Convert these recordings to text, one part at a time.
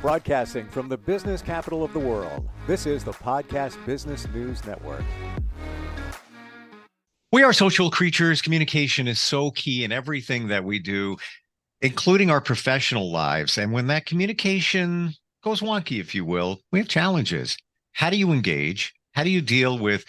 Broadcasting from the business capital of the world, this is the Podcast Business News Network. We are social creatures. Communication is so key in everything that we do, including our professional lives. And when that communication goes wonky, if you will, we have challenges. How do you engage? How do you deal with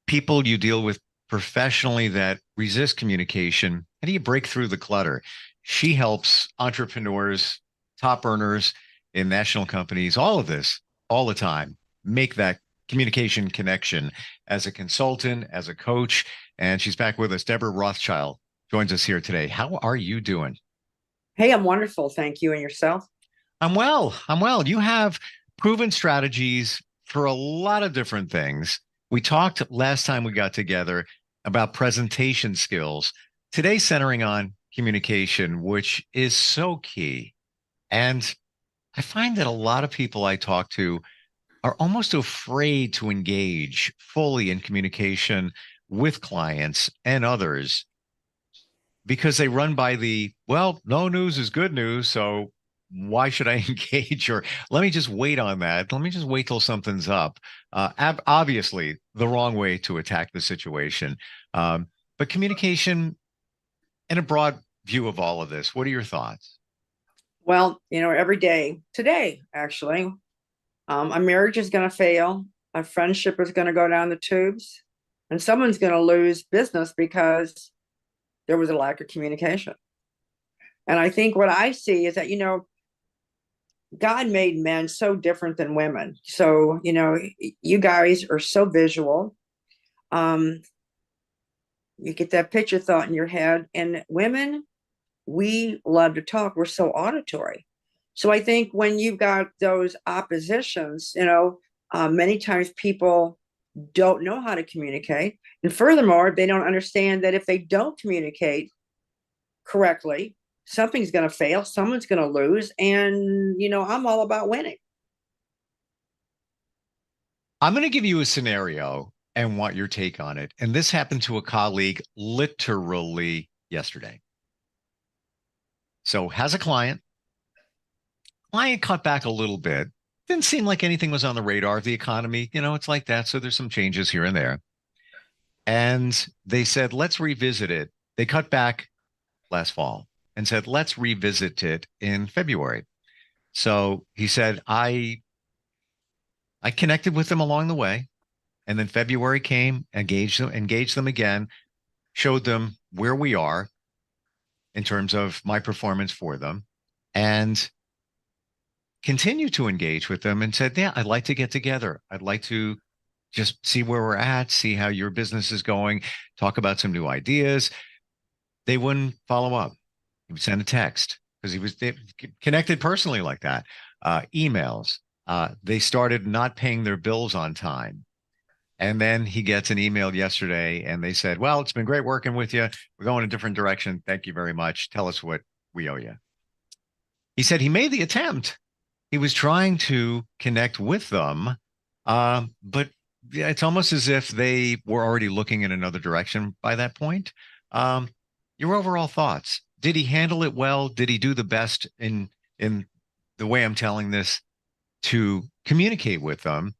people you deal with professionally that resist communication? How do you break through the clutter? She helps entrepreneurs, top earners in national companies, all of this, all the time, make that communication connection as a consultant, as a coach. And she's back with us. Deborah Rothschild joins us here today. How are you doing? Hey, I'm wonderful. Thank you. And yourself? I'm well. You have proven strategies for a lot of different things. We talked last time we got together about presentation skills. Today, centering on communication, which is so key. And I find that a lot of people I talk to are almost afraid to engage fully in communication with clients and others because they run by well, no news is good news, so why should I engage? Or let me just wait on that. Let me just wait till something's up. Obviously, the wrong way to attack the situation. But communication and a broad view of all of this, what are your thoughts? Well, every day, today, actually, a marriage is going to fail. A friendship is going to go down the tubes, and someone's going to lose business because there was a lack of communication. And I think what I see is that, God made men so different than women. So, you guys are so visual. You get that picture thought in your head, and women, we love to talk. We're so auditory. So I think when you've got those oppositions, many times people don't know how to communicate. And furthermore, they don't understand that if they don't communicate correctly, something's going to fail, someone's going to lose. And, I'm all about winning. I'm going to give you a scenario and want your take on it. And this happened to a colleague literally yesterday. So has a client cut back a little bit. Didn't seem like anything was on the radar of the economy. It's like that. So there's some changes here and there. And they said, let's revisit it. They cut back last fall and said, let's revisit it in February. So he said, I connected with them along the way. And then February came, engaged them again, showed them where we are in terms of my performance for them, and continue to engage with them and said, yeah, I'd like to get together. I'd like to just see where we're at, see how your business is going, talk about some new ideas. They wouldn't follow up. He would send a text because they connected personally like that. Emails. They started not paying their bills on time. And then he gets an email yesterday and they said, well, it's been great working with you. We're going a different direction. Thank you very much. Tell us what we owe you. He said he made the attempt. He was trying to connect with them, but it's almost as if they were already looking in another direction by that point. Your overall thoughts? Did he handle it well? Did he do the best in the way I'm telling this to communicate with them?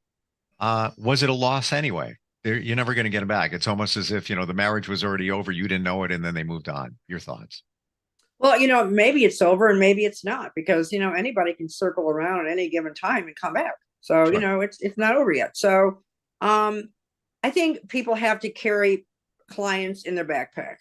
Was it a loss anyway? You're never going to get it back. It's almost as if, the marriage was already over. You didn't know it. And then they moved on. Your thoughts? Well, maybe it's over and maybe it's not, because, anybody can circle around at any given time and come back. So, sure. It's not over yet. So I think people have to carry clients in their backpack.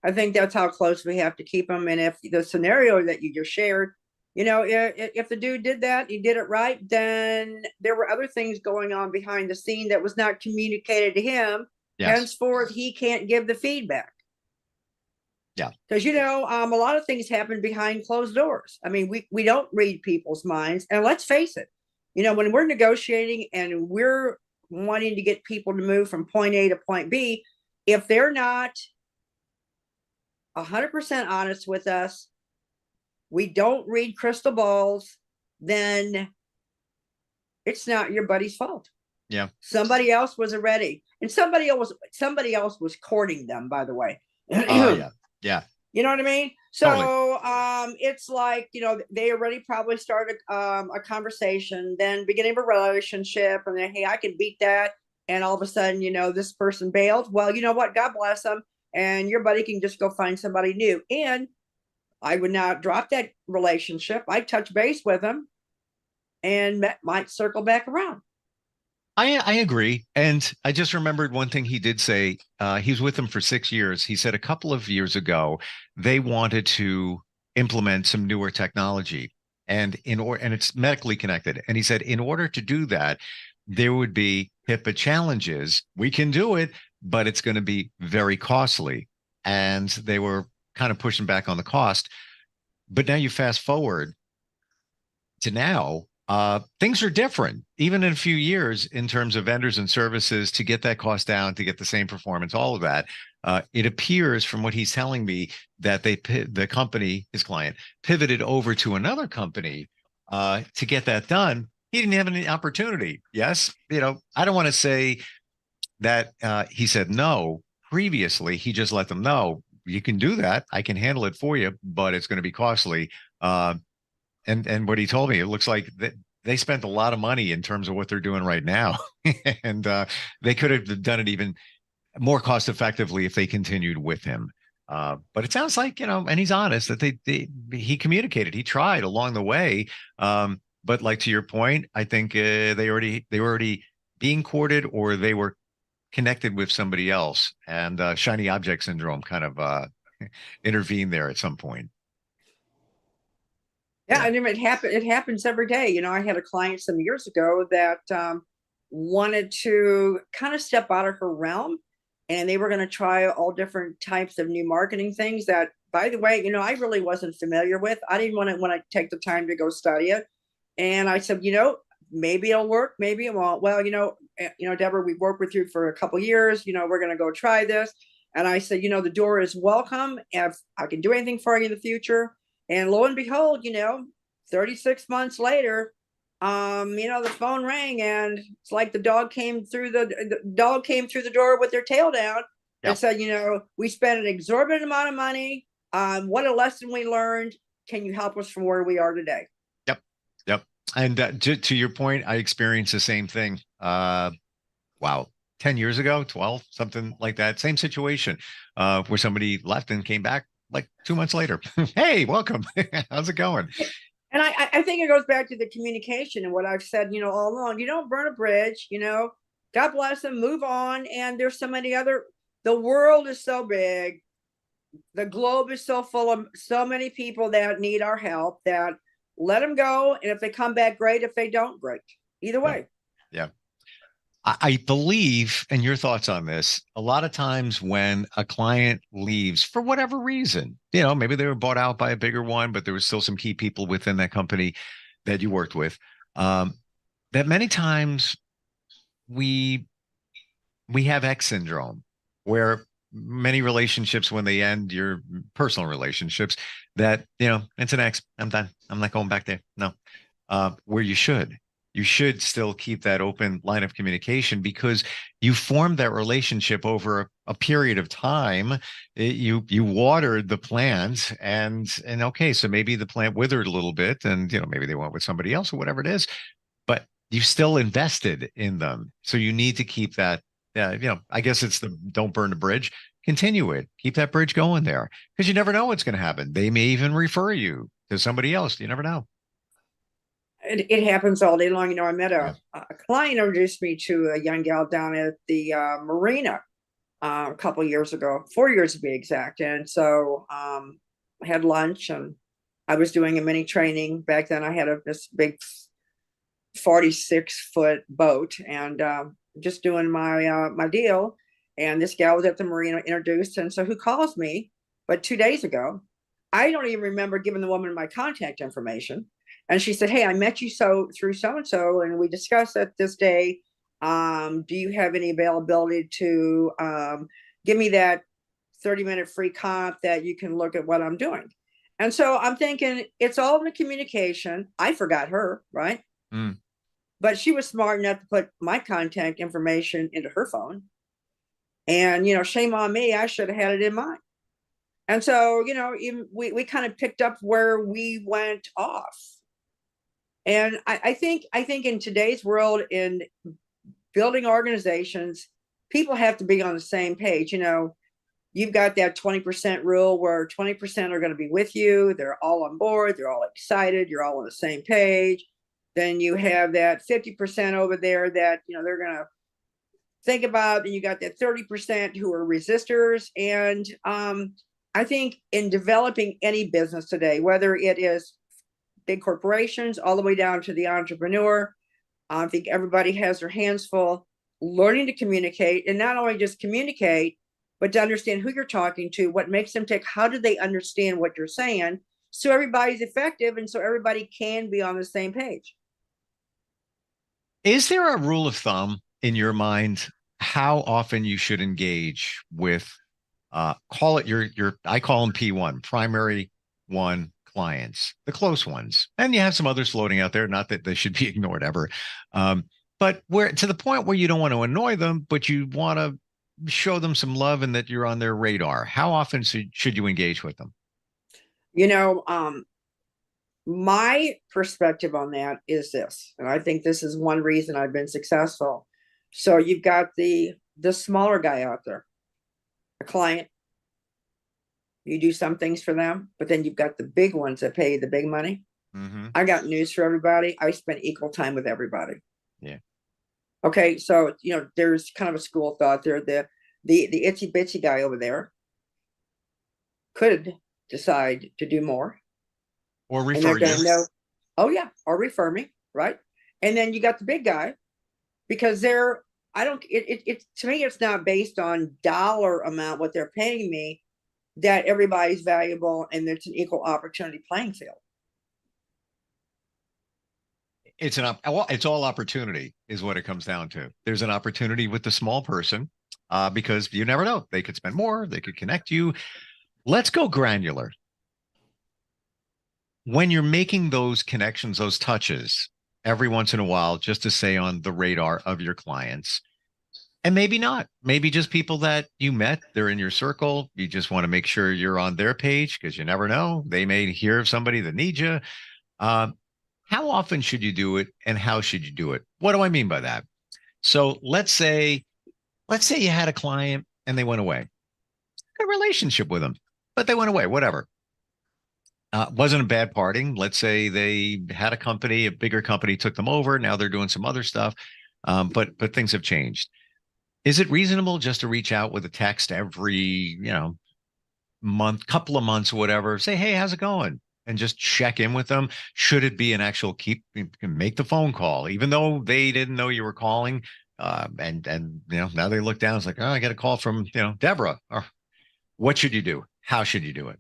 I think that's how close we have to keep them. And if the scenario that you just shared, if the dude did that, he did it right, then there were other things going on behind the scene that was not communicated to him. Yes. Henceforth, he can't give the feedback. Yeah. Because, a lot of things happen behind closed doors. I mean, we don't read people's minds. And let's face it, when we're negotiating and we're wanting to get people to move from point A to point B, if they're not 100% honest with us, we don't read crystal balls, then it's not your buddy's fault. Yeah. Somebody else was ready. And somebody else was courting them, by the way. Yeah. You know what I mean? Totally. So it's like, they already probably started a conversation, then beginning of a relationship, and then, hey, I can beat that. And all of a sudden, this person bailed. Well, you know what? God bless them. And your buddy can just go find somebody new. And I would not drop that relationship. I'd touch base with them and might circle back around. I agree. And I just remembered one thing he did say. He was with them for 6 years. He said a couple of years ago, they wanted to implement some newer technology and it's medically connected. And he said, in order to do that, there would be HIPAA challenges. We can do it, but it's going to be very costly. And they were kind of pushing back on the cost. But now you fast forward to now, things are different, even in a few years, in terms of vendors and services to get that cost down, to get the same performance, all of that. It appears from what he's telling me that the company, his client, pivoted over to another company to get that done. He didn't have any opportunity. Yes, I don't want to say that he said no. Previously, he just let them know you can do that. I can handle it for you, but it's going to be costly. And what he told me, it looks like they spent a lot of money in terms of what they're doing right now, and they could have done it even more cost effectively if they continued with him. But it sounds like, and he's honest that he communicated, he tried along the way. But like to your point, I think they were already being courted, or they were connected with somebody else, and shiny object syndrome kind of intervened there at some point. Yeah, I mean, it happens every day. I had a client some years ago that wanted to kind of step out of her realm, and they were going to try all different types of new marketing things that, by the way, I really wasn't familiar with. I didn't want to take the time to go study it. And I said, maybe it'll work, maybe it won't. Well, Deborah, we've worked with you for a couple of years. We're going to go try this. And I said, the door is welcome. If I can do anything for you in the future. And lo and behold, 36 months later, the phone rang, and it's like the dog came through the door with their tail down. Yep. And said, we spent an exorbitant amount of money. What a lesson we learned. Can you help us from where we are today? Yep. And to your point, I experienced the same thing. Wow. 10 years ago, 12, something like that. Same situation where somebody left and came back like 2 months later. Hey, welcome. How's it going? And I think it goes back to the communication and what I've said, all along. You don't burn a bridge, God bless them, move on. And there's so many the world is so big. The globe is so full of so many people that need our help, that let them go. And if they come back, great. If they don't, great. Either way. Yeah. I believe, and your thoughts on this, a lot of times when a client leaves for whatever reason, maybe they were bought out by a bigger one, but there was still some key people within that company that you worked with, that many times we have X syndrome, where many relationships, when they end, your personal relationships, that, it's an X, I'm done. I'm not going back there. No, where you should still keep that open line of communication, because you formed that relationship over a period of time. You watered the plant, and okay, so maybe the plant withered a little bit, and maybe they went with somebody else or whatever it is, but you still invested in them. So you need to keep that. I guess it's the don't burn the bridge. Continue it. Keep that bridge going there, because you never know what's going to happen. They may even refer you to somebody else. You never know. It happens all day long. I met a client introduced me to a young gal down at the marina a couple years ago, 4 years to be exact. And so I had lunch, and I was doing a mini training. Back then I had this big 46-foot boat, and just doing my deal. And this gal was at the marina, introduced. And so who calls me? But 2 days ago, I don't even remember giving the woman my contact information. And she said, hey, I met you through so-and-so, and we discussed that this day. Do you have any availability to give me that 30-minute free comp that you can look at what I'm doing? And so I'm thinking, it's all in the communication. I forgot her, right? Mm. But she was smart enough to put my contact information into her phone. And, shame on me. I should have had it in mine. And so, we kind of picked up where we went off. And I think in today's world, in building organizations, people have to be on the same page. You've got that 20% rule where 20% are going to be with you. They're all on board. They're all excited. You're all on the same page. Then you have that 50% over there that, they're going to think about. And you got that 30% who are resistors. And I think in developing any business today, whether it is big corporations all the way down to the entrepreneur, I think everybody has their hands full learning to communicate, and not only just communicate, but to understand who you're talking to, what makes them tick, how do they understand what you're saying, so everybody's effective and so everybody can be on the same page. Is there a rule of thumb in your mind how often you should engage with, call it I call them P1, primary one clients, the close ones, and you have some others floating out there, not that they should be ignored ever, but where to the point where you don't want to annoy them, but you want to show them some love and that you're on their radar. How often should you engage with them? My perspective on that is this, and I think this is one reason I've been successful. So you've got the smaller guy out there, a client. You do some things for them, but then you've got the big ones that pay the big money. Mm-hmm. I got news for everybody. I spend equal time with everybody. Yeah. Okay, so there's kind of a school of thought there. The itsy bitsy guy over there could decide to do more, or refer you. Oh yeah, or refer me, right? And then you got the big guy, because to me, it's not based on dollar amount what they're paying me, that everybody's valuable and it's an equal opportunity playing field. It's all opportunity is what it comes down to. There's an opportunity with the small person, because you never know. They could spend more. They could connect you. Let's go granular. When you're making those connections, those touches every once in a while, just to stay on the radar of your clients, and maybe not, maybe just people that you met, they're in your circle. You just want to make sure you're on their page, because you never know. They may hear of somebody that needs you. How often should you do it, and how should you do it? What do I mean by that? So let's say you had a client and they went away. Good relationship with them, but they went away, whatever. Wasn't a bad parting. Let's say they had a bigger company took them over. Now they're doing some other stuff. But things have changed. Is it reasonable just to reach out with a text every, month, couple of months, or whatever? Say, hey, how's it going? And just check in with them. Should it be an actual make the phone call, even though they didn't know you were calling? And now they look down. It's like, oh, I got a call from, Deborah. Or what should you do? How should you do it?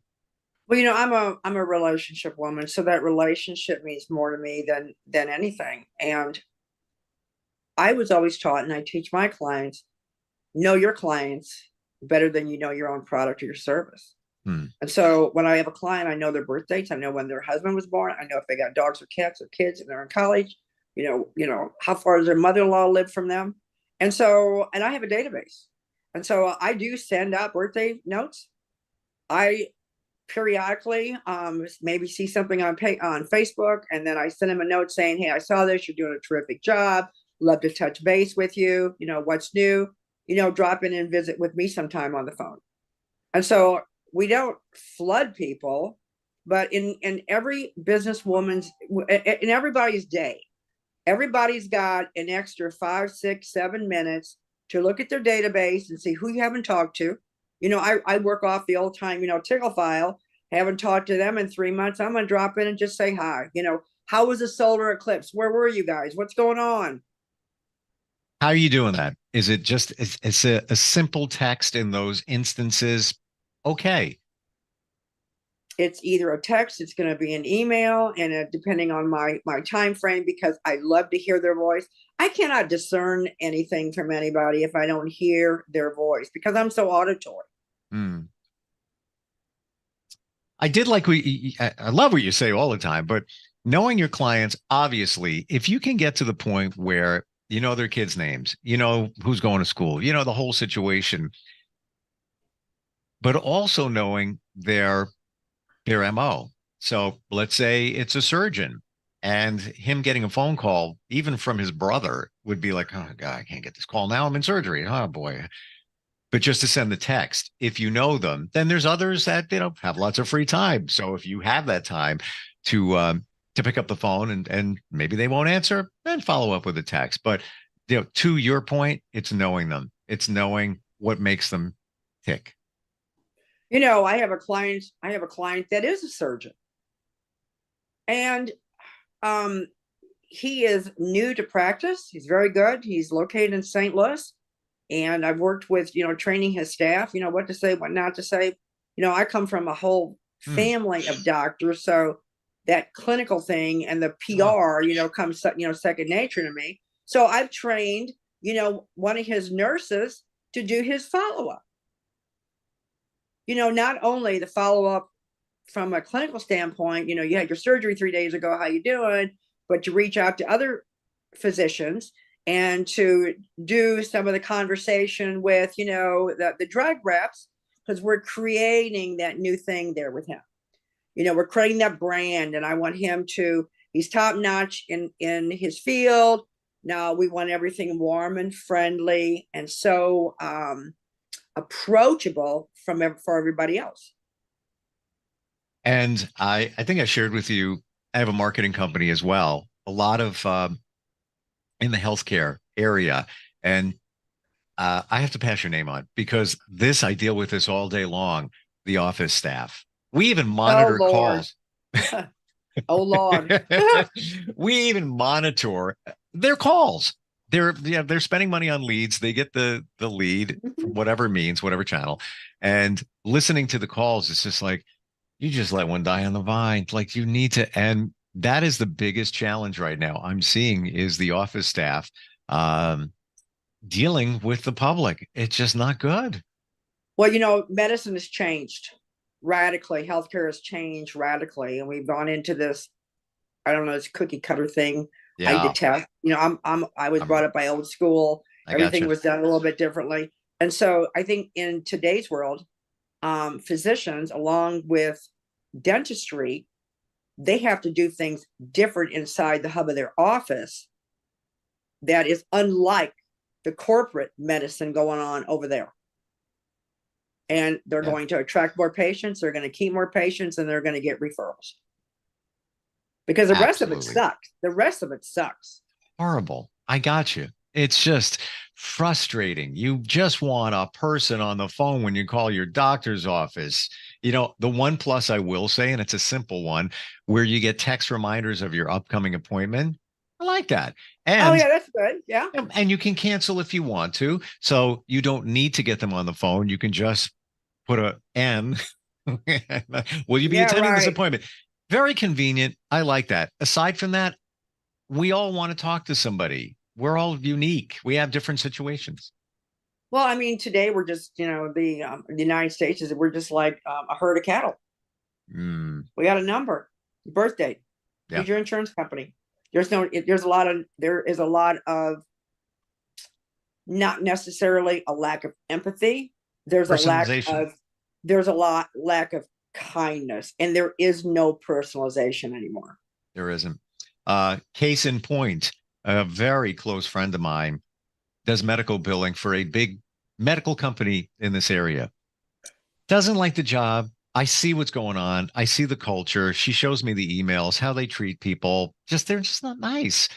Well, I'm a relationship woman, so that relationship means more to me than anything. And I was always taught, and I teach my clients, know your clients better than you know your own product or your service. And so when I have a client, I know their birth dates. I know when their husband was born. I know if they got dogs or cats or kids and they're in college, how far does their mother-in-law live from them? And I have a database. And so I do send out birthday notes. I periodically maybe see something on Facebook, and then I send them a note saying, hey, I saw this. You're doing a terrific job. Love to touch base with you. What's new? Drop in and visit with me sometime on the phone. And so we don't flood people, but in every businesswoman's, in everybody's day, everybody's got an extra 5, 6, 7 minutes to look at their database and see who you haven't talked to. I work off the old time, tickle file. Haven't talked to them in 3 months. I'm going to drop in and just say hi. How was the solar eclipse? Where were you guys? What's going on? How are you doing that? Is it just, it's a simple text in those instances? Okay. It's either a text, it's going to be an email, and depending on my time frame, because I love to hear their voice. I cannot discern anything from anybody if I don't hear their voice, because I'm so auditory. I love what you say all the time, but knowing your clients, obviously, if you can get to the point where you know their kids' names, who's going to school, the whole situation, but also knowing their MO. So let's say it's a surgeon, and him getting a phone call, even from his brother, would be like, oh God, I can't get this call now. I'm in surgery. Oh boy. But just to send the text, if you know them, then there's others that, have lots of free time. So if you have that time to pick up the phone, and maybe they won't answer, then follow up with a text. But to your point, it's knowing them. It's knowing what makes them tick. I have a client that is a surgeon. And he is new to practice. He's very good. He's located in St. Louis. And I've worked with, training his staff, what to say, what not to say. I come from a whole family of doctors. So that clinical thing and the PR, comes, second nature to me. So I've trained, one of his nurses to do his follow-up. Not only the follow-up from a clinical standpoint, you had your surgery 3 days ago, how you doing? But to reach out to other physicians and to do some of the conversation with, the drug reps, because we're creating that new thing there with him. We're creating that brand, and I want him he's top notch in his field. Now we want everything warm and friendly and so approachable for everybody else. And I think I shared with you, I have a marketing company as well, a lot of in the healthcare area. And I have to pass your name on, because I deal with this all day long, the office staff. We even monitor calls. Oh, Lord. We even monitor their calls. They're spending money on leads. They get the lead from whatever means, whatever channel. And listening to the calls, it's just like, you just let one die on the vine. Like, you need to, and that is the biggest challenge right now I'm seeing, is the office staff dealing with the public. It's just not good. Well, medicine has changed radically. Healthcare has changed radically. And we've gone into this, I don't know, this cookie cutter thing. Yeah. I detest, I was brought up by old school. Everything was done a little bit differently. And so I think in today's world, physicians, along with dentistry, they have to do things different inside the hub of their office that is unlike the corporate medicine going on over there. And they're going to attract more patients, they're going to keep more patients, and they're going to get referrals. Because the rest of it sucks. The rest of it sucks. Horrible. I got you. It's just frustrating. You just want a person on the phone when you call your doctor's office. The one plus I will say, and it's a simple one, where you get text reminders of your upcoming appointment. I like that. And, yeah, that's good. Yeah. And you can cancel if you want to. So you don't need to get them on the phone. You can just put a N. Will you be attending this appointment? Very convenient. I like that. Aside from that, we all want to talk to somebody. We're all unique. We have different situations. Well, I mean, today we're just, the United States we're just like a herd of cattle. We got a number, birth date, who's your insurance company. There is a lot of not necessarily a lack of empathy. There's a lack of kindness, and there is no personalization anymore. There isn't. Case in point, a very close friend of mine does medical billing for a big medical company in this area. Doesn't like the job. I see what's going on. I see the culture. She shows me the emails, how they treat people. They're just not nice.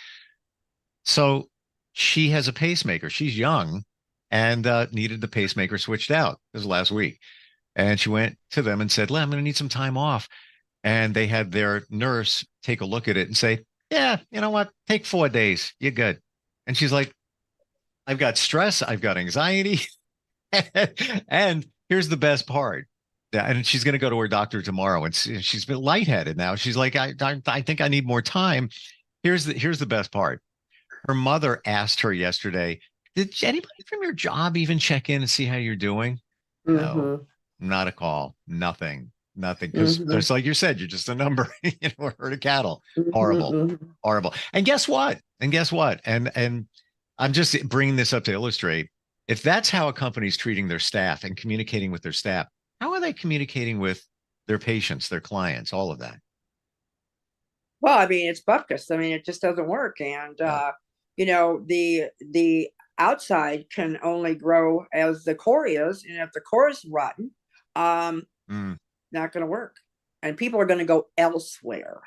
So she has a pacemaker. She's young and needed the pacemaker switched out. This was last week. And she went to them and said, I'm going to need some time off. And they had their nurse take a look at it and say, yeah, you know what? Take 4 days. You're good. And she's like, I've got stress. I've got anxiety. And here's the best part. And she's going to go to her doctor tomorrow. And she's been lightheaded now. She's like, I think I need more time. Here's the best part. Her mother asked her yesterday, did anybody from your job even check in and see how you're doing? No, not a call. Nothing. Because just like you said, you're just a number, a herd of cattle. Horrible. Horrible. And guess what? And I'm just bringing this up to illustrate, if that's how a company's treating their staff and communicating with their staff, How are they communicating with their patients, their clients, all of that? Well, I mean, it's bupkis. I mean, it just doesn't work. And, Yeah. the outside can only grow as the core is. And if the core is rotten, Mm, not going to work. And people are going to go elsewhere.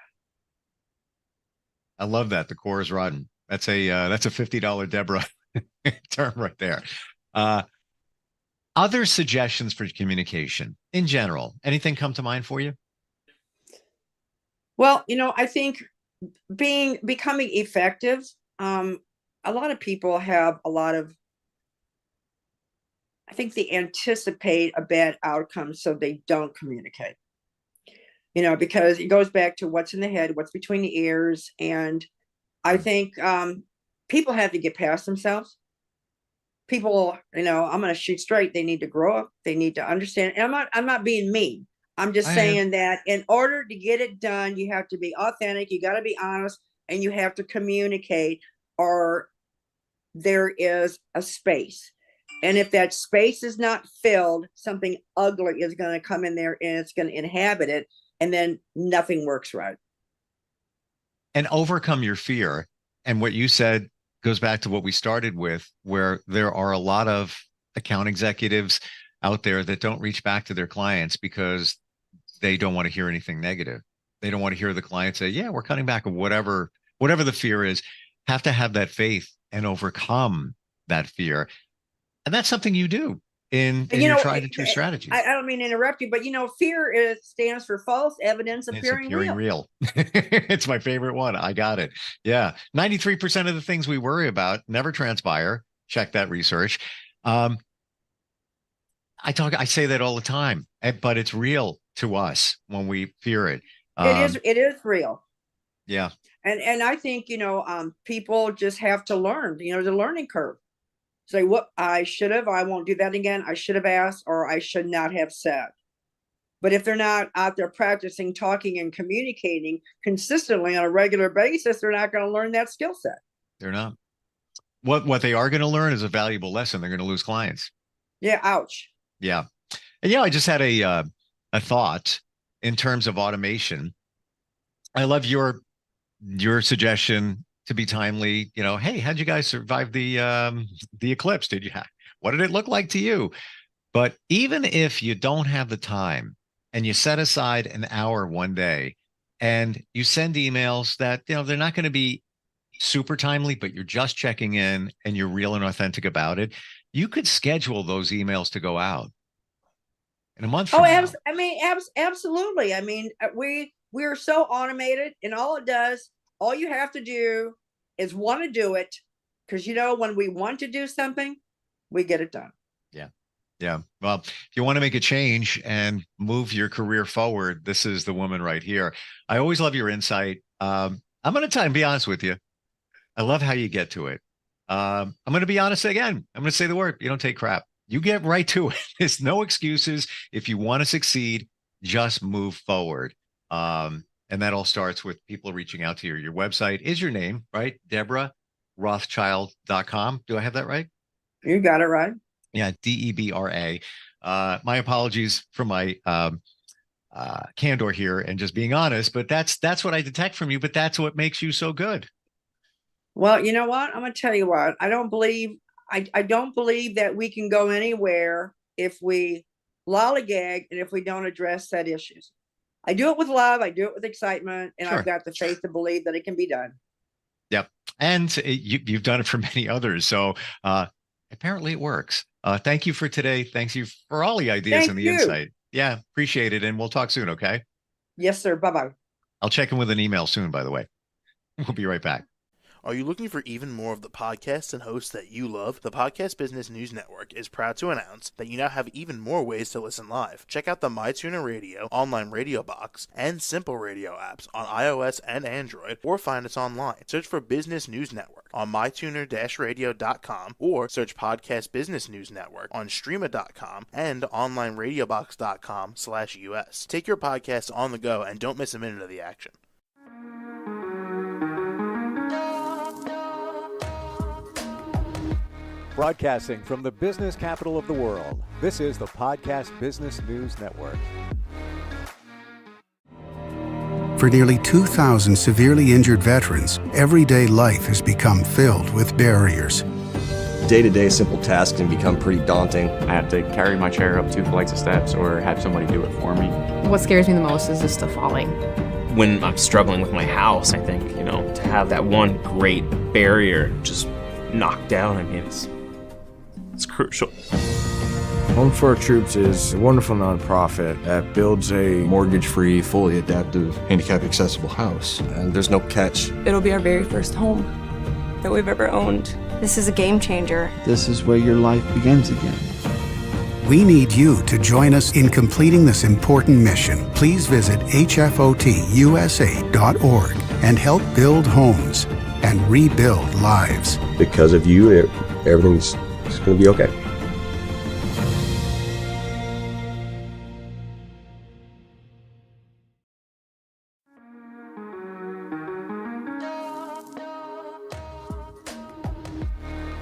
I love that. The core is rotten. That's a $50 Deborah term right there. Uh, Other suggestions for communication in general? Anything come to mind for you? Well, I think becoming effective, a lot of people have a lot of, I think they anticipate a bad outcome, so they don't communicate. Because it goes back to what's in the head, what's between the ears. And I think people have to get past themselves. People, I'm going to shoot straight. They need to grow up. They need to understand. And I'm not being mean. I'm just saying that in order to get it done, you have to be authentic. You got to be honest, and you have to communicate, or there is a space. And if that space is not filled, something ugly is going to come in there and it's going to inhabit it. And then nothing works right. And overcome your fear. And what you said goes back to what we started with, where there are a lot of account executives out there that don't reach back to their clients because they don't want to hear anything negative. They don't want to hear the client say, yeah, we're cutting back, or whatever the fear is. Have to have that faith and overcome that fear. And that's something you do in your tried and true strategies. I don't mean to interrupt you, but fear stands for false evidence appearing real. It's my favorite one. I got it. Yeah. 93% of the things we worry about never transpire. Check that research. I say that all the time, but it's real to us when we fear it. It is real. Yeah. And I think, people just have to learn, the learning curve. Say what I won't do that again. I should have asked, or I should not have said. But if they're not out there practicing talking and communicating consistently on a regular basis, they're not going to learn that skill set. They're not. What they are going to learn is a valuable lesson. They're going to lose clients. Yeah. Ouch. Yeah. And I just had a thought in terms of automation. I love your suggestion to be timely. Hey, how'd you guys survive the eclipse? What did it look like to you? But even if you don't have the time and you set aside an hour one day and you send emails that, they're not going to be super timely, but you're just checking in and you're real and authentic about it, you could schedule those emails to go out in a month from now. Absolutely. I mean, we're so automated, and all you have to do is want to do it, because when we want to do something, we get it done. Yeah. Well, if you want to make a change and move your career forward, this is the woman right here. I always love your insight. I'm going to try and be honest with you. I love how you get to it. I'm going to be honest again. I'm going to say the word. You don't take crap. You get right to it. There's no excuses. If you want to succeed, just move forward. And that all starts with people reaching out to you. Your website is your name, right? DeborahRothschild.com. Do I have that right? You got it right. Yeah, Debra. My apologies for my candor here and just being honest, but that's what I detect from you. But that's what makes you so good. Well, you know what? I'm going to tell you what. I don't believe that we can go anywhere if we lollygag and if we don't address set issues. I do it with love. I do it with excitement, and Sure. I've got the faith to believe that it can be done. Yep. And you've done it for many others. So apparently it works. Thank you for today. Thank you for all the ideas and the insight. Yeah, appreciate it. And we'll talk soon, okay? Yes, sir. Bye-bye. I'll check in with an email soon, by the way. We'll be right back. Are you looking for even more of the podcasts and hosts that you love? The Podcast Business News Network is proud to announce that you now have even more ways to listen live. Check out the MyTuner Radio, online radio box, and Simple Radio apps on iOS and Android, or find us online. Search for Business News Network on mytuner-radio.com, or search Podcast Business News Network on streama.com and onlineradiobox.com/US. Take your podcast on the go and don't miss a minute of the action. Broadcasting from the business capital of the world, this is the Podcast Business News Network. For nearly 2,000 severely injured veterans, everyday life has become filled with barriers. Day-to-day simple tasks can become pretty daunting. I have to carry my chair up 2 flights of steps or have somebody do it for me. What scares me the most is just the falling. When I'm struggling with my house, I think, to have that one great barrier just knocked down, it's crucial. Home for Our Troops is a wonderful nonprofit that builds a Mortgage-free, fully adaptive, handicap-accessible house. And there's no catch. It'll be our very first home that we've ever owned. This is a game changer. This is where your life begins again. We need you to join us in completing this important mission. Please visit hfotusa.org and help build homes and rebuild lives. Because of you, everything's going to be okay.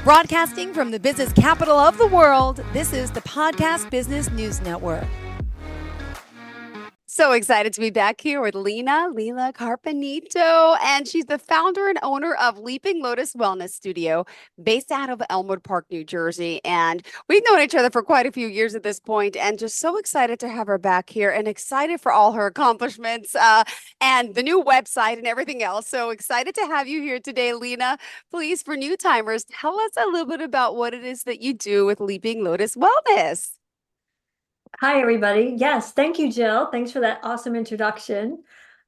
Broadcasting from the business capital of the world, this is the Podcast Business News Network. So excited to be back here with Lila Carpenito, and she's the founder and owner of Leaping Lotus Wellness Studio, based out of Elmwood Park, New Jersey. And we've known each other for quite a few years at this point, and just so excited to have her back here and excited for all her accomplishments and the new website and everything else. So excited to have you here today, Lina. Please, for new timers, tell us a little bit about what it is that you do with Leaping Lotus Wellness. Hi, everybody. Yes, thank you, Jill. Thanks for that awesome introduction.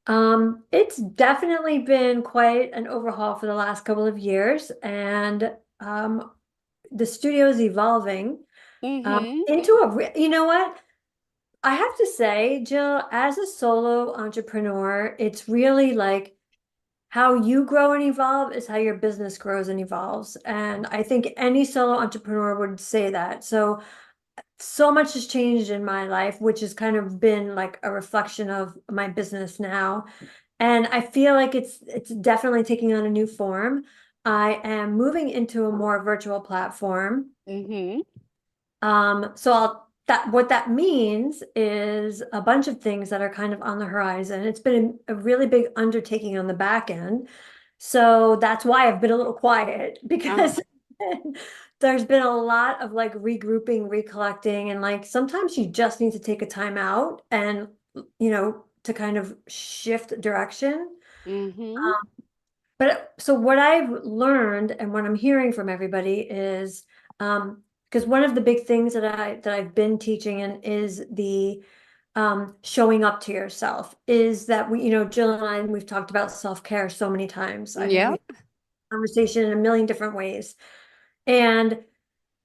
It's definitely been quite an overhaul for the last couple of years, and the studio is evolving into you know what? I have to say, Jill, as a solo entrepreneur, it's really like how you grow and evolve is how your business grows and evolves. And I think any solo entrepreneur would say that. So much has changed in my life, which has kind of been like a reflection of my business now. And I feel like it's definitely taking on a new form. I am moving into a more virtual platform. What that means is a bunch of things that are kind of on the horizon. It's been a really big undertaking on the back end. So that's why I've been a little quiet, because there's been a lot of like regrouping, recollecting, and like sometimes you just need to take a time out and, to kind of shift direction. But so what I've learned and what I'm hearing from everybody is, because one of the big things that I've been teaching is the showing up to yourself, is that Jill and I, we've talked about self-care so many times. Yeah. Conversation in a million different ways. And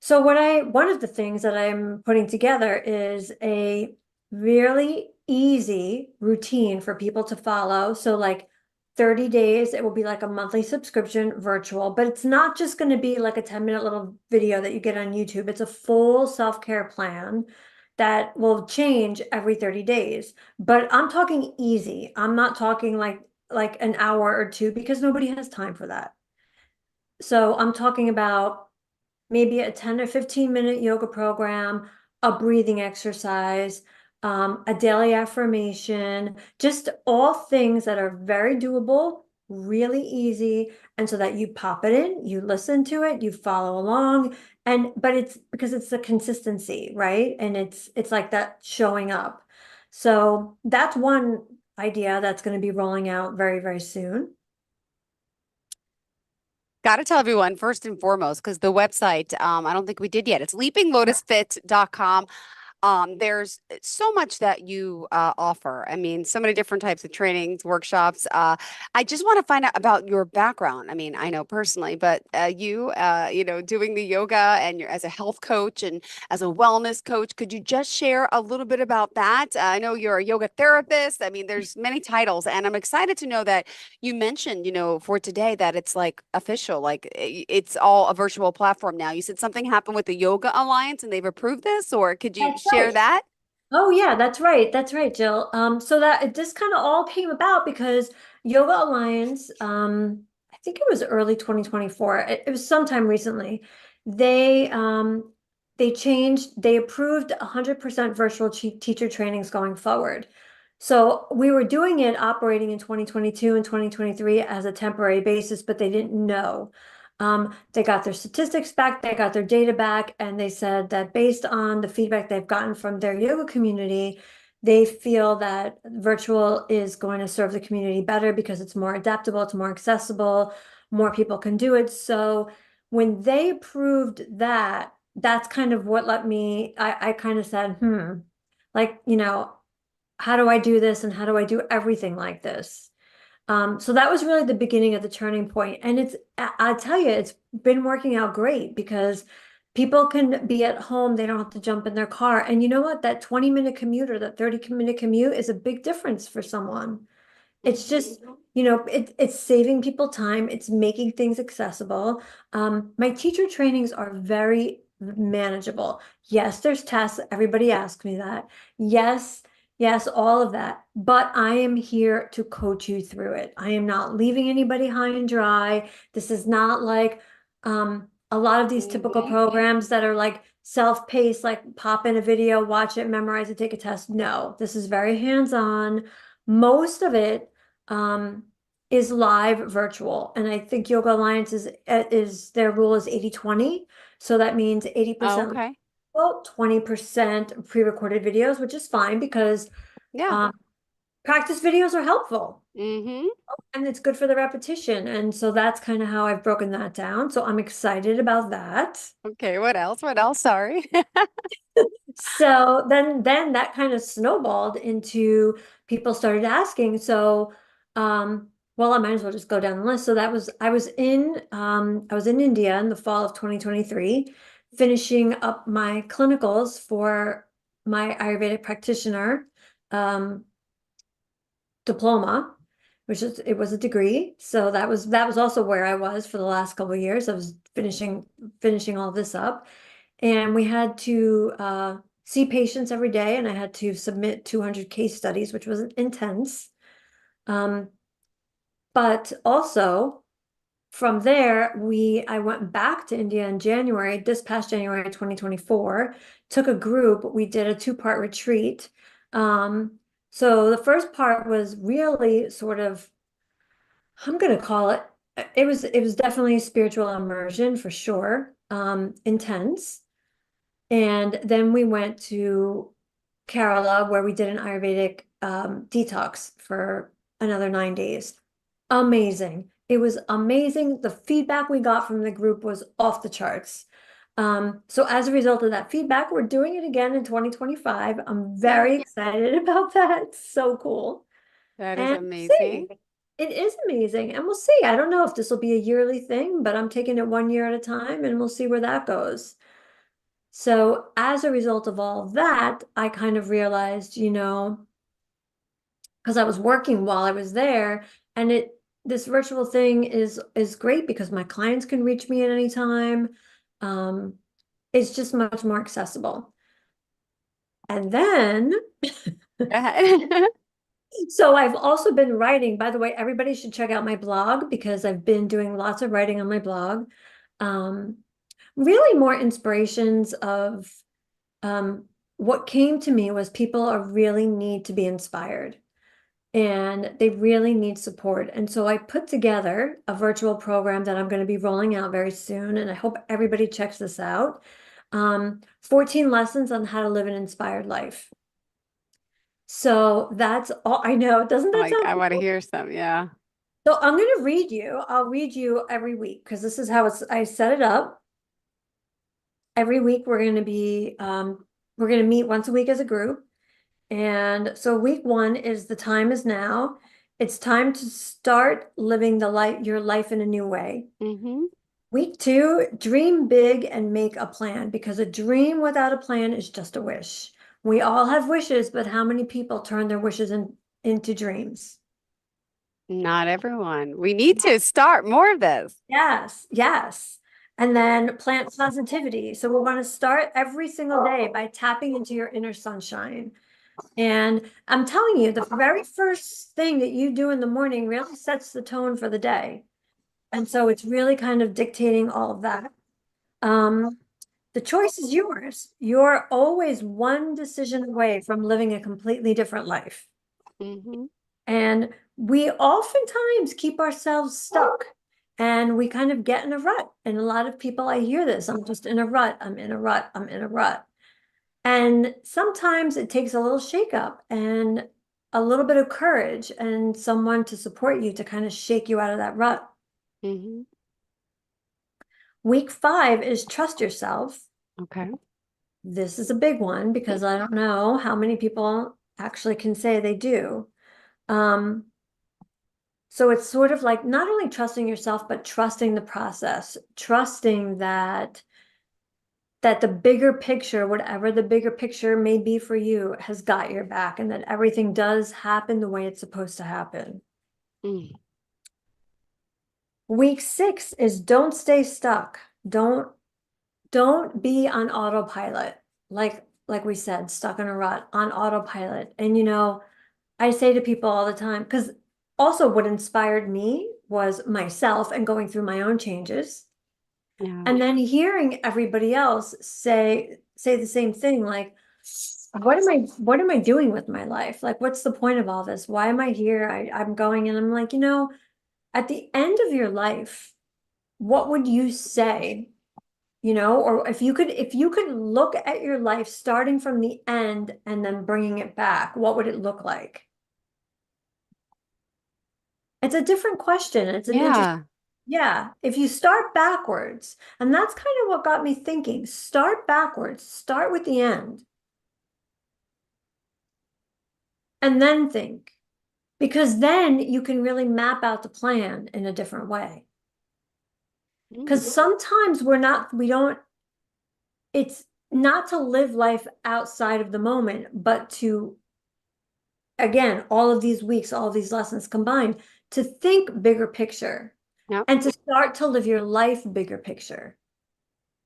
so one of the things that I'm putting together is a really easy routine for people to follow. So like 30 days, it will be like a monthly subscription, virtual, but it's not just going to be like a 10-minute little video that you get on YouTube. It's a full self-care plan that will change every 30 days. But I'm talking easy. I'm not talking like an hour or two, because nobody has time for that. So I'm talking about maybe a 10 or 15-minute yoga program, a breathing exercise, a daily affirmation, just all things that are very doable, really easy. And so that you pop it in, you listen to it, you follow along. But it's because it's the consistency, right? And it's like that showing up. So that's one idea that's going to be rolling out very, very soon. Got to tell everyone first and foremost, because the website, I don't think we did yet. It's leapinglotusfit.com. There's so much that you offer. I mean, so many different types of trainings, workshops. I just want to find out about your background. I mean, I know personally, but you doing the yoga and you're as a health coach and as a wellness coach, could you just share a little bit about that? I know you're a yoga therapist. I mean, there's many titles, and I'm excited to know that you mentioned, for today that it's like official, like it's all a virtual platform now. You said something happened with the Yoga Alliance and they've approved this, or could you share that? Oh yeah, that's right. That's right, Jill. So that it just kind of all came about because Yoga Alliance, I think it was early 2024. It was sometime recently. they approved 100% virtual teacher trainings going forward. So we were doing it operating in 2022 and 2023 as a temporary basis, but they didn't know. They got their statistics back, they got their data back, and they said that based on the feedback they've gotten from their yoga community, they feel that virtual is going to serve the community better because it's more adaptable, it's more accessible, more people can do it. So when they approved that, that's kind of what let me, I kind of said, like, how do I do this and how do I do everything like this? So that was really the beginning of the turning point. And I'll tell you, it's been working out great because people can be at home. They don't have to jump in their car. And you know what? That 20-minute commute or that 30-minute commute is a big difference for someone. It's just, it's saving people time. It's making things accessible. My teacher trainings are very manageable. Yes, there's tests. Everybody asks me that. Yes, all of that. But I am here to coach you through it. I am not leaving anybody high and dry. This is not like a lot of these typical programs that are like self-paced, like pop in a video, watch it, memorize it, take a test. No, this is very hands-on. Most of it is live virtual. And I think Yoga Alliance is their rule is 80-20. So that means 80% okay. well, 20% pre-recorded videos, which is fine because practice videos are helpful. And it's good for the repetition. And so that's kind of how I've broken that down. So I'm excited about that. Okay, what else? What else? Sorry. So then that kind of snowballed into people started asking. So well, I might as well just go down the list. So I was in India in the fall of 2023, finishing up my clinicals for my Ayurvedic practitioner diploma, it was a degree. So that was also where I was for the last couple of years. I was finishing all this up. And we had to see patients every day, and I had to submit 200 case studies, which was intense. But also from there, I went back to India in January, this past January 2024, took a group, we did a 2-part retreat. So the first part was really sort of, I'm going to call it was definitely spiritual immersion for sure, intense. And then we went to Kerala where we did an Ayurvedic detox for another 9 days. Amazing. It was amazing. The feedback we got from the group was off the charts. So as a result of that feedback, we're doing it again in 2025. I'm very excited about that. It's so cool. That is amazing. It is amazing. And we'll see. I don't know if this will be a yearly thing, but I'm taking it 1 year at a time and we'll see where that goes. So as a result of all of that, I kind of realized, because I was working while I was there, and this virtual thing is great because my clients can reach me at any time. It's just much more accessible. And then so I've also been writing, by the way, everybody should check out my blog because I've been doing lots of writing on my blog. Really more inspirations of what came to me was people really need to be inspired and they really need support. And so I put together a virtual program that I'm going to be rolling out very soon. And I hope everybody checks this out. 14 lessons on how to live an inspired life. So that's all I know. Doesn't that sound I want to cool? hear some. Yeah. So I'm going to read you. I'll read you every week because this is how I set it up. Every week we're going to meet once a week as a group. And so week 1 is the time is now. It's time to start living your life in a new way. Week 2, dream big and make a plan because a dream without a plan is just a wish. We all have wishes, but how many people turn their wishes into dreams? Not everyone. We need to start more of this. Yes. And then plant positivity. So we want to start every single day by tapping into your inner sunshine. And I'm telling you, the very first thing that you do in the morning really sets the tone for the day. And so it's really kind of dictating all of that. The choice is yours. You're always one decision away from living a completely different life. Mm-hmm. And we oftentimes keep ourselves stuck and we kind of get in a rut. And a lot of people, I hear this, I'm just in a rut, I'm in a rut, I'm in a rut. And sometimes it takes a little shakeup and a little bit of courage and someone to support you to kind of shake you out of that rut. Mm-hmm. Week 5 is trust yourself. Okay. This is a big one because I don't know how many people actually can say they do. So it's sort of like not only trusting yourself, but trusting the process, trusting that the bigger picture, whatever the bigger picture may be for you, has got your back and that everything does happen the way it's supposed to happen. Mm. Week 6 is don't stay stuck. Don't be on autopilot. Like we said, stuck in a rut on autopilot. And I say to people all the time, because also what inspired me was myself and going through my own changes. Yeah. And then hearing everybody else say the same thing, like, what am I doing with my life? Like, what's the point of all this? Why am I here? I'm going and I'm like, at the end of your life, what would you say? Or if you could look at your life starting from the end and then bringing it back, what would it look like? It's a different question. It's an interesting, yeah. If you start backwards, and that's kind of what got me thinking, start backwards, start with the end. And then think, because then you can really map out the plan in a different way. Because sometimes it's not to live life outside of the moment, but to, again, all of these weeks, all of these lessons combined, to think bigger picture and to start to live your life bigger picture.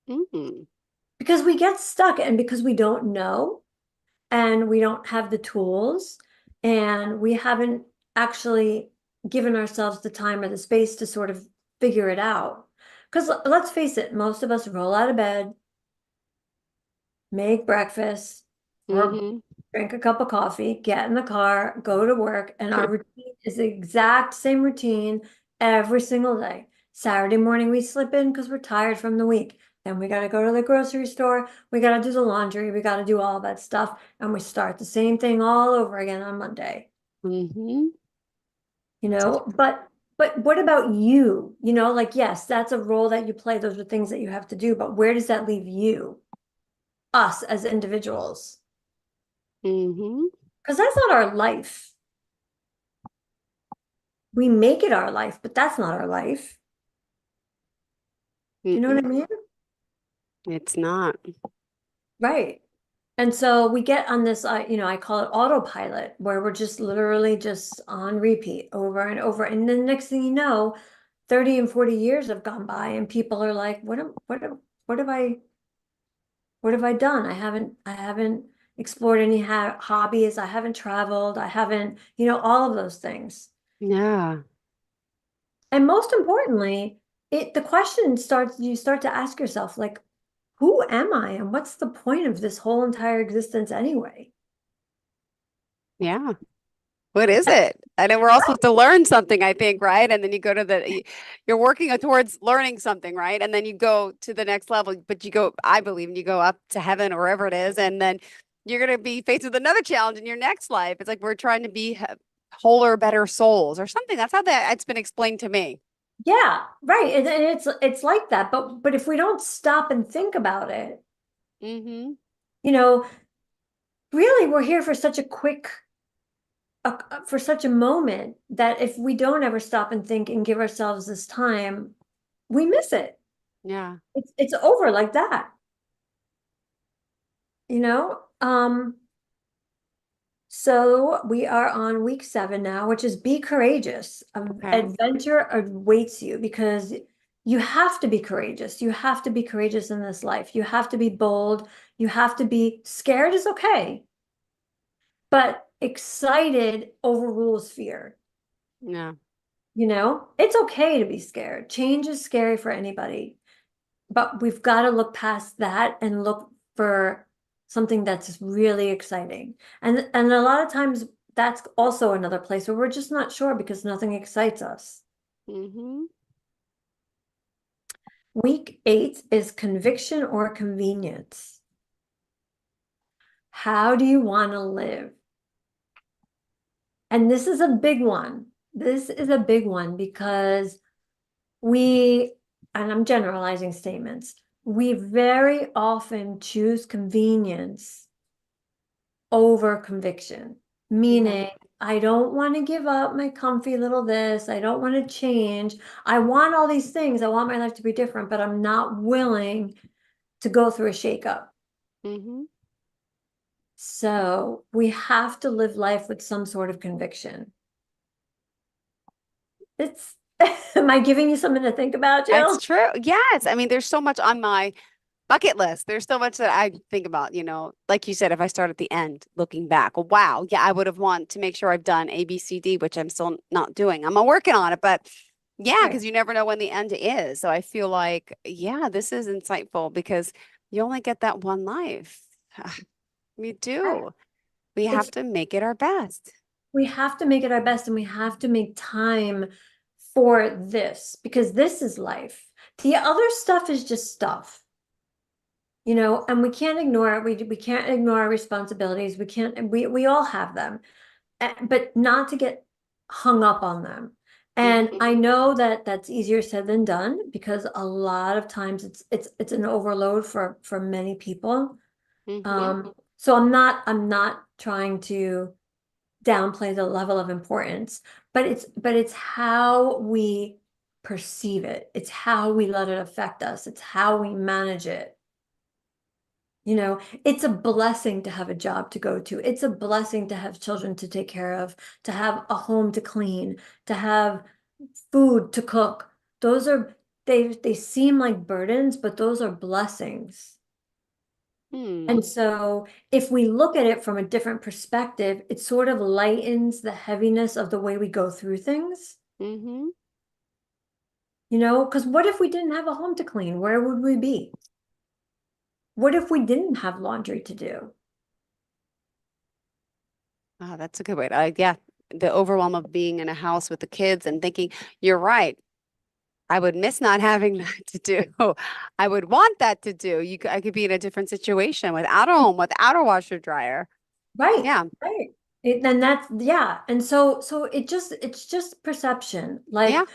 Mm-hmm. Because we get stuck and because we don't know and we don't have the tools and we haven't actually given ourselves the time or the space to sort of figure it out. Because let's face it, most of us roll out of bed, make breakfast, or drink a cup of coffee, get in the car, go to work, and our routine is the exact same routine every single day. Saturday morning, we slip in because we're tired from the week. Then we got to go to the grocery store. We got to do the laundry. We got to do all that stuff. And we start the same thing all over again on Monday. Mm-hmm. But what about you? Like, yes, that's a role that you play. Those are things that you have to do. But where does that leave you? Us as individuals? Because that's not our life. We make it our life, but that's not our life. You know what I mean? It's not. Right. And so we get on this, I call it autopilot, where we're just literally just on repeat over and over. And then next thing you know, 30 and 40 years have gone by and people are like, what have I done? I haven't explored any hobbies. I haven't traveled. I haven't, all of those things. Yeah. And most importantly, the question you start to ask yourself, like, who am I and what's the point of this whole entire existence anyway? Yeah. What is it? And then we're all supposed to learn something, I think, right? And then you go to you're working towards learning something, right? And then you go to the next level, but I believe, you go up to heaven or wherever it is. And then you're going to be faced with another challenge in your next life. It's like we're trying to be wholer, better souls or something. That's how it's been explained to me. Yeah, right. And it's like that. But if we don't stop and think about it, really, we're here for such a for such a moment that if we don't ever stop and think and give ourselves this time, we miss it. Yeah. It's over like that. So we are on week 7 now, which is be courageous. Adventure awaits you because you have to be courageous. You have to be courageous in this life. You have to be bold. You have to be scared is okay. But excited overrules fear. Yeah. It's okay to be scared. Change is scary for anybody. but we've got to look past that and look for something that's really exciting. And a lot of times that's also another place where we're just not sure because nothing excites us. Mm-hmm. Week 8 is conviction or convenience. How do you want to live? And this is a big one. This is a big one because and I'm generalizing statements, we very often choose convenience over conviction, meaning I don't want to give up my comfy little this. I don't want to change. I want all these things. I want my life to be different, but I'm not willing to go through a shakeup. Mm-hmm. So we have to live life with some sort of conviction. Am I giving you something to think about, Jill? That's true. Yes. I mean, there's so much on my bucket list. There's so much that I think about, like you said, if I start at the end, looking back, wow, yeah, I would have wanted to make sure I've done A, B, C, D, which I'm still not doing. I'm working on it, but yeah, because you never know when the end is. So I feel like, yeah, this is insightful because you only get that one life. You do. We have to make it our best. We have to make it our best, and we have to make time for this because this is life. The other stuff is just stuff, and we can't ignore it. We can't ignore our responsibilities. We all have them, but not to get hung up on them. And I know that that's easier said than done because a lot of times it's an overload for many people. So I'm not trying to downplay the level of importance, but it's how we perceive it. It's how we let it affect us. It's how we manage it. It's a blessing to have a job to go to. It's a blessing to have children to take care of, to have a home to clean, to have food to cook. They seem like burdens, but those are blessings. And so if we look at it from a different perspective, it sort of lightens the heaviness of the way we go through things. Because what if we didn't have a home to clean? Where would we be? What if we didn't have laundry to do? Oh, that's a good way. Yeah, the overwhelm of being in a house with the kids and thinking, you're right. I would miss not having that to do. I would want that to do. I could be in a different situation without a home, without a washer dryer. Right. Yeah. Right. And so it's just perception. Like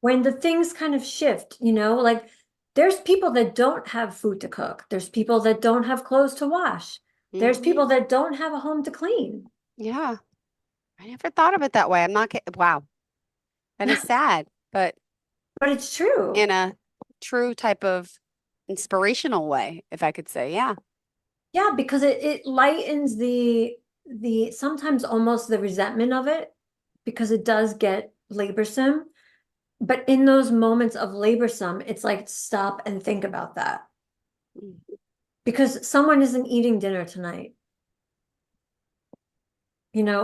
when the things kind of shift, like there's people that don't have food to cook. There's people that don't have clothes to wash. There's people that don't have a home to clean. Yeah. I never thought of it that way. I'm not kidding. Wow. That is sad, but it's true. In a true type of inspirational way, if I could say. Yeah. Yeah, because it lightens the sometimes almost the resentment of it because it does get laborsome. But in those moments of laborsome, it's like stop and think about that. Because someone isn't eating dinner tonight.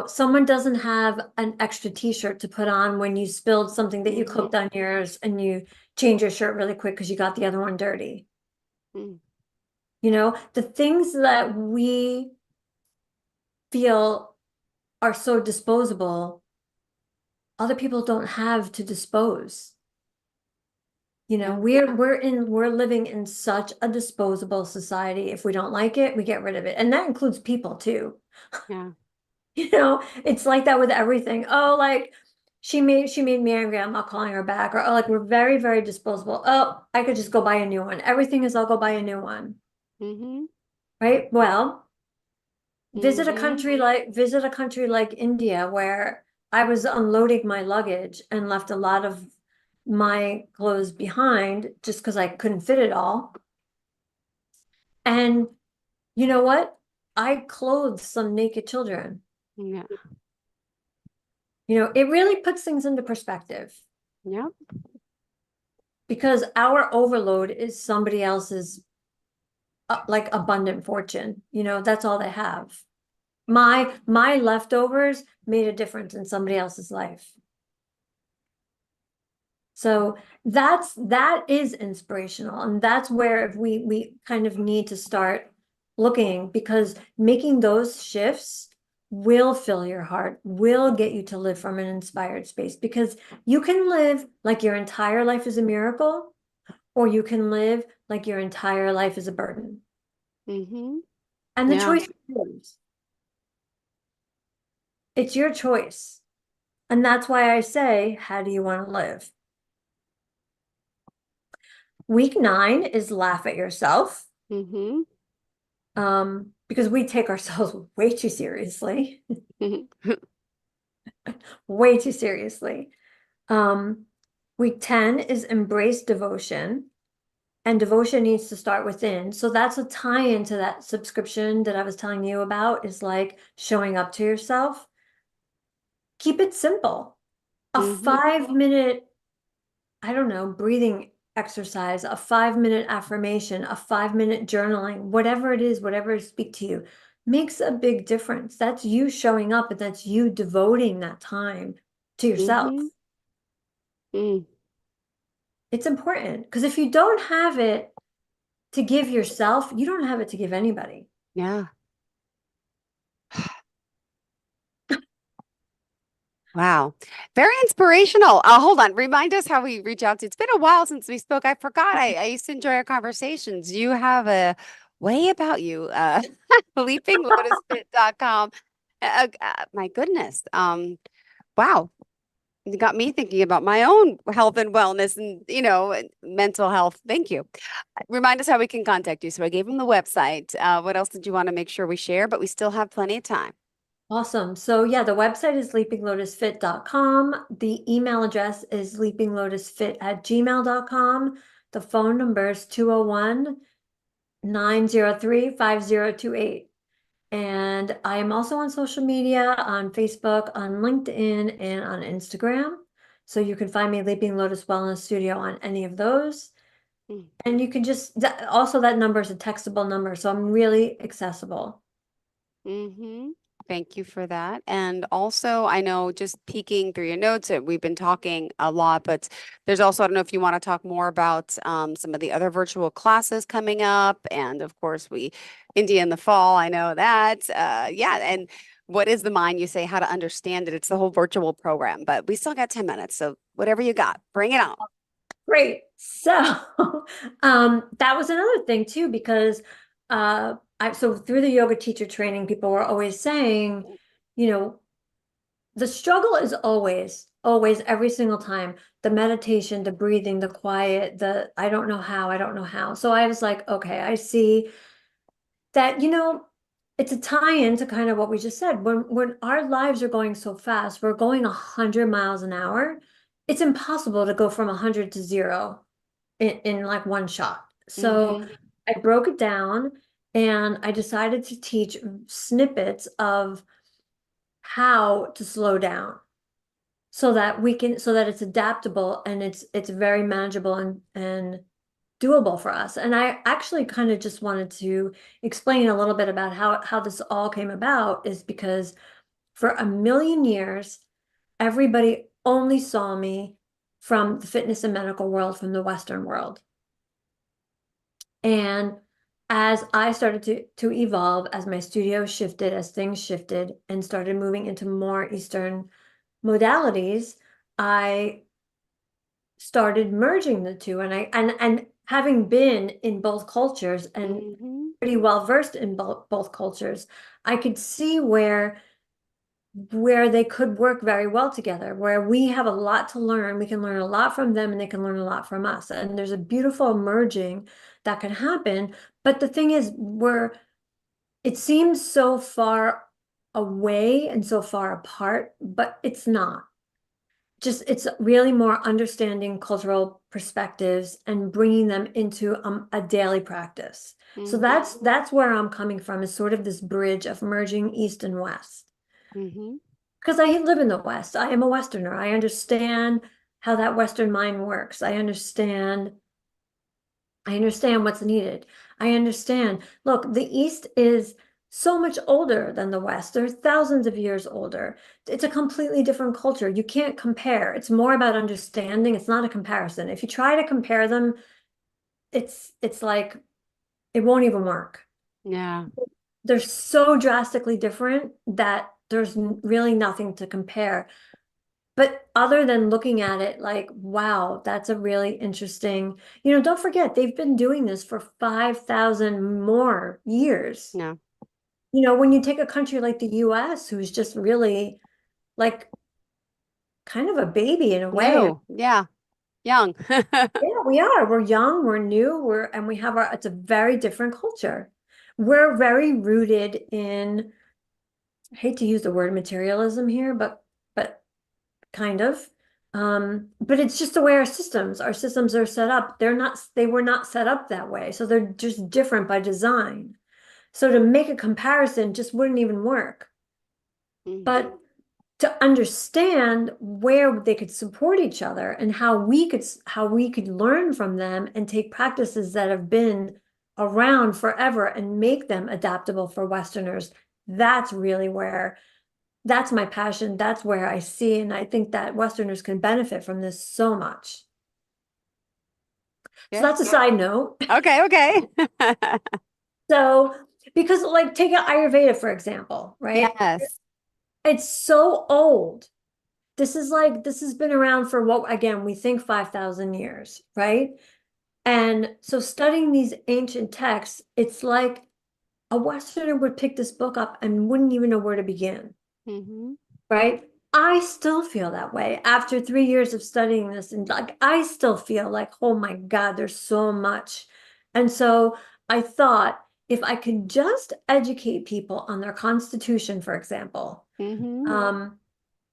Someone doesn't have an extra t-shirt to put on when you spilled something that you cooked on yours and you change your shirt really quick because you got the other one dirty. The things that we feel are so disposable, other people don't have to dispose. We're living in such a disposable society. If we don't like it, we get rid of it. And that includes people too. Yeah. It's like that with everything. Oh, like she made me angry. I'm not calling her back. Or like we're very, very disposable. Oh, I could just go buy a new one. Everything is I'll go buy a new one. Right? Well, visit a country like India where I was unloading my luggage and left a lot of my clothes behind just because I couldn't fit it all. And you know what? I clothed some naked children. Yeah. It really puts things into perspective. Yeah. Because our overload is somebody else's like abundant fortune. That's all they have. My leftovers made a difference in somebody else's life. So that is inspirational. And that's where we kind of need to start looking, because making those shifts will fill your heart, will get you to live from an inspired space, because you can live like your entire life is a miracle, or you can live like your entire life is a burden. Mm-hmm. And the Yeah. choice is yours. It's your choice. And that's why I say, how do you want to live? Week 9 is laugh at yourself. Mm-hmm. Because we take ourselves way too seriously. Way too seriously. Week 10 is embrace devotion. And devotion needs to start within. So that's a tie-in to that subscription that I was telling you about, is like showing up to yourself. Keep it simple. A 5-minute, I don't know, breathing exercise, a 5-minute affirmation, a 5-minute journaling, whatever it is, whatever speak to you, makes a big difference. That's you showing up, and that's you devoting that time to yourself. It's important, because if you don't have it to give yourself, you don't have it to give anybody. Yeah. Wow. Very inspirational. Hold on. Remind us how we reach out to. It's been a while since we spoke. I forgot. I used to enjoy our conversations. You have a way about you. leapinglotusfit.com. My goodness. Wow. You got me thinking about my own health and wellness and, mental health. Thank you. Remind us how we can contact you. So I gave them the website. What else did you want to make sure we share? But we still have plenty of time. Awesome. So yeah, the website is leapinglotusfit.com. The email address is leapinglotusfit@gmail.com. The phone number is 201-903-5028. And I am also on social media, on Facebook, on LinkedIn, and on Instagram. So you can find me Leaping Lotus Wellness Studio on any of those. And you can also, that number is a textable number, so I'm really accessible. Thank you for that. And also, I know, just peeking through your notes, we've been talking a lot, but there's also, I don't know if you want to talk more about some of the other virtual classes coming up. And of course, India in the fall, I know that. Yeah. And what is the mind? You say how to understand it. It's the whole virtual program, but we still got 10 minutes. So whatever you got, bring it on. Great. So that was another thing too, because so through the yoga teacher training, people were always saying, the struggle is always every single time, the meditation, the breathing, the quiet, I don't know how. So I was like, okay, I see that, it's a tie-in to kind of what we just said. When our lives are going so fast, we're going 100 miles an hour. It's impossible to go from 100 to 0 in like one shot. So I broke it down, and I decided to teach snippets of how to slow down, so that it's adaptable, and it's very manageable and doable for us. And I actually kind of just wanted to explain a little bit about how this all came about, is because for a million years, everybody only saw me from the fitness and medical world, from the Western world. And as I started to evolve, as my studio shifted, as things shifted and started moving into more Eastern modalities, I started merging the two. And having been in both cultures and pretty well versed in both cultures, I could see where they could work very well together, where we have a lot to learn. We can learn a lot from them, and they can learn a lot from us. And there's a beautiful merging that can happen. But the thing is, it seems so far away and so far apart, but it's not. It's really more understanding cultural perspectives and bringing them into a daily practice. So that's where I'm coming from, is sort of this bridge of merging East and West. Because I live in the West. I am a Westerner. I understand how that Western mind works. I understand what's needed. I understand. Look, the East is so much older than the West. They're thousands of years older. It's a completely different culture. You can't compare. It's more about understanding. It's not a comparison. If you try to compare them, it's like it won't even work. Yeah. They're so drastically different that there's really nothing to compare. But other than looking at it like, wow, that's a really interesting, don't forget, they've been doing this for 5,000 more years. Yeah. When you take a country like the US, who's just really like kind of a baby in a way. No. Yeah. Young. Yeah, we are. We're young, we're new, and we have it's a very different culture. We're very rooted in, I hate to use the word materialism here, but kind of. But it's just the way our systems are set up. They were not set up that way. So they're just different by design. So to make a comparison just wouldn't even work. But to understand where they could support each other and how we could learn from them and take practices that have been around forever and make them adaptable for Westerners, that's my passion. That's where I see, and I think that Westerners can benefit from this so much. So that's a side note. Okay. So, because like take Ayurveda, for example, right? Yes. It's so old. This has been around for we think 5,000 years, right? And so studying these ancient texts, it's like a Westerner would pick this book up and wouldn't even know where to begin. Right? I still feel that way after 3 years of studying this, and like I still feel like, oh my God, there's so much. And so I thought if I could just educate people on their constitution, for example,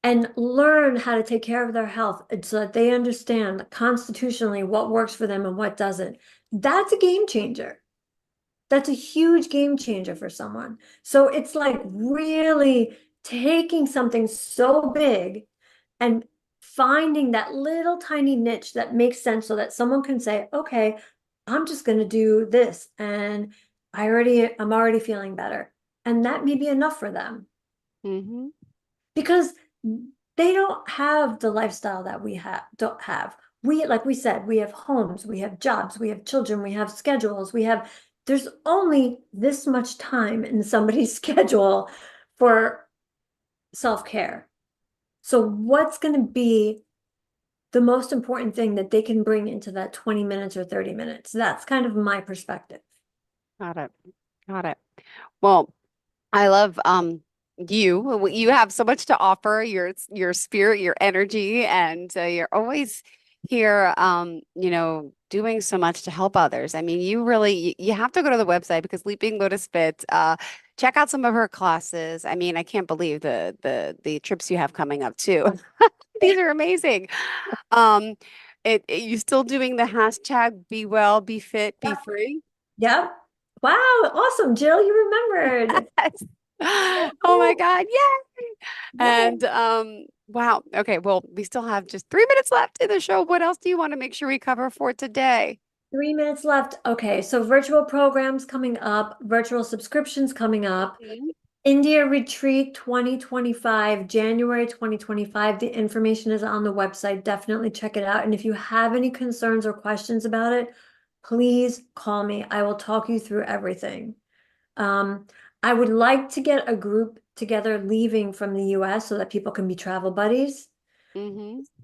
and learn how to take care of their health so that they understand constitutionally what works for them and what doesn't, that's a game changer. That's a huge game changer for someone. So it's like really taking something so big and finding that little tiny niche that makes sense so that someone can say, okay, I'm just going to do this and I'm already feeling better. And that may be enough for them. Because they don't have the lifestyle that we don't have. Like we said, we have homes, we have jobs, we have children, we have schedules, there's only this much time in somebody's schedule for self-care. So what's going to be the most important thing that they can bring into that 20 minutes or 30 minutes? That's kind of my perspective. Got it. Well, I love you have so much to offer, your spirit, your energy, and you're always here doing so much to help others. I mean, you have to go to the website because Leaping Lotus Fit, check out some of her classes. I mean, I can't believe the trips you have coming up too. These are amazing. You still doing the hashtag be well, be fit, be free? Yep. Wow, awesome, Jill, you remembered. Yes. Oh my God, yay! And wow. Okay, well, we still have just 3 minutes left in the show. What else do you want to make sure we cover for today? 3 minutes left. Okay, so virtual programs coming up, virtual subscriptions coming up. India Retreat 2025, January 2025. The information is on the website. Definitely check it out. And if you have any concerns or questions about it, please call me. I will talk you through everything. I would like to get a group together leaving from the US so that people can be travel buddies. Getting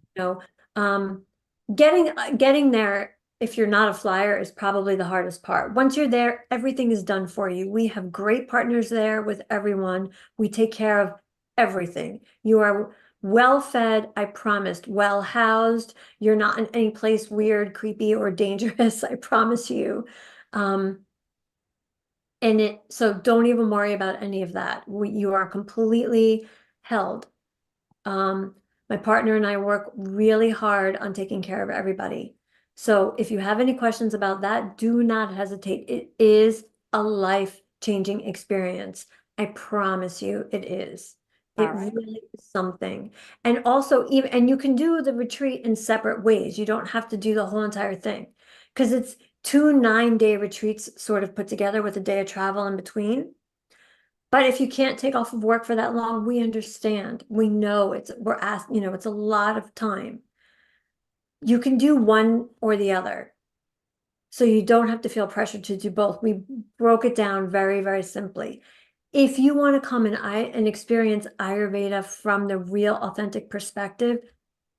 there, if you're not a flyer, is probably the hardest part. Once you're there, everything is done for you. We have great partners there with everyone. We take care of everything. You are well fed, I promised, well housed. You're not in any place weird, creepy, or dangerous, I promise you. So don't even worry about any of that. You are completely held. My partner and I work really hard on taking care of everybody. So if you have any questions about that, do not hesitate. It is a life-changing experience. I promise you it is. It really is something. And also, and you can do the retreat in separate ways. You don't have to do the whole entire thing because it's 2 9-day retreats sort of put together with a day of travel in between. But if you can't take off of work for that long, we understand. We know we're asked, it's a lot of time. You can do one or the other. So you don't have to feel pressured to do both. We broke it down very, very simply. If you want to come and experience Ayurveda from the real authentic perspective,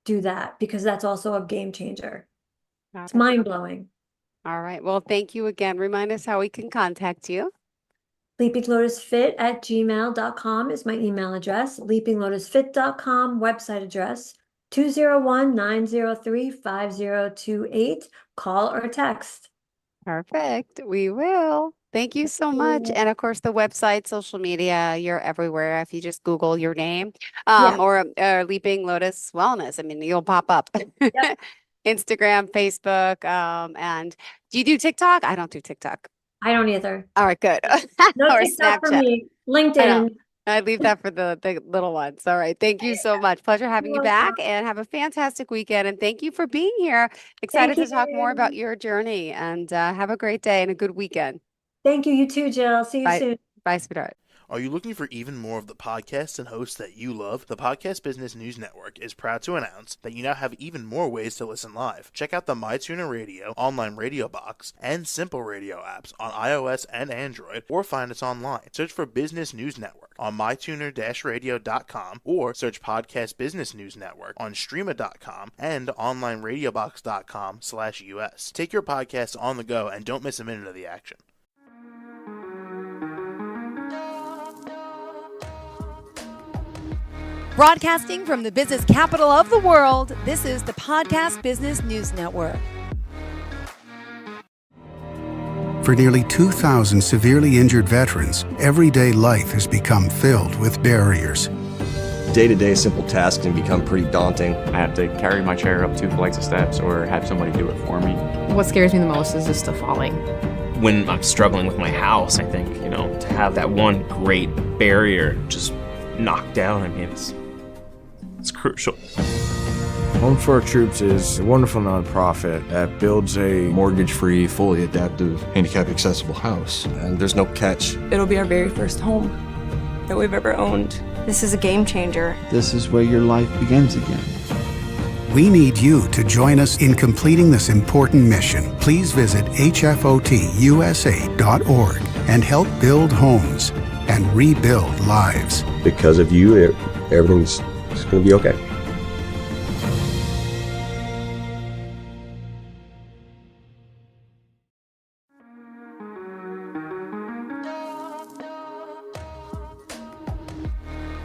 do that, because that's also a game changer. It's mind-blowing. All right. Well, thank you again. Remind us how we can contact you. leapinglotusfit@gmail.com is my email address. leapinglotusfit.com website address. 201-903-5028. Call or text. Perfect. We will. Thank you so much. And of course, the website, social media, you're everywhere. If you just Google your name, or Leaping Lotus Wellness, I mean, you'll pop up. Yep. Instagram, Facebook, and do you do TikTok? I don't do TikTok. I don't either. All right, good. No Or TikTok for Snapchat. me. I know. LinkedIn. I leave that for the little ones. All right. Thank you so much. Pleasure having you back, and have a fantastic weekend. And thank you for being here. Excited to talk more about your journey, and have a great day and a good weekend. Thank you. You too, Jill. See you soon. Bye, sweetheart. Are you looking for even more of the podcasts and hosts that you love? The Podcast Business News Network is proud to announce that you now have even more ways to listen live. Check out the MyTuner Radio, online radio box, and Simple Radio apps on iOS and Android, or find us online. Search for Business News Network on mytuner-radio.com, or search Podcast Business News Network on streama.com and onlineradiobox.com/US. Take your podcasts on the go and don't miss a minute of the action. Broadcasting from the business capital of the world, this is the Podcast Business News Network. For nearly 2,000 severely injured veterans, everyday life has become filled with barriers. Day-to-day simple tasks can become pretty daunting. I have to carry my chair up 2 flights of steps or have somebody do it for me. What scares me the most is just the falling. When I'm struggling with my house, I think, to have that one great barrier just knocked down, I mean, it's crucial. Home for Our Troops is a wonderful nonprofit that builds a mortgage-free, fully adaptive, handicap-accessible house, and there's no catch. It'll be our very first home that we've ever owned. This is a game changer. This is where your life begins again. We need you to join us in completing this important mission. Please visit hfotusa.org and help build homes and rebuild lives. Because of you, everything's going to be okay.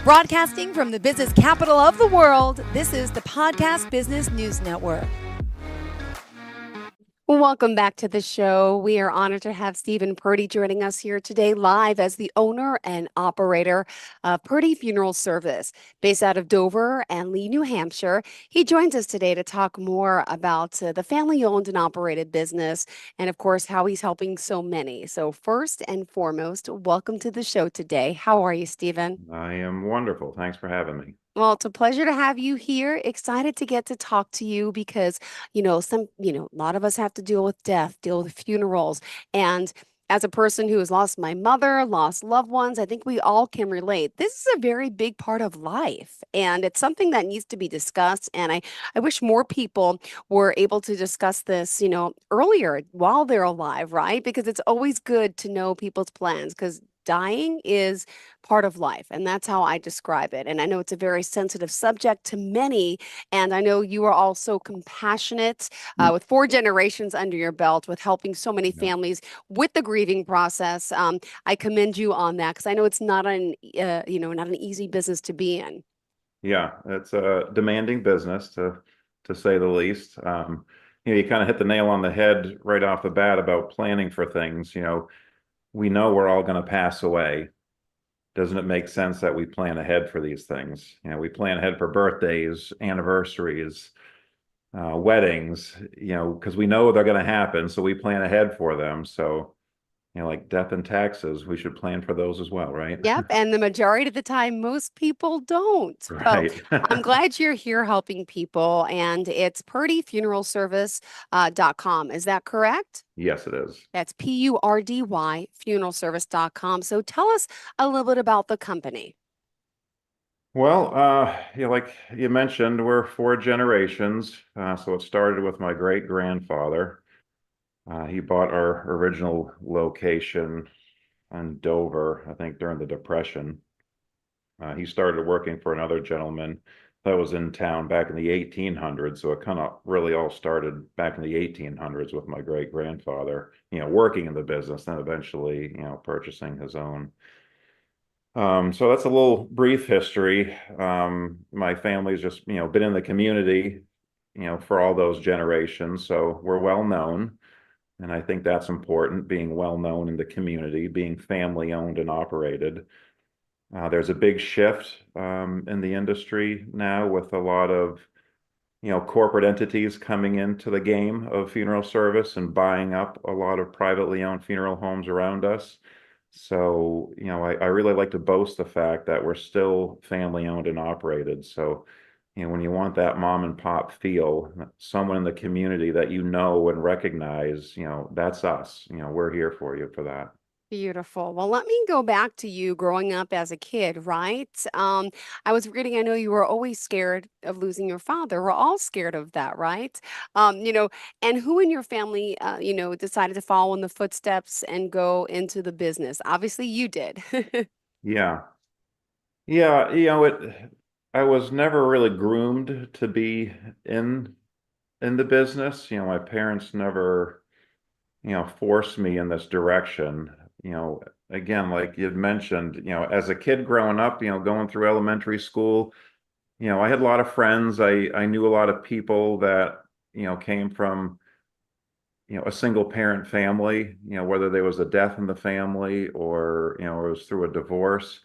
Broadcasting from the business capital of the world, this is the Podcast Business News Network. Welcome back to the show. We are honored to have Stephen Purdy joining us here today live as the owner and operator of Purdy Funeral Service, based out of Dover and Lee, New Hampshire. He joins us today to talk more about the family-owned and operated business and, of course, how he's helping so many. So first and foremost, welcome to the show today. How are you, Stephen? I am wonderful. Thanks for having me. Well, it's a pleasure to have you here. Excited to get to talk to you because, a lot of us have to deal with death, deal with funerals. And as a person who has lost my mother, lost loved ones, I think we all can relate. This is a very big part of life, and it's something that needs to be discussed. And I wish more people were able to discuss this, earlier while they're alive, right? Because it's always good to know people's plans, because dying is part of life, and that's how I describe it. And I know it's a very sensitive subject to many, and I know you are also compassionate with 4 generations under your belt, with helping so many families with the grieving process. I commend you on that, because I know it's not an not an easy business to be in. Yeah, it's a demanding business, to say the least. You kind of hit the nail on the head right off the bat about planning for things. We know we're all going to pass away. Doesn't it make sense that we plan ahead for these things? We plan ahead for birthdays, anniversaries, weddings, because we know they're going to happen. So we plan ahead for them. So like death and taxes, we should plan for those as well, right? Yep, and the majority of the time, most people don't. Well, Right. I'm glad you're here helping people, and it's purdyfuneralservice.com. Is that correct? Yes, it is. That's PURDY funeralservice.com. So tell us a little bit about the company. Well, like you mentioned, we're four generations. So it started with my great grandfather. He bought our original location in Dover, I think during the Depression. He started working for another gentleman that was in town back in the 1800s. So it kind of really all started back in the 1800s with my great grandfather, working in the business, then eventually, purchasing his own. So that's a little brief history. My family's just, been in the community, for all those generations. So we're well known. And I think that's important, being well known in the community, being family owned and operated. There's a big shift in the industry now with a lot of, corporate entities coming into the game of funeral service and buying up a lot of privately owned funeral homes around us. So, I really like to boast the fact that we're still family owned and operated. So, when you want that mom and pop feel, someone in the community that and recognize, that's us. We're here for you for that. Beautiful. Well, let me go back to you growing up as a kid, right? I was reading, I know you were always scared of losing your father. We're all scared of that, right? And who in your family, decided to follow in the footsteps and go into the business? Obviously, you did. Yeah. Yeah, I was never really groomed to be in in the business. My parents never, forced me in this direction. Again, like you'd mentioned, as a kid growing up, going through elementary school, I had a lot of friends. I knew a lot of people that, came from, a single parent family, whether there was a death in the family or, it was through a divorce.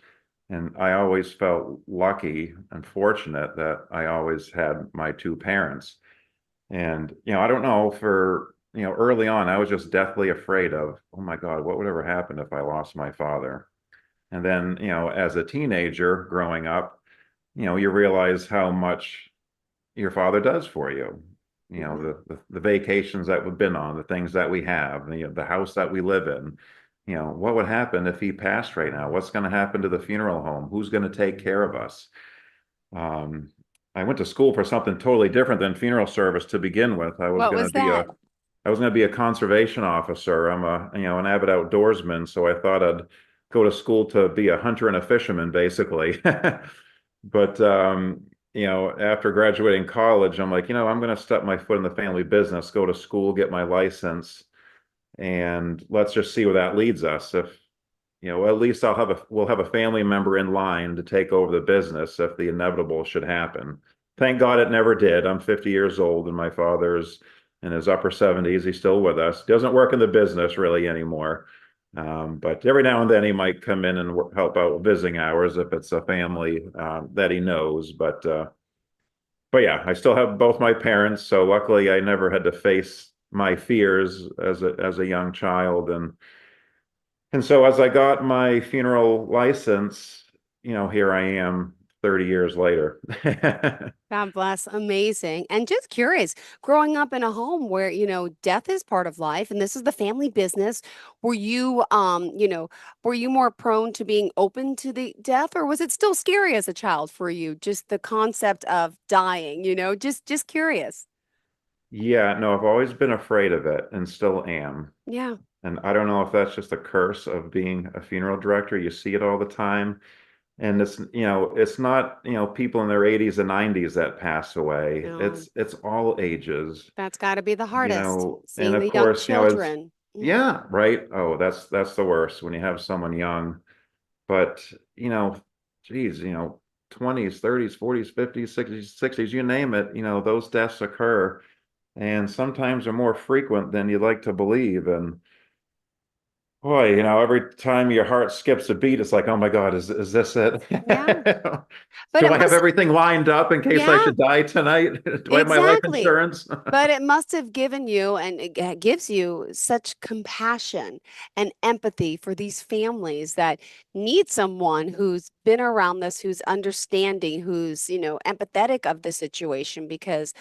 And I always felt lucky and fortunate that I always had my two parents. And, I don't know, early on, I was just deathly afraid of, oh my God, what would ever happen if I lost my father? And then, as a teenager growing up, you realize how much your father does for you. The vacations that we've been on, the things that we have, the house that we live in. What would happen if he passed right now? What's going to happen to the funeral home? Who's going to take care of us? I went to school for something totally different than funeral service to begin with. What was that? I was going to be a conservation officer. I'm an avid outdoorsman, so I thought I'd go to school to be a hunter and a fisherman, basically. But after graduating college, I'm like, I'm going to step my foot in the family business, go to school, get my license, and let's just see where that leads us. If at least we'll have a family member in line to take over the business if the inevitable should happen. Thank God it never did. I'm 50 years old and my father's in his upper 70s. He's still with us. Doesn't work in the business really anymore. But every now and then he might come in and help out with visiting hours if it's a family that he knows. But yeah, I still have both my parents. So luckily I never had to face my fears as a young child. And so as I got my funeral license, here I am 30 years later. God bless. Amazing. And just curious, growing up in a home where, death is part of life and this is the family business, were you, were you more prone to being open to the death, or was it still scary as a child for you? Just the concept of dying, just curious. Yeah, no, I've always been afraid of it and still am. Yeah. And I don't know if that's just a curse of being a funeral director. You see it all the time. And it's not, people in their 80s and 90s that pass away. No. It's all ages. That's got to be the hardest. And Seeing of the young course, children. yeah, right. Oh, that's the worst when you have someone young. But, geez, 20s, 30s, 40s, 50s, 60s, 60s, you name it, those deaths occur. And sometimes are more frequent than you'd like to believe. And Boy, every time your heart skips a beat, it's like, oh my God, is this it? Yeah. But Do it I have must, everything lined up in case I yeah, should die tonight? Do I have my life exactly. insurance? But it must have given you, and it gives you such compassion and empathy for these families that need someone who's been around this, who's understanding, who's, empathetic of the situation, because,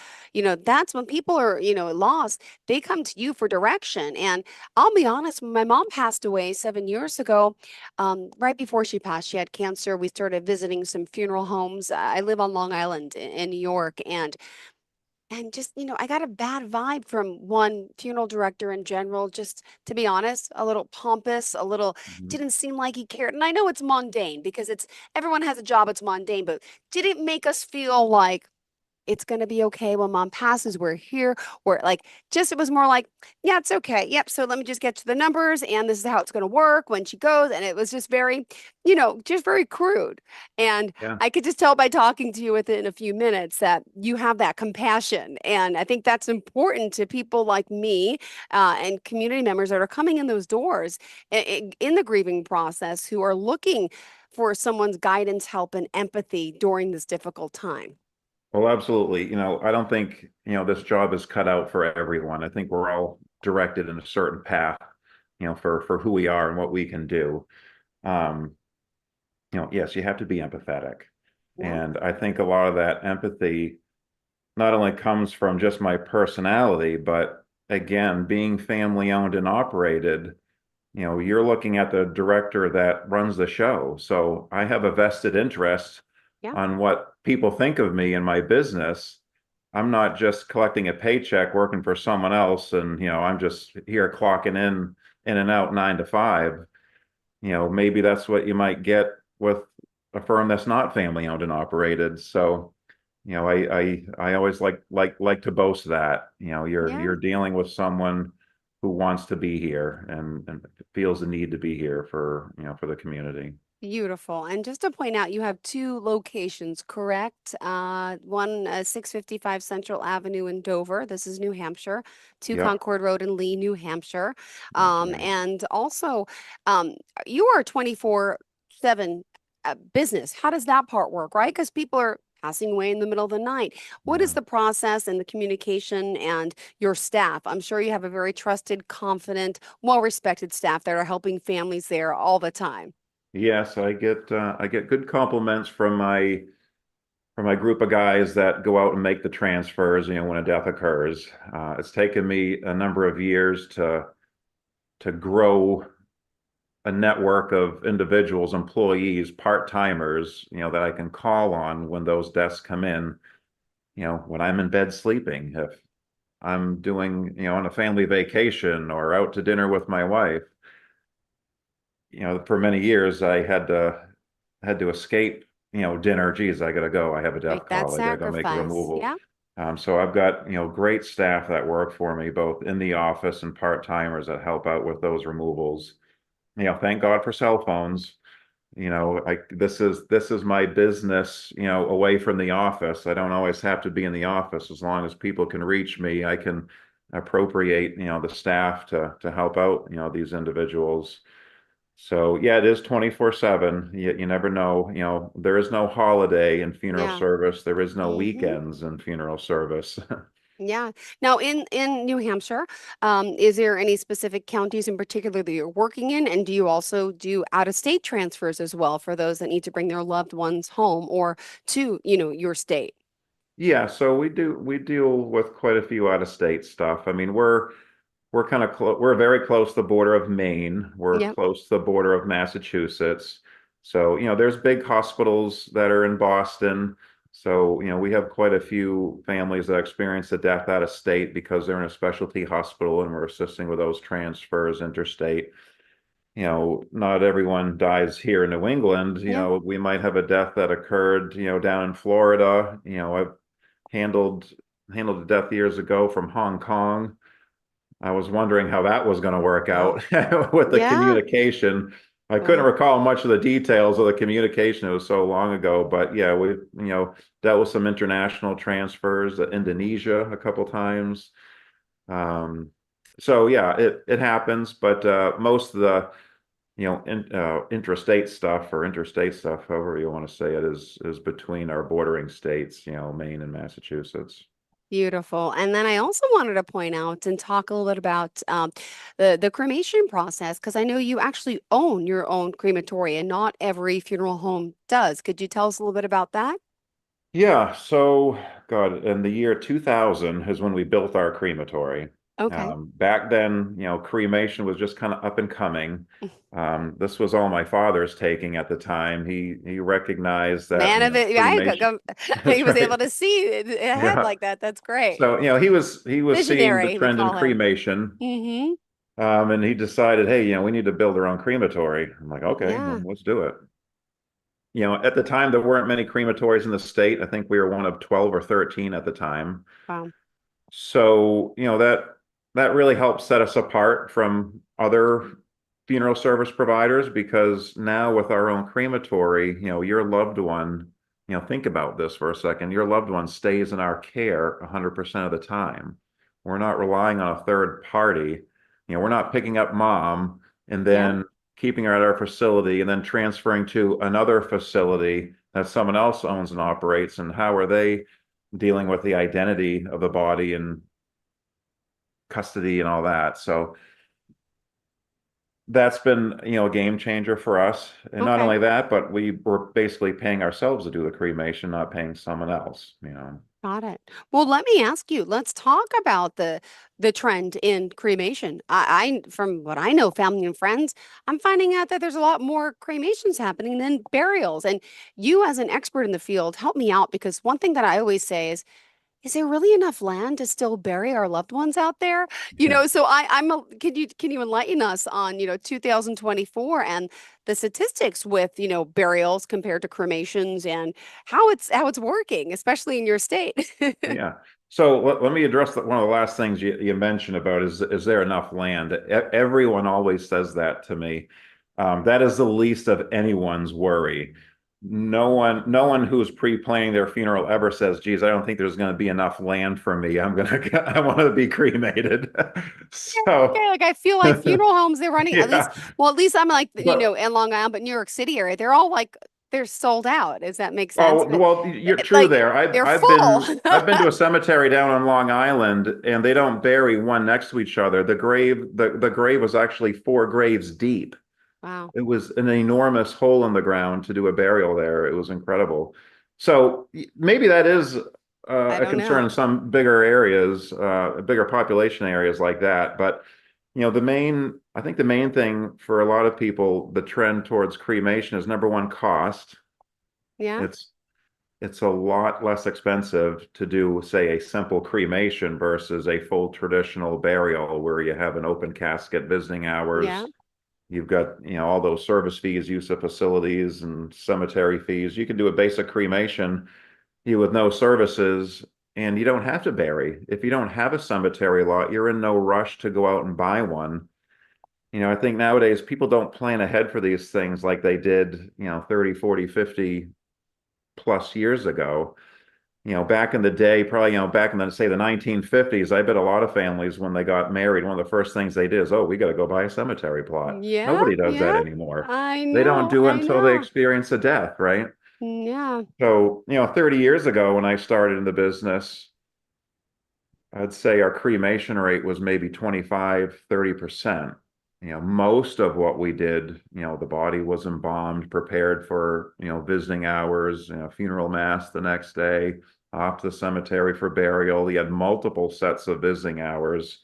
that's when people are, lost, they come to you for direction. And I'll be honest, when my mom passed away 7 years ago, right before she passed, she had cancer. We started visiting some funeral homes. I live on Long Island in New York, and just, I got a bad vibe from one funeral director in general, just to be honest, a little pompous, a little Mhm. didn't seem like he cared. And I know it's mundane because it's everyone has a job, it's mundane, but didn't make us feel like it's going to be okay when mom passes. We're here. We're like, just, it was more like, yeah, it's okay. Yep. So let me just get to the numbers and this is how it's going to work when she goes. And it was just very, just very crude. And Yeah. I could just tell by talking to you within a few minutes that you have that compassion. And I think that's important to people like me and community members that are coming in those doors in the grieving process who are looking for someone's guidance, help, and empathy during this difficult time. Well, absolutely. I don't think, this job is cut out for everyone. I think we're all directed in a certain path, for who we are and what we can do. Um, yes, you have to be empathetic. Yeah. And I think a lot of that empathy not only comes from just my personality, but again, being family owned and operated, you're looking at the director that runs the show. So I have a vested interest Yeah. on what people think of me and my business. I'm not just collecting a paycheck working for someone else and, I'm just here clocking in and out 9 to 5. Maybe that's what you might get with a firm that's not family owned and operated. So, I always like to boast that, Yeah. you're dealing with someone who wants to be here and feels the need to be here for the community. Beautiful. And just to point out, you have two locations, correct? One 655 Central Avenue in Dover. This is New Hampshire. 2 Yep, Concord Road in Lee, New Hampshire. that's right. And also, um, you are 24/7 business. How does that part work, right? Because people are passing away in the middle of the night. What is Yeah. the process and the communication and your staff? I'm sure you have a very trusted, confident, well-respected staff that are helping families there all the time. Yes, I get good compliments from my group of guys that go out and make the transfers, when a death occurs. It's taken me a number of years to grow a network of individuals, employees, part-timers, that I can call on when those deaths come in, when I'm in bed sleeping, if I'm doing, on a family vacation or out to dinner with my wife. For many years I had to escape, dinner. Geez, I gotta go. I have a death Make that call. I gotta go make a sacrifice. removal. Yeah. So I've got, great staff that work for me, both in the office and part-timers that help out with those removals. Thank God for cell phones. This is my business, away from the office. I don't always have to be in the office. As long as people can reach me, I can appropriate, the staff to help out, these individuals. So yeah, it is 24/7. You never know, there is no holiday in funeral Yeah. service. There is no Hmm. weekends in funeral service. Yeah. Now in New Hampshire, is there any specific counties in particular that you're working in? And do you also do out-of-state transfers as well for those that need to bring their loved ones home or to, your state? Yeah, so we deal with quite a few out of state stuff. I mean, we're kind of we're very close to the border of Maine. We're Yep. close to the border of Massachusetts. So, there's big hospitals that are in Boston. So, we have quite a few families that experience a death out of state because they're in a specialty hospital and we're assisting with those transfers interstate. Not everyone dies here in New England. Yeah. We might have a death that occurred, down in Florida. I've handled handled a death years ago from Hong Kong. I was wondering how that was going to work Oh, out with the yeah. communication. I couldn't Well, recall much of the details of the communication. It was so long ago, but yeah, we dealt with some international transfers, Indonesia a couple times. Um, So yeah, it happens, but most of the intrastate stuff or interstate stuff, however you want to say it, is between our bordering states, Maine and Massachusetts. Beautiful. And then I also wanted to point out and talk a little bit about the cremation process, because I know you actually own your own crematory and not every funeral home does. Could you tell us a little bit about that? Yeah, so God, in the year 2000 is when we built our crematory. Okay. Back then, cremation was just kind of up and coming. This was all my father's taking at the time. He recognized that, Man of it. cremation. He That's was able right. to see it ahead Yeah. like that. That's great. So, he was seeing the Visionary, we trend in call him. cremation. Mm-hmm. And he decided, hey, we need to build our own crematory. I'm like, okay, well, Yeah. let's do it. At the time, there weren't many crematories in the state. I think we were one of 12 or 13 at the time. Wow. So, that really helped set us apart from other funeral service providers, because now with our own crematory, your loved one, think about this for a second. Your loved one stays in our care 100% of the time. We're not relying on a third party. We're not picking up mom and Yeah. then keeping her at our facility and then transferring to another facility that someone else owns and operates. And how are they dealing with the identity of the body and custody and all that? So that's been, a game changer for us. And not Okay. only that, but we were basically paying ourselves to do the cremation, not paying someone else. Got it. Well, let me ask you, let's talk about the trend in cremation. I from what I know, family and friends, I'm finding out that there's a lot more cremations happening than burials. And you, as an expert in the field, help me out, because one thing that I always say is there really enough land to still bury our loved ones out there? So can you enlighten us on, 2024 and the statistics with, burials compared to cremations and how it's working, especially in your state? Yeah. So let me address one of the last things you mentioned about is there enough land? Everyone always says that to me. That is the least of anyone's worry. No one who's pre-planning their funeral ever says, geez, I don't think there's going to be enough land for me. I want to be cremated. So Okay, like I feel like funeral homes, they're running at least, yeah. well, at least I'm like, But in Long Island, but New York City area, they're all like they're sold out. Does that make sense? Oh, well, you're true Like there. I've they're I've full. been I've been to a cemetery down on Long Island, and they don't bury one next to each other. The grave was actually 4 graves deep. Wow. It was an enormous hole in the ground to do a burial there. It was incredible. So maybe that is I a don't concern in know. some bigger areas, bigger population areas like that. But I think the main thing for a lot of people, the trend towards cremation is number one, cost. Yeah. It's it's a lot less expensive to do, say, a simple cremation versus a full traditional burial where you have an open casket, visiting Yeah. hours. You've got, all those service fees, use of facilities and cemetery fees. You can do a basic cremation with no services, and you don't have to bury. If you don't have a cemetery lot, you're in no rush to go out and buy one. I think nowadays people don't plan ahead for these things like they did, 30, 40, 50 plus years ago. Back in the day, probably, back in the, say, the 1950s, I bet a lot of families, when they got married, one of the first things they did is, oh, we got to go buy a cemetery plot. Yeah. Nobody does that Yeah. anymore. I They don't know. do it I until they know. experience a death, right? Yeah. So, 30 years ago when I started in the business, I'd say our cremation rate was maybe 25, 30%. Most of what we did, the body was embalmed, prepared for, visiting hours, funeral mass the next day, off to the cemetery for burial. He had multiple sets of visiting hours.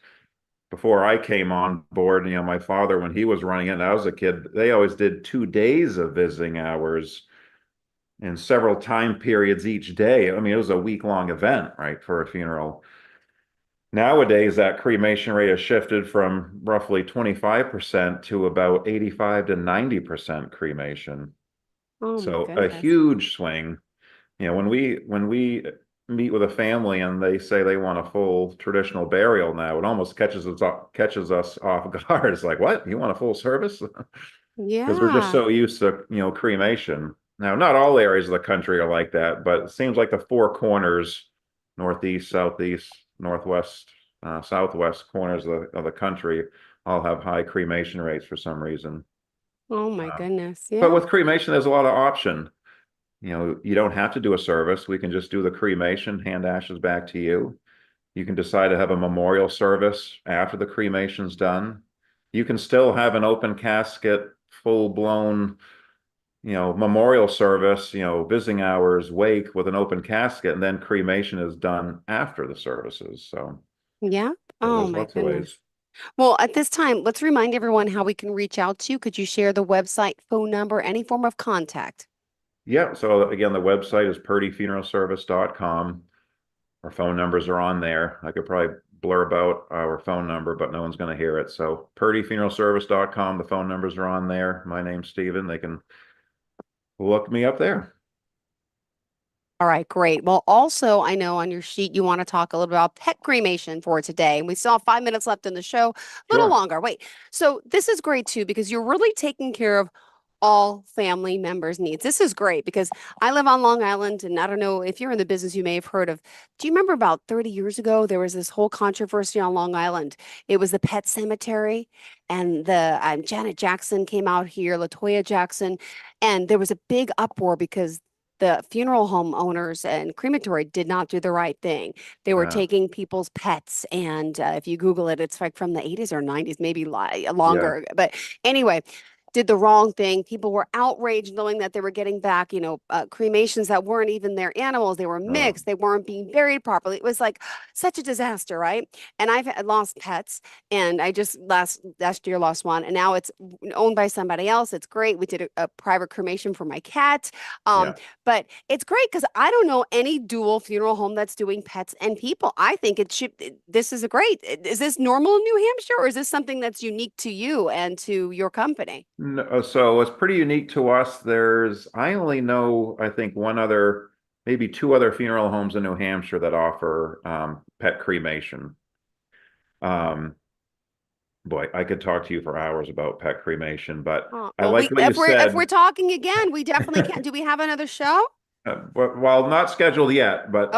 Before I came on board, my father, when he was running it, and I was a kid, they always did 2 days of visiting hours in several time periods each day. I mean, it was a week-long event, right, for a funeral. Nowadays, that cremation rate has shifted from roughly 25% to about 85 to 90% cremation. Oh my So a goodness. huge swing. When we meet with a family and they say they want a full traditional burial now, it almost catches us off guard. It's like, what? You want a full service? Because we're just Yeah. so used to, cremation. Now, not all areas of the country are like that, but it seems like the four corners, Northeast, Southeast, Northwest, southwest corners of the country all have high cremation rates for some reason. Oh my goodness. Yeah. But with cremation, there's a lot of option. You don't have to do a service. We can just do the cremation, hand ashes back to you. You can decide to have a memorial service after the cremation's done. You can still have an open casket, full-blown, memorial service, visiting hours, wake with an open casket, and then cremation is done after the services. So yeah. Oh there's my lots of goodness. ways. Well, at this time, let's remind everyone how we can reach out to you. Could you share the website, phone number, any form of contact? Yeah. So again, the website is purdyfuneralservice.com. Our phone numbers are on there. I could probably blurb out our phone number, but no one's going to hear it. So purdyfuneralservice.com, the phone numbers are on there. My name's Steven. They can look me up there. All right, great. Well, also, I know on your sheet you want to talk a little about pet cremation for today. And we still have 5 minutes left in the show, a little longer. Wait. So this is great too, because you're really taking care of all family members' needs. This is great because I live on Long Island, and I don't know if you're in the business, you may have heard of. Do you remember about 30 years ago, there was this whole controversy on Long Island? It was the pet cemetery, and the Janet Jackson came out here, LaToya Jackson, and there was a big uproar because the funeral home owners and crematory did not do the right thing. They were taking people's pets. And if you Google it, it's like from the 80s or 90s, maybe longer. Yeah. But anyway, did the wrong thing. People were outraged knowing that they were getting back, cremations that weren't even their animals. They were mixed. They weren't being buried properly. It was like such a disaster, right? And I've lost pets, and I just last year lost one, and now it's owned by somebody else. It's great. We did a private cremation for my cat. But it's great because I don't know any dual funeral home that's doing pets and people. I think this is is this normal in New Hampshire, or is this something that's unique to you and to your company? No, so it's pretty unique to us. I only know, I think maybe two other funeral homes in New Hampshire that offer pet cremation. Boy, I could talk to you for hours about pet cremation, but I like what you said. If we're talking again, we definitely can. Do we have another show? Well, not scheduled yet, but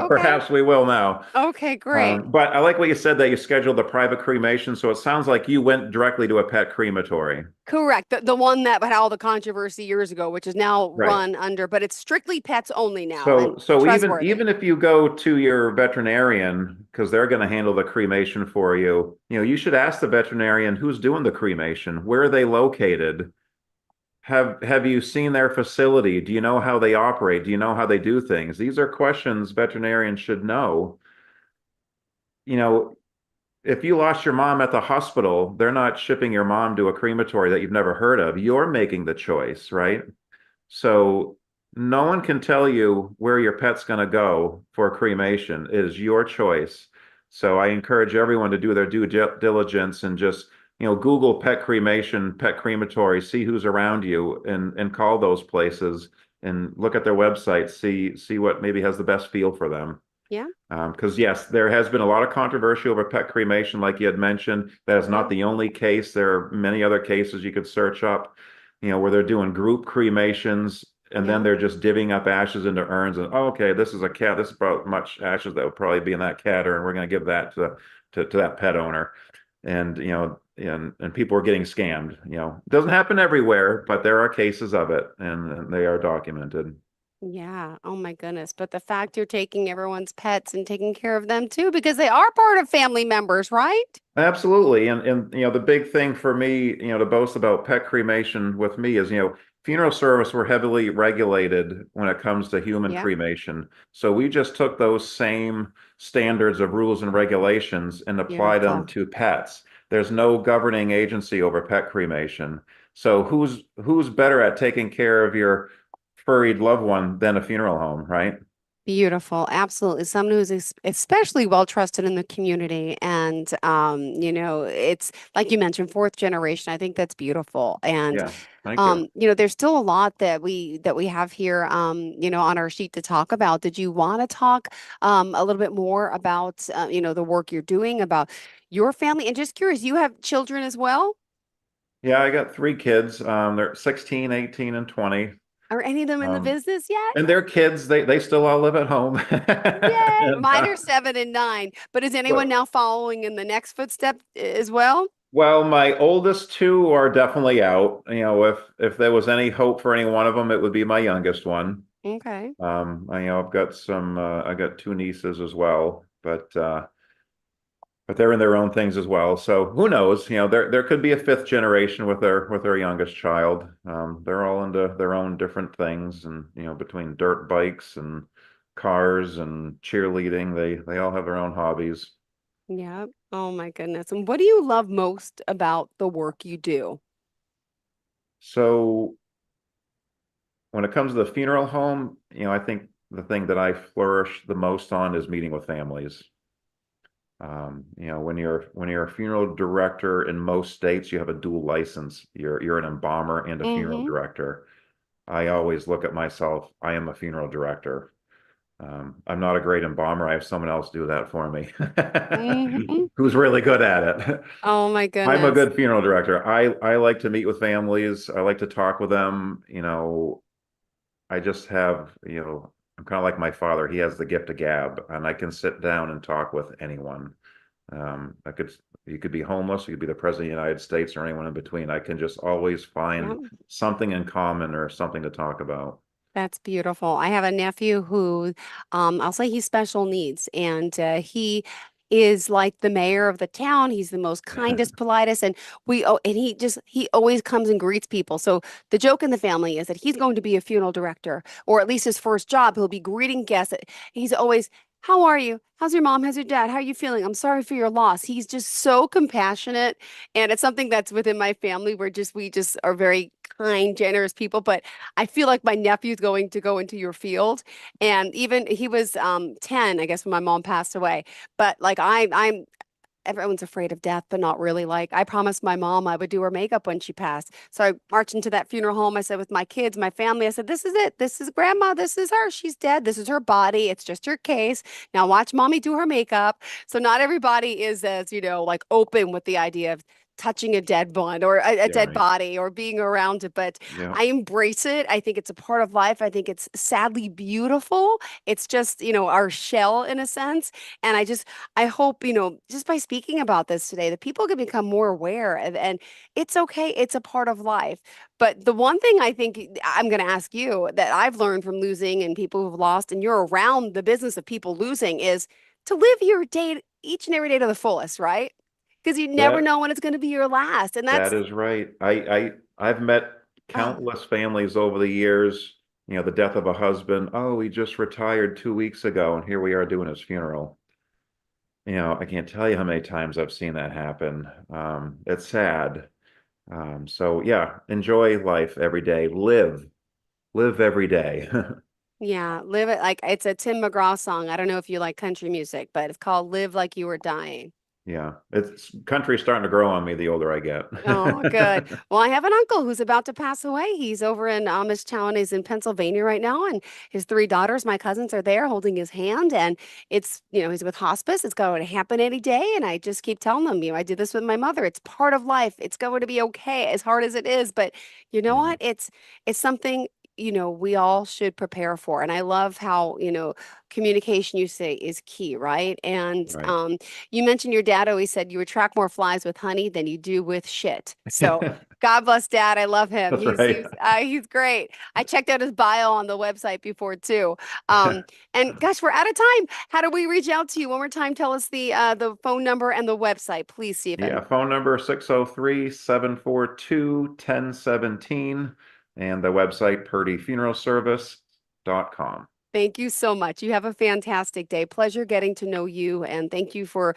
perhaps we will now. Okay, great. But I like what you said, that you scheduled the private cremation. So it sounds like you went directly to a pet crematory. Correct. The one that had all the controversy years ago, which is now run under, but it's strictly pets only now. So even if you go to your veterinarian, because they're going to handle the cremation for you, you should ask the veterinarian who's doing the cremation, where are they located? Have you seen their facility? Do you know how they operate? Do you know how they do things? These are questions veterinarians should know. If you lost your mom at the hospital, they're not shipping your mom to a crematory that you've never heard of. You're making the choice, right? So no one can tell you where your pet's going to go for a cremation. It is your choice. So I encourage everyone to do their due diligence and just Google pet cremation, pet crematory, see who's around you, and call those places and look at their websites, see what maybe has the best feel for them. Yeah. Because yes, there has been a lot of controversy over pet cremation, like you had mentioned. That is not the only case. There are many other cases you could search up, where they're doing group cremations, and then they're just divvying up ashes into urns, and okay, this is a cat. This is about much ashes that would probably be in that cat, and we're going to give that to that pet owner. And and people are getting scammed. It doesn't happen everywhere, but there are cases of it, and they are documented. Yeah. Oh my goodness. But the fact you're taking everyone's pets and taking care of them too, because they are part of family members, right? Absolutely. And the big thing for me, to boast about pet cremation with me is, funeral service, we're heavily regulated when it comes to human cremation. So we just took those same standards of rules and regulations and applied them to pets. There's no governing agency over pet cremation. So who's better at taking care of your furried loved one than a funeral home, right? Beautiful. Absolutely. Someone who's especially well trusted in the community. And, it's like you mentioned, fourth generation. I think that's beautiful. And, thank you. There's still a lot that we have here, on our sheet to talk about. Did you want to talk a little bit more about, the work you're doing, about your family? And just curious, you have children as well? Yeah, I got 3 kids. They're 16, 18, and 20. Are any of them in the business yet? And their kids, they still all live at home. Yay! And, Mine are 7 and 9. But is anyone now following in the next footstep as well? well, my oldest two are definitely out. If there was any hope for any one of them, it would be my youngest one. Okay. I've got I got two nieces as well, but they're in their own things as well. So who knows? There could be a fifth generation with their youngest child. They're all into their own different things, and between dirt bikes and cars and cheerleading, they all have their own hobbies. Yeah. Oh my goodness. And what do you love most about the work you do? So when it comes to the funeral home, I think the thing that I flourish the most on is meeting with families. When you're a funeral director in most states, you have a dual license. You're an embalmer and a funeral director. I always look at myself, I am a funeral director. I'm not a great embalmer. I have someone else do that for me who's really good at it. Oh my goodness. I'm a good funeral director. I like to meet with families. I like to talk with them. I just have, I'm kind of like my father. He has the gift of gab, and I can sit down and talk with anyone. You could be homeless, you could be the president of the United States, or anyone in between. I can just always find something in common or something to talk about. That's beautiful. I have a nephew who, I'll say he's special needs, and he is like the mayor of the town. He's the most kindest, politest, and he always comes and greets people. So the joke in the family is that he's going to be a funeral director, or at least his first job. He'll be greeting guests. He's always, "How are you? How's your mom? How's your dad? How are you feeling? I'm sorry for your loss." He's just so compassionate, and it's something that's within my family. We just are very kind, generous people. But I feel like my nephew's going to go into your field, and even he was 10, I guess, when my mom passed away. But like I'm everyone's afraid of death, but not really. Like, I promised my mom I would do her makeup when she passed. So I marched into that funeral home. I said, with my kids, my family, I said, "This is it. This is grandma. This is her. She's dead. This is her body. It's just her case. Now watch mommy do her makeup." So not everybody is as, like open with the idea of touching a dead one or a dead body or being around it. But I embrace it. I think it's a part of life. I think it's sadly beautiful. It's just, our shell in a sense. And I hope, just by speaking about this today, that people can become more aware and it's okay. It's a part of life. But the one thing I think I'm going to ask you that I've learned from losing and people who've lost, and you're around the business of people losing, is to live your day, each and every day, to the fullest, right? Because you never know when it's going to be your last. And that is right. I've met countless families over the years, the death of a husband. Oh, he just retired 2 weeks ago, and here we are doing his funeral. I can't tell you how many times I've seen that happen. It's sad. So yeah, enjoy life every day. Live every day. Yeah, live it like it's a Tim McGraw song. I don't know if you like country music, but it's called "Live Like You Were Dying." Yeah, it's country's starting to grow on me the older I get. Oh, good. Well, I have an uncle who's about to pass away. He's over in Amish town. He's in Pennsylvania right now, and his 3 daughters, my cousins, are there holding his hand. And it's, he's with hospice. It's going to happen any day. And I just keep telling them, I did this with my mother. It's part of life. It's going to be okay, as hard as it is. But you know what? It's something we all should prepare for. And I love how, communication, you say, is key, right? And you mentioned your dad always said you attract more flies with honey than you do with shit. So God bless Dad. I love him. He's great. I checked out his bio on the website before too. And gosh, we're out of time. How do we reach out to you? One more time, tell us the phone number and the website, please, Stephen. Yeah, phone number 603-742-1017. And the website, purdyfuneralservice.com. Thank you so much. You have a fantastic day. Pleasure getting to know you. And thank you for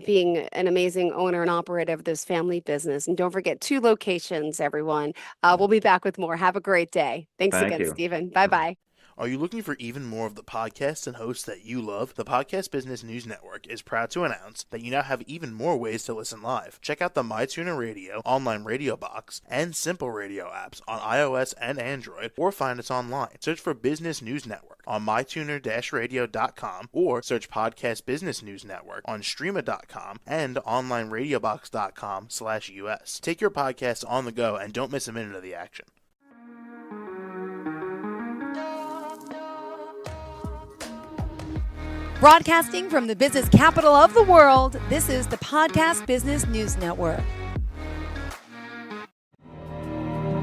being an amazing owner and operator of this family business. And don't forget 2 locations, everyone. We'll be back with more. Have a great day. Thanks again, Stephen. Bye-bye. Are you looking for even more of the podcasts and hosts that you love? The Podcast Business News Network is proud to announce that you now have even more ways to listen live. Check out the MyTuner Radio, online radio box, and Simple Radio apps on iOS and Android, or find us online. Search for Business News Network on mytuner-radio.com, or search Podcast Business News Network on streama.com and onlineradiobox.com/US. Take your podcast on the go and don't miss a minute of the action. Broadcasting from the business capital of the world, this is the Podcast Business News Network.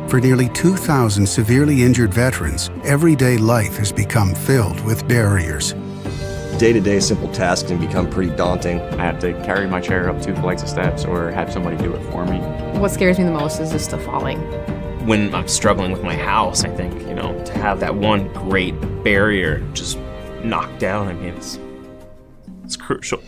For nearly 2,000 severely injured veterans, everyday life has become filled with barriers. Day-to-day simple tasks can become pretty daunting. I have to carry my chair up 2 flights of steps or have somebody do it for me. What scares me the most is just the falling. When I'm struggling with my house, I think, to have that one great barrier just knocked down, it's crucial.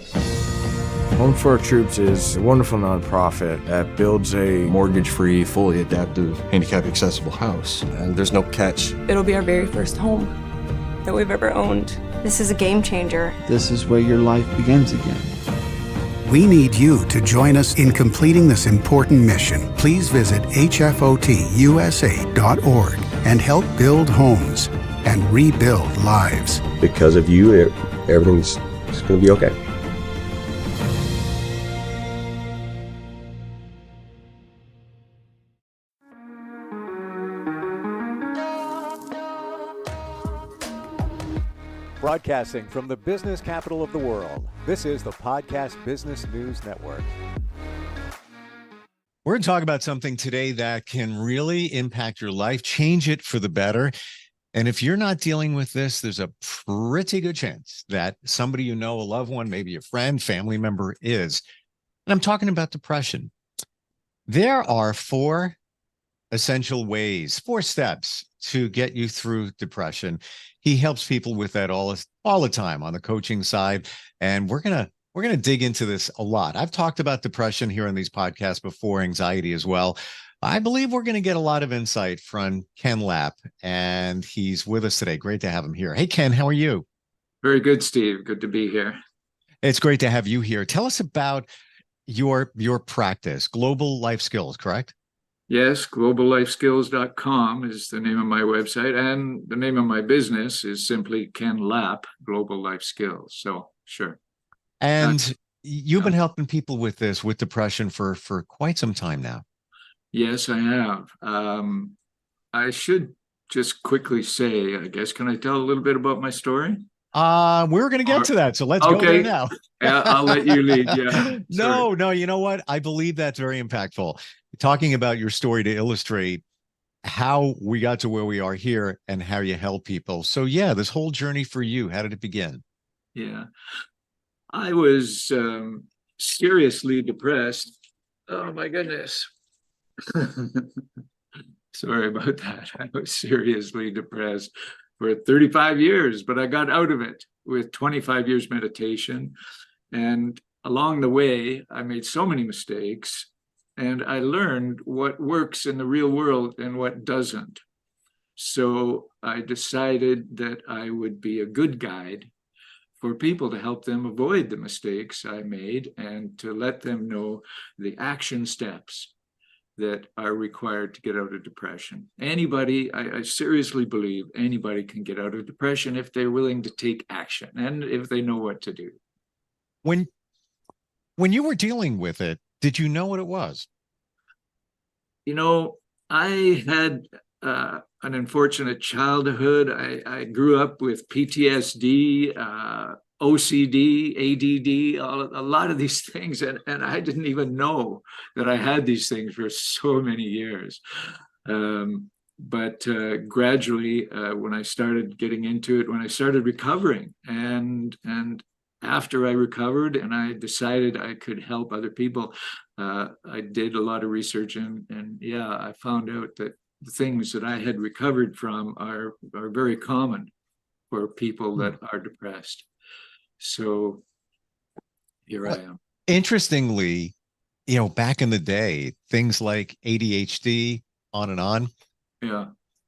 Home for Our Troops is a wonderful nonprofit that builds a Mortgage-free, fully adaptive, handicap-accessible house. And there's no catch. It'll be our very first home that we've ever owned. This is a game changer. This is where your life begins again. We need you to join us in completing this important mission. Please visit hfotusa.org and help build homes and rebuild lives. Because of you, everything's just going to be okay. Broadcasting from the business capital of the world, this is the Podcast Business News Network. We're going to talk about something today that can really impact your life, change it for the better. And if you're not dealing with this, there's a pretty good chance that somebody you know, a loved one, maybe a friend, family member is. And I'm talking about depression. There are 4 essential ways, 4 steps to get you through depression. He helps people with that all the time on the coaching side. And we're going to dig into this a lot. I've talked about depression here on these podcasts before, anxiety as well. I believe we're going to get a lot of insight from Ken Lapp, and he's with us today. Great to have him here. Hey, Ken, how are you? Very good, Steve. Good to be here. It's great to have you here. Tell us about your practice, Global Life Skills, correct? Yes, globallifeskills.com is the name of my website, and the name of my business is simply Ken Lapp, Global Life Skills. So, sure. And you've been helping people with this, with depression for quite some time now. Yes, I have. I should just quickly say, I guess, can I tell a little bit about my story? We're going to get to that, so let's go there now. I'll let you lead. Yeah. No, you know what? I believe that's very impactful. Talking about your story to illustrate how we got to where we are here and how you help people. So yeah, this whole journey for you, how did it begin? Yeah. I was seriously depressed. Oh my goodness. Sorry about that. I was seriously depressed for 35 years, but I got out of it with 25 years meditation. And along the way, I made so many mistakes, and I learned what works in the real world and what doesn't. So I decided that I would be a good guide for people to help them avoid the mistakes I made and to let them know the action steps that are required to get out of depression. Anybody, I seriously believe anybody can get out of depression if they're willing to take action and if they know what to do. When you were dealing with it, did you know what it was? I had an unfortunate childhood. I grew up with PTSD, OCD, ADD, a lot of these things. And I didn't even know that I had these things for so many years. But gradually, when I started getting into it, when I started recovering, and after I recovered and I decided I could help other people, I did a lot of research and I found out that the things that I had recovered from are very common for people that are depressed. So here I am. Interestingly, back in the day, things like ADHD, on and on,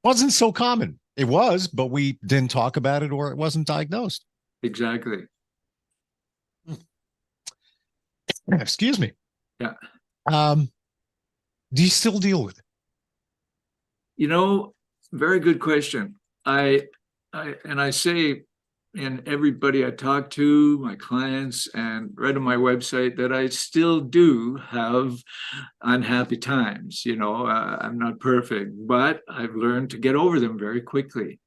wasn't so common. It was, but we didn't talk about it, or it wasn't diagnosed. Exactly. Excuse me. Yeah. Do you still deal with it? Very good question. I say in everybody I talk to, my clients, and right on my website, that I still do have unhappy times. I'm not perfect, but I've learned to get over them very quickly.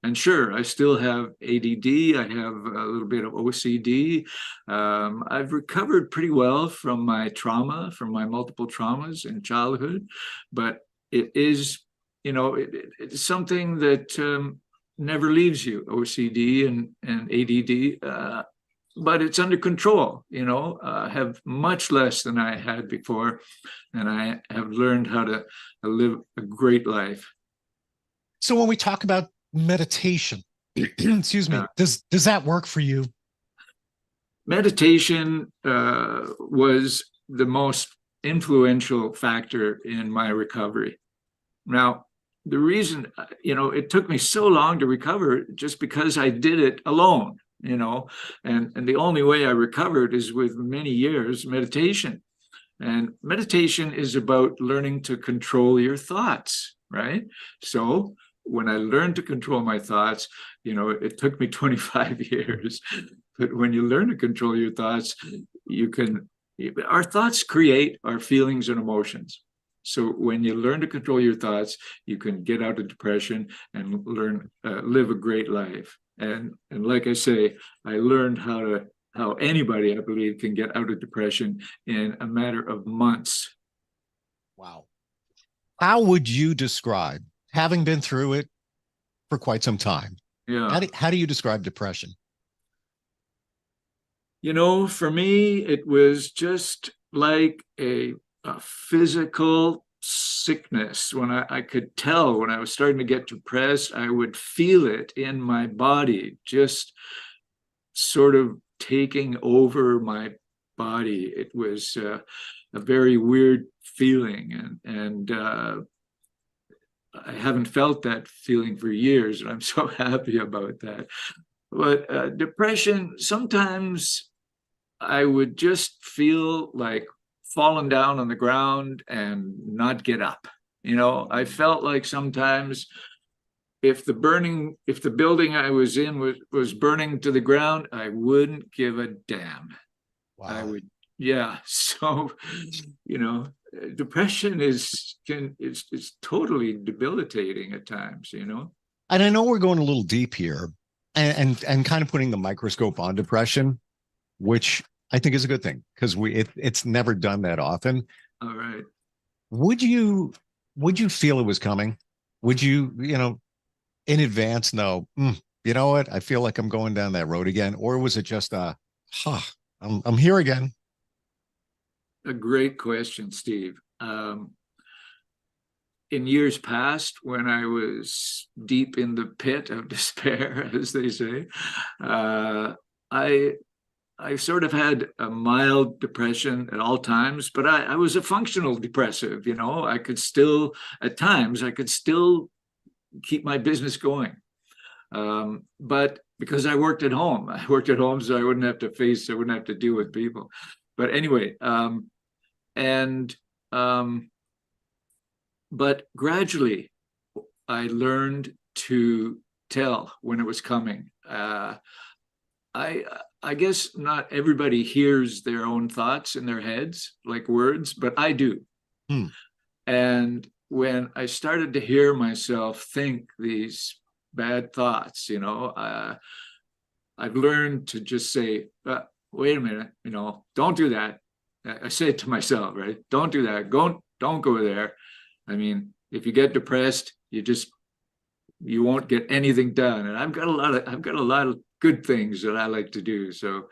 And sure, I still have ADD. I have a little bit of OCD. I've recovered pretty well from my trauma, from my multiple traumas in childhood, but it is, it's something that never leaves you, OCD and ADD. But it's under control, I have much less than I had before, and I have learned how to live a great life. So when we talk about meditation, excuse me, does that work for you? Meditation was the most influential factor in my recovery. Now, the reason, it took me so long to recover just because I did it alone. And the only way I recovered is with many years meditation. And meditation is about learning to control your thoughts, right? So when I learned to control my thoughts, it took me 25 years. But when you learn to control your thoughts, our thoughts create our feelings and emotions. So when you learn to control your thoughts, you can get out of depression and live a great life. And like I say, I learned how anybody, I believe, can get out of depression in a matter of months. Wow. How would you describe, having been through it for quite some time? Yeah. How do you describe depression? For me, it was just like a physical sickness. When I could tell when I was starting to get depressed, I would feel it in my body, just sort of taking over my body. It was a very weird feeling, and I haven't felt that feeling for years, and I'm so happy about that. But depression, sometimes I would just feel like falling down on the ground and not get up. I felt like sometimes if the building I was in was burning to the ground, I wouldn't give a damn. Wow. I would, yeah. So, depression is totally debilitating at times, And I know we're going a little deep here and kind of putting the microscope on depression, which I think is a good thing because it's never done that often. All right. Would you feel it was coming? Would you, in advance know, you know what? I feel like I'm going down that road again. Or was it just I'm here again? A great question, Steve. In years past, when I was deep in the pit of despair, as they say, I sort of had a mild depression at all times, but I was a functional depressive. I could still, at times, keep my business going. But because I worked at home so I wouldn't have to deal with people. But anyway, but gradually I learned to tell when it was coming. I guess not everybody hears their own thoughts in their heads like words, but I do. And when I started to hear myself think these bad thoughts, I've learned to just say, wait a minute, don't do that. I say it to myself, right? Don't do that. Don't go there. I mean, if you get depressed, you won't get anything done. And I've got a lot of good things that I like to do. So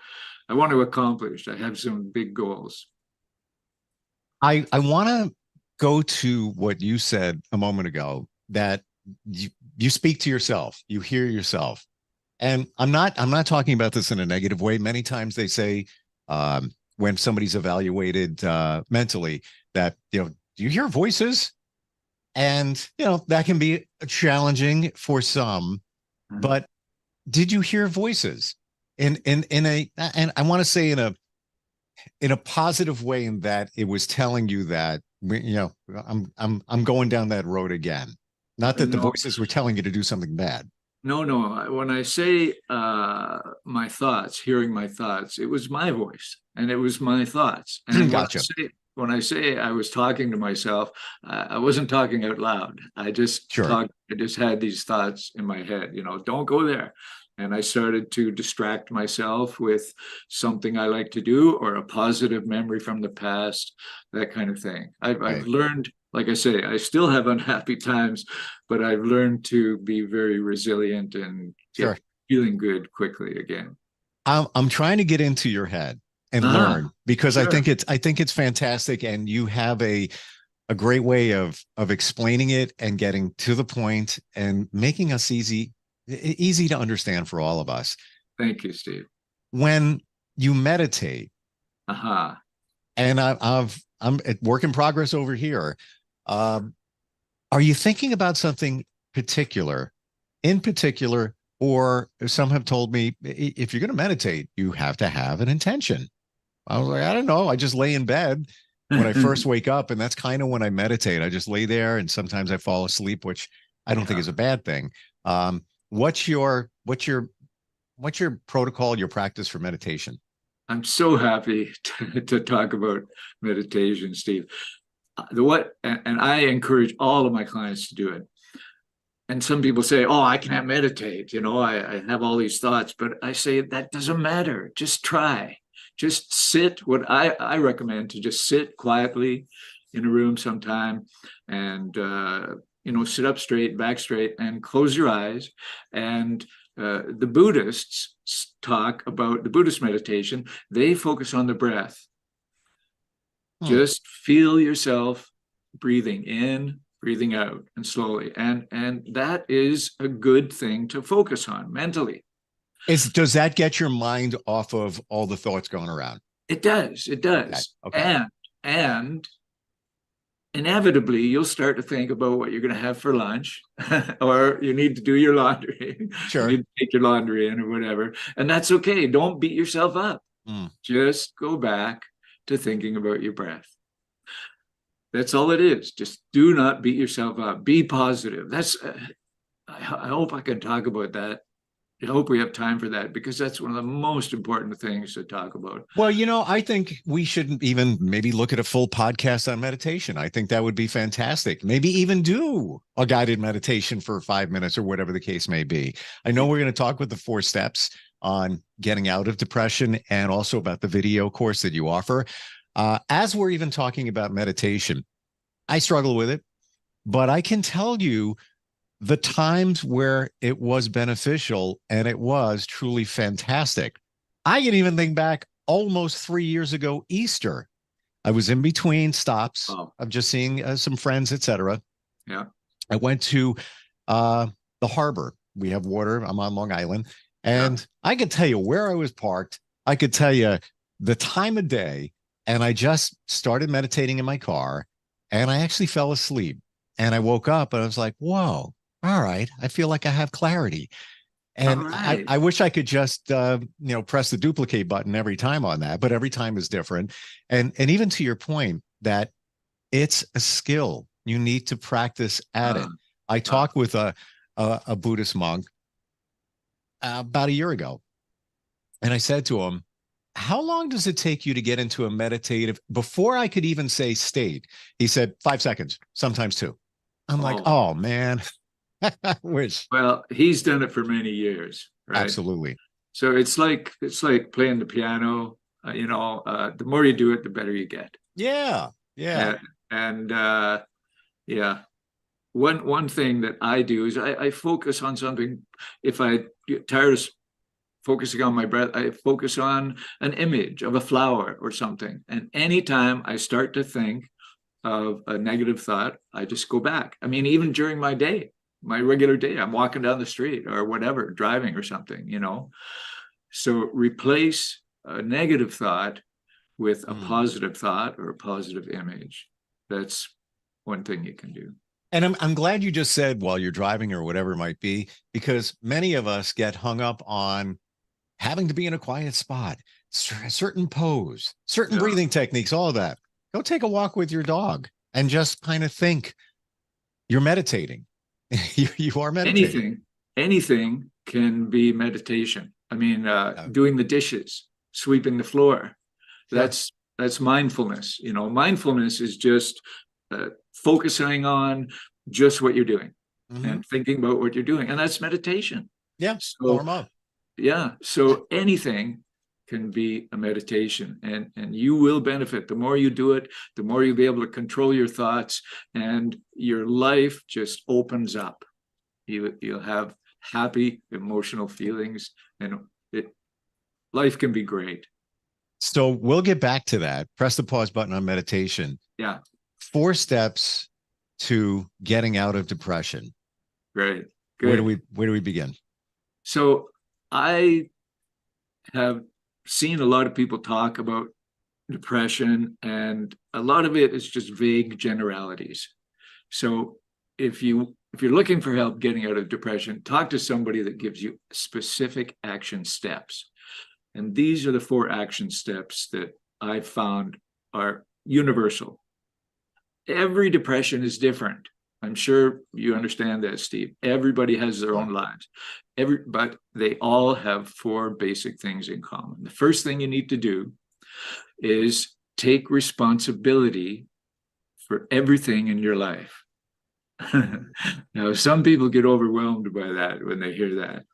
I want to accomplish. I have some big goals. I want to go to what you said a moment ago, that you speak to yourself, you hear yourself. And I'm not talking about this in a negative way. Many times they say when somebody's evaluated mentally that, do you hear voices? And, that can be challenging for some, but did you hear voices and I want to say in a positive way, in that it was telling you that, I'm going down that road again. Not that the voices were telling you to do something bad. No. When I say my thoughts, hearing my thoughts, it was my voice and it was my thoughts. And Gotcha. when I say I was talking to myself, I wasn't talking out loud. I just talked. I just had these thoughts in my head. Don't go there. And I started to distract myself with something I like to do or a positive memory from the past, that kind of thing. I've learned, like I say, I still have unhappy times, but I've learned to be very resilient and get feeling good quickly again. I'm trying to get into your head and learn, because I think it's fantastic, and you have a great way of explaining it and getting to the point and making us easy to understand for all of us. Thank you, Steve. When you meditate, and I'm at work in progress over here. Are you thinking about something in particular, or some have told me if you're going to meditate, you have to have an intention? I was like, I don't know. I just lay in bed when I first wake up, and that's kind of when I meditate. I just lay there, and sometimes I fall asleep, which I don't think is a bad thing. What's your protocol, your practice for meditation? I'm so happy to talk about meditation, Steve. And I encourage all of my clients to do it. And some people say, "Oh, I can't meditate. I have all these thoughts," but I say that doesn't matter. Just try. Just sit. What I recommend to just sit quietly in a room sometime, and sit up straight, back straight, and close your eyes. And the Buddhists talk about the Buddhist meditation. They focus on the breath. Just feel yourself breathing in, breathing out, and slowly. And that is a good thing to focus on mentally. Does that get your mind off of all the thoughts going around? It does. It does. Okay. And inevitably, you'll start to think about what you're going to have for lunch, or you need to do your laundry. Sure. You need to take your laundry in or whatever. And that's okay. Don't beat yourself up. Just go back to thinking about your breath. That's all it is. Just do not beat yourself up. Be positive. I hope I can talk about that. I hope we have time for that, because that's one of the most important things to talk about. Well, I think we shouldn't even maybe look at a full podcast on meditation. I think that would be fantastic. Maybe even do a guided meditation for 5 minutes or whatever the case may be. I know we're going to talk with the 4 steps on getting out of depression, and also about the video course that you offer. As we're even talking about meditation, I struggle with it, but I can tell you the times where it was beneficial and it was truly fantastic. I can even think back almost 3 years ago, Easter. I was in between stops of just seeing some friends, etc. Yeah. I went to the harbor. We have water. I'm on Long Island. And I could tell you where I was parked. I could tell you the time of day. And I just started meditating in my car, and I actually fell asleep. And I woke up and I was like, whoa, all right. I feel like I have clarity. And I wish I could just, press the duplicate button every time on that, but every time is different. And even to your point that it's a skill, you need to practice at it. I talked with a Buddhist monk about a year ago, and I said to him, how long does it take you to get into a meditative, before I could even say state? He said 5 seconds, sometimes 2. I'm like, oh man, I wish. Well, he's done it for many years, right? Absolutely. So it's like playing the piano. The more you do it, the better you get. Yeah. One thing that I do is I focus on something. If I get tired of focusing on my breath, I focus on an image of a flower or something. And anytime I start to think of a negative thought, I just go back. I mean, even during my day, my regular day, I'm walking down the street or whatever, driving or something, So replace a negative thought with a positive thought or a positive image. That's one thing you can do. And I'm glad you just said while you're driving or whatever it might be, because many of us get hung up on having to be in a quiet spot, a certain pose, certain breathing techniques, all of that. Go take a walk with your dog and just kind of think. You're meditating. you are meditating. Anything can be meditation. I mean, doing the dishes, sweeping the floor. That's That's mindfulness. Mindfulness is just focusing on just what you're doing and thinking about what you're doing. And that's meditation. Yeah. So, yeah. So anything can be a meditation, and you will benefit. The more you do it, the more you'll be able to control your thoughts, and your life just opens up. You'll have happy emotional feelings, and life can be great. So we'll get back to that. Press the pause button on meditation. Yeah. 4 steps to getting out of depression. Great. Good. Where do we begin? So I have seen a lot of people talk about depression, and a lot of it is just vague generalities. So if you're looking for help getting out of depression, talk to somebody that gives you specific action steps. And these are the 4 action steps that I've found are universal. Every depression is different. I'm sure you understand that, Steve. Everybody has their own lives. But they all have 4 basic things in common. The first thing you need to do is take responsibility for everything in your life. Now, some people get overwhelmed by that when they hear that.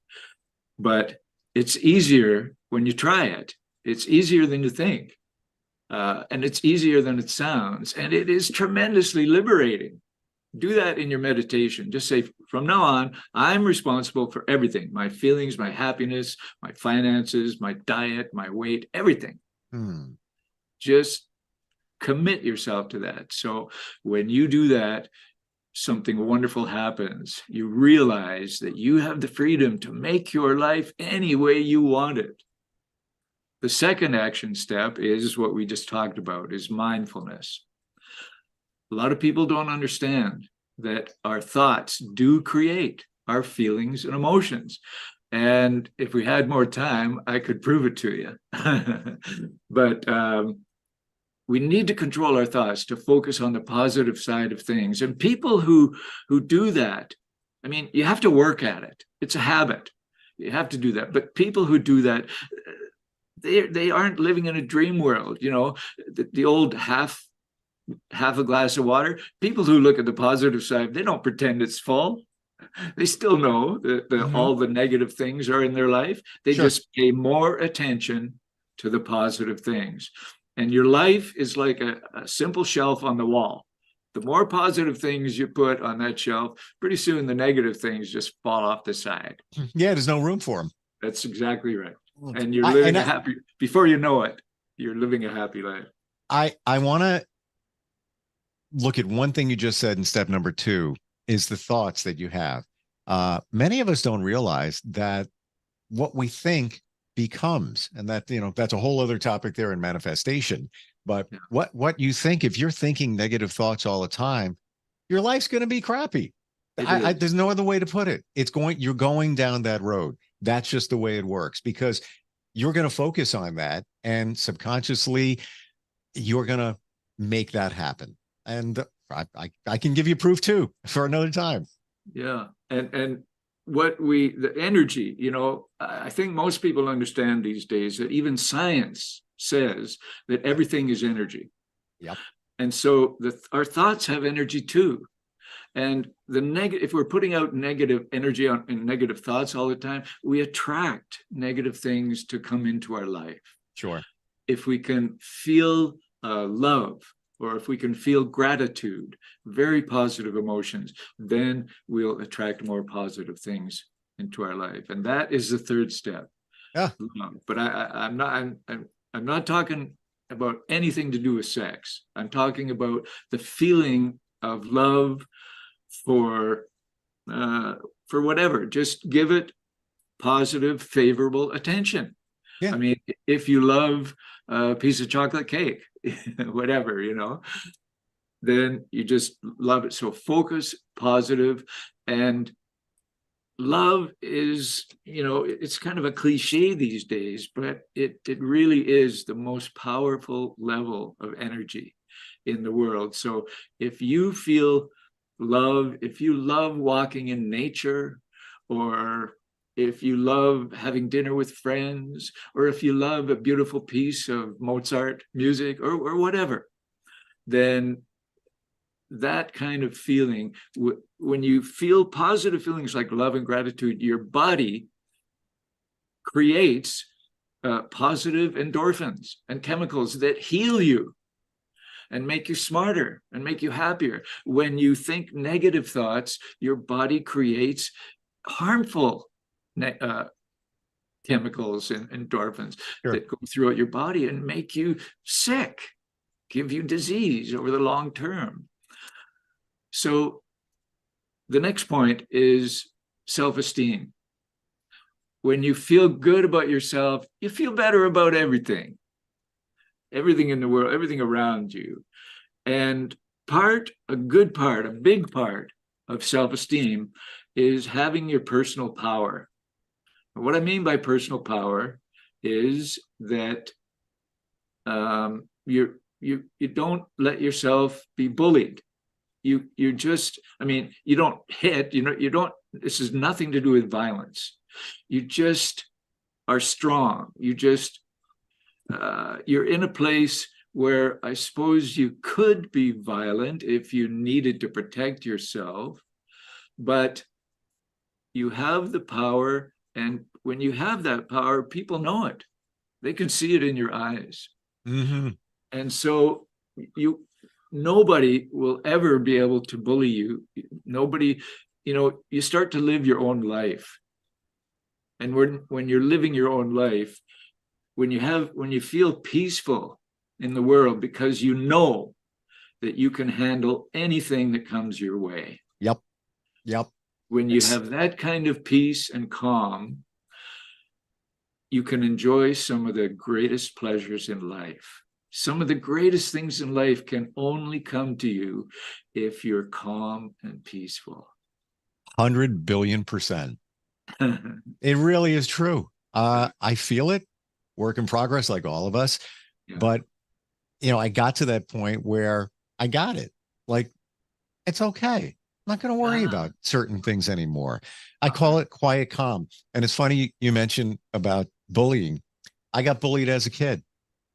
But it's easier when you try it. It's easier than you think. And it's easier than it sounds. And it is tremendously liberating. Do that in your meditation. Just say, from now on, I'm responsible for everything. My feelings, my happiness, my finances, my diet, my weight, everything. Just commit yourself to that. So when you do that, something wonderful happens. You realize that you have the freedom to make your life any way you want it. The second action step is what we just talked about, is mindfulness. A lot of people don't understand that our thoughts do create our feelings and emotions. And if we had more time, I could prove it to you. But we need to control our thoughts to focus on the positive side of things. And people who do that, I mean, you have to work at it. It's a habit. You have to do that. But people who do that, they aren't living in a dream world. The old half a glass of water. People who look at the positive side, they don't pretend it's full. They still know that all the negative things are in their life. They just pay more attention to the positive things. And your life is like a simple shelf on the wall. The more positive things you put on that shelf, pretty soon the negative things just fall off the side. Yeah, there's no room for them. That's exactly right. And you're living before you know it, you're living a happy life. I want to look at one thing you just said in step number 2 is the thoughts that you have. Many of us don't realize that what we think becomes, and that, that's a whole other topic there in manifestation. But what you think, if you're thinking negative thoughts all the time, your life's going to be crappy. There's no other way to put it. You're going down that road. That's just the way it works, because you're going to focus on that, and subconsciously you're going to make that happen. And I can give you proof too for another time. Yeah. And the energy, I think most people understand these days that even science says that everything is energy. Yep. And so our thoughts have energy too. And if we're putting out negative energy and negative thoughts all the time, we attract negative things to come into our life. Sure. If we can feel love, or if we can feel gratitude, very positive emotions, then we'll attract more positive things into our life. And that is the third step. Yeah. But I'm not talking about anything to do with sex. I'm talking about the feeling of love for whatever. Just give it positive, favorable attention. Yeah. I mean, if you love a piece of chocolate cake, whatever, then you just love it. So focus positive. And love is, it's kind of a cliche these days, but it really is the most powerful level of energy in the world. So if you feel love, if you love walking in nature, or if you love having dinner with friends, or if you love a beautiful piece of Mozart music or whatever, then that kind of feeling, when you feel positive feelings like love and gratitude, your body creates positive endorphins and chemicals that heal you and make you smarter and make you happier. When you think negative thoughts, your body creates harmful chemicals and endorphins that go throughout your body and make you sick, give you disease over the long term. So the next point is self-esteem. When you feel good about yourself, you feel better about everything in the world, everything around you. And a big part of self-esteem is having your personal power. And what I mean by personal power is that you don't let yourself be bullied. You don't hit, this has nothing to do with violence. You just are strong. You're in a place where I suppose you could be violent if you needed to protect yourself, but you have the power, and when you have that power, people know it. They can see it in your eyes. Mm-hmm. And so nobody will ever be able to bully you. Nobody, you start to live your own life. And when you're living your own life, when you feel peaceful in the world, because you know that you can handle anything that comes your way. Yep. When you have that kind of peace and calm, you can enjoy some of the greatest pleasures in life. Some of the greatest things in life can only come to you if you're calm and peaceful. 100 billion%. It really is true. I feel it, work in progress, like all of us. Yeah. But, I got to that point where I got it. Like, it's okay. I'm not going to worry about certain things anymore. I call it quiet calm. And it's funny you mentioned about bullying. I got bullied as a kid.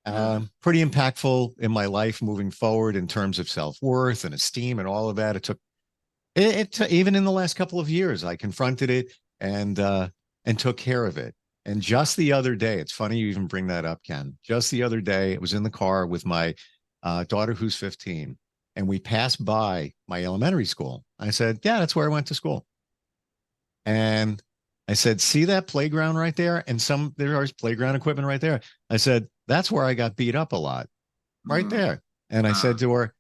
Pretty impactful in my life moving forward in terms of self-worth and esteem and all of that. It took even in the last couple of years, I confronted it and took care of it. And just the other day, it's funny you even bring that up, Ken. Just the other day, I was in the car with my daughter, who's 15, and we passed by my elementary school. I said, yeah, that's where I went to school. And I said, see that playground right there? And there's playground equipment right there. I said, that's where I got beat up a lot, right there. And I said to her,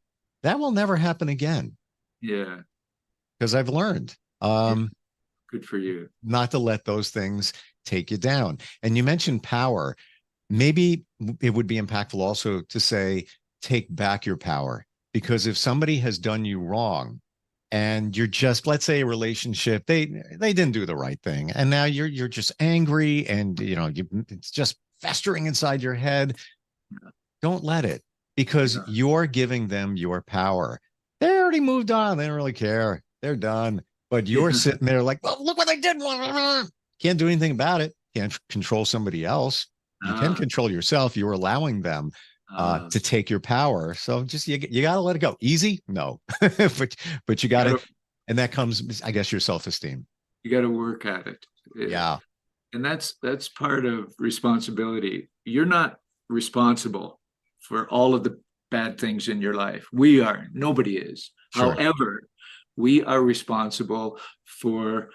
that will never happen again. Yeah. Because I've learned. Good for you. Not to let those things take you down. And you mentioned power. Maybe it would be impactful also to say, take back your power. Because if somebody has done you wrong and you're just, let's say a relationship, they didn't do the right thing. And now you're just angry and, it's just festering inside your head. Don't let it, because you're giving them your power. They already moved on. They don't really care. They're done. But you're sitting there like, well, look what they did. Can't do anything about it. Can't control somebody else. You can control yourself. You're allowing them to take your power. So just, you got to let it go. Easy? No, but you got to, and that comes, I guess, your self-esteem. You got to work at it. Yeah. And that's part of responsibility. You're not responsible for all of the bad things in your life. We are. Nobody is. Sure. However, we are responsible for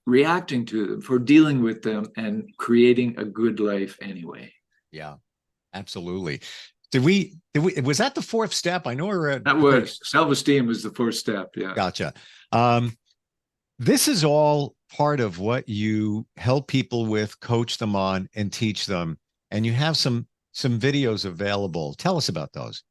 reacting to them, for dealing with them, and creating a good life anyway. Yeah, absolutely. Was that the fourth step? I know we're at. That was self-esteem was the fourth step. Yeah. Gotcha. This is all part of what you help people with, coach them on, and teach them. And you have some videos available. Tell us about those.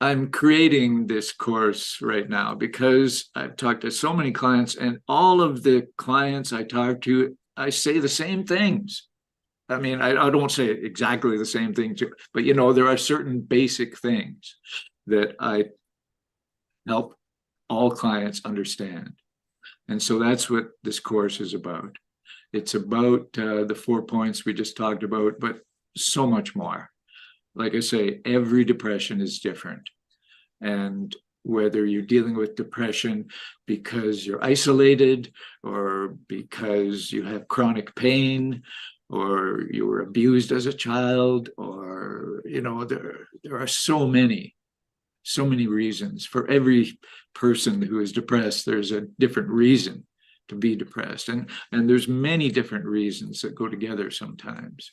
I'm creating this course right now because I've talked to so many clients, and all of the clients I talk to, I say the same things. I mean, I don't say exactly the same thing, but there are certain basic things that I help all clients understand. And so that's what this course is about. It's about the 4 points we just talked about, but so much more. Like I say, every depression is different. And whether you're dealing with depression because you're isolated, or because you have chronic pain, or you were abused as a child, or, you know, there are so many reasons. For every person who is depressed, there's a different reason to be depressed. And there's many different reasons that go together sometimes.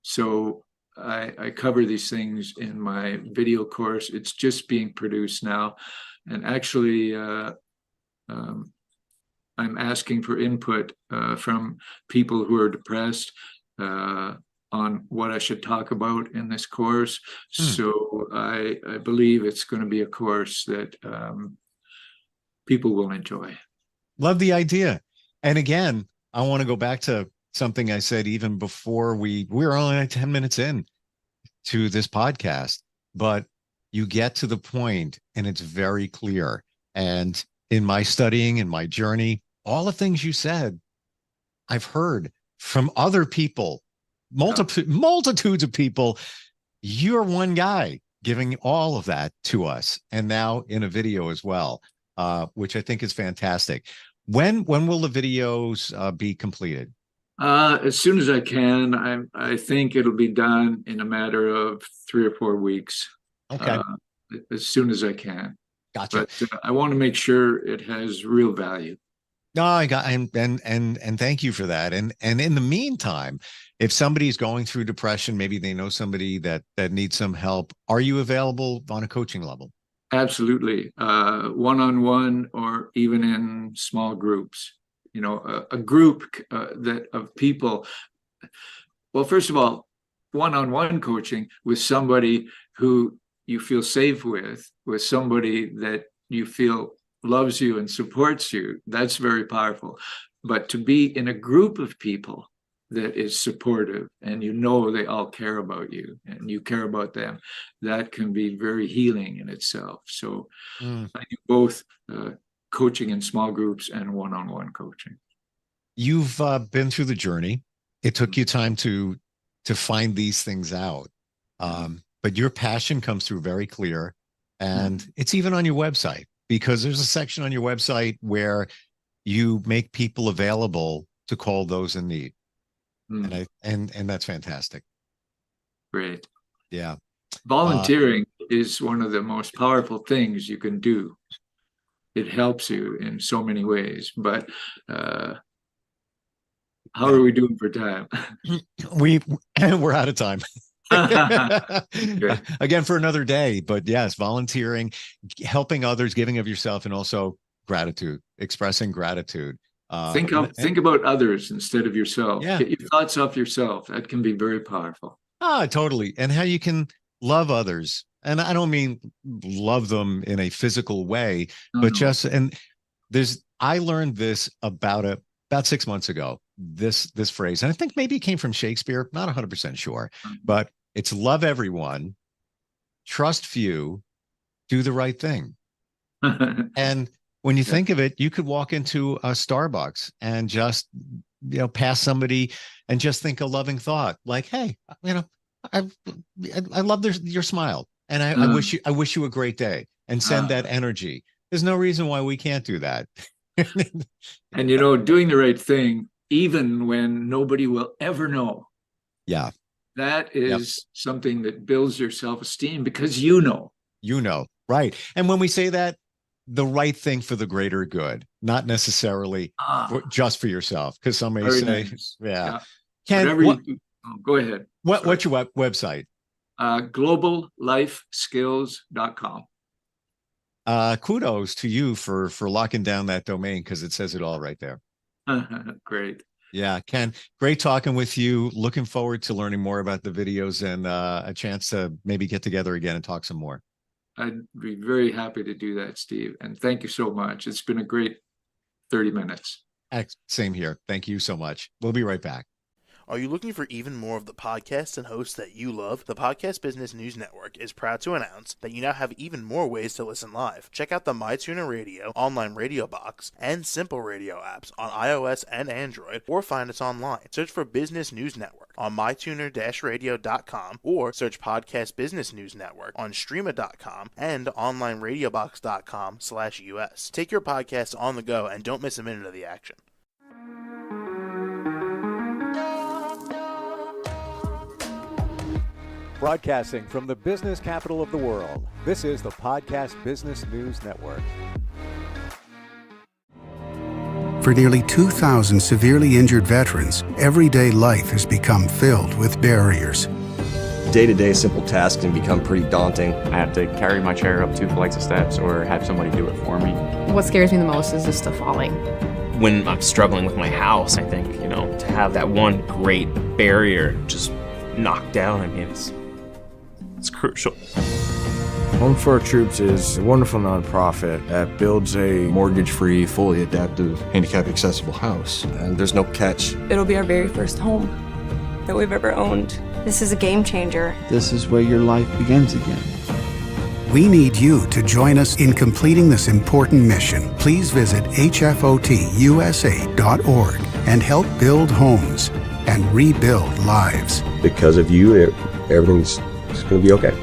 So I cover these things in my video course. It's just being produced now. And actually, I'm asking for input from people who are depressed on what I should talk about in this course. So I believe it's going to be a course that people will enjoy. Love the idea. And again, I want to go back to something I said even before we were only like 10 minutes in to this podcast, but you get to the point and it's very clear. And in my studying and my journey, all the things you said, I've heard from other people, multitudes of people. You're one guy giving all of that to us, and now in a video as well, which I think is fantastic. When will the videos be completed? As soon as I can. I think it'll be done in a matter of 3 or 4 weeks. Okay. As soon as I can. Gotcha. But I want to make sure it has real value. No, I got and thank you for that. And in the meantime, if somebody's going through depression, maybe they know somebody that needs some help. Are you available on a coaching level? Absolutely. One-on-one, or even in small groups. You know, a group that of people. Well, first of all, one-on-one coaching with somebody who you feel safe with somebody that you feel loves you and supports you, that's very powerful. But to be in a group of people that is supportive, and you know they all care about you and you care about them, that can be very healing in itself. So I do both coaching in small groups and one-on-one coaching. You've been through the journey. It took you time to find these things out. But your passion comes through very clear. And it's even on your website, because there's a section on your website where you make people available to call those in need. And that's fantastic. Great. Yeah. Volunteering is one of the most powerful things you can do. It helps you in so many ways, but how are we doing for time? We're out of time. Again, for another day. But yes, volunteering, helping others, giving of yourself, and also gratitude, expressing gratitude. Think about others instead of yourself. Yeah. Get your thoughts off yourself. That can be very powerful. Totally. And how you can love others. And I don't mean love them in a physical way, but just, and I learned this about 6 months ago, this phrase, and I think maybe it came from Shakespeare, not 100% sure, but it's love everyone, trust few, do the right thing. And when you think of it, you could walk into a Starbucks and just, pass somebody and just think a loving thought, like, hey, I love your smile, and I wish you a great day, and send that energy. There's no reason why we can't do that. And doing the right thing, even when nobody will ever know. Yeah. That is something that builds your self-esteem, because right. And when we say that, the right thing for the greater good, not necessarily just for yourself, because some may say, nice. Ken, go ahead. What's your website? GlobalLifeSkills.com. Kudos to you for locking down that domain, because it says it all right there. Great. Yeah, Ken, great talking with you. Looking forward to learning more about the videos and a chance to maybe get together again and talk some more. I'd be very happy to do that, Steve. And thank you so much. It's been a great 30 minutes. Same here. Thank you so much. We'll be right back. Are you looking for even more of the podcasts and hosts that you love? The Podcast Business News Network is proud to announce that you now have even more ways to listen live. Check out the MyTuner Radio, online radio box, and Simple Radio apps on iOS and Android, or find us online. Search for Business News Network on mytuner-radio.com, or search Podcast Business News Network on streama.com and onlineradiobox.com/US. Take your podcast on the go and don't miss a minute of the action. Broadcasting from the business capital of the world, this is the Podcast Business News Network. For nearly 2,000 severely injured veterans, everyday life has become filled with barriers. Day-to-day simple tasks can become pretty daunting. I have to carry my chair up 2 flights of steps or have somebody do it for me. What scares me the most is just the falling. When I'm struggling with my house, I think, to have that one great barrier just knocked down, I mean, it's crucial. Home for Our Troops is a wonderful nonprofit that builds a Mortgage-free, fully adaptive, handicap-accessible house. And there's no catch. It'll be our very first home that we've ever owned. This is a game changer. This is where your life begins again. We need you to join us in completing this important mission. Please visit hfotusa.org and help build homes and rebuild lives. Because of you, everything's going to be okay.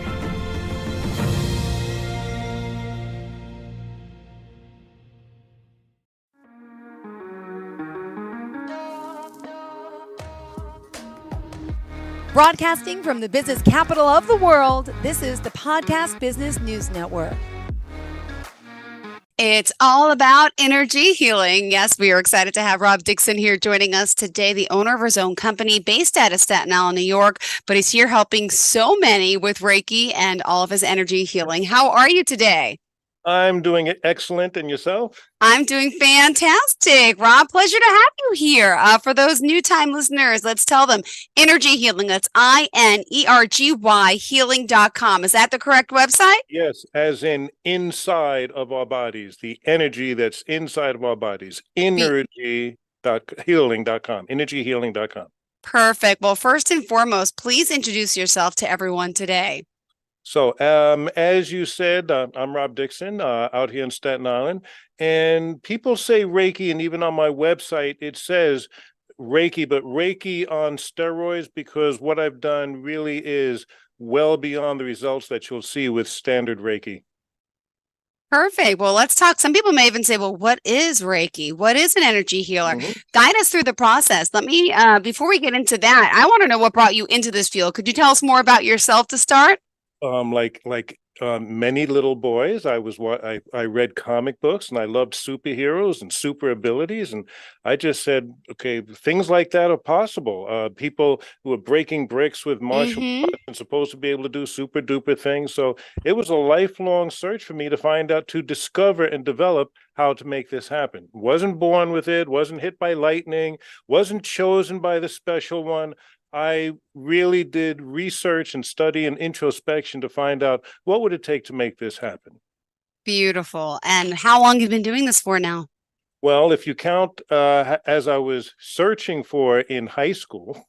Broadcasting from the business capital of the world, this is the Podcast Business News Network. It's all about energy healing. Yes, we are excited to have Rob Dixon here joining us today, the owner of his own company based out of Staten Island, New York, but he's here helping so many with Reiki and all of his energy healing. How are you today? I'm doing excellent. And yourself? I'm doing fantastic. Rob, pleasure to have you here. For those new time listeners, let's tell them energy healing. That's INERGY healing.com. Is that the correct website? Yes, as in inside of our bodies, the energy that's inside of our bodies. Energy.healing.com. Energyhealing.com. Perfect. Well, first and foremost, please introduce yourself to everyone today. So, as you said, I'm Rob Dixon, out here in Staten Island, and people say Reiki, and even on my website, it says Reiki, but Reiki on steroids, because what I've done really is well beyond the results that you'll see with standard Reiki. Perfect. Well, let's talk. Some people may even say, well, what is Reiki? What is an energy healer? Guide us through the process. Let me, before we get into that, I want to know what brought you into this field. Could you tell us more about yourself to start? Many little boys, I read comic books and I loved superheroes and super abilities, and I just said, okay, things like that are possible. People who are breaking bricks with martial arts and supposed to be able to do super duper things. So it was a lifelong search for me to find out, to discover and develop how to make this happen. Wasn't born with it, wasn't hit by lightning, wasn't chosen by the special one. I really did research and study and introspection to find out what would it take to make this happen. Beautiful. And how long have you been doing this for now? Well, if you count as I was searching for in high school,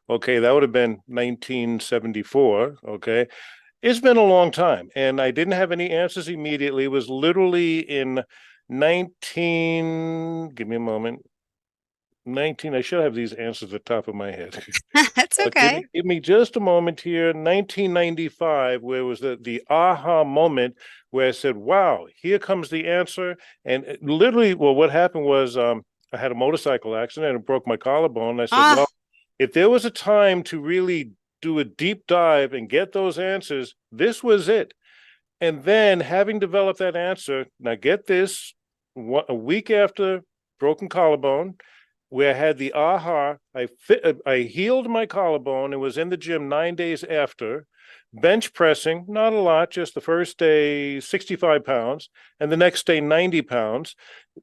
okay, that would have been 1974, okay. It's been a long time, and I didn't have any answers immediately. It was literally in give me a moment. I should have these answers at the top of my head. That's okay. Give me just a moment here. 1995, where it was the aha moment where I said, wow, here comes the answer. And literally, well, what happened was I had a motorcycle accident and broke my collarbone. I said, well, if there was a time to really do a deep dive and get those answers, this was it. And then, having developed that answer, now get this, a week after broken collarbone, where I had the aha, I healed my collarbone and was in the gym 9 days after, bench pressing, not a lot, just the first day 65 pounds, and the next day 90 pounds.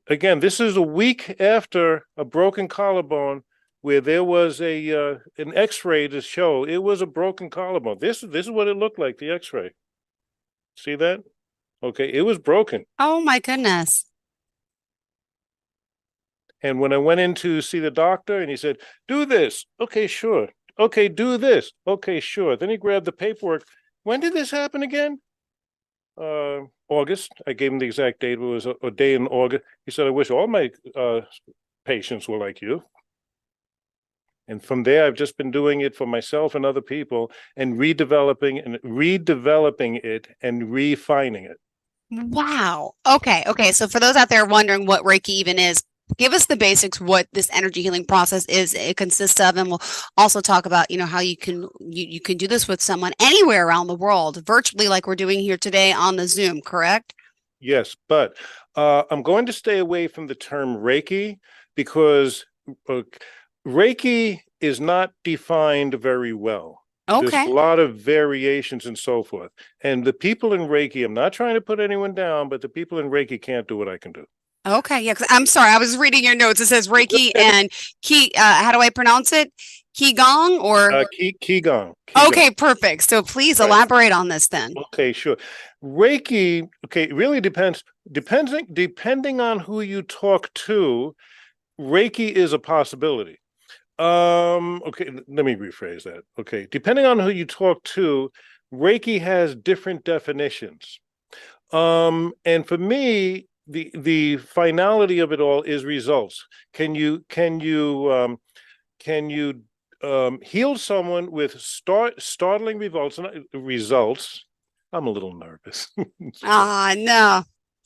Again, this is a week after a broken collarbone, where there was an X-ray to show it was a broken collarbone. This is what it looked like, the X-ray. See that? Okay, it was broken. Oh my goodness. And when I went in to see the doctor and he said, do this. Okay, sure. Okay, do this. Okay, sure. Then he grabbed the paperwork. When did this happen again? August. I gave him the exact date. It was a day in August. He said, I wish all my patients were like you. And from there, I've just been doing it for myself and other people and redeveloping it and refining it. Wow. Okay. Okay. So for those out there wondering what Reiki even is, give us the basics, what this energy healing process is, it consists of, and we'll also talk about, how you can do this with someone anywhere around the world, virtually, like we're doing here today on the Zoom, correct? Yes, but I'm going to stay away from the term Reiki because Reiki is not defined very well. Okay. There's a lot of variations and so forth. And the people in Reiki, I'm not trying to put anyone down, but the people in Reiki can't do what I can do. Okay. Yeah. 'Cause I'm sorry. I was reading your notes. It says Reiki and how do I pronounce it? Qigong or? Qigong. Okay. Perfect. So please elaborate on this then. Okay, sure. Reiki, okay, it really depending on who you talk to, Reiki is a possibility. Okay, let me rephrase that. Okay, depending on who you talk to, Reiki has different definitions. And for me, the finality of it all is results. Can you heal someone with startling results? I'm a little nervous. No.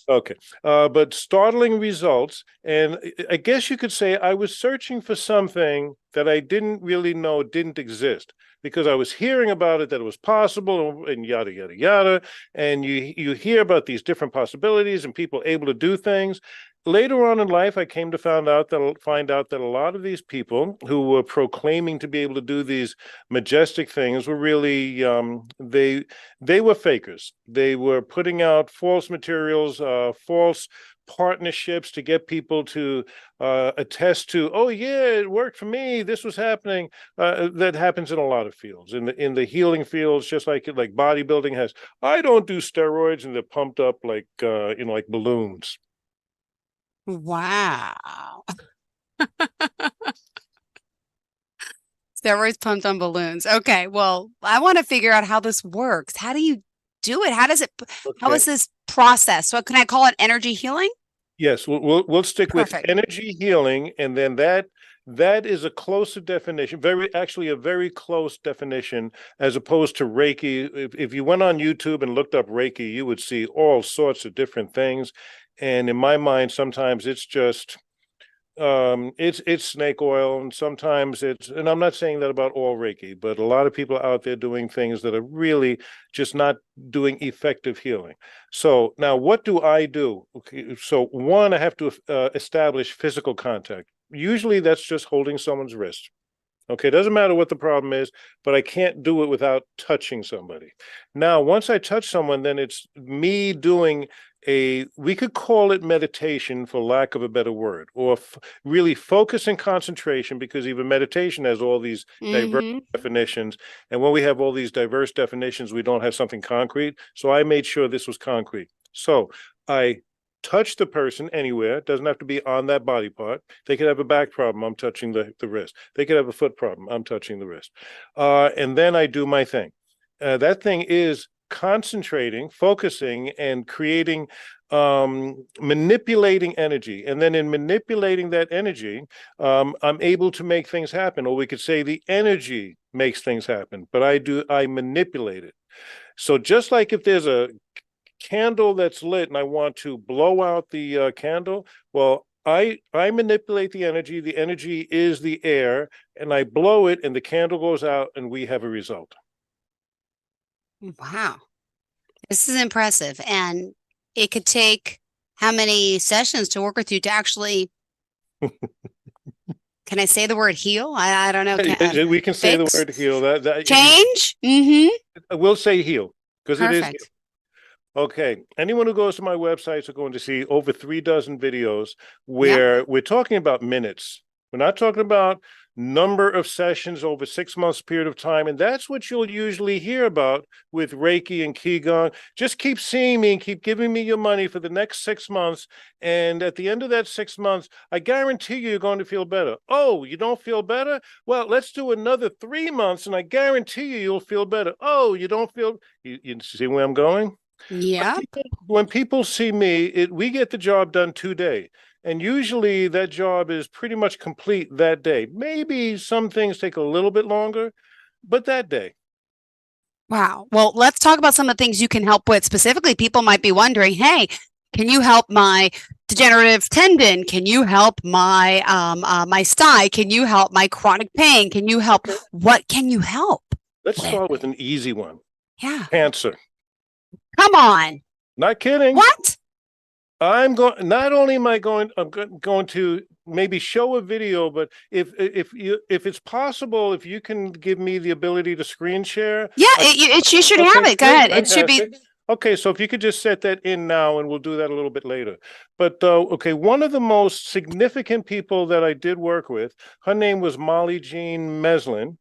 Okay, but startling results, and I guess you could say I was searching for something that I didn't really know didn't exist, because I was hearing about it, that it was possible, and yada yada yada, and you hear about these different possibilities and people able to do things. Later on in life, I came to find out that a lot of these people who were proclaiming to be able to do these majestic things were really they were fakers. They were putting out false materials, false partnerships to get people to attest to, oh yeah, it worked for me, this was happening. That happens in a lot of fields, in the healing fields, just like bodybuilding has. I don't do steroids, and they're pumped up like like balloons. Wow. Steroids pumped on balloons. Okay. Well, I want to figure out how this works. How do you do it? How is this process? So can I call it energy healing? Yes, we'll stick Perfect. with energy healing, and then that is a closer definition, actually a very close definition, as opposed to Reiki. If you went on YouTube and looked up Reiki, you would see all sorts of different things. And in my mind, sometimes it's just it's snake oil, and sometimes and I'm not saying that about all Reiki, but a lot of people out there doing things that are really just not doing effective healing. So now what do I do? Okay, so one, I have to establish physical contact. Usually that's just holding someone's wrist. Okay, it doesn't matter what the problem is, but I can't do it without touching somebody. Now, once I touch someone, then it's me doing we could call it meditation, for lack of a better word, or really focus and concentration, because even meditation has all these diverse definitions. And when we have all these diverse definitions, we don't have something concrete. So I made sure this was concrete. So I touch the person anywhere. It doesn't have to be on that body part. They could have a back problem, I'm touching the wrist. They could have a foot problem, I'm touching the wrist. And then I do my thing. That thing is concentrating, focusing, and creating, manipulating energy. And then in manipulating that energy, I'm able to make things happen. Or we could say the energy makes things happen, but I manipulate it. So just like if there's a candle that's lit and I want to blow out the candle, well, I manipulate the energy. The energy is the air, and I blow it, and the candle goes out, and we have a result. Wow. This is impressive. And it could take how many sessions to work with you to actually, can I say the word heal? I don't know. We can say the word heal. That change? We'll say heal, because it is. Perfect. Okay, anyone who goes to my websites are going to see over 36 videos where we're talking about minutes. We're not talking about number of sessions over 6 months period of time. And that's what you'll usually hear about with Reiki and Qigong. Just keep seeing me and keep giving me your money for the next 6 months. And at the end of that 6 months, I guarantee you're going to feel better. Oh, you don't feel better? Well, let's do another 3 months and I guarantee you'll feel better. Oh, you don't feel, you see where I'm going? Yeah. When people see me, we get the job done today. And usually that job is pretty much complete that day. Maybe some things take a little bit longer, but that day. Wow. Well, let's talk about some of the things you can help with. Specifically, people might be wondering, hey, can you help my degenerative tendon? Can you help my my STI? Can you help my chronic pain? Can you help? What can you help? Let's start with an easy one. Yeah. Cancer. Come on. Not kidding. What? I'm going. Not only am I going, I'm going to maybe show a video, but if it's possible, if you can give me the ability to screen share. Yeah, you should have it. Go ahead. It should be. Okay, so if you could just set that in now, and we'll do that a little bit later. But okay, one of the most significant people that I did work with, her name was Molly Jean Meslin.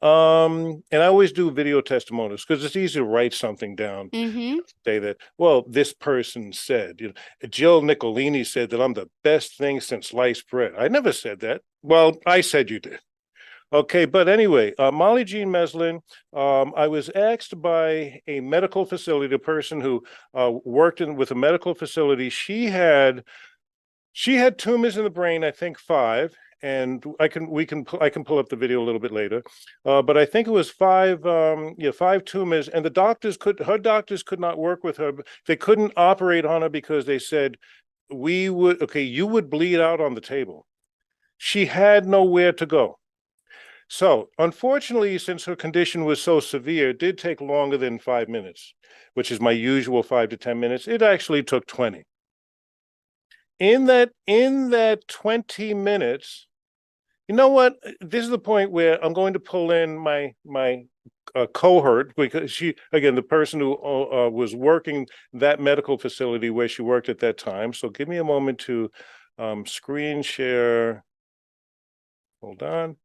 And I always do video testimonials because it's easy to write something down. Say that, well, this person said, Jill Nicolini said that I'm the best thing since sliced bread. I never said that. Well, I said you did. Okay, but anyway, Molly Jean Meslin, I was asked by a medical facility, the person who worked with a medical facility, she had tumors in the brain, I think 5. And I can pull up the video a little bit later, but I think it was 5 tumors, and her doctors could not work with her. They couldn't operate on her because they said you would bleed out on the table. She had nowhere to go. So unfortunately, since her condition was so severe, it did take longer than 5 minutes, which is my usual 5 to 10 minutes. It actually took 20. In that 20 minutes, you know what? This is the point where I'm going to pull in my cohort, because the person who was working that medical facility where she worked at that time. So give me a moment to screen share. Hold on.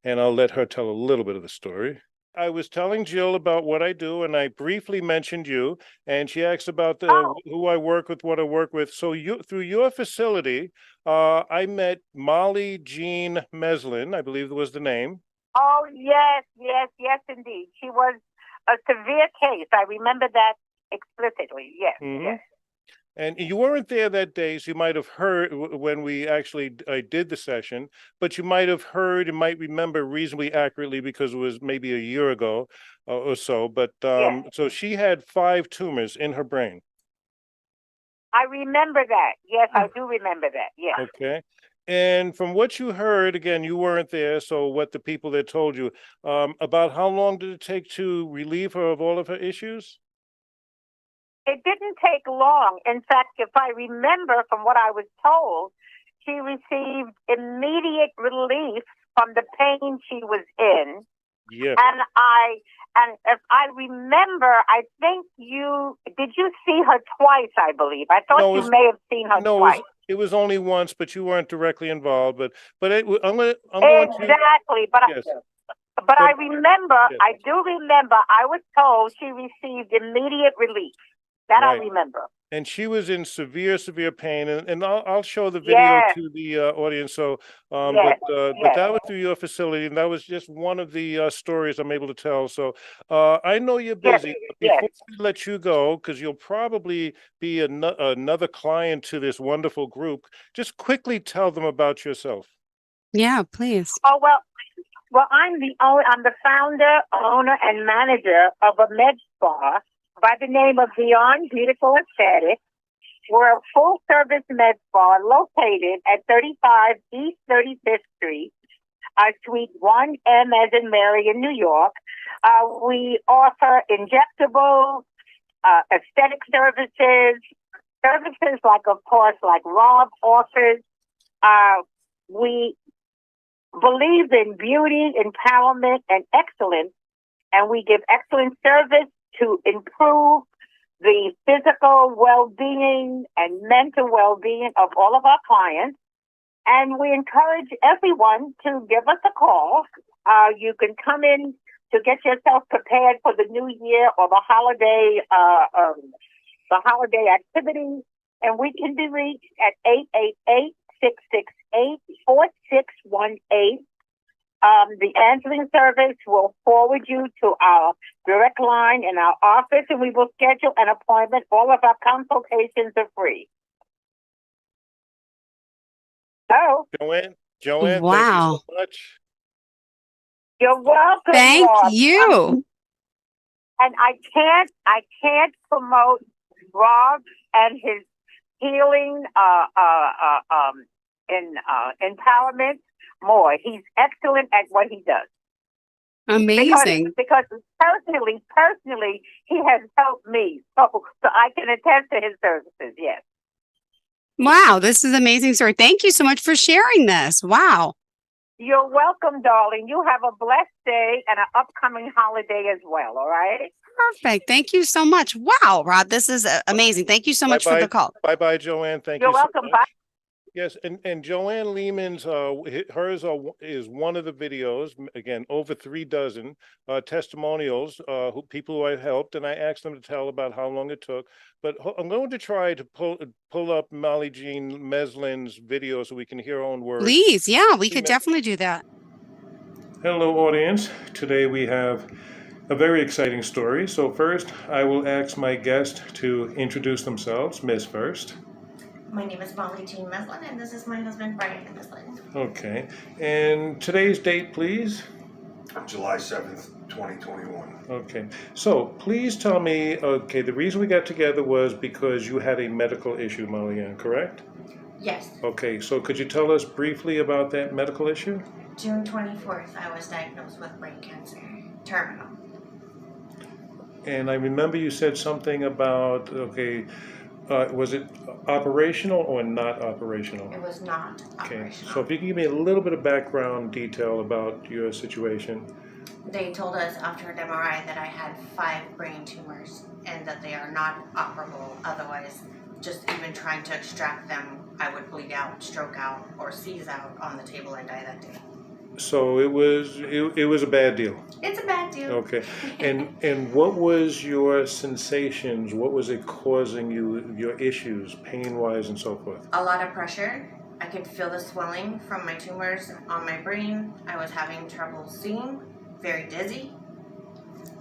And I'll let her tell a little bit of the story. I was telling Jill about what I do, and I briefly mentioned you, and she asked about who I work with, what I work with. So through your facility, I met Molly Jean Meslin, I believe was the name. Oh, yes, indeed. She was a severe case. I remember that explicitly. Yes, yes. And you weren't there that day, so you might have heard when I did the session, but you might have heard and might remember reasonably accurately because it was maybe a year ago or so. But so she had 5 tumors in her brain. I remember that. Yes, I do remember that. Yes. Okay. And from what you heard, again, you weren't there, so what the people that told you, about how long did it take to relieve her of all of her issues? It didn't take long. In fact, if I remember from what I was told, she received immediate relief from the pain she was in. Yeah. And if I remember, I think did you see her twice, I believe. I thought you may have seen her twice. It was only once, but you weren't directly involved. But Exactly. But I remember, I do remember, I was told she received immediate relief. That right. I remember. And she was in severe, severe pain. And I'll show the video to the audience. So, but that was through your facility, and that was just one of the stories I'm able to tell. So I know you're busy. Before we let you go, because you'll probably be another client to this wonderful group, just quickly tell them about yourself. Yeah, please. Oh, well, I'm the founder, owner, and manager of a med spa by the name of Beyond Beautiful Aesthetics. We're a full-service med spa located at 35 East 35th Street, Suite 1M as in Mary in New York. We offer injectables, aesthetic services like, of course, like Rob offers. We believe in beauty, empowerment, and excellence, and we give excellent service to improve the physical well-being and mental well-being of all of our clients. And we encourage everyone to give us a call. You can come in to get yourself prepared for the new year or the holiday activities. And we can be reached at 888-668-4618. The answering service will forward you to our direct line in our office, and we will schedule an appointment. All of our consultations are free. Oh, Joanne, Wow. thank you so much. you're welcome. Thank Rob. you. And I can't promote Rob and his healing empowerment more. He's excellent at what he does. Amazing. Because personally, he has helped me. So I can attest to his services. Yes. Wow, this is an amazing story. Thank you so much for sharing this. Wow. You're welcome, darling. You have a blessed day and an upcoming holiday as well. All right. Perfect. Thank you so much. Wow, Rod, this is amazing. Thank you so much for the call. Bye-bye, Joanne. Thank You're you so welcome. much. Bye. Yes, and Joanne Lehman's, hers is one of the videos, again, over 3 dozen testimonials, people who I helped, and I asked them to tell about how long it took. But I'm going to try to pull up Molly Jean Meslin's video so we can hear her own words. Please, yeah, we could definitely do that. Hello, audience. Today we have a very exciting story. So first, I will ask my guest to introduce themselves. Miss first. My name is Molly Jean Meslin, and this is my husband, Brian Meslin. Okay. And today's date, please? July 7th, 2021. Okay. So please tell me, okay, the reason we got together was because you had a medical issue, Molly Ann, correct? Yes. Okay. So could you tell us briefly about that medical issue? June 24th, I was diagnosed with brain cancer, terminal. And I remember you said something about, okay, was it operational or not operational? It was not operational. Okay, so if you can give me a little bit of background detail about your situation. They told us after an MRI that I had 5 brain tumors and that they are not operable. Otherwise, just even trying to extract them, I would bleed out, stroke out, or seize out on the table and die that day. So it was a bad deal. It's a bad deal. Okay, and what was your sensations? What was it causing you? Your issues, pain-wise, and so forth. A lot of pressure. I could feel the swelling from my tumors on my brain. I was having trouble seeing, very dizzy,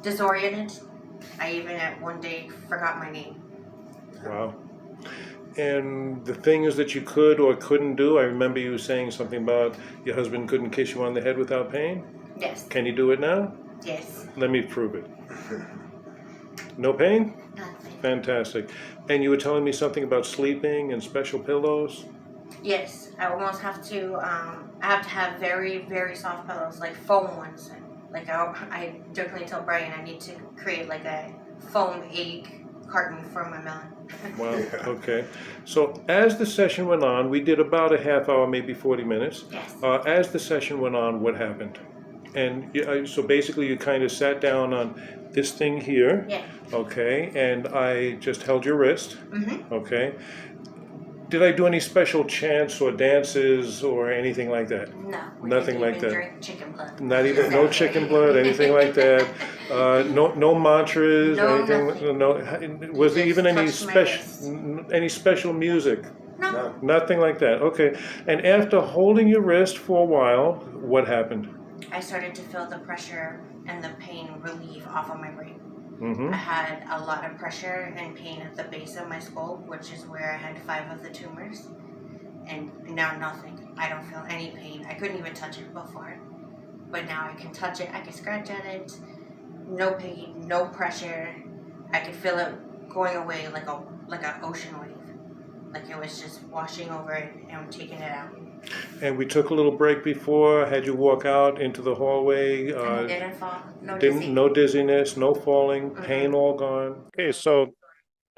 disoriented. I even at one day forgot my name. Wow. And the things that you could or couldn't do, I remember you saying something about your husband couldn't kiss you on the head without pain? Yes. Can you do it now? Yes. Let me prove it. No pain? Nothing. Fantastic. And you were telling me something about sleeping and special pillows? Yes. I almost have to, I have to have very, very soft pillows, like foam ones. Like I jokingly tell Brian I need to create like a foam egg carton for my melon. Wow, okay. So as the session went on, we did about a half hour, maybe 40 minutes. Yes. As the session went on, what happened? And so basically you kind of sat down on this thing here. Yeah. Okay, and I just held your wrist. Mm-hmm. Okay. Did I do any special chants or dances or anything like that? No. Nothing like that. Drink chicken blood. Not even no chicken blood, anything like that. No mantras, No, anything. nothing. No. Was there even any touched my special music? No. Nothing like that. Okay. And after holding your wrist for a while, what happened? I started to feel the pressure and the pain relieve off of my brain. Mm-hmm. I had a lot of pressure and pain at the base of my skull, which is where I had 5 of the tumors. And now nothing. I don't feel any pain. I couldn't even touch it before. But now I can touch it. I can scratch at it. No pain, no pressure. I could feel it going away like an ocean wave. Like it was just washing over it and taking it out. And we took a little break before, had you walk out into the hallway. And I didn't fall. No dizzy. No dizziness, no falling, Mm-hmm. pain all gone. Okay, so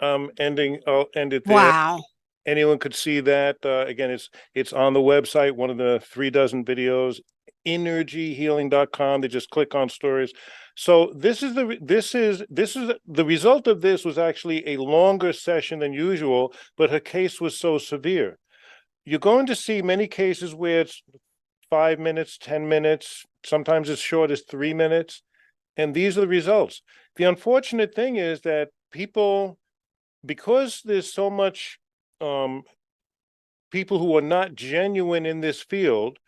I'll end it there. Wow. Anyone could see that. Again, it's on the website, one of the 3 dozen videos, energyhealing.com. They just click on stories. So this is the result of this was actually a longer session than usual, but her case was so severe. you're going to see many cases where it's 5 minutes, 10 minutes, sometimes as short as 3 minutes. And these are the results. The unfortunate thing is that people, because there's so much people who are not genuine in this field,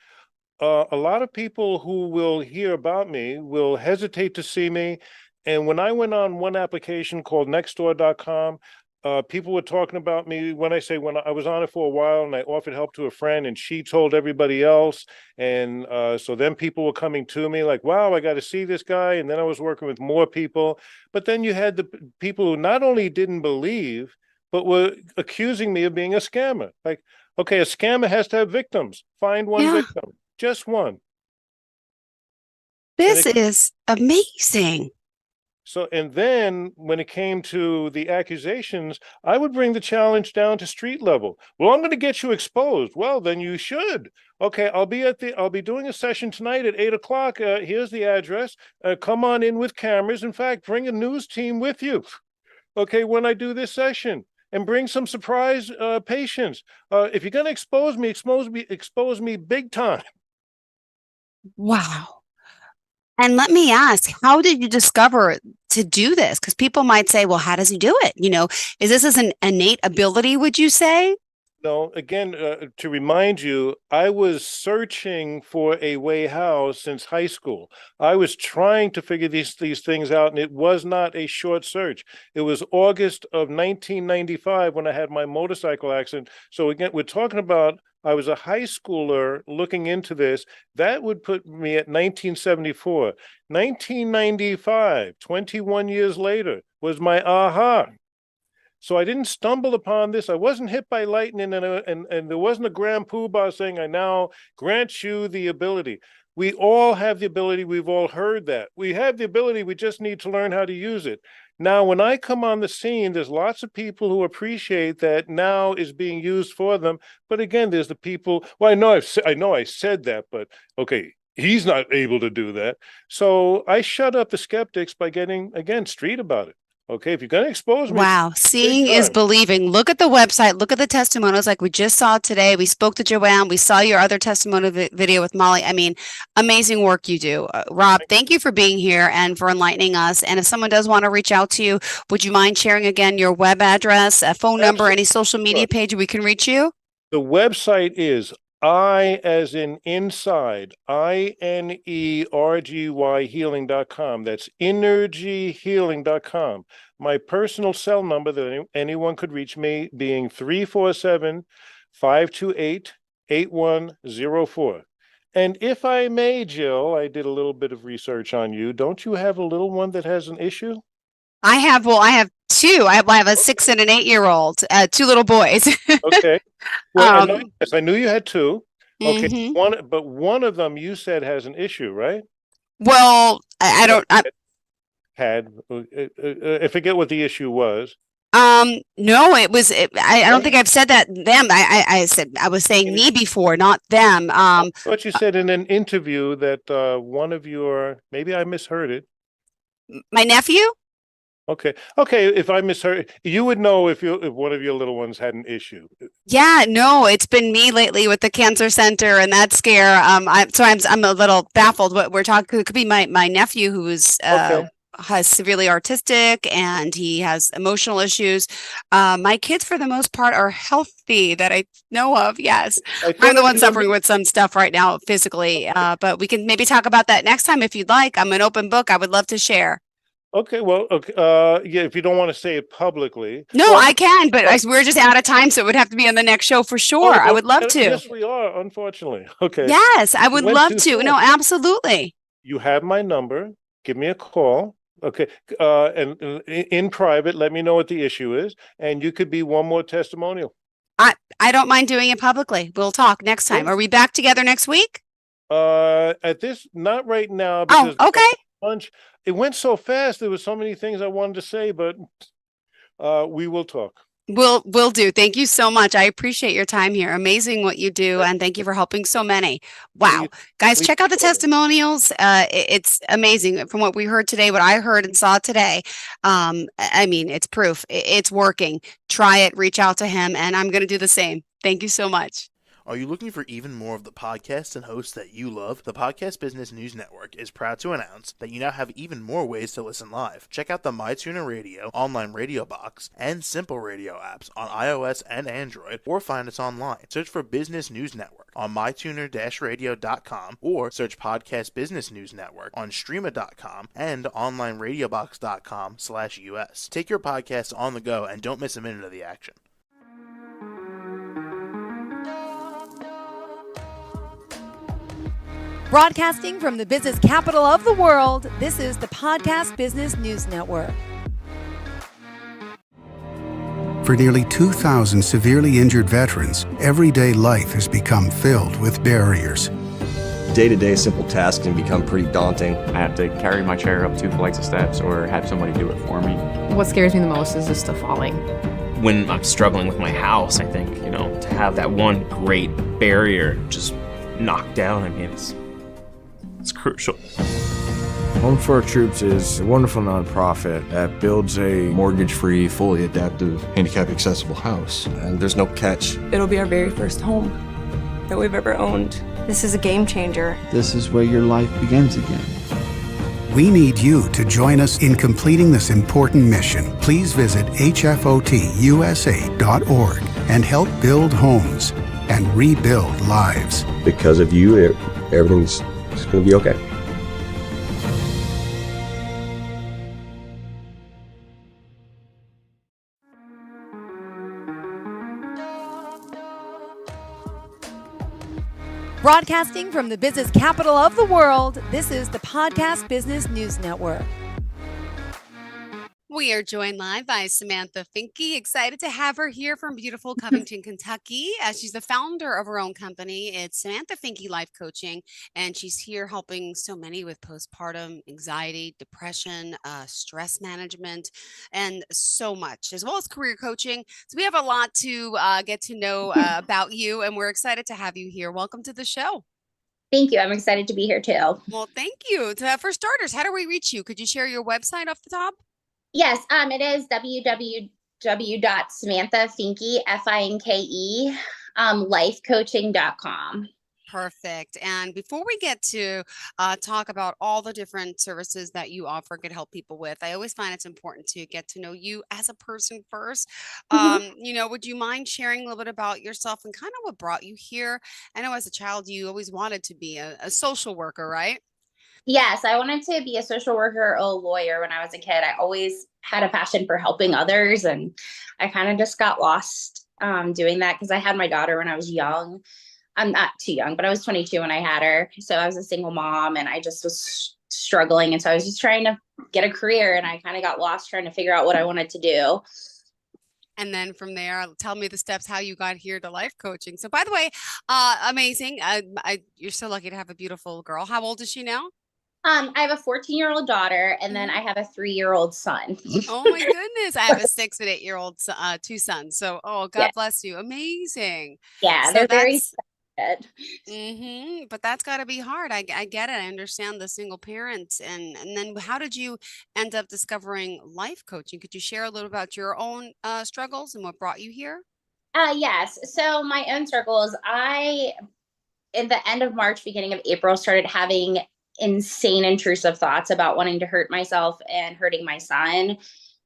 a lot of people who will hear about me will hesitate to see me. And when I went on one application called nextdoor.com, people were talking about me when I was on it for a while and I offered help to a friend and she told everybody else. And so then people were coming to me like, wow, I got to see this guy. And then I was working with more people. But then you had the people who not only didn't believe, but were accusing me of being a scammer. Like, okay, a scammer has to have victims. Find one victim, just one. This is amazing. So, and then when it came to the accusations, I would bring the challenge down to street level. Well, I'm going to get you exposed. Well, then you should. Okay, I'll be doing a session tonight at 8:00. Here's the address. Come on in with cameras. In fact, bring a news team with you. Okay, when I do this session, and bring some surprise patients. If you're going to expose me big time. Wow. And let me ask, how did you discover to do this? Because people might say, well, how does he do it? Is this an innate ability, would you say? No, again, to remind you, I was searching for a way how since high school. I was trying to figure these things out, and it was not a short search. It was August of 1995 when I had my motorcycle accident. So again, we're talking about I was a high schooler looking into this. That would put me at 1974. 1995, 21 years later, was my aha. So I didn't stumble upon this. I wasn't hit by lightning, and there wasn't a grand poobah saying, I now grant you the ability. We all have the ability. We've all heard that. We have the ability. We just need to learn how to use it. Now, when I come on the scene, there's lots of people who appreciate that now is being used for them. But again, there's the people, well, I know I said that, but okay, he's not able to do that. So I shut up the skeptics by getting, again, street about it. Okay, if you're going to expose me. Wow. Seeing is believing. Look at the website. Look at the testimonials like we just saw today. We spoke to Joanne. We saw your other testimonial video with Molly. I mean, amazing work you do. Rob, thank you for being here and for enlightening us. And if someone does want to reach out to you, would you mind sharing again your web address, a phone number, any social media page we can reach you? The website is I as in inside, INERGY healing.com. That's energyhealing.com. My personal cell number that anyone could reach me being 347-528-8104. And if I may, Jill, I did a little bit of research on you. Don't you have a little one that has an issue? I have two. I have a 6 and an 8-year-old, two little boys. Okay. Well, I knew you had two. Okay. Mm-hmm. One of them you said has an issue, right? Well, I forget what the issue was. No, it was, I don't think I've said that them. I said, I was saying me before, not them. What you said in an interview that one of your, maybe I misheard it. My nephew? Okay. If I misheard, you would know if one of your little ones had an issue. Yeah, no, it's been me lately with the cancer center and that scare. I'm a little baffled. What we're talking, it could be my nephew who's has severely autistic and he has emotional issues. My kids, for the most part, are healthy that I know of. Yes, I'm the one suffering with some stuff right now physically. But we can maybe talk about that next time if you'd like. I'm an open book. I would love to share. Okay, well, yeah, if you don't want to say it publicly. No, I can, but we're just out of time, so it would have to be on the next show for sure. I would love to. Yes, we are, unfortunately. Okay. Yes, I would love to. No, absolutely. You have my number. Give me a call. Okay, and in private, let me know what the issue is, and you could be one more testimonial. I don't mind doing it publicly. We'll talk next time. Are we back together next week? Not right now. Oh, okay. Lunch. It went so fast. There were so many things I wanted to say, but we will talk. We'll do. Thank you so much. I appreciate your time here. Amazing what you do, and thank you for helping so many. Wow. Guys, check out the testimonials. It's amazing from what we heard today, what I heard and saw today. I mean, it's proof. It's working. Try it, reach out to him, and I'm going to do the same. Thank you so much. Are you looking for even more of the podcasts and hosts that you love? The Podcast Business News Network is proud to announce that you now have even more ways to listen live. Check out the MyTuner Radio, online radio box, and Simple Radio apps on iOS and Android, or find us online. Search for Business News Network on mytuner-radio.com, or search Podcast Business News Network on streama.com and onlineradiobox.com/US. Take your podcast on the go and don't miss a minute of the action. Broadcasting from the business capital of the world, this is the Podcast Business News Network. For nearly 2,000 severely injured veterans, everyday life has become filled with barriers. Day-to-day simple tasks can become pretty daunting. I have to carry my chair up 2 flights of steps or have somebody do it for me. What scares me the most is just the falling. When I'm struggling with my house, I think, to have that one great barrier just knocked down, it's crucial. Home for Our Troops is a wonderful nonprofit that builds a mortgage-free, fully adaptive, handicap-accessible house. And there's no catch. It'll be our very first home that we've ever owned. This is a game changer. This is where your life begins again. We need you to join us in completing this important mission. Please visit hfotusa.org and help build homes and rebuild lives. Because of you, everything's going to be okay. Broadcasting from the business capital of the world, this is the Podcast Business News Network. We are joined live by Samantha Finke. Excited to have her here from beautiful Covington, Kentucky. She's the founder of her own company. It's Samantha Finke Life Coaching, and she's here helping so many with postpartum anxiety, depression, stress management, and so much, as well as career coaching. So we have a lot to get to know about you, and we're excited to have you here. Welcome to the show. Thank you. I'm excited to be here too. Well, thank you. For starters, how do we reach you? Could you share your website off the top? Yes, it is www.samanthafinke, Finke, lifecoaching.com. Perfect. And before we get to talk about all the different services that you offer, could help people with, I always find it's important to get to know you as a person first. Would you mind sharing a little bit about yourself and kind of what brought you here? I know as a child, you always wanted to be a social worker, right? Yes, I wanted to be a social worker or a lawyer when I was a kid. I always had a passion for helping others, and I kind of just got lost doing that because I had my daughter when I was young. I'm not too young, but I was 22 when I had her. So I was a single mom, and I just was struggling. And so I was just trying to get a career, and I kind of got lost trying to figure out what I wanted to do. And then from there, tell me the steps how you got here to life coaching. So by the way, amazing. You're so lucky to have a beautiful girl. How old is she now? I have a 14-year-old daughter, and then I have a 3-year-old son. Oh my goodness. I have a 6 and 8-year-old, 2 sons. So, God bless you. Amazing. Yeah, so they're very good. But that's got to be hard. I get it. I understand the single parent. And then how did you end up discovering life coaching? Could you share a little about your own struggles and what brought you here? Yes. So my own struggles, at the end of March, beginning of April, started having insane intrusive thoughts about wanting to hurt myself and hurting my son.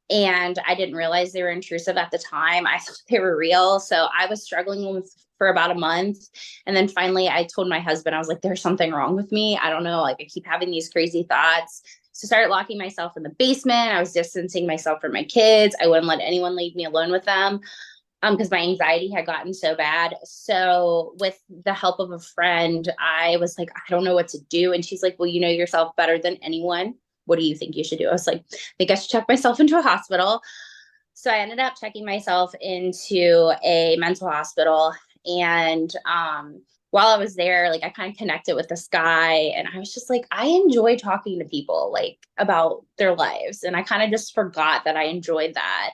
And I didn't realize they were intrusive at the time. I thought they were real. So I was struggling for about a month. And then finally I told my husband, I was like, there's something wrong with me. I don't know. I keep having these crazy thoughts. So I started locking myself in the basement. I was distancing myself from my kids. I wouldn't let anyone leave me alone with them. Because my anxiety had gotten so bad. So with the help of a friend, I was like, I don't know what to do. And she's like, well, you know yourself better than anyone. What do you think you should do? I was like, I think I should check myself into a hospital. So I ended up checking myself into a mental hospital. And while I was there, I kind of connected with this guy. And I was just like, I enjoy talking to people about their lives. And I kind of just forgot that I enjoyed that.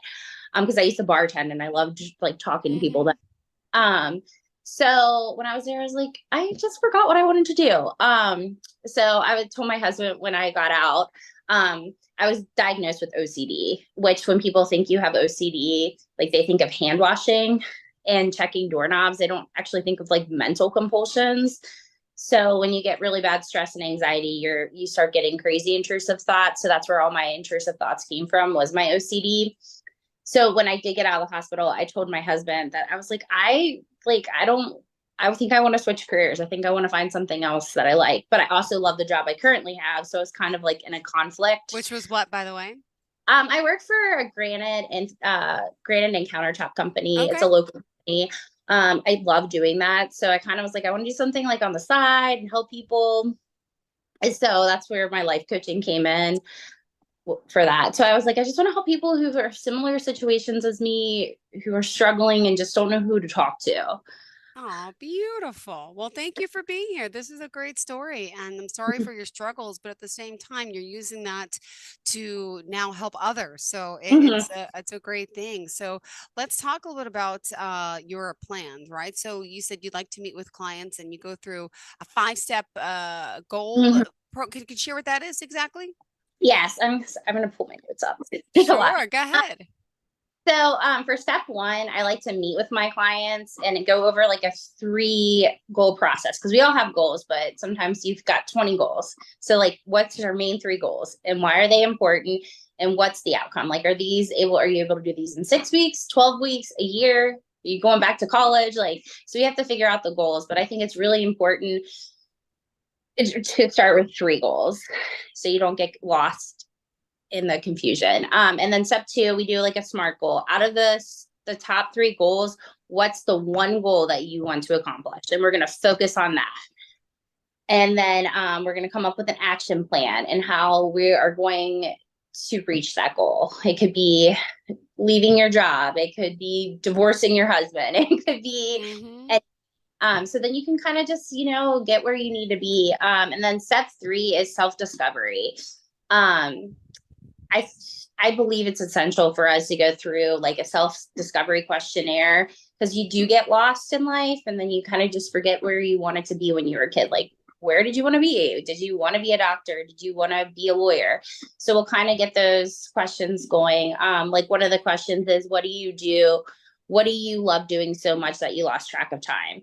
Because I used to bartend and I loved talking to people. So when I was there, I was like, I just forgot what I wanted to do. So I told my husband when I got out, I was diagnosed with OCD, which when people think you have OCD, they think of hand washing. and checking doorknobs. They don't actually think of like mental compulsions. So when you get really bad stress and anxiety, you start getting crazy intrusive thoughts. So that's where all my intrusive thoughts came from, was my OCD. So when I did get out of the hospital, I told my husband that I was like, I think I want to switch careers. I think I want to find something else that I like, but I also love the job I currently have. So it's kind of like in a conflict. Which was what, by the way? I work for a granite and countertop company. Okay. It's a local company. I love doing that. So I kind of was like, I want to do something like on the side and help people. And so that's where my life coaching came in for that. So I was like, I just want to help people who are similar situations as me, who are struggling and just don't know who to talk to. Oh, beautiful. Well, thank you for being here. This is a great story, and I'm sorry for your struggles, but at the same time, you're using that to now help others. So it's a great thing. So let's talk a little bit about your plans, right? So you said you'd like to meet with clients, and you go through a 5-step goal. Could you share what that is exactly? Yes, I'm going to pull my notes up. Sure, go ahead. So for step one, I like to meet with my clients and go over like a 3-goal process, because we all have goals, but sometimes you've got 20 goals. So like, what's your main 3 goals and why are they important? And what's the outcome? Like, are you able to do these in 6 weeks, 12 weeks, a year? Are you going back to college? Like, so we have to figure out the goals, but I think it's really important to start with 3 goals so you don't get lost in the confusion. And then step 2, we do like a SMART goal. Out of the top 3 goals, what's the one goal that you want to accomplish? And we're going to focus on that. And then we're going to come up with an action plan and how we are going to reach that goal. It could be leaving your job. It could be divorcing your husband. It could be, so then you can kind of just, get where you need to be. And then step 3 is self-discovery. I believe it's essential for us to go through like a self-discovery questionnaire, because you do get lost in life and then you kind of just forget where you wanted to be when you were a kid. Like, where did you want to be? Did you want to be a doctor? Did you want to be a lawyer? So we'll kind of get those questions going. Like one of the questions is, what do you do? What do you love doing so much that you lost track of time?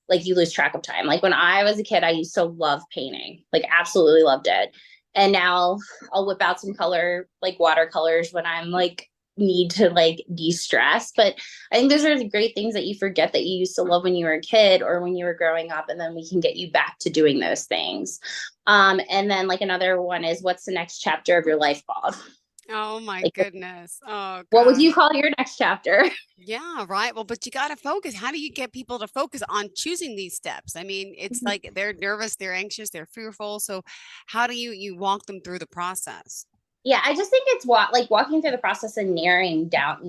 Like, you lose track of time. Like when I was a kid, I used to love painting, like absolutely loved it. And now I'll whip out some color, like watercolors, when I'm like need to like de-stress. But I think those are the great things that you forget that you used to love when you were a kid or when you were growing up. And then we can get you back to doing those things. And then like another one is, what's the next chapter of your life called? Oh my goodness. Oh, what would you call your next chapter? Yeah, right. Well, but you got to focus. How do you get people to focus on choosing these steps? I mean, it's like they're nervous, they're anxious, they're fearful. So how do you walk them through the process? Yeah, I just think it's walking through the process and narrowing down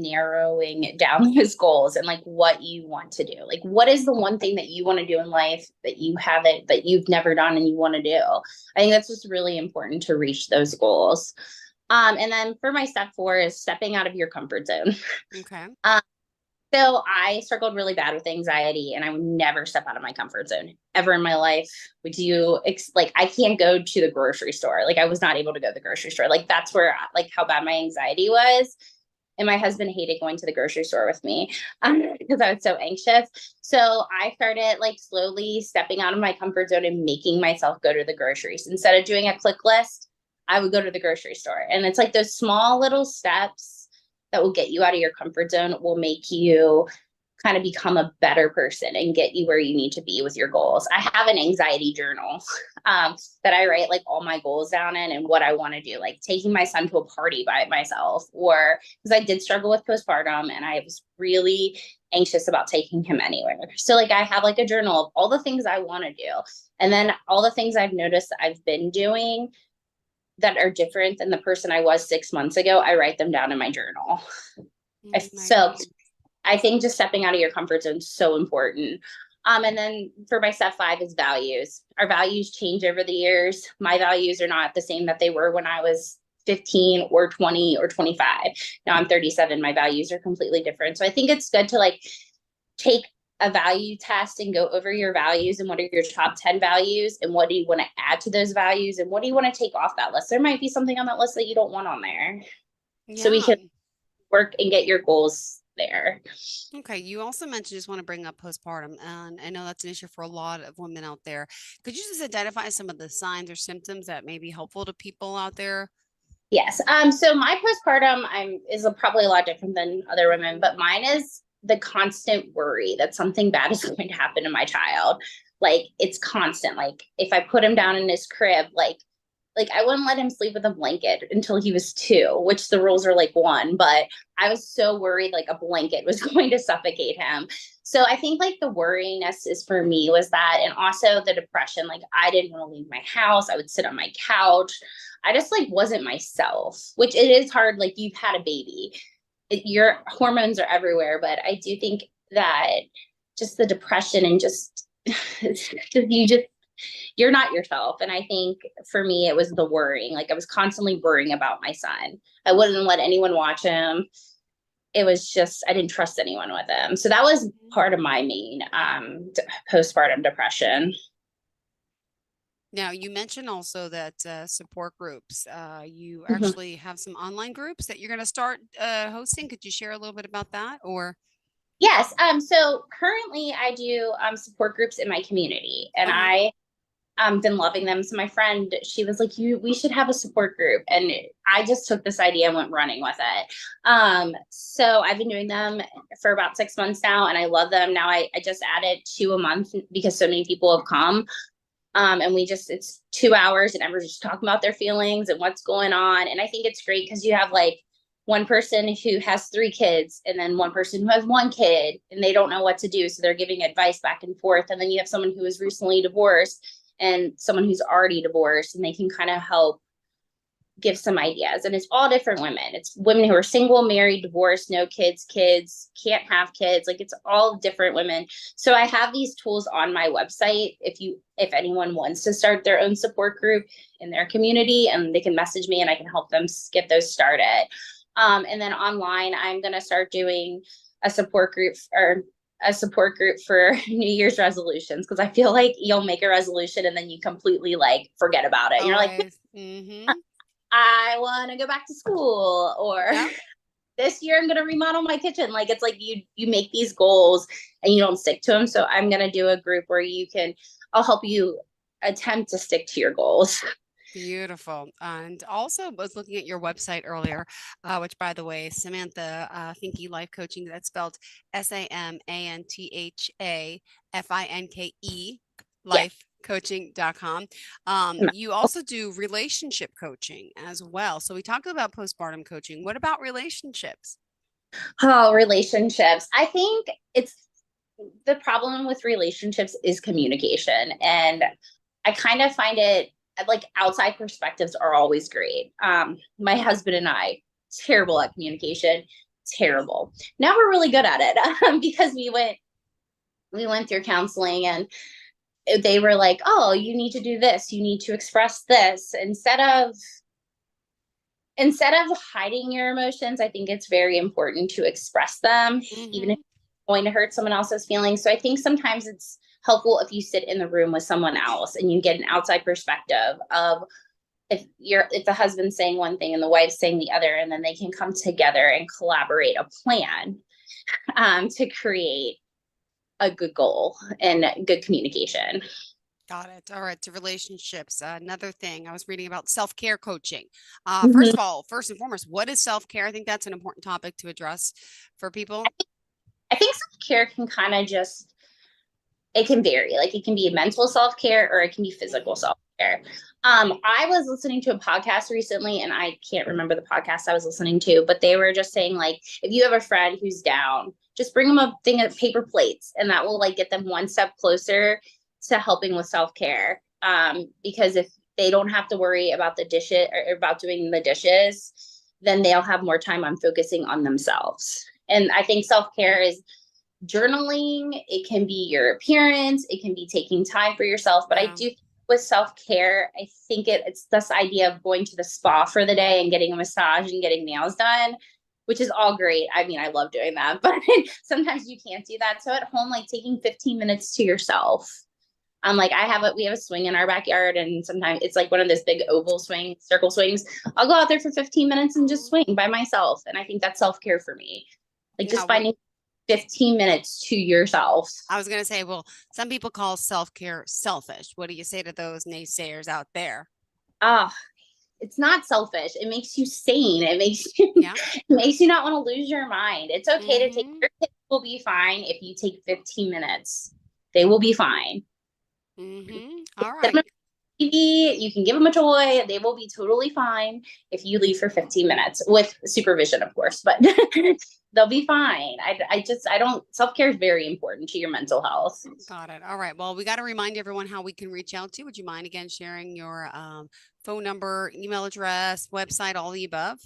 those goals and like what you want to do. Like, what is the one thing that you want to do in life that you've never done and you want to do? I think that's just really important to reach those goals. And then for my step 4 is stepping out of your comfort zone. Okay. So I struggled really bad with anxiety, and I would never step out of my comfort zone ever in my life. I can't go to the grocery store. Like, I was not able to go to the grocery store. Like, that's where like how bad my anxiety was. And my husband hated going to the grocery store with me because I was so anxious. So I started like slowly stepping out of my comfort zone and making myself go to the groceries. Instead of doing a click list, I would go to the grocery store. And it's like those small little steps that will get you out of your comfort zone, will make you kind of become a better person and get you where you need to be with your goals. I have an anxiety journal that I write like all my goals down in and what I want to do, like taking my son to a party by myself, or because I did struggle with postpartum and I was really anxious about taking him anywhere. So like I have like a journal of all the things I want to do. And then all the things I've noticed I've been doing that are different than the person I was 6 months ago, I write them down in my journal. So I think just stepping out of your comfort zone is so important. And then for my step 5 is values. Our values change over the years. My values are not the same that they were when I was 15 or 20 or 25. Now I'm 37. My values are completely different. So I think it's good to like take a value test and go over your values and what are your top 10 values and what do you want to add to those values and what do you want to take off that list. There might be something on that list that you don't want on there. Yeah. So we can work and get your goals there. Okay. You also mentioned, just want to bring up postpartum, and I know that's an issue for a lot of women out there. Could you just identify some of the signs or symptoms that may be helpful to people out there? Yes. So my postpartum is probably a lot different than other women, but mine is the constant worry that something bad is going to happen to my child. Like it's constant. Like if I put him down in his crib, like I wouldn't let him sleep with a blanket until he was 2, which the rules are like 1, but I was so worried like a blanket was going to suffocate him. So I think like the worryiness is for me was that, and also the depression. Like I didn't want to leave my house. I would sit on my couch. I just like wasn't myself, which it is hard. Like you've had a baby, your hormones are everywhere, but I do think that just the depression and just you're not yourself. And I think for me, it was the worrying. Like I was constantly worrying about my son. I wouldn't let anyone watch him. It was just, I didn't trust anyone with him. So that was part of my main postpartum depression. Now, you mentioned also that support groups, you Mhm. actually have some online groups that you're going to start hosting. Could you share a little bit about that? Or Yes. So currently I do support groups in my community, and I been loving them. So my friend, she was like, we should have a support group. And I just took this idea and went running with it. So I've been doing them for about 6 months now, and I love them. Now I just added 2 a month because so many people have come. And it's 2 hours and everyone's just talking about their feelings and what's going on. And I think it's great because you have like one person who has 3 kids and then one person who has 1 kid and they don't know what to do. So they're giving advice back and forth. And then you have someone who is recently divorced and someone who's already divorced, and they can kind of help give some ideas. And it's all different women. It's women who are single, married, divorced, no kids, can't have kids. Like it's all different women. So I have these tools on my website. If anyone wants to start their own support group in their community, and they can message me and I can help them get those started. And then online, I'm going to start doing a support group for New Year's resolutions, because I feel like you'll make a resolution and then you completely like forget about it. And you're like, I want to go back to school, or this year I'm going to remodel my kitchen. Like it's like you make these goals and you don't stick to them. So I'm going to do a group where I'll help you attempt to stick to your goals. Beautiful. And also was looking at your website earlier, which by the way, Samantha Finke Life Coaching, that's spelled SAMANTHAFINKE lifecoaching.com. You also do relationship coaching as well. So we talked about postpartum coaching. What about relationships? Oh, relationships. I think the problem with relationships is communication. And I kind of find it like outside perspectives are always great. My husband and I, terrible at communication, terrible. Now we're really good at it because we went through counseling, and they were like, oh, you need to do this. You need to express this instead of hiding your emotions. I think it's very important to express them, even if it's going to hurt someone else's feelings. So I think sometimes it's helpful if you sit in the room with someone else and you get an outside perspective of if the husband's saying one thing and the wife's saying the other, and then they can come together and collaborate a plan to create a good goal and good communication. Got it. All right. To relationships. Another thing I was reading about self-care coaching. Mhm. First and foremost, what is self-care? I think that's an important topic to address for people. I think self-care can kind of it can vary. Like it can be mental self-care or it can be physical self-care. I was listening to a podcast recently, and I can't remember the podcast I was listening to, but they were just saying like, if you have a friend who's down, just bring them a thing of paper plates, and that will like get them one step closer to helping with self-care. Because if they don't have to worry about the dishes or about doing the dishes, then they'll have more time on focusing on themselves. And I think self-care is journaling, it can be your appearance, it can be taking time for yourself. But I do with self-care, I think it's this idea of going to the spa for the day and getting a massage and getting nails done, which is all great. I mean, I love doing that, but sometimes you can't do that. So at home, like taking 15 minutes to yourself. Like we have a swing in our backyard, and sometimes it's like one of those big circle swings. I'll go out there for 15 minutes and just swing by myself. And I think that's self-care for me. Like just finding 15 minutes to yourself. I was going to say, well, some people call self-care selfish. What do you say to those naysayers out there? It's not selfish. It makes you sane. It makes you, it makes you not want to lose your mind. It's okay to take, your kids will be fine if you take 15 minutes. They will be fine. All right. TV, you can give them a toy. They will be totally fine if you leave for 15 minutes with supervision, of course, but they'll be fine. I don't, self-care is very important to your mental health. Got it. All right. Well, we got to remind everyone how we can reach out to you. Would you mind again sharing your phone number, email address, website, all the above?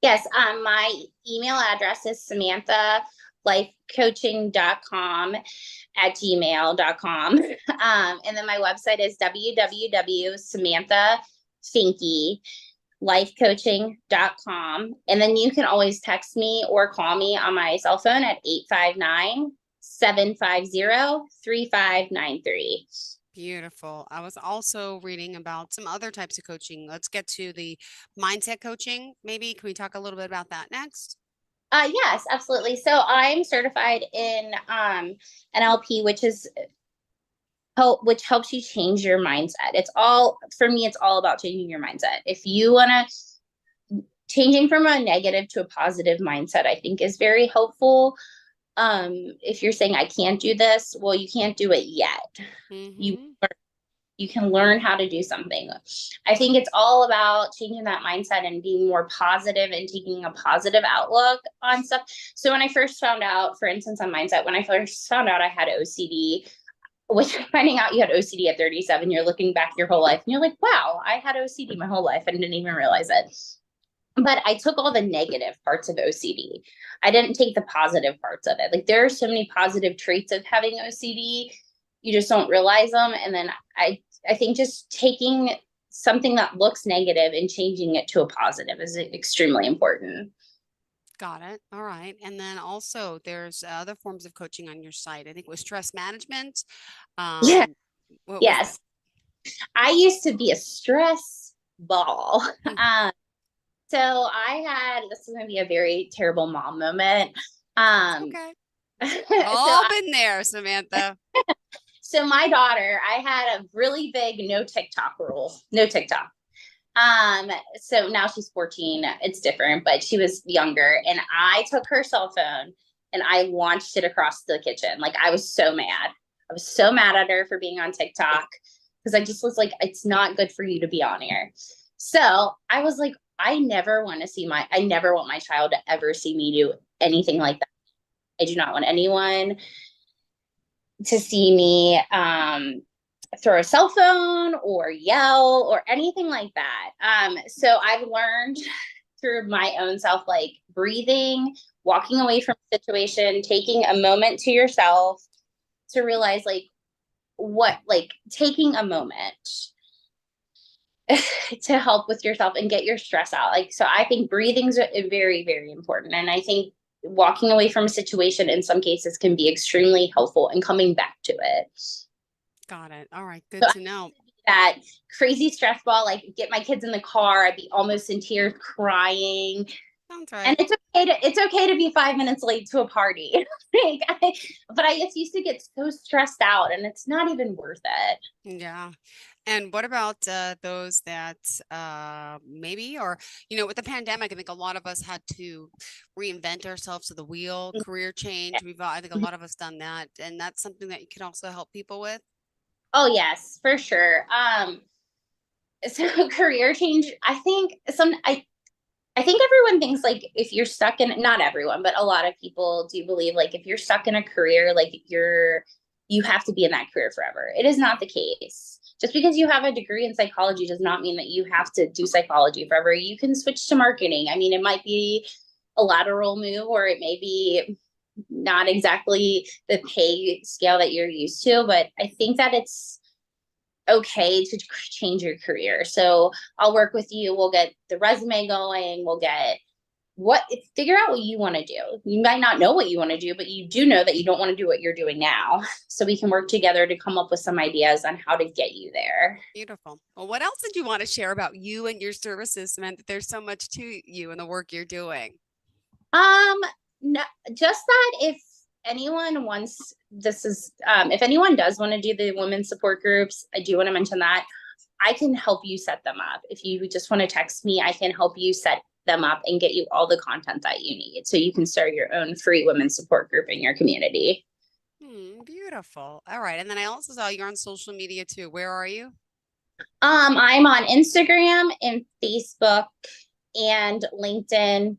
Yes. My email address is samanthalife.coaching.com@gmail.com. And then my website is www.samanthalife.coaching.com. And then you can always text me or call me on my cell phone at 859-750-3593. Beautiful. I was also reading about some other types of coaching. Let's get to the mindset coaching. Maybe can we talk a little bit about that next? Yes, absolutely. So I'm certified in NLP, which helps you change your mindset. It's all, for me, it's all about changing your mindset. If you want to, changing from a negative to a positive mindset, I think is very helpful. If you're saying I can't do this, well, you can't do it yet. You can learn how to do something. I think it's all about changing that mindset and being more positive and taking a positive outlook on stuff. So when I first found out, for instance, on mindset, when I first found out I had OCD, which finding out you had OCD at 37, you're looking back your whole life and you're like, wow, I had OCD my whole life and didn't even realize it. But I took all the negative parts of OCD. I didn't take the positive parts of it. Like there are so many positive traits of having OCD. You just don't realize them. And then I think just taking something that looks negative and changing it to a positive is extremely important. Got it. All right. And then also there's other forms of coaching on your site. I think with stress management. Yes. I used to be a stress ball. So this is going to be a very terrible mom moment. Okay. All been there, Samantha. So my daughter, I had a really big no TikTok rule, no TikTok. So now she's 14. It's different, but she was younger, and I took her cell phone and I launched it across the kitchen. Like I was so mad. I was so mad at her for being on TikTok because I just was like, it's not good for you to be on here. So I was like, I never want my child to ever see me do anything like that. I do not want anyone to see me throw a cell phone or yell or anything like that. So I've learned through my own self, like breathing, walking away from a situation, taking a moment to yourself to realize taking a moment to help with yourself and get your stress out. So I think breathing's very, very important. And I think walking away from a situation in some cases can be extremely helpful and coming back to it. Got it. All right. Good to know. That crazy stress ball, like get my kids in the car, I'd be almost in tears crying. Sounds right. And it's okay to be 5 minutes late to a party. But I just used to get so stressed out and it's not even worth it. Yeah. And what about those that maybe, or, with the pandemic, I think a lot of us had to reinvent ourselves to the wheel, career change. I think a lot of us done that. And that's something that you can also help people with. Oh, yes, for sure. So career change, I think everyone thinks like if you're stuck in, not everyone, but a lot of people do believe like if you're stuck in a career, like you have to be in that career forever. It is not the case. Just because you have a degree in psychology does not mean that you have to do psychology forever. You can switch to marketing. I mean, it might be a lateral move or it may be not exactly the pay scale that you're used to, but I think that it's okay to change your career. So I'll work with you. We'll get the resume going. Figure out what you want to do. You might not know what you want to do, but you do know that you don't want to do what you're doing now. So we can work together to come up with some ideas on how to get you there. Beautiful. Well, what else did you want to share about you and your services, Samantha? There's so much to you and the work you're doing. No, just that if anyone wants, if anyone does want to do the women's support groups, I do want to mention that I can help you set them up. If you just want to text me, I can help you set them up and get you all the content that you need. So you can start your own free women's support group in your community. Beautiful. All right. And then I also saw you're on social media too. Where are you? I'm on Instagram and Facebook and LinkedIn,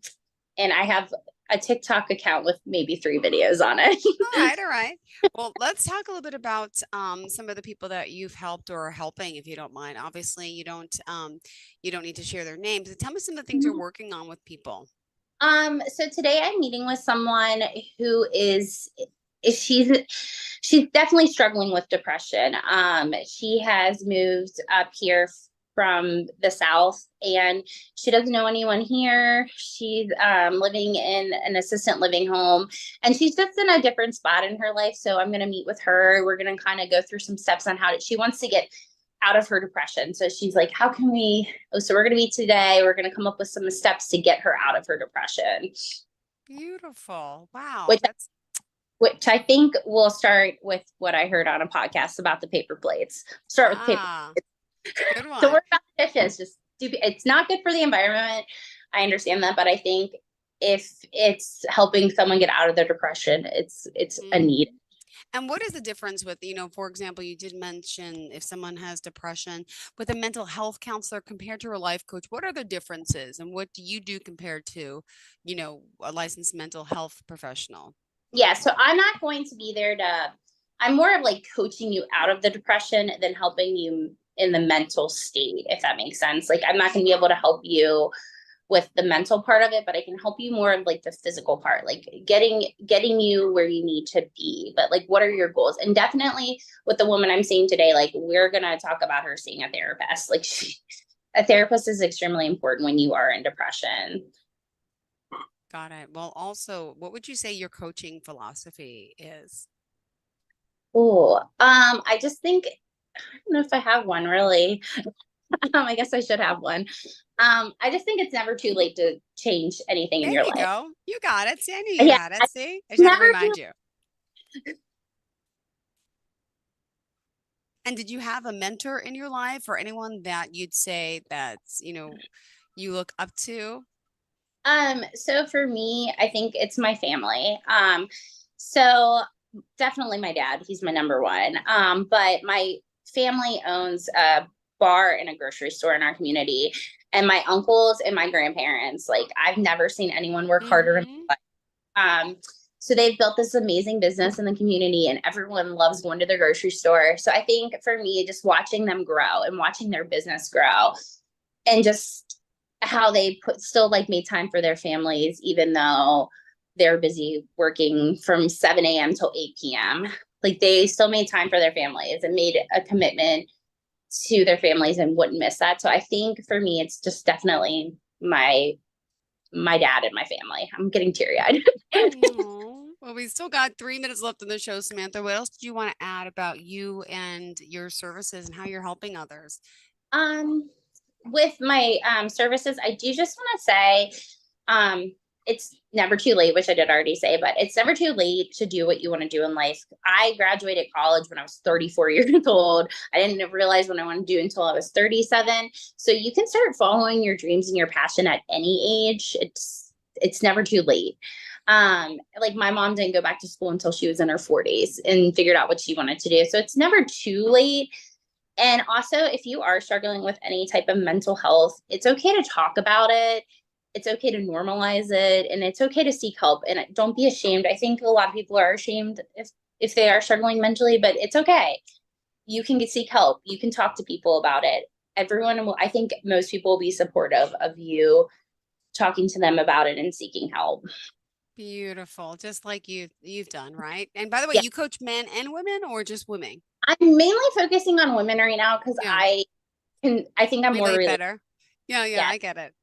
and I have a TikTok account with maybe 3 videos on it. All right. Well, let's talk a little bit about some of the people that you've helped or are helping, if you don't mind. Obviously, you don't need to share their names. Tell me some of the things you're working on with people. So today I'm meeting with someone who she's definitely struggling with depression. She has moved up here from the South, and she doesn't know anyone here. She's living in an assistant living home, and she's just in a different spot in her life. So I'm going to meet with her. We're going to kind of go through some steps on she wants to get out of her depression. So she's like, how can we, so we're going to meet today. We're going to come up with some steps to get her out of her depression. Beautiful. Wow. Which I think will start with what I heard on a podcast about the paper plates. Start with paper plates. Good one. So we're about dishes. It's not good for the environment. I understand that, but I think if it's helping someone get out of their depression, it's a need. And what is the difference with, for example, you did mention if someone has depression with a mental health counselor compared to a life coach, what are the differences and what do you do compared to, a licensed mental health professional? Yeah. So I'm not going to be there I'm more of like coaching you out of the depression than helping you in the mental state, if that makes sense. Like I'm not going to be able to help you with the mental part of it, but I can help you more of like the physical part, like getting you where you need to be. But like, what are your goals? And definitely with the woman I'm seeing today, like we're going to talk about her seeing a therapist. Like a therapist is extremely important when you are in depression. Got it. Well, also, what would you say your coaching philosophy is? Oh, I just think, I don't know if I have one really. I guess I should have one. I just think it's never too late to change anything in your life. There you go. You got it. See, I knew you had it. See, I just had to remind you. And did you have a mentor in your life or anyone that you'd say that's, you look up to? So for me, I think it's my family. So definitely my dad, he's my number one. But my family owns a bar and a grocery store in our community, and my uncles and my grandparents, like I've never seen anyone work harder in my life. So they've built this amazing business in the community and everyone loves going to their grocery store. So I think for me, just watching them grow and watching their business grow and just how they still like made time for their families, even though they're busy working from 7 a.m. till 8 p.m. Like they still made time for their families and made a commitment to their families and wouldn't miss that. So I think for me, it's just definitely my dad and my family. I'm getting teary-eyed. Well, we still got 3 minutes left in the show, Samantha. What else do you want to add about you and your services and how you're helping others? With my services, I do just want to say it's never too late, which I did already say, but it's never too late to do what you want to do in life. I graduated college when I was 34 years old. I didn't realize what I wanted to do until I was 37. So you can start following your dreams and your passion at any age. It's never too late. Like my mom didn't go back to school until she was in her 40s and figured out what she wanted to do. So it's never too late. And also, if you are struggling with any type of mental health, it's okay to talk about it. It's okay to normalize it, and it's okay to seek help. And don't be ashamed. I think a lot of people are ashamed if they are struggling mentally, but it's okay. You can seek help. You can talk to people about it. I think most people will be supportive of you talking to them about it and seeking help. Beautiful. Just like you've done, right? And by the way, you coach men and women or just women? I'm mainly focusing on women right now because I think I'm more better. Yeah, I get it.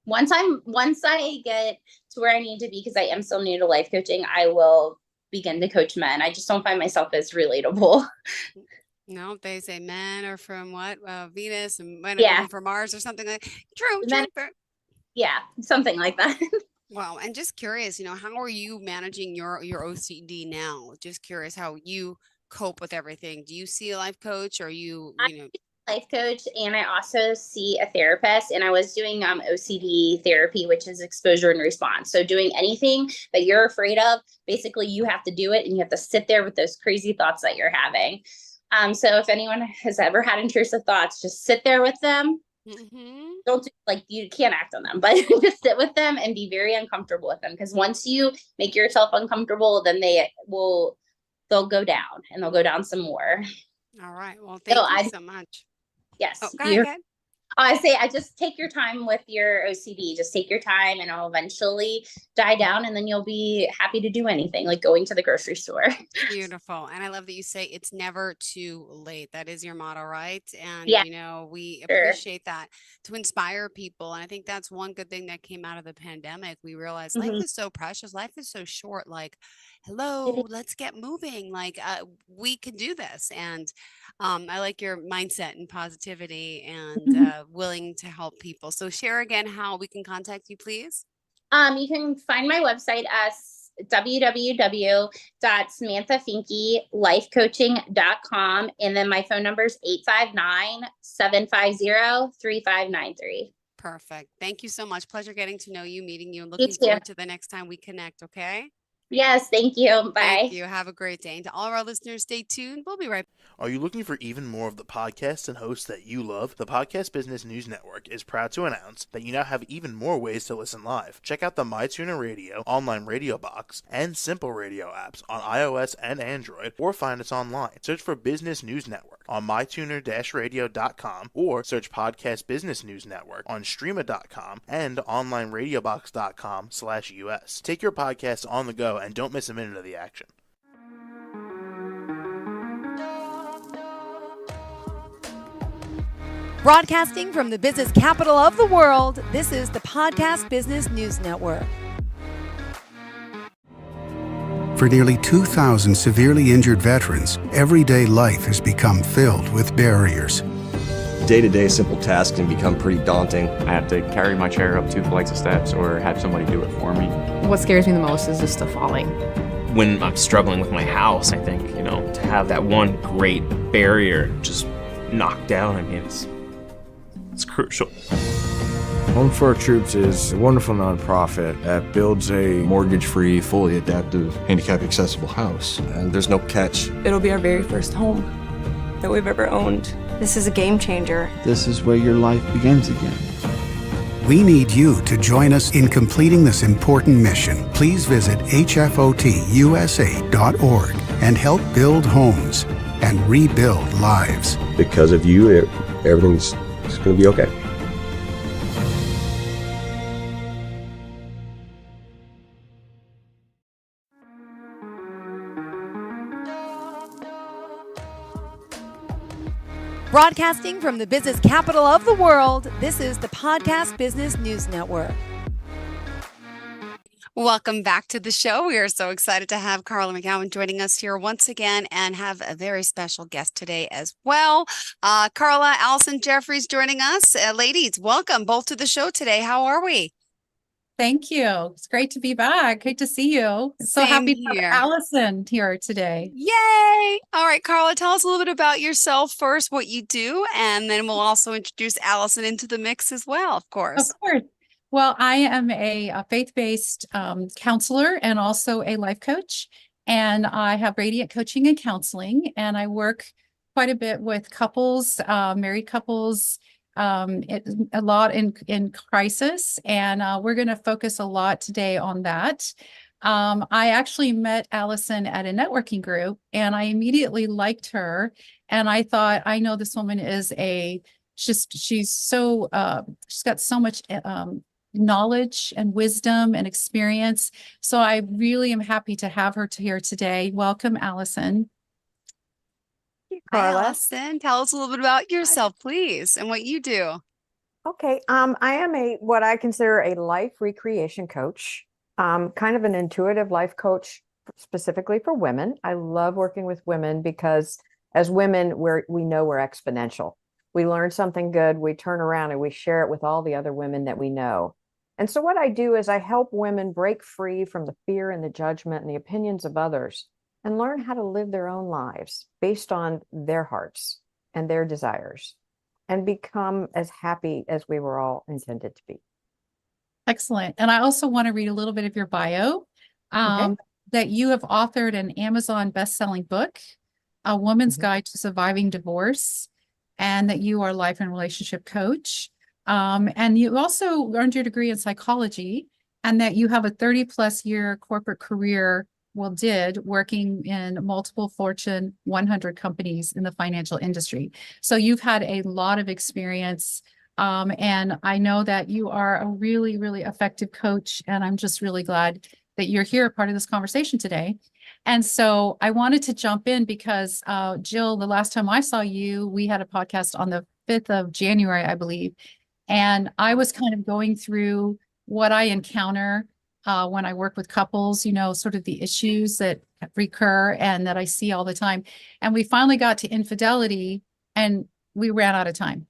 Once I get to where I need to be, because I am still new to life coaching, I will begin to coach men. I just don't find myself as relatable. No, they say men are from what? Venus and women are from Mars or something like that. True. Yeah, something like that. Wow. And just curious, how are you managing your OCD now? Just curious how you cope with everything. Do you see a life coach, or Life coach, and I also see a therapist, and I was doing OCD therapy, which is exposure and response. So doing anything that you're afraid of, basically you have to do it, and you have to sit there with those crazy thoughts that you're having. So if anyone has ever had intrusive thoughts, just sit there with them. Don't do, like, you can't act on them, but just sit with them and be very uncomfortable with them, because once you make yourself uncomfortable, then they'll go down, and they'll go down some more. All right. Well, thank you so much. Yes. Oh, go ahead. I just take your time with your OCD. Just take your time, and it'll eventually die down, and then you'll be happy to do anything, like going to the grocery store. Beautiful. And I love that you say it's never too late. That is your motto, right? And, Yeah. we Sure. appreciate that to inspire people. And I think that's one good thing that came out of the pandemic. We realized life is so precious. Life is so short. Like, hello, let's get moving. Like, we can do this. And I like your mindset and positivity and willing to help people. So share again how we can contact you, please. You can find my website as www.samanthafinkeylifecoaching.com, and then my phone number is 859-750-3593. Perfect. Thank you so much. Pleasure getting to know you, meeting you, and looking forward to the next time we connect. Okay. Yes, thank you. Bye. Thank you. Have a great day. And to all of our listeners, stay tuned. We'll be right back. Are you looking for even more of the podcasts and hosts that you love? The Podcast Business News Network is proud to announce that you now have even more ways to listen live. Check out the MyTuner Radio, online radio box, and Simple Radio apps on iOS and Android, or find us online. Search for Business News Network on mytuner-radio.com, or search Podcast Business News Network on streama.com and onlineradiobox.com/US. Take your podcast on the go and don't miss a minute of the action. Broadcasting from the business capital of the world, this is the Podcast Business News Network. For nearly 2,000 severely injured veterans, everyday life has become filled with barriers. Day-to-day simple tasks can become pretty daunting. I have to carry my chair up 2 flights of steps or have somebody do it for me. What scares me the most is just the falling. When I'm struggling with my house, I think, to have that one great barrier just knocked down, it's crucial. Home for Our Troops is a wonderful nonprofit that builds a mortgage-free, fully adaptive, handicap-accessible house. And there's no catch. It'll be our very first home that we've ever owned. This is a game changer. This is where your life begins again. We need you to join us in completing this important mission. Please visit hfotusa.org and help build homes and rebuild lives. Because of you, everything's going to be okay. Broadcasting from the business capital of the world, this is the Podcast Business News Network. Welcome back to the show. We are so excited to have Carla McGowan joining us here once again and have a very special guest today as well. Carla, Allison Jeffries joining us. Ladies, welcome both to the show today. How are we? Thank you. It's great to be back. Great to see you. So happy to have Allison here today. Yay! All right, Carla, tell us a little bit about yourself first, what you do, and then we'll also introduce Allison into the mix as well, of course. Of course. Well, I am a faith-based counselor and also a life coach, and I have Radiant Coaching and Counseling, and I work quite a bit with couples, married couples, a lot in crisis, and we're going to focus a lot today on that. I actually met Allison at a networking group, and I immediately liked her, and I thought, I know this woman is she's got so much knowledge and wisdom and experience. So I really am happy to have her here today. Welcome, Allison. Hi, Allison. Tell us a little bit about yourself, please, and what you do. Okay. I am what I consider a life recreation coach, kind of an intuitive life coach specifically for women. I love working with women because as women, we know we're exponential. We learn something good, we turn around and we share it with all the other women that we know. And so what I do is I help women break free from the fear and the judgment and the opinions of others and learn how to live their own lives based on their hearts and their desires and become as happy as we were all intended to be. Excellent. And I also want to read a little bit of your bio, that you have authored an Amazon best-selling book, A Woman's Guide to Surviving Divorce, and that you are a life and relationship coach. And you also earned your degree in psychology, and that you have a 30+ year corporate career, working in multiple Fortune 100 companies in the financial industry. So you've had a lot of experience. And I know that you are a really, really effective coach, and I'm just really glad that you're here, part of this conversation today. And so I wanted to jump in because, Jill, the last time I saw you, we had a podcast on the 5th of January, I believe. And I was kind of going through what I encounter when I work with couples, sort of the issues that recur and that I see all the time. And we finally got to infidelity and we ran out of time.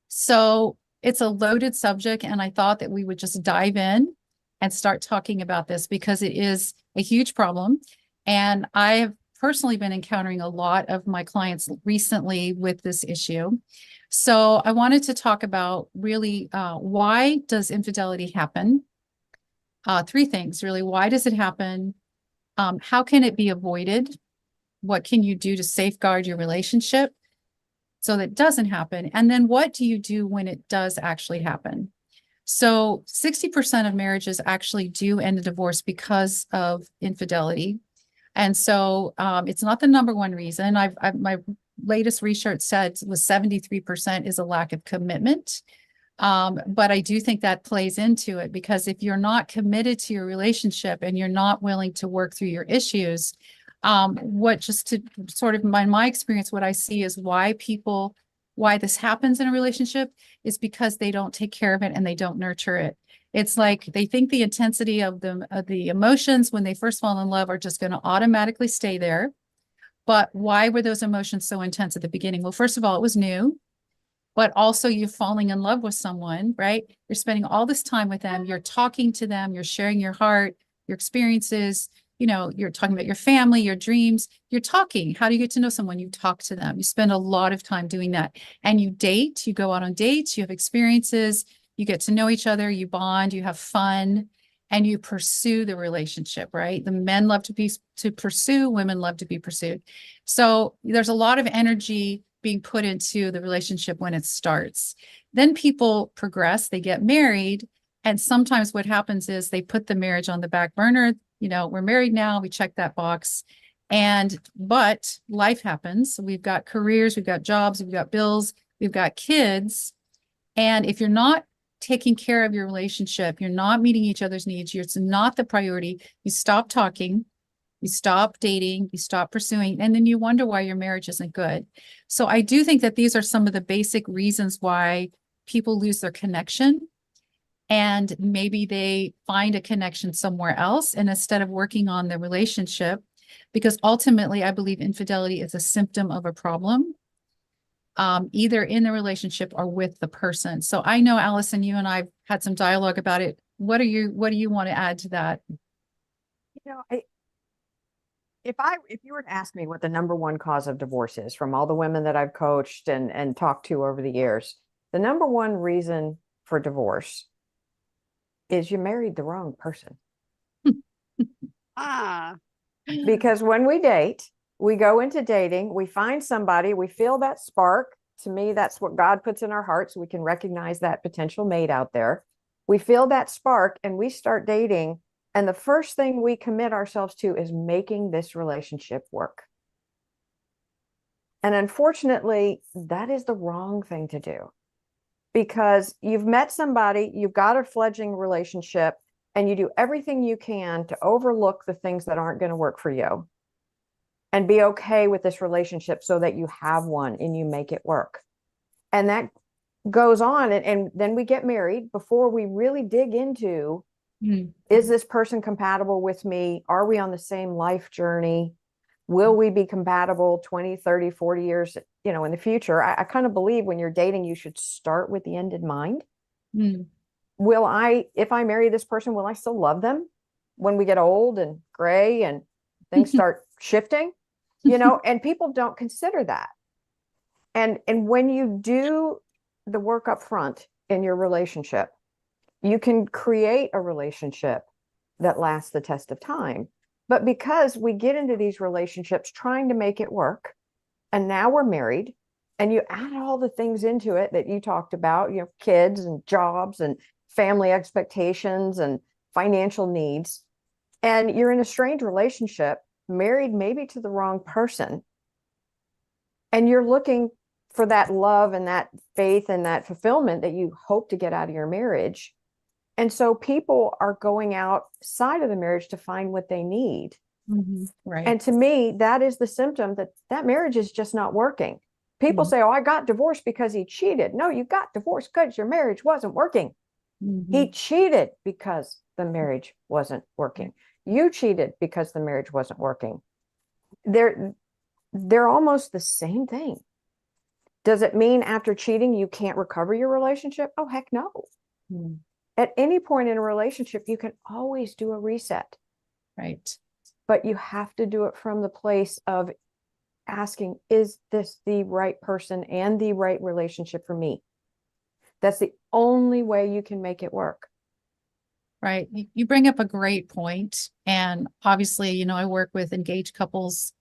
So it's a loaded subject, and I thought that we would just dive in and start talking about this because it is a huge problem. And I have personally been encountering a lot of my clients recently with this issue. So I wanted to talk about really why does infidelity happen? 3 things, really. Why does it happen? How can it be avoided? What can you do to safeguard your relationship so that it doesn't happen? And then what do you do when it does actually happen? So 60% of marriages actually do end in divorce because of infidelity. And so it's not the number one reason. My latest research said was 73% is a lack of commitment. But I do think that plays into it, because if you're not committed to your relationship and you're not willing to work through your issues, just to sort of my experience, what I see is why this happens in a relationship is because they don't take care of it and they don't nurture it. It's like they think the intensity of the emotions when they first fall in love are just going to automatically stay there. But why were those emotions so intense at the beginning? Well, first of all, it was new, but also you're falling in love with someone, right? You're spending all this time with them. You're talking to them. You're sharing your heart, your experiences. You're talking about your family, your dreams. You're talking. How do you get to know someone? You talk to them. You spend a lot of time doing that. And you date. You go out on dates. You have experiences. You get to know each other. You bond. You have fun. And you pursue the relationship, right? The men love to pursue. Women love to be pursued. So there's a lot of energy being put into the relationship when it starts. Then people progress. They get married. And sometimes what happens is they put the marriage on the back burner. We're married now, we check that box. But life happens. We've got careers, we've got jobs, we've got bills, we've got kids. And if you're not taking care of your relationship, you're not meeting each other's needs, it's not the priority, you stop talking, you stop dating, you stop pursuing, and then you wonder why your marriage isn't good. So I do think that these are some of the basic reasons why people lose their connection. And maybe they find a connection somewhere else, and instead of working on the relationship, because ultimately I believe infidelity is a symptom of a problem, either in the relationship or with the person. So I know, Allison, you and I've had some dialogue about it. What do you want to add to that? If you were to ask me what the number one cause of divorce is, from all the women that I've coached and talked to over the years, the number one reason for divorce is you married the wrong person. Because when we date, we go into dating, we find somebody, we feel that spark. To me, that's what God puts in our hearts. We can recognize that potential mate out there. We feel that spark and we start dating. And the first thing we commit ourselves to is making this relationship work. And unfortunately, that is the wrong thing to do. Because you've met somebody, you've got a fledgling relationship, and you do everything you can to overlook the things that aren't going to work for you and be okay with this relationship so that you have one and you make it work. And that goes on. And then we get married before we really dig into, is this person compatible with me? Are we on the same life journey? Will we be compatible 20, 30, 40 years, in the future? I kind of believe when you're dating, you should start with the end in mind. if I marry this person, will I still love them when we get old and gray and things start shifting? And people don't consider that. And when you do the work up front in your relationship, you can create a relationship that lasts the test of time. But because we get into these relationships trying to make it work, and now we're married, and you add all the things into it that you talked about, kids and jobs and family expectations and financial needs, and you're in a strained relationship, married maybe to the wrong person, and you're looking for that love and that faith and that fulfillment that you hope to get out of your marriage. And so people are going outside of the marriage to find what they need. Right. And to me, that is the symptom that marriage is just not working. People say, oh, I got divorced because he cheated. No, you got divorced because your marriage wasn't working. He cheated because the marriage wasn't working. You cheated because the marriage wasn't working. They're almost the same thing. Does it mean after cheating, you can't recover your relationship? Oh, heck no. At any point in a relationship, you can always do a reset. Right. But you have to do it from the place of asking, is this the right person and the right relationship for me? That's the only way you can make it work. Right. You bring up a great point. And obviously, I work with engaged couples,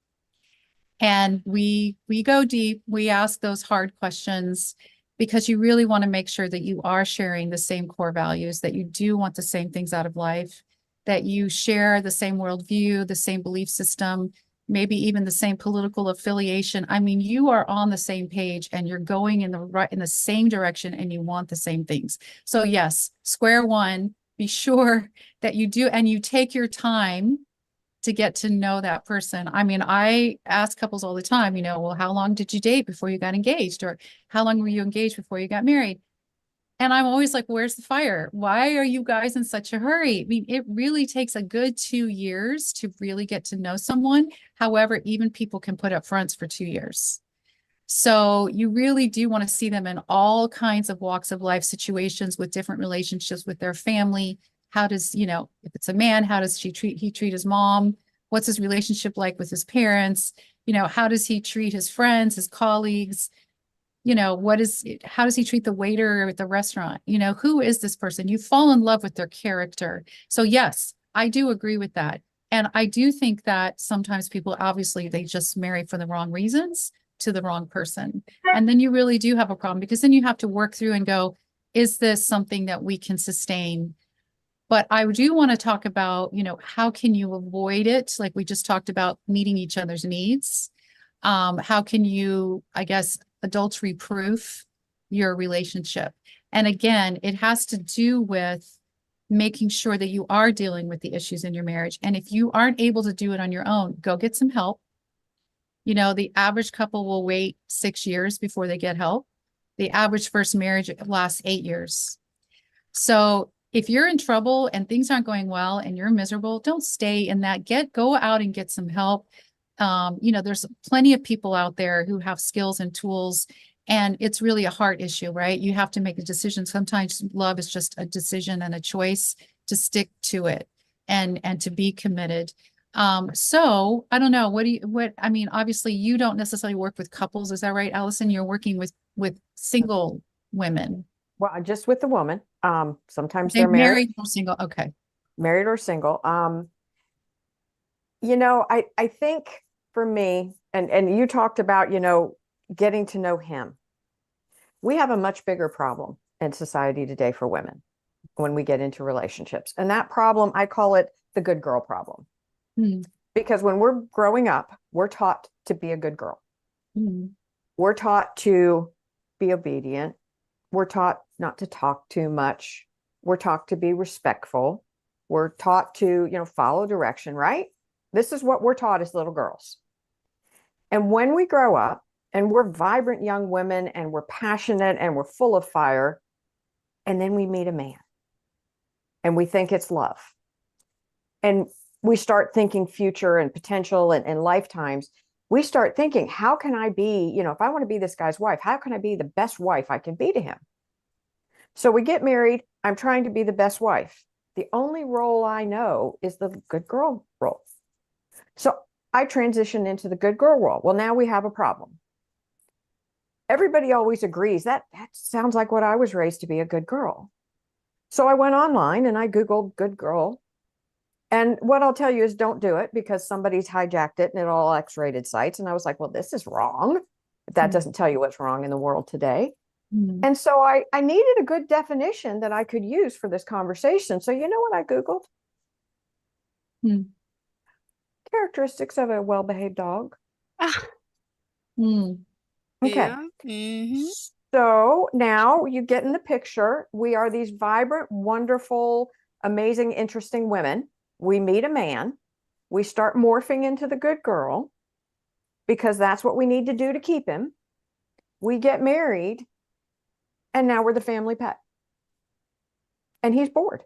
and we go deep. We ask those hard questions because you really want to make sure that you are sharing the same core values, that you do want the same things out of life, that you share the same worldview, the same belief system, maybe even the same political affiliation. I mean, you are on the same page and you're going in the same direction, and you want the same things. So yes, square one, be sure that you do, and you take your time to get to know that person. I mean, I ask couples all the time, well, how long did you date before you got engaged? Or how long were you engaged before you got married? And I'm always like, where's the fire? Why are you guys in such a hurry? I mean, it really takes a good 2 years to really get to know someone. However, even people can put up fronts for 2 years. So you really do want to see them in all kinds of walks of life, situations with different relationships with their family. How does, if it's a man, how does he treat his mom? What's his relationship like with his parents? How does he treat his friends, his colleagues? How does he treat the waiter at the restaurant? Who is this person? You fall in love with their character. So yes, I do agree with that. And I do think that sometimes people, obviously, they just marry for the wrong reasons to the wrong person. And then you really do have a problem, because then you have to work through and go, is this something that we can sustain? But I do want to talk about, how can you avoid it? Like we just talked about, meeting each other's needs. How can you, I guess, adultery proof your relationship? And again, it has to do with making sure that you are dealing with the issues in your marriage. And if you aren't able to do it on your own, go get some help. The average couple will wait 6 years before they get help. The average first marriage lasts 8 years. So if you're in trouble and things aren't going well and you're miserable, don't stay in that. Go out and get some help. There's plenty of people out there who have skills and tools, and it's really a heart issue, right? You have to make a decision. Sometimes love is just a decision and a choice to stick to it and to be committed. So I don't know. I mean, obviously you don't necessarily work with couples. Is that right, Allison? You're working with single women. Well, just with the woman. Sometimes They're they're married or single. Okay. Married or single. I think for me, and you talked about, getting to know him. We have a much bigger problem in society today for women when we get into relationships. And that problem, I call it the good girl problem. Because when we're growing up, we're taught to be a good girl. We're taught to be obedient. We're taught not to talk too much. We're taught to be respectful. We're taught to, follow direction, right? This is what we're taught as little girls. And when we grow up and we're vibrant young women and we're passionate and we're full of fire, and then we meet a man and we think it's love. And we start thinking future and potential and lifetimes. We start thinking, how can I be, if I want to be this guy's wife, how can I be the best wife I can be to him? So we get married I'm trying to be the best wife. The only role I know is the good girl role. So I transitioned into the good girl role. Well, now we have a problem. Everybody always agrees that sounds like what I was raised to be, a good girl. So I went online and I Googled good girl. And what I'll tell you is don't do it, because somebody's hijacked it and it all X-rated sites. And I was like, well, this is wrong. That doesn't tell you what's wrong in the world today. And so I needed a good definition that I could use for this conversation. So you know what I Googled? Characteristics of a well-behaved dog. Okay. Yeah. So now you get in the picture. We are these vibrant, wonderful, amazing, interesting women. We meet a man. We start morphing into the good girl because that's what we need to do to keep him. We get married, and now we're the family pet. And he's bored.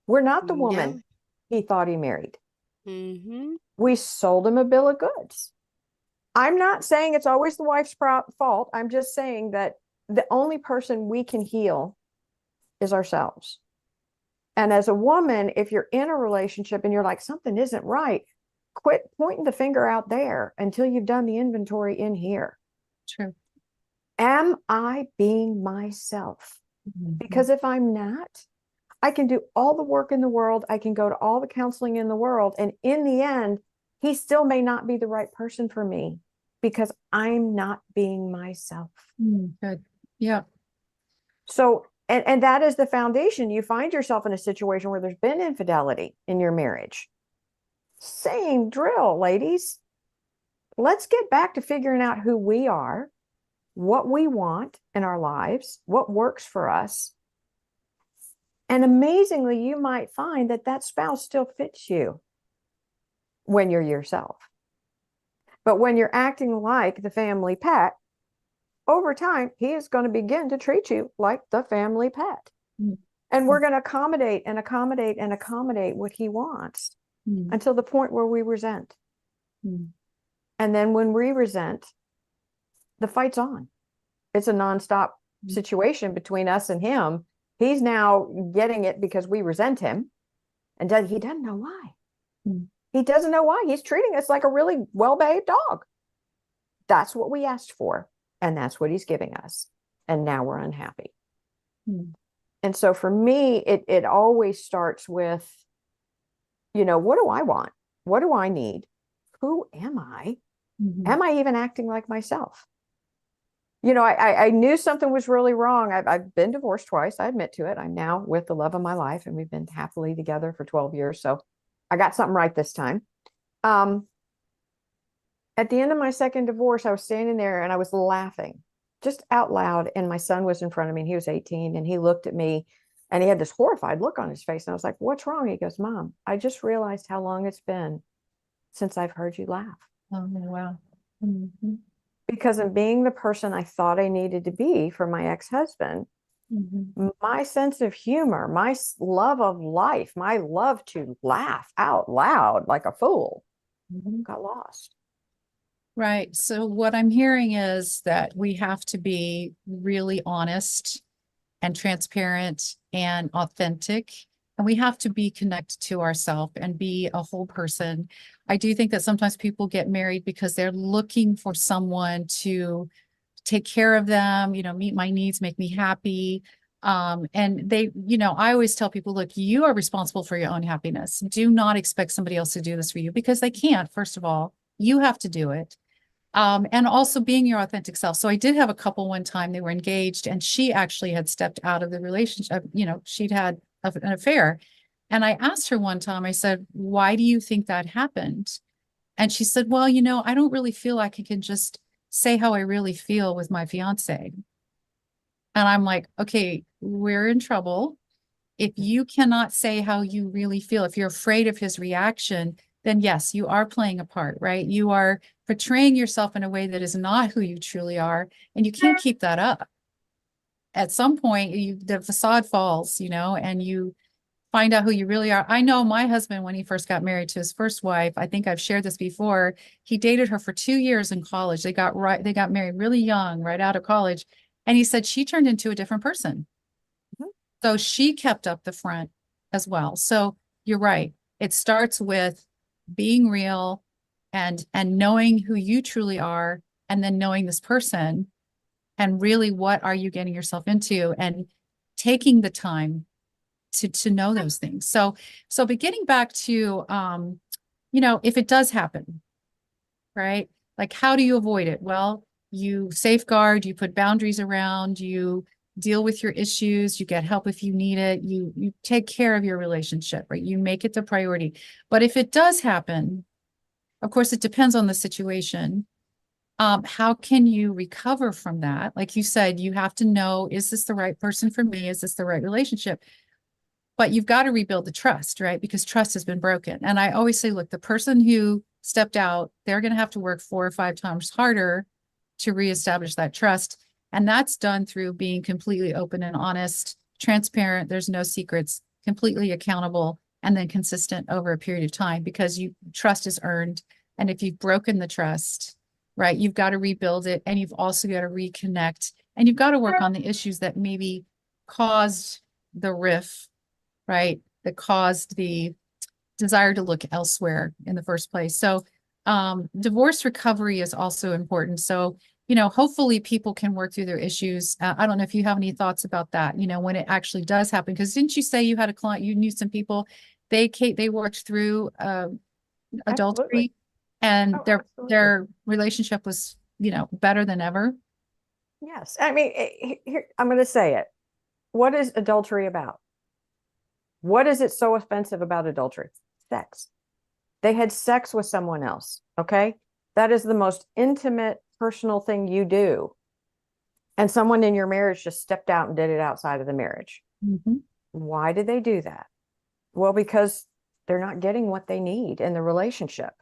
We're not the woman he thought he married. We sold him a bill of goods. I'm not saying it's always the wife's fault. I'm just saying that the only person we can heal is ourselves. And as a woman, if you're in a relationship and you're like, something isn't right, quit pointing the finger out there until you've done the inventory in here. True. Am I being myself? Because if I'm not, I can do all the work in the world. I can go to all the counseling in the world. And in the end, he still may not be the right person for me because I'm not being myself. Good. Yeah. So, and that is the foundation. You find yourself in a situation where there's been infidelity in your marriage. Same drill, ladies. Let's get back to figuring out who we are, what we want in our lives, what works for us. And amazingly, you might find that that spouse still fits you when you're yourself. But when you're acting like the family pet, over time, he is going to begin to treat you like the family pet. And we're going to accommodate and accommodate and accommodate what he wants until the point where we resent. And then when we resent, the fight's on. It's a nonstop situation between us and him. He's now getting it because we resent him. And he doesn't know why. He doesn't know why. He's treating us like a really well-behaved dog. That's what we asked for. And that's what he's giving us. And now we're unhappy. And so for me, it always starts with, you know, what do I want? What do I need? Who am I? Am I even acting like myself? You know, I knew something was really wrong. I've been divorced twice. I admit to it. I'm now with the love of my life, and we've been happily together for 12 years. So I got something right this time. At the end of my second divorce, I was standing there and I was laughing just out loud. And my son was in front of me, and he was 18, and he looked at me and he had this horrified look on his face. And I was like, what's wrong? He goes, Mom, I just realized how long it's been since I've heard you laugh. Oh, wow. Because of being the person I thought I needed to be for my ex-husband, my sense of humor, my love of life, my love to laugh out loud like a fool got lost. Right. So what I'm hearing is that we have to be really honest and transparent and authentic. And we have to be connected to ourselves and be a whole person. I do think that sometimes people get married because they're looking for someone to take care of them, you know, meet my needs, make me happy. And they, you know, I always tell people, look, you are responsible for your own happiness. Do not expect somebody else to do this for you, because they can't. First of all, you have to do it. And also being your authentic self. So I did have a couple one time, they were engaged, and she actually had stepped out of the relationship. You know, she'd had an affair. And I asked her one time, I said, why do you think that happened? And she said, well, you know, I don't really feel like I can just say how I really feel with my fiance. And I'm like, okay, we're in trouble. If you cannot say how you really feel, if you're afraid of his reaction, then yes, you are playing a part, right? You are portraying yourself in a way that is not who you truly are, and you can't keep that up. At some point, the facade falls, you know, and you find out who you really are. I know my husband, when he first got married to his first wife, I think I've shared this before, he dated her for 2 years in college. They got married really young, right out of college. And he said she turned into a different person. So she kept up the front as well. So you're right. It starts with being real and knowing who you truly are, and then knowing this person and really what are you getting yourself into, and taking the time to know those things. So but getting back to if it does happen, right? Like, how do you avoid it? Well, you safeguard, you put boundaries around, you deal with your issues, you get help if you need it, you take care of your relationship, right? You make it the priority. But if it does happen, of course, it depends on the situation. How can you recover from that? Like you said, you have to know, is this the right person for me? Is this the right relationship? But you've got to rebuild the trust, right? Because trust has been broken. And I always say, look, the person who stepped out, they're going to have to work 4 or 5 times harder to reestablish that trust. And that's done through being completely open and honest, transparent. There's no secrets, completely accountable, and then consistent over a period of time, because trust is earned. And if you've broken the trust, right, you've got to rebuild it, and you've also got to reconnect, and you've got to work on the issues that maybe caused the rift, right? That caused the desire to look elsewhere in the first place. So divorce recovery is also important. So, hopefully people can work through their issues. I don't know if you have any thoughts about that, when it actually does happen, because didn't you say you had a client, you knew some people, they worked through adultery, Absolutely. and Oh, their relationship was, better than ever? Yes. I mean, here, I'm going to say it. What is adultery about? What is it so offensive about adultery? Sex. They had sex with someone else. Okay. That is the most intimate, personal thing you do. And someone in your marriage just stepped out and did it outside of the marriage. Mm-hmm. Why did they do that? Well, because they're not getting what they need in the relationship.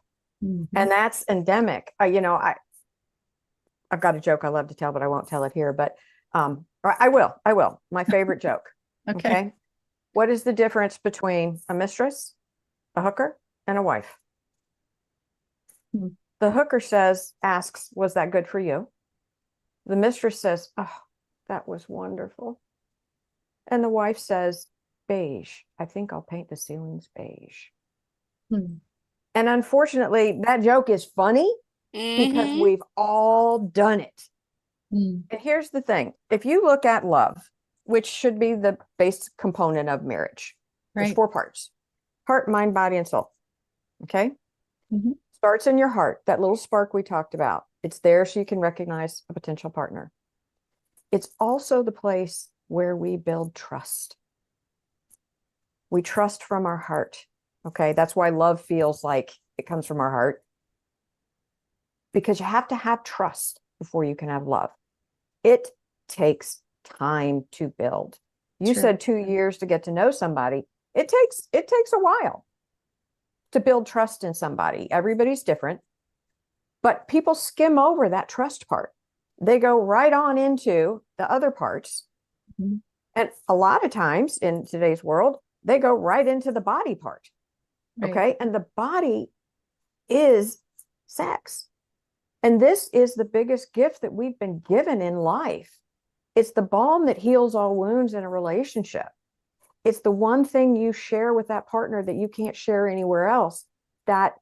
Mm-hmm. And that's endemic. I've got a joke I love to tell, but I won't tell it here. But I will. My favorite joke. Okay. What is the difference between a mistress, a hooker, and a wife? The hooker asks, was that good for you? The mistress says, oh, that was wonderful. And the wife says, beige. I think I'll paint the ceilings beige. And unfortunately, that joke is funny because we've all done it. And here's the thing. If you look at love, which should be the base component of marriage, there's 4 parts: heart, mind, body, and soul. Okay. Starts in your heart, that little spark we talked about. It's there so you can recognize a potential partner. It's also the place where we build trust. We trust from our heart. Okay. That's why love feels like it comes from our heart, because you have to have trust before you can have love. It takes time to build. You said 2 years to get to know somebody. It takes a while to build trust in somebody. Everybody's different, but people skim over that trust part. They go right on into the other parts. And a lot of times in today's world, they go right into the body part. Okay. And the body is sex. And this is the biggest gift that we've been given in life. It's the balm that heals all wounds in a relationship. It's the one thing you share with that partner that you can't share anywhere else, that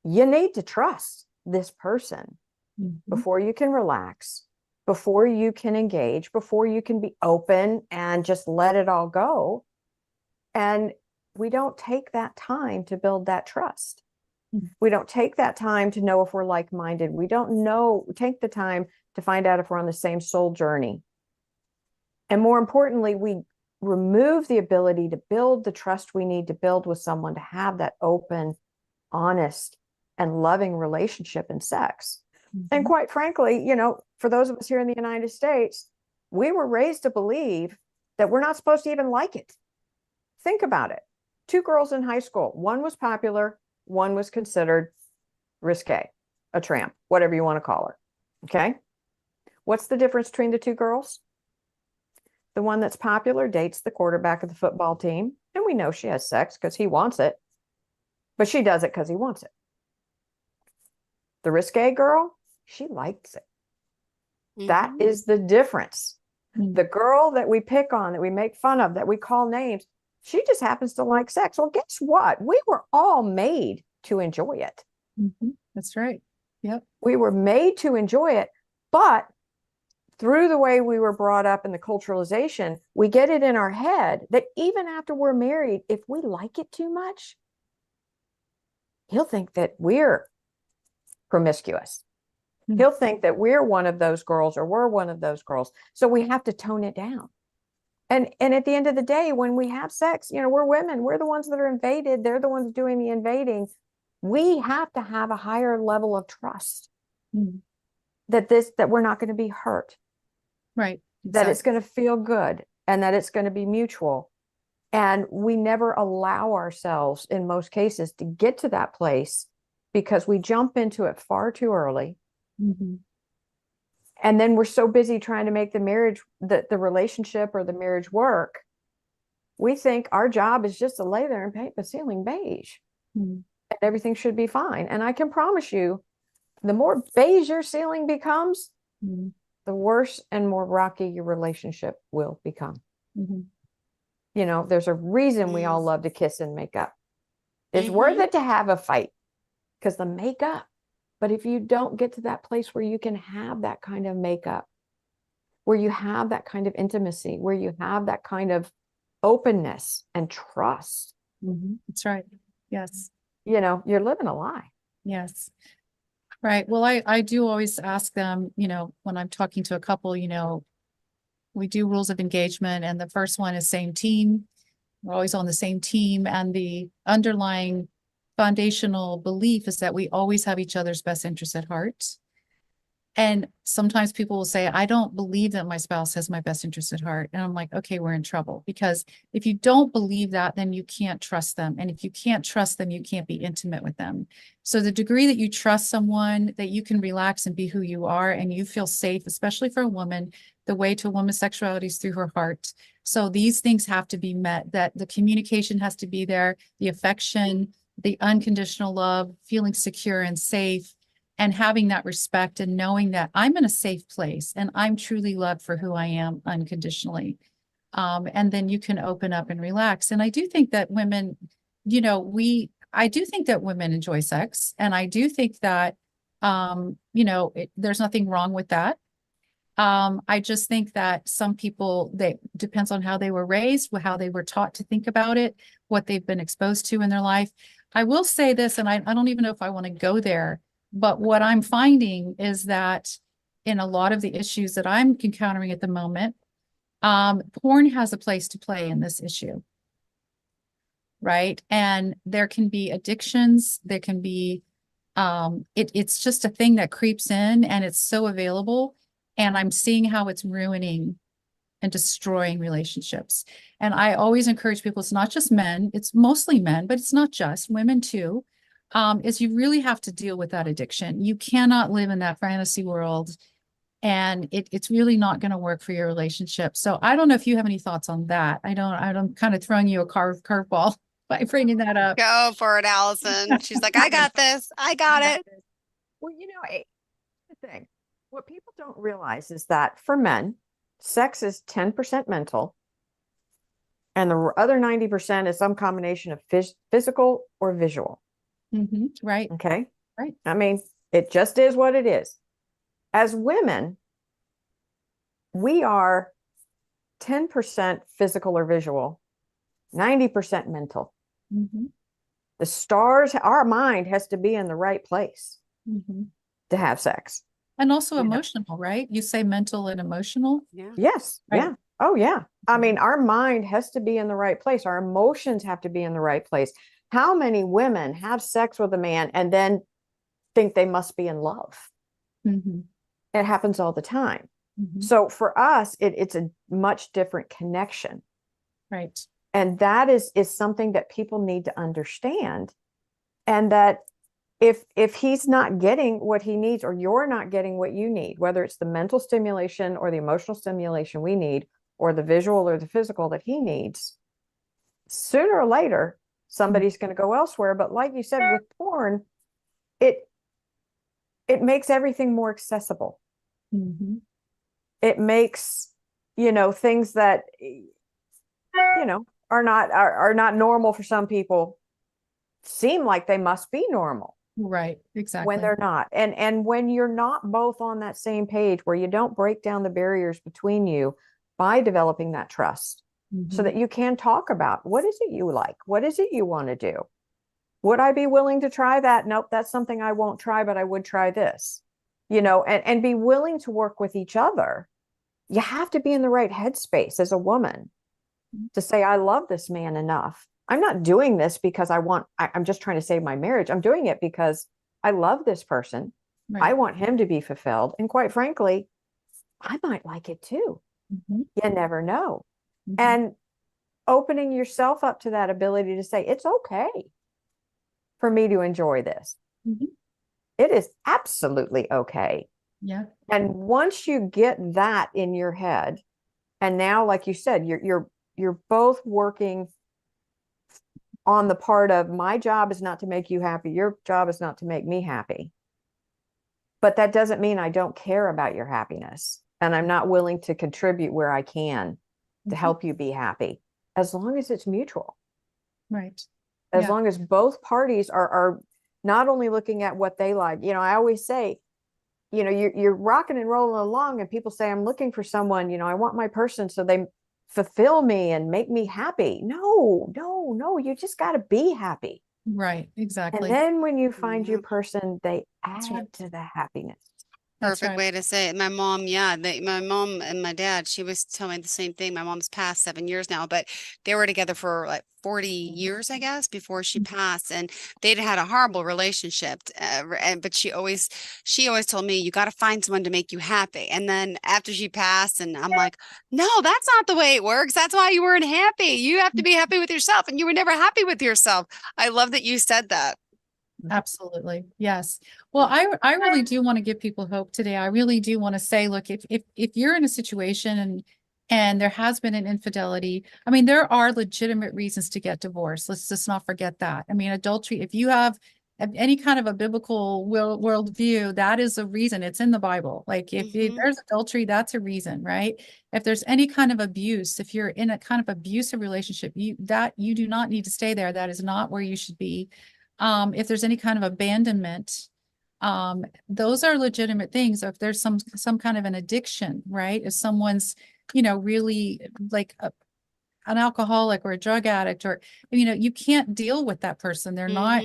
you need to trust this person before you can relax, before you can engage, before you can be open and just let it all go. And we don't take that time to build that trust. We don't take that time to know if we're like-minded. We don't take the time to find out if we're on the same soul journey. And more importantly, we remove the ability to build the trust we need to build with someone to have that open, honest, and loving relationship in sex. And quite frankly, for those of us here in the United States, we were raised to believe that we're not supposed to even like it. Think about it. 2 girls in high school, one was popular, one was considered risque, a tramp, whatever you want to call her. Okay. What's the difference between the 2 girls? The one that's popular dates the quarterback of the football team. And we know she has sex because he wants it, but she does it because he wants it. The risque girl, she likes it. That is the difference. The girl that we pick on, that we make fun of, that we call names, she just happens to like sex. Well, guess what? We were all made to enjoy it. That's right. Yep. We were made to enjoy it, but through the way we were brought up in the culturalization, we get it in our head that even after we're married, if we like it too much, he'll think that we're promiscuous. He'll think that we're one of those girls or we're one of those girls. So we have to tone it down. And at the end of the day, when we have sex, we're women, we're the ones that are invaded. They're the ones doing the invading. We have to have a higher level of trust that we're not going to be hurt. Right. That it's going to feel good and that it's going to be mutual. And we never allow ourselves, in most cases, to get to that place because we jump into it far too early. And then we're so busy trying to make the marriage, the relationship or the marriage work. We think our job is just to lay there and paint the ceiling beige and everything should be fine. And I can promise you, the more beige your ceiling becomes, the worse and more rocky your relationship will become. There's a reason we all love to kiss and make up. It's worth it to have a fight because the makeup. But if you don't get to that place where you can have that kind of makeup, where you have that kind of intimacy, where you have that kind of openness and trust. That's right. Yes. You're living a lie. Yes. Right. Well, I do always ask them, when I'm talking to a couple, we do rules of engagement, and the first one is same team. We're always on the same team. And the underlying foundational belief is that we always have each other's best interests at heart. And sometimes people will say, I don't believe that my spouse has my best interest at heart. And I'm like, okay, we're in trouble. Because if you don't believe that, then you can't trust them. And if you can't trust them, you can't be intimate with them. So the degree that you trust someone, that you can relax and be who you are, and you feel safe, especially for a woman, the way to a woman's sexuality is through her heart. So these things have to be met, that the communication has to be there, the affection, the unconditional love, feeling secure and safe, and having that respect and knowing that I'm in a safe place and I'm truly loved for who I am unconditionally. And then you can open up and relax. And I do think that women, I do think that women enjoy sex. And I do think that, there's nothing wrong with that. I just think that some people, depends on how they were raised, how they were taught to think about it, what they've been exposed to in their life. I will say this, and I don't even know if I want to go there, but what I'm finding is that in a lot of the issues that I'm encountering at the moment, porn has a place to play in this issue, right? And there can be addictions, there can be, it's just a thing that creeps in and it's so available. And I'm seeing how it's ruining and destroying relationships. And I always encourage people, it's not just men, it's mostly men, but it's not just women too. Is you really have to deal with that addiction. You cannot live in that fantasy world, and it's really not going to work for your relationship. So I don't know if you have any thoughts on that. I'm kind of throwing you a curveball by bringing that up. Go for it, Allison. She's like, I got this. I got it. Well, the thing, what people don't realize is that for men, sex is 10% mental, and the other 90% is some combination of physical or visual. Right. Okay. Right. I mean, it just is what it is. As women, we are 10% physical or visual, 90% mental. The stars, our mind has to be in the right place to have sex. And also emotional, right? You say mental and emotional. Yeah. Yes. Right. Yeah. Oh, yeah. I mean, our mind has to be in the right place. Our emotions have to be in the right place. How many women have sex with a man and then think they must be in love? It happens all the time. So for us, it's a much different connection. Right. And that is something that people need to understand. And that if he's not getting what he needs, or you're not getting what you need, whether it's the mental stimulation or the emotional stimulation we need, or the visual or the physical that he needs, sooner or later, somebody's going to go elsewhere. But like you said, with porn, it makes everything more accessible. It makes things that, are not normal for some people seem like they must be normal. Right. Exactly. When they're not. And when you're not both on that same page, where you don't break down the barriers between you by developing that trust, so that you can talk about, what is it you like? What is it you want to do? Would I be willing to try that? Nope, that's something I won't try, but I would try this. And be willing to work with each other. You have to be in the right headspace as a woman to say, I love this man enough. I'm not doing this because I'm just trying to save my marriage. I'm doing it because I love this person. Right. I want him to be fulfilled. And quite frankly, I might like it too. You never know. And opening yourself up to that ability to say, it's okay for me to enjoy this. It is absolutely okay. Yeah. And once you get that in your head, and now, like you said, you're both working on the part of, my job is not to make you happy. Your job is not to make me happy. But that doesn't mean I don't care about your happiness. And I'm not willing to contribute where I can to help you be happy, as long as it's mutual. Right. As long as both parties are not only looking at what they like. I always say, you're rocking and rolling along, and people say, I'm looking for someone, I want my person so they fulfill me and make me happy. No, you just got to be happy. Right. Exactly. And then when you find your person, they add to the happiness. Perfect way to say it. My mom, my mom and my dad, she was telling me the same thing. My mom's passed 7 years now, but they were together for like 40 years, I guess, before she passed, and they'd had a horrible relationship. But she always told me, you got to find someone to make you happy. And then after she passed, and I'm like, no, that's not the way it works. That's why you weren't happy. You have to be happy with yourself, and you were never happy with yourself. I love that you said that. Absolutely. Yes. Well, I really do want to give people hope today. I really do want to say, look, if you're in a situation and there has been an infidelity, I mean, there are legitimate reasons to get divorced. Let's just not forget that. I mean, adultery, if you have any kind of a biblical worldview, that is a reason. It's in the Bible. Like if there's adultery, that's a reason, right? If there's any kind of abuse, if you're in a kind of abusive relationship, you do not need to stay there. That is not where you should be. If there's any kind of abandonment, those are legitimate things. If there's some kind of an addiction, right? If someone's, really like an alcoholic or a drug addict, or, you can't deal with that person. They're not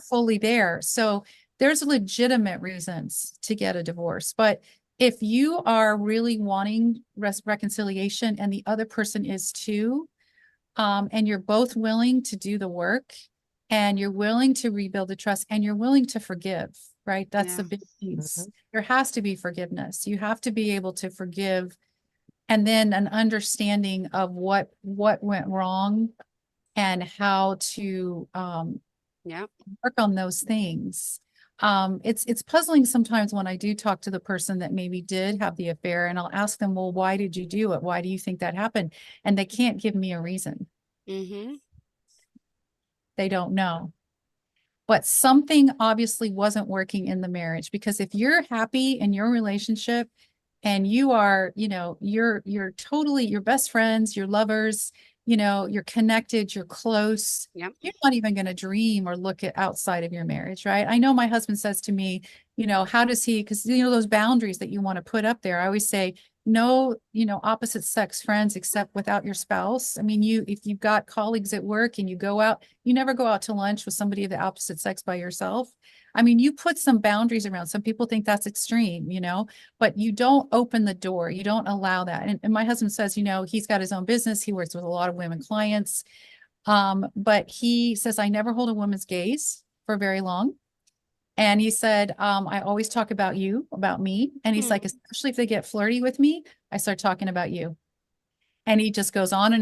fully there. So there's legitimate reasons to get a divorce. But if you are really wanting reconciliation and the other person is too, and you're both willing to do the work, and you're willing to rebuild the trust, and you're willing to forgive, right? That's the big piece. There has to be forgiveness. You have to be able to forgive, and then an understanding of what went wrong and how to work on those things. It's puzzling sometimes when I do talk to the person that maybe did have the affair, and I'll ask them, well, why did you do it? Why do you think that happened? And they can't give me a reason. They don't know. But something obviously wasn't working in the marriage, because if you're happy in your relationship and you are, you're totally your best friends, your lovers, you're connected, you're close. You're not even going to dream or look at outside of your marriage, right? I know my husband says to me, how does he, because, those boundaries that you want to put up there, I always say, no, opposite sex friends except without your spouse. I mean, if you've got colleagues at work and you go out, you never go out to lunch with somebody of the opposite sex by yourself. I mean, you put some boundaries around. Some people think that's extreme, but you don't open the door. You don't allow that. And my husband says, he's got his own business. He works with a lot of women clients. But he says, I never hold a woman's gaze for very long. And he said, I always talk about you, about me. And he's like, especially if they get flirty with me, I start talking about you. And he just goes on.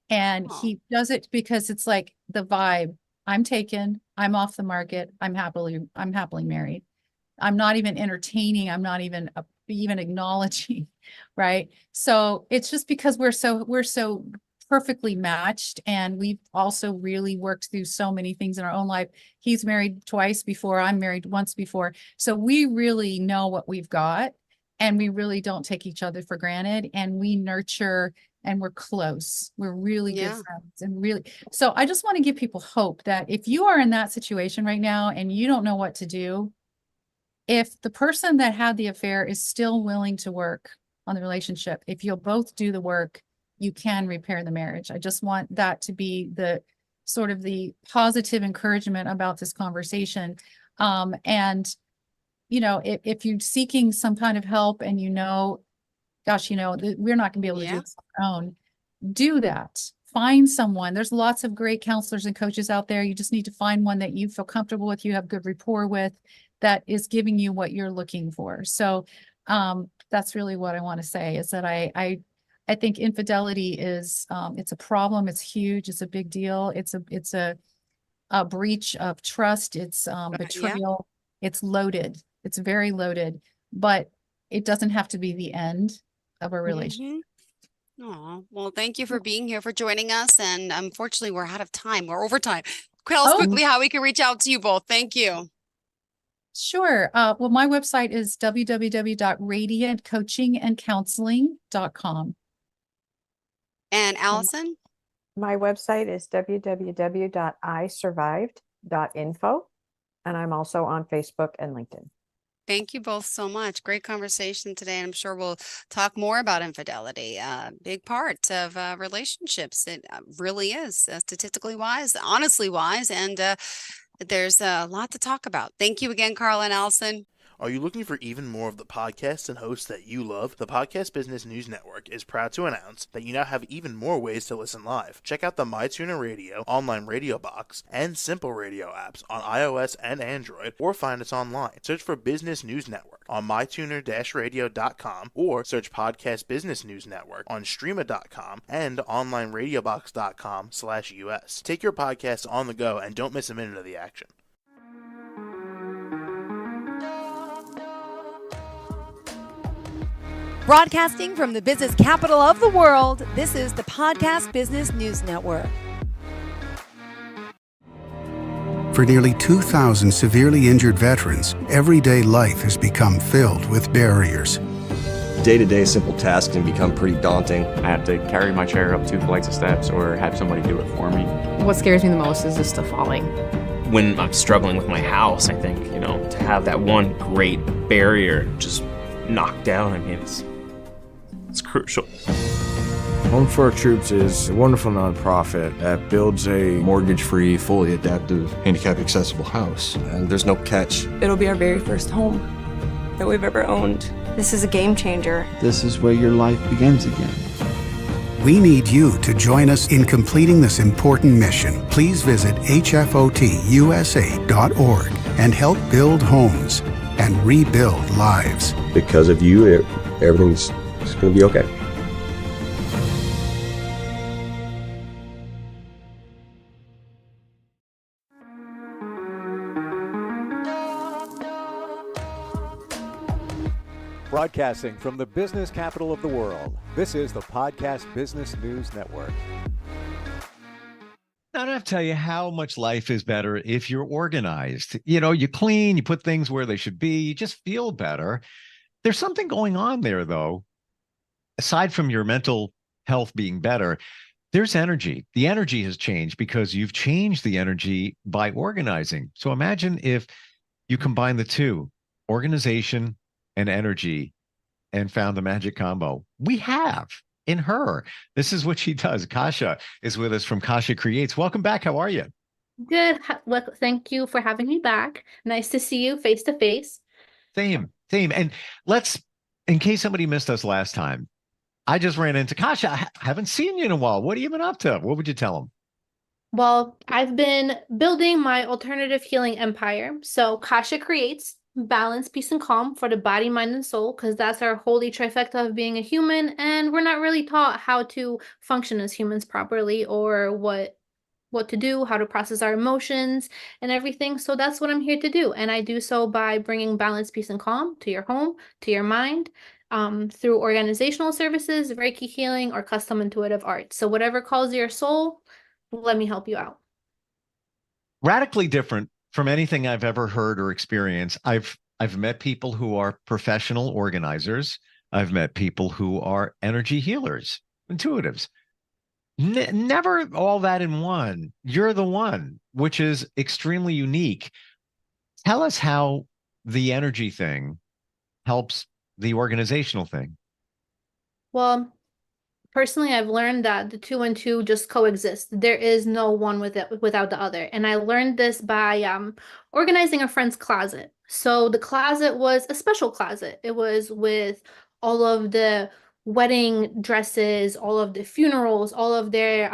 And he does it because it's like the vibe. I'm taken. I'm off the market. I'm happily married. I'm not even entertaining. I'm not even acknowledging. Right. So it's just because we're so perfectly matched, and we've also really worked through so many things in our own life. He's married twice before, I'm married once before, so we really know what we've got, and we really don't take each other for granted, and we nurture and we're close. We're really good friends and really. So I just want to give people hope that if you are in that situation right now and you don't know what to do, if the person that had the affair is still willing to work on the relationship, if you'll both do the work, you can repair the marriage. I just want that to be the sort of the positive encouragement about this conversation. And, you know, if you're seeking some kind of help and gosh, we're not gonna be able to do this on our own, do that. Find someone. There's lots of great counselors and coaches out there. You just need to find one that you feel comfortable with, you have good rapport with, that is giving you what you're looking for. So that's really what I want to say, is that I think infidelity is it's a problem. It's huge. It's a big deal. It's a breach of trust. It's betrayal. It's loaded. It's very loaded, but it doesn't have to be the end of a relationship. Oh, well, thank you for being here, for joining us. And unfortunately, we're out of time. We're over time. Tell us quickly how we can reach out to you both. Thank you. Sure. Well, my website is www.radiantcoachingandcounseling.com. And Allison? My website is www.isurvived.info. And I'm also on Facebook and LinkedIn. Thank you both so much. Great conversation today. And I'm sure we'll talk more about infidelity. Big part of relationships. It really is, statistically wise, honestly wise, and there's a lot to talk about. Thank you again, Carla and Allison. Are you looking for even more of the podcasts and hosts that you love? The Podcast Business News Network is proud to announce that you now have even more ways to listen live. Check out the MyTuner Radio, online radio box, and Simple Radio apps on iOS and Android, or find us online. Search for Business News Network on mytuner-radio.com, or search Podcast Business News Network on streama.com and onlineradiobox.com/US. Take your podcast on the go and don't miss a minute of the action. Broadcasting from the business capital of the world, this is the Podcast Business News Network. For nearly 2,000 severely injured veterans, everyday life has become filled with barriers. Day-to-day simple tasks can become pretty daunting. I have to carry my chair up 2 flights of steps or have somebody do it for me. What scares me the most is just the falling. When I'm struggling with my house, I think, to have that one great barrier just knocked down, I mean, it's crucial. Home for Our Troops is a wonderful nonprofit that builds a mortgage-free, fully adaptive, handicap-accessible house. And there's no catch. It'll be our very first home that we've ever owned. This is a game changer. This is where your life begins again. We need you to join us in completing this important mission. Please visit hfotusa.org and help build homes and rebuild lives. Because of you, everything's going to be okay. Broadcasting from the business capital of the world, this is the Podcast Business News Network. I don't have to tell you how much life is better if you're organized. You clean, you put things where they should be, you just feel better. There's something going on there, though. Aside from your mental health being better, there's energy. The energy has changed because you've changed the energy by organizing. So imagine if you combine the two, organization and energy, and found the magic combo. We have in her. This is what she does. Kasha is with us from Kasha Creates. Welcome back. How are you? Good. Well, thank you for having me back. Nice to see you face to face. Same. And in case somebody missed us last time, I just ran into Kasha. I haven't seen you in a while. What have you been up to? What would you tell them? Well, I've been building my alternative healing empire. So Kasha Creates balance, peace, and calm for the body, mind, and soul, because that's our holy trifecta of being a human. And we're not really taught how to function as humans properly, or what to do, how to process our emotions and everything. So that's what I'm here to do. And I do so by bringing balance, peace, and calm to your home, to your mind, through organizational services, Reiki healing, or custom intuitive art. So whatever calls your soul, let me help you out. Radically different from anything I've ever heard or experienced. I've I've met people who are professional organizers. I've met people who are energy healers, intuitives. Never all that in one. You're the one, which is extremely unique. Tell us how the energy thing helps the organizational thing. Well, personally, I've learned that the two and two just coexist. There is no one without the other. And I learned this by organizing a friend's closet. So the closet was a special closet. It was with all of the wedding dresses, all of the funerals, all of their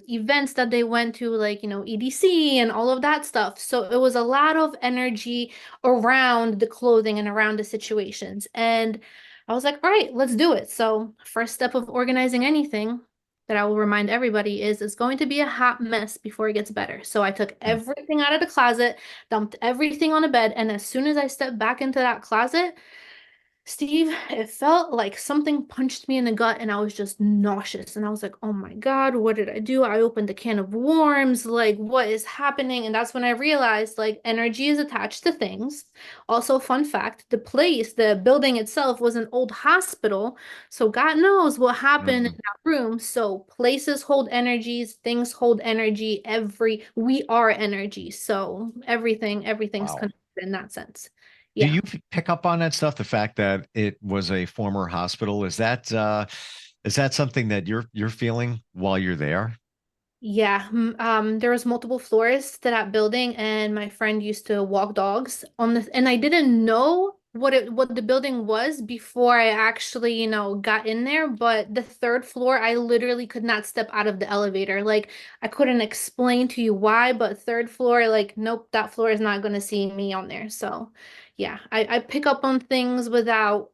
events that they went to, like, EDC and all of that stuff. So it was a lot of energy around the clothing and around the situations. And I was like, all right, let's do it. So first step of organizing anything that I will remind everybody is it's going to be a hot mess before it gets better. So I took everything out of the closet, dumped everything on the bed, and as soon as I stepped back into that closet, Steve, it felt like something punched me in the gut and I was just nauseous. And I was like, oh my God, what did I do? I opened a can of worms. Like, what is happening? And that's when I realized, like, energy is attached to things. Also, fun fact, the building itself was an old hospital. So God knows what happened in that room. So places hold energies, things hold energy, we are energy. So everything's connected in that sense. Do Yeah. you pick up on that stuff? The fact that it was a former hospital, is that something that you're feeling while you're there? Yeah, there was multiple floors to that building, and my friend used to walk dogs on and I didn't know what the building was before I actually, got in there. But the third floor, I literally could not step out of the elevator. Like, I couldn't explain to you why, but third floor, like, nope, that floor is not going to see me on there. So, yeah, I pick up on things without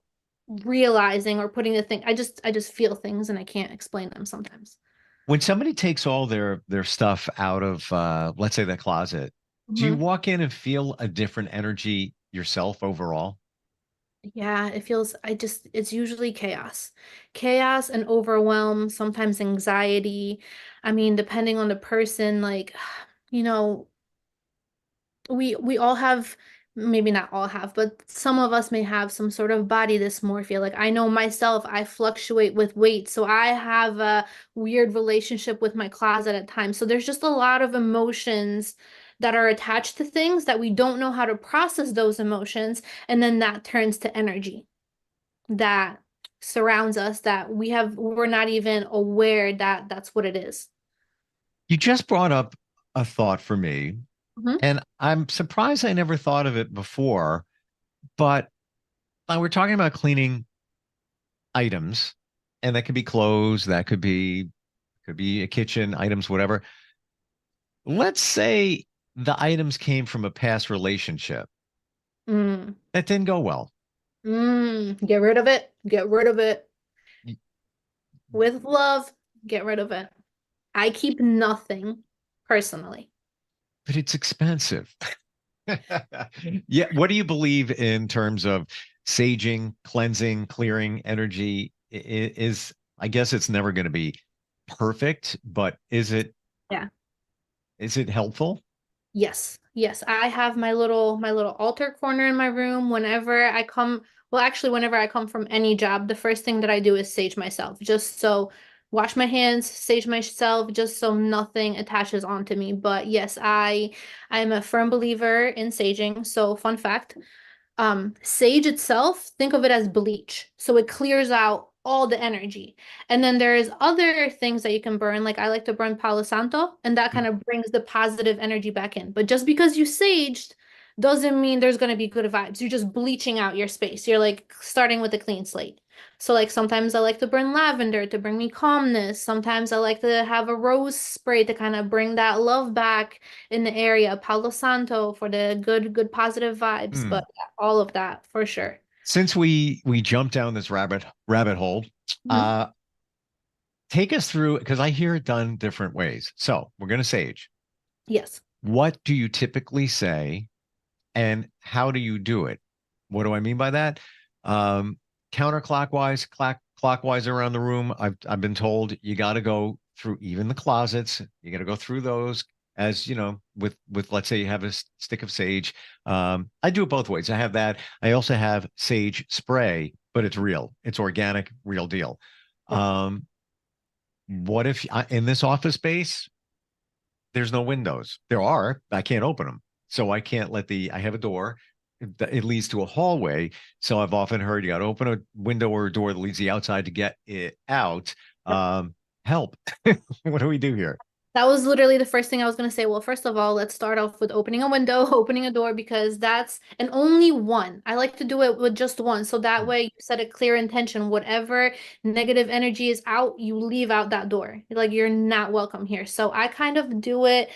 realizing or putting the thing. I just feel things and I can't explain them sometimes. When somebody takes all their stuff out of let's say the closet, do you Mhm. walk in and feel a different energy yourself overall? Yeah, it's usually chaos. Chaos and overwhelm, sometimes anxiety. I mean, depending on the person, like, you know, we all have, maybe not all have, but some of us may have some sort of body dysmorphia. Like, I know myself, I fluctuate with weight, so I have a weird relationship with my closet at times. So there's just a lot of emotions that are attached to things that we don't know how to process those emotions, and then that turns to energy that surrounds us that we're not even aware that that's what it is. You just brought up a thought for me, Mhm. and I'm surprised I never thought of it before, but we're talking about cleaning items, and that could be clothes, that could be a kitchen items, whatever. Let's say the items came from a past relationship Mm. that didn't go well. Get rid of it. Get rid of it. With love, get rid of it. I keep nothing personally. But it's expensive. Yeah. What do you believe in terms of saging, cleansing, clearing energy? Is I guess it's never going to be perfect, but Yeah. is it helpful? Yes. Yes. I have my little altar corner in my room whenever I come, well, actually, whenever I come from any job, the first thing that I do is sage myself, just so wash my hands, sage myself, just so nothing attaches onto me. But yes, I'm a firm believer in saging. So fun fact, sage itself, think of it as bleach. So it clears out all the energy. And then there's other things that you can burn. Like, I like to burn Palo Santo, and that kind of brings the positive energy back in. But just because you saged doesn't mean there's going to be good vibes. You're just bleaching out your space. You're like starting with a clean slate. So, like, sometimes I like to burn lavender to bring me calmness. Sometimes I like to have a rose spray to kind of bring that love back in the area. Palo Santo for the good positive vibes. Hmm. But yeah, all of that for sure. Since we jumped down this rabbit hole, Mhm. uh, take us through because I hear it done different ways. So we're going to sage. Yes. What do you typically say, and how do you do it? What do I mean by that? Counterclockwise, clockwise around the room. I've been told you got to go through even the closets. You got to go through those as you know, with let's say you have a stick of sage. I do it both ways. I have that. I also have sage spray, but it's real. It's organic, real deal. What if in this office space, there's no windows? There are. I can't open them. So I can't I have a door. It leads to a hallway. So I've often heard you got to open a window or a door that leads the outside to get it out. Help. What do we do here? That was literally the first thing I was going to say. Well, first of all, let's start off with opening a window, opening a door, because that's and only one. I like to do it with just one. So that way you set a clear intention. Whatever negative energy is out, you leave out that door. Like you're not welcome here. So I kind of do it.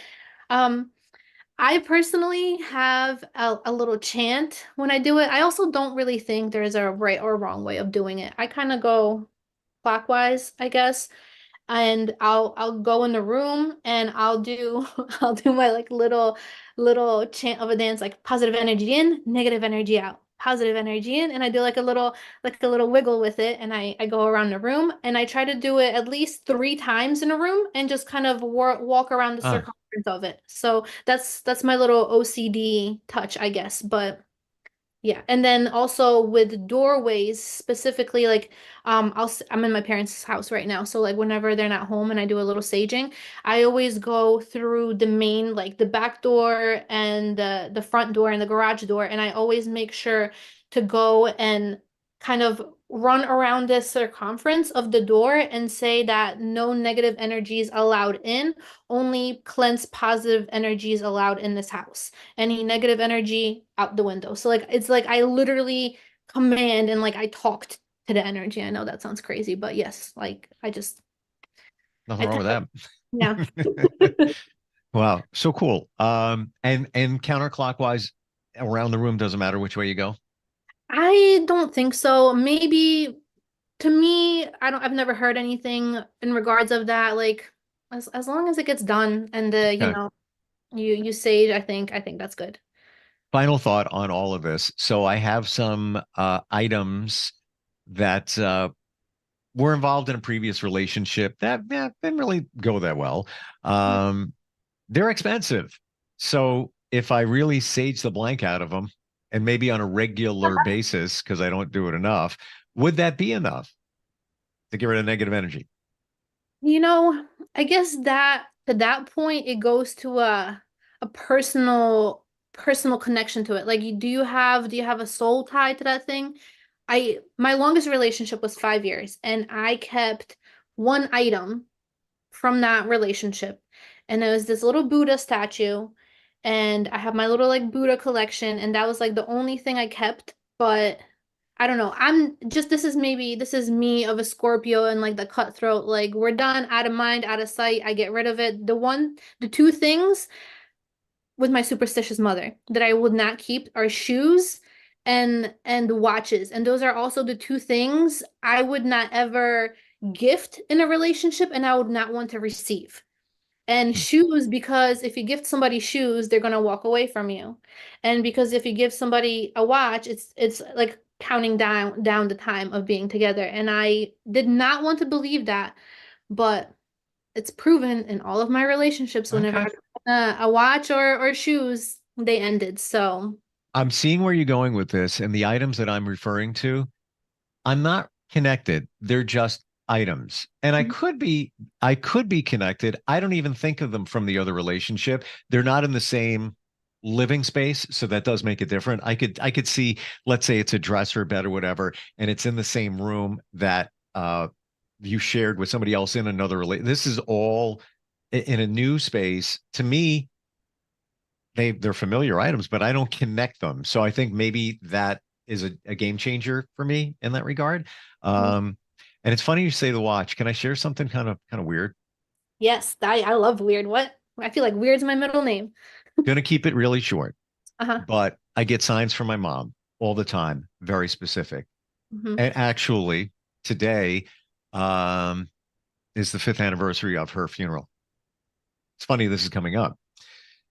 I personally have a little chant when I do it. I also don't really think there's a right or wrong way of doing it. I kind of go clockwise, I guess, and I'll go in the room and I'll do I'll do my like little chant of a dance, like positive energy in, negative energy out, positive energy in, and I do like a little wiggle with it, and I go around the room and I try to do it at least 3 times in a room and just kind of walk around the circumference of it. So that's my little OCD touch, I guess, but. Yeah, and then also with doorways specifically, like I'm in my parents' house right now, so like whenever they're not home and I do a little saging, I always go through the main, like the back door and the front door and the garage door, and I always make sure to go and kind of run around this circumference of the door and say that no negative energies allowed in, only cleanse positive energies allowed in this house. Any negative energy out the window. So like it's like I literally command and like I talked to the energy. I know that sounds crazy, but yes, like Nothing wrong with that. Yeah. Wow, so cool. And counterclockwise around the room, doesn't matter which way you go. I don't think so. Maybe to me, I've never heard anything in regards of that. Like as long as it gets done and you sage, I think that's good. Final thought on all of this. So I have some items that were involved in a previous relationship that didn't really go that well. They're expensive. So if I really sage the blank out of them, and maybe on a regular basis, because I don't do it enough, would that be enough to get rid of negative energy? I guess that to that point, it goes to a personal connection to it. Like, do you have a soul tie to that thing? My longest relationship was 5 years, and I kept one item from that relationship, and it was this little Buddha statue, and I have my little like Buddha collection, and that was like the only thing I kept. But I don't know. This is me of a Scorpio and like the cutthroat. Like we're done, out of mind, out of sight. I get rid of it. The two things with my superstitious mother that I would not keep are shoes and watches. And those are also the two things I would not ever gift in a relationship and I would not want to receive. And shoes, because if you gift somebody shoes, they're gonna walk away from you. And because if you give somebody a watch, it's like counting down the time of being together. And I did not want to believe that, but it's proven in all of my relationships, whenever I got a watch or shoes, they ended. So I'm seeing where you're going with this, and the items that I'm referring to, I'm not connected. They're just items. And I could be connected. I don't even think of them from the other relationship. They're not in the same living space, so that does make it different. I could see, let's say it's a dresser, bed, or whatever, and it's in the same room that you shared with somebody else in another relation. This is all in a new space. To me, they're familiar items, but I don't connect them. So I think maybe that is a game changer for me in that regard. And it's funny you say the watch. Can I share something kind of weird? yes, I love weird. What? I feel like weird's my middle name. Going to keep it really short. Uh-huh. But I get signs from my mom all the time, very specific. Mhm. And actually, today is the 5th anniversary of her funeral. It's funny this is coming up.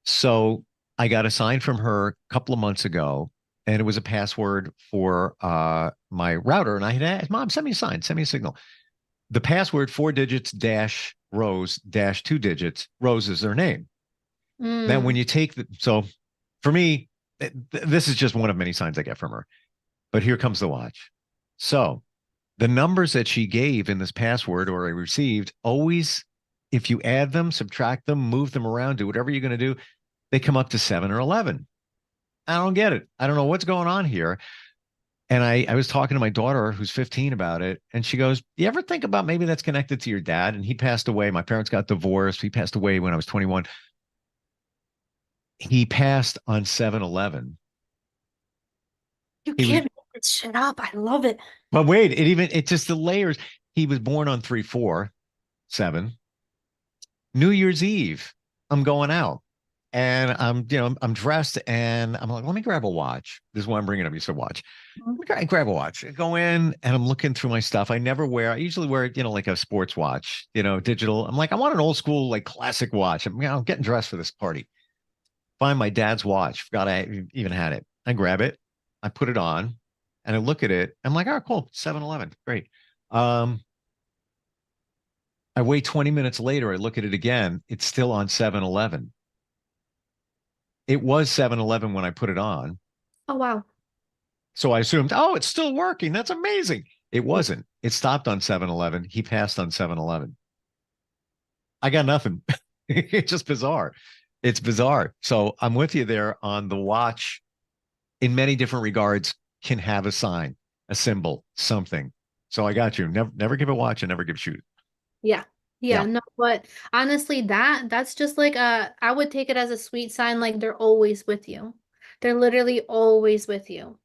So I got a sign from her a couple of months ago, and it was a password for my router. And I had asked, Mom, send me a sign, send me a signal. The password, 4 digits dash Rose dash 2 digits. Rose is their name. Then when you take so for me, this is just one of many signs I get from her. But here comes the watch. So the numbers that she gave in this password or I received always, if you add them, subtract them, move them around, do whatever you're going to do, they come up to 7 or 11. I don't get it. I don't know what's going on here. And I was talking to my daughter who's 15 about it. And she goes, you ever think about maybe that's connected to your dad? And he passed away. My parents got divorced. He passed away when I was 21. He passed on 7/11. You can't make this shit up. I love it. But wait, it just the layers. He was born on 3/4/7. New Year's Eve, I'm going out. And I'm dressed and I'm like, let me grab a watch. This is why I'm bringing up. You said watch. I grab a watch. I go in and I'm looking through my stuff. I usually wear, like a sports watch, digital. I'm like, I want an old school, like classic watch. I'm getting dressed for this party. Find my dad's watch. Forgot I even had it. I grab it. I put it on and I look at it. I'm like, oh, cool. 7/11. Great. I wait 20 minutes later. I look at it again. It's still on 7/11. It was 7/11 when I put it on. Oh, wow. So I assumed, oh, it's still working. That's amazing. It wasn't. It stopped on 7/11. He passed on 7/11. I got nothing. It's just bizarre. It's bizarre. So I'm with you there on the watch in many different regards can have a sign, a symbol, something. So I got you. Never give a watch and never give shoes. Yeah. No, but honestly, that's just like I would take it as a sweet sign, like they're always with you. They're literally always with you.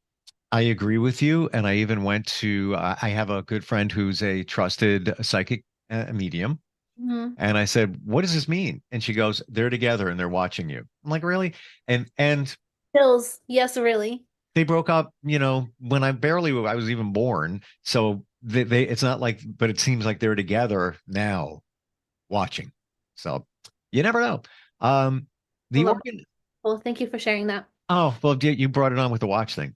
I agree with you. And I even went to, I have a good friend who's a trusted psychic medium. And I said, what does this mean? And she goes, they're together and they're watching you. I'm like, really? And Bills, yes, really. They broke up, when I was even born. So they it's not like, but it seems like they're together now watching. So you never know. Well, thank you for sharing that. Oh, well, you brought it on with the watch thing.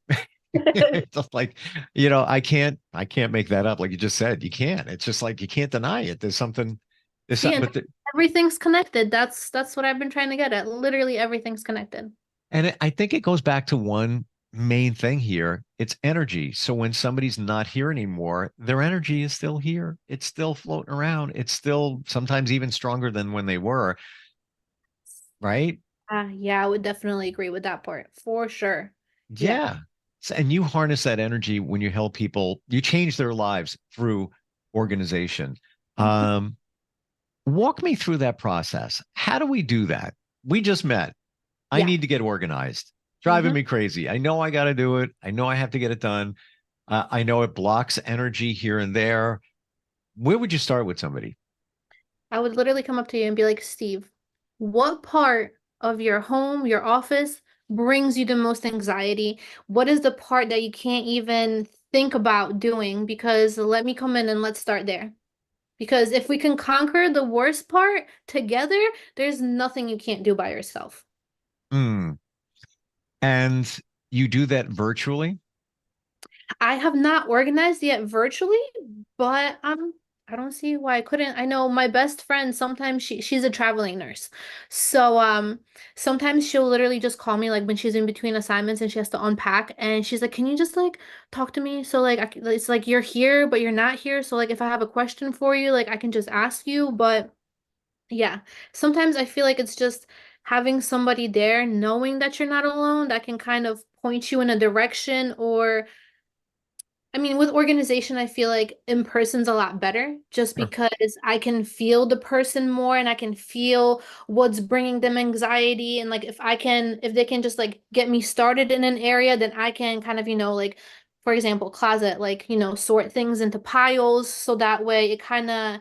It's just like, I can't make that up. Like you just said, you can't. It's just like, you can't deny it. There's something, everything's connected. That's what I've been trying to get at. Literally everything's connected. And I think it goes back to one main thing here. It's energy. So when somebody's not here anymore, their energy is still here. It's still floating around. It's still sometimes even stronger than when they were. Right? Yeah, I would definitely agree with that part for sure. Yeah. And you harness that energy when you help people, you change their lives through organization. Walk me through that process. How do we do that? We just met. I need to get organized. Driving me crazy. I know I got to do it. I know I have to get it done. I know it blocks energy here and there. Where would you start with somebody? I would literally come up to you and be like, Steve, what part of your home, your office brings you the most anxiety? What is the part that you can't even think about doing? Because let me come in and let's start there. Because if we can conquer the worst part together, there's nothing you can't do by yourself. And you do that virtually? I have not organized yet virtually, but I don't see why I couldn't. I know my best friend, sometimes she's a traveling nurse. So sometimes she'll literally just call me like when she's in between assignments and she has to unpack and she's like, "Can you just like talk to me?" So like it's like you're here but you're not here. So like if I have a question for you, like I can just ask you, but yeah. Sometimes I feel like it's just having somebody there knowing that you're not alone that can kind of point you in a direction or I mean, with organization, I feel like in person's a lot better just because I can feel the person more and I can feel what's bringing them anxiety. And like, if they can just like get me started in an area, then I can kind of, like, for example, closet, like, sort things into piles. So that way it kind of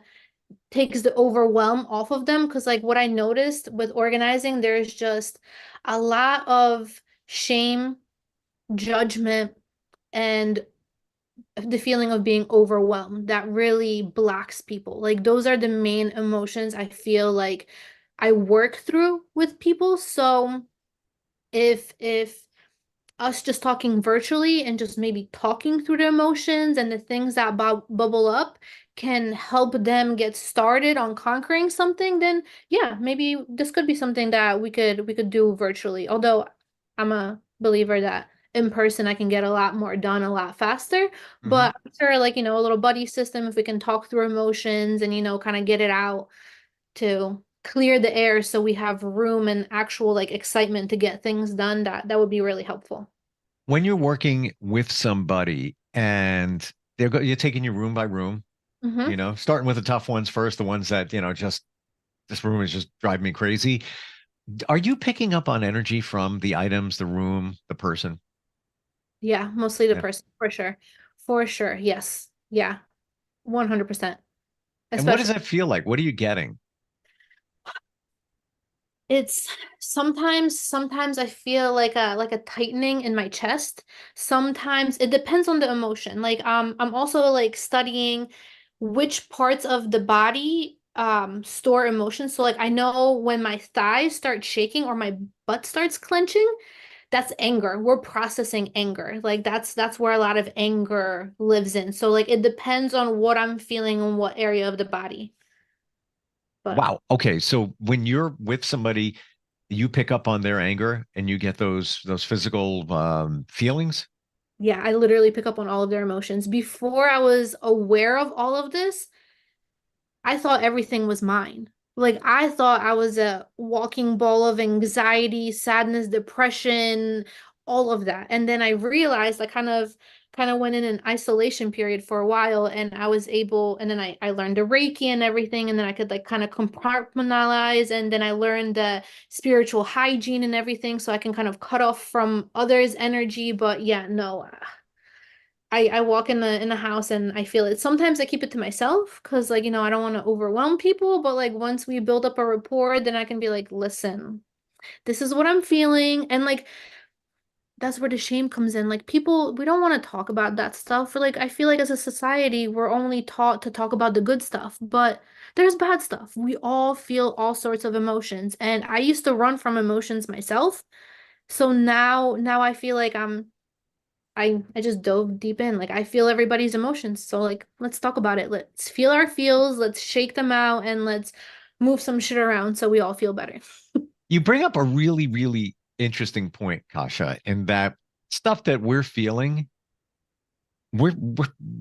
takes the overwhelm off of them. Cause like what I noticed with organizing, there's just a lot of shame, judgment, and the feeling of being overwhelmed that really blocks people. Like those are the main emotions I feel like I work through with people. So if us just talking virtually and just maybe talking through the emotions and the things that bubble up can help them get started on conquering something, then yeah, maybe this could be something that we could do virtually. Although I'm a believer that in person I can get a lot more done a lot faster. But I'm sure, like, a little buddy system, if we can talk through emotions and, kind of get it out to clear the air so we have room and actual like excitement to get things done, that would be really helpful. When you're working with somebody and you're taking you room by room, Mm-hmm. starting with the tough ones first, the ones that, just this room is just driving me crazy. Are you picking up on energy from the items, the room, the person? Yeah, mostly the Yeah. person, for sure. For sure. Yes. Yeah. 100%. And what does Especially that feel like? What are you getting? it's sometimes I feel like a tightening in my chest. Sometimes it depends on the emotion. Like I'm also like studying which parts of the body store emotions. So like I know when my thighs start shaking or my butt starts clenching, that's anger. We're processing anger. Like that's where a lot of anger lives in. So like it depends on what I'm feeling in what area of the body. But Wow. Okay. So when you're with somebody, you pick up on their anger and you get those physical feelings. yeah, I literally pick up on all of their emotions. Before I was aware of all of this, I thought everything was mine. Like I thought I was a walking ball of anxiety, sadness, depression, all of that. And then I realized I kind of went in an isolation period for a while and I was able and then I learned the Reiki and everything and then I could like kind of compartmentalize and then I learned the spiritual hygiene and everything so I can kind of cut off from others' energy. But yeah, no. I walk in the house and I feel it. Sometimes I keep it to myself because like, I don't want to overwhelm people, but like once we build up a rapport, then I can be like, listen, this is what I'm feeling. And like that's where the shame comes in. Like people, we don't want to talk about that stuff. For like I feel like as a society, we're only taught to talk about the good stuff, but there's bad stuff. We all feel all sorts of emotions. And I used to run from emotions myself. So now I feel like I just dove deep in. Like I feel everybody's emotions. So like let's talk about it. Let's feel our feels, let's shake them out and let's move some shit around so we all feel better. You bring up a really, really interesting point, Kasha, in that stuff that we're feeling, we're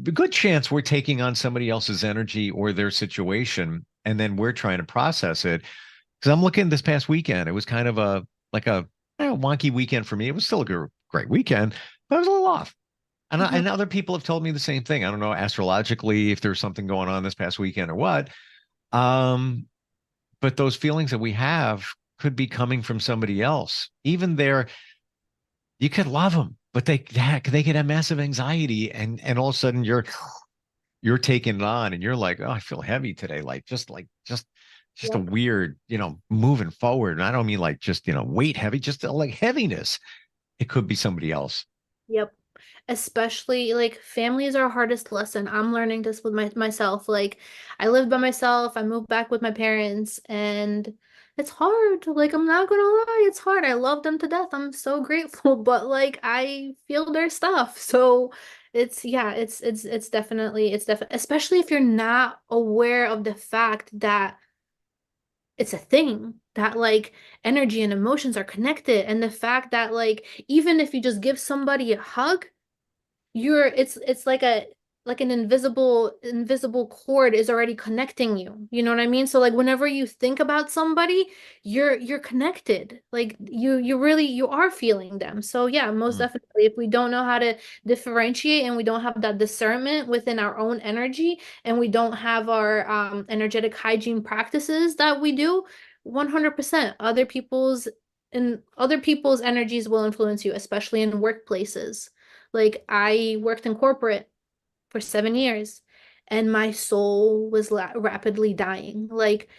a good chance we're taking on somebody else's energy or their situation, and then we're trying to process it. Because I'm looking this past weekend, it was kind of a wonky weekend for me. It was still a great weekend, but I was a little off. And other people have told me the same thing. I don't know astrologically if there's something going on this past weekend or what. Um, but those feelings that we have could be coming from somebody else. Even there, you could love them, but they could have massive anxiety, and all of a sudden you're taking it on, and you're like, oh, I feel heavy today, just a Yep. weird, moving forward. And I don't mean like just weight heavy, just like heaviness. It could be somebody else. Yep. Especially like family is our hardest lesson. I'm learning this with myself. Like I lived by myself, I moved back with my parents, and it's hard. Like I'm not gonna lie, it's hard. I love them to death. I'm so grateful, but like I feel their stuff. So it's yeah, it's definitely especially if you're not aware of the fact that it's a thing that like energy and emotions are connected and the fact that like even if you just give somebody a hug it's like an invisible cord is already connecting you. You know what I mean? So like whenever you think about somebody, you're connected. Like you really you are feeling them. So yeah, most definitely if we don't know how to differentiate and we don't have that discernment within our own energy and we don't have our energetic hygiene practices that we do, 100% other people's energies will influence you, especially in workplaces. Like I worked in corporate for 7 years and my soul was rapidly dying. Like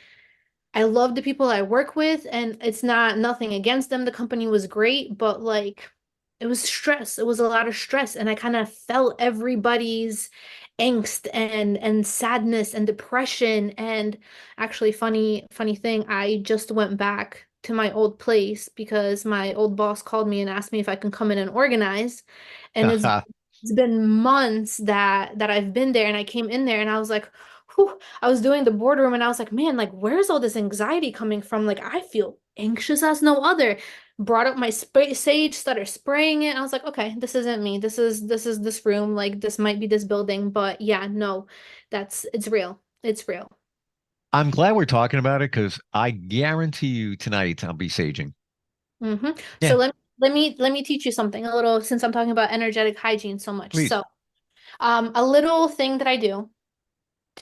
I love the people I work with and it's not nothing against them. The company was great, but like it was stress. It was a lot of stress and I kind of felt everybody's angst and sadness and depression and actually funny thing, I just went back to my old place because my old boss called me and asked me if I can come in and organize. And it's been months that I've been there, and I came in there and I was like, whew, I was doing the boardroom and I was like, man, like, where's all this anxiety coming from? Like, I feel anxious as no other. Brought up my sage, started spraying it. I was like, okay, this isn't me. This is this room. Like, this might be this building, but yeah, no, it's real. It's real. I'm glad we're talking about it because I guarantee you tonight I'll be saging. Mm-hmm. Yeah. So let me teach you something a little, since I'm talking about energetic hygiene so much. Please. So a little thing that I do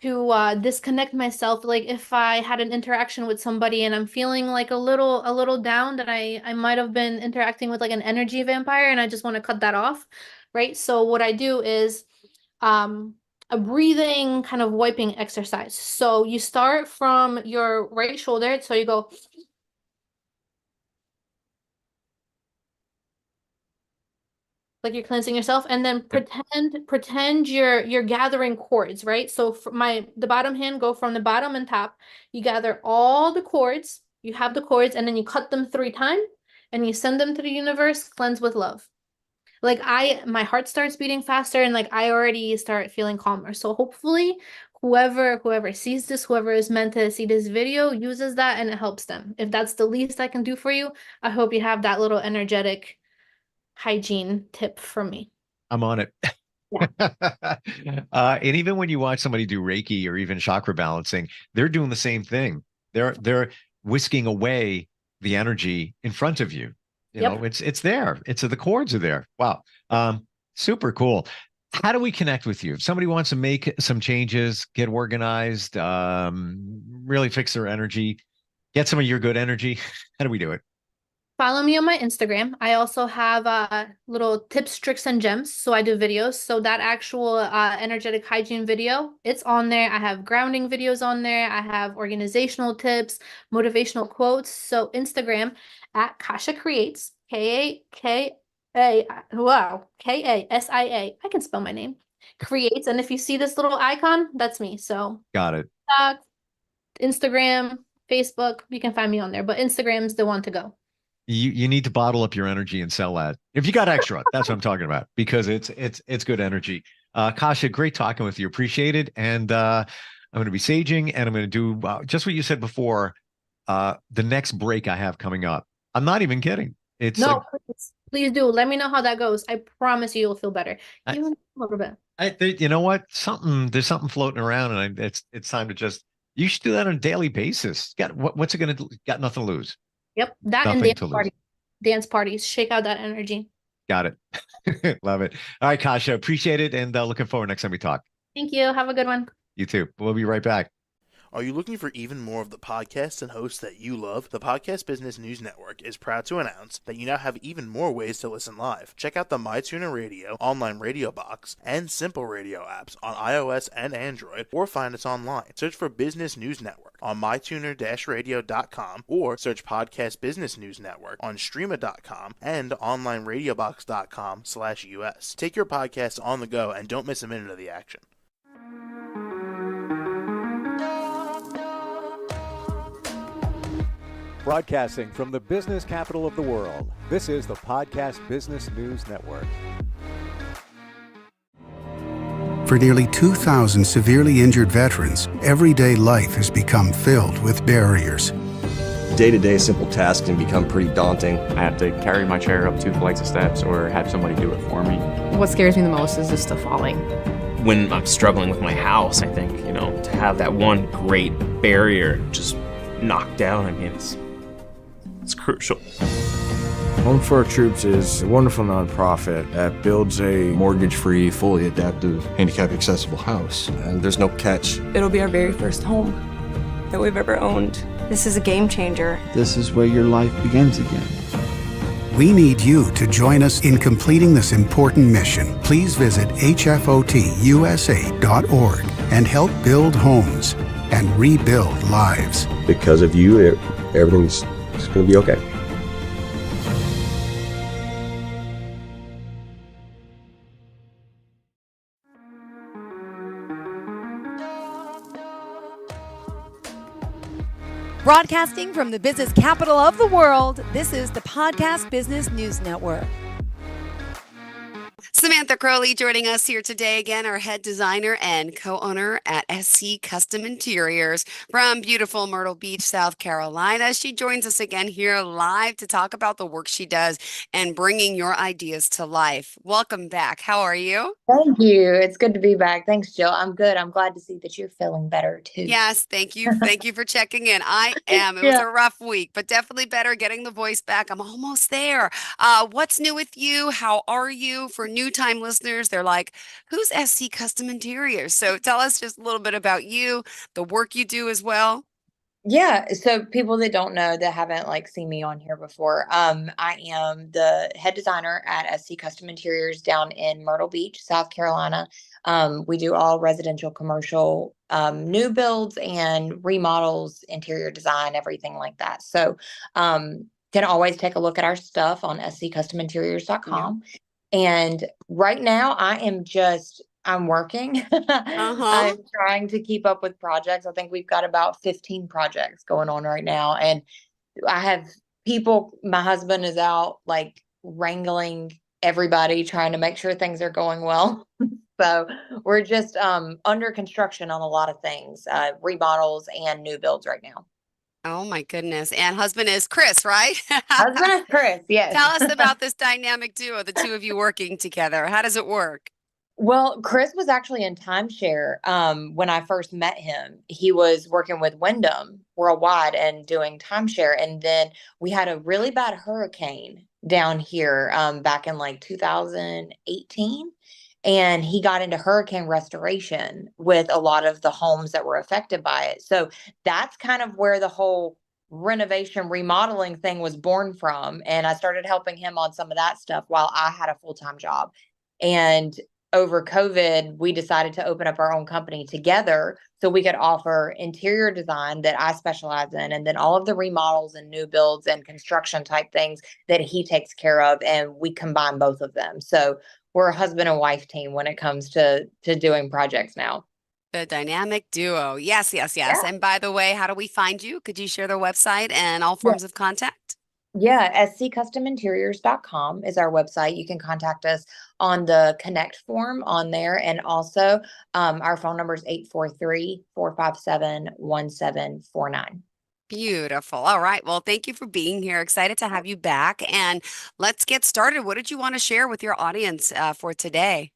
to disconnect myself, like if I had an interaction with somebody and I'm feeling like a little down, that I might have been interacting with like an energy vampire and I just want to cut that off, right? So what I do is a breathing kind of wiping exercise. So you start from your right shoulder, so you go like you're cleansing yourself, and then pretend you're gathering cords, right? So for the bottom hand, go from the bottom and top. You gather all the cords, you have the cords, and then you cut them 3 times and you send them to the universe, cleanse with love. Like my heart starts beating faster, and like I already start feeling calmer. So hopefully whoever sees this, whoever is meant to see this video, uses that and it helps them. If that's the least I can do for you, I hope you have that little energetic hygiene tip from me. I'm on it. And even when you watch somebody do Reiki or even chakra balancing, they're doing the same thing. They're whisking away the energy in front of you. You know, it's there. The cords are there. Wow. Super cool. How do we connect with you? If somebody wants to make some changes, get organized, really fix their energy, get some of your good energy, how do we do it? Follow me on my Instagram. I also have little tips, tricks, and gems. So I do videos. So that actual energetic hygiene video, it's on there. I have grounding videos on there. I have organizational tips, motivational quotes. So Instagram at Kasha Creates, Kasia. I can spell my name. Creates. And if you see this little icon, that's me. So got it. Instagram, Facebook, you can find me on there. But Instagram's the one to go. You need to bottle up your energy and sell that. If you got extra, that's what I'm talking about, because it's good energy. Kasha, great talking with you. Appreciate it. And I'm going to be saging, and I'm going to do just what you said before. The next break I have coming up. I'm not even kidding. It's please do. Let me know how that goes. I promise you, you'll feel better. Even a little bit. You know what? There's something floating around, and it's time to just. You should do that on a daily basis. What's it going to do? Got nothing to lose. Yep, that Nothing and to lose. Dance parties, shake out that energy. Got it. Love it. All right, Kasha, appreciate it, and looking forward next time we talk. Thank you. Have a good one. You too. We'll be right back. Are you looking for even more of the podcasts and hosts that you love? The Podcast Business News Network is proud to announce that you now have even more ways to listen live. Check out the MyTuner Radio, online radio box, and Simple Radio apps on iOS and Android, or find us online. Search for Business News Network on mytuner-radio.com, or search Podcast Business News Network on streama.com and onlineradiobox.com/US. Take your podcast on the go and don't miss a minute of the action. Broadcasting from the business capital of the world, this is the Podcast Business News Network. For nearly 2,000 severely injured veterans, everyday life has become filled with barriers. Day-to-day simple tasks can become pretty daunting. I have to carry my chair up 2 flights of steps or have somebody do it for me. What scares me the most is just the falling. When I'm struggling with my house, I think, to have that one great barrier just knocked down, it's crucial. Home for Our Troops is a wonderful nonprofit that builds a mortgage-free, fully adaptive, handicap-accessible house. And there's no catch. It'll be our very first home that we've ever owned. This is a game changer. This is where your life begins again. We need you to join us in completing this important mission. Please visit hfotusa.org and help build homes and rebuild lives. Because of you, everything's going to be okay. Broadcasting from the business capital of the world, this is the Podcast Business News Network. Samantha Crowley joining us here today again, our head designer and co-owner at SC Custom Interiors from beautiful Myrtle Beach, South Carolina. She joins us again here live to talk about the work she does and bringing your ideas to life. Welcome back. How are you? Thank you. It's good to be back. Thanks, Jill. I'm good. I'm glad to see that you're feeling better too. Yes, thank you. Thank you for checking in. I am. It was a rough week, but definitely better getting the voice back. I'm almost there. What's new with you? How are you? For new time listeners, they're like, who's SC Custom Interiors? So tell us just a little bit about you, the work you do as well. Yeah, so people that don't know, that haven't like seen me on here before, I am the head designer at SC Custom Interiors down in Myrtle Beach, South Carolina. We do all residential, commercial, new builds and remodels, interior design, everything like that. So can always take a look at our stuff on sccustominteriors.com. And right now I'm working. I'm trying to keep up with projects. I think we've got about 15 projects going on right now. And I have people, my husband is out like wrangling everybody, trying to make sure things are going well. So we're just under construction on a lot of things, remodels and new builds right now. Oh my goodness. And husband is Chris, right? Husband is Chris, yes. Tell us about this dynamic duo, the two of you working together. How does it work? Well, Chris was actually in timeshare when I first met him. He was working with Wyndham Worldwide and doing timeshare. And then we had a really bad hurricane down here back in like 2018. And he got into hurricane restoration with a lot of the homes that were affected by it. So that's kind of where the whole renovation remodeling thing was born from. And I started helping him on some of that stuff while I had a full-time job. And over COVID, we decided to open up our own company together so we could offer interior design that I specialize in, and then all of the remodels and new builds and construction type things that he takes care of. And we combine both of them. So we're a husband and wife team when it comes to doing projects now. The dynamic duo. Yes, yes, yes. Yeah. And by the way, how do we find you? Could you share their website and all forms of contact? Yeah, sccustominteriors.com is our website. You can contact us on the connect form on there. And also our phone number is 843-457-1749. Beautiful. All right. Well, thank you for being here. Excited to have you back. And let's get started. What did you want to share with your audience for today?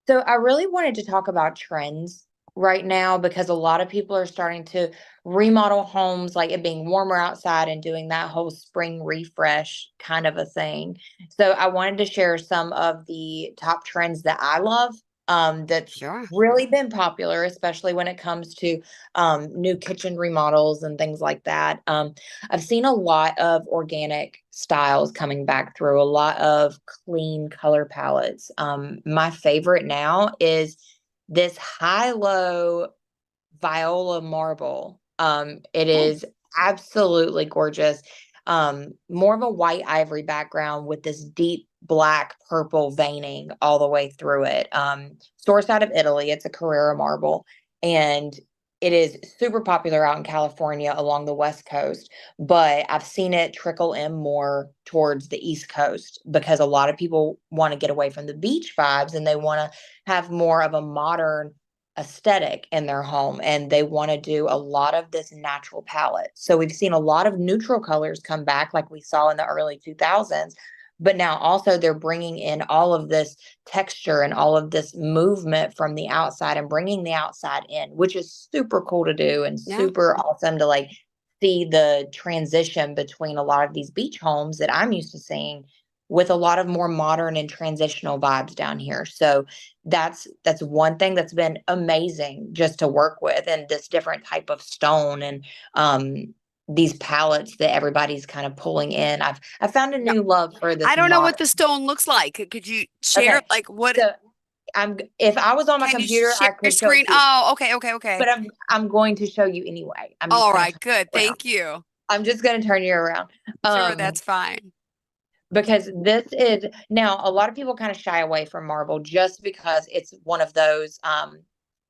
So I really wanted to talk about trends right now because a lot of people are starting to remodel homes, like it being warmer outside and doing that whole spring refresh kind of a thing. So I wanted to share some of the top trends that I love that's really been popular, especially when it comes to new kitchen remodels and things like that. I've seen a lot of organic styles coming back through, a lot of clean color palettes. My favorite now is this high-low viola marble. It is absolutely gorgeous. More of a white ivory background with this deep black purple veining all the way through it. Sourced out of Italy. It's a Carrara marble, and it is super popular out in California along the West Coast, but I've seen it trickle in more towards the East Coast because a lot of people want to get away from the beach vibes and they want to have more of a modern aesthetic in their home, and they want to do a lot of this natural palette. So we've seen a lot of neutral colors come back like we saw in the early 2000s, but now also they're bringing in all of this texture and all of this movement from the outside and bringing the outside in, which is super cool to do and super awesome to like see the transition between a lot of these beach homes that I'm used to seeing with a lot of more modern and transitional vibes down here. So that's one thing that's been amazing just to work with, and this different type of stone and these palettes that everybody's kind of pulling in. I found a new love for this. I don't know what the stone looks like. Could you share like what? So if I was on my computer, I could show screen. you. Oh, okay. But I'm going to show you anyway. All right, good. Thank you. I'm just going to turn you around. Sure, that's fine. Because this is now, a lot of people kind of shy away from marble just because it's one of those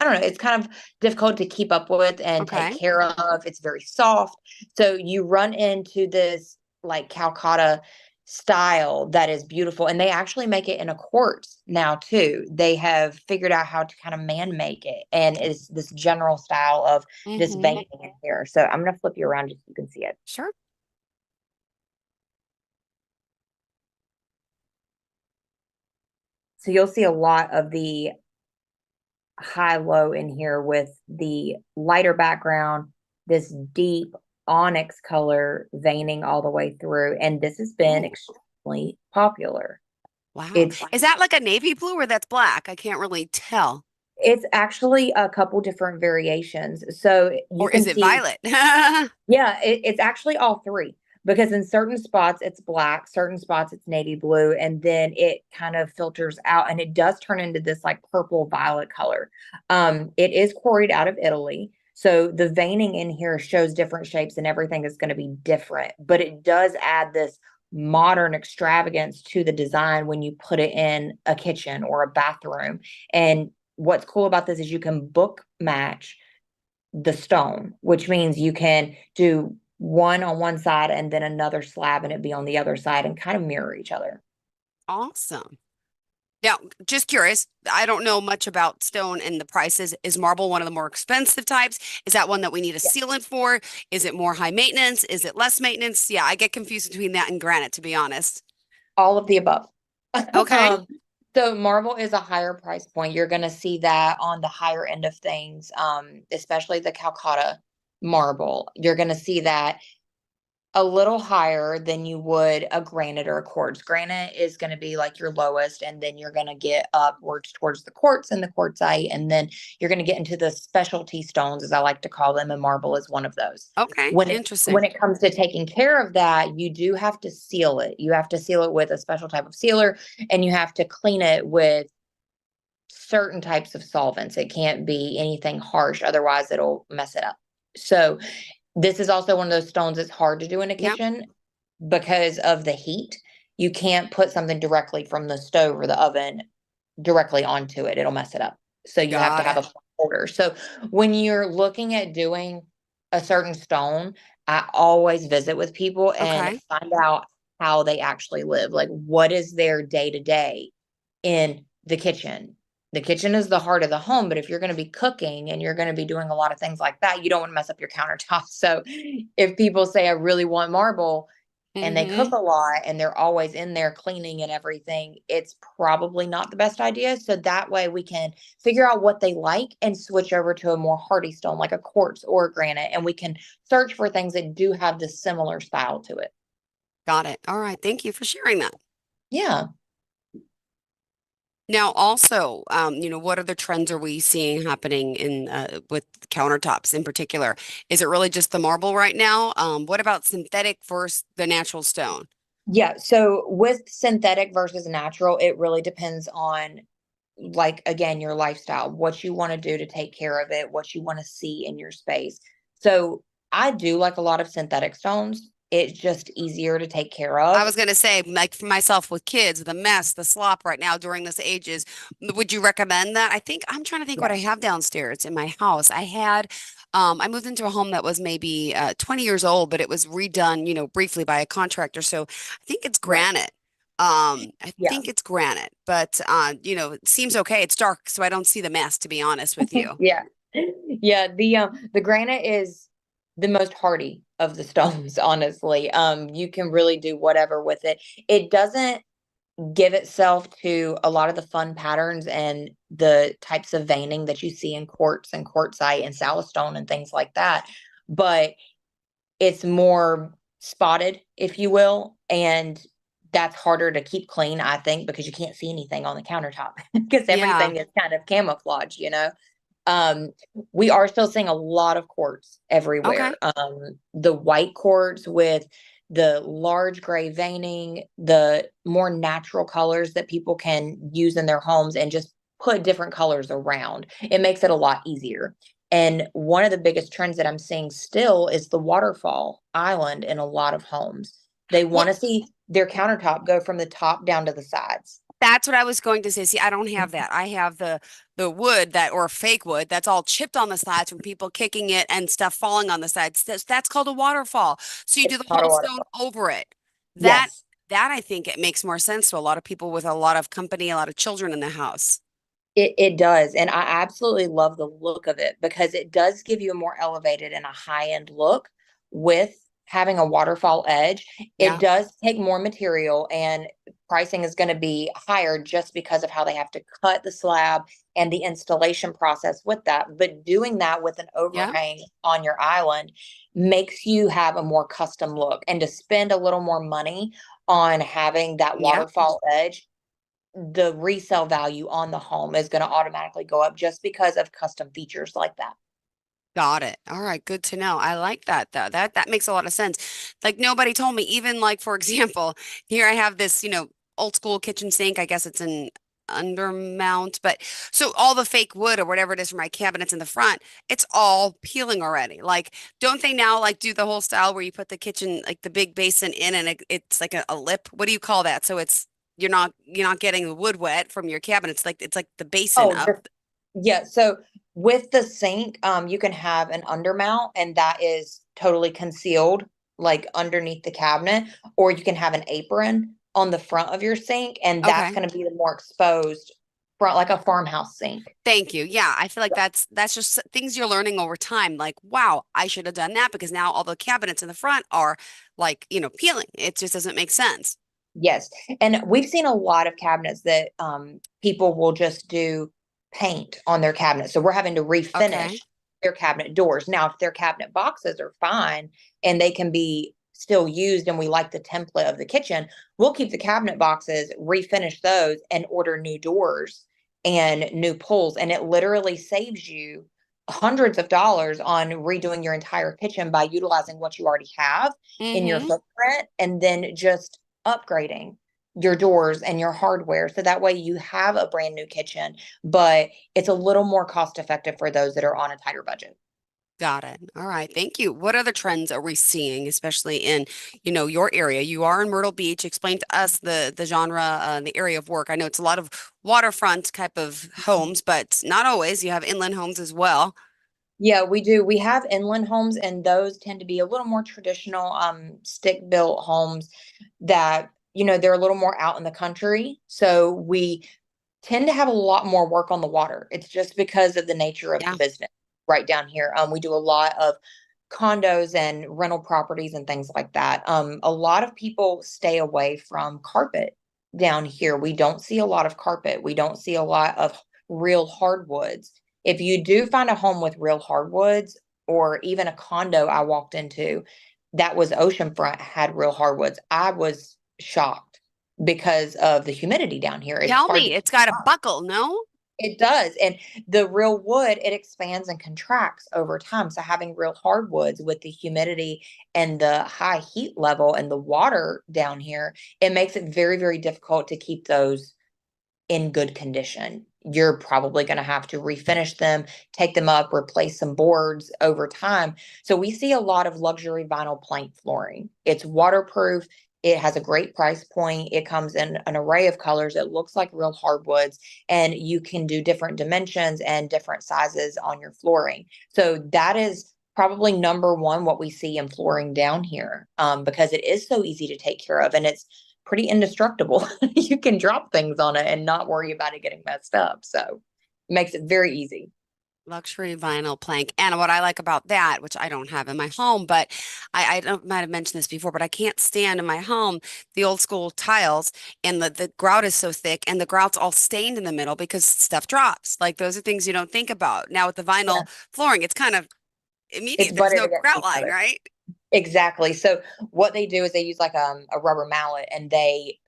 I don't know, it's kind of difficult to keep up with and take care of. It's very soft. So you run into this like Calcutta style that is beautiful. And they actually make it in a quartz now too. They have figured out how to kind of man make it. And it's this general style of this veining in here. So I'm going to flip you around just so you can see it. Sure. So you'll see a lot of the high-low in here with the lighter background, this deep onyx color veining all the way through. And this has been extremely popular. Wow. Is that like a navy blue or that's black? I can't really tell. It's actually a couple different variations. So you can is it see, violet? Yeah, it's actually all three. Because in certain spots it's black, certain spots it's navy blue, and then it kind of filters out and it does turn into this like purple violet color. It is quarried out of Italy. So the veining in here shows different shapes and everything is going to be different, but it does add this modern extravagance to the design when you put it in a kitchen or a bathroom. And what's cool about this is you can book match the stone, which means you can do one on one side and then another slab and it be on the other side and kind of mirror each other. Awesome. Now, just curious, I don't know much about stone and the prices. Is marble one of the more expensive types? Is that one that we need a sealant for? Is it more high maintenance? Is it less maintenance? Yeah, I get confused between that and granite, to be honest. All of the above. Okay. So marble is a higher price point. You're going to see that on the higher end of things, especially the Calcutta marble. You're going to see that a little higher than you would a granite or a quartz. Granite is going to be like your lowest, and then you're going to get upwards towards the quartz and the quartzite, and then you're going to get into the specialty stones, as I like to call them, and marble is one of those. Okay, interesting. When it comes to taking care of that, you do have to seal it. You have to seal it with a special type of sealer, and you have to clean it with certain types of solvents. It can't be anything harsh, otherwise it'll mess it up. So this is also one of those stones that's hard to do in a kitchen because of the heat. You can't put something directly from the stove or the oven directly onto it. It'll mess it up. So you have to have a holder. So when you're looking at doing a certain stone, I always visit with people and find out how they actually live. Like, what is their day-to-day in the kitchen? The kitchen is the heart of the home, but if you're going to be cooking and you're going to be doing a lot of things like that, you don't want to mess up your countertops. So if people say, I really want marble, and they cook a lot and they're always in there cleaning and everything, it's probably not the best idea. So that way we can figure out what they like and switch over to a more hardy stone, like a quartz or a granite, and we can search for things that do have this similar style to it. Got it. All right. Thank you for sharing that. Yeah. Now, also, what other trends are we seeing happening in with countertops in particular? Is it really just the marble right now? What about synthetic versus the natural stone? Yeah. So with synthetic versus natural, it really depends on, like, again, your lifestyle, what you want to do to take care of it, what you want to see in your space. So I do like a lot of synthetic stones. It's just easier to take care of. I was going to say, like for myself with kids, the mess, the slop right now during this ages, would you recommend that? I'm trying to think what I have downstairs in my house. I moved into a home that was maybe 20 years old, but it was redone, briefly by a contractor. So I think it's granite. I think it's granite, but it seems okay. It's dark, so I don't see the mess, to be honest with you. Yeah. The granite is the most hardy of the stones, honestly. You can really do whatever with it. It doesn't give itself to a lot of the fun patterns and the types of veining that you see in quartz and quartzite and salastone and things like that, but it's more spotted, if you will, and that's harder to keep clean, I think, because you can't see anything on the countertop because everything is kind of camouflage, We are still seeing a lot of quartz everywhere. The white quartz with the large gray veining, the more natural colors that people can use in their homes and just put different colors around. It makes it a lot easier. And one of the biggest trends that I'm seeing still is the waterfall island in a lot of homes. They want to see their countertop go from the top down to the sides. That's what I was going to say. See, I don't have that. I have the wood that or fake wood that's all chipped on the sides from people kicking it and stuff falling on the sides. That's called a waterfall. So you do It's the called a whole stone waterfall. over it. That Yes. that I think it makes more sense to a lot of people with a lot of company, a lot of children in the house. It does. And I absolutely love the look of it because it does give you a more elevated and a high-end look with having a waterfall edge. It Yeah. does take more material and pricing is going to be higher just because of how they have to cut the slab and the installation process with that. But doing that with an Yeah. overhang on your island makes you have a more custom look. And to spend a little more money on having that Yeah. waterfall edge, the resale value on the home is going to automatically go up just because of custom features like that. Got it. All right, good to know. I like that though. That makes a lot of sense. Like nobody told me, even like for example, here I have this, old school kitchen sink. I guess it's an undermount, but so all the fake wood or whatever it is for my cabinets in the front, it's all peeling already. Like, don't they now like do the whole style where you put the kitchen, like the big basin in and it's like a lip? What do you call that? So it's you're not getting the wood wet from your cabinet. It's like the basin Oh, up. yeah. So with the sink, you can have an undermount and that is totally concealed, like underneath the cabinet, or you can have an apron on the front of your sink, and that's Okay. going to be the more exposed front, like a farmhouse sink. Thank you. Yeah, I feel like that's just things you're learning over time. Like, wow, I should have done that because now all the cabinets in the front are like, peeling. It just doesn't make sense. Yes. And we've seen a lot of cabinets that people will just do paint on their cabinets. So we're having to refinish Okay. their cabinet doors. Now, if their cabinet boxes are fine and they can be still used and we like the template of the kitchen, we'll keep the cabinet boxes, refinish those, and order new doors and new pulls. And it literally saves you hundreds of dollars on redoing your entire kitchen by utilizing what you already have in your Mm-hmm. footprint and then just upgrading your doors and your hardware. So that way you have a brand new kitchen, but it's a little more cost effective for those that are on a tighter budget. Got it. All right. Thank you. What other trends are we seeing, especially in, your area? You are in Myrtle Beach. Explain to us the genre, the area of work. I know it's a lot of waterfront type of homes, but not always. You have inland homes as well. Yeah, we do. We have inland homes, and those tend to be a little more traditional, stick built homes that, they're a little more out in the country. So we tend to have a lot more work on the water. It's just because of the nature of the Yeah. business right down here. We do a lot of condos and rental properties and things like that. A lot of people stay away from carpet down here. We don't see a lot of carpet. We don't see a lot of real hardwoods. If you do find a home with real hardwoods or even a condo I walked into that was oceanfront had real hardwoods, I was shocked because of the humidity down here. It's Tell hard me, to it's got a buckle, no? it does. And the real wood, it expands and contracts over time. So having real hardwoods with the humidity and the high heat level and the water down here, it makes it very, very difficult to keep those in good condition. You're probably going to have to refinish them, take them up, replace some boards over time. So we see a lot of luxury vinyl plank flooring. It's waterproof. It has a great price point. It comes in an array of colors. It looks like real hardwoods, and you can do different dimensions and different sizes on your flooring. So that is probably number one what we see in flooring down here, because it is so easy to take care of and it's pretty indestructible. You can drop things on it and not worry about it getting messed up. So it makes it very easy. Luxury vinyl plank. And what I like about that, which I don't have in my home, but I don't might have mentioned this before, but I can't stand in my home the old school tiles and the grout is so thick and the grout's all stained in the middle because stuff drops. Like those are things you don't think about. Now with the vinyl flooring, it's kind of It's immediate. There's butted no against grout each line, other. right? Exactly. So what they do is they use like a rubber mallet and they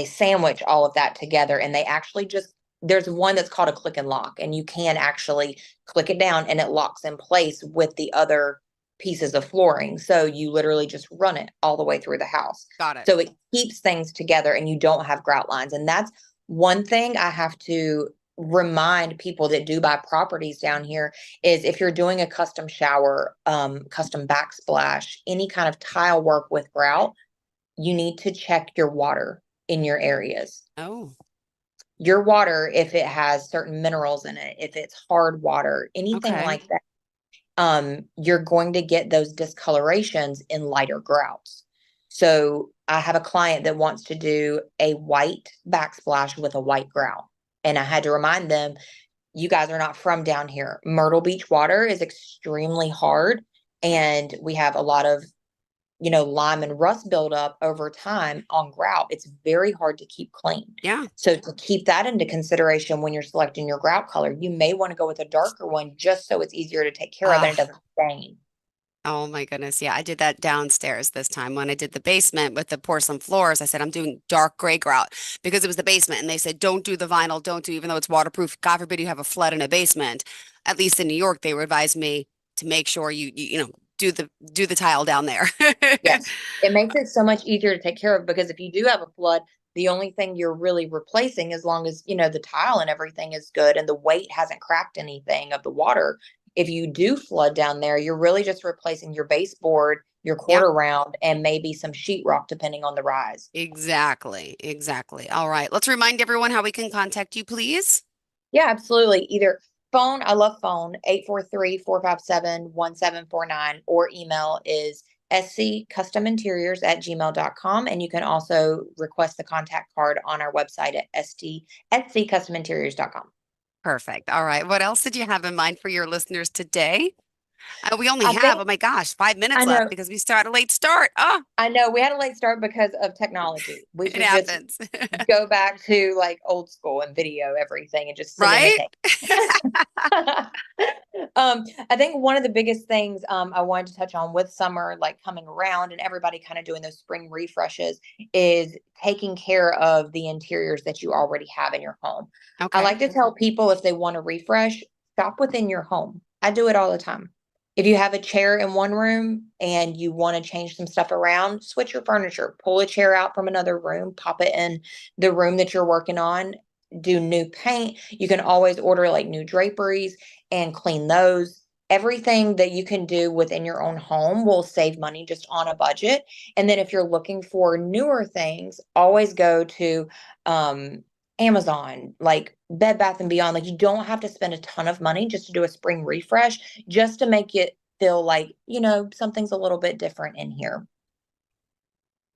sandwich all of that together, and they actually just there's one that's called a click and lock, and you can actually click it down and it locks in place with the other pieces of flooring. So you literally just run it all the way through the house. Got it. So it keeps things together and you don't have grout lines. And that's one thing I have to remind people that do buy properties down here is if you're doing a custom shower, custom backsplash, any kind of tile work with grout, you need to check your water in your areas. Oh. your water, if it has certain minerals in it, if it's hard water, anything Okay. like that, you're going to get those discolorations in lighter grouts. So I have a client that wants to do a white backsplash with a white grout. And I had to remind them, you guys are not from down here. Myrtle Beach water is extremely hard. And we have a lot of, lime and rust buildup over time on grout. It's very hard to keep clean. Yeah. So to keep that into consideration when you're selecting your grout color, you may want to go with a darker one just so it's easier to take care of and it doesn't stain. Oh my goodness. Yeah, I did that downstairs this time when I did the basement with the porcelain floors. I said, I'm doing dark gray grout because it was the basement. And they said, don't do the vinyl, don't do, even though it's waterproof. God forbid you have a flood in a basement. At least in New York, they would advise me to make sure you do the tile down there. Yes. It makes it so much easier to take care of because if you do have a flood, the only thing you're really replacing, as long as, the tile and everything is good and the weight hasn't cracked anything of the water, if you do flood down there, you're really just replacing your baseboard, your quarter round, and maybe some sheetrock, depending on the rise. Exactly. Exactly. All right. Let's remind everyone how we can contact you, please. Yeah, absolutely. Either phone, I love phone, 843-457-1749, or email is sccustominteriors@gmail.com. And you can also request the contact card on our website at sccustominteriors.com. Perfect. All right. What else did you have in mind for your listeners today? We only I have, think, oh my gosh, 5 I minutes know, left because we started a late start. Oh, I know we had a late start because of technology. We it should just happens. go back to like old school and video everything and just sit in a Right? tape. I think one of the biggest things I wanted to touch on with summer like coming around and everybody kind of doing those spring refreshes is taking care of the interiors that you already have in your home. I Okay. like to tell people if they want to refresh, shop within your home. I do it all the time. If you have a chair in one room and you want to change some stuff around, switch your furniture, pull a chair out from another room, pop it in the room that you're working on, do new paint. You can always order like new draperies and clean those. Everything that you can do within your own home will save money just on a budget. And then if you're looking for newer things, always go to Amazon, like Bed Bath and Beyond. Like you don't have to spend a ton of money just to do a spring refresh, just to make it feel like, something's a little bit different in here.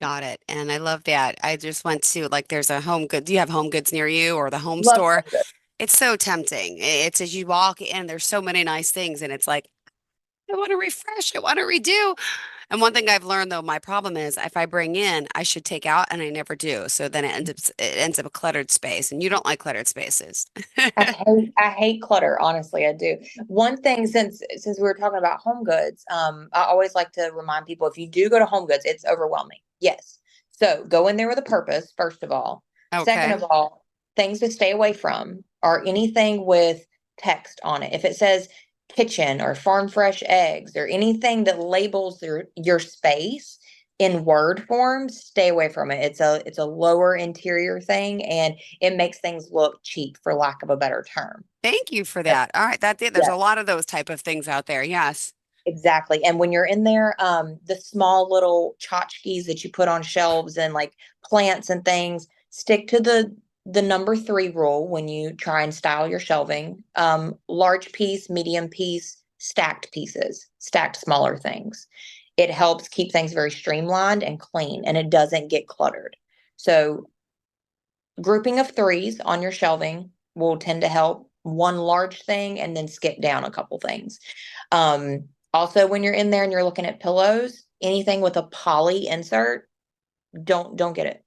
Got it. And I love that. I just went to like there's a Home Goods. Do you have Home Goods near you or the home Love store? Home Goods. It's so tempting. It's as you walk in, there's so many nice things, and it's like, I want to refresh, I want to redo. And one thing I've learned though, my problem is if I bring in, I should take out, and I never do. So then it ends up a cluttered space, and you don't like cluttered spaces. I hate clutter, honestly, I do. One thing, since we were talking about Home Goods, I always like to remind people, if you do go to Home Goods, it's overwhelming. Yes. So go in there with a purpose, first of all. Second Okay. of all, things to stay away from are anything with text on it. If it says kitchen or farm fresh eggs or anything that labels your space in word form, stay away from it. It's a lower interior thing and it makes things look cheap, for lack of a better term. Thank you for that. All right, that's it. There's a lot of those type of things out there. Yes. Exactly. And when you're in there, the small little tchotchkes that you put on shelves and like plants and things, stick to the number 3 rule when you try and style your shelving. Large piece, medium piece, stacked pieces, stacked smaller things. It helps keep things very streamlined and clean, and it doesn't get cluttered. So grouping of 3s on your shelving will tend to help. One large thing and then skip down a couple things. Also, when you're in there and you're looking at pillows, anything with a poly insert, don't get it.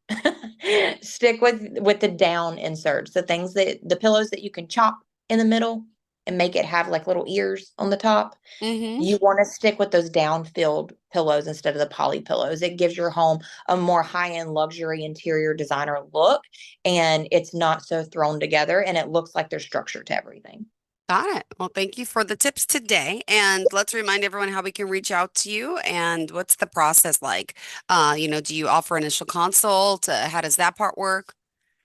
Stick with the down inserts, the pillows that you can chop in the middle and make it have like little ears on the top. Mm-hmm. You want to stick with those down-filled pillows instead of the poly pillows. It gives your home a more high-end luxury interior designer look, and it's not so thrown together, and it looks like there's structure to everything. Got it. Well, thank you for the tips today. And let's remind everyone how we can reach out to you and what's the process like? Do you offer initial consult? How does that part work?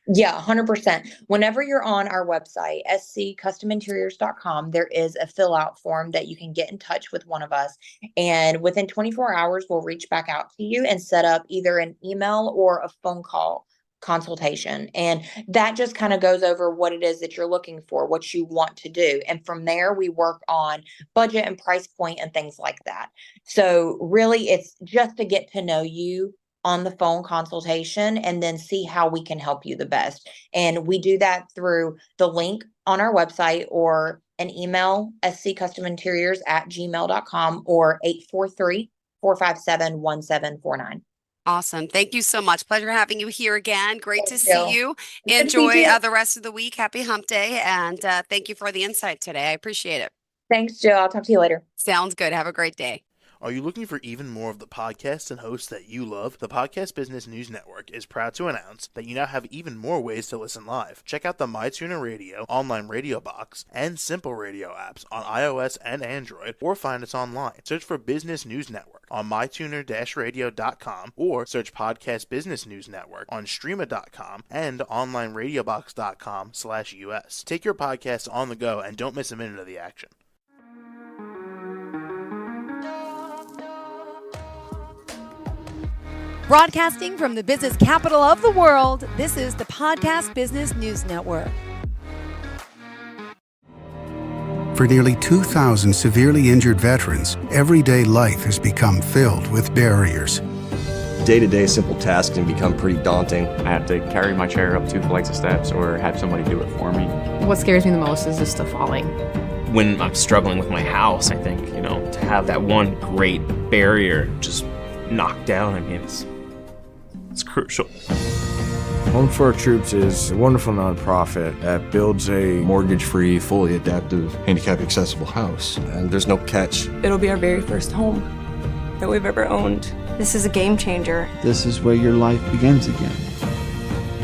Yeah, 100%. Whenever you're on our website, sccustominteriors.com, there is a fill out form that you can get in touch with one of us. And within 24 hours, we'll reach back out to you and set up either an email or a phone call consultation. And that just kind of goes over what it is that you're looking for, what you want to do. And from there, we work on budget and price point and things like that. So really, it's just to get to know you on the phone consultation and then see how we can help you the best. And we do that through the link on our website or an email, sccustominteriors@gmail.com or 843-457-1749. Awesome. Thank you so much. Pleasure having you here again. Great to Thank see you. you. Good to see Enjoy you. the rest of the week. Happy hump day. And thank you for the insight today. I appreciate it. Thanks, Jill. I'll talk to you later. Sounds good. Have a great day. Are you looking for even more of the podcasts and hosts that you love? The Podcast Business News Network is proud to announce that you now have even more ways to listen live. Check out the MyTuner Radio, online radio box, and Simple Radio apps on iOS and Android, or find us online. Search for Business News Network on mytuner-radio.com or search Podcast Business News Network on streama.com and onlineradiobox.com/US. Take your podcast on the go and don't miss a minute of the action. Broadcasting from the business capital of the world, this is the Podcast Business News Network. For nearly 2,000 severely injured veterans, everyday life has become filled with barriers. Day-to-day simple tasks can become pretty daunting. I have to carry my chair up 2 flights of steps or have somebody do it for me. What scares me the most is just the falling. When I'm struggling with my house, I think, to have that one great barrier just knocked down, it's crucial. Home for Our Troops is a wonderful nonprofit that builds a mortgage-free, fully adaptive, handicap-accessible house. And there's no catch. It'll be our very first home that we've ever owned. This is a game changer. This is where your life begins again.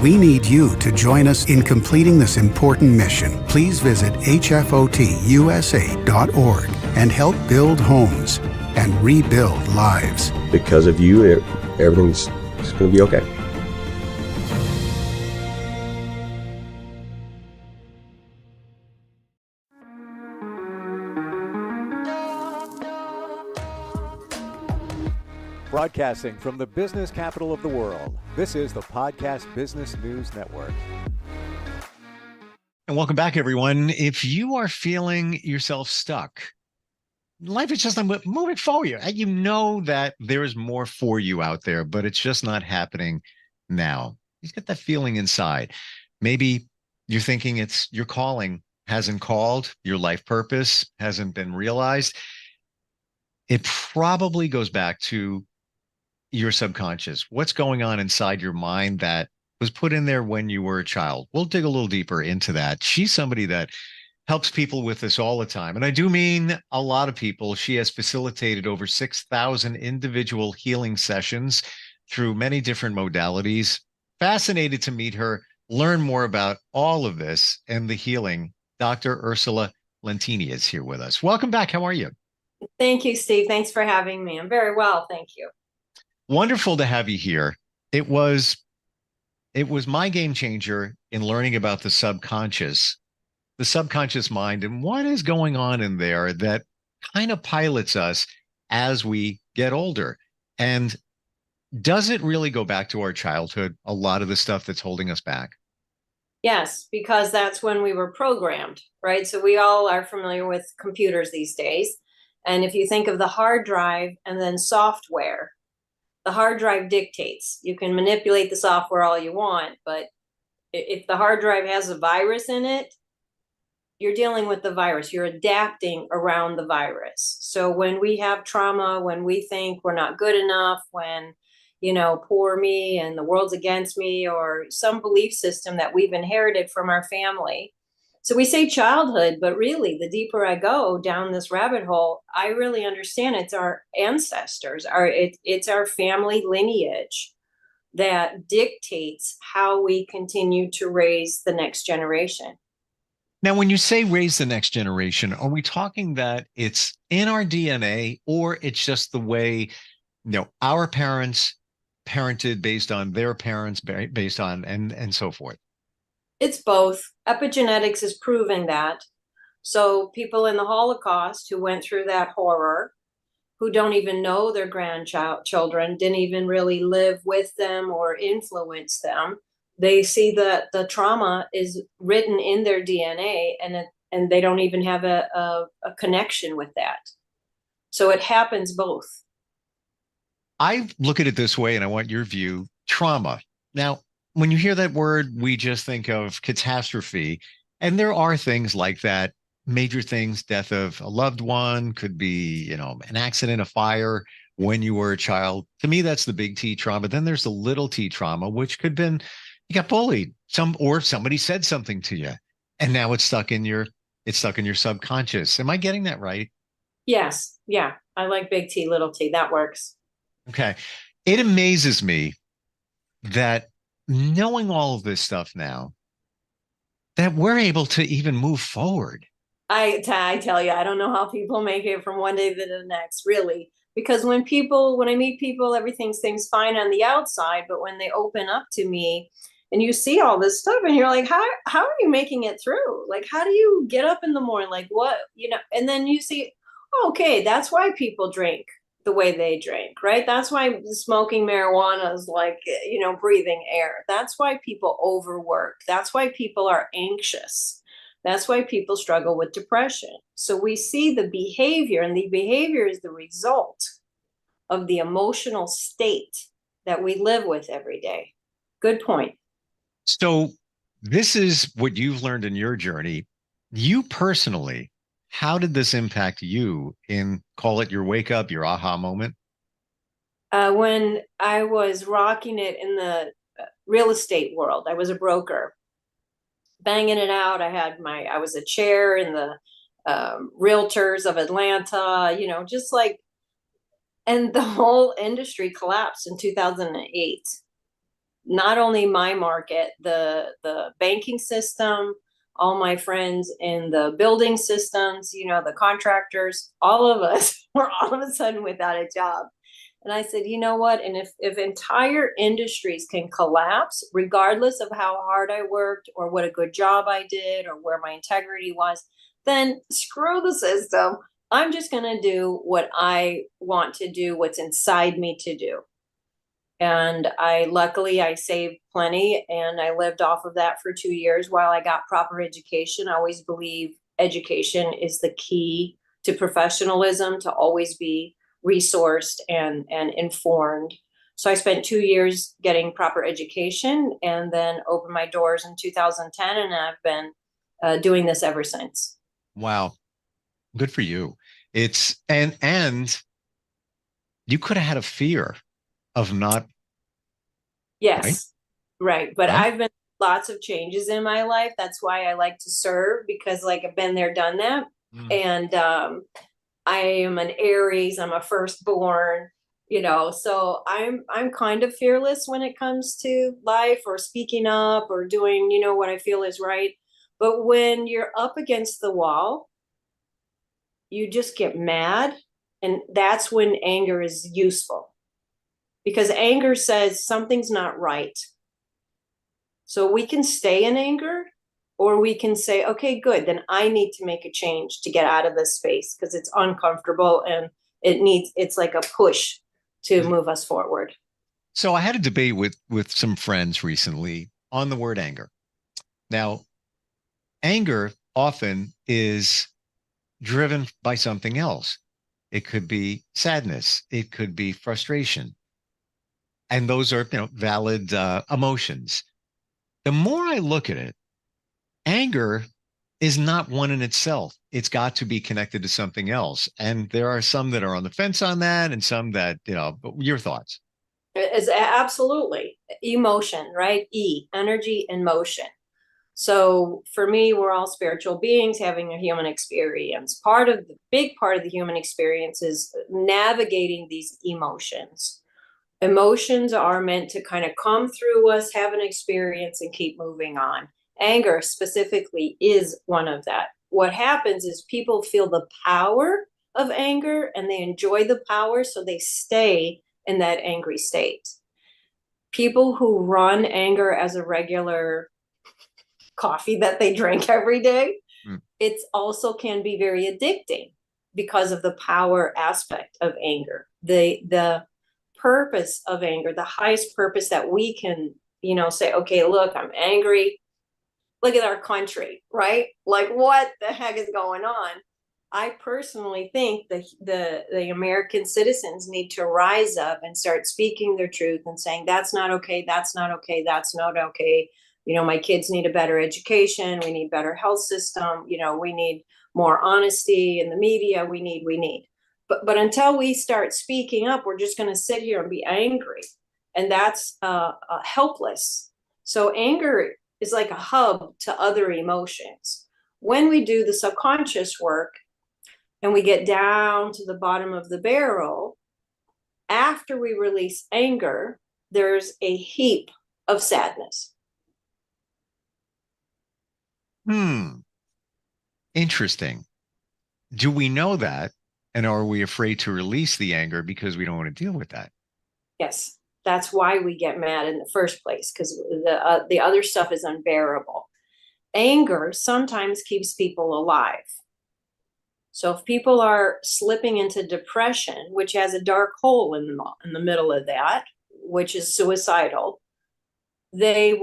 We need you to join us in completing this important mission. Please visit hfotusa.org and help build homes and rebuild lives. Because of you, everything's going to be okay. Broadcasting from the business capital of the world, this is the Podcast Business News Network. And welcome back, everyone. If you are feeling yourself stuck, life is just not moving for you. You know that there is more for you out there, but it's just not happening now. You've got that feeling inside. Maybe you're thinking it's your calling hasn't called, your life purpose hasn't been realized. It probably goes back to your subconscious. What's going on inside your mind that was put in there when you were a child? We'll dig a little deeper into that. She's somebody that helps people with this all the time. And I do mean a lot of people. She has facilitated over 6,000 individual healing sessions through many different modalities. Fascinated to meet her, learn more about all of this and the healing. Dr. Ursula Lentini is here with us. Welcome back. How are you? Thank you, Steve. Thanks for having me. I'm very well. Thank you. Wonderful to have you here. It was my game changer in learning about the subconscious mind and what is going on in there that kind of pilots us as we get older. And does it really go back to our childhood, a lot of the stuff that's holding us back? Yes, because that's when we were programmed, right? So we all are familiar with computers these days. And if you think of the hard drive and then software, the hard drive dictates. You can manipulate the software all you want, but if the hard drive has a virus in it, you're dealing with the virus. You're adapting around the virus. So when we have trauma, when we think we're not good enough, when, poor me and the world's against me, or some belief system that we've inherited from our family. So we say childhood, but really the deeper I go down this rabbit hole, I really understand it's our ancestors, it's our family lineage that dictates how we continue to raise the next generation. Now, when you say raise the next generation, are we talking that it's in our DNA, or it's just the way, our parents parented based on their parents, based on and so forth? It's both. Epigenetics is proving that. So people in the Holocaust who went through that horror, who don't even know their grandchildren, didn't even really live with them or influence them, They see that the trauma is written in their DNA, and they don't even have a connection with that. So it happens both. I look at it this way, and I want your view. Trauma. Now, when you hear that word, we just think of catastrophe. And there are things like that, major things, death of a loved one, could be, an accident, a fire when you were a child. To me, that's the big T trauma. Then there's the little T trauma, which could have been you got bullied, or somebody said something to you, and now it's stuck in your subconscious. Am I getting that right? Yes. Yeah. I like big T, little T. That works. Okay. It amazes me that knowing all of this stuff now, that we're able to even move forward. I tell you, I don't know how people make it from one day to the next, really. Because when I meet people, everything seems fine on the outside, but when they open up to me and you see all this stuff and you're like, how are you making it through? Like, how do you get up in the morning? Like, what, and then you see, okay, that's why people drink the way they drink, right? That's why smoking marijuana is like, breathing air. That's why people overwork. That's why people are anxious. That's why people struggle with depression. So we see the behavior, and the behavior is the result of the emotional state that we live with every day. Good point. So this is what you've learned in your journey. You personally, how did this impact you in, call it your wake up, your aha moment? When I was rocking it in the real estate world, I was a broker, banging it out. I was a chair in the realtors of Atlanta, just like, and the whole industry collapsed in 2008. Not only my market, the banking system, all my friends in the building systems, the contractors, all of us were all of a sudden without a job. And I said, you know what? And if entire industries can collapse, regardless of how hard I worked or what a good job I did or where my integrity was, then screw the system. I'm just going to do what I want to do, what's inside me to do. And luckily I saved plenty, and I lived off of that for 2 years while I got proper education. I always believe education is the key to professionalism, to always be resourced and informed. So I spent 2 years getting proper education, and then opened my doors in 2010, and I've been doing this ever since. Wow. Good for you. It's, and you could have had a fear of not. Yes. Right. But Right? I've been lots of changes in my life. That's why I like to serve, because like I've been there, done that. And I am an Aries. I'm a firstborn, so I'm kind of fearless when it comes to life or speaking up or doing, what I feel is right. But when you're up against the wall, you just get mad. And that's when anger is useful, because anger says something's not right. So we can stay in anger, or we can say, okay, good, then I need to make a change to get out of this space because it's uncomfortable, and it's like a push to move us forward. So I had a debate with some friends recently on the word anger. Now, anger often is driven by something else. It could be sadness. It could be frustration. And those are, valid emotions. The more I look at it, anger is not one in itself. It's got to be connected to something else. And there are some that are on the fence on that, and some that, your thoughts. It's absolutely emotion, right? Energy and motion. So for me, we're all spiritual beings having a human experience. Big part of the human experience is navigating these emotions. Emotions are meant to kind of come through us, have an experience, and keep moving on. Anger specifically is one of that. What happens is people feel the power of anger, and they enjoy the power, so they stay in that angry state. People who run anger as a regular coffee that they drink every day, it also can be very addicting because of the power aspect of anger. The purpose of anger, the highest purpose that we can say, okay, look, I'm angry. Look at our country, right? Like, what the heck is going on? I personally think the American citizens need to rise up and start speaking their truth and saying, that's not okay, that's not okay, that's not okay. My kids need a better education. We need better health system. We need more honesty in the media. We need. But until we start speaking up, we're just going to sit here and be angry. And that's helpless. So anger is like a hub to other emotions. When we do the subconscious work and we get down to the bottom of the barrel, after we release anger, there's a heap of sadness. Interesting. Do we know that? And are we afraid to release the anger because we don't want to deal with that? Yes. That's why we get mad in the first place, because the other stuff is unbearable. Anger sometimes keeps people alive. So if people are slipping into depression, which has a dark hole in the middle of that, which is suicidal, their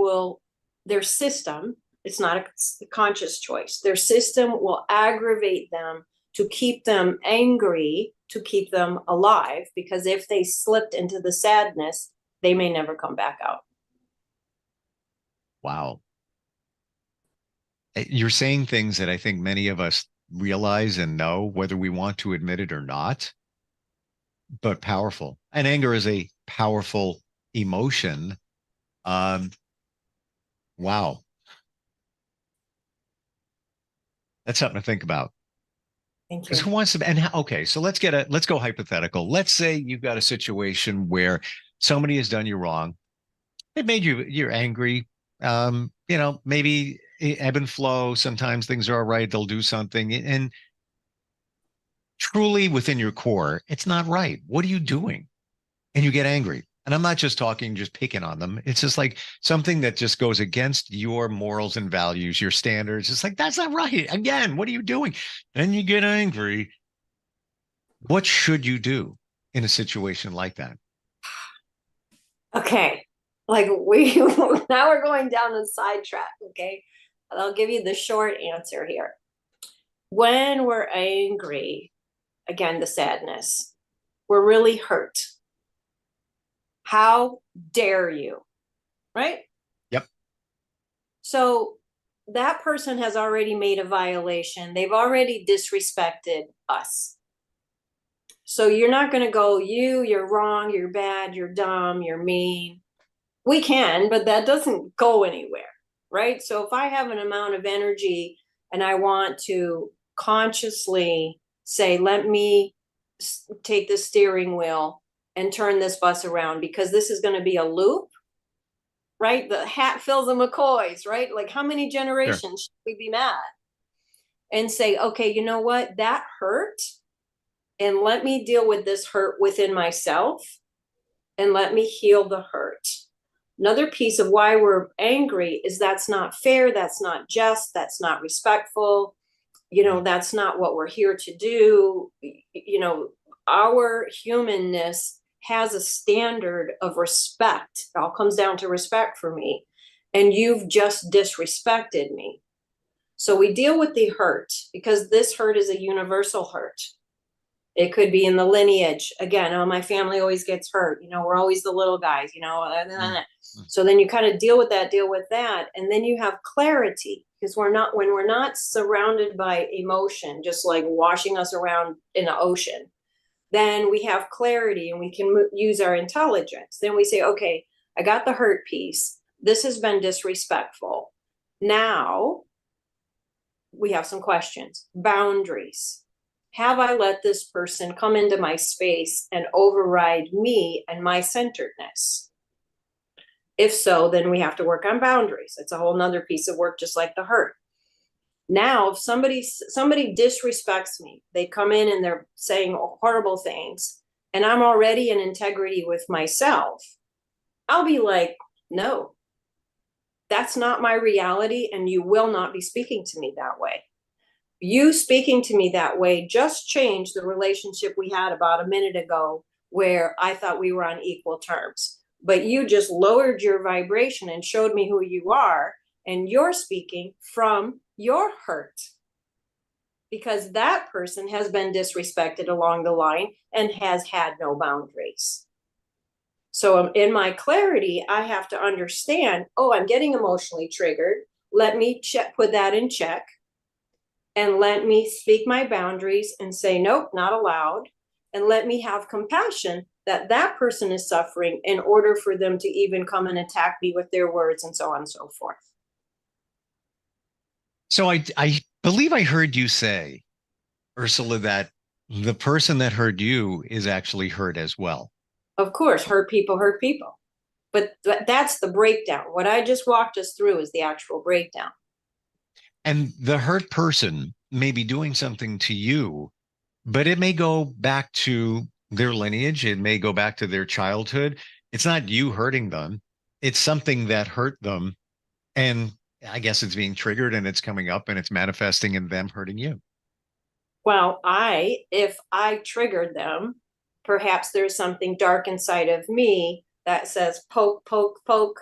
system, it's not a conscious choice, their system will aggravate them to keep them angry, to keep them alive, because if they slipped into the sadness, they may never come back out. Wow. You're saying things that I think many of us realize and know, whether we want to admit it or not, but powerful. And anger is a powerful emotion. Wow. That's something to think about. Thank you. Because who wants to, and okay, so let's go hypothetical. Let's say you've got a situation where somebody has done you wrong. It made you're angry. Maybe ebb and flow. Sometimes things are all right. They'll do something. And truly within your core, it's not right. What are you doing? And you get angry. And I'm not just picking on them. It's just like something that just goes against your morals and values, your standards. It's like, that's not right. Again, what are you doing? And you get angry. What should you do in a situation like that? Okay. Like now we're going down the sidetrack. Okay. And I'll give you the short answer here. When we're angry, again, the sadness, we're really hurt. How dare you? Right? Yep. So that person has already made a violation. They've already disrespected us. So you're not going to go, you're wrong, you're bad, you're dumb, you're mean. We can, but that doesn't go anywhere, right? So if I have an amount of energy and I want to consciously say, let me take the steering wheel and turn this bus around because this is going to be a loop, right? The Hatfields and McCoys, right? Like how many generations should we be mad? And say, okay, you know what? That hurt. And let me deal with this hurt within myself and let me heal the hurt. Another piece of why we're angry is that's not fair. That's not just. That's not respectful. That's not what we're here to do. Our humanness has a standard of respect. It all comes down to respect for me. And you've just disrespected me. So we deal with the hurt because this hurt is a universal hurt. It could be in the lineage. Again, my family always gets hurt. We're always the little guys, So then you kind of deal with that. And then you have clarity because when we're not surrounded by emotion, just like washing us around in the ocean, then we have clarity and we can use our intelligence. Then we say, okay, I got the hurt piece. This has been disrespectful. Now we have some questions. Boundaries. Have I let this person come into my space and override me and my centeredness? If so, then we have to work on boundaries. It's a whole nother piece of work, just like the hurt. Now, if somebody disrespects me, they come in and they're saying horrible things, and I'm already in integrity with myself, I'll be like, no, that's not my reality, and you will not be speaking to me that way. You speaking to me that way just changed the relationship we had about a minute ago where I thought we were on equal terms. but you just lowered your vibration and showed me who you are. And you're speaking from your hurt, because that person has been disrespected along the line and has had no boundaries. So in my clarity, I have to understand, oh, I'm getting emotionally triggered. Let me put that in check, and let me speak my boundaries and say, nope, not allowed. And let me have compassion that that person is suffering in order for them to even come and attack me with their words, and so on and so forth. So I believe I heard you say, Ursula, that the person that hurt you is actually hurt as well. Of course, hurt people hurt people. But that's the breakdown. What I just walked us through is the actual breakdown. And the hurt person may be doing something to you, but it may go back to their lineage. It may go back to their childhood. It's not you hurting them. It's something that hurt them. And I guess it's being triggered and it's coming up and it's manifesting in them hurting you. Well, if I triggered them, perhaps there's something dark inside of me that says poke, poke, poke.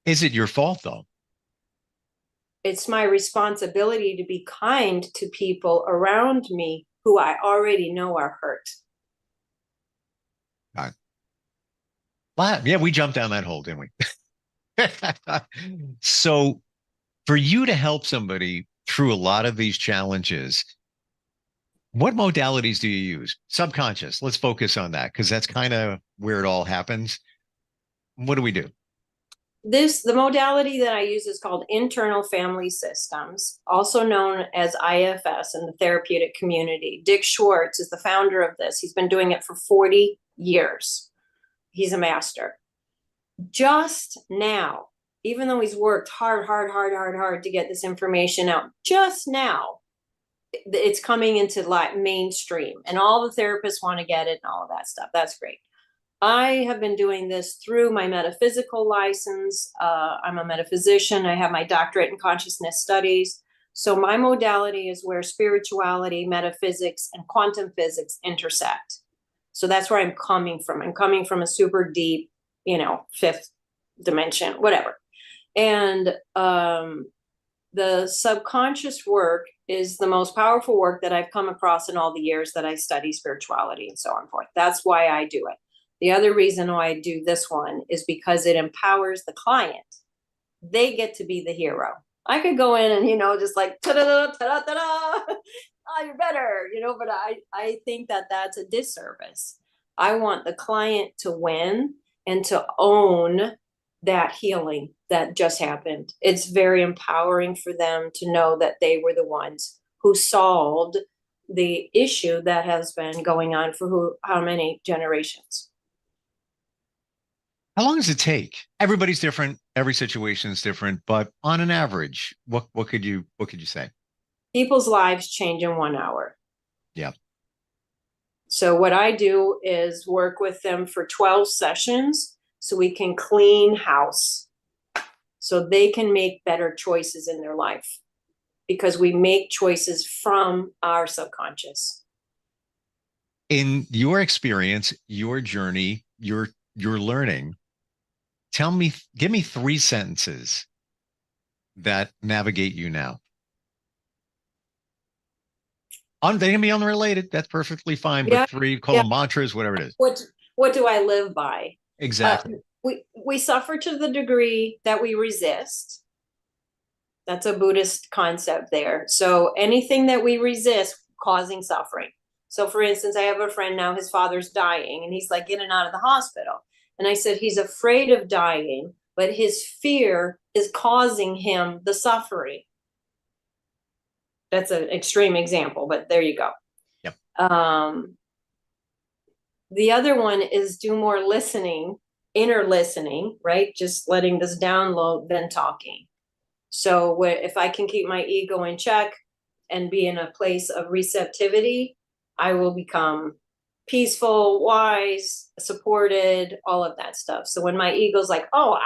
Is it your fault, though? It's my responsibility to be kind to people around me who I already know are hurt. All right. Well, yeah, we jumped down that hole, didn't we? So for you to help somebody through a lot of these challenges, what modalities do you use? Subconscious. Let's focus on that, because that's kind of where it all happens. What do we do? The modality that I use is called internal family systems, also known as IFS in the therapeutic community. Dick Schwartz is the founder of this. He's been doing it for 40 years. He's a master. Just now, even though he's worked hard to get this information out, just now, it's coming into mainstream, and all the therapists want to get it and all of that stuff. That's great. I have been doing this through my metaphysical license. I'm a metaphysician. I have my doctorate in consciousness studies. So my modality is where spirituality, metaphysics, and quantum physics intersect. So that's where I'm coming from. I'm coming from a super deep, fifth dimension, whatever. And the subconscious work is the most powerful work that I've come across in all the years that I study spirituality and so on and forth. That's why I do it. The other reason why I do this one is because it empowers the client. They get to be the hero. I could go in and, just like, ta-da, ta-da, ta-da, oh, you're better, but I think that that's a disservice. I want the client to win and to own that healing that just happened. It's very empowering for them to know that they were the ones who solved the issue that has been going on for how many generations. How long does it take? Everybody's different. Every situation is different, but on an average, what could you say? People's lives change in 1 hour. Yeah. So what I do is work with them for 12 sessions so we can clean house, so they can make better choices in their life, because we make choices from our subconscious. In your experience, your journey, your learning, give me 3 sentences that navigate you now. They can be unrelated. That's perfectly fine. Yeah, but 3, call them mantras, whatever it is. What do I live by? Exactly. We suffer to the degree that we resist. That's a Buddhist concept there. So anything that we resist causing suffering. So for instance, I have a friend now, his father's dying, and he's like in and out of the hospital. And I said, he's afraid of dying, but his fear is causing him the suffering. That's an extreme example, but there you go. Yep. The other one is do more listening, inner listening, right? Just letting this download than talking. So if I can keep my ego in check and be in a place of receptivity, I will become peaceful, wise, supported, all of that stuff. So when my ego's like, oh,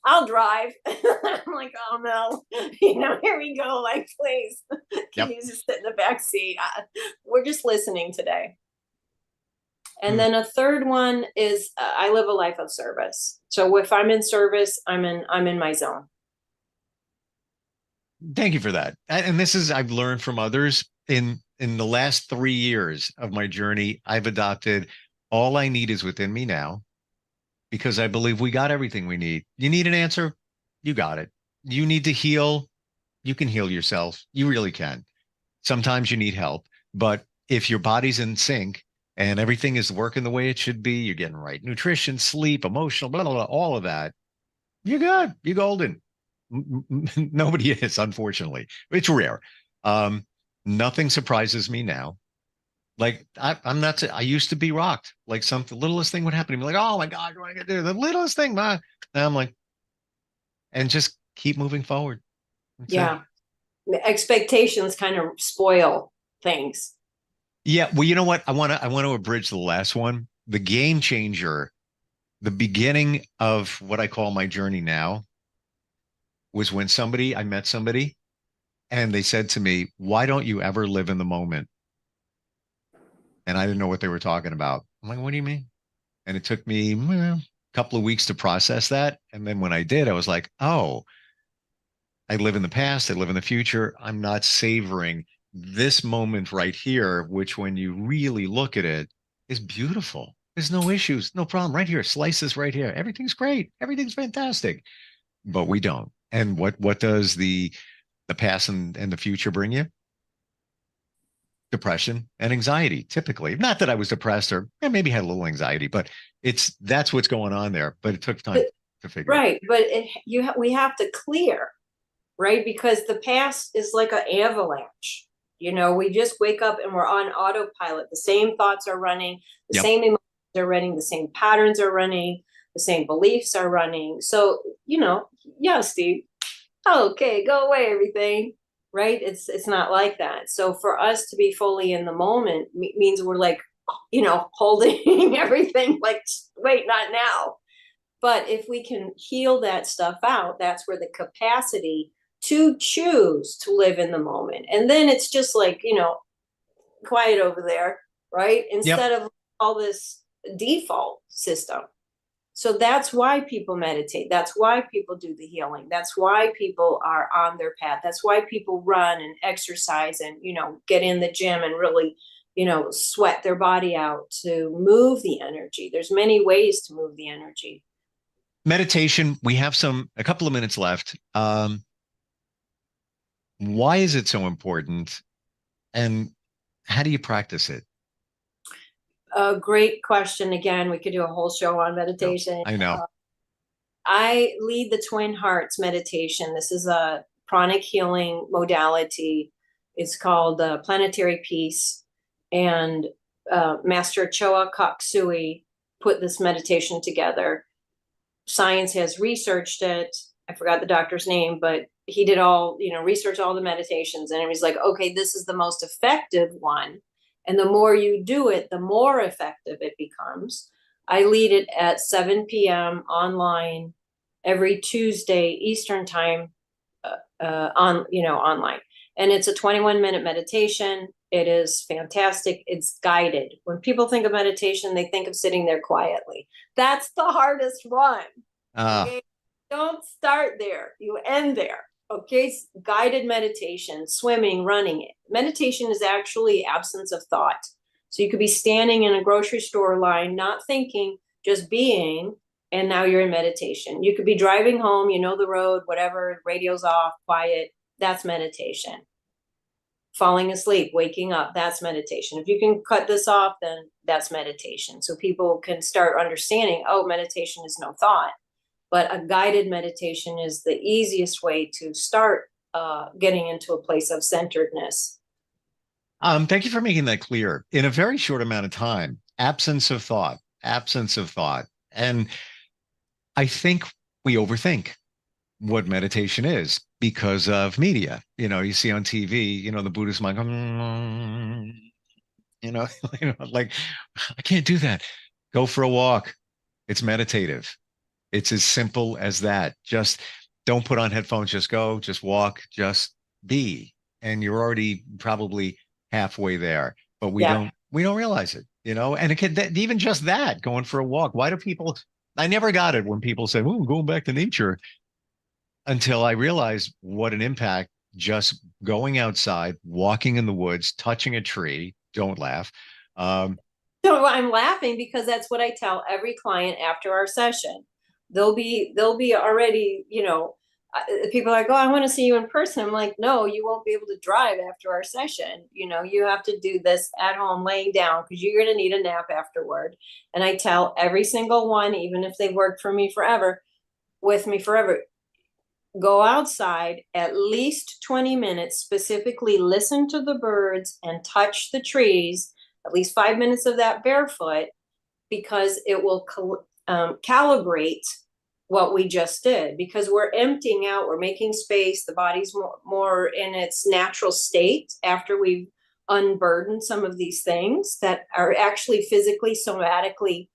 I'll drive, I'm like, oh no, here we go. Like, please, can you just sit in the back seat? We're just listening today. And then a third one is I live a life of service. So if I'm in service, I'm in my zone. Thank you for that. And this is, I've learned from others in the last 3 years of my journey. I've adopted all I need is within me now, because I believe we got everything we need. You need an answer, you got it. You need to heal, you can heal yourself. You really can. Sometimes you need help, but if your body's in sync and everything is working the way it should be, you're getting right nutrition, sleep, emotional, blah, blah, blah, all of that, you're good. You're golden. Nobody is, unfortunately. It's rare. Nothing surprises me now. Like I'm not. I used to be rocked. Like the littlest thing would happen to me. Like, oh my God, what am I gonna do? The littlest thing, man. And I'm like, and just keep moving forward. That's yeah. The expectations kind of spoil things. Yeah. Well, you know what? I want to abridge the last one. The game changer, the beginning of what I call my journey now, was when I met somebody and they said to me, why don't you ever live in the moment? And I didn't know what they were talking about. I'm like, what do you mean? And it took me a couple of weeks to process that. And then when I did, I was like, oh, I live in the past, I live in the future. I'm not savoring this moment right here, which when you really look at it is beautiful. There's no issues, no problem. Right here, slices right here. Everything's great. Everything's fantastic. But we don't. And what does the past and the future bring you? Depression and anxiety, typically. Not that I was depressed or maybe had a little anxiety, but that's what's going on there. But it took time to figure out. Right. But we have to clear, right? Because the past is like an avalanche. We just wake up and we're on autopilot. The same thoughts are running, the same emotions are running, the same patterns are running, the same beliefs are running. So, yeah, Steve, okay, go away, everything. Right? It's not like that. So for us to be fully in the moment means we're like, holding everything like, wait, not now. But if we can heal that stuff out, that's where the capacity to choose to live in the moment. And then it's just like, quiet over there, right? Instead of all this default system. So that's why people meditate. That's why people do the healing. That's why people are on their path. That's why people run and exercise and, get in the gym and really, sweat their body out to move the energy. There's many ways to move the energy. Meditation, we have a couple of minutes left. Why is it so important? And how do you practice it? A great question. Again, we could do a whole show on meditation. I know. I lead the Twin Hearts meditation. This is a pranic healing modality. It's called Planetary Peace. And Master Choa Kok Sui put this meditation together. Science has researched it. I forgot the doctor's name, but he did research all the meditations. And it was like, okay, this is the most effective one. And the more you do it, the more effective it becomes. I lead it at 7 p.m. online every Tuesday Eastern time online. And it's a 21-minute meditation. It is fantastic. It's guided. When people think of meditation, they think of sitting there quietly. That's the hardest one. Okay? Don't start there. You end there. Okay, guided meditation, swimming, running. Meditation is actually absence of thought. So you could be standing in a grocery store line, not thinking, just being, and now you're in meditation. You could be driving home, the road, whatever, radio's off, quiet. That's meditation. Falling asleep, waking up, that's meditation. If you can cut this off, then that's meditation. So people can start understanding, meditation is no thought. But a guided meditation is the easiest way to start getting into a place of centeredness. Thank you for making that clear. In a very short amount of time, absence of thought. And I think we overthink what meditation is because of media. You see on TV, the Buddhist monk, like, I can't do that. Go for a walk. It's meditative. It's as simple as that. Just don't put on headphones. Just go, just walk, just be. And you're already probably halfway there. But we we don't realize it, and it could even just that going for a walk. Why do people, I never got it when people say, oh, going back to nature, until I realized what an impact just going outside, walking in the woods, touching a tree. Don't laugh. So I'm laughing because that's what I tell every client after our session. They'll be already, people are like, oh, I want to see you in person. I'm like, no, you won't be able to drive after our session. You have to do this at home laying down because you're going to need a nap afterward. And I tell every single one, even if they've worked for me forever, go outside at least 20 minutes, specifically listen to the birds and touch the trees, at least 5 minutes of that barefoot, because it will calibrate what we just did, because we're emptying out, we're making space, the body's more in its natural state after we've unburdened some of these things that are actually physically, somatically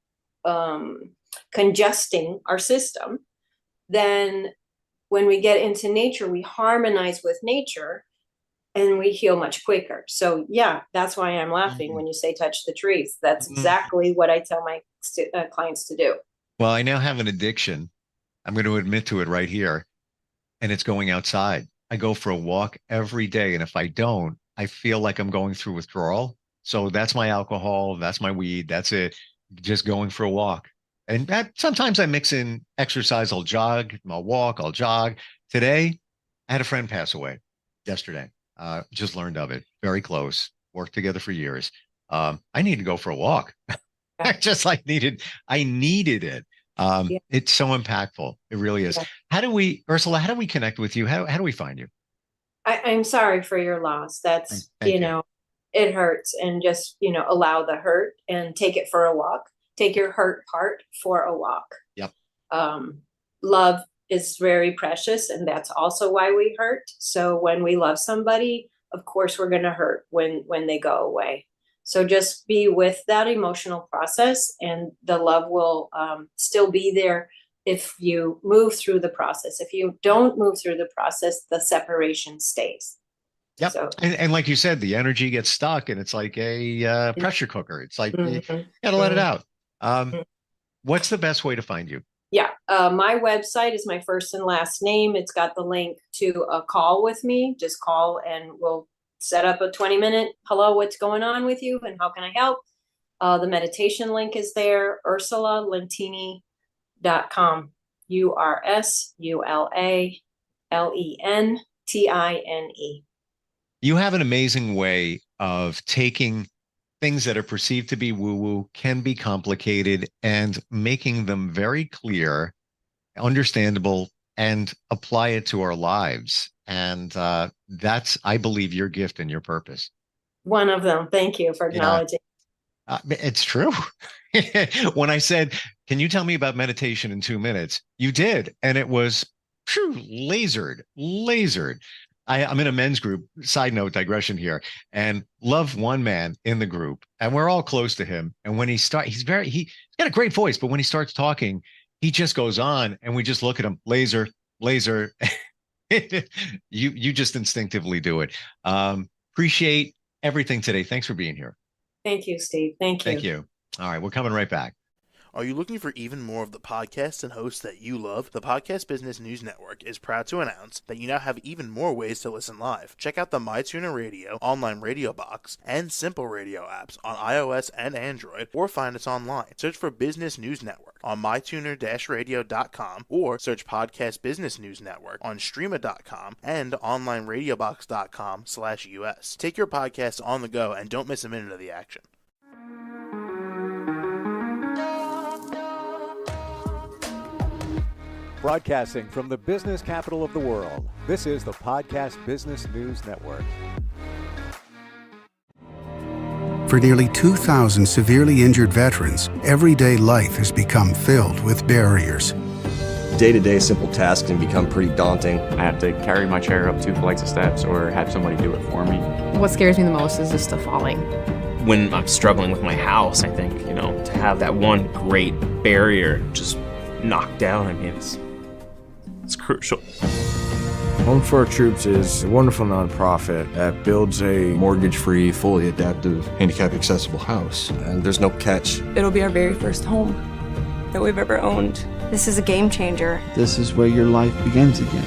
congesting our system. Then when we get into nature, we harmonize with nature and we heal much quicker. So yeah, that's why I'm laughing when you say touch the trees. That's exactly what I tell my clients to do. Well, I now have an addiction. I'm going to admit to it right here. And it's going outside. I go for a walk every day. And if I don't, I feel like I'm going through withdrawal. So that's my alcohol. That's my weed. That's it. Just going for a walk. And sometimes I mix in exercise. I'll jog, I'll walk, I'll jog. Today, I had a friend pass away yesterday. Just learned of it. Very close. Worked together for years. I need to go for a walk. I needed it. It's so impactful. It really is. Yeah. Ursula, how do we connect with you? How do we find you? I'm sorry for your loss. That's, Thank you. It hurts, and just, allow the hurt and take it for a walk. Take your hurt part for a walk. Yep. Love is very precious, and that's also why we hurt. So when we love somebody, of course, we're going to hurt when they go away. So just be with that emotional process, and the love will still be there if you move through the process. If you don't move through the process, the separation stays. Yep. So, and like you said, the energy gets stuck, and it's like a pressure cooker. It's like you gotta let it out. What's the best way to find you? Yeah. My website is my first and last name. It's got the link to a call with me. Just call and we'll set up a 20-minute, hello, what's going on with you and how can I help? The meditation link is there, UrsulaLentini.com, URSULALENTINE. You have an amazing way of taking things that are perceived to be woo-woo, can be complicated, and making them very clear, understandable, and apply it to our lives. And that's, I believe, your gift and your purpose. One of them. Thank you for acknowledging. It's true. When I said, can you tell me about meditation in 2 minutes? You did. And it was lasered. I'm in a men's group, side note, digression here, and love one man in the group, and we're all close to him. And when he's got a great voice, but when he starts talking, he just goes on, and we just look at him, laser. You just instinctively do it. Appreciate everything today. Thanks for being here. Thank you, Steve. Thank you. All right, we're coming right back. Are you looking for even more of the podcasts and hosts that you love? The Podcast Business News Network is proud to announce that you now have even more ways to listen live. Check out the MyTuner Radio, online radio box, and Simple Radio apps on iOS and Android, or find us online. Search for Business News Network on mytuner-radio.com, or search Podcast Business News Network on streama.com and onlineradiobox.com/US. Take your podcast on the go and don't miss a minute of the action. Broadcasting from the business capital of the world, this is the Podcast Business News Network. For nearly 2,000 severely injured veterans, everyday life has become filled with barriers. Day-to-day simple tasks can become pretty daunting. I have to carry my chair up 2 flights of steps or have somebody do it for me. What scares me the most is just the falling. When I'm struggling with my house, I think, to have that one great barrier just knocked down, it's crucial. Home for Our Troops is a wonderful nonprofit that builds a mortgage-free, fully adaptive, handicap-accessible house. And there's no catch. It'll be our very first home that we've ever owned. This is a game changer. This is where your life begins again.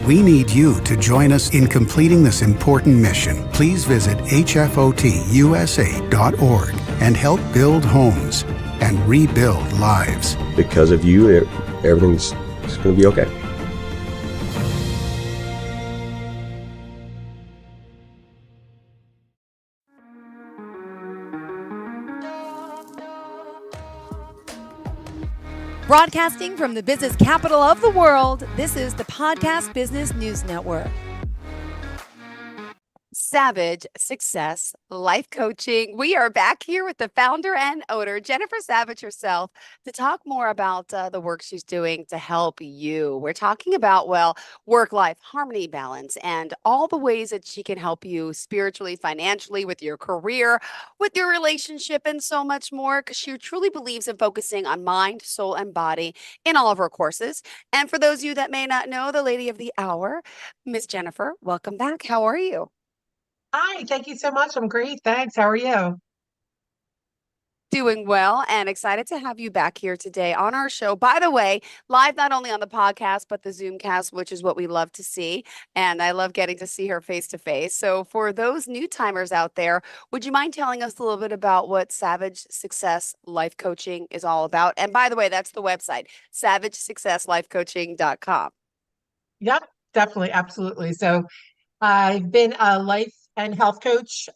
We need you to join us in completing this important mission. Please visit hfotusa.org and help build homes and rebuild lives. Because of you, everything's going to be okay. Broadcasting from the business capital of the world, this is the Podcast Business News Network. Savage Success Life Coaching. We are back here with the founder and owner, Jennifer Savage herself, to talk more about the work she's doing to help you. We're talking about, well, work-life harmony, balance, and all the ways that she can help you spiritually, financially, with your career, with your relationship, and so much more, because she truly believes in focusing on mind, soul, and body in all of her courses. And for those of you that may not know, the lady of the hour, Miss Jennifer, welcome back. How are you? Hi, thank you so much. I'm great. Thanks. How are you? Doing well and excited to have you back here today on our show. By the way, live not only on the podcast, but the Zoomcast, which is what we love to see. And I love getting to see her face to face. So for those new timers out there, would you mind telling us a little bit about what Savage Success Life Coaching is all about? And by the way, that's the website, savagesuccesslifecoaching.com. Yep, definitely. Absolutely. So I've been a life and health coach,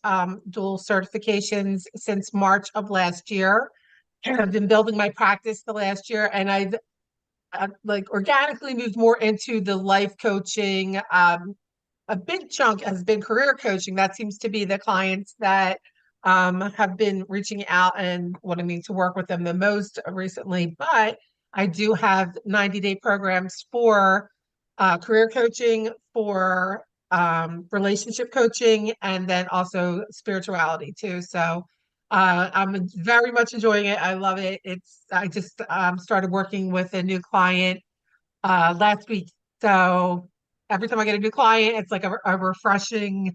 dual certifications since March of last year. I've been building my practice the last year, and I've like organically moved more into the life coaching. A big chunk has been career coaching. That seems to be the clients that have been reaching out and wanting me to work with them the most recently. But I do have 90-day programs for career coaching, for relationship coaching, and then also spirituality too. So I'm very much enjoying it. I love it. I just started working with a new client last week. So every time I get a new client, it's like a refreshing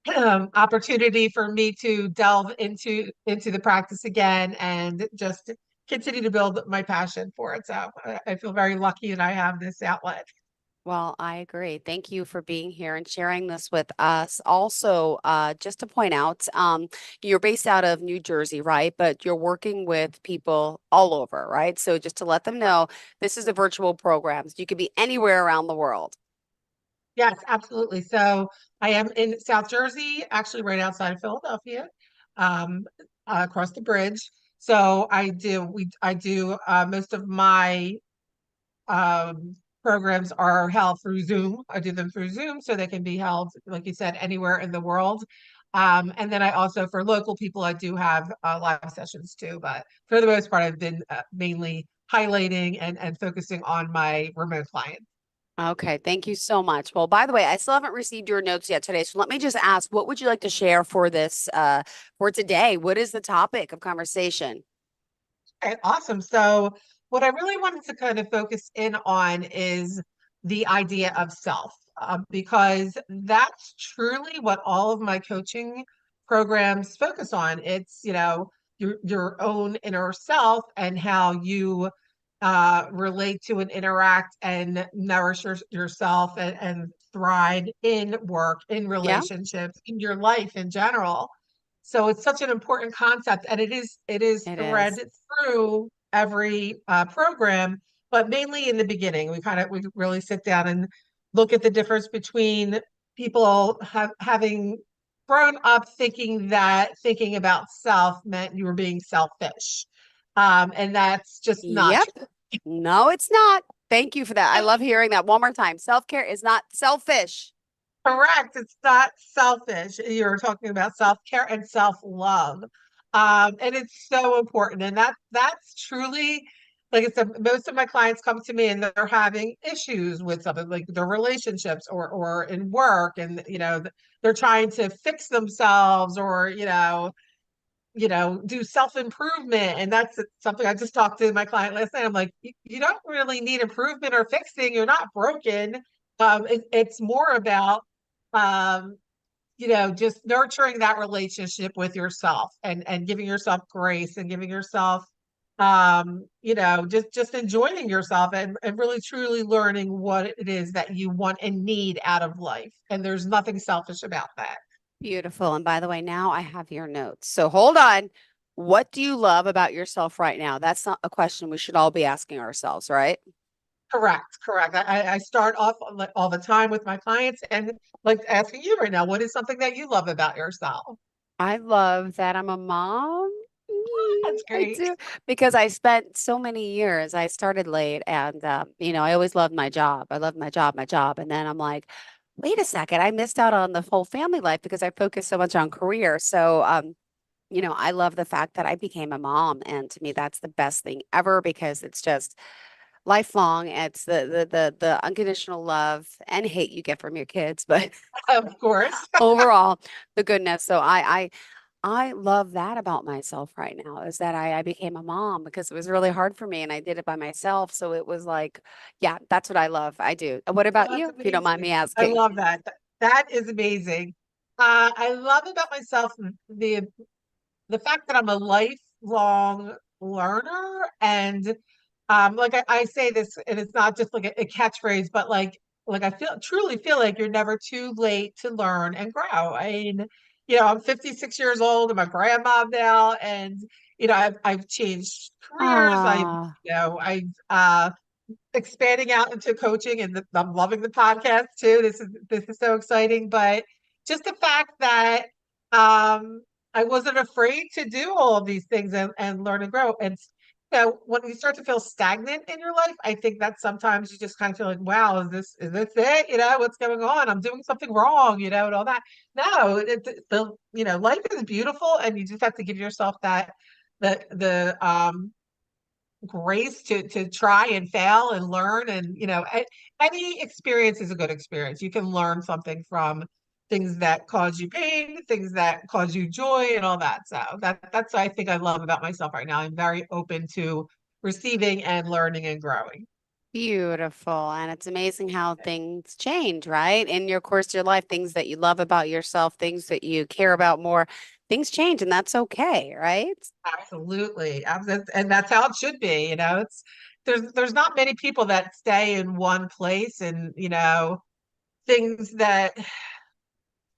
opportunity for me to delve into the practice again and just continue to build my passion for it. So I feel very lucky that I have this outlet. Well, I agree. Thank you for being here and sharing this with us. Also, just to point out, you're based out of New Jersey, right? But you're working with people all over, right? So just to let them know, this is a virtual program. So you could be anywhere around the world. Yes, absolutely. So I am in South Jersey, actually right outside of Philadelphia, across the bridge. So I do most of my programs are held through Zoom. I do them through Zoom so they can be held, like you said, anywhere in the world. And then I also, for local people, I do have live sessions too. But for the most part, I've been mainly highlighting and focusing on my remote clients. Okay, thank you so much. Well, by the way, I still haven't received your notes yet today. So let me just ask, what would you like to share for this, for today? What is the topic of conversation? Okay, awesome. So what I really wanted to kind of focus in on is the idea of self, because that's truly what all of my coaching programs focus on. It's, your own inner self and how you relate to and interact and nourish yourself and thrive in work, in relationships, in your life in general. So it's such an important concept, and it is thread through every program, but mainly in the beginning. We really sit down and look at the difference between people having grown up thinking that thinking about self meant you were being selfish, and that's just not true. No, it's not. Thank you for that. I love hearing that one more time. Self-care is not selfish. Correct. It's not selfish. You're talking about self-care and self-love. And it's so important. And that's truly, like I said, most of my clients come to me and they're having issues with something like their relationships or in work. And, they're trying to fix themselves or, do self-improvement. And that's something I just talked to my client last night. I'm like, you don't really need improvement or fixing. You're not broken. It's more about, um, just nurturing that relationship with yourself and giving yourself grace and giving yourself, just enjoying yourself and really truly learning what it is that you want and need out of life. And there's nothing selfish about that. Beautiful. And by the way, now I have your notes. So hold on. What do you love about yourself right now? That's not a question we should all be asking ourselves, right? Correct, correct. I start off all the time with my clients and like asking you right now, what is something that you love about yourself? I love that I'm a mom. That's I great. do because I spent so many years. I started late, and I always loved my job. I loved my job, and then I'm like, wait a second, I missed out on the whole family life because I focused so much on career. So, I love the fact that I became a mom, and to me, that's the best thing ever because it's just lifelong. It's the unconditional love and hate you get from your kids, but Of course. overall, the goodness. So I love that about myself right now is that I became a mom because it was really hard for me and I did it by myself. So it was like, yeah, that's what I love. I do. What Oh, about that's you, if you don't mind me amazing. I asking? love that. That is amazing. I love about myself the fact that I'm a lifelong learner and like I say this and it's not just like a catchphrase, but like I truly feel like you're never too late to learn and grow. I mean, I'm 56 years old, I'm a grandma now, and I've changed careers. Ah, I've expanding out into coaching and I'm loving the podcast too. This is so exciting. But just the fact that I wasn't afraid to do all of these things and learn and grow. And when you start to feel stagnant in your life, I think that sometimes you just kind of feel like, wow, is this it? What's going on? I'm doing something wrong, and all that. No, life is beautiful and you just have to give yourself that the grace to try and fail and learn and any experience is a good experience. You can learn something from things that cause you pain, things that cause you joy and all that. So that's what I think I love about myself right now. I'm very open to receiving and learning and growing. beautiful. And it's amazing how things change, right? In your course of your life, things that you love about yourself, things that you care about more, things change and that's okay, right? Absolutely. And that's how it should be. There's not many people that stay in one place and things that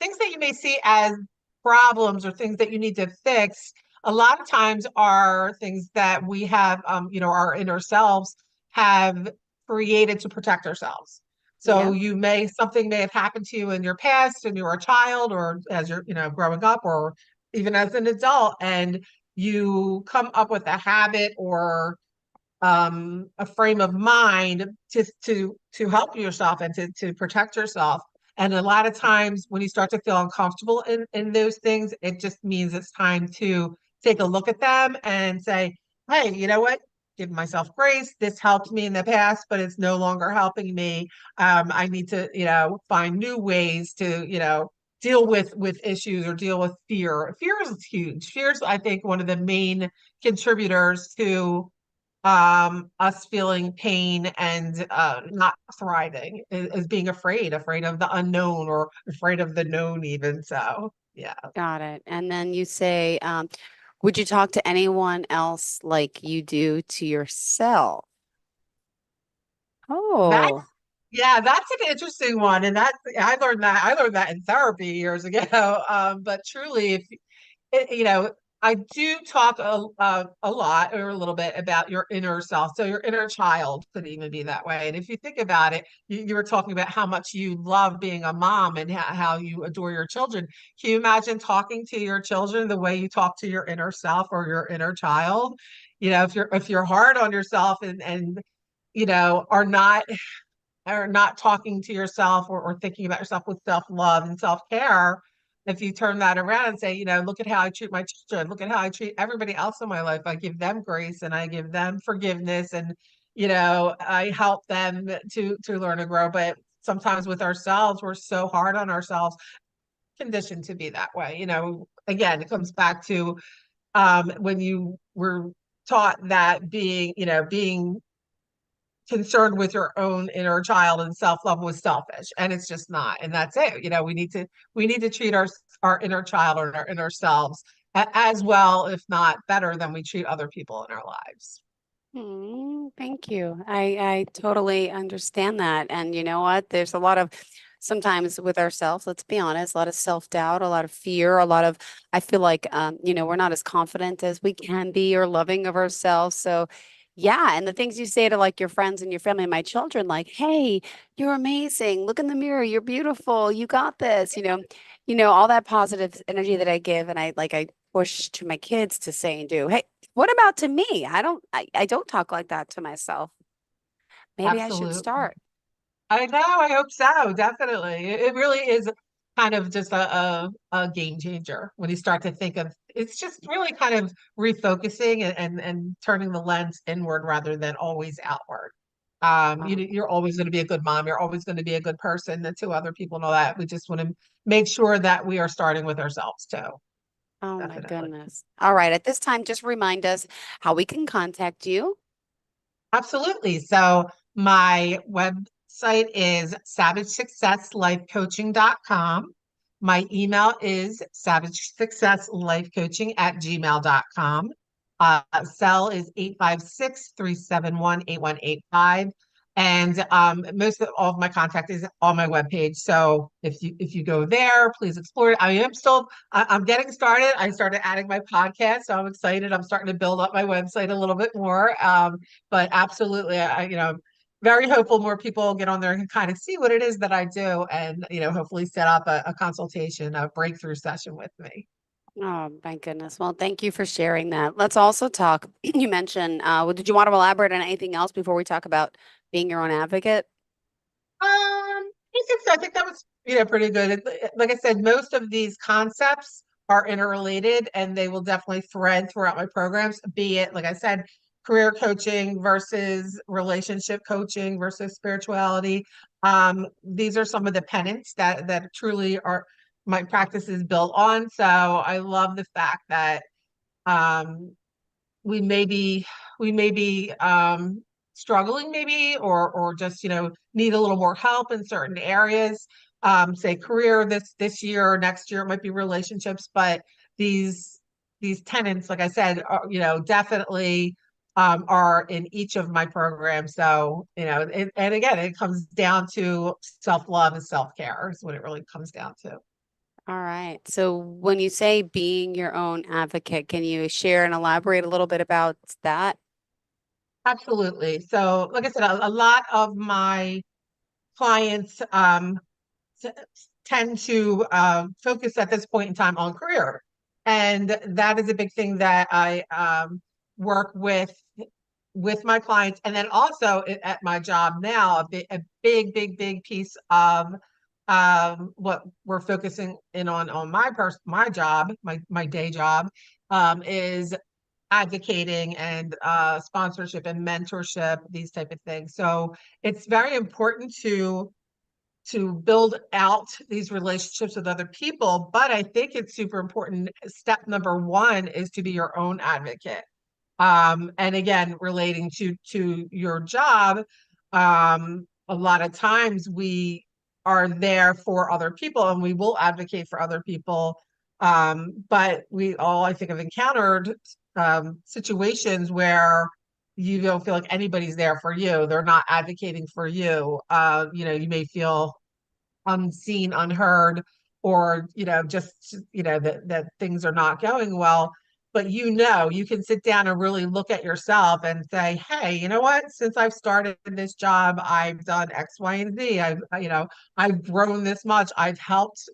things that you may see as problems or things that you need to fix, a lot of times are things that we have, our inner selves have created to protect ourselves. So Yeah. something may have happened to you in your past and you were a child or as you're, growing up or even as an adult, and you come up with a habit or a frame of mind to help yourself and to protect yourself. And a lot of times when you start to feel uncomfortable in those things, it just means it's time to take a look at them and say, hey, you know what? Give myself grace. This helped me in the past, but it's no longer helping me. I need to, find new ways to, deal with issues or deal with fear. Fear is huge. Fear is, I think, one of the main contributors to us feeling pain and not thriving is being afraid of the unknown or afraid of the known even. So yeah. Got it. And then you say, would you talk to anyone else like you do to yourself? That's Oh, yeah, that's an interesting one. And I learned that in therapy years ago. But truly if you know, I do talk a lot or a little bit about your inner self. So your inner child could even be that way. And if you think about it, you were talking about how much you love being a mom and how you adore your children. Can you imagine talking to your children the way you talk to your inner self or your inner child? If you're hard on yourself and are not talking to yourself or thinking about yourself with self-love and self-care, if you turn that around and say, look at how I treat my children, look at how I treat everybody else in my life. I give them grace and I give them forgiveness and, I help them to learn and grow. But sometimes with ourselves, we're so hard on ourselves, conditioned to be that way. Again, it comes back to when you were taught that being concerned with your own inner child and self-love was selfish, and it's just not. And that's it. We need to treat our inner child or our inner selves as well, if not better, than we treat other people in our lives. Thank you. I totally understand that. And you know what? There's a lot of sometimes with ourselves, let's be honest, a lot of self-doubt, a lot of fear, I feel like, we're not as confident as we can be or loving of ourselves. So yeah. And the things you say to like your friends and your family and my children, like, hey, you're amazing. Look in the mirror. You're beautiful. You got this, all that positive energy that I give. And I push to my kids to say and do, hey, what about to me? I don't talk like that to myself. Maybe I should Absolutely. start. I know. I hope so. Definitely. It really is kind of just a game changer when you start to think of it's just really kind of refocusing and turning the lens inward rather than always outward. You're always going to be a good mom. You're always going to be a good person to other people and all that. We just want to make sure that we are starting with ourselves too. Oh my Definitely. goodness. All right. At this time, just remind us how we can contact you. Absolutely. So my website is savagesuccesslifecoaching.com. My email is savagesuccesslifecoaching@gmail.com. Cell is 856-371-8185. And most of all of my contact is on my webpage. So if you go there, please explore it. I'm getting started. I started adding my podcast, so I'm excited. I'm starting to build up my website a little bit more. But absolutely, very hopeful more people get on there and can kind of see what it is that I do, and hopefully set up a consultation, a breakthrough session with me. Oh my goodness. Well, thank you for sharing that. Let's also talk. You mentioned, did you want to elaborate on anything else before we talk about being your own advocate? I think so. I think that was pretty good. Like I said, most of these concepts are interrelated, and they will definitely thread throughout my programs. Be it, like I said, career coaching versus relationship coaching versus spirituality. These are some of the tenets that truly are my practice is built on. So I love the fact that um, we may be struggling maybe or just need a little more help in certain areas, say career this year or next year. It might be relationships, but these tenants, like I said, are, definitely are in each of my programs. So and again, it comes down to self-love and self-care is what it really comes down to. All right. So when you say being your own advocate, can you share and elaborate a little bit about that? Absolutely. So, like I said, a lot of my clients tend to focus at this point in time on career. And that is a big thing that I work with my clients. And then also at my job now, a big piece of what we're focusing in on my job, my day job, is advocating and sponsorship and mentorship, these type of things. So it's very important to build out these relationships with other people. But I think it's super important. Step number one is to be your own advocate. And again, relating to your job, a lot of times we are there for other people and we will advocate for other people. But we all, I think, have encountered situations where you don't feel like anybody's there for you. They're not advocating for you. You may feel unseen, unheard, or just that things are not going well. But you can sit down and really look at yourself and say, hey, you know what? Since I've started this job, I've done X, Y, and Z. I've grown this much. I've helped,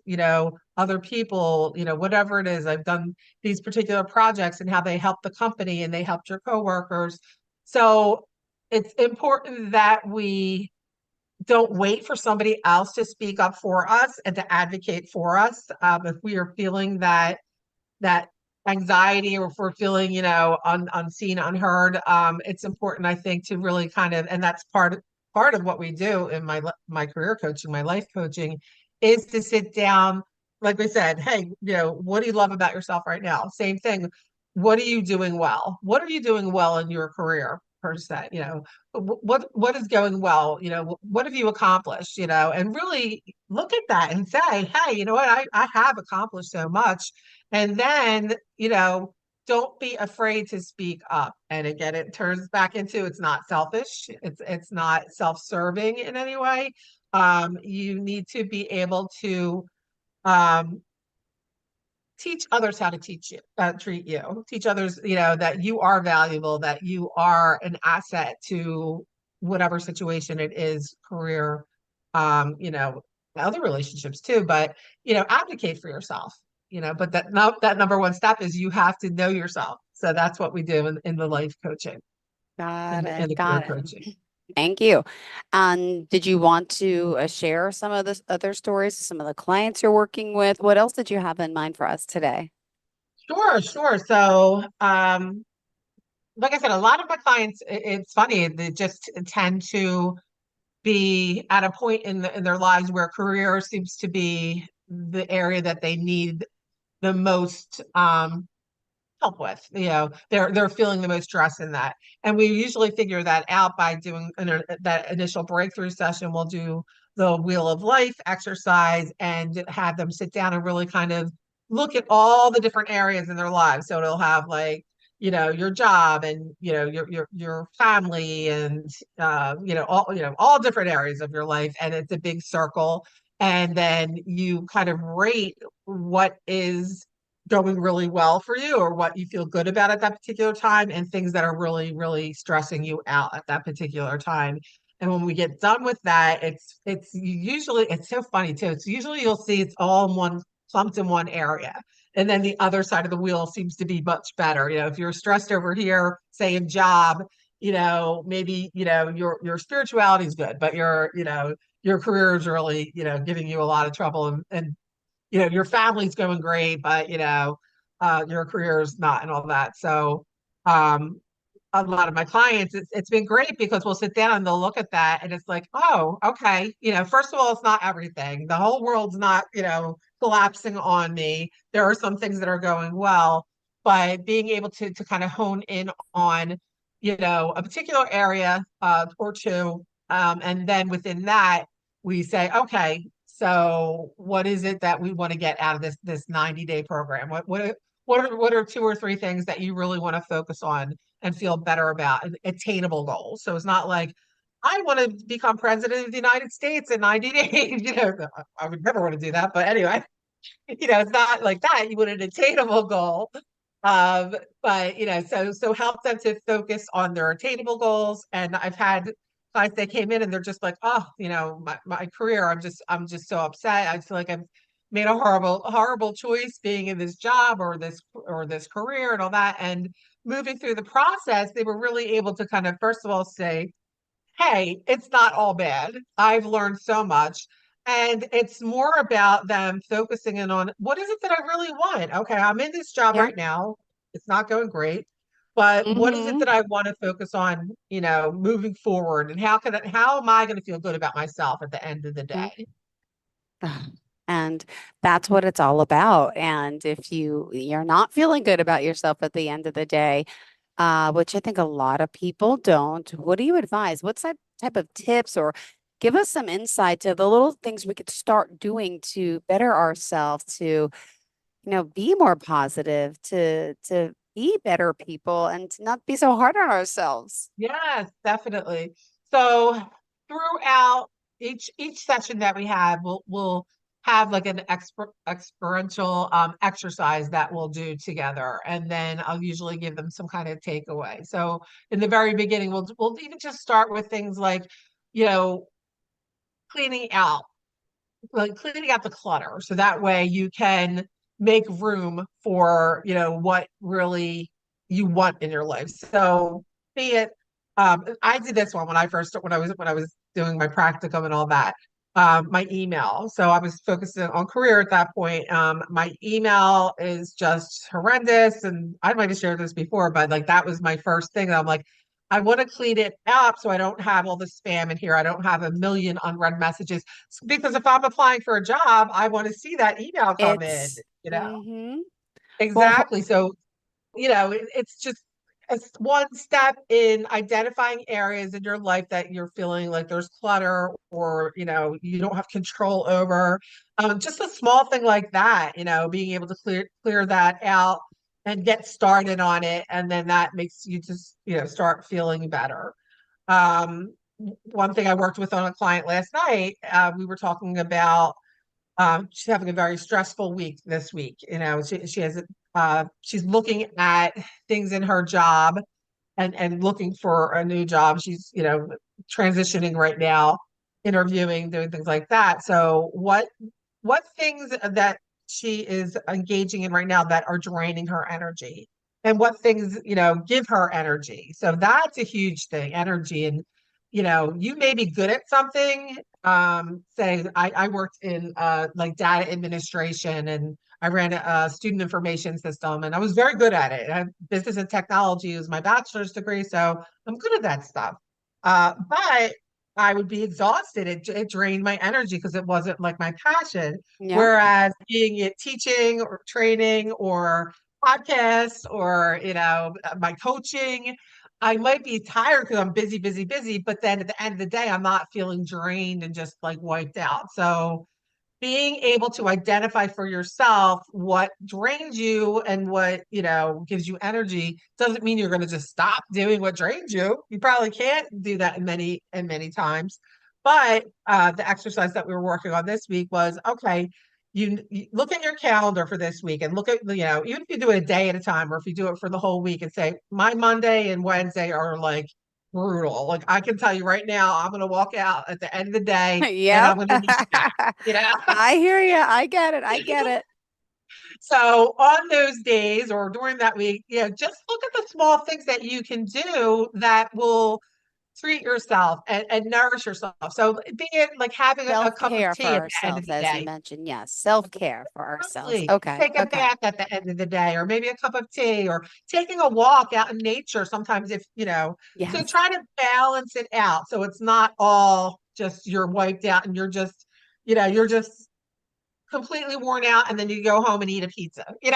other people, whatever it is. I've done these particular projects and how they help the company and they helped your coworkers. So it's important that we don't wait for somebody else to speak up for us and to advocate for us. If we are feeling that anxiety, or if we're feeling, unseen, unheard, it's important, I think, to really kind of, and that's part of what we do in my career coaching, my life coaching, is to sit down, like we said, hey, what do you love about yourself right now? Same thing. What are you doing well? What are you doing well in your career? per se, what is going well, what have you accomplished, and really look at that and say, hey, you know what, I have accomplished so much. And then, don't be afraid to speak up. And again, it turns back into, it's not selfish, it's not self-serving in any way. You need to be able to um, teach others how to treat you, teach others, that you are valuable, that you are an asset to whatever situation it is, career, other relationships too, but, advocate for yourself, but that number one step is you have to know yourself. So that's what we do in the life coaching Got and it. the career Got it. coaching. Thank you. Did you want to share some of the other stories, some of the clients you're working with? What else did you have in mind for us today? Sure. So, like I said, a lot of my clients, it's funny, they just tend to be at a point in their lives where career seems to be the area that they need the most help with. They're feeling the most stress in that, and we usually figure that out by doing that initial breakthrough session. We'll do the wheel of life exercise and have them sit down and really kind of look at all the different areas in their lives. So it'll have like, your job and, your family and, all different areas of your life. And it's a big circle. And then you kind of rate what is going really well for you or what you feel good about at that particular time, and things that are really, really stressing you out at that particular time. And when we get done with that, it's usually, it's so funny too. It's usually, you'll see it's all in one, clumped in one area. And then the other side of the wheel seems to be much better. If you're stressed over here, say in job, maybe, your spirituality is good, but your career is really, giving you a lot of trouble, and your family's going great, but your career is not, and all that. So a lot of my clients, it's been great because we'll sit down and they'll look at that and it's like, oh, okay. First of all, it's not everything. The whole world's not, collapsing on me. There are some things that are going well, but being able to kind of hone in on, a particular area or two. And then within that, we say, okay, so what is it that we want to get out of this 90-day program? What are two or three things that you really want to focus on and feel better about, attainable goals? So it's not like, I want to become president of the United States in 90 days. I would never want to do that. But anyway, it's not like that. You want an attainable goal. But so help them to focus on their attainable goals. And I've had clients that came in and they're just like, oh, my career, I'm just so upset. I feel like I've made a horrible choice being in this job or this career and all that. And moving through the process, they were really able to kind of, first of all, say, hey, it's not all bad. I've learned so much. And it's more about them focusing in on, what is it that I really want? Okay, I'm in this job right now. It's not going great. But what is it that I want to focus on, moving forward? And how am I going to feel good about myself at the end of the day? And that's what it's all about. And if you're not feeling good about yourself at the end of the day, which I think a lot of people don't, what do you advise? What's that type of tips, or give us some insight to the little things we could start doing to better ourselves, to, be more positive, to be better people, and to not be so hard on ourselves? Yes, definitely. So throughout each session that we have, we'll have like an experiential exercise that we'll do together, and then I'll usually give them some kind of takeaway. So in the very beginning, we'll even just start with things like, cleaning out cleaning out the clutter, so that way you can make room for, what really you want in your life. So be it, I did this one when I was doing my practicum and all that. My email. So I was focusing on career at that point. My email is just horrendous, and I might have shared this before, but like that was my first thing. I'm like, I want to clean it up so I don't have all the spam in here. I don't have a million unread messages, because if I'm applying for a job, I want to see that email come in, Well, Exactly. So, it's just, one step in identifying areas in your life that you're feeling like there's clutter or, you don't have control over. Just a small thing like that, being able to clear that out and get started on it. And then that makes you just, start feeling better. One thing I worked with on a client last night, we were talking about she's having a very stressful week this week. She has she's looking at things in her job and looking for a new job. She's, transitioning right now, interviewing, doing things like that. So what things that she is engaging in right now that are draining her energy? And what things, give her energy? So that's a huge thing, energy. And, you may be good at something. Say I worked in like data administration, and I ran a student information system, and I was very good at it. Business and technology is my bachelor's degree, so I'm good at that stuff. But I would be exhausted. It drained my energy because it wasn't like my passion. Yeah. Whereas being it teaching or training or podcasts or, my coaching, I might be tired because I'm busy, busy, busy. But then at the end of the day, I'm not feeling drained and just like wiped out. So being able to identify for yourself what drains you and what, gives you energy doesn't mean you're going to just stop doing what drains you. You probably can't do that in many times. But the exercise that we were working on this week was, okay, you look at your calendar for this week and look at, even if you do it a day at a time, or if you do it for the whole week and say, my Monday and Wednesday are like brutal. Like I can tell you right now, I'm going to walk out at the end of the day and I'm Yep. going to be stacked. I hear you. I get it. I get it. So on those days or during that week, just look at the small things that you can do that will treat yourself and nourish yourself. So be it like having a cup of Self-care for tea at the end of ourselves, the as you day. mentioned. Yes. Self-care for ourselves. Absolutely. Okay. Take a Okay. bath at the end of the day, or maybe a cup of tea, or taking a walk out in nature. Sometimes if, so Yes. try to balance it out. So it's not all just you're wiped out and you're just completely worn out, and then you go home and eat a pizza, and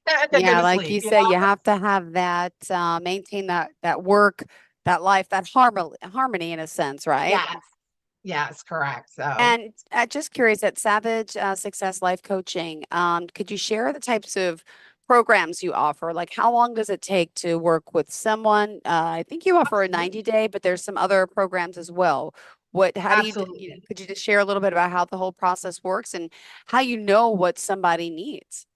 then go Yeah, to like sleep. you say, you have to have that maintain that work, that life, that harmony in a sense, right? Yes. Yes, correct. So And just curious, at Savage Success Life Coaching, could you share the types of programs you offer? Like, how long does it take to work with someone? I think you offer a 90-day, but there's some other programs as well. How do absolutely. could you just share a little bit about how the whole process works and how you know what somebody needs?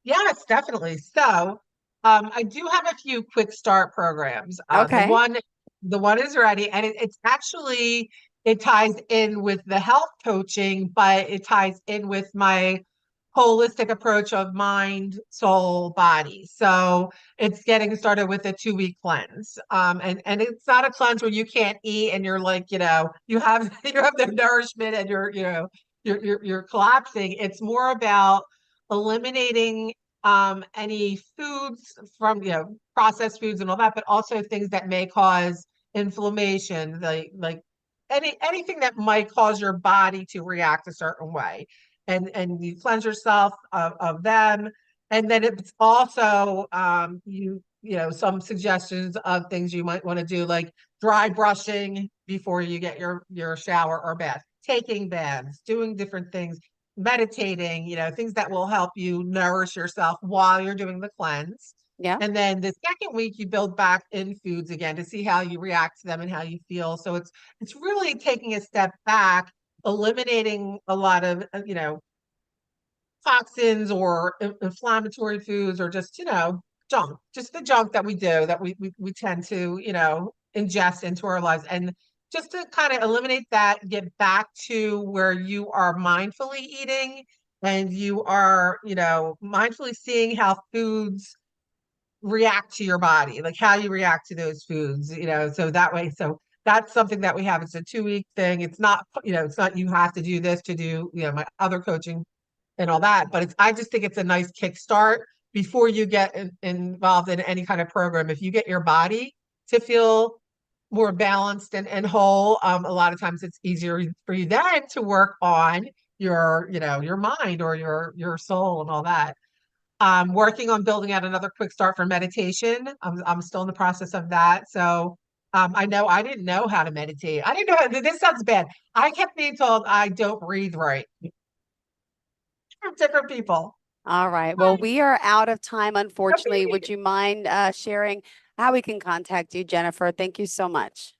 Yes, definitely. So I do have a few quick start programs. Okay. The one is ready, and it's actually it ties in with the health coaching, but it ties in with my holistic approach of mind, soul, body. So it's getting started with a 2-week cleanse. And it's not a cleanse where you can't eat and you're like, you have you have the nourishment and you're collapsing. It's more about eliminating any foods from, processed foods and all that, but also things that may cause inflammation, like anything that might cause your body to react a certain way. And you cleanse yourself of them. And then it's also some suggestions of things you might want to do, like dry brushing before you get your shower or bath, taking baths, doing different things, meditating, things that will help you nourish yourself while you're doing the cleanse. Yeah. And then the second week you build back in foods again to see how you react to them and how you feel. So it's really taking a step back, eliminating a lot of toxins or inflammatory foods, or just junk, just the junk that we do that we tend to ingest into our lives, and just to kind of eliminate that, get back to where you are mindfully eating and you are mindfully seeing how foods react to your body, like how you react to those foods, so that way. So that's something that we have. It's a 2-week thing. It's not, it's not you have to do this to do, my other coaching and all that, but I just think it's a nice kickstart before you get involved in any kind of program. If you get your body to feel more balanced and whole, a lot of times it's easier for you then to work on your mind or your soul and all that. I'm working on building out another quick start for meditation. I'm still in the process of that. So I know I didn't know how to meditate. I didn't know how, this sounds bad. I kept being told I don't breathe right from different people. All right. Well, we are out of time, unfortunately. Would you mind sharing how we can contact you, Jennifer? Thank you so much.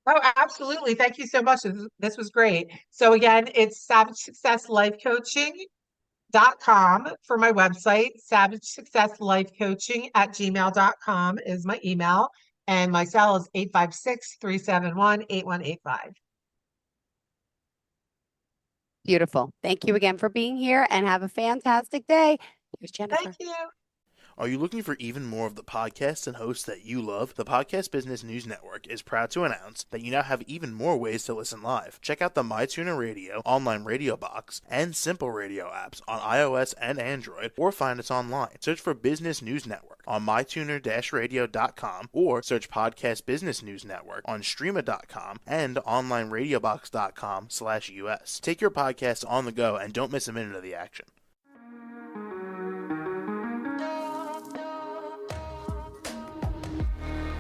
Oh, absolutely. Thank you so much. This was great. So again, it's savagesuccesslifecoaching.com for my website. savagesuccesslifecoaching@gmail.com is my email. And my cell is 856-371-8185. Beautiful. Thank you again for being here and have a fantastic day. Here's Jennifer. Thank you. Are you looking for even more of the podcasts and hosts that you love? The Podcast Business News Network is proud to announce that you now have even more ways to listen live. Check out the MyTuner Radio, online radio box, and Simple Radio apps on iOS and Android, or find us online. Search for Business News Network on mytuner-radio.com, or search Podcast Business News Network on streama.com and onlineradiobox.com/US. Take your podcast on the go and don't miss a minute of the action.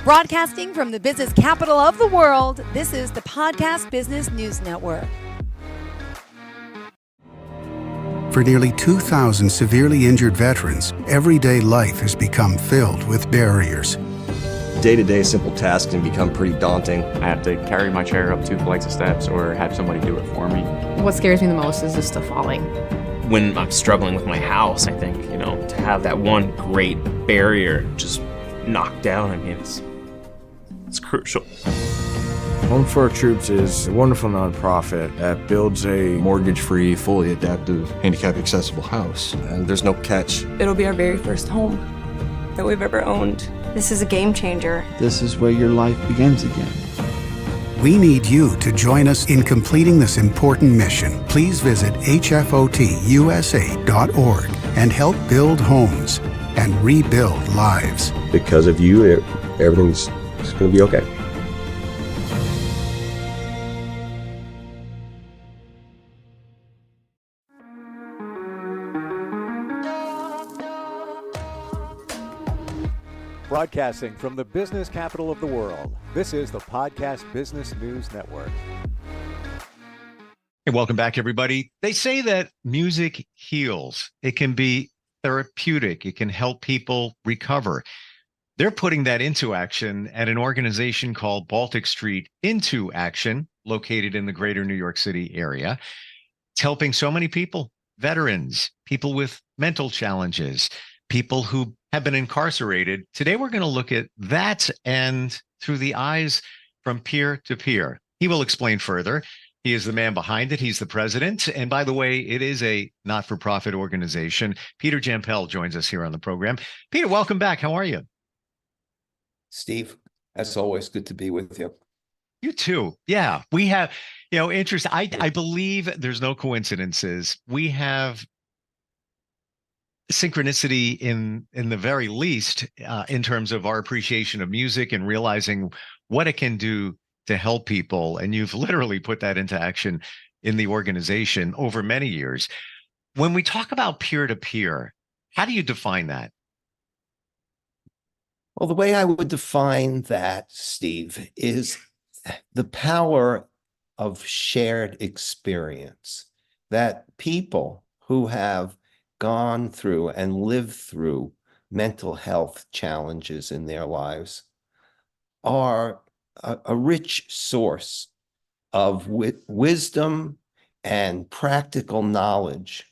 Broadcasting from the business capital of the world, this is the Podcast Business News Network. For nearly 2,000 severely injured veterans, everyday life has become filled with barriers. Day-to-day simple tasks can become pretty daunting. I have to carry my chair up 2 flights of steps or have somebody do it for me. What scares me the most is just the falling. When I'm struggling with my house, I think, to have that one great barrier just knocked down, it's crucial. Home for Our Troops is a wonderful nonprofit that builds a Mortgage-free, fully adaptive, handicap-accessible house, and there's no catch. It'll be our very first home that we've ever owned. This is a game changer. This is where your life begins again. We need you to join us in completing this important mission. Please visit hfotusa.org and help build homes and rebuild lives. Because of you, everything's going to be okay. Broadcasting from the business capital of the world, this is the Podcast Business News Network. Hey, welcome back, everybody. They say that music heals. It can be therapeutic. It can help people recover. They're putting that into action at an organization called Baltic Street Into Action, located in the greater New York City area. It's helping so many people, veterans, people with mental challenges, people who have been incarcerated. Today, we're going to look at that and through the eyes from peer to peer. He will explain further. He is the man behind it. He's the president. And by the way, it is a not-for-profit organization. Peter Jampel joins us here on the program. Peter, welcome back. How are you? Steve, as always, good to be with you. You too. Yeah, we have, interest. I believe there's no coincidences. We have synchronicity in the very least in terms of our appreciation of music and realizing what it can do to help people. And you've literally put that into action in the organization over many years. When we talk about peer-to-peer, how do you define that? Well, the way I would define that, Steve, is the power of shared experience, that people who have gone through and lived through mental health challenges in their lives are a rich source of wisdom and practical knowledge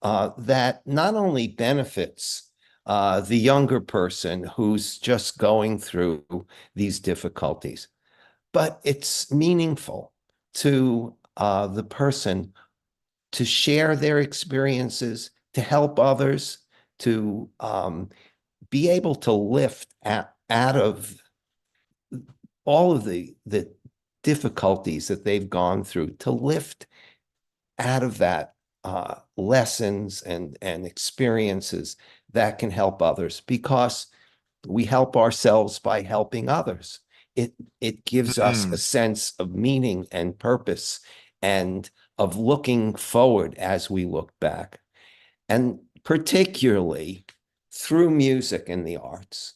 that not only benefits the younger person who's just going through these difficulties, but it's meaningful to the person to share their experiences, to help others, to be able to lift out of all of the difficulties that they've gone through, to lift out of that lessons and experiences that can help others, because we help ourselves by helping others. It gives us a sense of meaning and purpose and of looking forward as we look back. And particularly through music and the arts,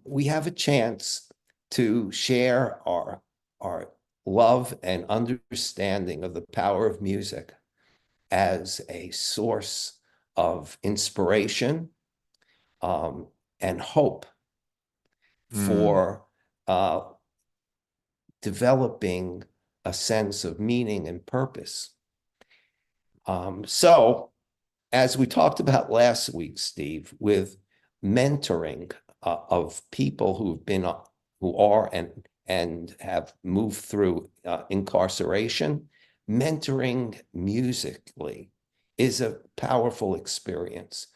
we have a chance to share our love and understanding of the power of music as a source of inspiration and hope for developing a sense of meaning and purpose. So, as we talked about last week, Steve, with mentoring of people who are and have moved through incarceration, mentoring musically is a powerful experience,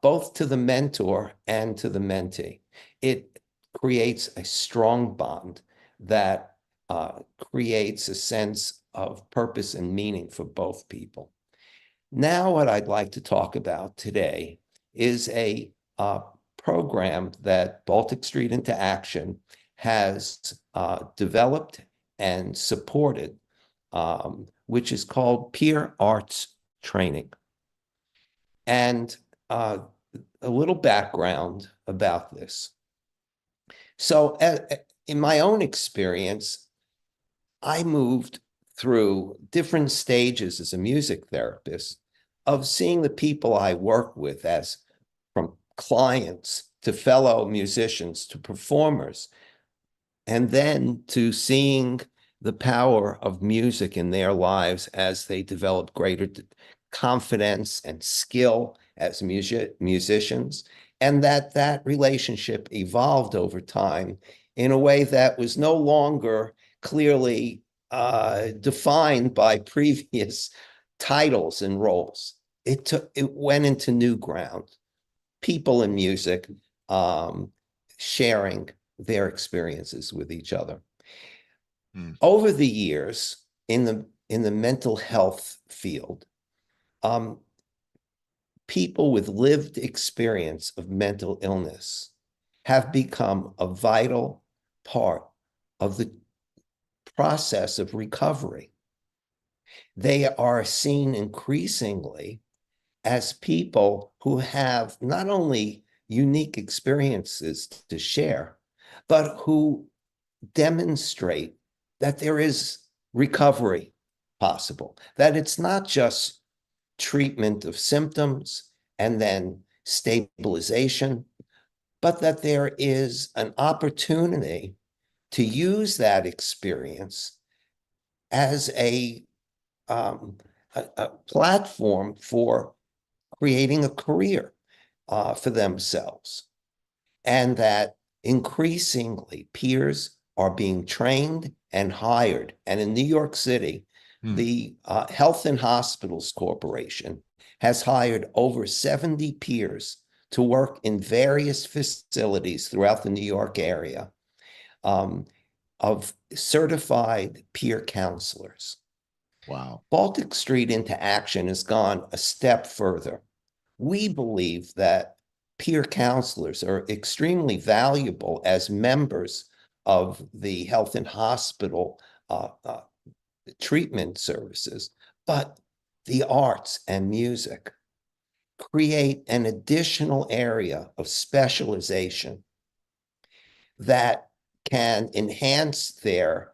both to the mentor and to the mentee. It creates a strong bond that creates a sense of purpose and meaning for both people. Now, what I'd like to talk about today is a program that Baltic Street into Action has developed and supported, which is called Peer Arts Training. And a little background about this. So, in my own experience, I moved through different stages as a music therapist of seeing the people I work with, as from clients to fellow musicians to performers, and then to seeing the power of music in their lives as they develop greater confidence and skill as musicians, and that relationship evolved over time in a way that was no longer clearly defined by previous titles and roles. It went into new ground. People in music sharing their experiences with each other. Over the years, in the mental health field, people with lived experience of mental illness have become a vital part of the process of recovery. They are seen increasingly as people who have not only unique experiences to share, but who demonstrate that there is recovery possible, that it's not just treatment of symptoms and then stabilization, but that there is an opportunity to use that experience as a platform for creating a career for themselves. And that increasingly peers are being trained and hired. And in New York City, the Health and Hospitals Corporation has hired over 70 peers to work in various facilities throughout the New York area of certified peer counselors. Wow. Baltic Street into Action has gone a step further. We believe that peer counselors are extremely valuable as members of the health and hospital treatment services, but the arts and music create an additional area of specialization that can enhance their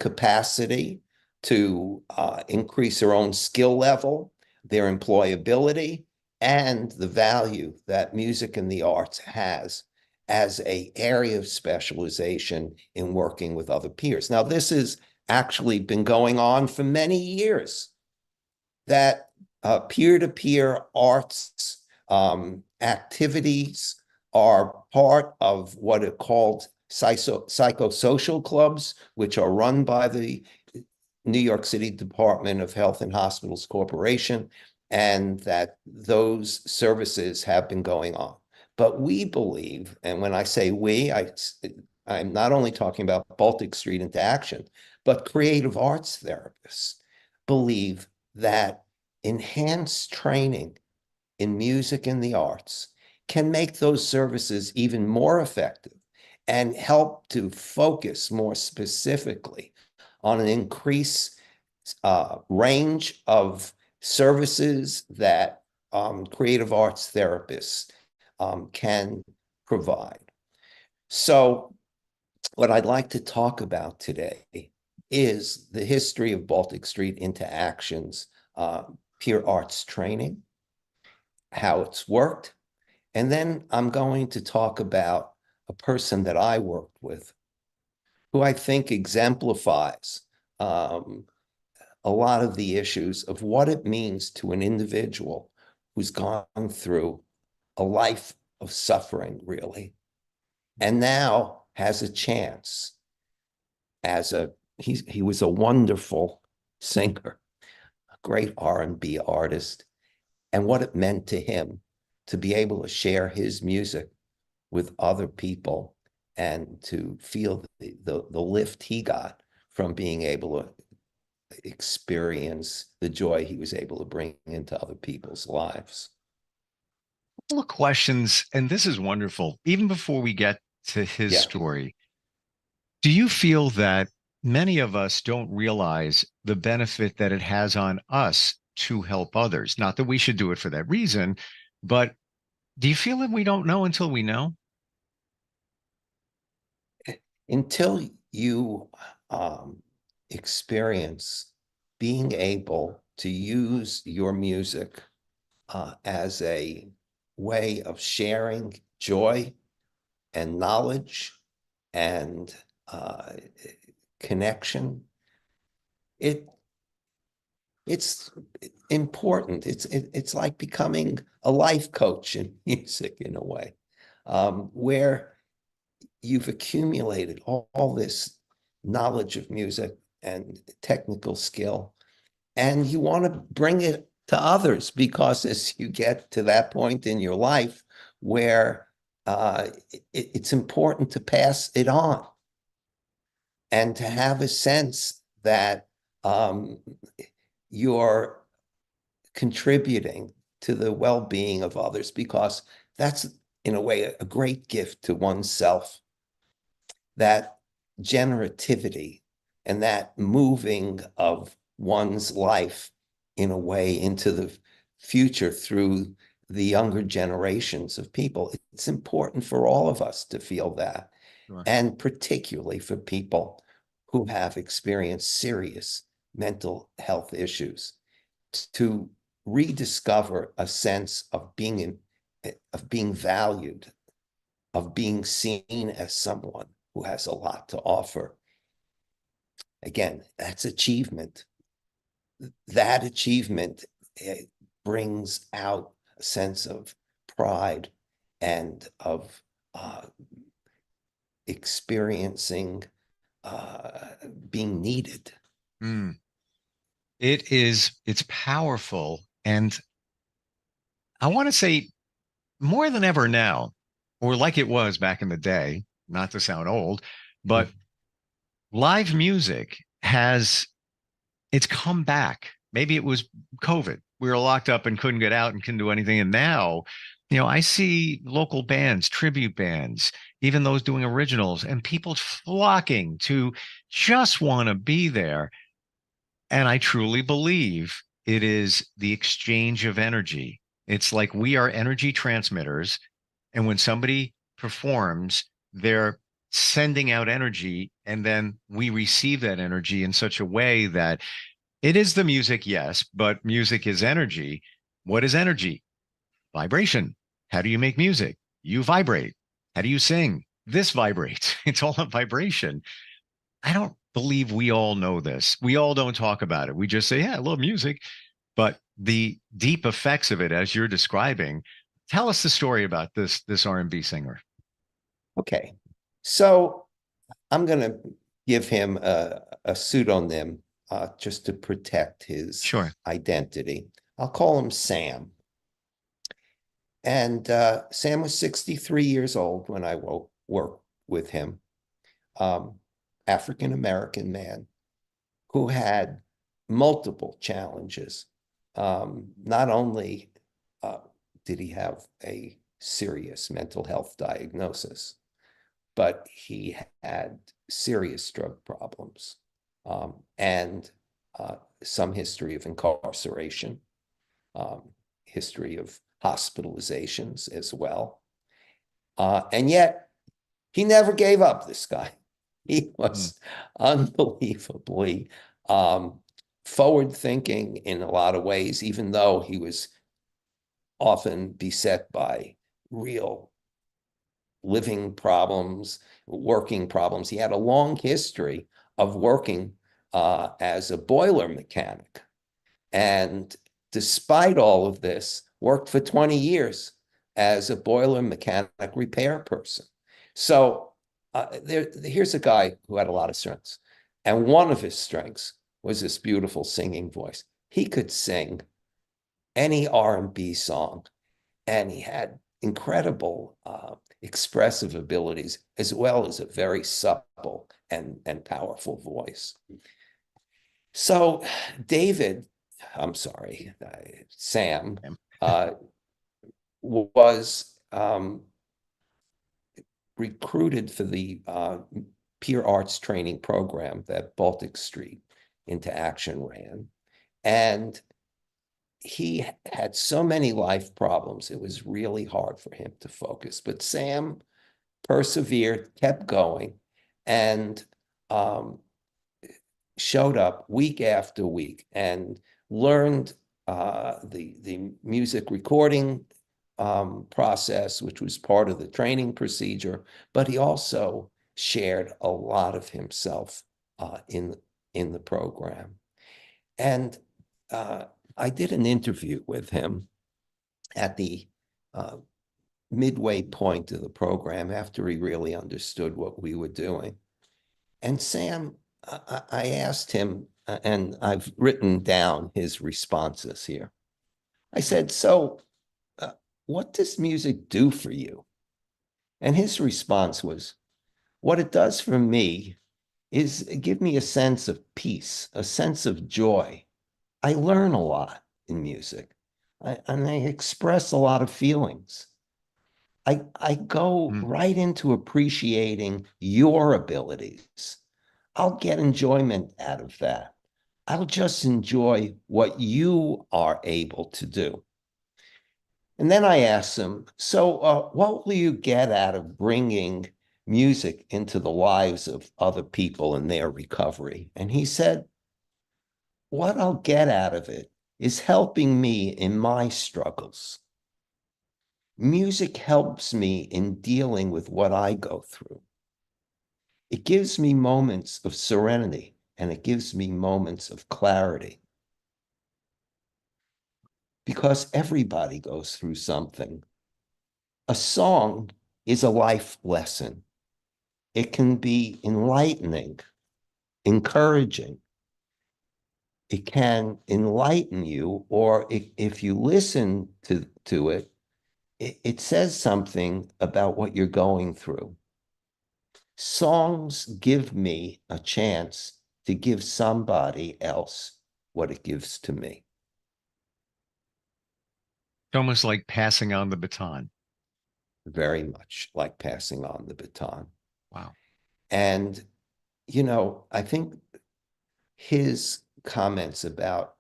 capacity to increase their own skill level, their employability, and the value that music and the arts has as an area of specialization in working with other peers. Now, this has actually been going on for many years, that peer-to-peer arts activities are part of what are called psychosocial clubs, which are run by the New York City Department of Health and Hospitals Corporation, and that those services have been going on. But we believe, and when I say we, I'm not only talking about Baltic Street into Action, but creative arts therapists believe that enhanced training in music and the arts can make those services even more effective and help to focus more specifically on an increased range of services that creative arts therapists can provide. So what I'd like to talk about today is the history of Baltic Street into Action's peer arts training, how it's worked, and then I'm going to talk about a person that I worked with who I think exemplifies a lot of the issues of what it means to an individual who's gone through a life of suffering, really, and now has a chance he was a wonderful singer, a great R&B artist, and what it meant to him to be able to share his music with other people and to feel the lift he got from being able to experience the joy he was able to bring into other people's lives. Couple of questions, and this is wonderful. Even before we get to his story, do you feel that many of us don't realize the benefit that it has on us to help others? Not that we should do it for that reason, but do you feel that we don't know until we know? Until you experience being able to use your music as a way of sharing joy and knowledge and connection, it's important. It's like becoming a life coach in music in a way, where you've accumulated all this knowledge of music and technical skill, and you want to bring it to others, because as you get to that point in your life where it's important to pass it on and to have a sense that you're contributing to the well-being of others, because that's in a way a great gift to oneself. That generativity and that moving of one's life in a way into the future through the younger generations of people. It's important for all of us to feel that. Sure. And particularly for people who have experienced serious mental health issues, to rediscover a sense of being valued, of being seen as someone who has a lot to offer. Again, that's achievement. That achievement brings out a sense of pride and of experiencing being needed. It's powerful. And I want to say more than ever now, or like it was back in the day, not to sound old, but live music it's come back. Maybe it was COVID. We were locked up and couldn't get out and couldn't do anything. And now, I see local bands, tribute bands, even those doing originals, and people flocking to just want to be there. And I truly believe it is the exchange of energy. It's like we are energy transmitters. And when somebody performs, they're sending out energy, and then we receive that energy in such a way that it is the music, yes, but music is energy. What is energy? Vibration. How do you make music? You vibrate. How do you sing? This vibrates. It's all a vibration. I don't believe we all know this. We all don't talk about it. We just say, yeah, I love music. But the deep effects of it, as you're describing, tell us the story about this R&B singer. Okay. So I'm going to give him a pseudonym just to protect his identity. I'll call him Sam. And Sam was 63 years old when I worked with him. African-American man who had multiple challenges. Not only did he have a serious mental health diagnosis, but he had serious drug problems and some history of incarceration. history of hospitalizations as well. And yet, he never gave up, this guy. He was unbelievably forward-thinking in a lot of ways, even though he was often beset by real living problems, working problems. He had a long history of working as a boiler mechanic. And despite all of this, worked for 20 years as a boiler mechanic repair person. So here's a guy who had a lot of strengths. And one of his strengths was this beautiful singing voice. He could sing any R&B song, and he had incredible expressive abilities, as well as a very supple and powerful voice. So Sam was recruited for the peer arts training program that Baltic Street into Action ran. And he had so many life problems, it was really hard for him to focus. But Sam persevered, kept going, and showed up week after week and learned the music recording process, which was part of the training procedure. But he also shared a lot of himself in the program. And I did an interview with him at the midway point of the program after he really understood what we were doing. And Sam, I asked him, and I've written down his responses here. I said, so what does music do for you? And his response was, what it does for me is give me a sense of peace, a sense of joy. I learn a lot in music, and I express a lot of feelings. I go right into appreciating your abilities. I'll get enjoyment out of that. I'll just enjoy what you are able to do. And then I asked him, so what will you get out of bringing music into the lives of other people in their recovery? And he said, what I'll get out of it is helping me in my struggles. Music helps me in dealing with what I go through. It gives me moments of serenity, and it gives me moments of clarity. Because everybody goes through something. A song is a life lesson. It can be enlightening, encouraging. It can enlighten you, or if you listen to it, it says something about what you're going through. Songs give me a chance to give somebody else what it gives to me. It's almost like passing on the baton. Very much like passing on the baton. Wow. And, I think his comments about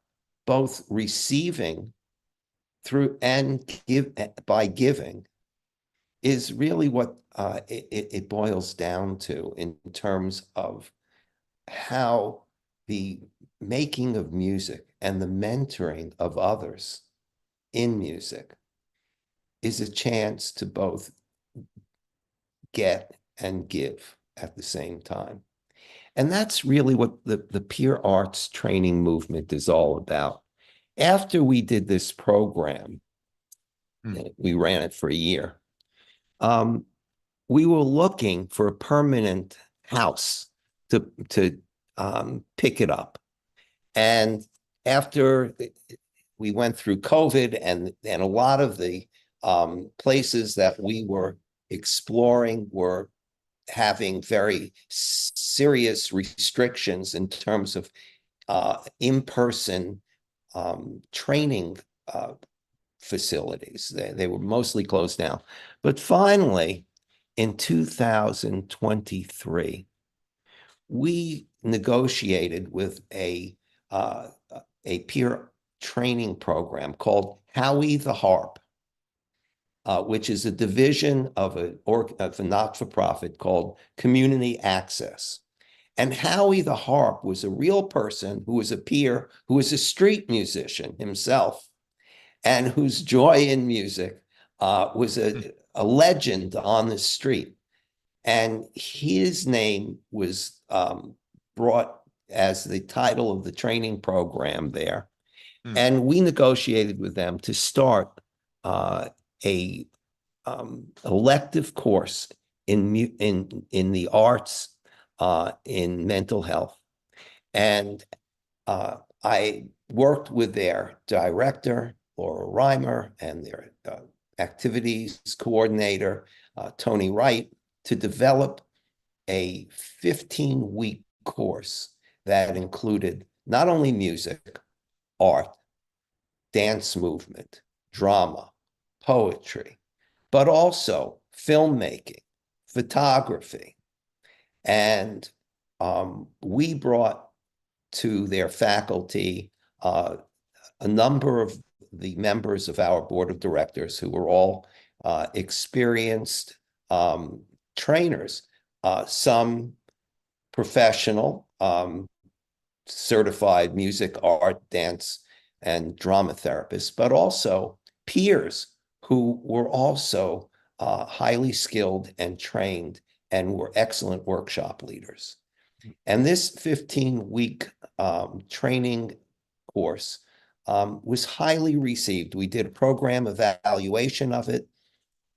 both receiving through and by giving is really what it boils down to in terms of how the making of music and the mentoring of others in music is a chance to both get and give at the same time. And that's really what the peer arts training movement is all about. After we did this program, we ran it for a year, we were looking for a permanent house to pick it up. And after we went through COVID and a lot of the places that we were exploring were having very serious restrictions in terms of in-person training facilities. They were mostly closed down. But finally, in 2023, we negotiated with a peer training program called Howie the Harp, which is a division of a not-for-profit called Community Access. And Howie the Harp was a real person who was a peer, who was a street musician himself, and whose joy in music was a legend on the street. And his name was brought as the title of the training program there. And we negotiated with them to start a elective course in the arts, in mental health. And I worked with their director, Laura Reimer, and their activities coordinator, Tony Wright, to develop a 15-week course that included not only music, art, dance movement, drama, poetry, but also filmmaking, photography. And we brought to their faculty a number of the members of our board of directors who were all experienced trainers, some professional, certified music, art, dance, and drama therapists, but also peers who were also highly skilled and trained and were excellent workshop leaders. And this 15-week training course was highly received. We did a program evaluation of it,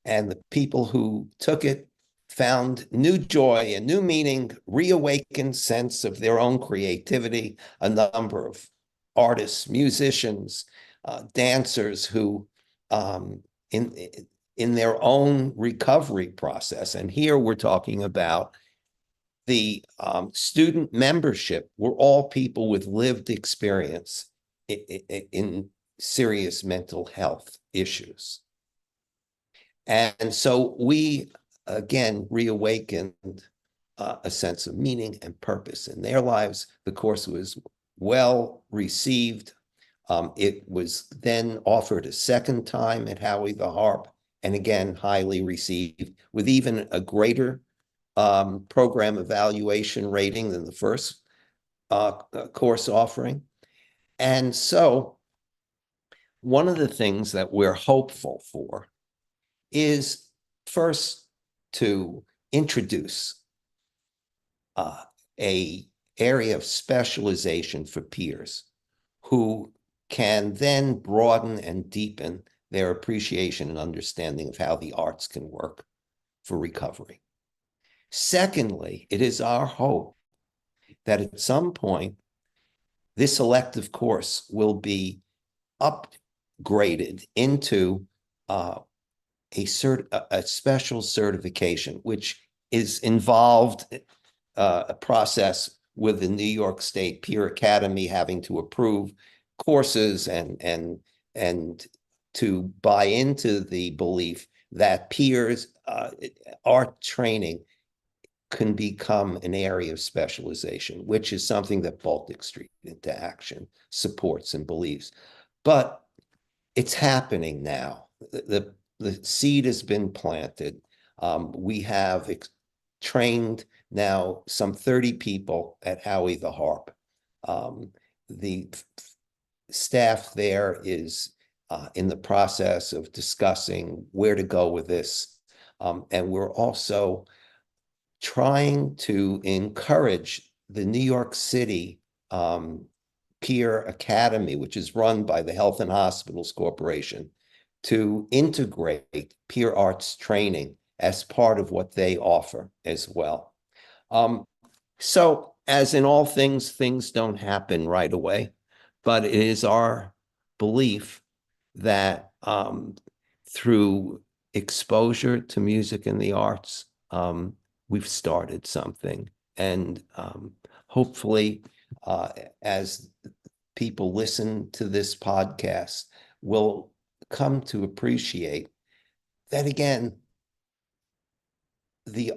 and the people who took it found new joy and new meaning, reawakened sense of their own creativity. A number of artists, musicians, dancers who in their own recovery process. And here we're talking about the student membership were all people with lived experience in serious mental health issues. And so we, again, reawakened a sense of meaning and purpose in their lives. The course was well received. It was then offered a second time at Howie the Harp, and again, highly received, with even a greater program evaluation rating than the first course offering. And so one of the things that we're hopeful for is first to introduce a area of specialization for peers who can then broaden and deepen their appreciation and understanding of how the arts can work for recovery. Secondly, it is our hope that at some point, this elective course will be upgraded into a special certification, which is involved a process with the New York State Peer Academy having to approve courses and to buy into the belief that peers art training can become an area of specialization, which is something that Baltic Street into Action supports and believes. But it's happening now. The seed has been planted. We have trained now some 30 people at Howie the Harp. The staff there is in the process of discussing where to go with this. And we're also trying to encourage the New York City Peer Academy, which is run by the Health and Hospitals Corporation, to integrate peer arts training as part of what they offer as well. So as in all things, things don't happen right away, but it is our belief that through exposure to music and the arts, we've started something. And hopefully, as people listen to this podcast, will come to appreciate that, again, the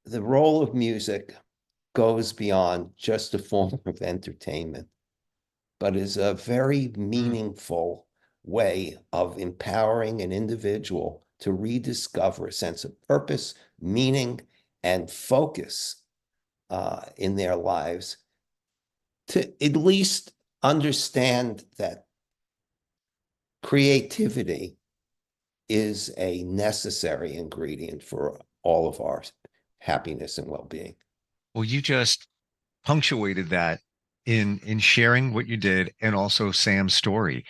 role of music goes beyond just a form of entertainment, but is a very meaningful way of empowering an individual to rediscover a sense of purpose, meaning, and focus in their lives, to at least understand that creativity is a necessary ingredient for all of our happiness and well-being. Well, you just punctuated that in sharing what you did and also Sam's story.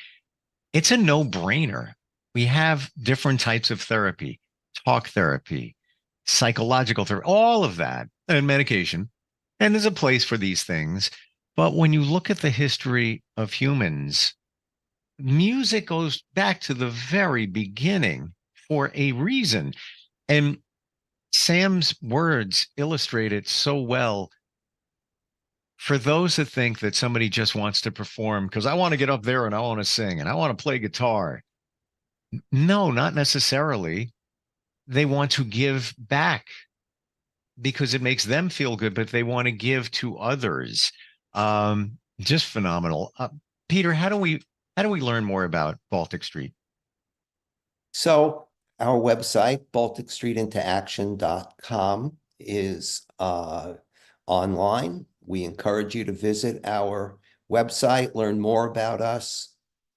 It's a no-brainer. We have different types of therapy, talk therapy, psychological therapy, all of that, and medication. And there's a place for these things. But when you look at the history of humans, music goes back to the very beginning for a reason. And Sam's words illustrate it so well. For those that think that somebody just wants to perform because I want to get up there and I want to sing and I want to play guitar. No, not necessarily. They want to give back because it makes them feel good, but they want to give to others. Just phenomenal. Peter, how do we learn more about Baltic Street? So our website, balticstreetintooaction.com, is online. We encourage you to visit our website, learn more about us.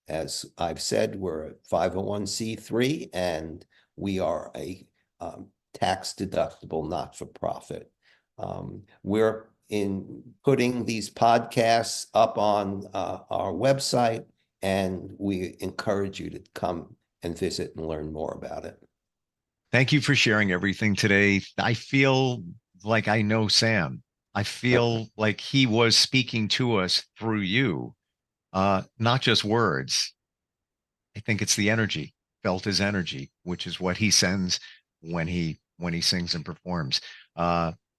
As I've said, we're a 501c3 and we are a tax-deductible not-for-profit. We're putting these podcasts up on our website, and we encourage you to come and visit and learn more about it. Thank you for sharing everything today. I feel like I know Sam. I feel like he was speaking to us through you, not just words. I think it's the energy, felt his energy, which is what he sends when he sings and performs.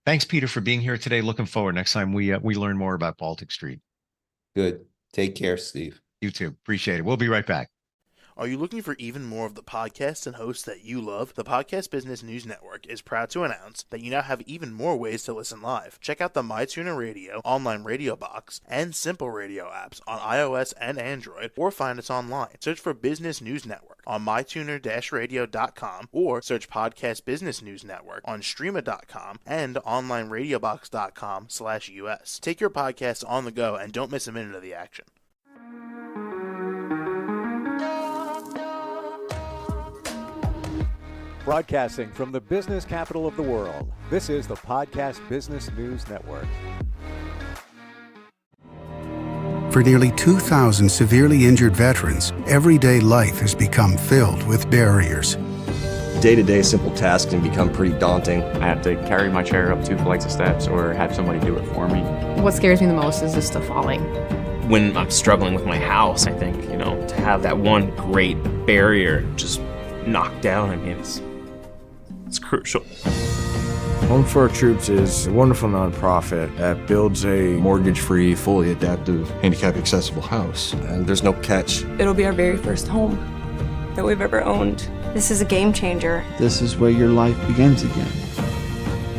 Thanks, Peter, for being here today. Looking forward next time we learn more about Baltic Street. Good. Take care, Steve. You too. Appreciate it. We'll be right back. Are you looking for even more of the podcasts and hosts that you love? The Podcast Business News Network is proud to announce that you now have even more ways to listen live. Check out the MyTuner Radio, online radio box, and Simple Radio apps on iOS and Android, or find us online. Search for Business News Network on mytuner-radio.com, or search Podcast Business News Network on streama.com and onlineradiobox.com/US. Take your podcast on the go and don't miss a minute of the action. Broadcasting from the business capital of the world, this is the Podcast Business News Network. For nearly 2,000 severely injured veterans, everyday life has become filled with barriers. Day-to-day simple tasks can become pretty daunting. I have to carry my chair up 2 flights of steps or have somebody do it for me. What scares me the most is just the falling. When I'm struggling with my house, I think, to have that one great barrier just knocked down, it's crucial. Home for Our Troops is a wonderful nonprofit that builds a mortgage-free, fully adaptive, handicap-accessible house. And there's no catch. It'll be our very first home that we've ever owned. This is a game changer. This is where your life begins again.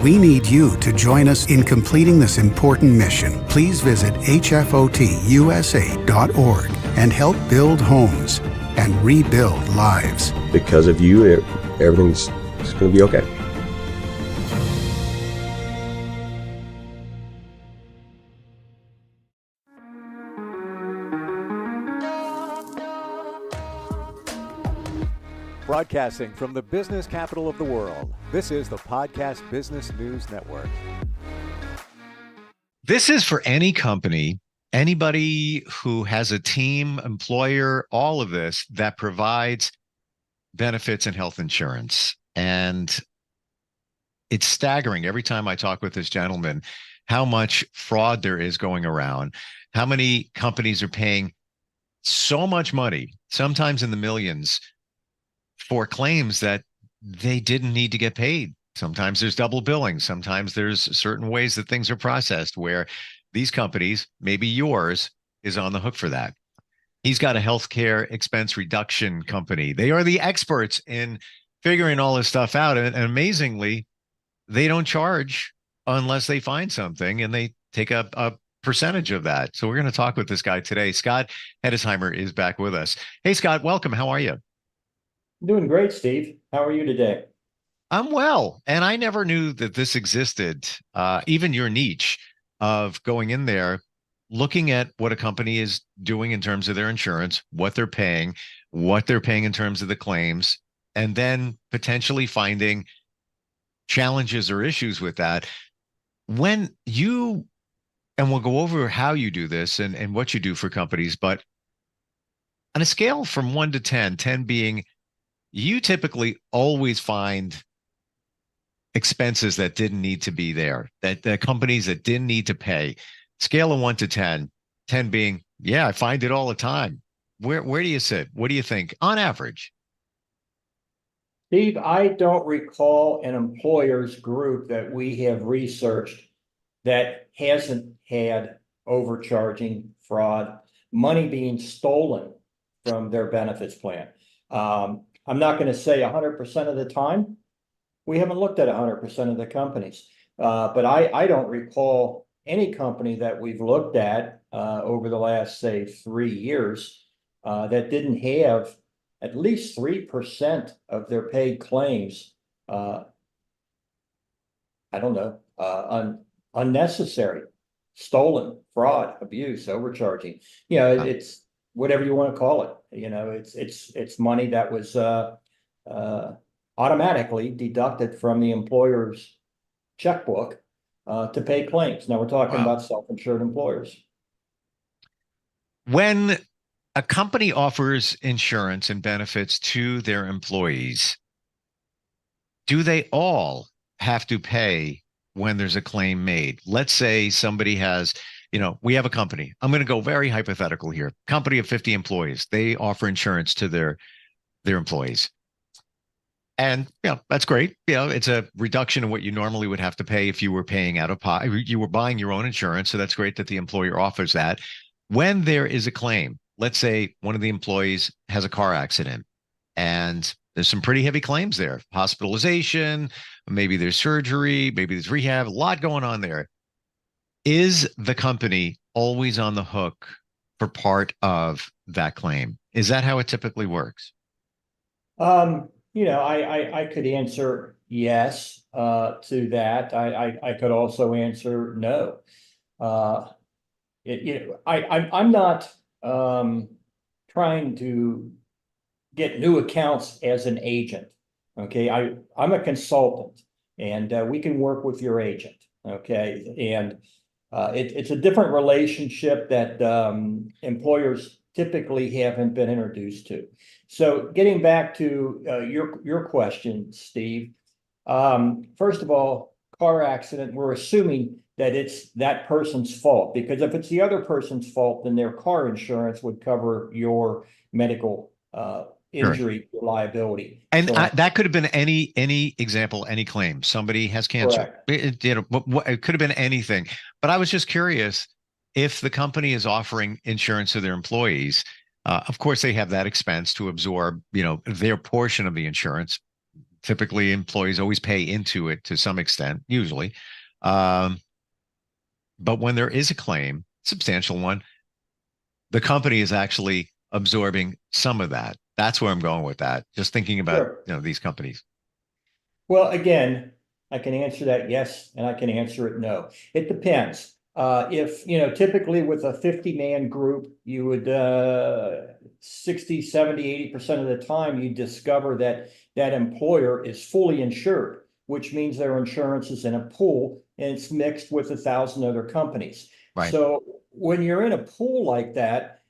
We need you to join us in completing this important mission. Please visit hfotusa.org and help build homes and rebuild lives. Because of you, everything's going to be okay. Broadcasting from the business capital of the world, this is the Podcast Business News Network. This is for any company, anybody who has a team, employer, all of this that provides benefits and health insurance. And it's staggering every time I talk with this gentleman, how much fraud there is going around, how many companies are paying so much money, sometimes in the millions, for claims that they didn't need to get paid. Sometimes there's double billing. Sometimes there's certain ways that things are processed where these companies, maybe yours, is on the hook for that. He's got a healthcare expense reduction company. They are the experts in figuring all this stuff out. And amazingly, they don't charge unless they find something, and they take a percentage of that. So we're going to talk with this guy today. Scott Hedesheimer is back with us. Hey, Scott, welcome. How are you? Doing great, Steve. How are you today? I'm well. And I never knew that this existed, even your niche of going in there, looking at what a company is doing in terms of their insurance, what they're paying in terms of the claims, and then potentially finding challenges or issues with that. When you, and we'll go over how you do this and what you do for companies, but on a scale from 1 to 10, 10 being you typically always find expenses that didn't need to be there, that the companies that didn't need to pay. Scale of 1 to 10, 10 being, yeah, I find it all the time. Where do you sit? What do you think on average? Steve, I don't recall an employers group that we have researched that hasn't had overcharging, fraud, money being stolen from their benefits plan. I'm not going to say 100% of the time. We haven't looked at 100% of the companies, but I don't recall any company that we've looked at over the last, say, 3 years that didn't have at least 3% of their paid claims, unnecessary, stolen, fraud, abuse, overcharging. It's whatever you want to call it. It's money that was automatically deducted from the employer's checkbook to pay claims. Now we're talking about self-insured employers. When a company offers insurance and benefits to their employees, do they all have to pay when there's a claim made? Let's say somebody has, we have a company. I'm going to go very hypothetical here. Company of 50 employees. They offer insurance to their employees. And that's great. It's a reduction in what you normally would have to pay if you were paying out of pocket. You were buying your own insurance. So that's great that the employer offers that. When there is a claim, let's say one of the employees has a car accident and there's some pretty heavy claims there. Hospitalization, maybe there's surgery, maybe there's rehab, a lot going on there. Is the company always on the hook for part of that claim? Is that how it typically works? I could answer yes to that. I could also answer no. I'm not trying to get new accounts as an agent. Okay, I'm a consultant, and we can work with your agent. Okay, and it's a different relationship that employers typically haven't been introduced to. So getting back to your question, Steve, first of all, car accident, we're assuming that it's that person's fault, because if it's the other person's fault, then their car insurance would cover your medical injury liability. And that could have been any example, any claim. Somebody has cancer. It could have been anything. But I was just curious if the company is offering insurance to their employees. Of course, they have that expense to absorb, their portion of the insurance. Typically, employees always pay into it to some extent, usually. But when there is a claim, substantial one, the company is actually absorbing some of that. That's where I'm going with that. Just thinking about, these companies. Well, again, I can answer that yes, and I can answer it no. It depends. If, typically with a 50-man group, you would 60, 70, 80% of the time, you discover that that employer is fully insured, which means their insurance is in a pool and it's mixed with 1,000 other companies. Right. So when you're in a pool like that,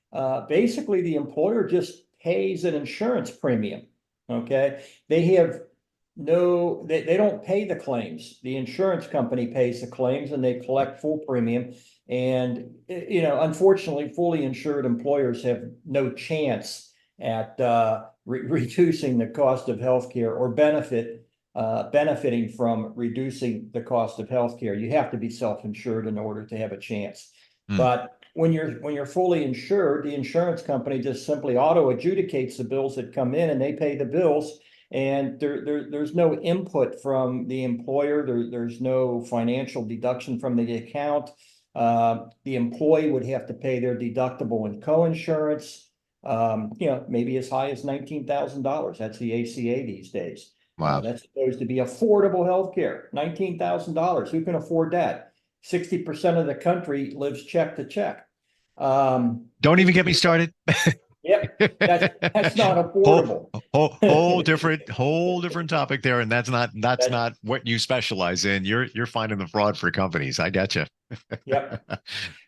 basically the employer just pays an insurance premium. Okay. They don't pay the claims. The insurance company pays the claims and they collect full premium. And, unfortunately, fully insured employers have no chance at reducing the cost of healthcare or benefiting from reducing the cost of healthcare. You have to be self-insured in order to have a chance. But when you're fully insured, the insurance company just simply auto adjudicates the bills that come in and they pay the bills. And there's no input from the employer. There's no financial deduction from the account. The employee would have to pay their deductible and co-insurance, maybe as high as $19,000. That's the ACA these days. Wow. That's supposed to be affordable health care. $19,000. Who can afford that? 60% of the country lives check to check. Don't even get me started. Yep, that's not affordable. Whole different topic there, and that's not what you specialize in. You're finding the fraud for companies. I got you. Yep.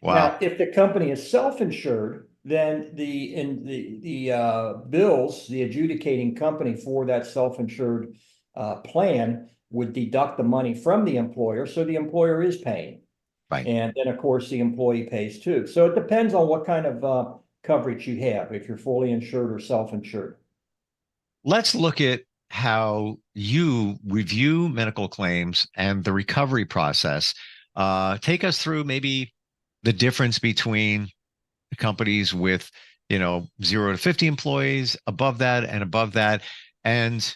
Wow. Now, if the company is self-insured, then the bills, the adjudicating company for that self-insured plan would deduct the money from the employer, so the employer is paying. Right. And then, of course, the employee pays too. So it depends on what kind of coverage you have, if you're fully insured or self-insured. Let's look at how you review medical claims and the recovery process. Take us through maybe the difference between companies with, 0 to 50 employees, above that and above that. And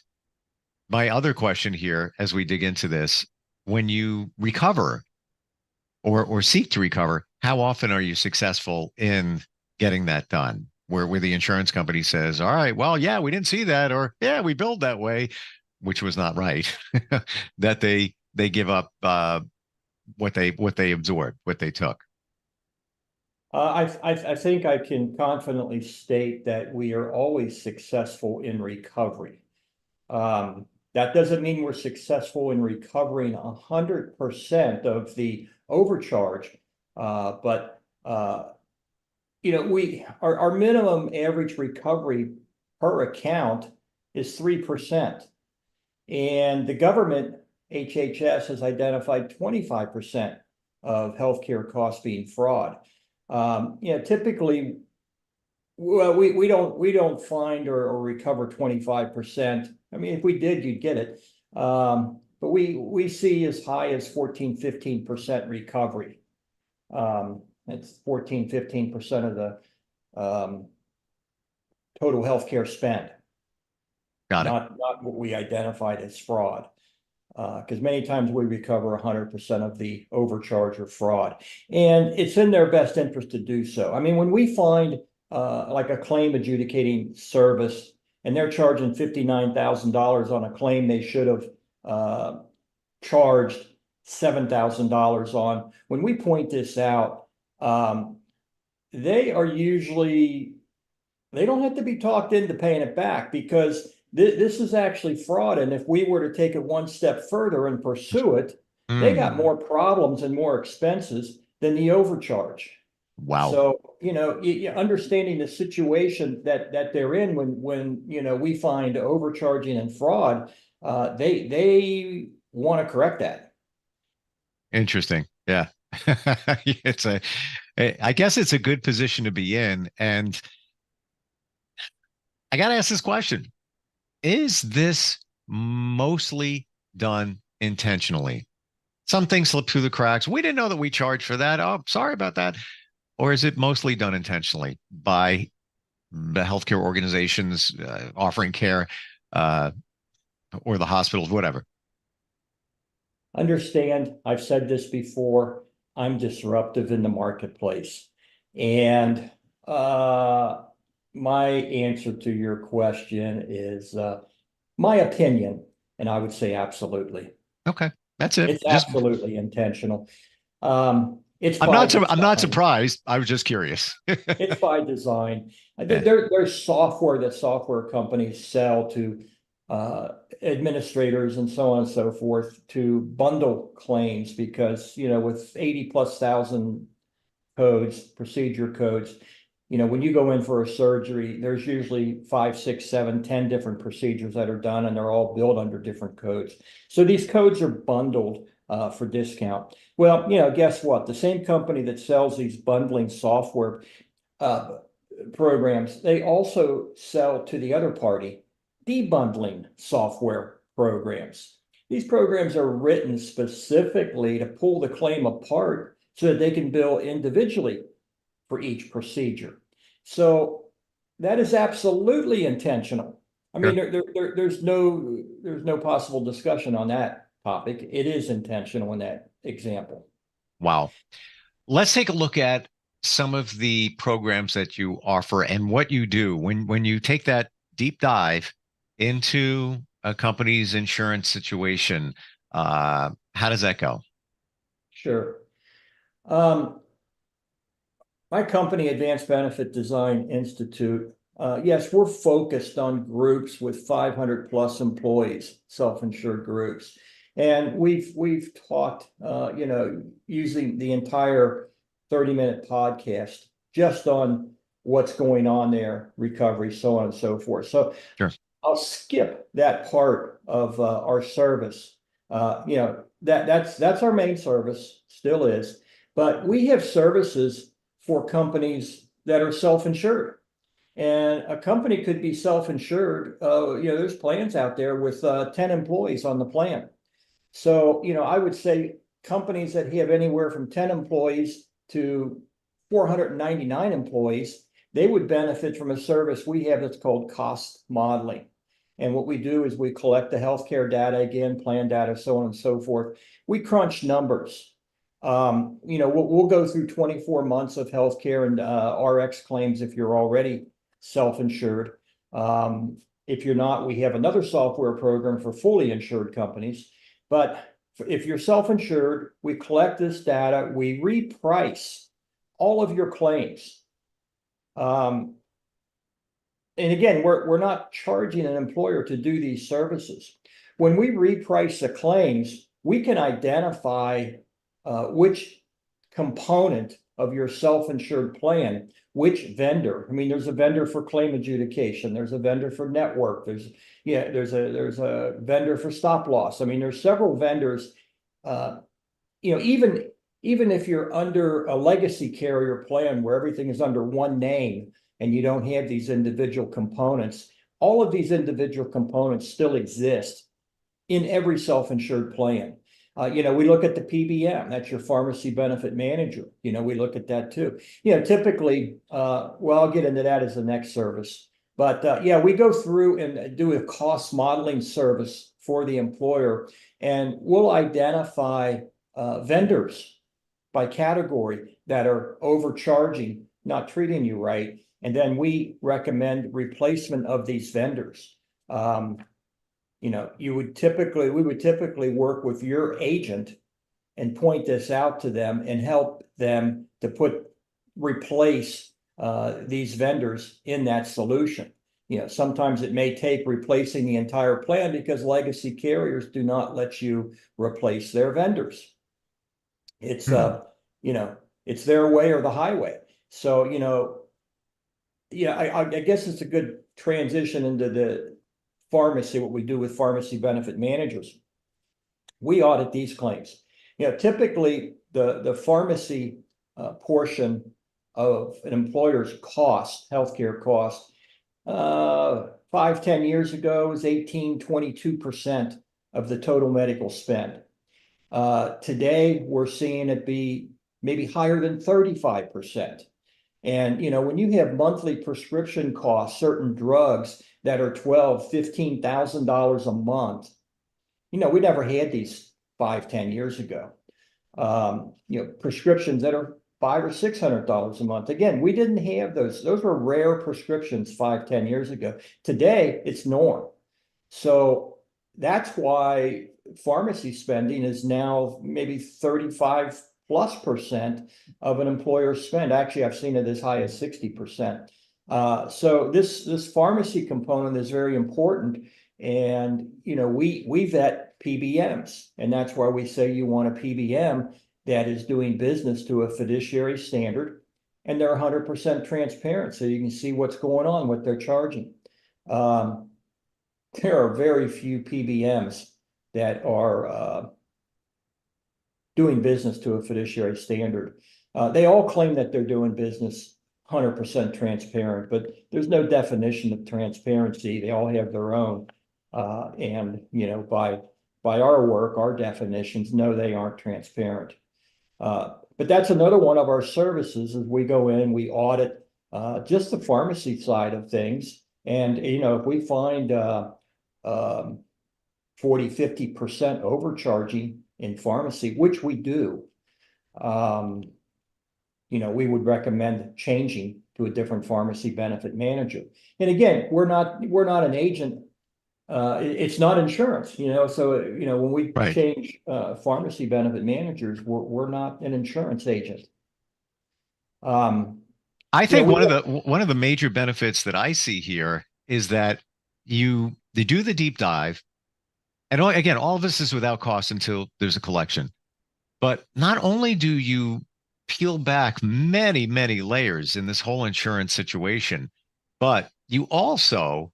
my other question here, as we dig into this, when you recover or seek to recover, how often are you successful in getting that done? Where the insurance company says, all right, well, yeah, we didn't see that, or yeah, we billed that way, which was not right, that they give up what they absorbed, what they took. I think I can confidently state that we are always successful in recovery. That doesn't mean we're successful in recovering 100% of the overcharge, but our minimum average recovery per account is 3%, and the government HHS has identified 25% of healthcare costs being fraud. Typically, well, we don't find or recover 25%. I mean, if we did, you'd get it. But we see as high as 14-15% recovery. It's 14-15% of the total healthcare spend. Got it. Not what we identified as fraud. Because many times we recover 100% of the overcharge or fraud, and it's in their best interest to do so. I mean, when we find like a claim adjudicating service and they're charging $59,000 on a claim they should have charged $7,000 on, when we point this out, they don't have to be talked into paying it back, because this is actually fraud. And if we were to take it one step further and pursue it, they got more problems and more expenses than the overcharge. Wow. So, understanding the situation that they're in when we find overcharging and fraud, they want to correct that. Interesting. Yeah. I guess it's a good position to be in. And I got to ask this question. Is this mostly done intentionally? Some things slip through the cracks. We didn't know that we charged for that. Oh, sorry about that. Or is it mostly done intentionally by the healthcare organizations offering care or the hospitals, whatever? Understand, I've said this before, I'm disruptive in the marketplace. And my answer to your question is my opinion, and I would say absolutely. Okay, that's it. It's absolutely intentional. I'm not surprised. I was just curious. It's by design. There's software companies sell to administrators and so on and so forth to bundle claims, because with 80,000+ codes, procedure codes, when you go in for a surgery, there's usually 5, 6, 7, 10 different procedures that are done, and they're all billed under different codes. So these codes are bundled for discount. Well, guess what? The same company that sells these bundling software programs, they also sell to the other party debundling software programs. These programs are written specifically to pull the claim apart so that they can bill individually for each procedure. So that is absolutely intentional. I mean, there's no possible discussion on that topic. It is intentional in that example. Wow. let's take a look at some of the programs that you offer and what you do when you take that deep dive into a company's insurance situation. How does that go? Sure. My company, Advanced Benefit Design Institute, yes, we're focused on groups with 500 plus employees, self-insured groups. And we've talked, using the entire 30-minute podcast just on what's going on there, recovery, so on and so forth. So sure. I'll skip that part of our service. That's our main service, still is. But we have services for companies that are self-insured. And a company could be self-insured. There's plans out there with 10 employees on the plan. So, I would say companies that have anywhere from 10 employees to 499 employees, they would benefit from a service we have that's called cost modeling. And what we do is we collect the healthcare data, again, plan data, so on and so forth. We crunch numbers. We'll go through 24 months of healthcare and RX claims if you're already self-insured. If you're not, we have another software program for fully insured companies. But if you're self-insured, we collect this data, we reprice all of your claims. And again, we're not charging an employer to do these services. When we reprice the claims, we can identify which component of your self-insured plan, which vendor. I mean, there's a vendor for claim adjudication. There's a vendor for network. There's a vendor for stop loss. I mean, there's several vendors. Even if you're under a legacy carrier plan where everything is under one name and you don't have these individual components, all of these individual components still exist in every self-insured plan. We look at the PBN, that's your pharmacy benefit manager. We look at that too. Typically, I'll get into that as the next service. But we go through and do a cost modeling service for the employer, and we'll identify vendors by category that are overcharging, not treating you right. And then we recommend replacement of these vendors. We would typically work with your agent and point this out to them and help them to replace these vendors in that solution. Sometimes it may take replacing the entire plan because legacy carriers do not let you replace their vendors. It's it's their way or the highway. So I guess it's a good transition into the pharmacy, what we do with pharmacy benefit managers. We audit these claims. Typically the pharmacy portion of an employer's cost, healthcare cost, 5-10 years ago was 18-22% of the total medical spend. Today we're seeing it be maybe higher than 35%. And when you have monthly prescription costs, certain drugs that are $12,000-$15,000 a month, we never had these 5-10 years ago. Prescriptions that are $500 or $600 a month. Again, we didn't have those. Those were rare prescriptions 5-10 years ago. Today, it's norm. So that's why pharmacy spending is now maybe 35+% of an employer's spend. Actually, I've seen it as high as 60%. So this pharmacy component is very important. And, we vet PBMs, and that's why we say you want a PBM that is doing business to a fiduciary standard, and they're 100% transparent, so you can see what's going on, what they're charging. There are very few PBMs that are doing business to a fiduciary standard. They all claim that they're doing business 100% transparent, but there's no definition of transparency. They all have their own. And by our work, our definitions, no, they aren't transparent. But that's another one of our services is we go in, we audit just the pharmacy side of things. And, if we find 40-50% overcharging in pharmacy, which we do, we would recommend changing to a different pharmacy benefit manager. And again, we're not an agent. It's not insurance, so, when we change pharmacy benefit managers, we're not an insurance agent. I think one of the major benefits that I see here is that they do the deep dive. And again, all of this is without cost until there's a collection. But not only do you peel back many, many layers in this whole insurance situation, but you also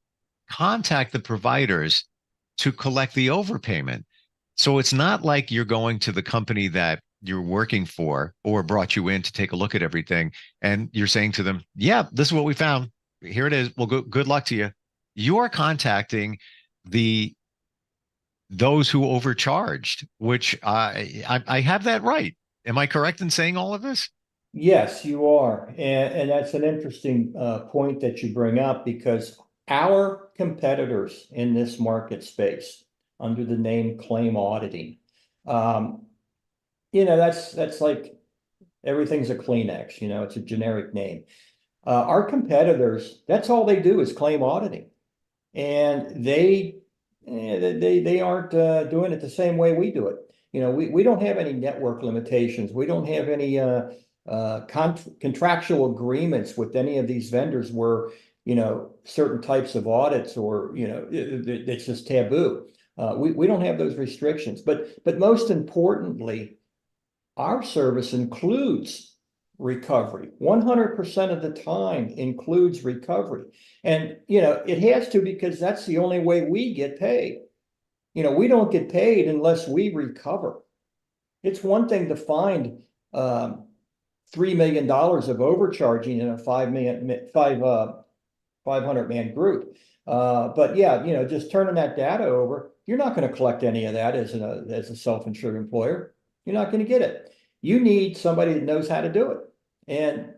contact the providers to collect the overpayment. So it's not like you're going to the company that you're working for or brought you in to take a look at everything, and you're saying to them, yeah, this is what we found. Here it is. Well, good luck to you. You're contacting those who overcharged, which I have that right. Am I correct in saying all of this? Yes, you are. And that's an interesting point that you bring up, because our competitors in this market space under the name claim auditing, that's like everything's a Kleenex, it's a generic name. Our competitors, that's all they do is claim auditing. And they aren't doing it the same way we do it. We don't have any network limitations. We don't have any contractual agreements with any of these vendors where, certain types of audits or, it's just taboo. We don't have those restrictions. But most importantly, our service includes recovery. 100% of the time includes recovery. And, it has to, because that's the only way we get paid. We don't get paid unless we recover. It's one thing to find $3 million of overcharging in a 500-man group. But yeah, just turning that data over, you're not going to collect any of that as a self-insured employer. You're not going to get it. You need somebody that knows how to do it. And,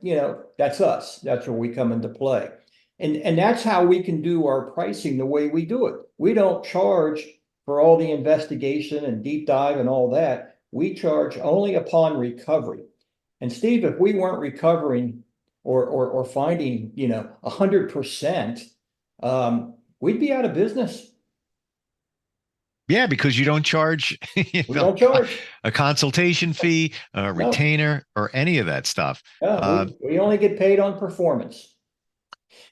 that's us. That's where we come into play. And that's how we can do our pricing the way we do it. We don't charge for all the investigation and deep dive and all that. We charge only upon recovery. And Steve, if we weren't recovering or finding, 100%, we'd be out of business. Yeah, because you don't charge, don't charge a consultation fee, a retainer, or any of that stuff. We only get paid on performance.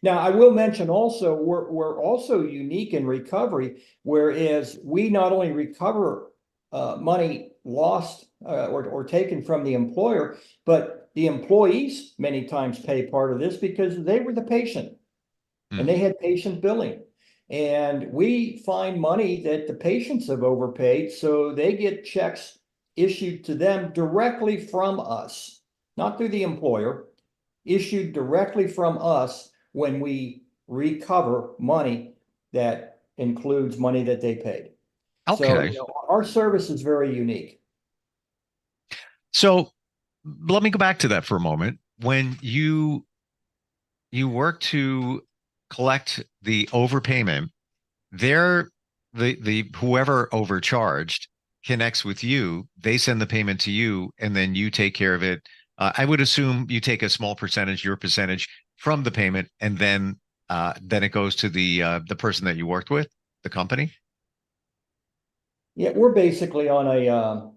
Now, I will mention also, we're also unique in recovery, whereas we not only recover money lost or taken from the employer, but the employees many times pay part of this because they were the patient and they had patient billing. And we find money that the patients have overpaid, so they get checks issued to them directly from us, not through the employer, issued directly from us when we recover money that includes money that they paid. Okay. So, our service is very unique. So let me go back to that for a moment. When you work to collect the overpayment, the whoever overcharged connects with you, they send the payment to you, and then you take care of it. I would assume you take a small percentage, your percentage from the payment, and then it goes to the person that you worked with, the company. Yeah, we're basically on a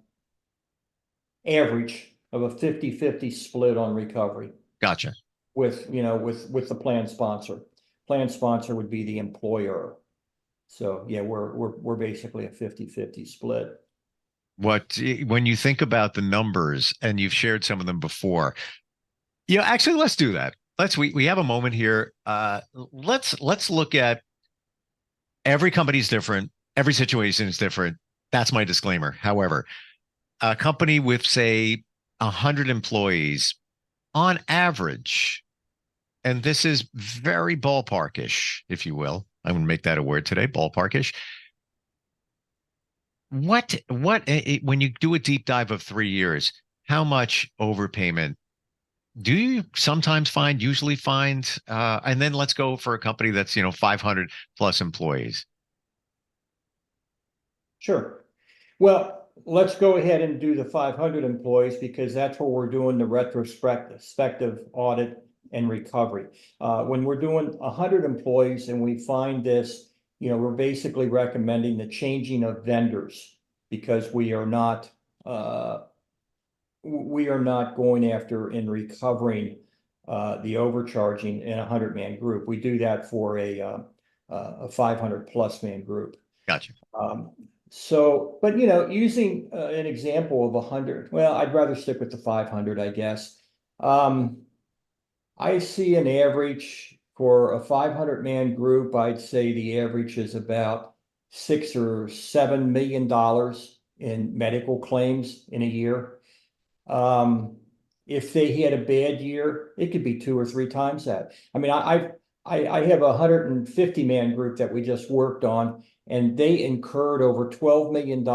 average of a 50-50 split on recovery. Gotcha. With the plan sponsor. Plan sponsor would be the employer. So yeah, we're basically a 50-50 split. When you think about the numbers, and you've shared some of them before, actually, let's do that. We have a moment here. Let's look at, every company's different. Every situation is different. That's my disclaimer. However, a company with, say, 100 employees on average, and this is very ballparkish, if you will. I'm going to make that a word today, ballparkish. What, when you do a deep dive of 3 years, how much overpayment do you sometimes usually find? And then let's go for a company that's, 500 plus employees. Sure. Well, let's go ahead and do the 500 employees because that's where we're doing the retrospective audit and recovery. When we're doing 100 employees and we find this, we're basically recommending the changing of vendors because we are not going after and recovering the overcharging in a 100-man group. We do that for a 500 plus man group. Gotcha. So, but using an example of 100, well, I'd rather stick with the 500, I guess. I see an average for a 500-man group. I'd say the average is about $6 or $7 million in medical claims in a year. If they had a bad year, it could be 2 or 3 times that. I mean, I have a 150-man group that we just worked on, and they incurred over $12 million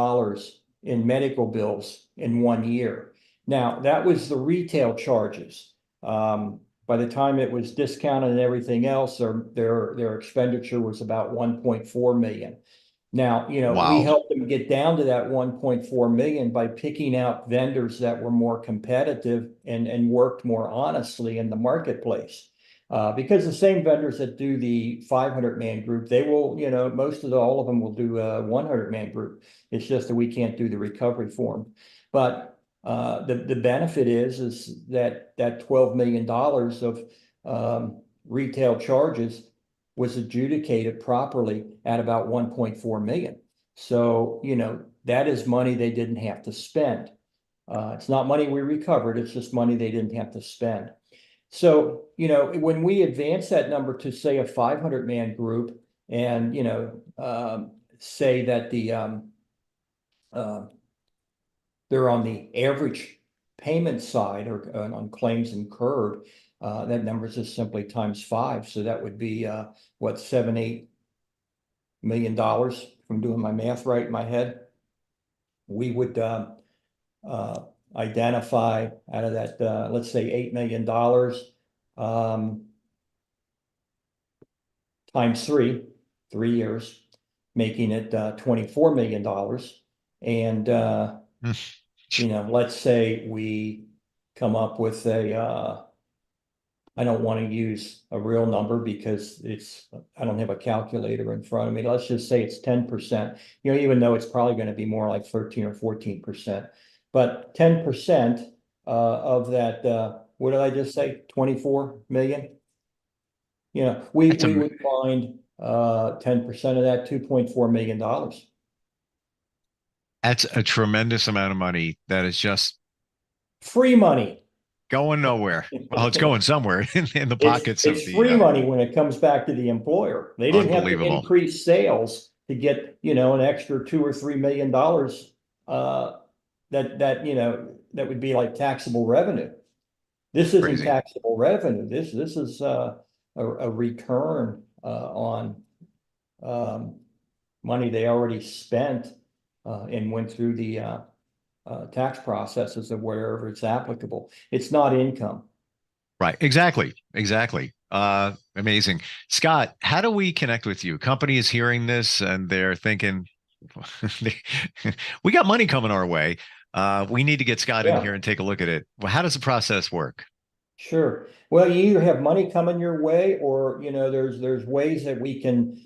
in medical bills in 1 year. Now, that was the retail charges. By the time it was discounted and everything else, their expenditure was about 1.4 million. Now, Wow. we helped them get down to that 1.4 million by picking out vendors that were more competitive and worked more honestly in the marketplace. Because the same vendors that do the 500-man group, they will, all of them will do a 100-man group. It's just that we can't do the recovery for them. But the benefit is that $12 million of retail charges was adjudicated properly at about 1.4 million. So, that is money they didn't have to spend. It's not money we recovered, it's just money they didn't have to spend. So, when we advance that number to say a 500-man group and, say that they're on the average payment side or on claims incurred, that number is just simply times 5. So that would be $7-8 million, if I'm doing my math right in my head. We would identify out of that, let's say $8 million times 3 years, making it $24 million. And let's say we come up with I don't want to use a real number because I don't have a calculator in front of me. Let's just say it's 10%, even though it's probably going to be more like 13 or 14%. But 10% of that, what did I just say? 24 million? We would find 10% of that, $2.4 million. That's a tremendous amount of money that is just free money. Going nowhere. Well, it's going somewhere in the pockets of the. It's free money when it comes back to the employer. They didn't have to increase sales to get an extra $2 or $3 million. That would be like taxable revenue. This isn't crazy. Taxable revenue. This is a return on money they already spent and went through the tax processes of wherever it's applicable. It's not income. Right. Exactly. Amazing. Scott, how do we connect with you? Company is hearing this and they're thinking, we got money coming our way. We need to get Scott in here and take a look at it. Well, how does the process work? Sure. Well, you either have money coming your way or, there's ways that we can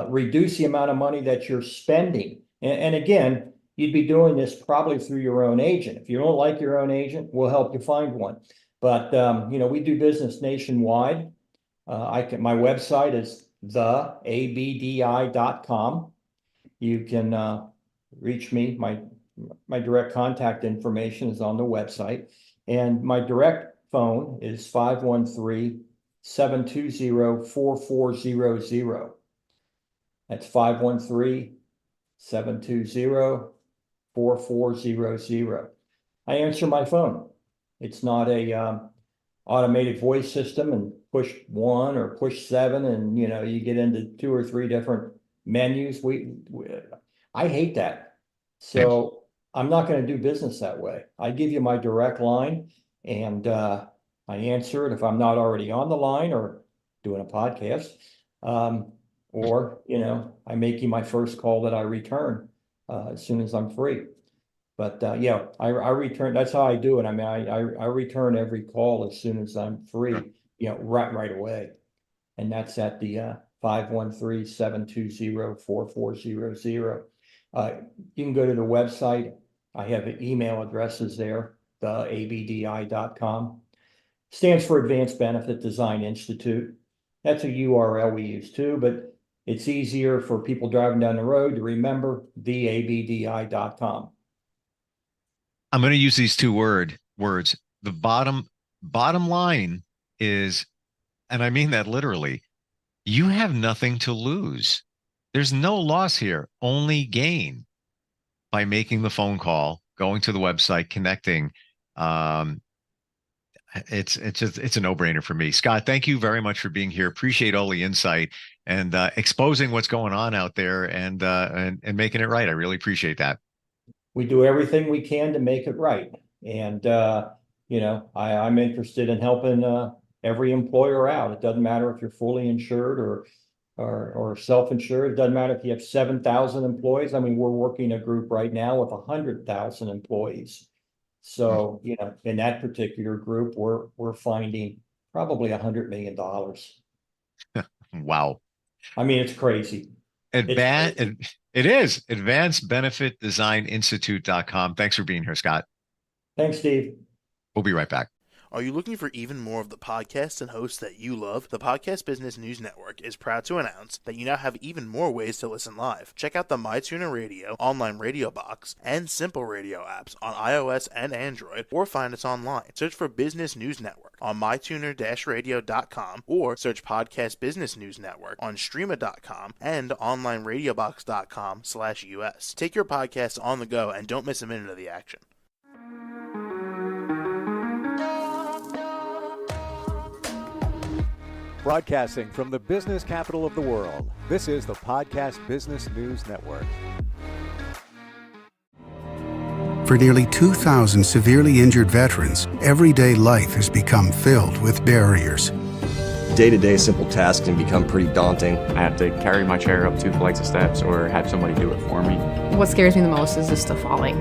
reduce the amount of money that you're spending. And again, you'd be doing this probably through your own agent. If you don't like your own agent, we'll help you find one. But, we do business nationwide. My website is theabdi.com. You can reach me. My direct contact information is on the website. And my direct phone is 513-720-4400. That's 513-720-4400. I answer my phone. It's not a automated voice system and push 1 or push 7 and you get into 2 or 3 different menus. I hate that. So I'm not going to do business that way. I give you my direct line and I answer it if I'm not already on the line or doing a podcast. Or I make you my first call that I return as soon as I'm free. But yeah, I return. That's how I do it. I mean, I return every call as soon as I'm free, right away. And that's at the 513-720-4400. You can go to the website. I have the email addresses there, the abdi.com. Stands for Advanced Benefit Design Institute. That's a URL we use too, but it's easier for people driving down the road to remember, theabdi.com. I'm going to use these two words. The bottom line is, and I mean that literally, you have nothing to lose. There's no loss here, only gain by making the phone call, going to the website, connecting. It's a no-brainer for me. Scott, thank you very much for being here. Appreciate all the insight and exposing what's going on out there and making it right. I really appreciate that. We do everything we can to make it right. And I'm interested in helping every employer out. It doesn't matter if you're fully insured or self-insured. It doesn't matter if you have 7,000 employees. I mean, we're working a group right now with 100,000 employees. So, in that particular group, we're finding probably $100 million. Wow. I mean, it's crazy. It is advancedbenefitdesigninstitute.com. Thanks for being here, Scott. Thanks, Steve. We'll be right back. Are you looking for even more of the podcasts and hosts that you love? The Podcast Business News Network is proud to announce that you now have even more ways to listen live. Check out the MyTuner Radio, online radio box, and Simple Radio apps on iOS and Android, or find us online. Search for Business News Network on mytuner-radio.com, or search Podcast Business News Network on streama.com and onlineradiobox.com/US. Take your podcast on the go and don't miss a minute of the action. Broadcasting from the business capital of the world, this is the Podcast Business News Network. For nearly 2,000 severely injured veterans, everyday life has become filled with barriers. Day-to-day simple tasks can become pretty daunting. I have to carry my chair up 2 flights of steps or have somebody do it for me. What scares me the most is just the falling.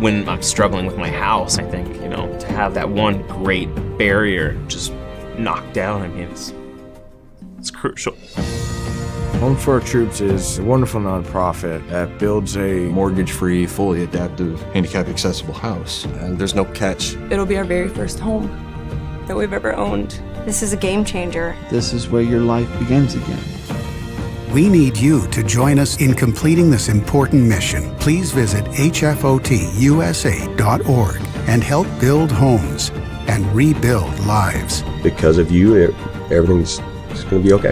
When I'm struggling with my house, I think, to have that one great barrier just knocked down, I mean, it's crucial. Home for Our Troops is a wonderful nonprofit that builds a mortgage-free, fully adaptive, handicap-accessible house. And there's no catch. It'll be our very first home that we've ever owned. This is a game changer. This is where your life begins again. We need you to join us in completing this important mission. Please visit hfotusa.org and help build homes and rebuild lives. Because of you, everything's going to be okay.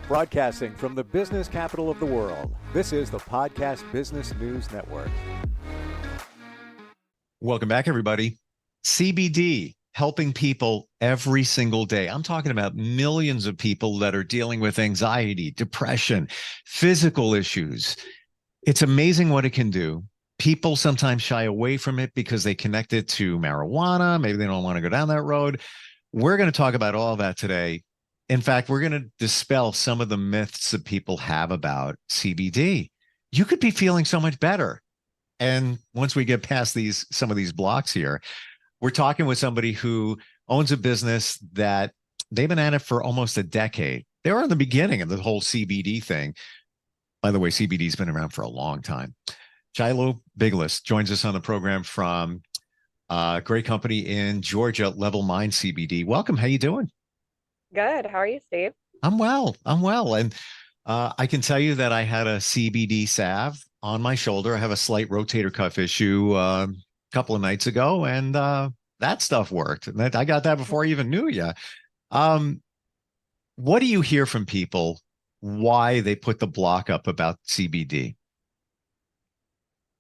Broadcasting from the business capital of the world, this is the Podcast Business News Network. Welcome back, everybody. CBD, helping people every single day. I'm talking about millions of people that are dealing with anxiety, depression, physical issues. It's amazing what it can do. People sometimes shy away from it because they connect it to marijuana. Maybe they don't want to go down that road. We're going to talk about all that today. In fact, we're going to dispel some of the myths that people have about CBD. You could be feeling so much better. And once we get past some of these blocks here, we're talking with somebody who owns a business that they've been at it for almost a decade. They were in the beginning of the whole CBD thing. By the way, CBD's been around for a long time. Shiloh Biglis joins us on the program from a great company in Georgia, Level Mind CBD. Welcome. How you doing? Good. How are you, Steve? I'm well. And I can tell you that I had a CBD salve on my shoulder. I have a slight rotator cuff issue a couple of nights ago, and that stuff worked. I got that before I even knew you. What do you hear from people why they put the block up about CBD?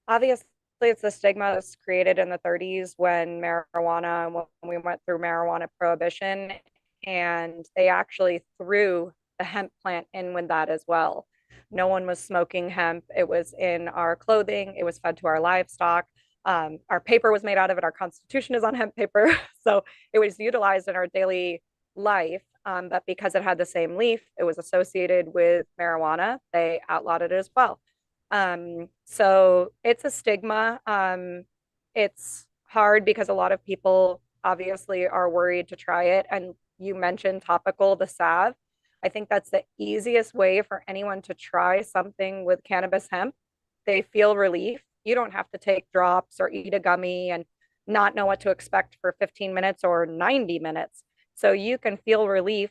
Obviously, it's the stigma that's created in the 30s when we went through marijuana prohibition, and they actually threw the hemp plant in with that as well. No one was smoking hemp. It was in our clothing. It was fed to our livestock. Our paper was made out of it. Our Constitution is on hemp paper. So it was utilized in our daily life. But because it had the same leaf, it was associated with marijuana. They outlawed it as well. So it's a stigma. It's hard because a lot of people obviously are worried to try it. And you mentioned topical, the salve. I think that's the easiest way for anyone to try something with cannabis hemp. They feel relief. You don't have to take drops or eat a gummy and not know what to expect for 15 minutes or 90 minutes. So you can feel relief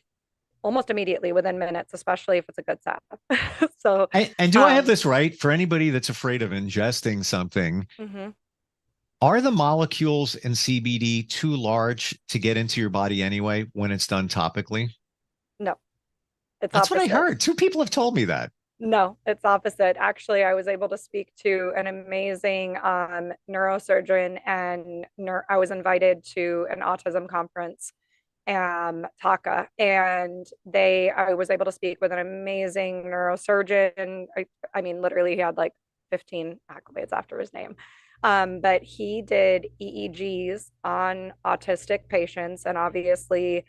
almost immediately within minutes, especially if it's a good salve. So, and do I have this right? For anybody that's afraid of ingesting something, are the molecules in CBD too large to get into your body anyway when it's done topically? No, it's That's opposite. what I heard. 2 people have told me that. No, it's opposite. Actually, I was able to speak to an amazing neurosurgeon, and I was invited to an autism conference, TACA, and I was able to speak with an amazing neurosurgeon. I mean, literally, he had like 15 accolades after his name. But he did EEGs on autistic patients, and obviously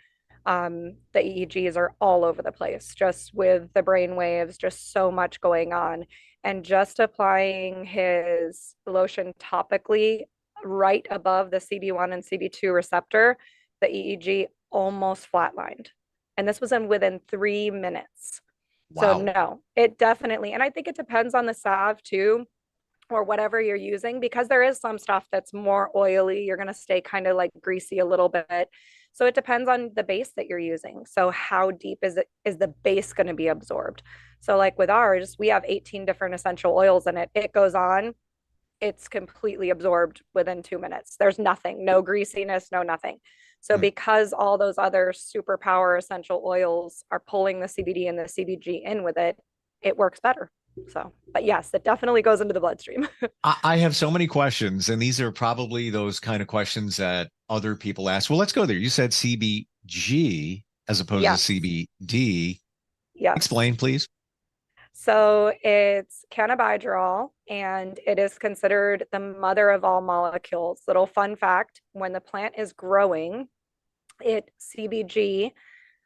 the EEGs are all over the place, just with the brain waves, just so much going on. And just applying his lotion topically right above the CB1 and CB2 receptor, the EEG almost flatlined. And this was within 3 minutes. Wow. So no, it definitely, and I think it depends on the salve too, or whatever you're using, because there is some stuff that's more oily. You're going to stay kind of like greasy a little bit. So it depends on the base that you're using. So how deep is the base going to be absorbed? So like with ours, we have 18 different essential oils in it. It goes on, it's completely absorbed within 2 minutes. There's nothing, no greasiness, no nothing. So because all those other superpower essential oils are pulling the CBD and the CBG in with it, it works better. So, but yes, it definitely goes into the bloodstream. I have so many questions, and these are probably those kind of questions that other people ask. Well, let's go there. You said CBG as opposed to CBD. Yes. Explain, please. So it's cannabidiol, and it is considered the mother of all molecules. Little fun fact, when the plant is growing, CBG,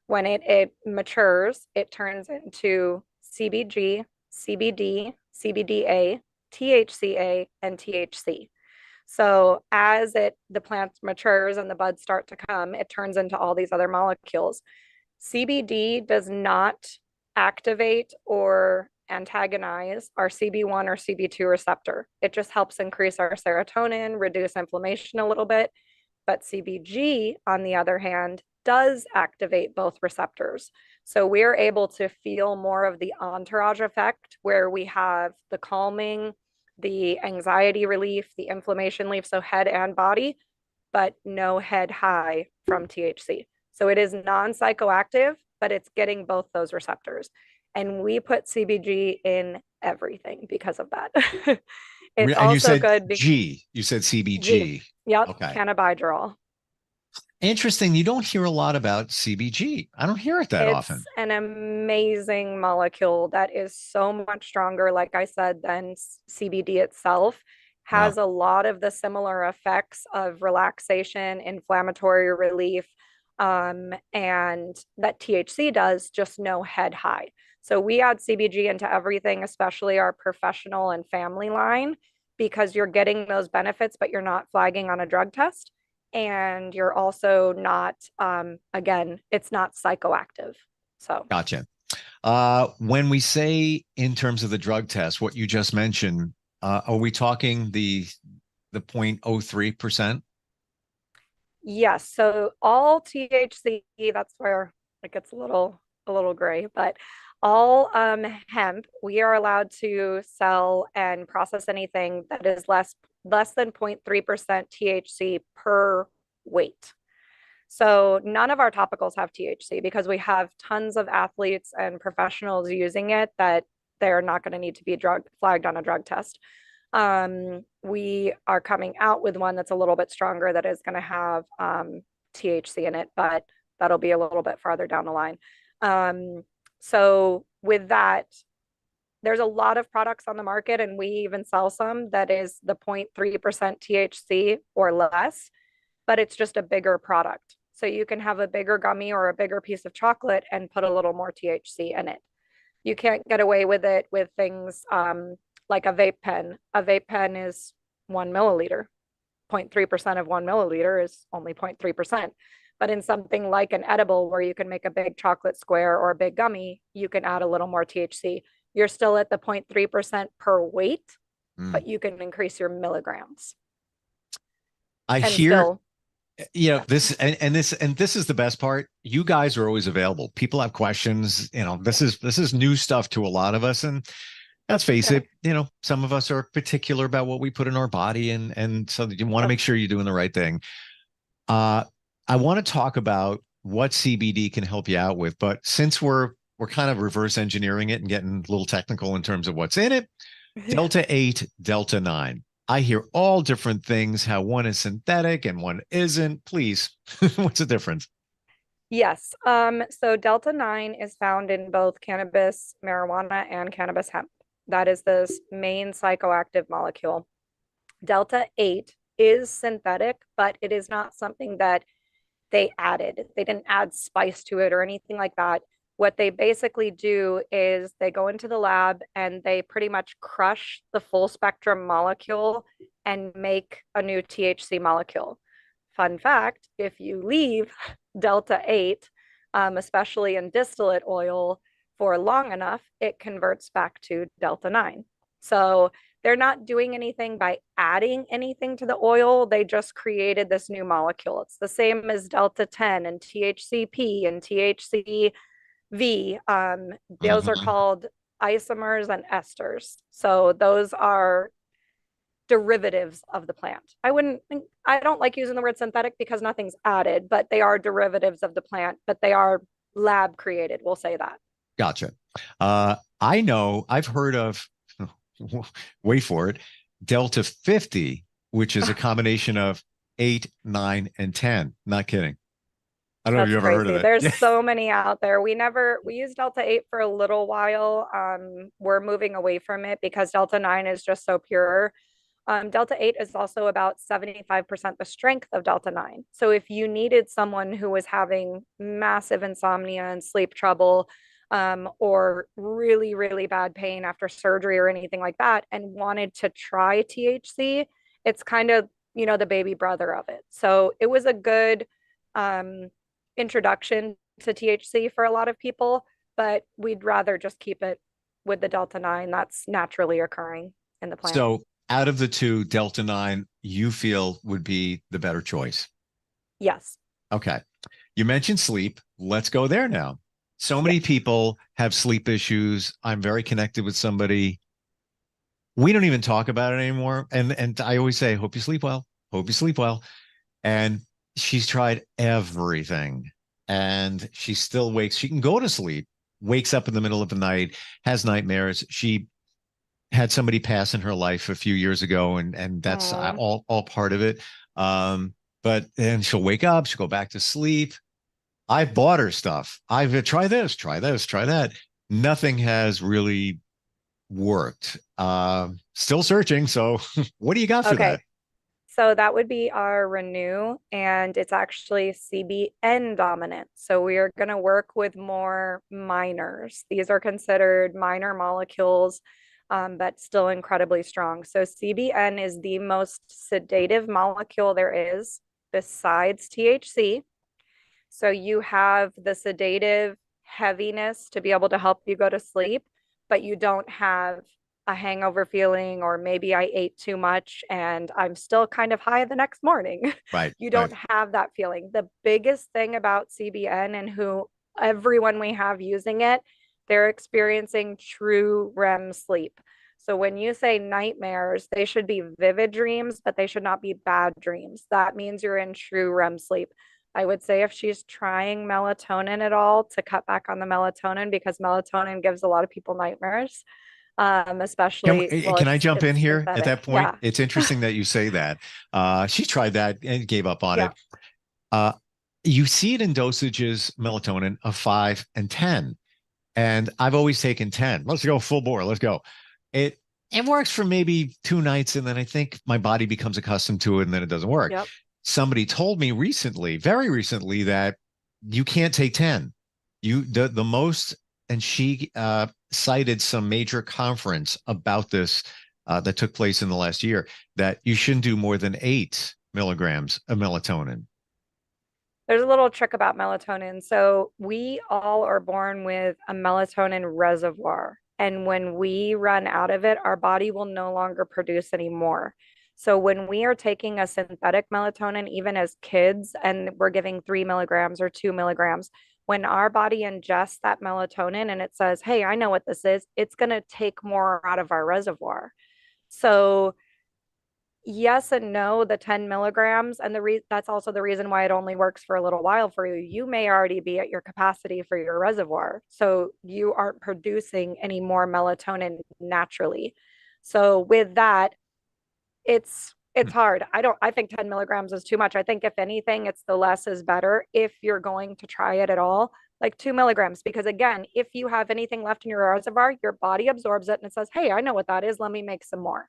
when it matures, it turns into CBG, CBD, CBDA, THCA, and THC. So as the plant matures and the buds start to come, it turns into all these other molecules. CBD does not activate or antagonize our CB1 or CB2 receptor. It just helps increase our serotonin, reduce inflammation a little bit. But CBG, on the other hand, does activate both receptors. So we're able to feel more of the entourage effect, where we have the calming, the anxiety relief, the inflammation relief, so head and body, but no head high from THC. So it is non-psychoactive, but it's getting both those receptors. And we put CBG in everything because of that. It's and also you said good. You said CBG. Yep. Okay. Cannabidiol. Interesting. You don't hear a lot about CBG. I don't hear it that often. It's an amazing molecule that is so much stronger, like I said, than CBD itself. Has a lot of the similar effects of relaxation, inflammatory relief, and that THC does, just no head high. So we add CBG into everything, especially our professional and family line, because you're getting those benefits, but you're not flagging on a drug test. And you're also not, again, it's not psychoactive. So gotcha. When we say in terms of the drug test, what you just mentioned, are we talking the 0.03%? yes. So all THC, that's where it gets a little gray, but all hemp, we are allowed to sell and process anything that is less than 0.3% THC per weight. So none of our topicals have THC, because we have tons of athletes and professionals using it that they're not going to need to be flagged on a drug test. We are coming out with one that's a little bit stronger, that is going to have THC in it, but that'll be a little bit farther down the line. So with that, there's a lot of products on the market, and we even sell some that is the 0.3% THC or less, but it's just a bigger product. So you can have a bigger gummy or a bigger piece of chocolate and put a little more THC in it. You can't get away with it with things like a vape pen. A vape pen is 1 milliliter. 0.3% of 1 milliliter is only 0.3%. But in something like an edible where you can make a big chocolate square or a big gummy, you can add a little more THC. You're still at the 0.3% per weight, but you can increase your milligrams. I And hear, still, this is the best part. You guys are always available. People have questions. This is new stuff to a lot of us, and let's face it, some of us are particular about what we put in our body, and so you want to make sure you're doing the right thing. I want to talk about what CBD can help you out with, but since we're kind of reverse engineering it and getting a little technical in terms of what's in it, Delta 8, Delta 9. I hear all different things, how one is synthetic and one isn't. Please, what's the difference? yes. So Delta 9 is found in both cannabis, marijuana, and cannabis hemp. That is the main psychoactive molecule. Delta 8 is synthetic, but it is not something that they added. They didn't add spice to it or anything like that. What they basically do is they go into the lab and they pretty much crush the full spectrum molecule and make a new THC molecule. Fun fact, if you leave Delta 8, especially in distillate oil, for long enough, it converts back to Delta 9. So they're not doing anything by adding anything to the oil. They just created this new molecule. It's the same as Delta 10 and THCP and THCV. Those are called isomers and esters. So those are derivatives of the plant. I don't like using the word synthetic because nothing's added, but they are derivatives of the plant, but they are lab created. We'll say that. Gotcha. I know I've heard of, wait for it, Delta 50, which is a combination of 8, 9, and 10. Not kidding. I don't know if you ever heard of it. There's so many out there. We used Delta 8 for a little while. We're moving away from it because Delta 9 is just so pure. Delta 8 is also about 75% the strength of Delta 9. So if you needed someone who was having massive insomnia and sleep trouble, or really, really bad pain after surgery or anything like that, and wanted to try THC, it's kind of, the baby brother of it. So it was a good introduction to THC for a lot of people, but we'd rather just keep it with the Delta 9 that's naturally occurring in the plant. So out of the two, Delta 9, you feel would be the better choice? Yes. Okay. You mentioned sleep. Let's go there now. So many people have sleep issues. I'm very connected with somebody. We don't even talk about it anymore. And I always say, hope you sleep well. Hope you sleep well. And she's tried everything and she still wakes. She can go to sleep, wakes up in the middle of the night, has nightmares. She had somebody pass in her life a few years ago, and that's all part of it. But then she'll wake up, she'll go back to sleep. I've bought her stuff. I've tried this, try that. Nothing has really worked. Still searching. So what do you got for that? So that would be our Renew, and it's actually CBN dominant. So we are going to work with more minors. These are considered minor molecules, but still incredibly strong. So CBN is the most sedative molecule there is besides THC. So you have the sedative heaviness to be able to help you go to sleep, but you don't have a hangover feeling, or maybe I ate too much and I'm still kind of high the next morning. Right. You don't have that feeling. The biggest thing about CBN and who everyone we have using it, they're experiencing true REM sleep. So when you say nightmares, they should be vivid dreams, but they should not be bad dreams. That means you're in true REM sleep. I would say if she's trying melatonin at all, to cut back on the melatonin, because melatonin gives a lot of people nightmares. Especially can I jump in here synthetic. at that point? Yeah. It's interesting that you say that. She tried that and gave up on it. You see it in dosages, melatonin of 5 and 10. And I've always taken 10. Let's go full bore. Let's go. It works for maybe 2 nights, and then I think my body becomes accustomed to it, and then it doesn't work. Yep. Somebody told me recently, very recently, that you can't take 10. The most, and she cited some major conference about this that took place in the last year, that you shouldn't do more than 8 milligrams of melatonin. There's a little trick about melatonin. So we all are born with a melatonin reservoir. And when we run out of it, our body will no longer produce any more. So when we are taking a synthetic melatonin, even as kids, and we're giving 3 milligrams or 2 milligrams, when our body ingests that melatonin and it says, hey, I know what this is, it's going to take more out of our reservoir. So yes and no, the 10 milligrams. And that's also the reason why it only works for a little while for you. You may already be at your capacity for your reservoir. So you aren't producing any more melatonin naturally. So with that, it's hard. I think 10 milligrams is too much. I think if anything, it's the less is better if you're going to try it at all, like 2 milligrams. Because again, if you have anything left in your reservoir, your body absorbs it and it says, hey, I know what that is. Let me make some more.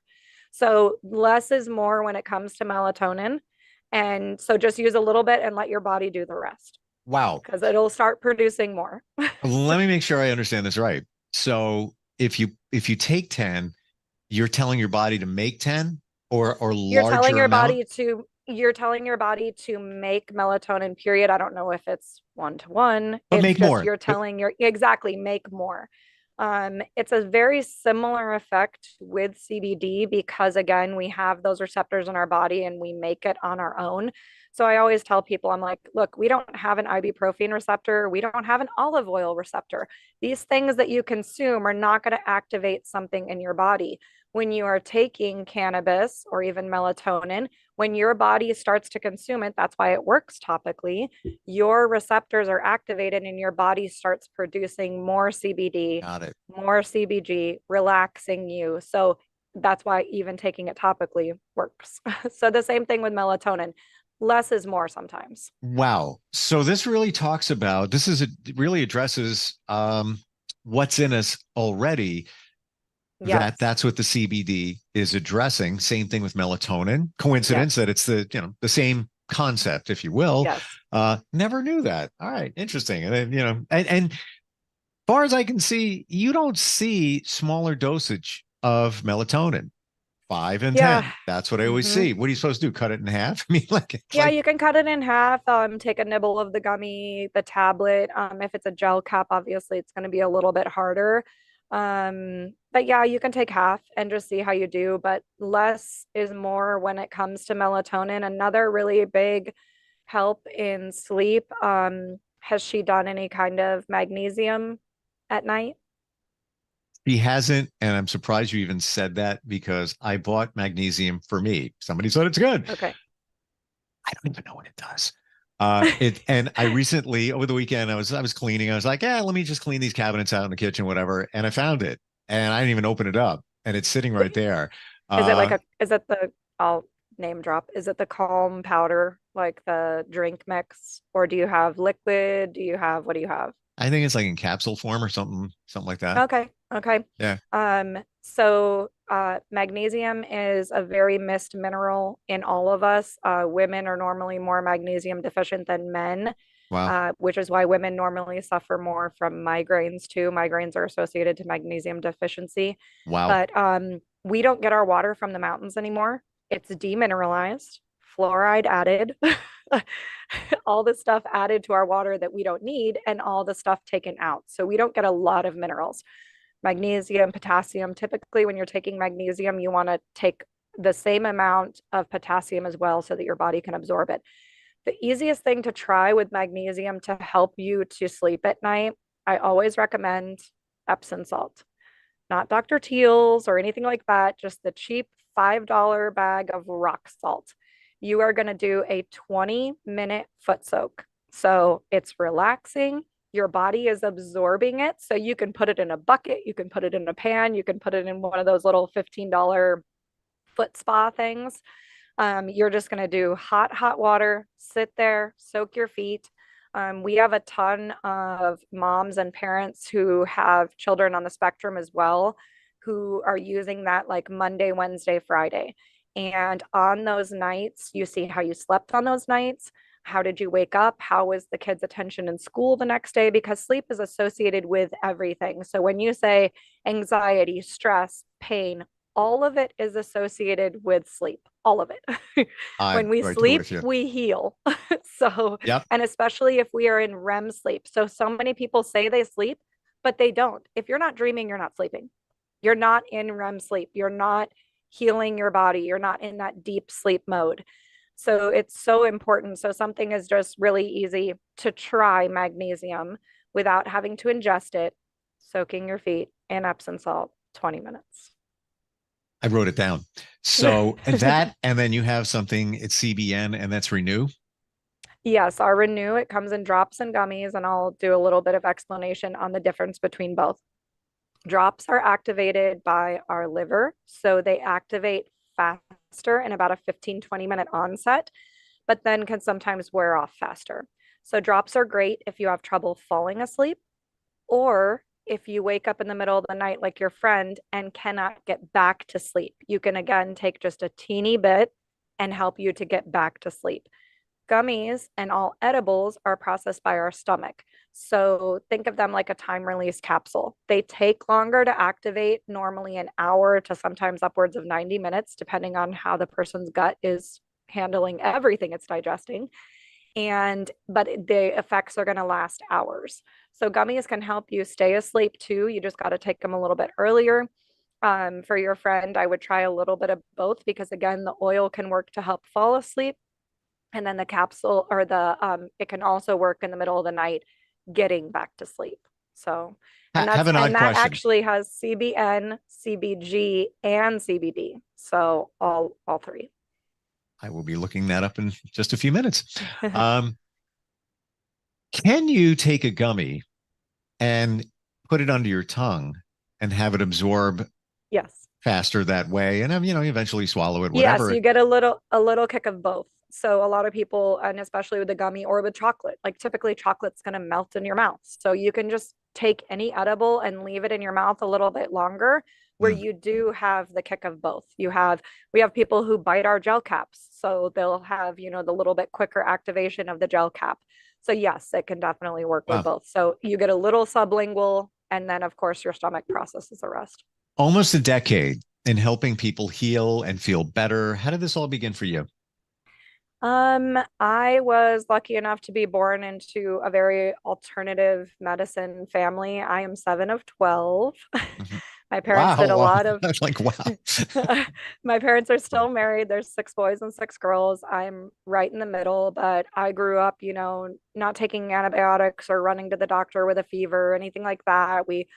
So less is more when it comes to melatonin. And so just use a little bit and let your body do the rest. Wow. Because it'll start producing more. Let me make sure I understand this right. So if you take 10, you're telling your body to make 10 or you're telling your amount? you're telling your body to make melatonin, period. I don't know if it's 1-to-1. But it's make just more. You're telling exactly make more. It's a very similar effect with CBD because again, we have those receptors in our body and we make it on our own. So I always tell people, I'm like, look, we don't have an ibuprofen receptor. We don't have an olive oil receptor. These things that you consume are not going to activate something in your body. When you are taking cannabis or even melatonin, when your body starts to consume it, that's why it works topically, your receptors are activated and your body starts producing more CBD, more CBG, relaxing you. So that's why even taking it topically works. So the same thing with melatonin. Less is more sometimes. Wow. So this really talks about, it really addresses what's in us already. Yes. That's what the CBD is addressing. Same thing with melatonin. Coincidence that it's the same concept, if you will. Yes. Never knew that. All right, interesting. And then, and far as I can see, you don't see smaller dosage of melatonin. 5 and 10. That's what I always see. What are you supposed to do? Cut it in half? I mean, you can cut it in half. Take a nibble of the gummy, the tablet. If it's a gel cap, obviously it's going to be a little bit harder. But yeah, you can take half and just see how you do, but less is more when it comes to melatonin. Another really big help in sleep. Has she done any kind of magnesium at night? He hasn't, and I'm surprised you even said that because I bought magnesium for me. Somebody said it's good. Okay. I don't even know what it does. And I recently over the weekend I was cleaning. I was like, let me just clean these cabinets out in the kitchen, whatever. And I found it, and I didn't even open it up, and it's sitting right there. I'll name drop. Is it the Calm powder, like the drink mix, or do you have liquid? What do you have? I think it's like in capsule form or something like that. Okay. Yeah. So magnesium is a very missed mineral in all of us. Women are normally more magnesium deficient than men. Wow. Which is why women normally suffer more from migraines too. Migraines are associated to magnesium deficiency. Wow. But we don't get our water from the mountains anymore. It's demineralized, fluoride added, all the stuff added to our water that we don't need, and all the stuff taken out. So we don't get a lot of minerals. Magnesium, potassium. Typically, when you're taking magnesium, you want to take the same amount of potassium as well so that your body can absorb it. The easiest thing to try with magnesium to help you to sleep at night, I always recommend Epsom salt, not Dr. Teal's or anything like that, just the cheap $5 bag of rock salt. You are going to do a 20-minute foot soak. So it's relaxing. Your body is absorbing it. So you can put it in a bucket, you can put it in a pan, you can put it in one of those little $15 foot spa things. You're just going to do hot water, sit there, soak your feet. We have a ton of moms and parents who have children on the spectrum as well, who are using that like Monday, Wednesday, Friday. And on those nights, you see how you slept on those nights. How did you wake up? How was the kids' attention in school the next day? Because sleep is associated with everything. So when you say anxiety, stress, pain, all of it is associated with sleep, all of it. When I'm we right there sleep, with you. we heal. So, Yep. and especially if we are in REM sleep. So many people say they sleep, but they don't. If you're not dreaming, you're not sleeping. You're not in REM sleep. You're not healing your body. You're not in that deep sleep mode. So it's so important. So something is just really easy to try magnesium without having to ingest it, soaking your feet in Epsom salt, 20 minutes. I wrote it down. So that, and then you have something, it's CBN, and that's Renew. Yes, our Renew, it comes in drops and gummies, and I'll do a little bit of explanation on the difference between both. Drops are activated by our liver, so they activate faster in about a 15-20 minute onset, but then can sometimes wear off faster. So drops are great if you have trouble falling asleep, or if you wake up in the middle of the night like your friend and cannot get back to sleep. You can again take just a teeny bit and help you to get back to sleep. Gummies and all edibles are processed by our stomach. So think of them like a time release capsule. They take longer to activate, normally an hour to sometimes upwards of 90 minutes, depending on how the person's gut is handling everything it's digesting. But the effects are going to last hours. So gummies can help you stay asleep too. You just got to take them a little bit earlier. For your friend, I would try a little bit of both because again, the oil can work to help fall asleep. And then the capsule or it can also work in the middle of the night, getting back to sleep. So, and Have an odd that question. actually has CBN, CBG, and CBD. So all three. I will be looking that up in just a few minutes. Can you take a gummy and put it under your tongue and have it absorb Yes. faster that way? And eventually swallow it, Yes, whatever. you get a little kick of both. So a lot of people, and especially with the gummy or with chocolate, like typically chocolate's going to melt in your mouth. So you can just take any edible and leave it in your mouth a little bit longer, where you do have the kick of both. We have people who bite our gel caps. So they'll have, the little bit quicker activation of the gel cap. So yes, it can definitely work with both. So you get a little sublingual, and then of course your stomach processes the rest. Almost a decade in helping people heal and feel better. How did this all begin for you? I was lucky enough to be born into a very alternative medicine family. I am 7 of 12. My parents did a lot of I was like, wow. My parents are still married. There's 6 boys and 6 girls. I'm right in the middle, but I grew up, not taking antibiotics or running to the doctor with a fever or anything like that. We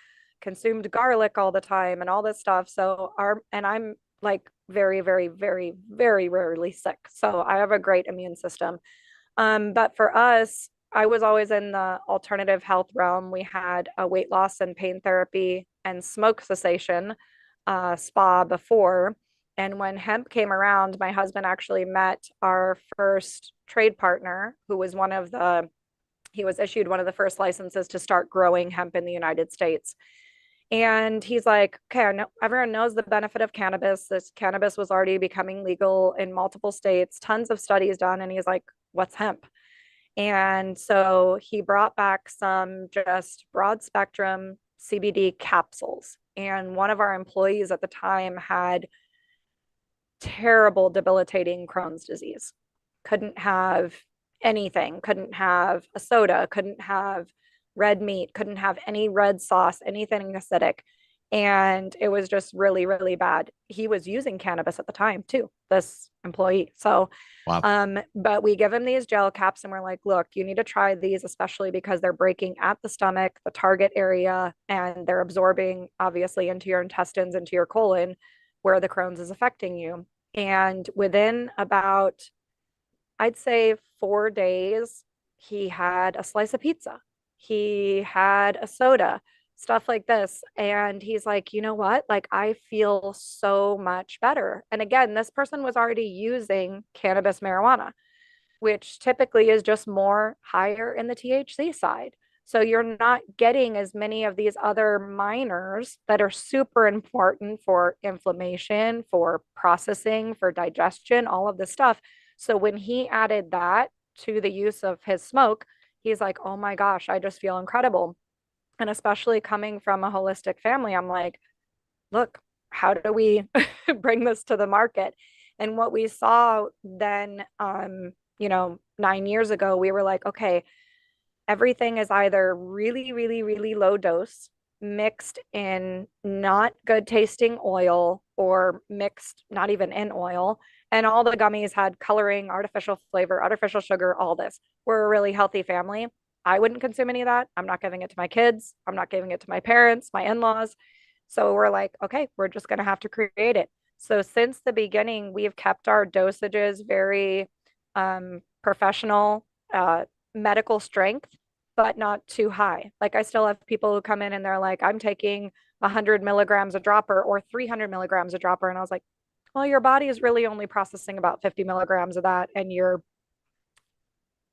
consumed garlic all the time and all this stuff. So I'm like very, very, very, very rarely sick. So I have a great immune system. But for us, I was always in the alternative health realm. We had a weight loss and pain therapy and smoke cessation spa before. And when hemp came around, my husband actually met our first trade partner, who was he was issued one of the first licenses to start growing hemp in the United States. And he's like, okay, I know everyone knows the benefit of cannabis. This cannabis was already becoming legal in multiple states, tons of studies done. And he's like, what's hemp? And so he brought back some just broad spectrum CBD capsules. And one of our employees at the time had terrible, debilitating Crohn's disease. Couldn't have anything, couldn't have a soda, couldn't have red meat, couldn't have any red sauce, anything acidic. And it was just really, really bad. He was using cannabis at the time too, this employee. So, but we give him these gel caps and we're like, look, you need to try these, especially because they're breaking at the stomach, the target area, and they're absorbing obviously into your intestines, into your colon, where the Crohn's is affecting you. And within about, I'd say 4 days, he had a slice of pizza. He had a soda, stuff like this. And he's like, you know what? Like, I feel so much better. And again, this person was already using cannabis marijuana. which typically is just more higher in the THC side. So you're not getting as many of these other minors that are super important for inflammation, for processing, for digestion, all of this stuff. So when he added that to the use of his smoke, he's like, oh my gosh, I just feel incredible. And especially coming from a holistic family, I'm like, look, how do we bring this to the market? And what we saw then, 9 years ago, we were like, okay, everything is either really, really, really low dose, mixed in not good tasting oil, or mixed not even in oil. And all the gummies had coloring, artificial flavor, artificial sugar, all this. We're a really healthy family. I wouldn't consume any of that. I'm not giving it to my kids. I'm not giving it to my parents, my in-laws. So we're like, okay, we're just going to have to create it. So since the beginning, we've kept our dosages very professional, medical strength, but not too high. Like I still have people who come in and they're like, I'm taking 100 milligrams a dropper or 300 milligrams a dropper. And I was like, well, your body is really only processing about 50 milligrams of that, and you're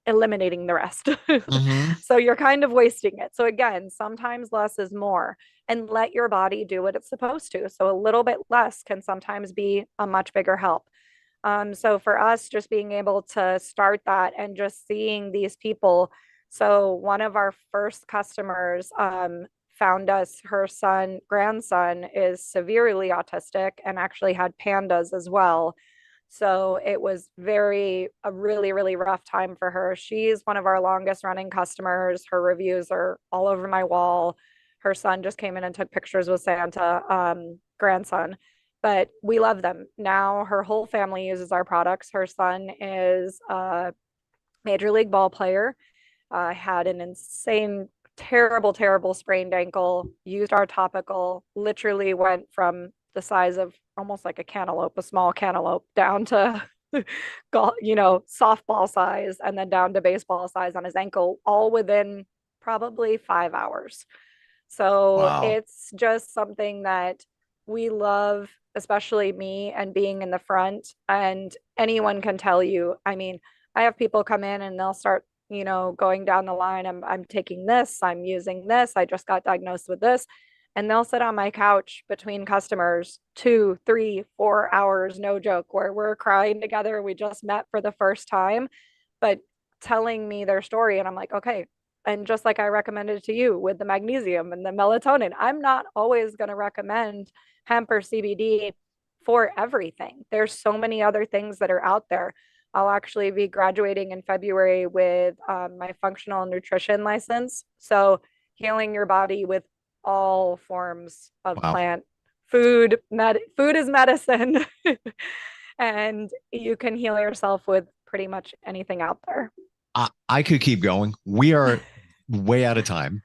eliminating the rest. Mm-hmm. So you're kind of wasting it. So again, sometimes less is more, and let your body do what it's supposed to. So a little bit less can sometimes be a much bigger help. So for us, just being able to start that and just seeing these people. So one of our first customers found us, her grandson is severely autistic and actually had pandas as well. So it was a really, really rough time for her. She's one of our longest running customers. Her reviews are all over my wall. Her son just came in and took pictures with Santa, grandson. But we love them. Now her whole family uses our products. Her son is a major league ball player, had an insane, terrible, terrible sprained ankle, used our topical, literally went from the size of almost like a cantaloupe, a small cantaloupe, down to softball size, and then down to baseball size on his ankle, all within probably 5 hours. So Wow. it's just something that we love, especially me, and being in the front. And anyone can tell you, I mean, I have people come in and they'll start, going down the line. I'm taking this, I'm using this, I just got diagnosed with this. And they'll sit on my couch between customers 2, 3, 4 hours, no joke, where we're crying together. We just met for the first time, but telling me their story. And I'm like, okay. And just like I recommended to you with the magnesium and the melatonin, I'm not always going to recommend hemp or CBD for everything. There's so many other things that are out there. I'll actually be graduating in February with my functional nutrition license. So healing your body with all forms of plant food. Food is medicine. And you can heal yourself with pretty much anything out there. I could keep going. We are way out of time.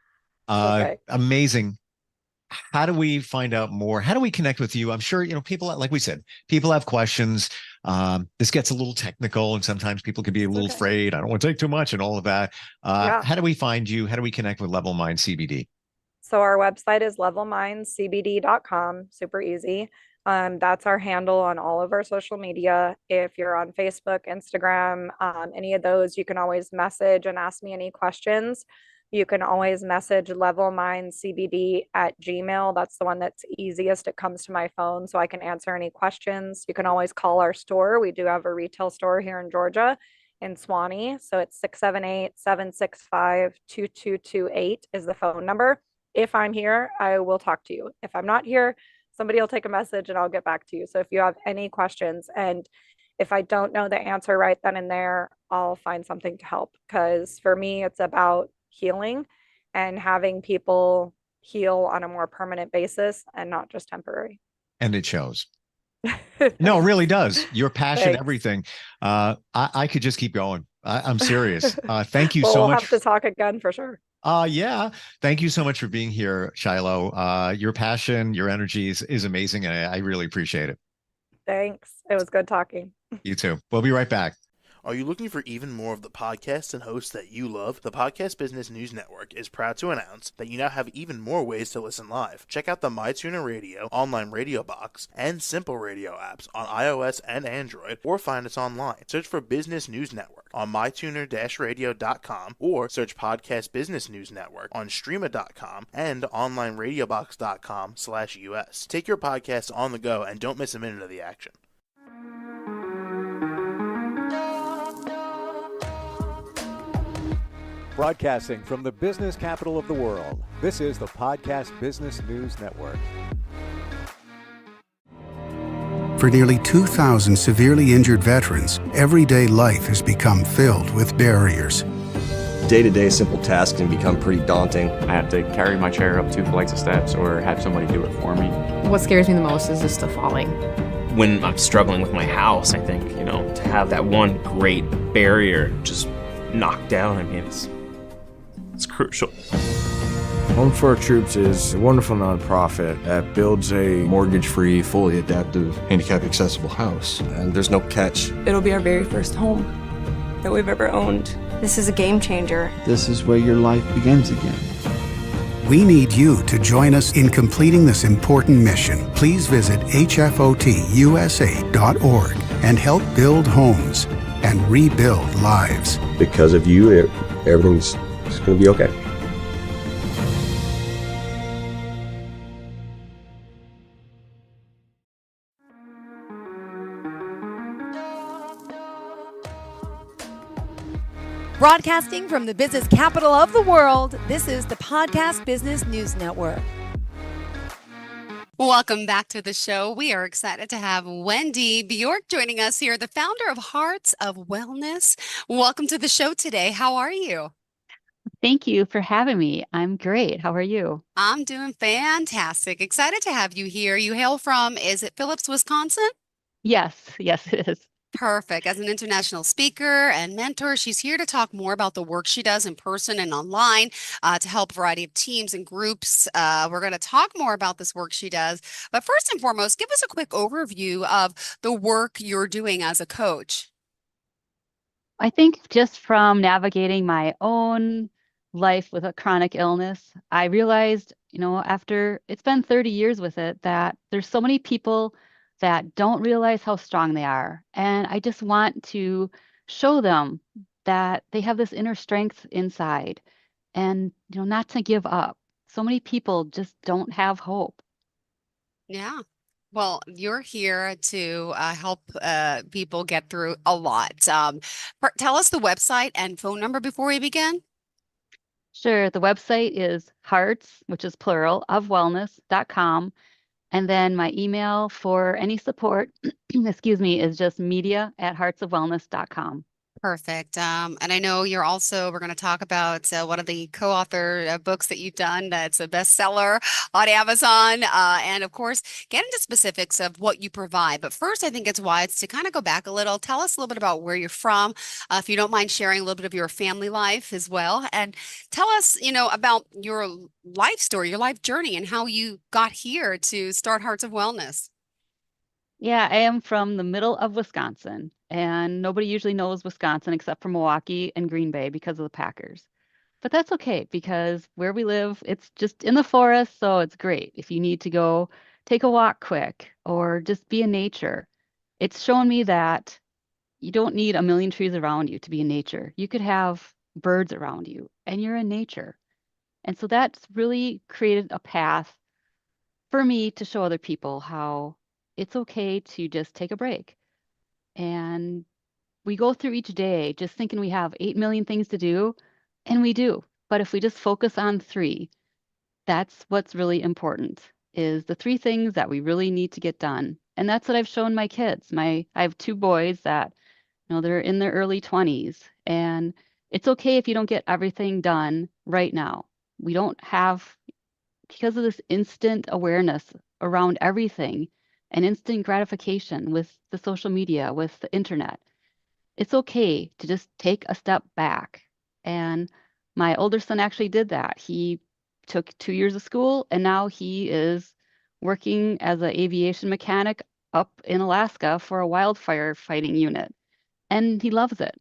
Okay. Amazing. How do we find out more? How do we connect with you? I'm sure, people, like we said, people have questions. This gets a little technical and sometimes people can be a little afraid. I don't want to take too much and all of that. How do we find you? How do we connect with Level Mind CBD? So our website is levelmindcbd.com. Super easy. That's our handle on all of our social media. If you're on Facebook, Instagram, any of those, you can always message and ask me any questions. You can always message levelmindcbd@gmail. That's the one that's easiest. It comes to my phone, so I can answer any questions. You can always call our store. We do have a retail store here in Georgia, in Swanee. So it's 678-765-2228 is the phone number. If I'm here, I will talk to you. If I'm not here, somebody will take a message and I'll get back to you. So if you have any questions, and if I don't know the answer right then and there, I'll find something to help. Because for me, it's about healing and having people heal on a more permanent basis and not just temporary. And it shows. No, it really does. Your passion, Thanks. everything. I could just keep going. I'm serious. Thank you Well, so we'll much. have to talk again for sure. Yeah. Thank you so much for being here, Shiloh. Your passion, your energy is amazing. And I really appreciate it. Thanks. It was good talking. You too. We'll be right back. Are you looking for even more of the podcasts and hosts that you love? The Podcast Business News Network is proud to announce that you now have even more ways to listen live. Check out the MyTuner Radio, online radio box, and Simple Radio apps on iOS and Android, or find us online. Search for Business News Network on mytuner-radio.com, or search Podcast Business News Network on streama.com and onlineradiobox.com/US. Take your podcast on the go and don't miss a minute of the action. Broadcasting from the business capital of the world, this is the Podcast Business News Network. For nearly 2,000 severely injured veterans, everyday life has become filled with barriers. Day-to-day simple tasks can become pretty daunting. I have to carry my chair up 2 flights of steps or have somebody do it for me. What scares me the most is just the falling. When I'm struggling with my house, I think, to have that one great barrier just knocked down, it's crucial. Home for Our Troops is a wonderful nonprofit that builds a mortgage-free, fully adaptive, handicap-accessible house. And there's no catch. It'll be our very first home that we've ever owned. This is a game changer. This is where your life begins again. We need you to join us in completing this important mission. Please visit hfotusa.org and help build homes and rebuild lives. Because of you, everything's going to be okay. Broadcasting from the business capital of the world, this is the Podcast Business News Network. Welcome back to the show. We are excited to have Wendy Bjork joining us here, the founder of Hearts of Wellness. Welcome to the show today. How are you? Thank you for having me. I'm great. How are you? I'm doing fantastic. Excited to have you here. You hail from, is it Phillips, Wisconsin? Yes, it is. Perfect. As an international speaker and mentor, she's here to talk more about the work she does in person and online to help a variety of teams and groups. We're going to talk more about this work she does. But first and foremost, give us a quick overview of the work you're doing as a coach. I think just from navigating my own life with a chronic illness, I realized, after it's been 30 years with it, that there's so many people that don't realize how strong they are. And I just want to show them that they have this inner strength inside and, not to give up. So many people just don't have hope. Yeah. Well, you're here to help people get through a lot. Tell us the website and phone number before we begin. Sure. The website is hearts, which is plural, of wellness.com. And then my email for any support, is just media@heartsofwellness.com. Perfect. And I know we're going to talk about one of the co-author books that you've done that's a bestseller on Amazon. And of course, get into specifics of what you provide. But first, I think it's wise to kind of go back a little. Tell us a little bit about where you're from, if you don't mind sharing a little bit of your family life as well. And tell us, about your life story, your life journey, and how you got here to start Hearts of Wellness. Yeah, I am from the middle of Wisconsin, and nobody usually knows Wisconsin except for Milwaukee and Green Bay because of the Packers. But that's okay because where we live, it's just in the forest, so it's great. If you need to go take a walk quick or just be in nature, it's shown me that you don't need a million trees around you to be in nature. You could have birds around you, and you're in nature. And so that's really created a path for me to show other people how it's okay to just take a break. And we go through each day just thinking we have 8 million things to do, and we do. But if we just focus on 3, that's what's really important, is the 3 things that we really need to get done. And that's what I've shown my kids. I have 2 boys that, they're in their early 20s, and it's okay if you don't get everything done right now. We don't have, because of this instant awareness around everything, and instant gratification with the social media, with the internet. It's okay to just take a step back. And my older son actually did that. He took 2 years of school, and now he is working as an aviation mechanic up in Alaska for a wildfire fighting unit. and he loves it.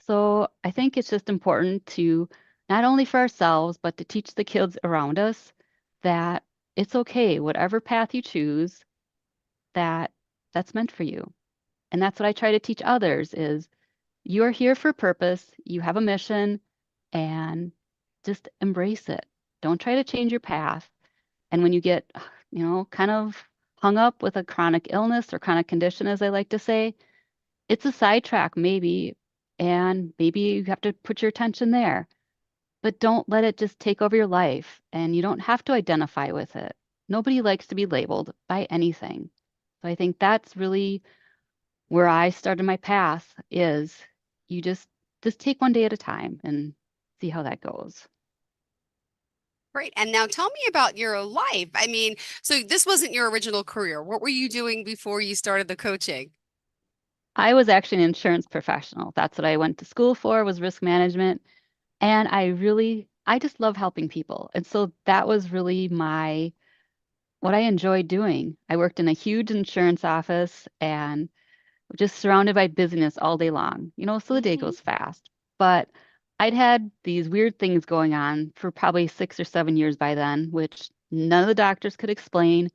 So I think it's just important to not only for ourselves, but to teach the kids around us that it's okay, whatever path you choose, that that's meant for you. And that's what I try to teach others is you're here for a purpose, you have a mission, and just embrace it. Don't try to change your path. And when you get, kind of hung up with a chronic illness or chronic condition, as I like to say, it's a sidetrack maybe, and maybe you have to put your attention there. But don't let it just take over your life, and you don't have to identify with it. Nobody likes to be labeled by anything. So I think that's really where I started my path is you just take one day at a time and see how that goes. Great. And now tell me about your life. I mean, so this wasn't your original career. What were you doing before you started the coaching? I was actually an insurance professional. That's what I went to school for, was risk management. And I just love helping people. And so that was really what I enjoyed doing. I worked in a huge insurance office and just surrounded by business all day long, so the day goes fast. But I'd had these weird things going on for probably 6 or 7 years by then, which none of the doctors could explain.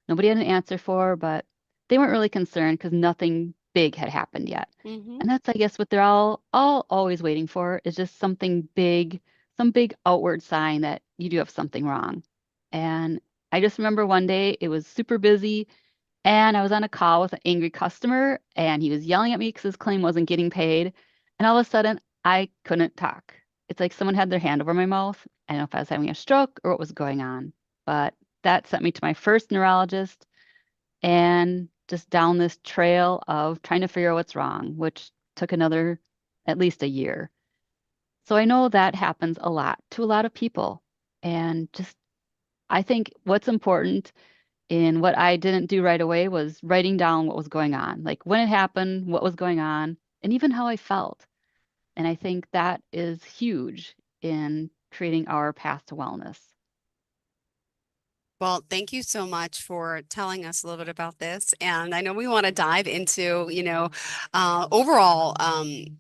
Nobody had an answer for, but they weren't really concerned because nothing big had happened yet. And that's, I guess, what they're all always waiting for is just something big, some big outward sign that you do have something wrong. And I just remember one day it was super busy and I was on a call with an angry customer and he was yelling at me because his claim wasn't getting paid. And all of a sudden I couldn't talk. It's like someone had their hand over my mouth. I don't know if I was having a stroke or what was going on, but that sent me to my first neurologist and just down this trail of trying to figure out what's wrong, which took another at least a year. So I know that happens a lot to a lot of people. And just, I think what's important in what I didn't do right away was writing down what was going on, like when it happened, what was going on, and even how I felt. And I think that is huge in creating our path to wellness. Well, thank you so much for telling us a little bit about this. And I know we want to dive into, overall,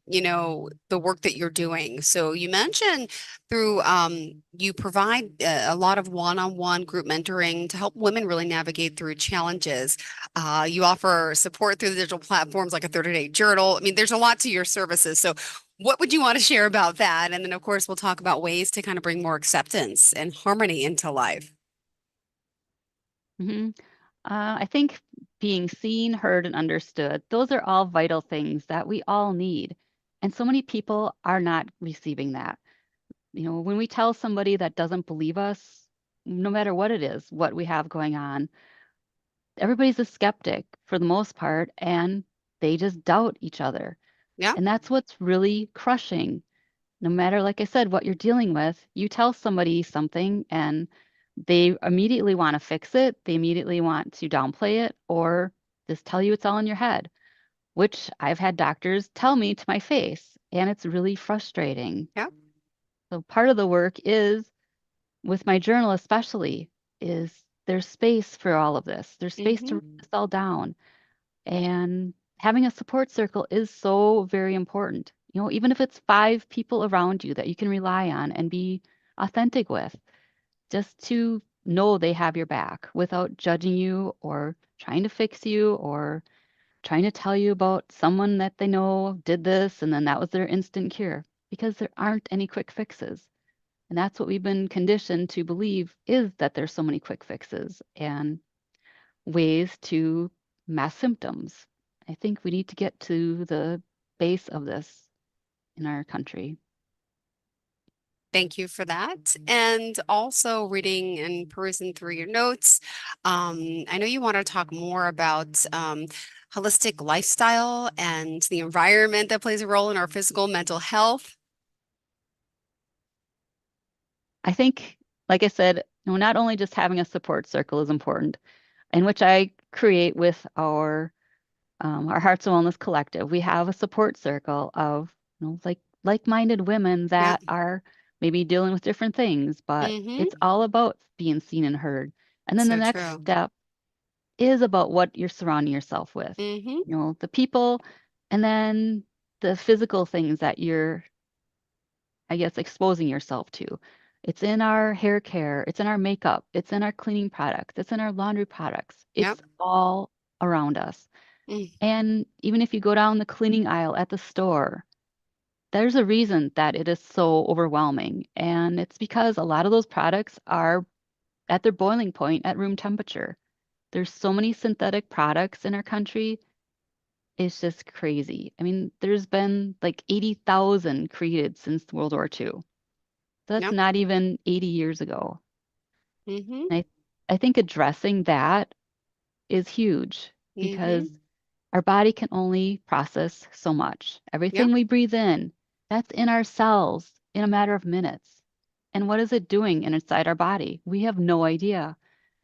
the work that you're doing. So you mentioned through, you provide a lot of one-on-one group mentoring to help women really navigate through challenges. You offer support through the digital platforms like a 30-day journal. I mean, there's a lot to your services. So what would you want to share about that? And then, of course, we'll talk about ways to kind of bring more acceptance and harmony into life. hmm I think being seen, heard, and understood, those are all vital things that we all need. And so many people are not receiving that. When we tell somebody that doesn't believe us, no matter what it is, what we have going on, everybody's a skeptic for the most part, and they just doubt each other. Yeah. And that's what's really crushing. No matter, like I said, what you're dealing with, you tell somebody something and they immediately want to fix it. They immediately want to downplay it or just tell you it's all in your head, which I've had doctors tell me to my face, and it's really frustrating. Yeah. So part of the work is with my journal, especially, is there's space for all of this. There's space to write this all down. And having a support circle is so very important. Even if it's 5 people around you that you can rely on and be authentic with, just to know they have your back without judging you or trying to fix you or trying to tell you about someone that they know did this and then that was their instant cure, because there aren't any quick fixes. And that's what we've been conditioned to believe, is that there's so many quick fixes and ways to mask symptoms. I think we need to get to the base of this in our country. Thank you for that. And also reading and perusing through your notes. I know you want to talk more about holistic lifestyle and the environment that plays a role in our physical, mental health. I think, like I said, not only just having a support circle is important, in which I create with our Hearts and Wellness Collective. We have a support circle of like-minded women that are maybe dealing with different things, but it's all about being seen and heard. And then the next step is about what you're surrounding yourself with. The people And then the physical things that you're, I guess, exposing yourself to. It's in our hair care, it's in our makeup, it's in our cleaning products, it's in our laundry products. Yep. It's all around us. Mm. And even if you go down the cleaning aisle at the store, there's a reason that it is so overwhelming. And it's because a lot of those products are at their boiling point at room temperature. There's so many synthetic products in our country. It's just crazy. I mean, there's been like 80,000 created since World War II. So that's Yep. not even 80 years ago. Mm-hmm. And I think addressing that is huge Mm-hmm. because our body can only process so much. Everything Yep. we breathe in, that's in our cells in a matter of minutes. And what is it doing inside our body? We have no idea.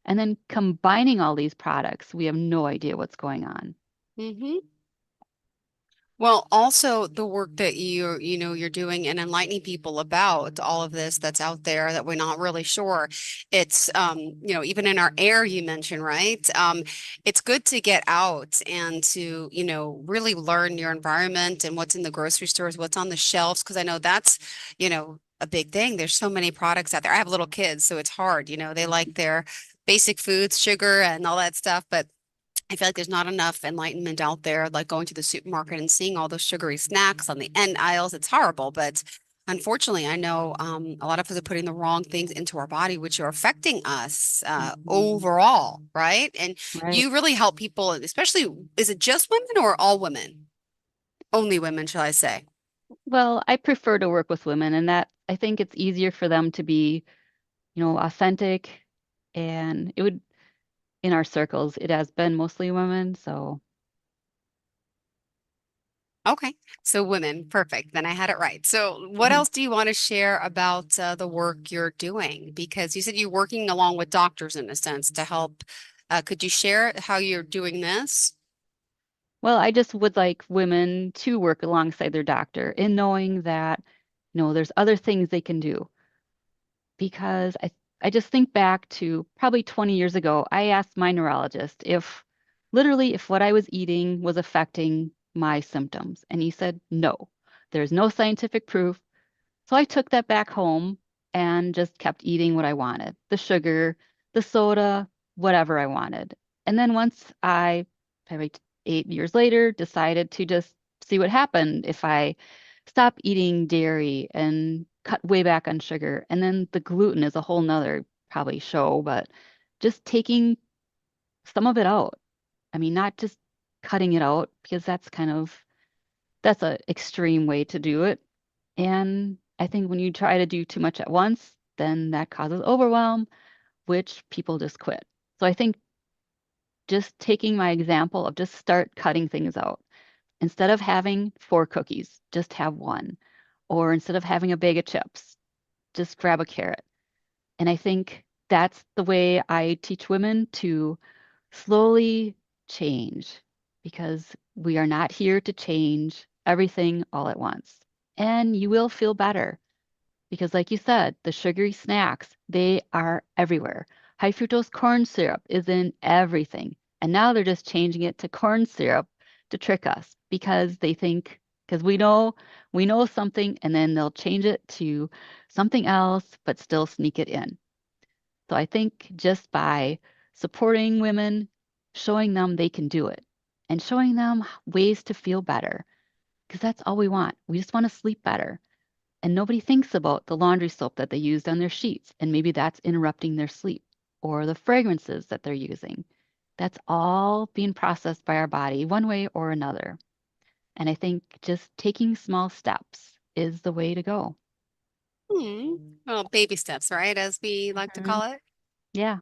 And then combining all these products, we have no idea what's going on. Mm-hmm. Well, also the work that you're doing and enlightening people about all of this that's out there that we're not really sure. It's even in our air you mentioned, right? It's good to get out and to, really learn your environment and what's in the grocery stores, what's on the shelves, because I know that's, a big thing. There's so many products out there. I have little kids, so it's hard, they like their basic foods, sugar and all that stuff, but I feel like there's not enough enlightenment out there, like going to the supermarket and seeing all those sugary snacks on the end aisles. It's horrible, but unfortunately, I know a lot of us are putting the wrong things into our body, which are affecting us overall, right? And Right. you really help people, especially, is it just women or all women? Only women, shall I say? Well, I prefer to work with women, and that I think it's easier for them to be, authentic. And it would, in our circles, it has been mostly women. So, Okay, so women, perfect. Then I had it right. So, what else do you want to share about the work you're doing? Because you said you're working along with doctors in a sense to help. Could you share how you're doing this? well, I just would like women to work alongside their doctor in knowing that, there's other things they can do. Because I just think back to probably 20 years ago, I asked my neurologist if literally if what I was eating was affecting my symptoms. And he said, no, there's no scientific proof. So I took that back home and just kept eating what I wanted, the sugar, the soda, whatever I wanted. And then once I, probably 8 years later, decided to just see what happened if I stop eating dairy and cut way back on sugar. And then the gluten is a whole nother probably show, but just taking some of it out. I mean, not just cutting it out because that's a extreme way to do it. And I think when you try to do too much at once, then that causes overwhelm, which people just quit. So I think just taking my example of just start cutting things out. Instead of having 4 cookies, just have one. Or instead of having a bag of chips, just grab a carrot. And I think that's the way I teach women to slowly change because we are not here to change everything all at once. And you will feel better because, like you said, the sugary snacks, they are everywhere. High fructose corn syrup is in everything. And now they're just changing it to corn syrup to trick us because they think, because we know something, and then they'll change it to something else, but still sneak it in. So I think just by supporting women, showing them they can do it, and showing them ways to feel better, because that's all we want. We just want to sleep better. And nobody thinks about the laundry soap that they used on their sheets, and maybe that's interrupting their sleep, or the fragrances that they're using. That's all being processed by our body one way or another. And I think just taking small steps is the way to go. Well, baby steps, right? As we like to call it. Yeah.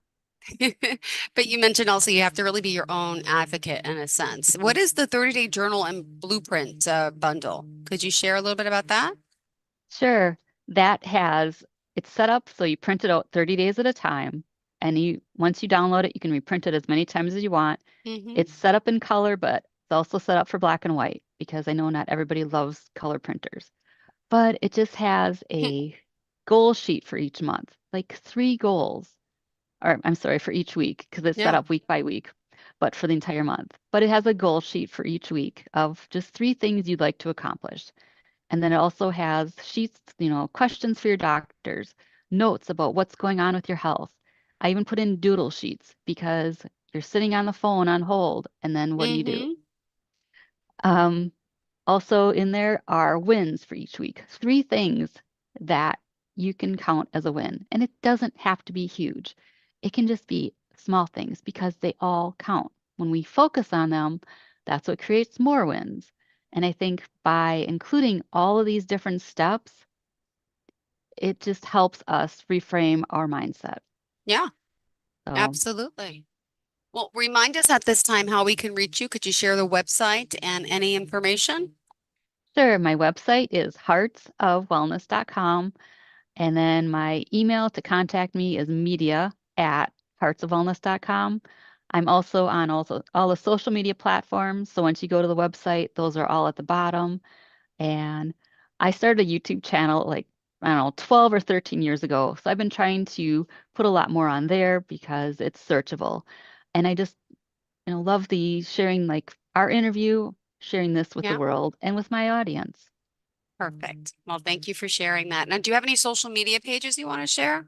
But you mentioned also you have to really be your own advocate in a sense. What is the 30-day journal and blueprint bundle? Could you share a little bit about that? Sure. It's set up so you print it out 30 days at a time. And once you download it, you can reprint it as many times as you want. Mm-hmm. It's set up in color, but it's also set up for black and white because I know not everybody loves color printers. But it just has a goal sheet for each month, like 3 goals, or I'm sorry, for each week because it's set Yeah. up week by week. but for the entire month. But it has a goal sheet for each week of just 3 things you'd like to accomplish. And then it also has sheets, questions for your doctors, notes about what's going on with your health. I even put in doodle sheets because you're sitting on the phone on hold, and then what do you do? Um, Also in there are wins for each week. 3 things that you can count as a win. And it doesn't have to be huge. It can just be small things because they all count. When we focus on them, that's what creates more wins. And I think by including all of these different steps, it just helps us reframe our mindset. Yeah, So, absolutely. Well, remind us at this time how we can reach you. Could you share the website and any information? sure, my website is heartsofwellness.com. And then my email to contact me is media@heartsofwellness.com. I'm also on all the social media platforms. So once you go to the website, those are all at the bottom. And I started a YouTube channel like, I don't know, 12 or 13 years ago. So I've been trying to put a lot more on there because it's searchable. And I just, love the sharing like our interview, sharing this with the Yeah. world and with my audience. Perfect. Well, thank you for sharing that. Now, do you have any social media pages you want to share?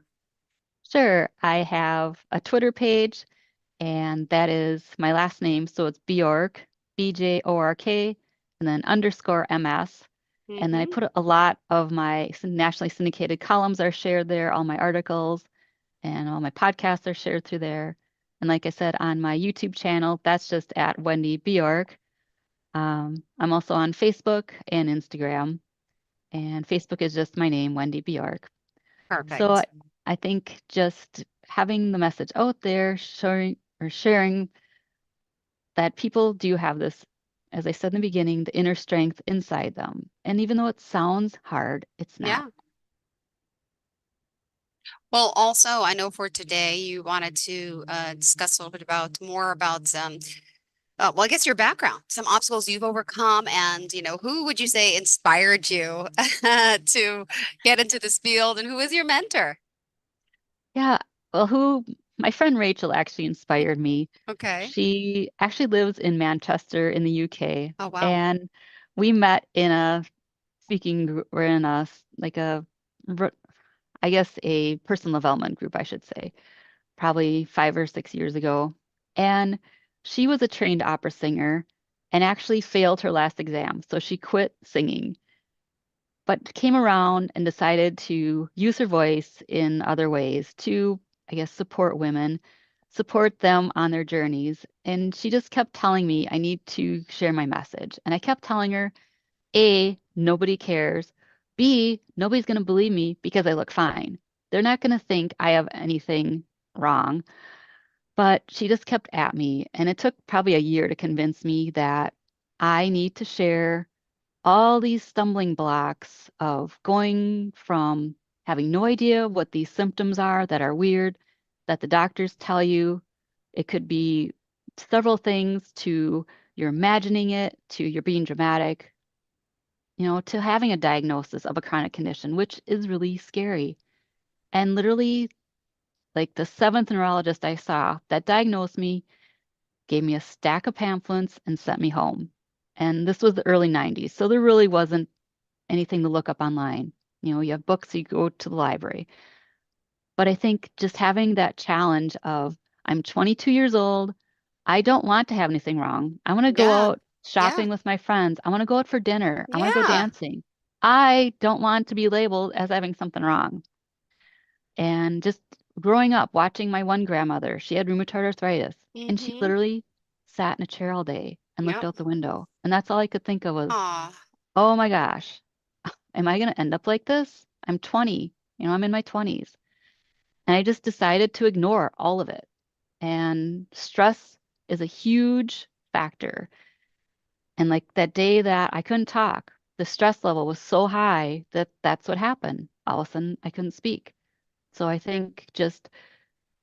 Sure, I have a Twitter page, and that is my last name. So it's Bjork, BJORK, and then _MS. And then I put a lot of my nationally syndicated columns are shared there, all my articles and all my podcasts are shared through there. And like I said, on my YouTube channel, that's just at Wendy Bjork. I'm also on Facebook and Instagram. And Facebook is just my name, Wendy Bjork. Perfect. So I think just having the message out there, sharing that people do have this, as I said in the beginning, the inner strength inside them. And even though it sounds hard, it's not. Yeah. Well, also, I know for today you wanted to discuss a little bit more about well, I guess your background, some obstacles you've overcome, and who would you say inspired you to get into this field, and who is your mentor? Yeah. Well, my friend Rachel actually inspired me. Okay. She actually lives in Manchester in the UK. Oh, wow. And we met in a speaking group, or in I guess a personal development group, I should say, probably 5 or 6 years ago. And she was a trained opera singer and actually failed her last exam. So she quit singing, but came around and decided to use her voice in other ways to, I guess, support women, support them on their journeys. And she just kept telling me, I need to share my message. And I kept telling her, A, nobody cares. B, nobody's going to believe me because I look fine. They're not going to think I have anything wrong. But she just kept at me. And it took probably a year to convince me that I need to share all these stumbling blocks of going from having no idea what these symptoms are that are weird, that the doctors tell you. It could be several things to you're imagining it, to you're being dramatic, to having a diagnosis of a chronic condition, which is really scary. And literally, like the 7th neurologist I saw that diagnosed me gave me a stack of pamphlets and sent me home. And this was the early 90s. So there really wasn't anything to look up online. You have books, you go to the library. But I think just having that challenge of I'm 22 years old, I don't want to have anything wrong. I want to go out shopping with my friends. I want to go out for dinner. I want to go dancing. I don't want to be labeled as having something wrong. And just growing up, watching my one grandmother, she had rheumatoid arthritis, and she literally sat in a chair all day and looked out the window. And that's all I could think of was, oh my gosh, am I going to end up like this? I'm 20, I'm in my 20s. And I just decided to ignore all of it. And stress is a huge factor. And like that day that I couldn't talk, the stress level was so high that that's what happened. All of a sudden, I couldn't speak. So I think just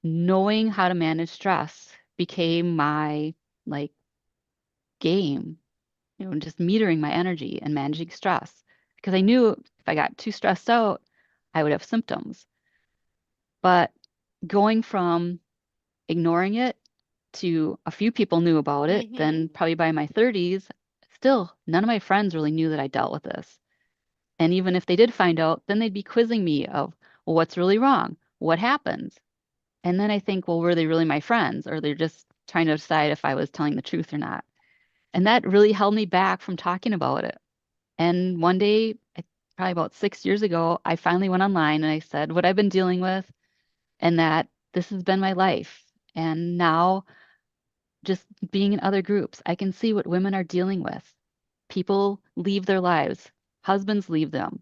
knowing how to manage stress became my like game, just metering my energy and managing stress. Because I knew if I got too stressed out, I would have symptoms. But going from ignoring it to a few people knew about it. Then probably by my 30s, still none of my friends really knew that I dealt with this. And even if they did find out, then they'd be quizzing me of, well, what's really wrong? What happens? And then I think, well, were they really my friends, or they're just trying to decide if I was telling the truth or not? And that really held me back from talking about it. And one day, probably about 6 years ago, I finally went online and I said what I've been dealing with and that this has been my life. And now, just being in other groups, I can see what women are dealing with. People leave their lives, husbands leave them,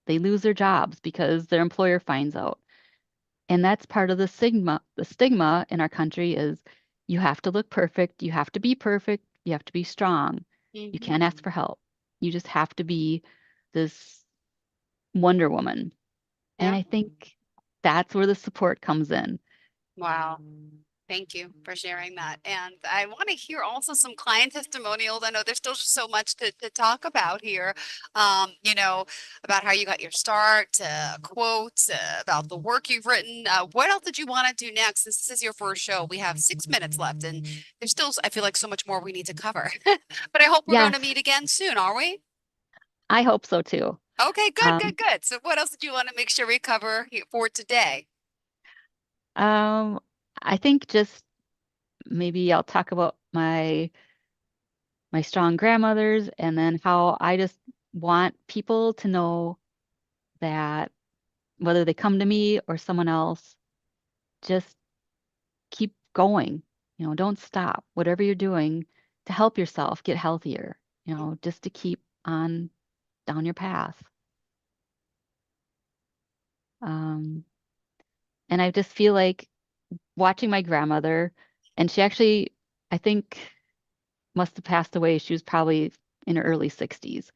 they lose their jobs because their employer finds out. And that's part of the stigma. The stigma in our country is you have to look perfect, you have to be perfect, you have to be strong. You can't ask for help. You just have to be this Wonder Woman. And I think that's where the support comes in. Wow. Thank you for sharing that. And I want to hear also some client testimonials. I know there's still so much to talk about here, about how you got your start, quotes, about the work you've written. What else did you want to do next? This is your first show. We have 6 minutes left, and there's still, I feel like, so much more we need to cover. But I hope we're going to meet again soon, are we? I hope so too. Okay, good. So what else did you want to make sure we cover for today? I think just maybe I'll talk about my strong grandmothers, and then how I just want people to know that whether they come to me or someone else, just keep going. Don't stop. Whatever you're doing to help yourself get healthier, just to keep on down your path. And I just feel like watching my grandmother, and she actually, I think, must have passed away. She was probably in her early 60s.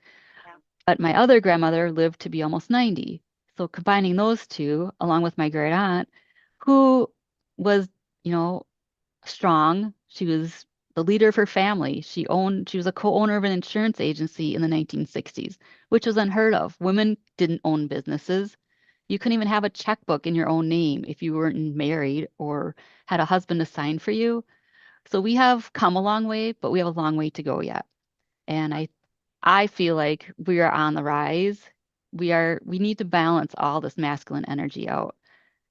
But my other grandmother lived to be almost 90. So combining those two, along with my great aunt, who was, strong. She was the leader of her family. She was a co-owner of an insurance agency in the 1960s, which was unheard of. Women didn't own businesses. You couldn't even have a checkbook in your own name if you weren't married or had a husband to sign for you. So we have come a long way, but we have a long way to go yet. And I feel like we are on the rise. We need to balance all this masculine energy out.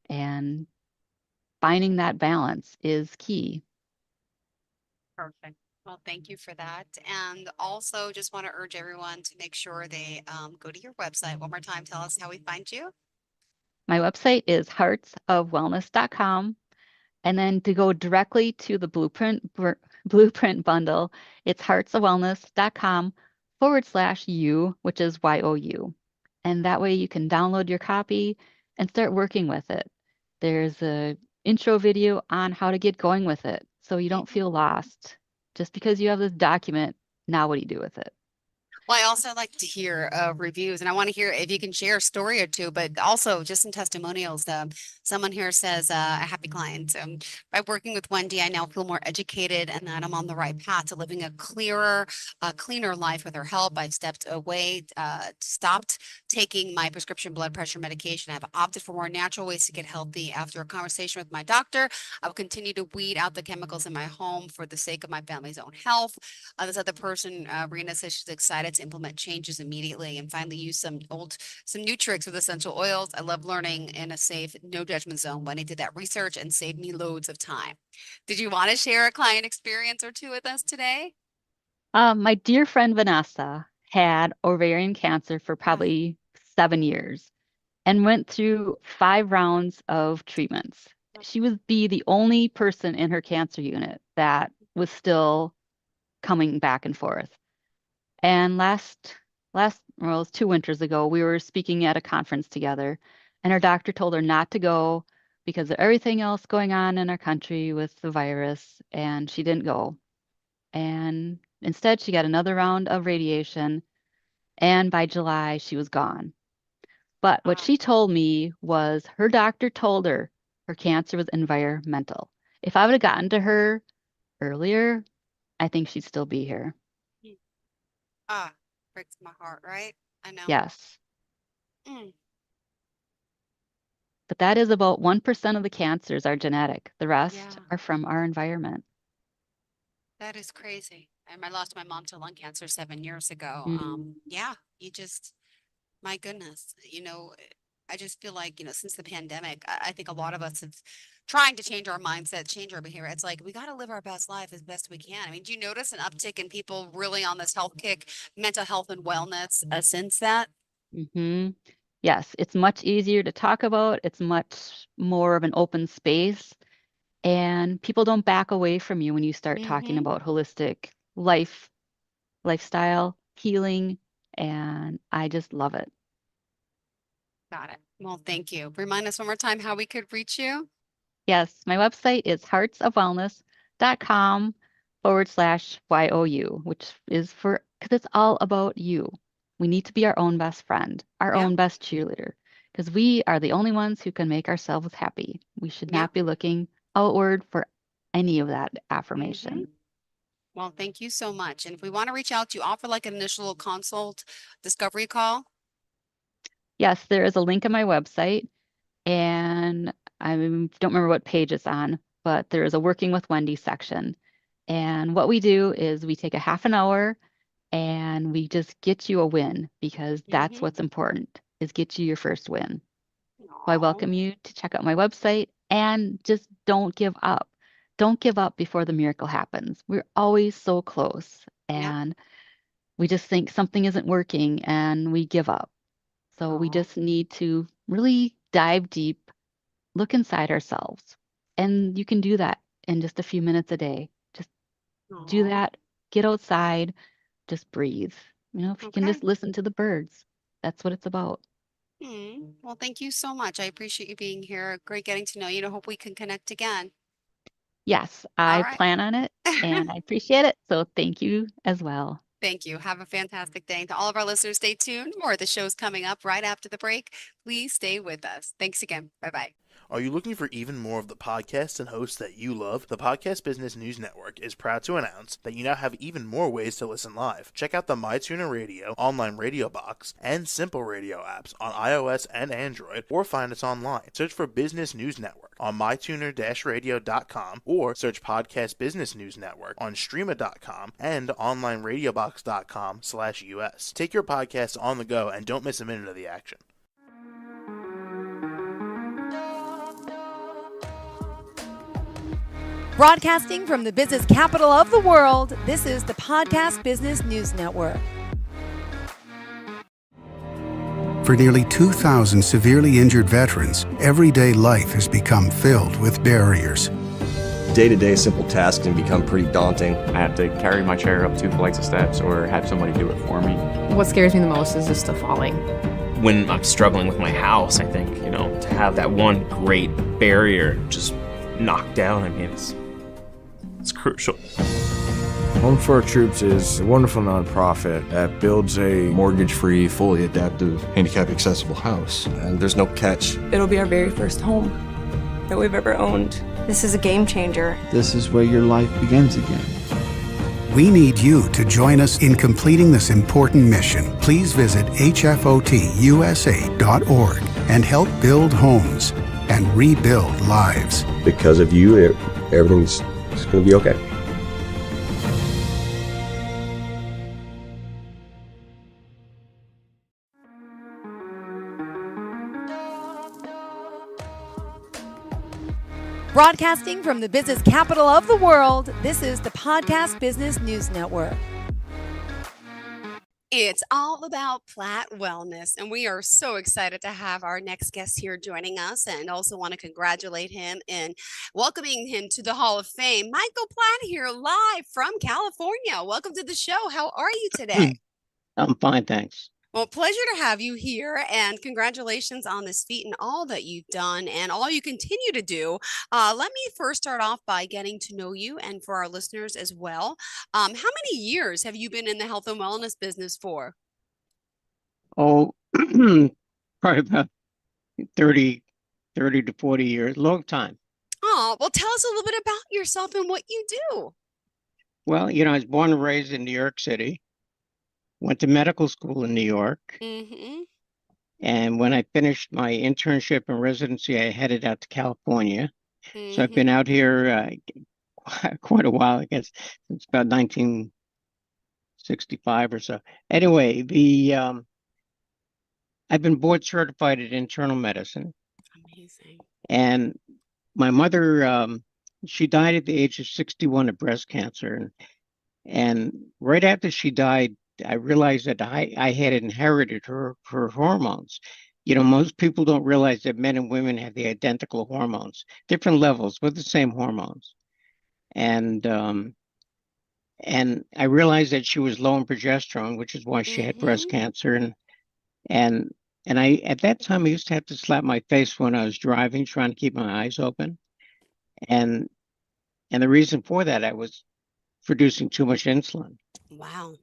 And finding that balance is key. Perfect. Well, thank you for that. And also just want to urge everyone to make sure they go to your website. One more time, tell us how we find you. My website is heartsofwellness.com. And then to go directly to the blueprint bundle, it's heartsofwellness.com/you, which is YOU. And that way you can download your copy and start working with it. There's a intro video on how to get going with it, so you don't feel lost. Just because you have this document, now what do you do with it? Well, I also like to hear reviews, and I want to hear if you can share a story or two, but also just some testimonials. Someone here says, a happy client. By working with Wendy, I now feel more educated and that I'm on the right path to living a clearer, cleaner life with her help. I've stepped away, stopped taking my prescription blood pressure medication. I've opted for more natural ways to get healthy. After a conversation with my doctor, I will continue to weed out the chemicals in my home for the sake of my family's own health. This other person, Rena, says she's excited to implement changes immediately and finally use some new tricks with essential oils. I love learning in a safe, no judgment zone. Wendy did that research and saved me loads of time. Did you want to share a client experience or two with us today? My dear friend Vanessa had ovarian cancer for probably 7 years and went through 5 rounds of treatments. She would be the only person in her cancer unit that was still coming back and forth. And well, it was 2 winters ago, we were speaking at a conference together, and her doctor told her not to go because of everything else going on in our country with the virus, and she didn't go. And instead, she got another round of radiation, and by July, she was gone. But what she told me was her doctor told her her cancer was environmental. If I would have gotten to her earlier, I think she'd still be here. Breaks my heart, right? I know. Yes. But that is about 1% of the cancers are genetic. The rest are from our environment. That is crazy. I lost my mom to lung cancer 7 years ago. Yeah, my goodness, I just feel like, since the pandemic, I think a lot of us have trying to change our mindset, change our behavior. It's like we got to live our best life as best we can. I mean, do you notice an uptick in people really on this health kick, mental health and wellness since that? Yes, it's much easier to talk about. It's much more of an open space. And people don't back away from you when you start talking about holistic lifestyle, healing, and I just love it. Got it. Well, thank you. Remind us one more time how we could reach you. Yes, my website is heartsofwellness.com/YOU, which is because it's all about you. We need to be our own best friend, our own best cheerleader, because we are the only ones who can make ourselves happy. We should not be looking outward for any of that affirmation. Well, thank you so much. And if we want to reach out, do you offer like an initial consult discovery call? Yes, there is a link on my website, and I don't remember what page it's on, but there is a Working with Wendy section. And what we do is we take a half an hour and we just get you a win, because that's what's important, is get you your first win. So I welcome you to check out my website, and just don't give up. Don't give up before the miracle happens. We're always so close, and we just think something isn't working and we give up. So we just need to really dive deep, look inside ourselves. And you can do that in just a few minutes a day. Just do that, get outside, just breathe. If you can just listen to the birds, that's what it's about. Well, thank you so much. I appreciate you being here. Great getting to know you. I hope we can connect again. Yes, I plan on it, and I appreciate it. So thank you as well. Thank you. Have a fantastic day. And to all of our listeners, stay tuned. More of the show's coming up right after the break. Please stay with us. Thanks again. Bye-bye. Are you looking for even more of the podcasts and hosts that you love? The Podcast Business News Network is proud to announce that you now have even more ways to listen live. Check out the MyTuner Radio, online radio box, and Simple Radio apps on iOS and Android, or find us online. Search for Business News Network on mytuner-radio.com, or search Podcast Business News Network on streama.com and onlineradiobox.com/US. Take your podcast on the go and don't miss a minute of the action. Broadcasting from the business capital of the world, this is the Podcast Business News Network. For nearly 2,000 severely injured veterans, everyday life has become filled with barriers. Day-to-day simple tasks can become pretty daunting. I have to carry my chair up 2 flights of steps or have somebody do it for me. What scares me the most is just the falling. When I'm struggling with my house, I think, to have that one great barrier just knocked down, it's crucial. Home for Our Troops is a wonderful nonprofit that builds a mortgage-free, fully adaptive, handicap-accessible house. And there's no catch. It'll be our very first home that we've ever owned. This is a game changer. This is where your life begins again. We need you to join us in completing this important mission. Please visit hfotusa.org and help build homes and rebuild lives. Because of you, everything's going to be okay. Broadcasting from the business capital of the world, this is the Podcast Business News Network. It's all about Platt Wellness, and we are so excited to have our next guest here joining us, and also want to congratulate him and welcoming him to the Hall of Fame. Michael Platt here live from California. Welcome to the show. How are you today? I'm fine, thanks. Well, pleasure to have you here, and congratulations on this feat and all that you've done and all you continue to do. Let me first start off by getting to know you, and for our listeners as well. How many years have you been in the health and wellness business for? Oh, probably about 30 to 40 years, long time. Oh, well, tell us a little bit about yourself and what you do. Well, I was born and raised in New York City. Went to medical school in New York. And when I finished my internship and residency, I headed out to California. So I've been out here quite a while, I guess, since about 1965 or so. Anyway, I've been board certified in internal medicine. Amazing. And my mother, she died at the age of 61 of breast cancer. And right after she died, I realized that I had inherited her hormones. Most people don't realize that men and women have the identical hormones, different levels, but the same hormones. And I realized that she was low in progesterone, which is why she had breast cancer. And I, at that time, I used to have to slap my face when I was driving, trying to keep my eyes open. And the reason for that, I was producing too much insulin. Wow.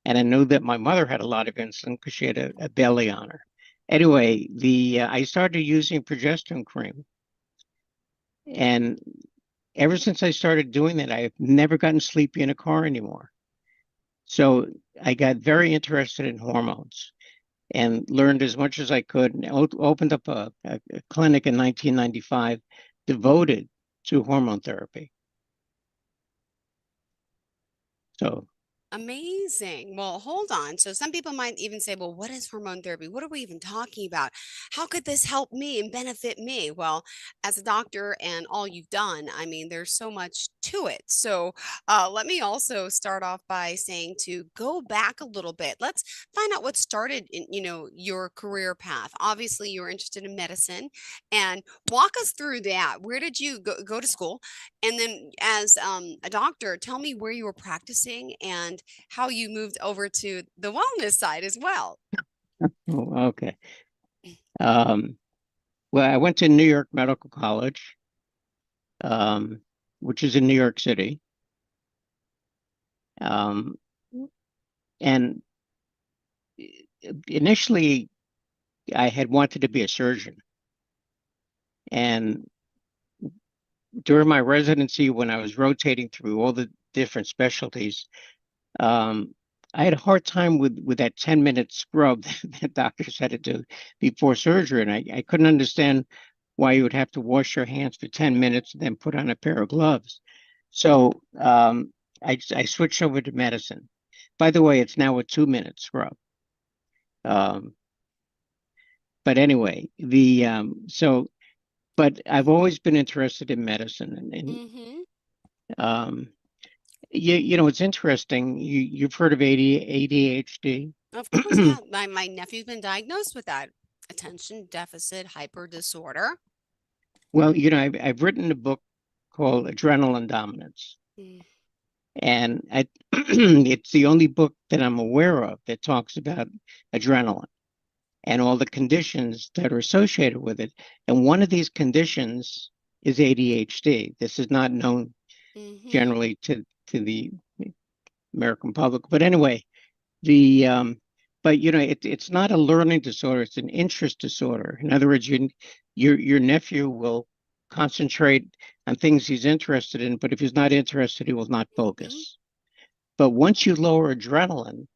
And I knew that my mother had a lot of insulin because she had a belly on her. Anyway, I started using progesterone cream. And ever since I started doing that, I've never gotten sleepy in a car anymore. So I got very interested in hormones and learned as much as I could, and opened up a clinic in 1995 devoted to hormone therapy. So Amazing. Well, hold on. So some people might even say, well, what is hormone therapy? What are we even talking about? How could this help me and benefit me? Well, as a doctor and all you've done, I mean, there's so much to it. So let me also start off by saying to go back a little bit. Let's find out what started in, your career path. Obviously, you were interested in medicine, and walk us through that. Where did you go to school? And then as a doctor, tell me where you were practicing and how you moved over to the wellness side as well. okay. Well, I went to New York Medical College, which is in New York City. And initially, I had wanted to be a surgeon. And during my residency, when I was rotating through all the different specialties, I had a hard time with that 10-minute scrub that doctors had to do before surgery. And I couldn't understand why you would have to wash your hands for 10 minutes and then put on a pair of gloves. So I switched over to medicine. By the way, it's now a 2-minute scrub. But anyway, but I've always been interested in medicine. And it's interesting. You've heard of ADHD? Of course, yeah. My nephew's been diagnosed with that attention deficit hyper disorder. Well, I've written a book called Adrenaline Dominance. And it's the only book that I'm aware of that talks about adrenaline and all the conditions that are associated with it. And one of these conditions is ADHD. This is not known generally to the American public. But anyway, it's not a learning disorder, it's an interest disorder. In other words, your nephew will concentrate on things he's interested in, but if he's not interested, he will not focus. But once you lower adrenaline,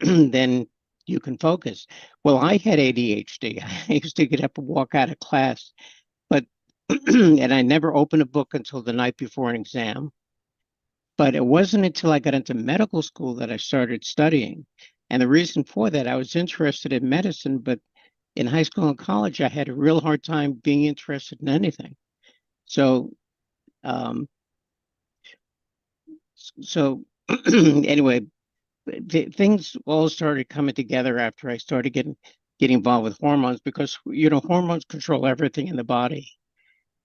then you can focus. Well, I had ADHD. I used to get up and walk out of class, but and I never opened a book until the night before an exam. But it wasn't until I got into medical school that I started studying. And the reason for that, I was interested in medicine, but in high school and college, I had a real hard time being interested in anything. So, anyway, things all started coming together after I started getting involved with hormones, because hormones control everything in the body,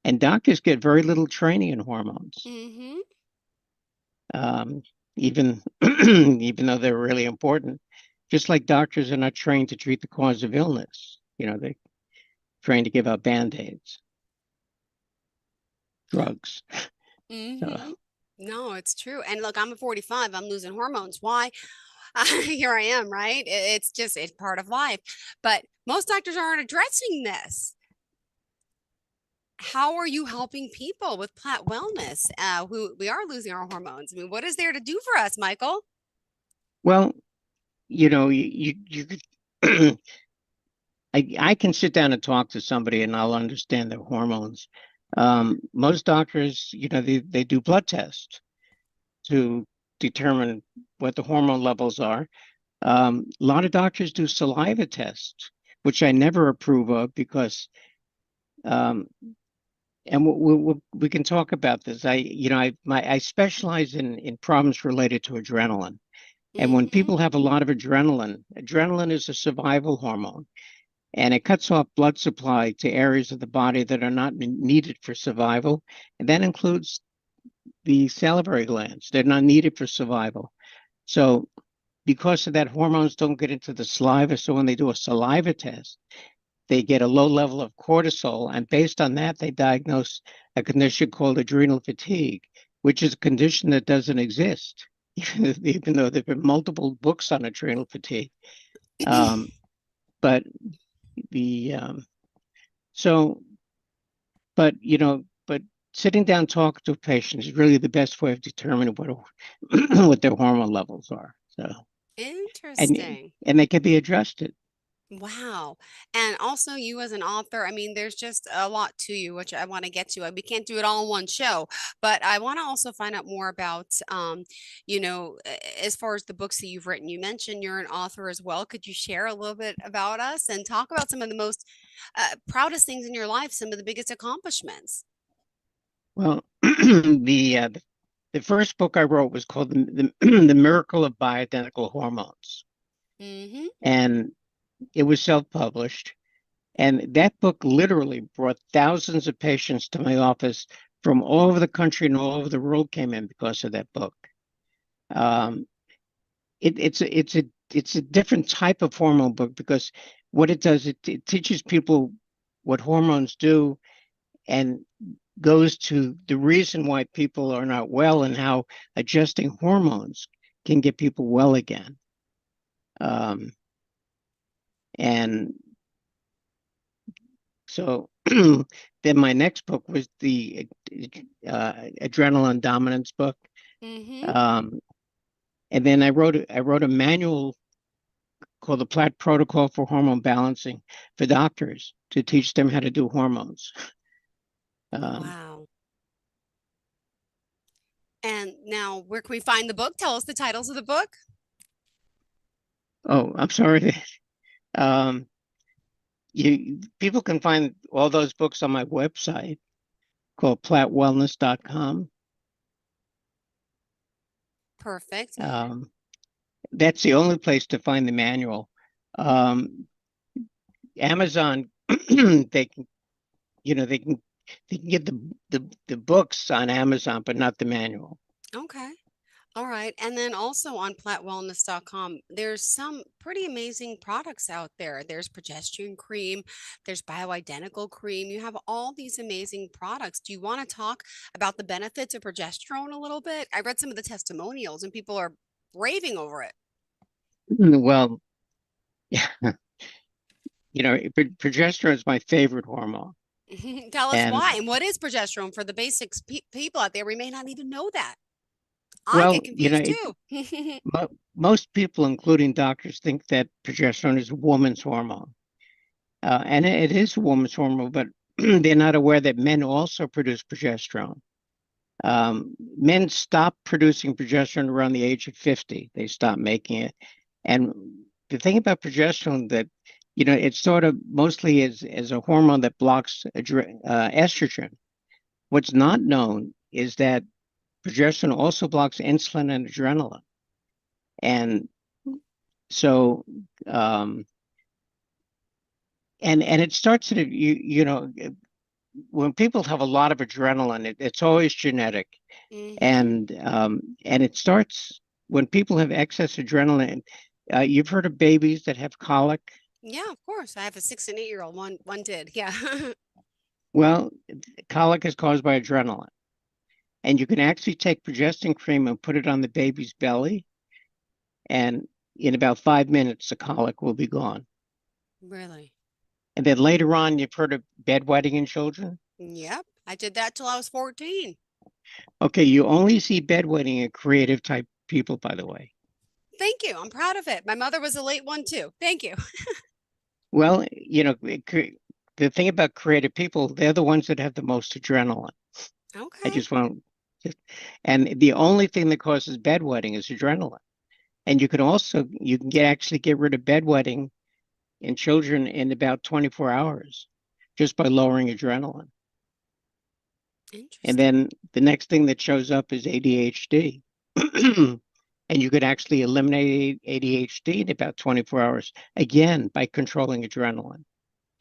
and doctors get very little training in hormones. Even though they're really important, just like doctors are not trained to treat the cause of illness. They're trained to give out Band-Aids, drugs. No, it's true. And look, I'm 45. I'm losing hormones. Why? Here I am, right? It's part of life. But most doctors aren't addressing this. How are you helping people with plant wellness who we are losing our hormones? I mean, what is there to do for us, Michael? Well, you I can sit down and talk to somebody and I'll understand their hormones. Most doctors, they do blood tests to determine what the hormone levels are. A lot of doctors do saliva tests, which I never approve of because, and we can talk about this. I specialize in problems related to adrenaline. And when people have a lot of adrenaline is a survival hormone, and it cuts off blood supply to areas of the body that are not needed for survival. And that includes the salivary glands. They're not needed for survival. So because of that, hormones don't get into the saliva. So when they do a saliva test, they get a low level of cortisol. And based on that, they diagnose a condition called adrenal fatigue, which is a condition that doesn't exist, even though there have been multiple books on adrenal fatigue. But the but sitting down talking to a patient is really the best way of determining what their hormone levels are. So Interesting. and they can be adjusted. Wow. And also you as an author, I mean, there's just a lot to you, which I want to get to. We can't do it all in one show, but I want to also find out more about, as far as the books that you've written. You mentioned you're an author as well. Could you share a little bit about us and talk about some of the most proudest things in your life, some of the biggest accomplishments? Well, the first book I wrote was called The Miracle of Bioidentical Hormones. And it was self-published. And that book literally brought thousands of patients to my office from all over the country and all over the world came in because of that book. It's a different type of hormone book because what it does, it teaches people what hormones do and goes to the reason why people are not well and how adjusting hormones can get people well again. And so then my next book was the adrenaline dominance book. And then I wrote a manual called the Platt Protocol for Hormone Balancing for doctors to teach them how to do hormones. Wow. And now where can we find the book? Tell us the titles of the book. Oh, I'm sorry. People can find all those books on my website called plattwellness.com. Perfect. That's the only place to find the manual. Amazon, they can get the books on Amazon, but not the manual. Okay. All right. And then also on plattwellness.com, there's some pretty amazing products out there. There's progesterone cream, there's bioidentical cream. You have all these amazing products. Do you want to talk about the benefits of progesterone a little bit? I read some of the testimonials and people are raving over it. Well, yeah. Progesterone is my favorite hormone. Tell us why. And what is progesterone for the basics people out there? We may not even know that. I get confused too. Most people, including doctors, think that progesterone is a woman's hormone. And it is a woman's hormone, but they're not aware that men also produce progesterone. Men stop producing progesterone around the age of 50. They stop making it. And the thing about progesterone that, it's sort of mostly as a hormone that blocks estrogen. What's not known is that progesterone also blocks insulin and adrenaline. And so, and it starts at, when people have a lot of adrenaline, it's always genetic. And it starts when people have excess adrenaline. You've heard of babies that have colic? Yeah, of course. I have a 6 and 8-year-old. One did. Yeah. Well, colic is caused by adrenaline. And you can actually take progestin cream and put it on the baby's belly. And in about 5 minutes, the colic will be gone. Really? And then later on, you've heard of bedwetting in children? Yep. I did that till I was 14. Okay, you only see bedwetting in creative type people, by the way. Thank you. I'm proud of it. My mother was a late one too. Thank you. Well, the thing about creative people, they're the ones that have the most adrenaline. Okay. I just want and the only thing that causes bedwetting is adrenaline. And you can actually get rid of bedwetting in children in about 24 hours just by lowering adrenaline. And then the next thing that shows up is ADHD. And you could actually eliminate ADHD in about 24 hours, again, by controlling adrenaline.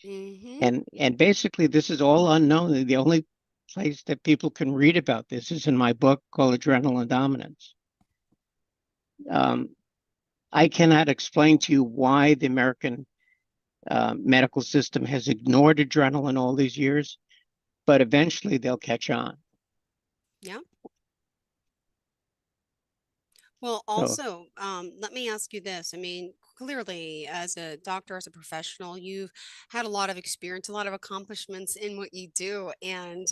And basically, this is all unknown. The only place that people can read about this is in my book called Adrenaline Dominance. I cannot explain to you why the American medical system has ignored adrenaline all these years, but eventually they'll catch on. Yeah. Well, also, let me ask you this. I mean, clearly, as a doctor, as a professional, you've had a lot of experience, a lot of accomplishments in what you do. And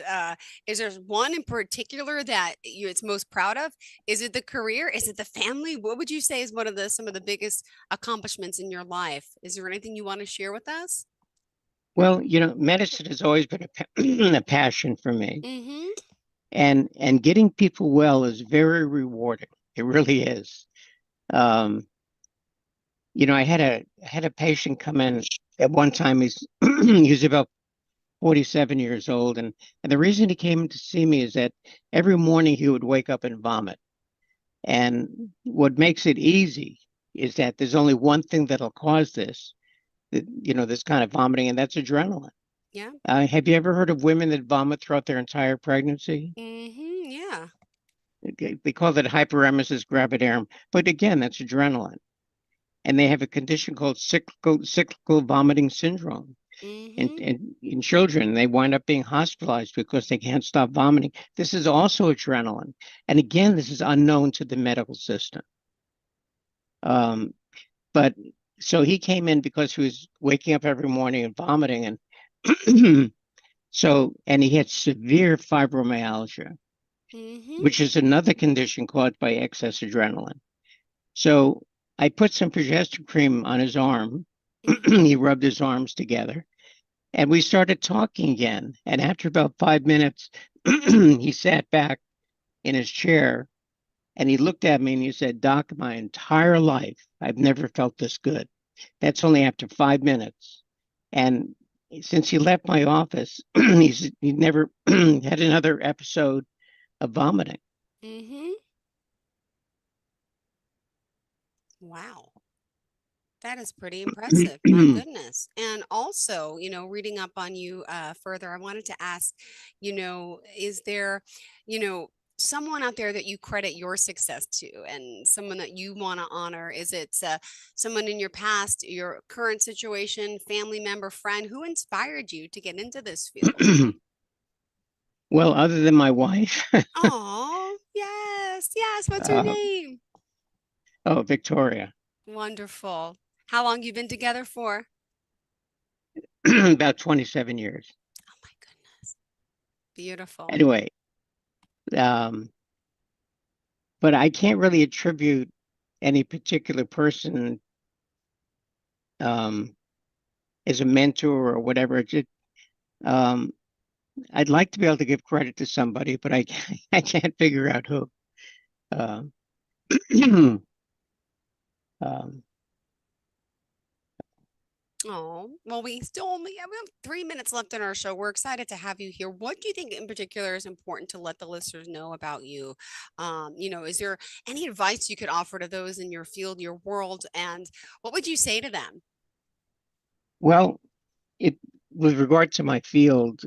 is there one in particular that it's most proud of? Is it the career? Is it the family? What would you say is one of some of the biggest accomplishments in your life? Is there anything you want to share with us? Well, medicine has always been a passion for me. Mm-hmm. And getting people well is very rewarding. It really is. I had a patient come in at one time. He's about 47 years old, and the reason he came to see me is that every morning he would wake up and vomit. And what makes it easy is that there's only one thing that'll cause this, this kind of vomiting, and that's adrenaline. Yeah. Have you ever heard of women that vomit throughout their entire pregnancy? Mm-hmm. Yeah. They call it hyperemesis gravidarum, but again, that's adrenaline. And they have a condition called cyclical vomiting syndrome. In children, they wind up being hospitalized because they can't stop vomiting. This is also adrenaline. And again, this is unknown to the medical system. But so he came in because he was waking up every morning and vomiting. And and he had severe fibromyalgia, which is another condition caused by excess adrenaline. So I put some progesterone cream on his arm. He rubbed his arms together. And we started talking again. And after about 5 minutes, he sat back in his chair and he looked at me and he said, "Doc, my entire life, I've never felt this good." That's only after 5 minutes. And since he left my office, he never had another episode of vomiting. Wow. That is pretty impressive. My goodness. And also, reading up on you further, I wanted to ask, is there, someone out there that you credit your success to and someone that you want to honor? Is it someone in your past, your current situation, family member, friend? Who inspired you to get into this field? Well, other than my wife. Oh, yes. What's her name? Oh, Victoria. Wonderful. How long you been together for? About 27 years. Oh my goodness. Beautiful. Anyway, but I can't really attribute any particular person as a mentor or whatever. I'd like to be able to give credit to somebody, but I can't figure out who. Oh, well, we still only have 3 minutes left in our show. We're excited to have you here. What do you think in particular is important to let the listeners know about you? Is there any advice you could offer to those in your field, your world, and what would you say to them? Well, with regard to my field,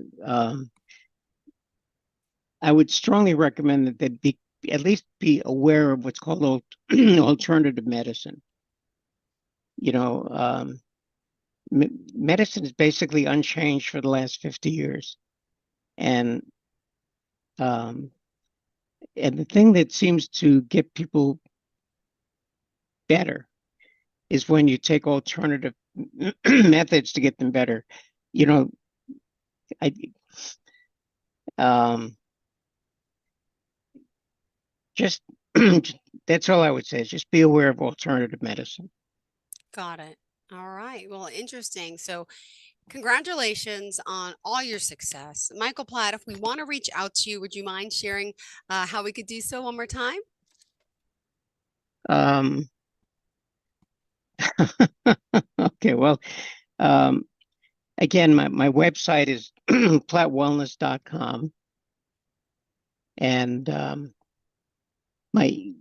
I would strongly recommend that they at least be aware of what's called alternative medicine. Medicine is basically unchanged for the last 50 years. And the thing that seems to get people better is when you take alternative methods to get them better. Just that's all I would say is just be aware of alternative medicine. Got it. All right. Well, interesting. So congratulations on all your success. Michael Platt, if we want to reach out to you, would you mind sharing how we could do so one more time? Okay, well, again, my website is plattwellness.com. And my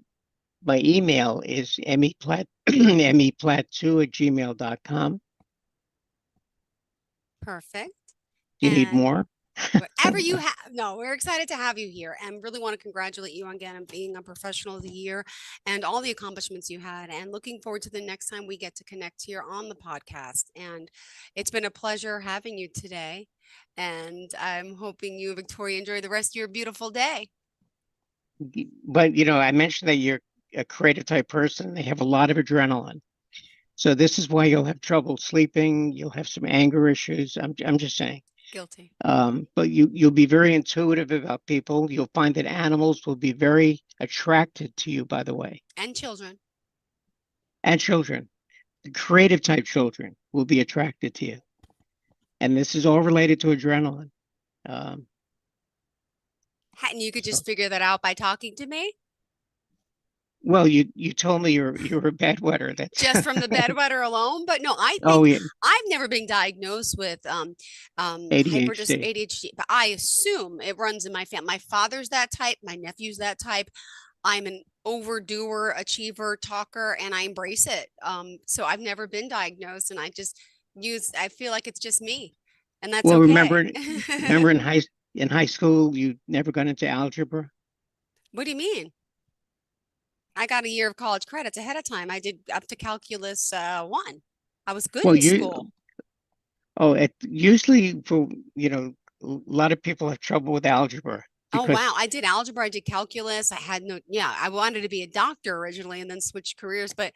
email is meplatt meplatt2@gmail.com. Perfect. Do you need more? Whatever you have. No, we're excited to have you here and really want to congratulate you again on being a professional of the year and all the accomplishments you had, and looking forward to the next time we get to connect here on the podcast. And it's been a pleasure having you today. And I'm hoping you, Victoria, enjoy the rest of your beautiful day. But, I mentioned that you're a creative type person. They have a lot of adrenaline. So this is why you'll have trouble sleeping. You'll have some anger issues. I'm just saying. Guilty. But you'll be very intuitive about people. You'll find that animals will be very attracted to you, by the way. And children. And children. The creative type children will be attracted to you. And this is all related to adrenaline. And you could just figure that out by talking to me? Well, you told me you're a bedwetter. That's just from the bedwetter alone. But no, I think I've never been diagnosed with ADHD, but I assume it runs in my family. My father's that type. My nephew's that type. I'm an overdoer, achiever, talker, and I embrace it. So I've never been diagnosed, and I feel like it's just me, and that's okay. Remember in high school, you never got into algebra? What do you mean? I got a year of college credits ahead of time. I did up to calculus 1. I was good in school. Usually for, a lot of people have trouble with algebra. Oh, wow. I did algebra. I did calculus. I wanted to be a doctor originally and then switched careers, but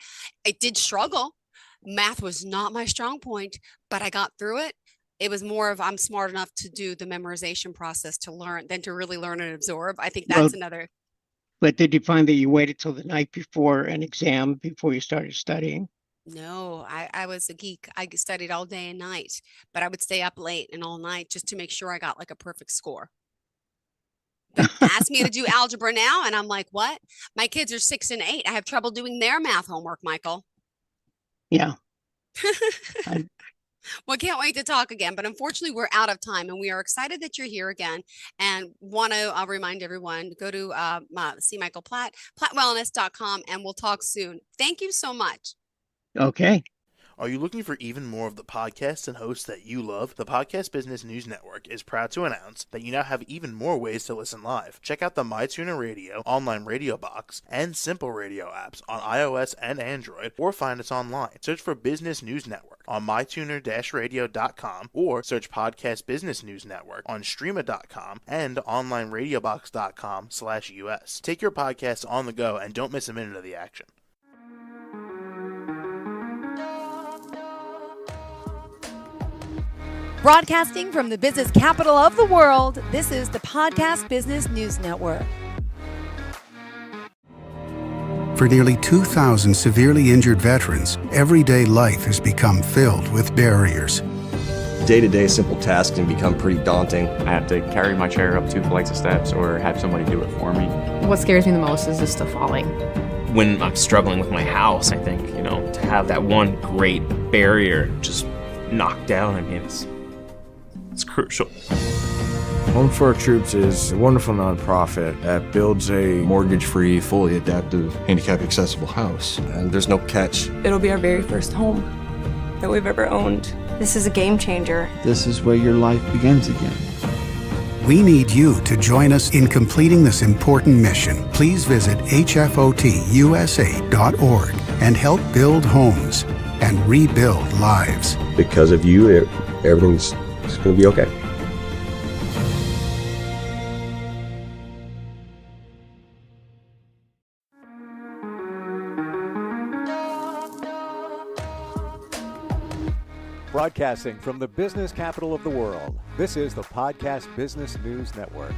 I did struggle. Math was not my strong point, but I got through it. It was more of I'm smart enough to do the memorization process to learn than to really learn and absorb. I think that's another. But did you find that you waited till the night before an exam before you started studying? No, I was a geek. I studied all day and night, but I would stay up late and all night just to make sure I got like a perfect score. But ask me to do algebra now, and I'm like, what? My kids are 6 and 8. I have trouble doing their math homework, Michael. Yeah. Well, can't wait to talk again, but unfortunately we're out of time, and we are excited that you're here again, and want to remind everyone to go to see Michael Platt, plattwellness.com, and we'll talk soon. Thank you so much. Okay. Are you looking for even more of the podcasts and hosts that you love? The Podcast Business News Network is proud to announce that you now have even more ways to listen live. Check out the MyTuner Radio, online radio box, and Simple Radio apps on iOS and Android, or find us online. Search for Business News Network on mytuner-radio.com, or search Podcast Business News Network on streama.com and onlineradiobox.com/US. Take your podcast on the go and don't miss a minute of the action. Broadcasting from the business capital of the world, this is the Podcast Business News Network. For nearly 2,000 severely injured veterans, everyday life has become filled with barriers. Day-to-day simple tasks can become pretty daunting. I have to carry my chair up 2 flights of steps or have somebody do it for me. What scares me the most is just the falling. When I'm struggling with my house, I think, to have that one great barrier just knocked down, it's crucial. Home for Our Troops is a wonderful nonprofit that builds a mortgage-free, fully adaptive, handicap-accessible house. And there's no catch. It'll be our very first home that we've ever owned. This is a game changer. This is where your life begins again. We need you to join us in completing this important mission. Please visit hfotusa.org and help build homes and rebuild lives. Because of you, everything's going to be okay. Broadcasting from the business capital of the world, this is the Podcast Business News Network.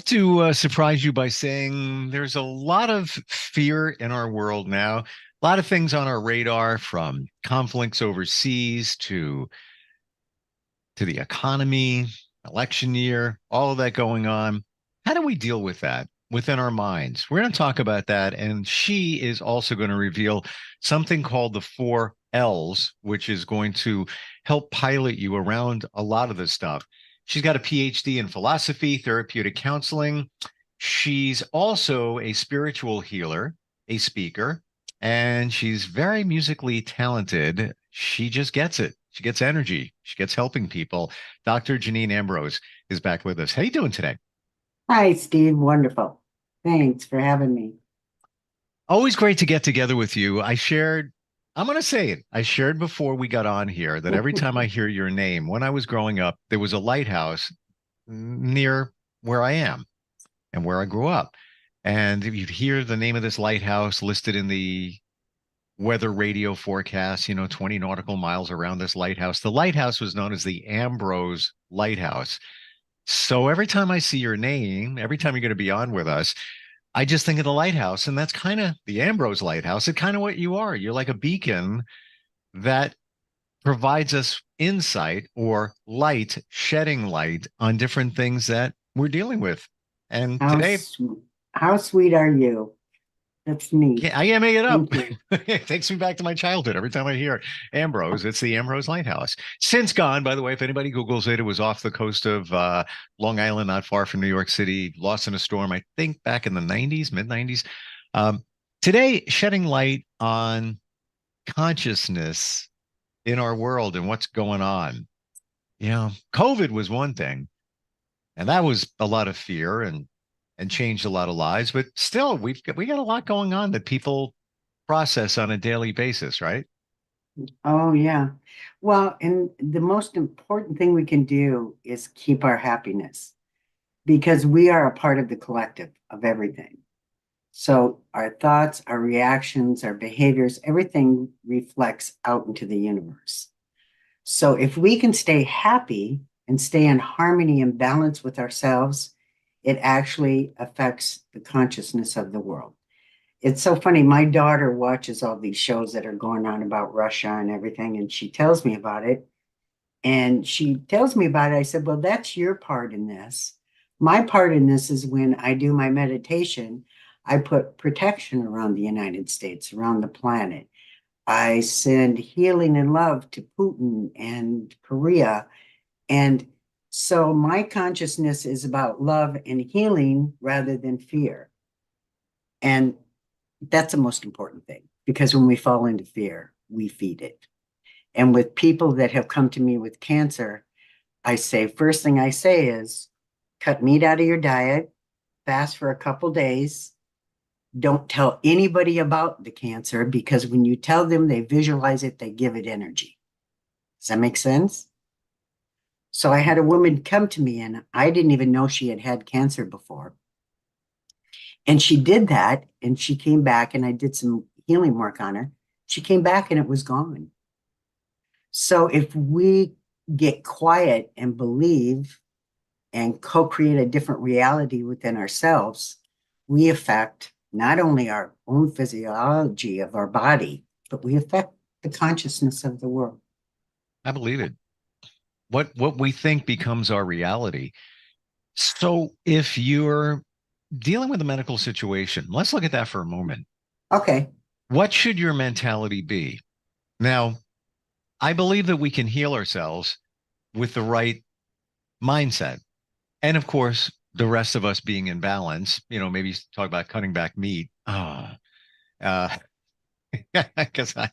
To surprise you by saying there's a lot of fear in our world now A lot of things on our radar, from conflicts overseas to the economy, election year, all of that going on. How do we deal with that within our minds? We're going to talk about that. And she is also going to reveal something called the 4 Ls, which is going to help pilot you around a lot of this stuff. She's got a PhD in philosophy, therapeutic counseling. She's also a spiritual healer, a speaker, and she's very musically talented. She just gets it. She gets energy. She gets helping people. Dr. Janine Ambrose is back with us. How you doing today? Hi, Steve. Wonderful. Thanks for having me. Always great to get together with you. I'm going to say it. I shared before we got on here that every time I hear your name, when I was growing up, there was a lighthouse near where I am and where I grew up. And if you'd hear the name of this lighthouse listed in the weather radio forecast, 20 nautical miles around this lighthouse. The lighthouse was known as the Ambrose Lighthouse. So every time I see your name, every time you're going to be on with us, I just think of the lighthouse. And that's kind of the Ambrose Lighthouse. It's kind of what you are. You're like a beacon that provides us insight or light, shedding light on different things that we're dealing with. And today, how sweet are you? That's neat. I am it up. It takes me back to my childhood. Every time I hear Ambrose, it's the Ambrose Lighthouse. Since gone, by the way, if anybody Googles it, it was off the coast of Long Island, not far from New York City, lost in a storm, I think back in the 90s, mid 90s. Today, shedding light on consciousness in our world and what's going on. COVID was one thing, and that was a lot of fear and changed a lot of lives, but still we got a lot going on that people process on a daily basis, right? Oh, yeah. Well, and the most important thing we can do is keep our happiness, because we are a part of the collective of everything. So our thoughts, our reactions, our behaviors, everything reflects out into the universe. So if we can stay happy and stay in harmony and balance with ourselves, it actually affects the consciousness of the world. It's so funny. My daughter watches all these shows that are going on about Russia and everything, and she tells me about it. And she tells me about it. I said, well, that's your part in this. My part in this is when I do my meditation, I put protection around the United States, around the planet. I send healing and love to Putin and Korea. And so my consciousness is about love and healing rather than fear. And that's the most important thing, because when we fall into fear, we feed it. And with people that have come to me with cancer, first thing I say is, cut meat out of your diet, fast for a couple days. Don't tell anybody about the cancer, because when you tell them, they visualize it, they give it energy. Does that make sense? So I had a woman come to me, and I didn't even know she had had cancer before. And she did that, and she came back, and I did some healing work on her. She came back and it was gone. So if we get quiet and believe and co-create a different reality within ourselves, we affect not only our own physiology of our body, but we affect the consciousness of the world. I believe it. What we think becomes our reality. So if you're dealing with a medical situation, let's look at that for a moment. Okay. What should your mentality be? Now, I believe that we can heal ourselves with the right mindset. And of course, the rest of us being in balance, maybe talk about cutting back meat. Because I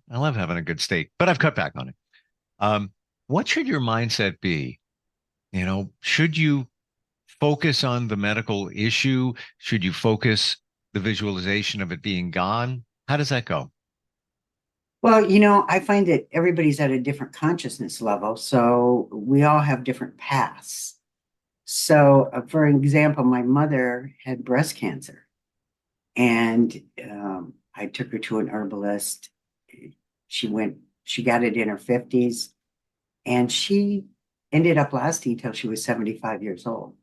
love having a good steak, but I've cut back on it. What should your mindset be? Should you focus on the medical issue? Should you focus the visualization of it being gone? How does that go? Well, I find that everybody's at a different consciousness level, so we all have different paths. So, for example, my mother had breast cancer, and I took her to an herbalist. She got it in her 50s, and she ended up lasting till she was 75 years old,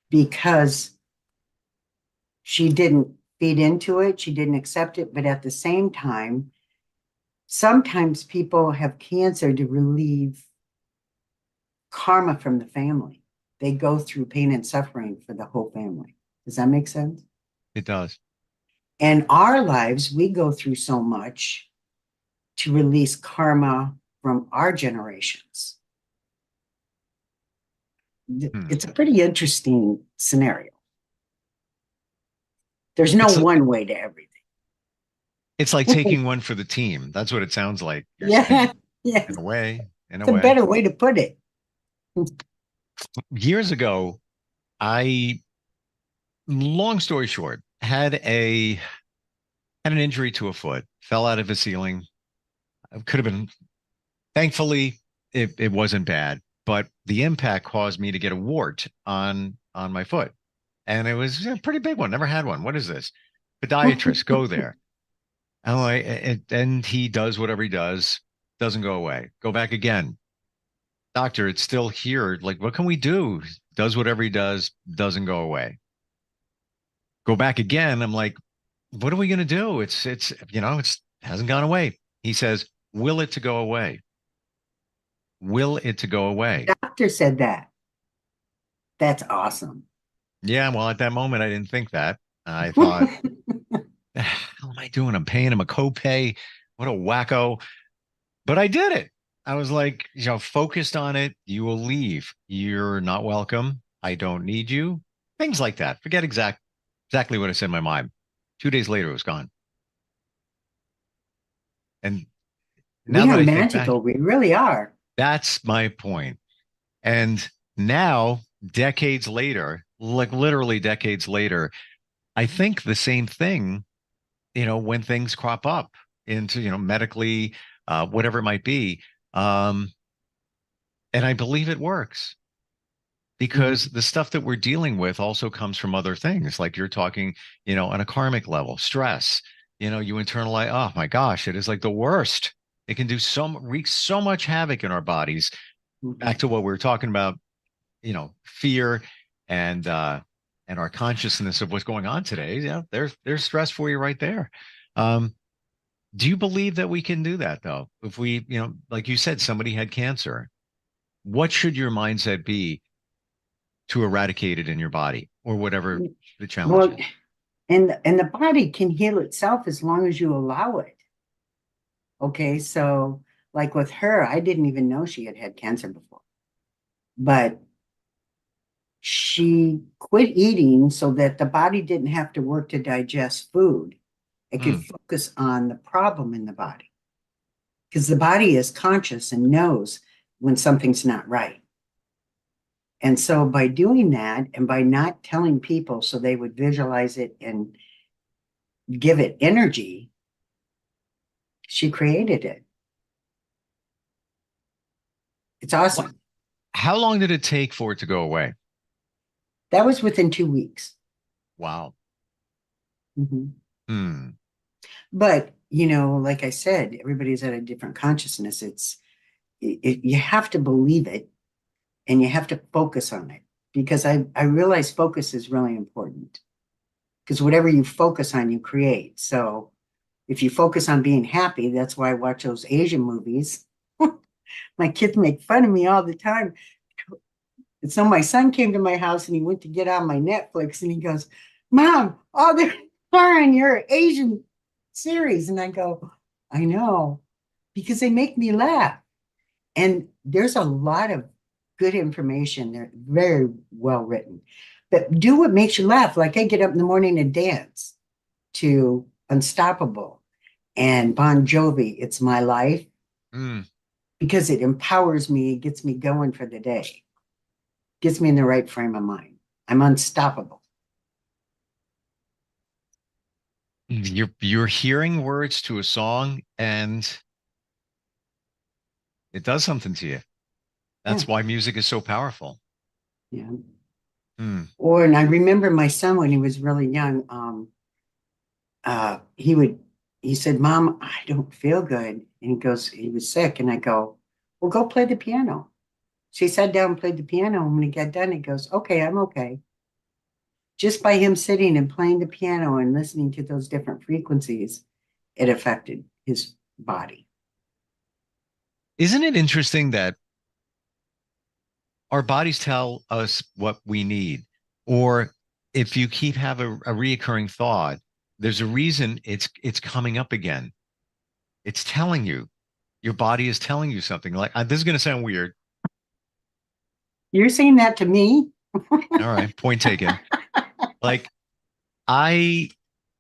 because she didn't feed into it. She didn't accept it. But at the same time, sometimes people have cancer to relieve karma from the family. They go through pain and suffering for the whole family. Does that make sense? It does. In our lives, we go through so much to release karma from our generations. It's a pretty interesting scenario. There's no one way to everything. It's like taking one for the team. That's what it sounds like. Yeah. In a way. It's a better way to put it. Years ago, long story short, had an injury to a foot, fell out of a ceiling. It could have been, thankfully, it wasn't bad, but the impact caused me to get a wart on my foot. And it was a pretty big one. Never had one. What is this? Podiatrist, go there. And he does whatever he does, doesn't go away. Go back again. Doctor, it's still here. Like, what can we do? Does whatever he does, doesn't go away. Go back again. I'm like, what are we going to do? It's hasn't gone away. He says, will it to go away? Will it to go away? The doctor said that. That's awesome. Yeah, well, at that moment, I didn't think that. I thought, how am I doing? I'm paying him a copay. What a wacko. But I did it. I was like, focused on it. You will leave. You're not welcome. I don't need you. Things like that. Forget exactly what I said in my mind. 2 days later, it was gone. And now we are magical. We really are. That's my point. And now, decades later, like literally decades later, I think the same thing, when things crop up into, medically, whatever it might be. And I believe it works because the stuff that we're dealing with also comes from other things. Like you're talking, on a karmic level, stress, you internalize, oh my gosh, it is like the worst. It can wreak so much havoc in our bodies. Back to what we were talking about, fear and our consciousness of what's going on today. Yeah, there's stress for you right there. Do you believe that we can do that though? If we, like you said, somebody had cancer, what should your mindset be to eradicate it in your body or whatever the challenge is? And the body can heal itself as long as you allow it. Okay, so like with her, I didn't even know she had cancer before, but she quit eating so that the body didn't have to work to digest food. It could focus on the problem in the body because the body is conscious and knows when something's not right. And so by doing that and by not telling people so they would visualize it and give it energy, she created it. It's awesome. How long did it take for it to go away? That was within 2 weeks. Wow. But, like I said, everybody's at a different consciousness. You have to believe it and you have to focus on it because I realize focus is really important because whatever you focus on, you create. So if you focus on being happy, that's why I watch those Asian movies. My kids make fun of me all the time. And so my son came to my house and he went to get on my Netflix and he goes, Mom, all there are on your Asian series. And I go, I know, because they make me laugh. And there's a lot of good information. They're very well written. But do what makes you laugh. Like I get up in the morning and dance to Unstoppable and Bon Jovi, It's My Life. Because it empowers me, it gets me going for the day. Gets me in the right frame of mind. I'm unstoppable. You're hearing words to a song and it does something to you. That's why music is so powerful. Yeah. And I remember my son when he was really young, he said, Mom, I don't feel good. And he was sick. And I go, well, go play the piano. So he sat down and played the piano. And when he got done, he goes, okay, I'm okay. Just by him sitting and playing the piano and listening to those different frequencies, it affected his body. Isn't it interesting that our bodies tell us what we need? Or if you keep have a reoccurring thought, there's a reason it's coming up again. It's telling you, your body is telling you something. Like this is going to sound weird. You're saying that to me? All right, point taken. Like I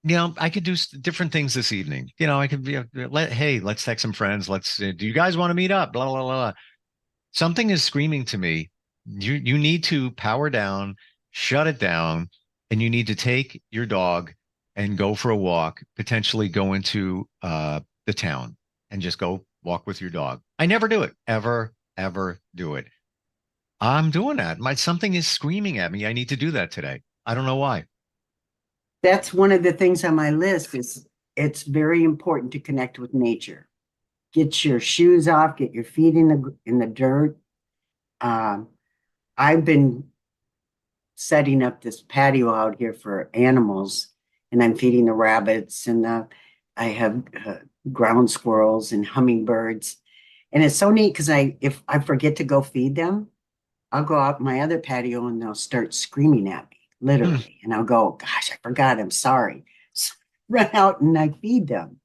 could do different things this evening. I could be hey, let's text some friends. Let's do you guys want to meet up? Blah blah blah. Something is screaming to me. You need to power down, shut it down, and you need to take your dog and go for a walk, potentially go into the town and just go walk with your dog. I never do it. Ever do it. I'm doing that. Something is screaming at me. I need to do that today. I don't know why. That's one of the things on my list is it's very important to connect with nature. Get your shoes off, get your feet in the dirt. I've been setting up this patio out here for animals, and I'm feeding the rabbits, and I have ground squirrels and hummingbirds. And it's so neat because if I forget to go feed them, I'll go out my other patio and they'll start screaming at me, literally. And I'll go, gosh, I forgot, I'm sorry. So run out and I feed them.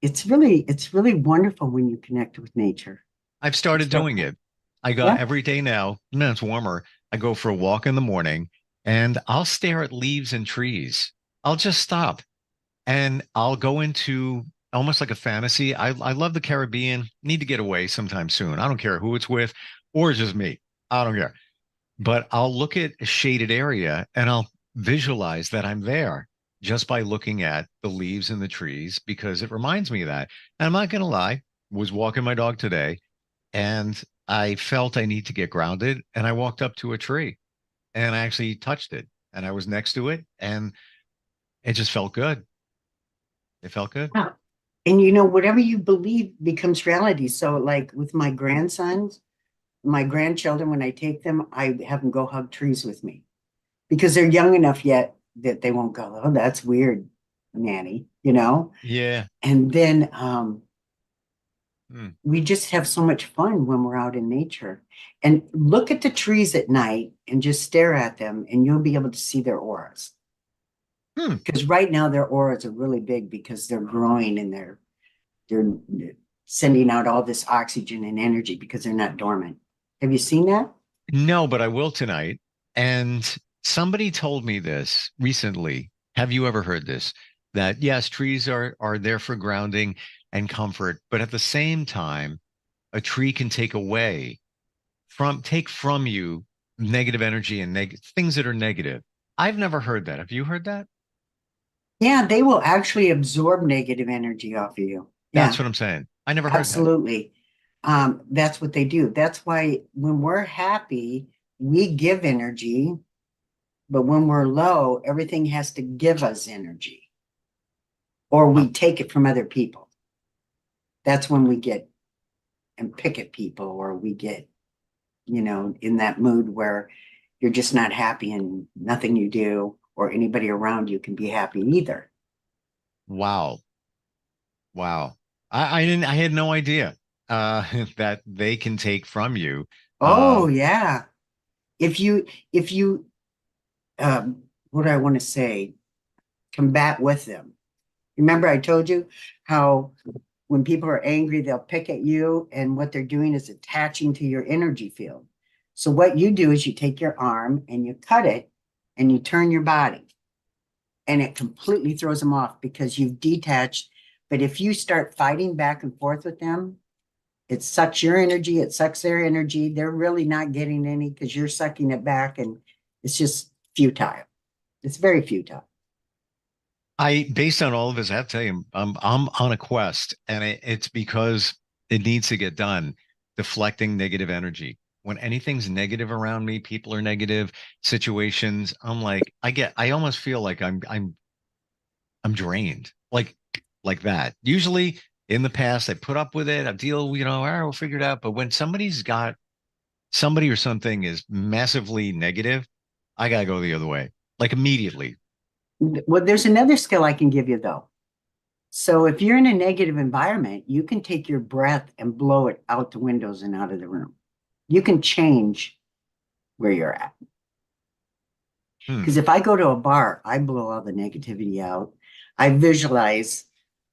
It's really wonderful when you connect with nature. I've started doing it. I go every day now. It's warmer. I go for a walk in the morning and I'll stare at leaves and trees. I'll just stop and I'll go into almost like a fantasy. I love the Caribbean. Need to get away sometime soon. I don't care who it's with or just me. I don't care. But I'll look at a shaded area and I'll visualize that I'm there just by looking at the leaves and the trees because it reminds me of that. And I'm not going to lie, was walking my dog today and I felt I need to get grounded and I walked up to a tree and I actually touched it and I was next to it and it just felt good. It felt good. Yeah. And whatever you believe becomes reality. So like with my grandsons, my grandchildren, when I take them, I have them go hug trees with me because they're young enough yet that they won't go, oh, that's weird, Nanny, Yeah. And then we just have so much fun when we're out in nature. And look at the trees at night and just stare at them and you'll be able to see their auras. Because right now their auras are really big because they're growing and they're sending out all this oxygen and energy because they're not dormant. Have you seen that? No, but I will tonight. And somebody told me this recently. Have you ever heard this? That yes, trees are there for grounding and comfort, but at the same time, a tree can take from you negative energy and things that are negative. I've never heard that. Have you heard that? Yeah, they will actually absorb negative energy off of you. That's what I'm saying. I never heard that. Absolutely. That's what they do. That's why when we're happy, we give energy, but when we're low, everything has to give us energy or we take it from other people. That's when we get and pick at people or we get, in that mood where you're just not happy and nothing you do or anybody around you can be happy either. Wow. I had no idea that they can take from you. Oh, yeah. If you what do I want to say? Combat with them. Remember I told you how when people are angry, they'll pick at you and what they're doing is attaching to your energy field. So what you do is you take your arm and you cut it and you turn your body and it completely throws them off because you've detached. But if you start fighting back and forth with them, it sucks your energy, it sucks their energy. They're really not getting any because you're sucking it back and it's just futile. It's very futile. Based on all of this, I have to tell you, I'm on a quest and it's because it needs to get done, deflecting negative energy. When anything's negative around me, people are negative, situations, I'm like, I almost feel like I'm drained, like that. Usually in the past, I put up with it, I deal, all right, we'll figure it out. But when somebody or something is massively negative, I gotta go the other way, like immediately. Well, there's another skill I can give you though. So if you're in a negative environment, you can take your breath and blow it out the windows and out of the room. You can change where you're at. Because if I go to a bar, I blow all the negativity out. I visualize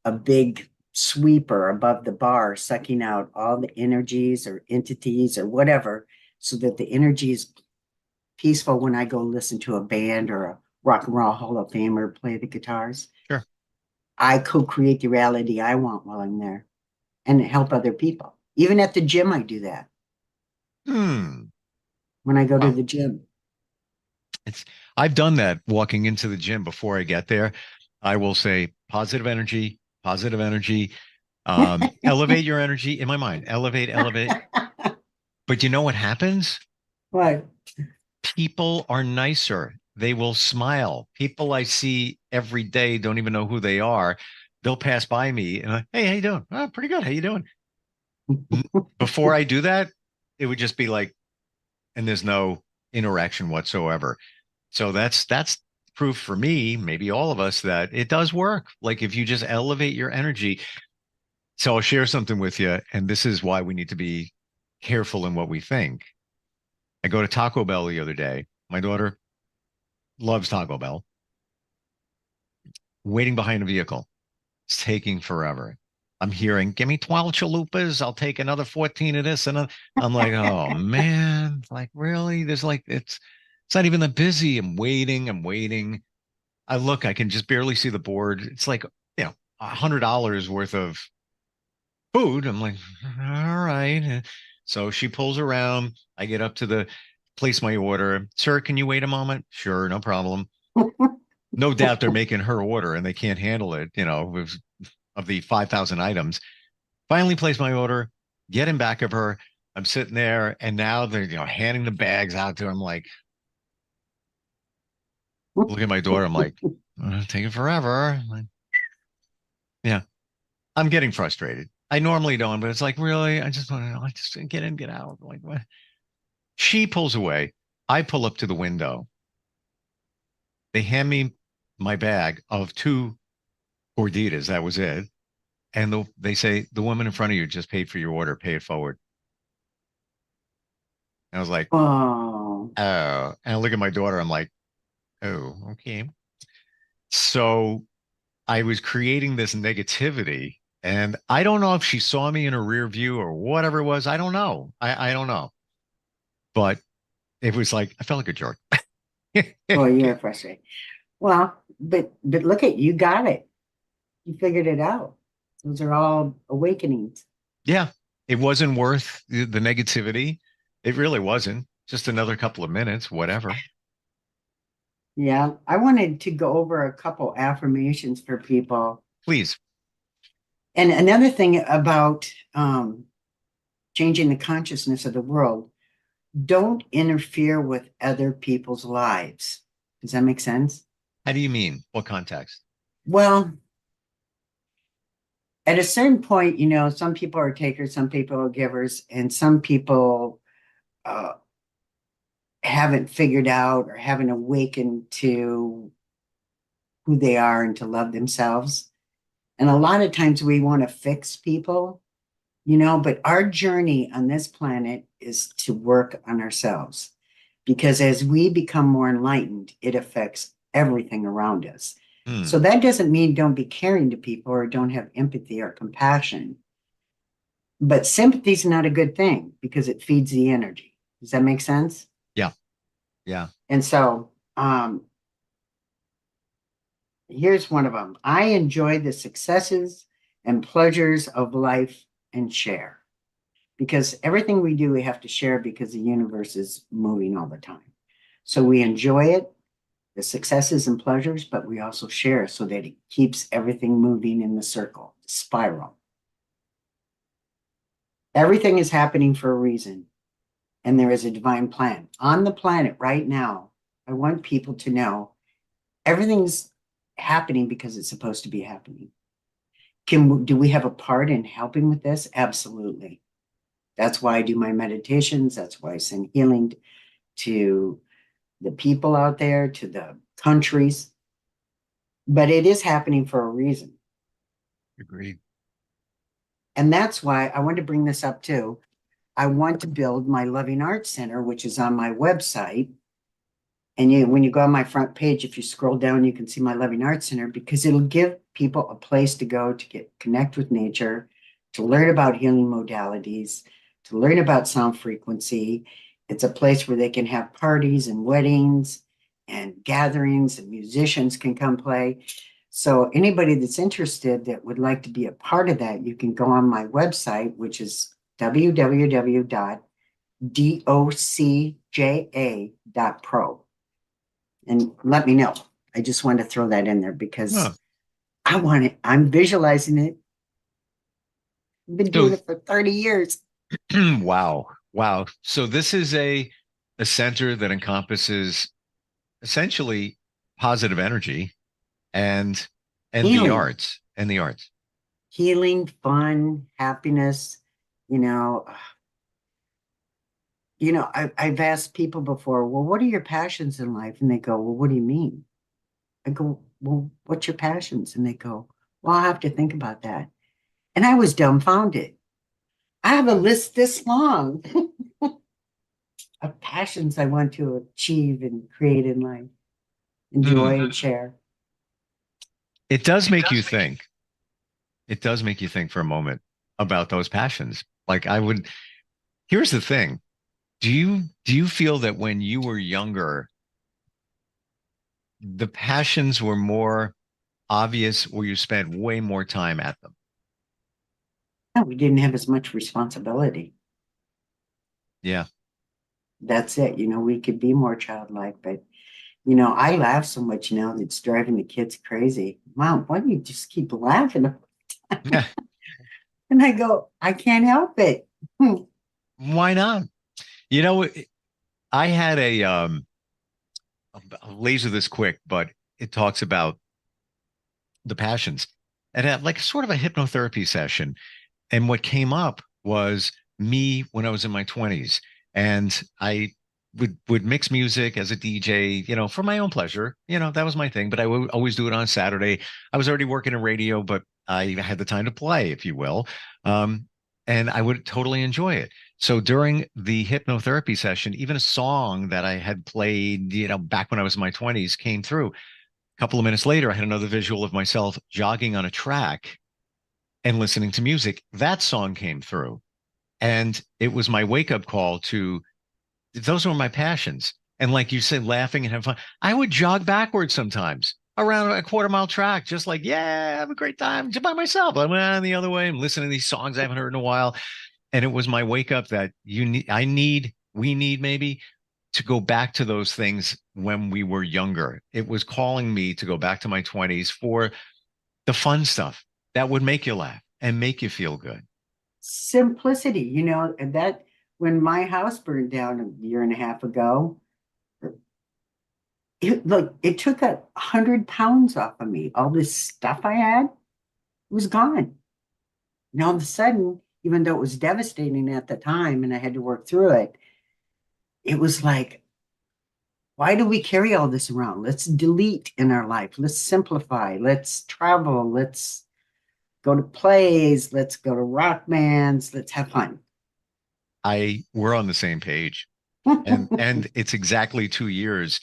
a big sweeper above the bar, sucking out all the energies or entities or whatever, so that the energy is peaceful when I go listen to a band or a rock and roll Hall of Famer play the guitars. Sure. I co-create the reality I want while I'm there and help other people. Even at the gym, I do that. When I go to the gym. I've done that walking into the gym before I get there. I will say positive energy, positive energy. Elevate your energy in my mind. Elevate. But you know what happens? What? People are nicer. They will smile. People I see every day don't even know who they are. They'll pass by me and hey, how you doing? Oh, pretty good. How you doing? Before I do that, it would just be like, and there's no interaction whatsoever. So that's proof for me, maybe all of us, that it does work. Like if you just elevate your energy. So I'll share something with you, and this is why we need to be careful in what we think. I go to Taco Bell the other day. My daughter loves Taco Bell. Waiting behind a vehicle. It's taking forever. I'm hearing, give me 12 chalupas. I'll take another 14 of this. And I'm like, oh man, like really? There's like, it's not even that busy. I'm waiting. I look, I can just barely see the board. It's like, $100 worth of food. I'm like, all right. So she pulls around. I get up to place my order. Sir, can you wait a moment? Sure, no problem. No doubt they're making her order and they can't handle it, of the 5,000 items. Finally place my order, get in back of her. I'm sitting there and now they're, handing the bags out to her. I'm like, look at my daughter. I'm like, taking forever. Like, yeah, I'm getting frustrated. I normally don't, but it's like, really? I just want to just get in, get out. Like, what? She pulls away. I pull up to the window. They hand me my bag of 2 gorditas. That was it. And they say, the woman in front of you just paid for your order. Pay it forward. And I was like, oh. And I look at my daughter. I'm like, oh, okay. So I was creating this negativity. And I don't know if she saw me in a rear view or whatever it was. I don't know. I don't know. But it was like, I felt like a jerk. Oh, you're frustrated. Well, but look at you got it. You figured it out. Those are all awakenings. Yeah, it wasn't worth the negativity. It really wasn't. Just another couple of minutes, whatever. Yeah, I wanted to go over a couple affirmations for people. Please. And another thing about changing the consciousness of the world, don't interfere with other people's lives. Does that make sense? How do you mean? What context? Well, at a certain point, some people are takers, some people are givers, and some people haven't figured out or haven't awakened to who they are and to love themselves. And a lot of times we want to fix people, but our journey on this planet is to work on ourselves. Because as we become more enlightened, it affects everything around us. So that doesn't mean don't be caring to people or don't have empathy or compassion. But sympathy is not a good thing because it feeds the energy. Does that make sense? Yeah. Yeah. And so here's one of them. I enjoy the successes and pleasures of life and share. Because everything we do, we have to share because the universe is moving all the time. So we enjoy it, the successes and pleasures, but we also share so that it keeps everything moving in the circle, the spiral. Everything is happening for a reason, and there is a divine plan. On the planet right now, I want people to know everything's happening because it's supposed to be happening. Do we have a part in helping with this? Absolutely. That's why I do my meditations. That's why I send healing to the people out there, to the countries. But it is happening for a reason. Agreed. And that's why I want to bring this up too. I want to build my Loving Arts Center, which is on my website. And when you go on my front page, if you scroll down, you can see my Loving Arts Center, because it'll give people a place to go to connect with nature, to learn about healing modalities, to learn about sound frequency. It's a place where they can have parties and weddings and gatherings, and musicians can come play. So anybody that's interested that would like to be a part of that, you can go on my website, which is www.docja.pro. And let me know. I just wanted to throw that in there because I want it. I'm visualizing it. I've been doing it for 30 years. Wow. Wow. So this is a center that encompasses essentially positive energy and Healing. the arts. Healing, fun, happiness, I've asked people before, well, what are your passions in life? And they go, well, what do you mean? I go, well, what's your passions? And they go, well, I'll have to think about that. And I was dumbfounded. I have a list this long of passions I want to achieve and create in life, enjoy and share. It does make you think. It does make you think for a moment about those passions. Like here's the thing. Do you feel that when you were younger, the passions were more obvious, or you spent way more time at them? No, we didn't have as much responsibility. Yeah. That's it. We could be more childlike, but I laugh so much now that it's driving the kids crazy. Mom, why do you just keep laughing? Yeah. And I go, I can't help it. Why not? I had I'll laser this quick, but it talks about the passions and had like sort of a hypnotherapy session. And what came up was me when I was in my 20s, and I would mix music as a DJ, for my own pleasure. That was my thing, but I would always do it on Saturday. I was already working in radio, but I had the time to play, if you will. And I would totally enjoy it. So during the hypnotherapy session, even a song that I had played, back when I was in my 20s came through. A couple of minutes later, I had another visual of myself jogging on a track and listening to music. That song came through. And it was my wake-up call to, those were my passions. And like you said, laughing and having fun. I would jog backwards sometimes around a quarter-mile track, just like, yeah, have a great time, just by myself. I went on the other way. I'm listening to these songs I haven't heard in a while. And it was my wake-up that we need maybe to go back to those things when we were younger. It was calling me to go back to my 20s for the fun stuff that would make you laugh and make you feel good. Simplicity, and that when my house burned down a year and a half ago, it took 100 pounds off of me. All this stuff I had was gone. And all of a sudden, even though it was devastating at the time and I had to work through it, it was like, why do we carry all this around? Let's delete in our life. Let's simplify. Let's travel. Let's go to plays. Let's go to rock bands. Let's have fun. We're on the same page. And it's exactly 2 years.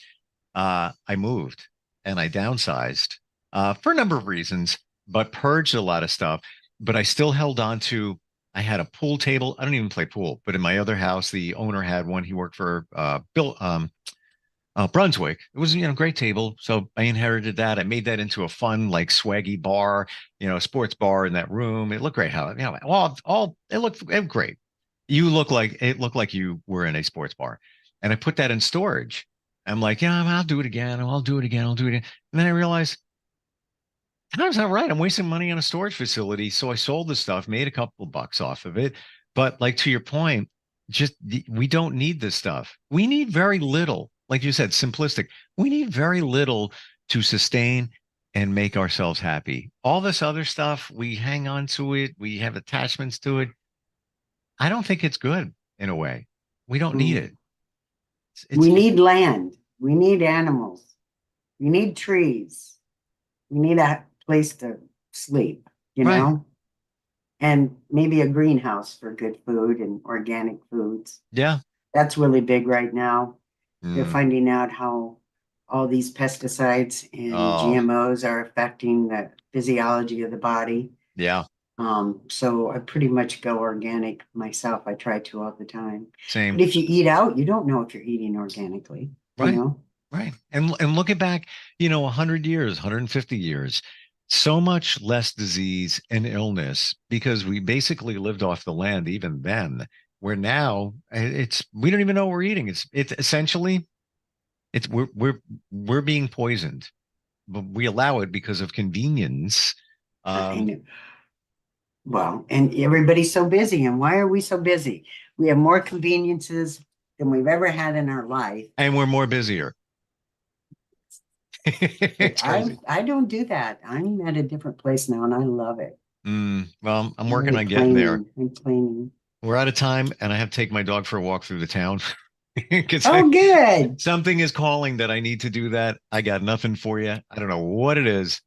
I moved and I downsized for a number of reasons, but purged a lot of stuff. But I still held on to, I had a pool table. I don't even play pool, but in my other house, the owner had one. He worked for Brunswick. It was, great table. So I inherited that. I made that into a fun, like swaggy bar, sports bar in that room. It looked great. It looked great. It looked like you were in a sports bar. And I put that in storage. I'm like, I'll do it again. I'll do it again. I'll do it again. And then I realized time's not right. I'm wasting money on a storage facility. So I sold the stuff, made a couple of bucks off of it. But like, to your point, we don't need this stuff. We need very little. Like you said, simplistic. We need very little to sustain and make ourselves happy. All this other stuff, we hang on to it. We have attachments to it. I don't think it's good in a way. We don't need it. We need land. We need animals. We need trees. We need a place to sleep, you Right. know? And maybe a greenhouse for good food and organic foods. Yeah. That's really big right now. They're Mm. finding out how all these pesticides and Oh. GMOs are affecting the physiology of the body. Yeah. So I pretty much go organic myself. I try to all the time. Same. But if you eat out, you don't know if you're eating organically. Right. You know? Right. And looking back, 100 years, 150 years, so much less disease and illness because we basically lived off the land even then. Where now we don't even know what we're eating. It's essentially we're being poisoned, but we allow it because of convenience. I know. Well, and everybody's so busy. And why are we so busy? We have more conveniences than we've ever had in our life. And we're more busier. It's crazy. I don't do that. I'm at a different place now and I love it. Well, I'm working on getting there. I'm cleaning. We're out of time and I have to take my dog for a walk through the town. Good. Something is calling that I need to do that. I got nothing for you. I don't know what it is.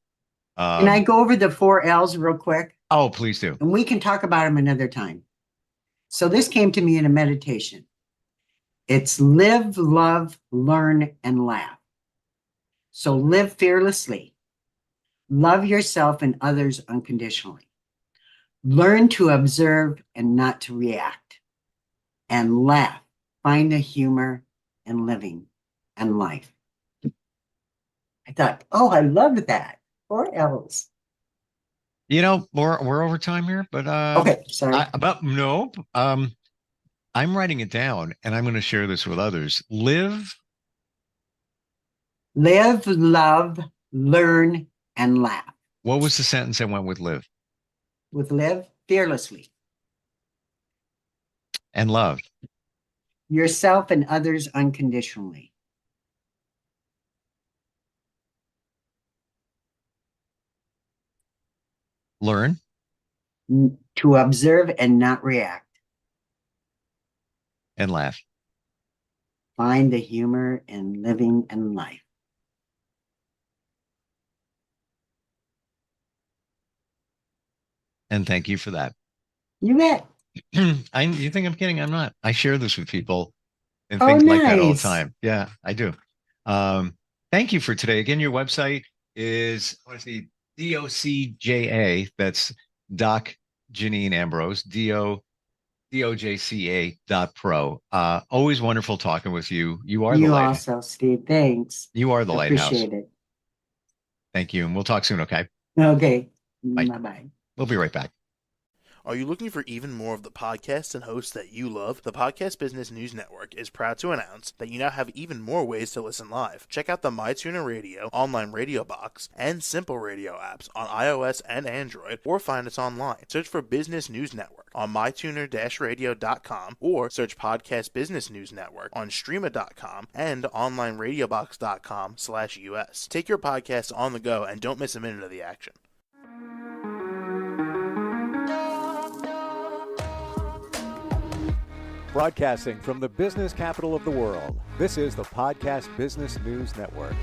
Can I go over the 4 L's real quick? Oh, please do. And we can talk about them another time. So this came to me in a meditation. It's live, love, learn, and laugh. So live fearlessly. Love yourself and others unconditionally. Learn to observe and not to react. And laugh. Find the humor in living and life. I thought, oh, I love that. 4 L's. We're over time here, but okay, sorry. I'm writing it down and I'm going to share this with others. Live, love, learn, and laugh. What was the sentence that went with live? With live, fearlessly. And love. Yourself and others unconditionally. Learn. To observe and not react. And laugh. Find the humor in living and life. And thank you for that. You bet. You think I'm kidding? I'm not. I share this with people and things like that all the time. Yeah, I do. Thank you for today. Again, your website is, I want to see, DOCJA. That's Doc Janine Ambrose, DOJCA.pro. Always wonderful talking with you. You are the lighthouse. You also, Steve. Thanks. You are the lighthouse. Appreciate it. Thank you. And we'll talk soon, okay? Okay. Bye. Bye-bye. We'll be right back. Are you looking for even more of the podcasts and hosts that you love? The Podcast Business News Network is proud to announce that you now have even more ways to listen live. Check out the MyTuner Radio, online radio box, and Simple Radio apps on iOS and Android, or find us online. Search for Business News Network on mytuner-radio.com, or search Podcast Business News Network on streama.com and onlineradiobox.com/US. Take your podcast on the go and don't miss a minute of the action. Broadcasting from the business capital of the world, this is the Podcast Business News Network.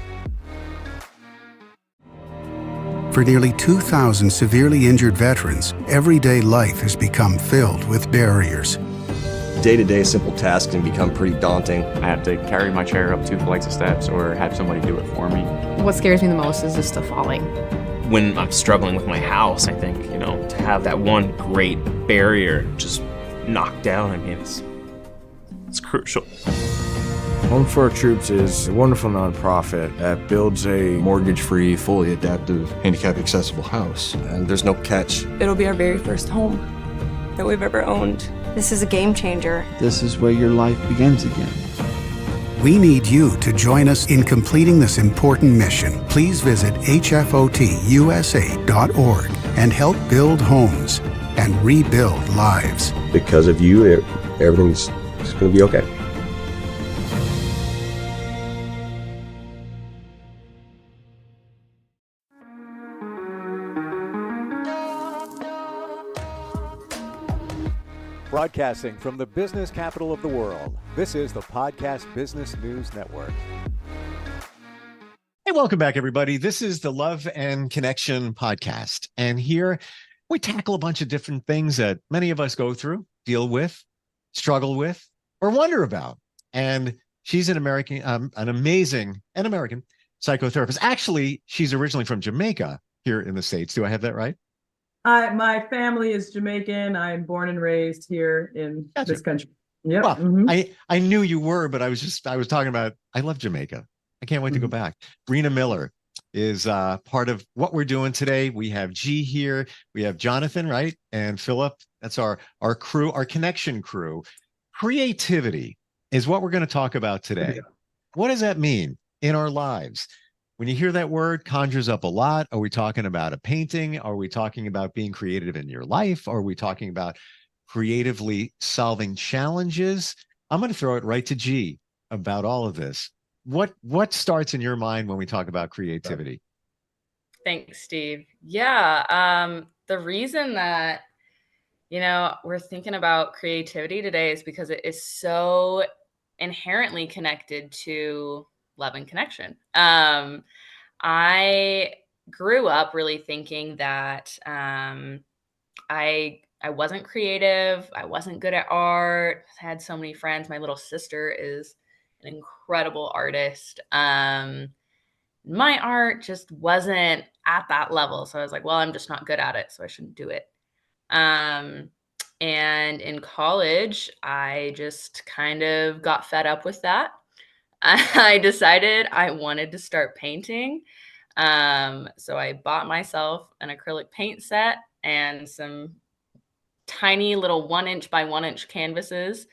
For nearly 2,000 severely injured veterans, everyday life has become filled with barriers. Day-to-day simple tasks can become pretty daunting. I have to carry my chair up 2 flights of steps or have somebody do it for me. What scares me the most is just the falling. When I'm struggling with my house, I think, to have that one great barrier just knocked down, it's crucial. Home for Our Troops is a wonderful nonprofit that builds a mortgage-free, fully adaptive, handicap-accessible house. And there's no catch. It'll be our very first home that we've ever owned. This is a game changer. This is where your life begins again. We need you to join us in completing this important mission. Please visit hfotusa.org and help build homes and rebuild lives. Because of you, everything's going to be okay. Broadcasting from the business capital of the world, this is the Podcast Business News Network. Hey, welcome back, everybody. This is the Love and Connection podcast. And here we tackle a bunch of different things that many of us go through, deal with, struggle with, or wonder about. And she's an amazing American psychotherapist. Actually, she's originally from Jamaica here in the States. Do I have that right? My family is Jamaican. I'm born and raised here in this country. Yep. Well, I knew you were, but I was talking about, I love Jamaica. I can't wait to go back. Brina Miller is part of what we're doing today. We have G here. We have Jonathan, right? And Philip. That's our crew, our connection crew. Creativity is what we're going to talk about today. Yeah. What does that mean in our lives? When you hear that word, conjures up a lot. Are we talking about a painting? Are we talking about being creative in your life? Are we talking about creatively solving challenges? I'm going to throw it right to G about all of this. What starts in your mind when we talk about creativity? Thanks, Steve. Yeah, the reason that we're thinking about creativity today is because it is so inherently connected to love and connection. I grew up really thinking that I wasn't creative. I wasn't good at art. I had so many friends. My little sister is an incredible artist. My art just wasn't at that level. So I was like, well, I'm just not good at it, so I shouldn't do it. And in college, I just kind of got fed up with that. I decided I wanted to start painting. So I bought myself an acrylic paint set and some tiny little 1-inch by 1-inch canvases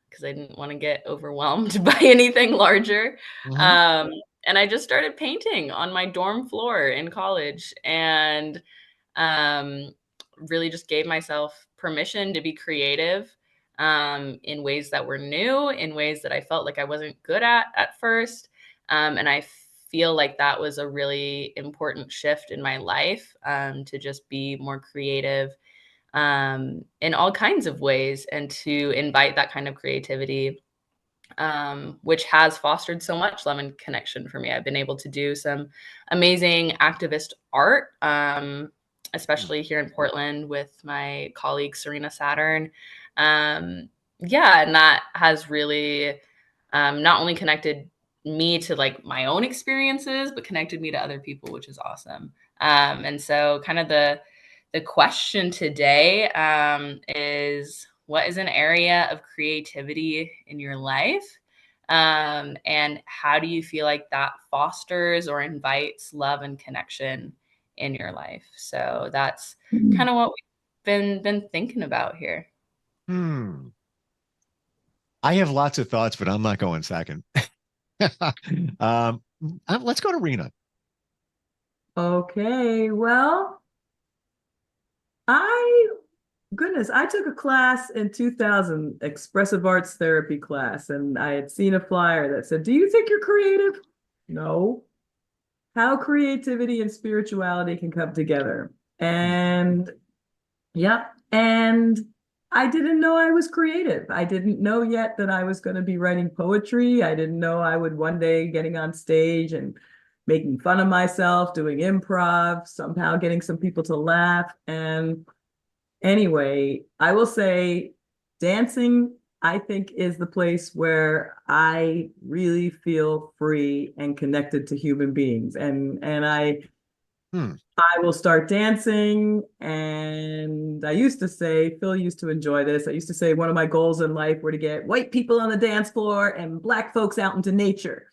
because I didn't want to get overwhelmed by anything larger. And I just started painting on my dorm floor in college and really just gave myself permission to be creative in ways that were new, in ways that I felt like I wasn't good at first. And I feel like that was a really important shift in my life to just be more creative in all kinds of ways and to invite that kind of creativity, which has fostered so much love and connection for me. I've been able to do some amazing activist art, especially here in Portland with my colleague, Serena Saturn. Yeah, and that has really not only connected me to like my own experiences, but connected me to other people, which is awesome. And so kind of the question today is, what is an area of creativity in your life? And how do you feel like that fosters or invites love and connection in your life? So that's kind of what we've been thinking about here. I have lots of thoughts, but I'm not going second. Let's go to Rena. Okay, well, I took a class in 2000, expressive arts therapy class, and I had seen a flyer that said, "Do you think you're creative?" No. How creativity and spirituality can come together. And yep. And I didn't know I was creative. I didn't know yet that I was going to be writing poetry. I didn't know I would one day getting on stage and making fun of myself, doing improv, somehow getting some people to laugh. And anyway, I will say dancing, I think, is the place where I really feel free and connected to human beings. And I will start dancing. And I used to say, Phil used to enjoy this. I used to say one of my goals in life were to get white people on the dance floor and Black folks out into nature.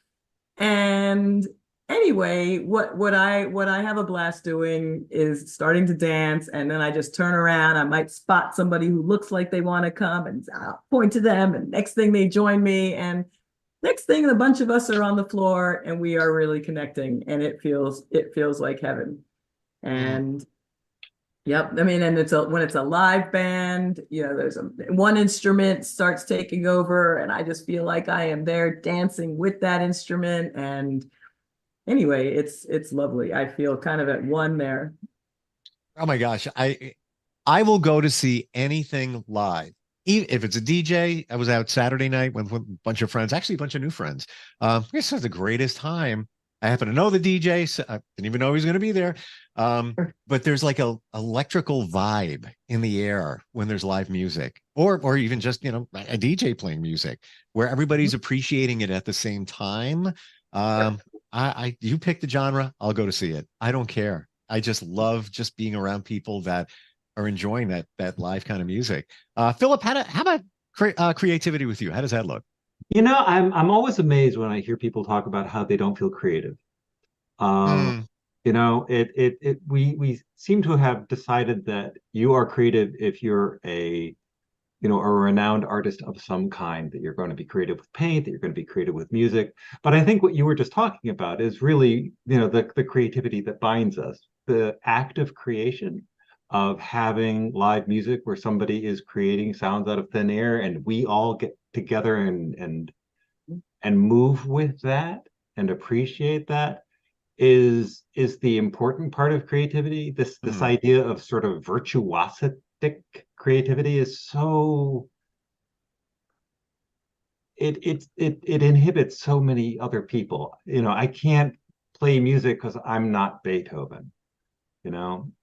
And anyway, what I have a blast doing is starting to dance, and then I just turn around. I might spot somebody who looks like they want to come, and I'll point to them, and next thing they join me, and next thing a bunch of us are on the floor, and we are really connecting, and it feels like heaven. And yep, I mean, and when it's a live band, there's one instrument starts taking over, and I just feel like I am there dancing with that instrument. And anyway, it's lovely. I feel kind of at one there. Oh my gosh. I will go to see anything live. If it's a DJ, I was out Saturday night with a bunch of friends, actually a bunch of new friends. This was the greatest time I happen to know the DJ. So I didn't even know he was going to be there. But there's like a electrical vibe in the air when there's live music, or even just, a DJ playing music where everybody's appreciating it at the same time. You pick the genre, I'll go to see it. I don't care. I just love just being around people that are enjoying that live kind of music. Philip, how about creativity with you? How does that look? I'm always amazed when I hear people talk about how they don't feel creative. We seem to have decided that you are creative if you're a renowned artist of some kind, that you're going to be creative with paint, that you're going to be creative with music. But I think what you were just talking about is really, the creativity that binds us, the act of creation, of having live music where somebody is creating sounds out of thin air and we all get together and move with that and appreciate that is the important part of creativity. This idea of sort of virtuosic creativity is so it inhibits so many other people. I can't play music because I'm not Beethoven,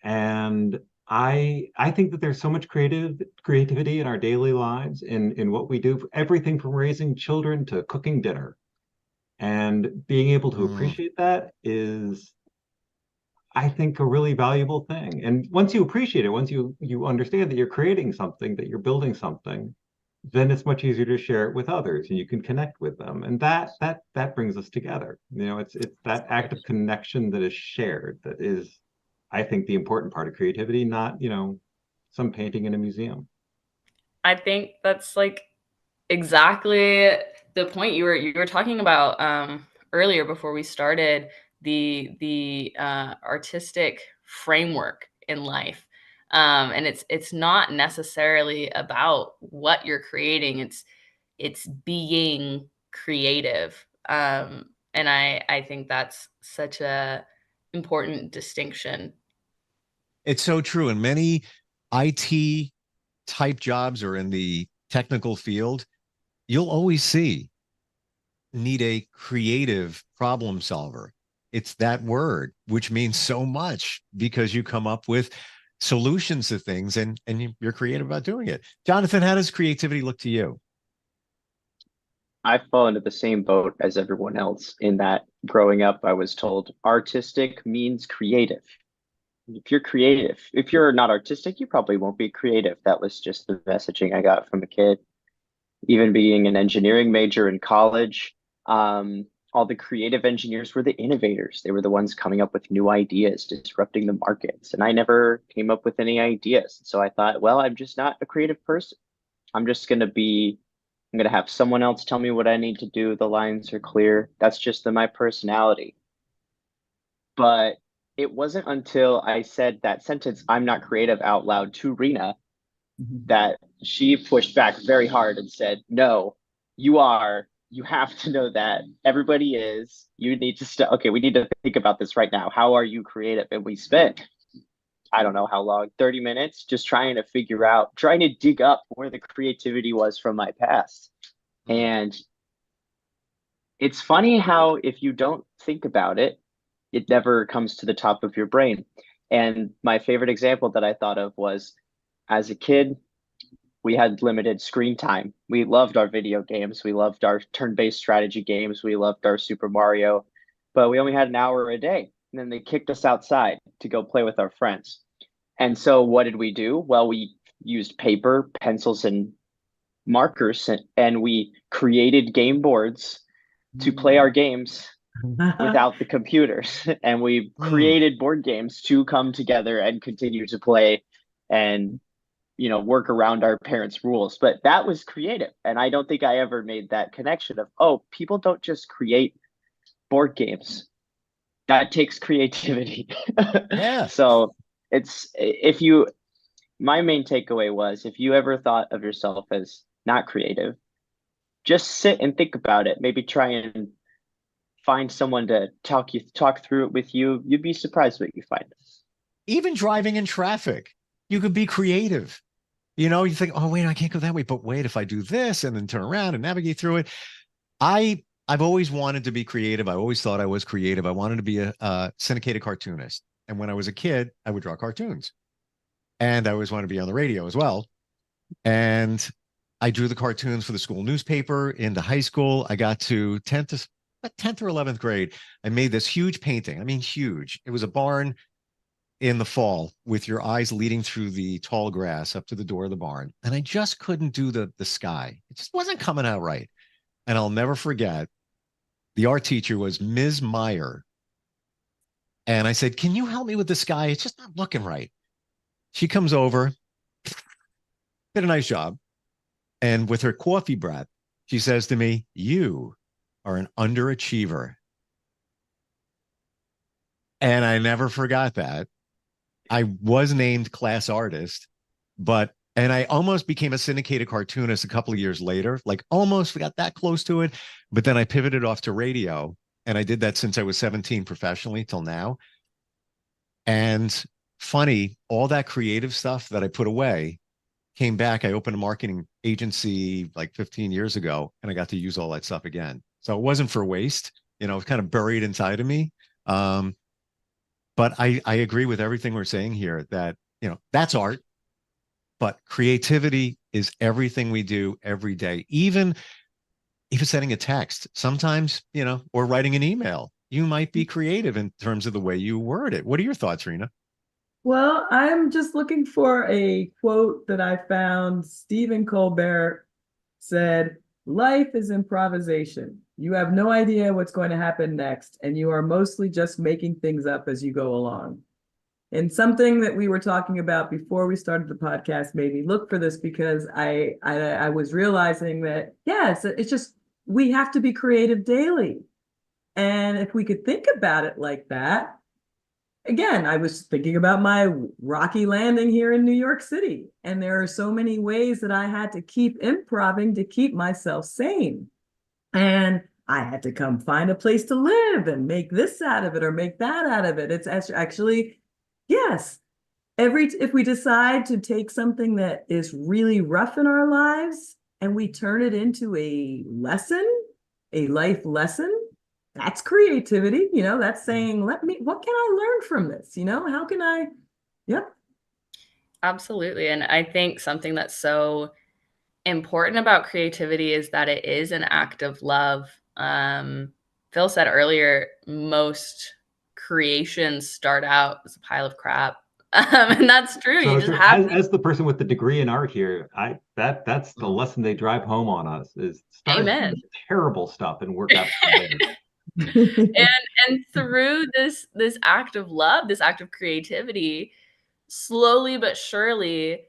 and I think that there's so much creativity in our daily lives, in what we do, everything from raising children to cooking dinner. And being able to appreciate that is, I think, a really valuable thing. And once you appreciate it, once you understand that you're creating something, that you're building something, then it's much easier to share it with others and you can connect with them. And that brings us together. It's that act of connection that is shared that is, I think, the important part of creativity, not, some painting in a museum. I think that's like exactly the point you were talking about earlier before we started, the artistic framework in life. And it's not necessarily about what you're creating. It's being creative. And I think that's such a important distinction. It's so true. In many IT type jobs or in the technical field, you'll always need a creative problem solver. It's that word, which means so much because you come up with solutions to things and you're creative about doing it. Jonathan, how does creativity look to you? I fall into the same boat as everyone else in that growing up, I was told artistic means creative. If you're not artistic, you probably won't be creative. That was just the messaging I got from a kid. Even being an engineering major in college, all the creative engineers were the innovators. They were the ones coming up with new ideas, disrupting the markets. And I never came up with any ideas. So I thought, well, I'm just not a creative person. I'm going to have someone else tell me what I need to do. The lines are clear. That's just my personality. But it wasn't until I said that sentence, I'm not creative, out loud to Rena, that she pushed back very hard and said, no, you are. You have to know that everybody is. You need to okay, we need to think about this right now. How are you creative? And we spent, I don't know how long, 30 minutes just trying to dig up where the creativity was from my past. And it's funny how if you don't think about it, it never comes to the top of your brain. And my favorite example that I thought of was, as a kid, we had limited screen time. We loved our video games. We loved our turn-based strategy games. We loved our Super Mario, but we only had an hour a day. And then they kicked us outside to go play with our friends. And so what did we do? Well, we used paper, pencils, and markers, and we created game boards to play our games without the computers. And we created board games to come together and continue to play and work around our parents' rules. But that was creative. And I don't think I ever made that connection of, oh, people don't just create board games. That takes creativity. Yeah. So my main takeaway was, if you ever thought of yourself as not creative, just sit and think about it. Maybe try and find someone to talk through it with you. You'd be surprised what you find. Even driving in traffic, you could be creative. You think, oh, wait, I can't go that way. But wait, if I do this and then turn around and navigate through it. I I've always wanted to be creative. I always thought I was creative. I wanted to be a syndicated cartoonist. And when I was a kid, I would draw cartoons. And I always wanted to be on the radio as well. And I drew the cartoons for the school newspaper. Into high school, I got to 10th or 11th grade. I made this huge painting. I mean, huge. It was a barn in the fall with your eyes leading through the tall grass up to the door of the barn. And I just couldn't do the sky. It just wasn't coming out right. And I'll never forget, the art teacher was Ms. Meyer. And I said, can you help me with the sky? It's just not looking right. She comes over, did a nice job. And with her coffee breath, she says to me, you are an underachiever. And I never forgot that. I was named class artist, and I almost became a syndicated cartoonist a couple of years later, like almost got that close to it. But then I pivoted off to radio, and I did that since I was 17 professionally till now. And funny, all that creative stuff that I put away came back. I opened a marketing agency like 15 years ago, and I got to use all that stuff again. So it wasn't for waste, it was kind of buried inside of me. But I agree with everything we're saying here that, that's art, but creativity is everything we do every day. Even sending a text, sometimes, or writing an email, you might be creative in terms of the way you word it. What are your thoughts, Rena? Well, I'm just looking for a quote that I found. Stephen Colbert said, life is improvisation. You have no idea what's going to happen next, and you are mostly just making things up as you go along. And something that we were talking about before we started the podcast made me look for this, because I was realizing that, yes, it's just, we have to be creative daily. And if we could think about it like that, again, I was thinking about my rocky landing here in New York City. And there are so many ways that I had to keep improvising to keep myself sane. And I had to come find a place to live and make this out of it or make that out of it. It's actually, yes, if we decide to take something that is really rough in our lives and we turn it into a lesson, a life lesson, that's creativity. That's saying, what can I learn from this? How can I, yep. Absolutely. And I think something that's so important about creativity is that it is an act of love. Phil said earlier, most creations start out as a pile of crap. And that's true. So you just have as the person with the degree in art here, that's the lesson they drive home on us is start Amen. with terrible stuff and work out from there. and through this act of love, this act of creativity, slowly but surely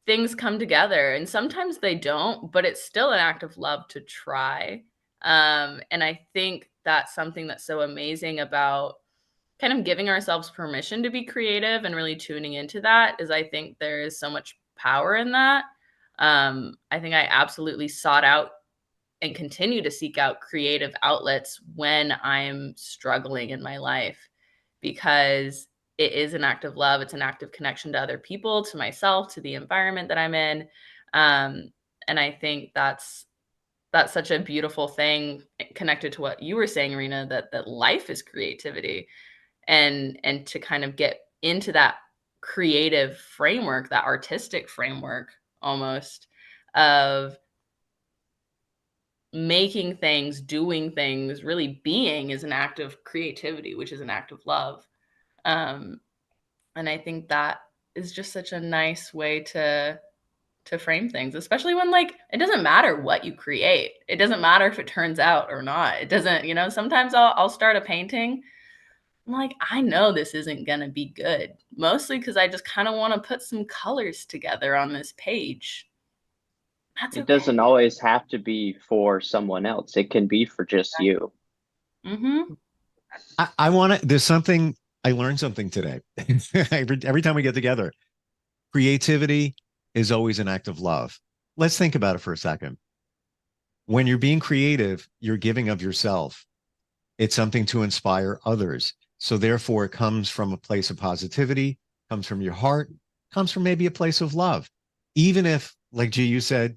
things come together. And sometimes they don't, but it's still an act of love to try. And I think that's something that's so amazing about kind of giving ourselves permission to be creative and really tuning into that, is I think there is so much power in that. I think I absolutely sought out and continue to seek out creative outlets when I'm struggling in my life, because it is an act of love. It's an act of connection to other people, to myself, to the environment that I'm in. And I think that's such a beautiful thing, connected to what you were saying, Rena, that life is creativity, and to kind of get into that creative framework, that artistic framework almost, of making things, doing things, really being, is an act of creativity, which is an act of love. And I think that is just such a nice way to frame things, especially when, like, it doesn't matter what you create. It doesn't matter if it turns out or not. It doesn't, sometimes I'll start a painting. I'm like, I know this isn't going to be good, mostly because I just kind of want to put some colors together on this page. It doesn't always have to be for someone else. It can be for just you. Mm-hmm. I learned something today. Every time we get together, creativity is always an act of love. Let's think about it for a second. When you're being creative, you're giving of yourself. It's something to inspire others. So therefore, it comes from a place of positivity, comes from your heart, comes from maybe a place of love. Even if, like G, you said,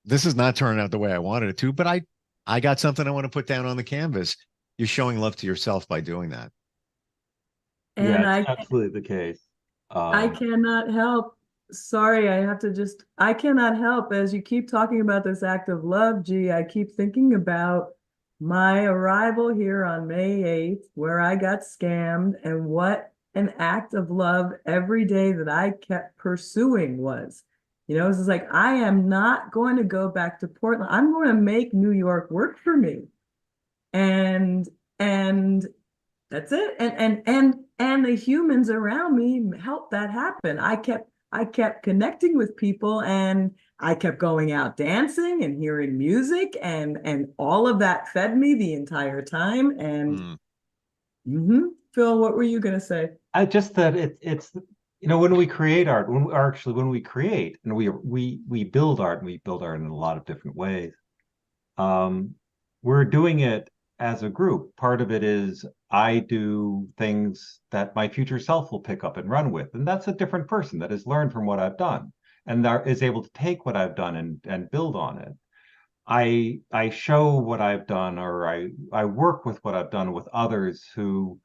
this is not turning out the way I wanted it to, but I got something I want to put down on the canvas. You're showing love to yourself by doing that. And Yeah, it's absolutely the case. I cannot help. Sorry, I cannot help as you keep talking about this act of love, G. I keep thinking about my arrival here on May 8th, where I got scammed, and what an act of love every day that I kept pursuing was. You know, it's just like, I am not going to go back to Portland. I'm going to make New York work for me. And that's it. And the humans around me helped that happen. I kept connecting with people, and I kept going out dancing and hearing music, and all of that fed me the entire time. And Phil, what were you gonna say? I just that it's when we create art, when we create and we build art, and we build art in a lot of different ways. We're doing it as a group. Part of it is I do things that my future self will pick up and run with, and that's a different person that has learned from what I've done and that is able to take what I've done and build on it. I show what I've done, or I work with what I've done with others who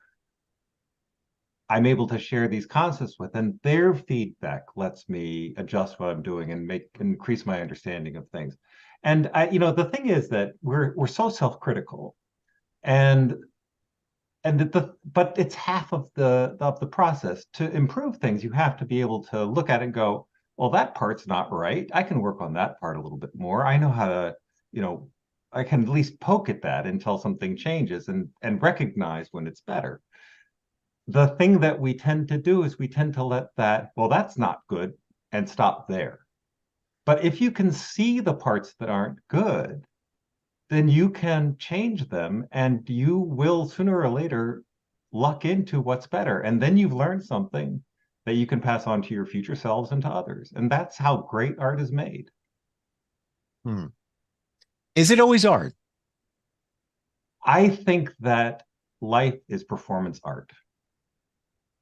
I'm able to share these concepts with, and their feedback lets me adjust what I'm doing and increase my understanding of things. And the thing is that we're so self-critical, and but it's half of the process. To improve things, you have to be able to look at it and go, well, that part's not right. I can work on that part a little bit more. I know how to, I can at least poke at that until something changes, and recognize when it's better. The thing that we tend to do is we tend to let that, well, that's not good, and stop there. But if you can see the parts that aren't good, then you can change them, and you will sooner or later luck into what's better. And then you've learned something that you can pass on to your future selves and to others. And that's how great art is made. Is it always art? I think that life is performance art.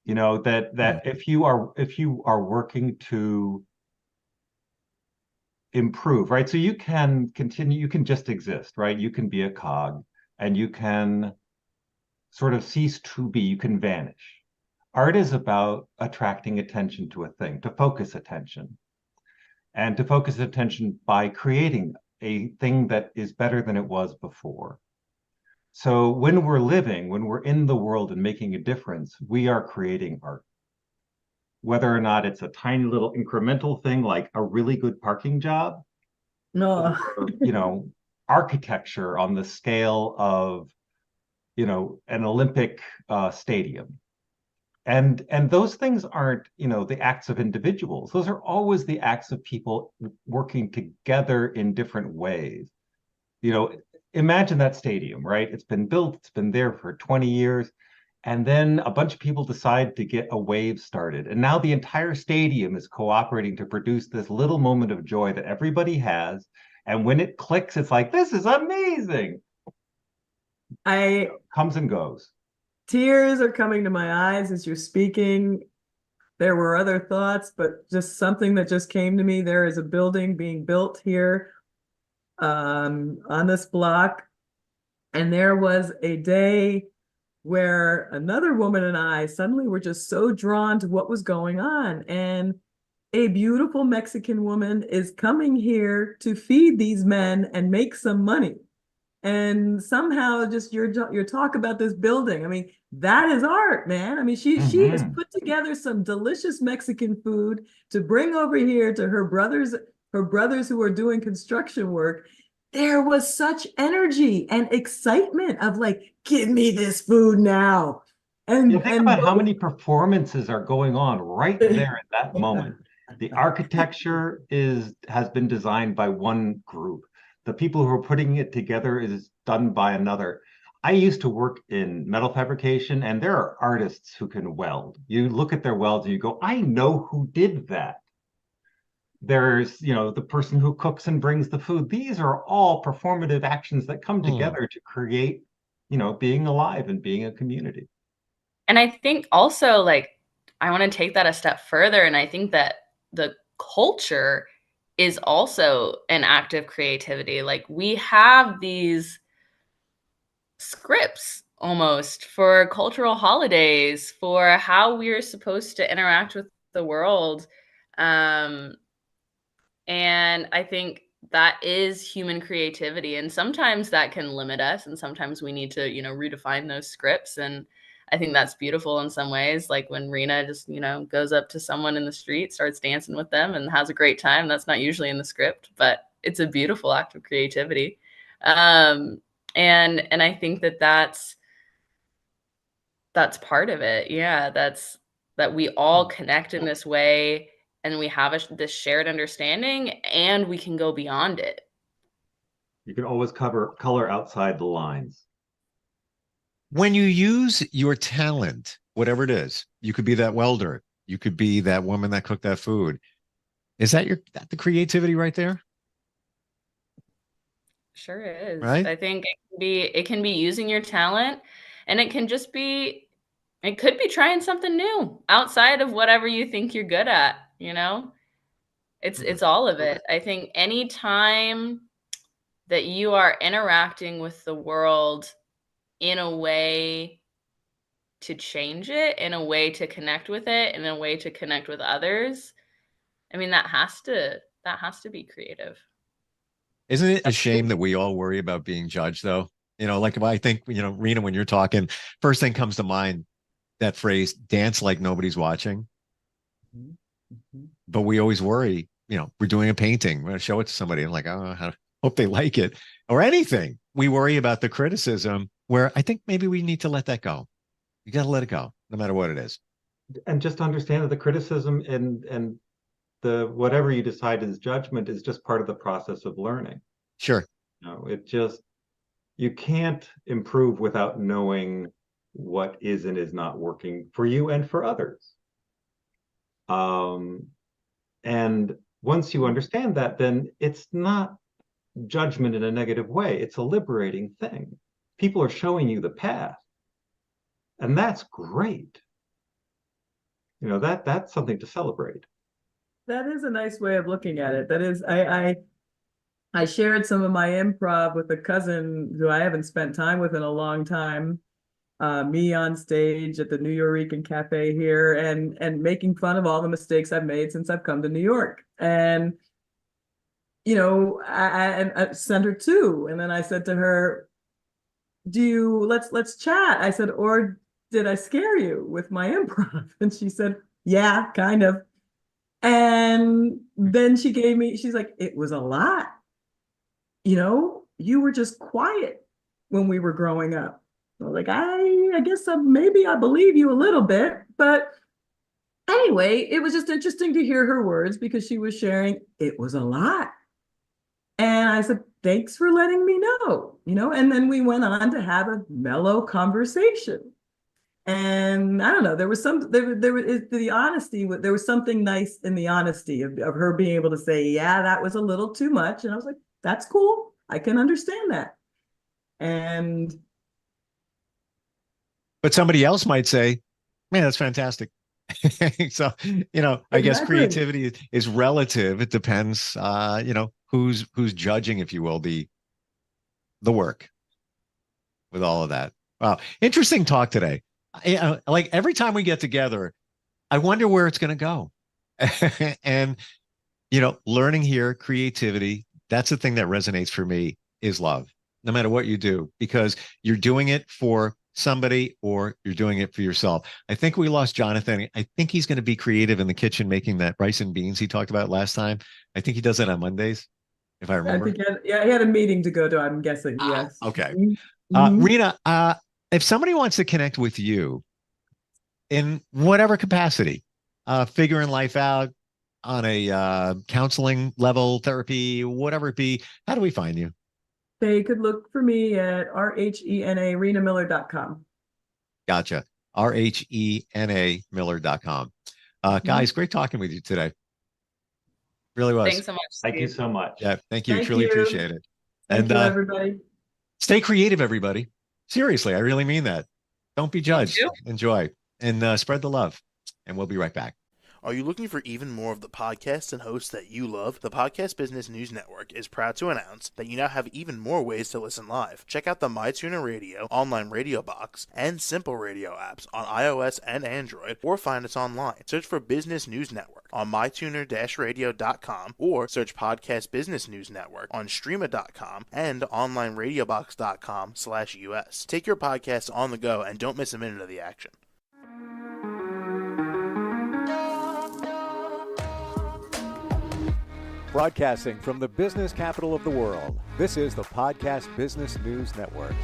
That if you are working to improve, right? So you can continue, you can just exist, right? You can be a cog, and you can sort of cease to be, you can vanish. Art is about attracting attention to a thing, to focus attention, and to focus attention by creating a thing that is better than it was before. So when we're in the world and making a difference, we are creating art. Whether or not it's a tiny little incremental thing like a really good parking job, No, or, architecture on the scale of, an Olympic stadium. And those things aren't, the acts of individuals. Those are always the acts of people working together in different ways. Imagine that stadium, right? It's been built, it's been there for 20 years. And then a bunch of people decide to get a wave started. And now the entire stadium is cooperating to produce this little moment of joy that everybody has. And when it clicks, it's like, this is amazing. Comes and goes. Tears are coming to my eyes as you're speaking. There were other thoughts, but just something that just came to me. There is a building being built here on this block. And there was a day where another woman and I suddenly were just so drawn to what was going on. And a beautiful Mexican woman is coming here to feed these men and make some money. And somehow just your talk about this building, I mean, that is art, man. I mean, she has put together some delicious Mexican food to bring over here to her brothers who are doing construction work. There was such energy and excitement of like, give me this food now. And think about how many performances are going on right there at that moment. The architecture has been designed by one group. The people who are putting it together is done by another. I used to work in metal fabrication, and there are artists who can weld. You look at their welds and you go, I know who did that. There's, the person who cooks and brings the food. These are all performative actions that come together to create, being alive and being a community. And I think also, like, I want to take that a step further. And I think that the culture is also an act of creativity. Like we have these scripts almost for cultural holidays, for how we're supposed to interact with the world. And I think that is human creativity. And sometimes that can limit us. And sometimes we need to, redefine those scripts. And I think that's beautiful in some ways. Like when Rena just, goes up to someone in the street, starts dancing with them and has a great time. That's not usually in the script, but it's a beautiful act of creativity. And I think that that's part of it. Yeah, that we all connect in this way, and we have this shared understanding, and we can go beyond it. You can always color outside the lines. When you use your talent, whatever it is, you could be that welder, you could be that woman that cooked that food. Is that the creativity right there? Sure is. Right? I think it can be using your talent, and it could be trying something new outside of whatever you think you're good at, It's all of it. I think anytime that you are interacting with the world in a way to change it, in a way to connect with it, in a way to connect with others, I mean, that has to be creative. Isn't it a shame that we all worry about being judged, though? Like if I think, Rena, when you're talking, first thing comes to mind, that phrase, dance like nobody's watching. Mm-hmm. But we always worry, we're doing a painting, we're going to show it to somebody. I'm like, oh, I hope they like it, or anything. We worry about the criticism, where I think maybe we need to let that go. You got to let it go, no matter what it is. And just understand that the criticism and the whatever you decide is judgment is just part of the process of learning. Sure. You can't improve without knowing what is and is not working for you and for others. And once you understand that, then it's not judgment in a negative way. It's a liberating thing. People are showing you the path, and that's great. That's something to celebrate. That is a nice way of looking at it. That is, I shared some of my improv with a cousin who I haven't spent time with in a long time. Me on stage at the New Yorican Cafe here, and making fun of all the mistakes I've made since I've come to New York. And I sent her two, and then I said to her, let's chat. I said, or did I scare you with my improv? And she said, yeah, kind of. And then she's like, it was a lot. You were just quiet when we were growing up. I was like, I guess maybe I believe you a little bit. But anyway, it was just interesting to hear her words, because she was sharing it was a lot. And I said, thanks for letting me know, and then we went on to have a mellow conversation. And I don't know, there was the honesty, there was something nice in the honesty of her being able to say, yeah, that was a little too much. And I was like, that's cool. I can understand that. But somebody else might say, man, that's fantastic. So, I guess creativity is relative. It depends, who's judging, if you will, the work with all of that. Wow. Interesting talk today. Like every time we get together, I wonder where it's going to go. And, learning here, creativity, that's the thing that resonates for me, is love, no matter what you do, because you're doing it for somebody or you're doing it for yourself. I think we lost Jonathan. I think he's going to be creative in the kitchen, making that rice and beans he talked about last time. I think he does that on Mondays, if I remember. I think he had a meeting to go to, I'm guessing. Yes. Okay. Mm-hmm. Rena, if somebody wants to connect with you in whatever capacity, figuring life out on a counseling level, therapy, whatever it be, how do we find you? They could look for me at RHENA.RenaMiller.com. Gotcha. RHENA Miller.com. Guys, great talking with you today. Really was. Thanks so much. Thank you so much. Yeah, thank you. Truly appreciate it. Thank you, everybody. Stay creative, everybody. Seriously, I really mean that. Don't be judged. Enjoy and spread the love. And we'll be right back. Are you looking for even more of the podcasts and hosts that you love? The Podcast Business News Network is proud to announce that you now have even more ways to listen live. Check out the MyTuner Radio, online radio box, and Simple Radio apps on iOS and Android, or find us online. Search for Business News Network on mytuner-radio.com, or search Podcast Business News Network on streama.com and onlineradiobox.com/US. Take your podcast on the go and don't miss a minute of the action. Broadcasting from the business capital of the world, this is the Podcast Business News Network.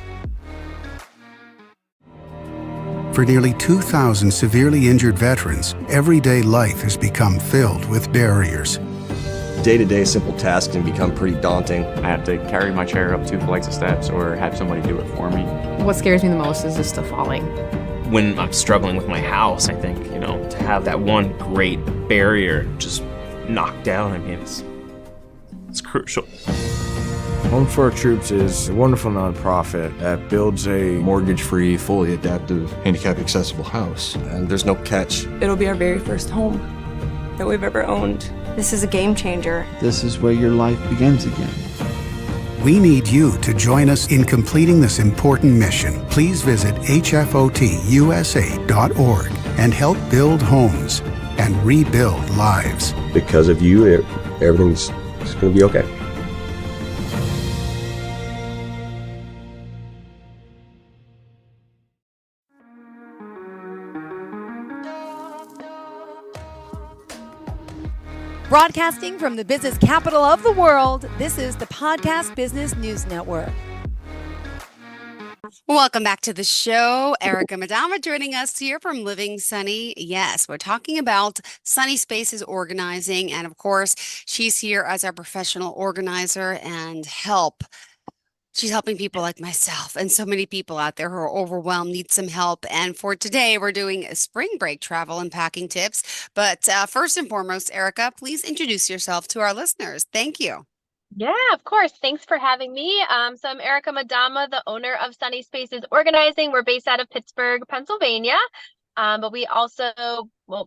For nearly 2,000 severely injured veterans, everyday life has become filled with barriers. Day-to-day simple tasks can become pretty daunting. I have to carry my chair up 2 flights of steps or have somebody do it for me. What scares me the most is just the falling. When I'm struggling with my house, I think, to have that one great barrier just knocked down, it's crucial. Home for Our Troops is a wonderful nonprofit that builds a mortgage-free, fully adaptive, handicap-accessible house. And there's no catch. It'll be our very first home that we've ever owned. This is a game changer. This is where your life begins again. We need you to join us in completing this important mission. Please visit hfotusa.org and help build homes and rebuild lives. Because of you, everything's going to be okay. Broadcasting from the business capital of the world, this is the Podcast Business News Network. Welcome back to the show. Erica Madama joining us here from Living Sunny. Yes, we're talking about Sunny Spaces organizing. And of course, she's here as our professional organizer and She's helping people like myself and so many people out there who are overwhelmed, need some help. And for today, we're doing spring break travel and packing tips. But first and foremost, Erica, please introduce yourself to our listeners. Thank you. Yeah, of course. Thanks for having me. So I'm Erica Madama, the owner of Sunny Spaces Organizing. We're based out of Pittsburgh, Pennsylvania. But we also,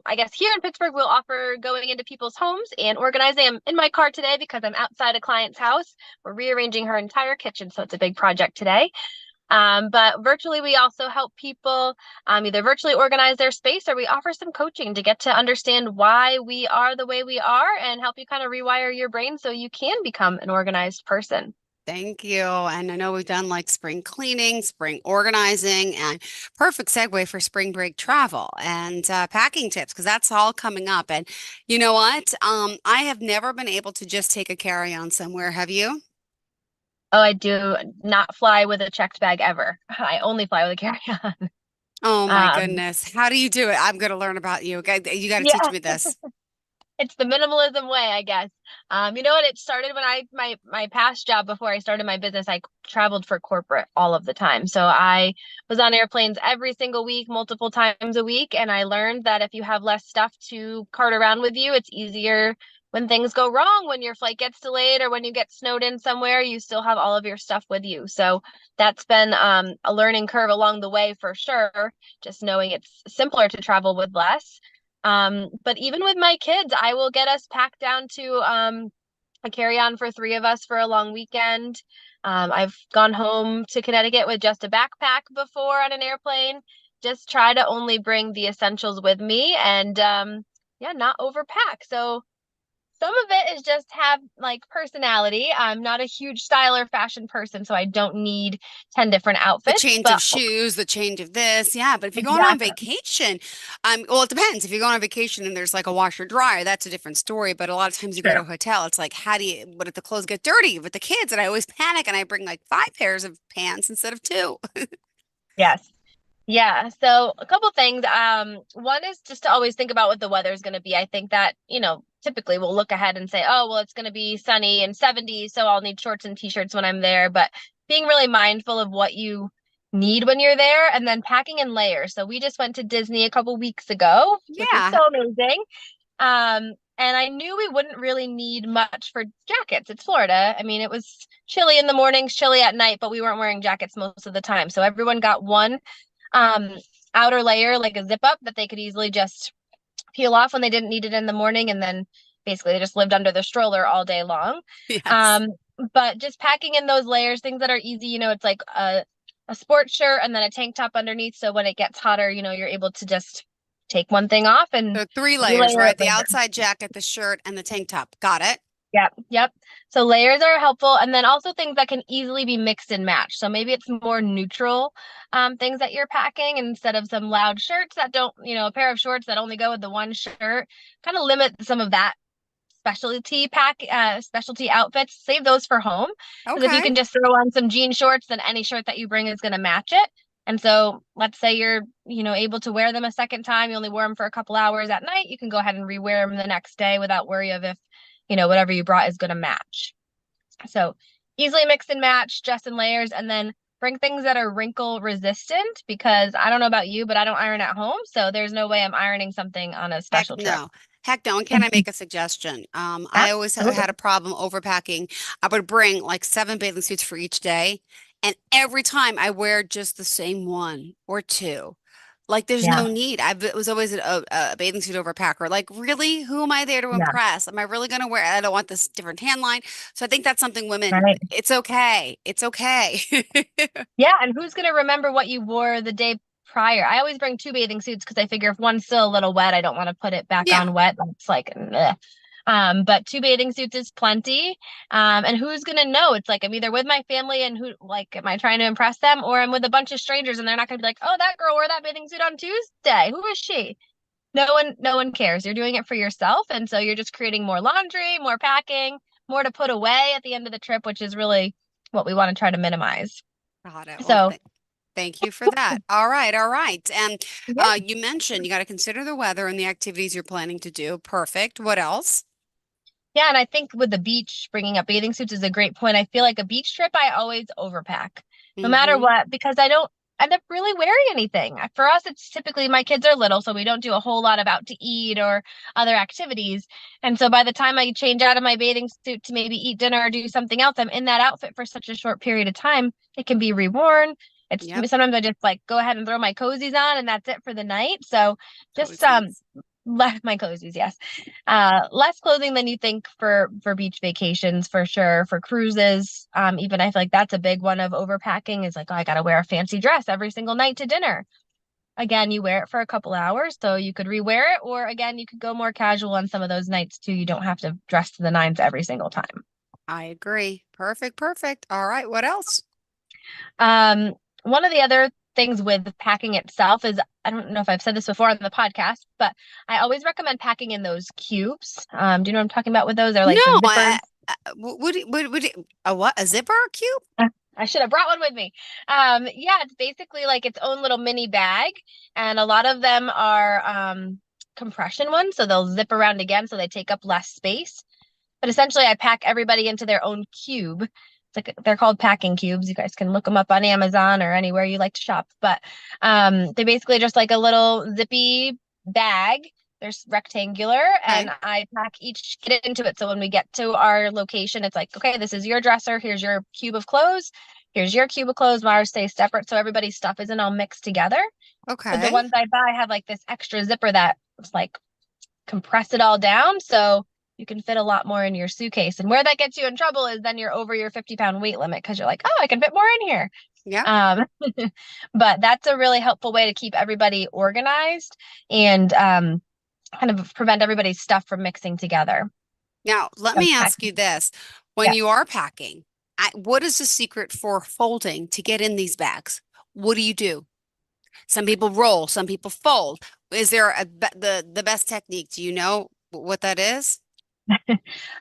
I guess here in Pittsburgh, we'll offer going into people's homes and organizing. I'm in my car today because I'm outside a client's house. We're rearranging her entire kitchen, so it's a big project today. But virtually, we also help people either virtually organize their space, or we offer some coaching to get to understand why we are the way we are and help you kind of rewire your brain so you can become an organized person. Thank you. And I know we've done like spring cleaning, spring organizing, and perfect segue for spring break travel and packing tips, because that's all coming up. And you know what? I have never been able to just take a carry-on somewhere. Have you? Oh, I do not fly with a checked bag ever. I only fly with a carry-on. Oh my goodness. How do you do it? I'm going to learn about you. You got to teach me this. It's the minimalism way, I guess. You know what? It started when my past job before I started my business. I traveled for corporate all of the time. So I was on airplanes every single week, multiple times a week. And I learned that if you have less stuff to cart around with you, it's easier when things go wrong, when your flight gets delayed or when you get snowed in somewhere, you still have all of your stuff with you. So that's been a learning curve along the way for sure. Just knowing it's simpler to travel with less. But even with my kids, I will get us packed down to a carry-on for 3 of us for a long weekend. I've gone home to Connecticut with just a backpack before on an airplane. Just try to only bring the essentials with me and not overpack. So some of it is just have like personality. I'm not a huge style or fashion person, so I don't need 10 different outfits. The change of shoes, the change of this. Yeah. But if you're going on vacation, well, it depends. If you're going on vacation and there's like a washer dryer, that's a different story. But a lot of times you go to a hotel, it's like, what if the clothes get dirty with the kids? And I always panic and I bring like 5 pairs of pants instead of 2. Yes. Yeah. So a couple things. One is just to always think about what the weather is going to be. I think that, typically we'll look ahead and say, oh, well, it's going to be sunny and 70, so I'll need shorts and t-shirts when I'm there. But being really mindful of what you need when you're there, and then packing in layers. So we just went to Disney a couple weeks ago, which is so amazing. And I knew we wouldn't really need much for jackets. It's Florida. I mean, it was chilly in the mornings, chilly at night, but we weren't wearing jackets most of the time. So everyone got one outer layer, like a zip up that they could easily just peel off when they didn't need it in the morning, and then basically they just lived under the stroller all day long. Yes. But just packing in those layers, things that are easy, it's like a sports shirt and then a tank top underneath. So when it gets hotter, you're able to just take one thing off and So 3 relayer layers, right? it The later. outside jacket, the shirt, and the tank top. Got it. Yep. So layers are helpful. And then also things that can easily be mixed and matched. So maybe it's more neutral things that you're packing instead of some loud shirts that don't, a pair of shorts that only go with the one shirt. Kind of limit some of that specialty outfits. Save those for home. Because if you Okay. can just throw on some jean shorts, then any shirt that you bring is going to match it. And so let's say you're, able to wear them a second time. You only wear them for a couple hours at night. You can go ahead and rewear them the next day without worry of if, whatever you brought is going to match. So easily mix and match, just in layers, and then bring things that are wrinkle resistant, because I don't know about you, but I don't iron at home. So there's no way I'm ironing something on a special trip. Heck no. And can I make a suggestion? I always had a problem overpacking. I would bring like 7 bathing suits for each day. And every time I wear just the same one or two. Like there's no need. I was always a bathing suit overpacker. Like, really? Who am I there to impress? Am I really going to wear? I don't want this different tan line. So I think that's something women, it's okay. It's okay. Yeah. And who's going to remember what you wore the day prior? I always bring 2 bathing suits because I figure if one's still a little wet, I don't want to put it back on wet. That's like, ugh. But 2 bathing suits is plenty. And who's gonna know? It's like I'm either with my family and am I trying to impress them, or I'm with a bunch of strangers and they're not gonna be like, oh, that girl wore that bathing suit on Tuesday. Who is she? No one cares. You're doing it for yourself. And so you're just creating more laundry, more packing, more to put away at the end of the trip, which is really what we want to try to minimize. Got it. So thank you for that. All right. And you mentioned you got to consider the weather and the activities you're planning to do. Perfect. What else? Yeah, and I think with the beach, bringing up bathing suits is a great point. I feel like a beach trip, I always overpack, no matter what, because I don't end up really wearing anything. For us, it's typically my kids are little, so we don't do a whole lot of out to eat or other activities. And so by the time I change out of my bathing suit to maybe eat dinner or do something else, I'm in that outfit for such a short period of time. It can be reworn. Sometimes I just like go ahead and throw my cozies on and that's it for the night. So just left my cozies, yes. Less clothing than you think for beach vacations, for sure. For cruises, even I feel like that's a big one of overpacking, is like, oh, I gotta wear a fancy dress every single night to dinner. Again, you wear it for a couple hours, so you could rewear it, or again, you could go more casual on some of those nights too. You don't have to dress to the nines every single time. I agree. Perfect. All right. What else? One of the other things with packing itself is, I don't know if I've said this before on the podcast, but I always recommend packing in those cubes. Do you know what I'm talking about with those? They're like no, a zipper cube? I should have brought one with me. Yeah, it's basically like its own little mini bag, and a lot of them are compression ones, so they'll zip around again, so they take up less space. But essentially, I pack everybody into their own cube. It's like they're called packing cubes. You guys can look them up on Amazon or anywhere you like to shop. But they basically just like a little zippy bag. They're rectangular, and I pack each kid into it. So when we get to our location, it's like, okay, this is your dresser. Here's your cube of clothes. Here's your cube of clothes. Ours stays separate, so everybody's stuff isn't all mixed together. Okay. But the ones I buy have like this extra zipper that like compress it all down, so you can fit a lot more in your suitcase. And where that gets you in trouble is then you're over your 50-pound weight limit, because you're like, oh, I can fit more in here. Yeah. But that's a really helpful way to keep everybody organized and kind of prevent everybody's stuff from mixing together. Now, let me ask you this. When you are packing, what is the secret for folding to get in these bags? What do you do? Some people roll, some people fold. Is there the best technique? Do you know what that is?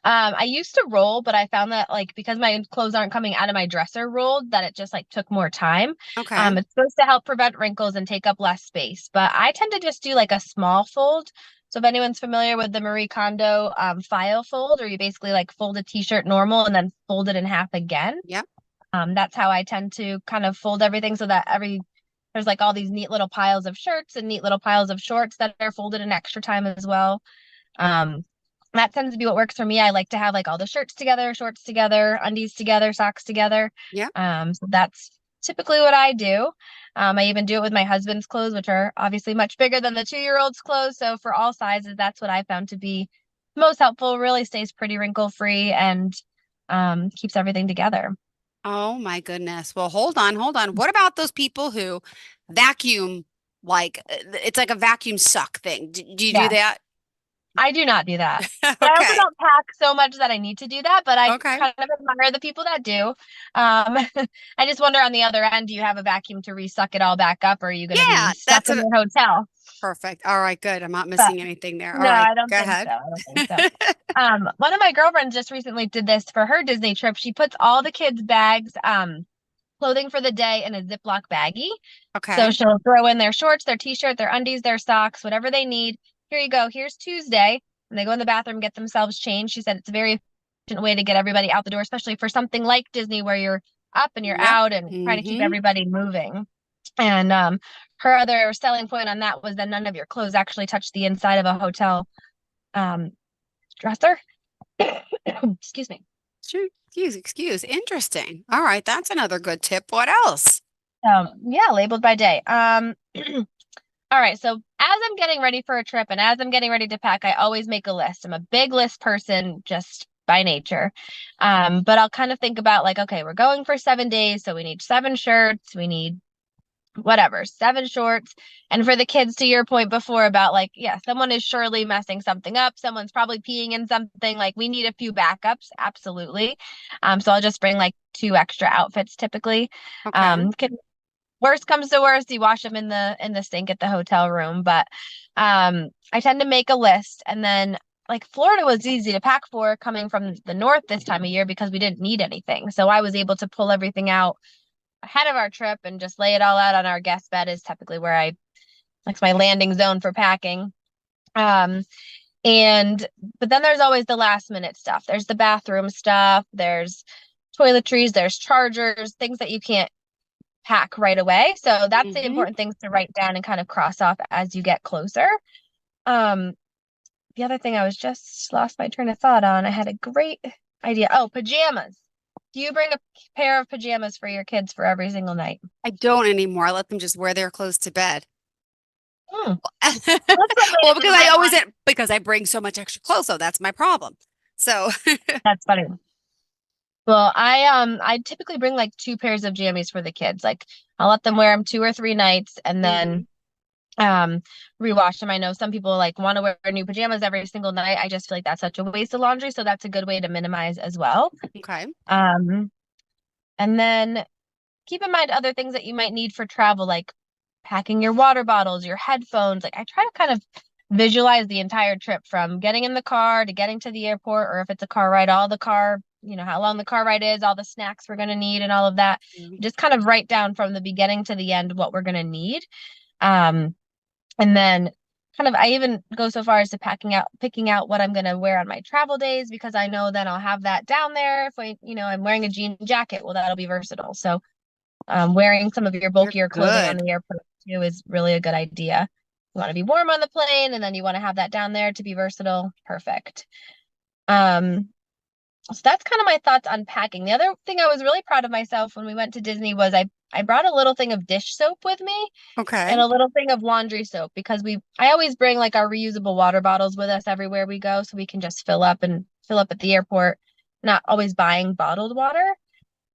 I used to roll, but I found that like because my clothes aren't coming out of my dresser rolled, that it just like took more time. Okay. It's supposed to help prevent wrinkles and take up less space, but I tend to just do like a small fold. So if anyone's familiar with the Marie Kondo file fold, or you basically like fold a t-shirt normal and then fold it in half again. Yep. That's how I tend to kind of fold everything, so that there's like all these neat little piles of shirts and neat little piles of shorts that are folded in extra time as well. That tends to be what works for me. I like to have like all the shirts together, shorts together, undies together, socks together. Yeah. So that's typically what I do. I even do it with my husband's clothes, which are obviously much bigger than the 2-year-old's clothes. So for all sizes, that's what I found to be most helpful. Really stays pretty wrinkle free and keeps everything together. Oh my goodness. Well, hold on, hold on. What about those people who vacuum like it's like a vacuum suck thing? Do you do that? I do not do that. But I also don't pack so much that I need to do that, but I kind of admire the people that do. I just wonder on the other end, do you have a vacuum to resuck it all back up, or are you going to be stuck in your hotel? Perfect. All right, good. I'm not missing anything there. All no, right, I don't go think ahead. so. I don't think so. One of my girlfriends just recently did this for her Disney trip. She puts all the kids' bags, clothing for the day in a Ziploc baggie. Okay. So she'll throw in their shorts, their t-shirt, their undies, their socks, whatever they need. Here you go. Here's Tuesday. And they go in the bathroom, get themselves changed. She said it's a very efficient way to get everybody out the door, especially for something like Disney where you're up and you're out and trying to keep everybody moving. And her other selling point on that was that none of your clothes actually touch the inside of a hotel dresser. Excuse me. Excuse. Interesting. All right, that's another good tip. What else? Yeah, labeled by day. All right, so as I'm getting ready for a trip and as I'm getting ready to pack, I always make a list. I'm a big list person just by nature. But I'll kind of think about like, okay, we're going for 7 days, so we need 7 shirts, we need whatever, 7 shorts. And for the kids, to your point before about like, yeah, someone is surely messing something up. Someone's probably peeing in something. Like we need a few backups. Absolutely. So I'll just bring like 2 extra outfits typically. Worst comes to worst, you wash them in the sink at the hotel room. But I tend to make a list, and then like Florida was easy to pack for coming from the north this time of year because we didn't need anything. So I was able to pull everything out ahead of our trip and just lay it all out on our guest bed is typically where it's my landing zone for packing. But then there's always the last minute stuff. There's the bathroom stuff, there's toiletries, there's chargers, things that you can't pack right away. So that's the important things to write down and kind of cross off as you get closer. The other thing I was just lost my train of thought on. I had a great idea. Oh, pajamas. Do you bring a pair of pajamas for your kids for every single night? I don't anymore. I let them just wear their clothes to bed. Well, because I bring so much extra clothes, so that's my problem. So that's funny. Well, I typically bring like 2 pairs of jammies for the kids. Like I'll let them wear them 2 or 3 nights and then rewash them. I know some people like want to wear new pajamas every single night. I just feel like that's such a waste of laundry, so that's a good way to minimize as well. Okay. And then keep in mind other things that you might need for travel, like packing your water bottles, your headphones. Like I try to kind of visualize the entire trip from getting in the car to getting to the airport, or if it's a car ride, all the car, how long the car ride is, all the snacks we're going to need and all of that. Just kind of write down from the beginning to the end what we're going to need. And then kind of, I even go so far as to picking out what I'm going to wear on my travel days, because I know then I'll have that down there. If I'm wearing a jean jacket, well, that'll be versatile. So wearing some of your bulkier clothing on the airport too is really a good idea. You want to be warm on the plane, and then you want to have that down there to be versatile. Perfect. So that's kind of my thoughts on packing. The other thing I was really proud of myself when we went to Disney was I brought a little thing of dish soap with me. Okay. And a little thing of laundry soap, because I always bring like our reusable water bottles with us everywhere we go, so we can just fill up at the airport, not always buying bottled water.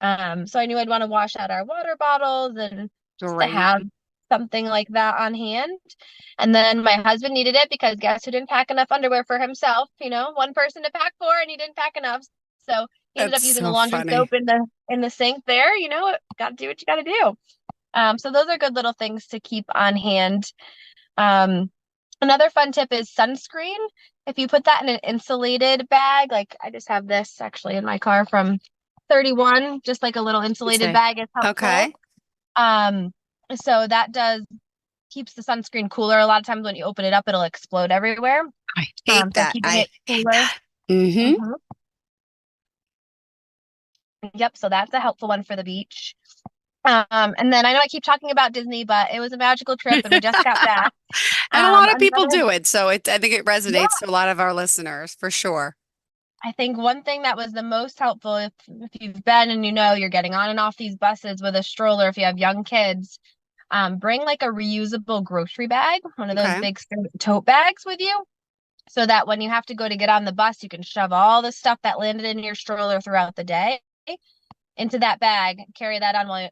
So I knew I'd want to wash out our water bottles and just to have something like that on hand. And then my husband needed it because guess who didn't pack enough underwear for himself? One person to pack for, and he didn't pack enough. So he ended up using the laundry soap in the sink there. Got to do what you got to do. So those are good little things to keep on hand. Another fun tip is sunscreen. If you put that in an insulated bag, like I just have this actually in my car from 31, just like a little insulated bag is helpful. Okay. So that keeps the sunscreen cooler. A lot of times when you open it up, it'll explode everywhere. I hate that. I hate that. Yep. So that's a helpful one for the beach. And then I know I keep talking about Disney, but it was a magical trip and we just got back. And a lot of people do it. So I think it resonates to a lot of our listeners for sure. I think one thing that was the most helpful, if you've been and you're getting on and off these buses with a stroller, if you have young kids, bring like a reusable grocery bag, one of those big tote bags with you, so that when you have to go to get on the bus, you can shove all the stuff that landed in your stroller throughout the day into that bag, carry that on while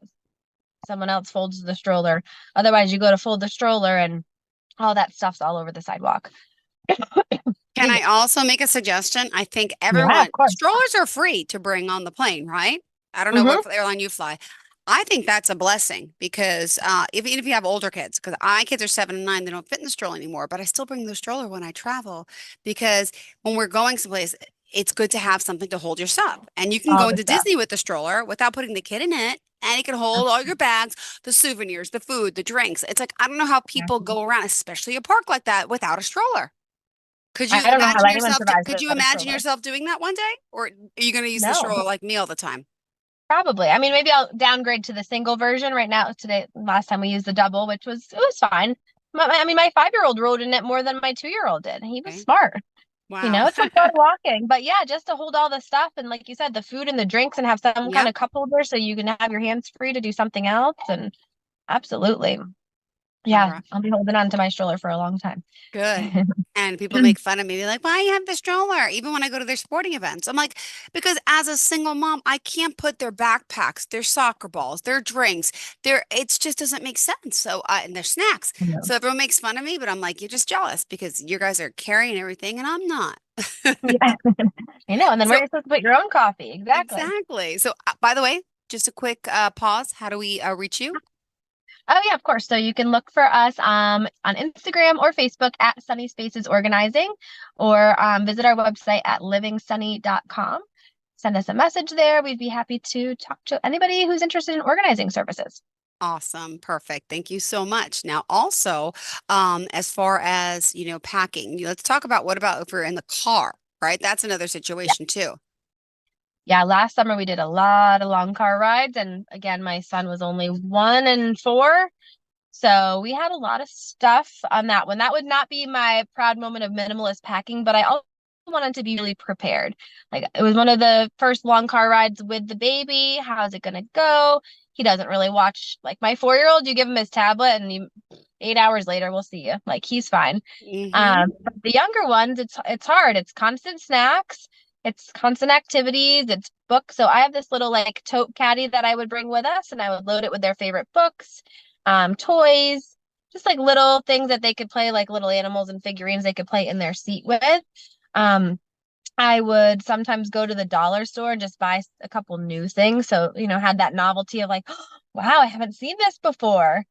someone else folds the stroller. Otherwise, you go to fold the stroller and all that stuff's all over the sidewalk. Can I also make a suggestion? I think strollers are free to bring on the plane, right? I don't know what airline you fly. I think that's a blessing because even if you have older kids, because my kids are 7 and 9, they don't fit in the stroller anymore, but I still bring the stroller when I travel because when we're going someplace, it's good to have something to hold your stuff. And you can go into Disney with the stroller without putting the kid in it. And it can hold all your bags, the souvenirs, the food, the drinks. It's like, I don't know how people go around, especially a park like that, without a stroller. Could you imagine yourself doing that one day? Or are you going to use the stroller like me all the time? Probably. I mean, maybe I'll downgrade to the single version right now. Last time we used the double, it was fine. My 5-year-old rode in it more than my 2-year-old did. He was smart. Wow. It's a lot of walking, but yeah, just to hold all the stuff and like you said, the food and the drinks and have some kind of cup holder so you can have your hands free to do something else. And absolutely. Yeah, I'll be holding on to my stroller for a long time. Good. And people make fun of me. They're like, why you have the stroller? Even when I go to their sporting events. I'm like, because as a single mom, I can't put their backpacks, their soccer balls, their drinks, it just doesn't make sense. So, and their snacks. So everyone makes fun of me, but I'm like, you're just jealous because you guys are carrying everything and I'm not. Yeah. I know. And then where are you supposed to put your own coffee? Exactly. So, by the way, just a quick pause. How do we reach you? Oh, yeah, of course. So you can look for us on Instagram or Facebook at Sunny Spaces Organizing, or visit our website at livingsunny.com. Send us a message there. We'd be happy to talk to anybody who's interested in organizing services. Awesome. Perfect. Thank you so much. Now, also, as far as, packing, let's talk about what about if we're in the car, right? That's another situation too. Yeah, last summer we did a lot of long car rides. And again, my son was only 1 and 4. So we had a lot of stuff on that one. That would not be my proud moment of minimalist packing, but I also wanted to be really prepared. Like it was one of the first long car rides with the baby. How's it going to go? He doesn't really watch, like my 4-year-old, you give him his tablet and 8 hours later, we'll see you. Like he's fine. But the younger ones, it's hard. It's constant snacks. It's constant activities, it's books. So I have this little like tote caddy that I would bring with us and I would load it with their favorite books, toys, just like little things that they could play, like little animals and figurines they could play in their seat with. I would sometimes go to the dollar store and just buy a couple new things. So, had that novelty of like, oh, wow, I haven't seen this before.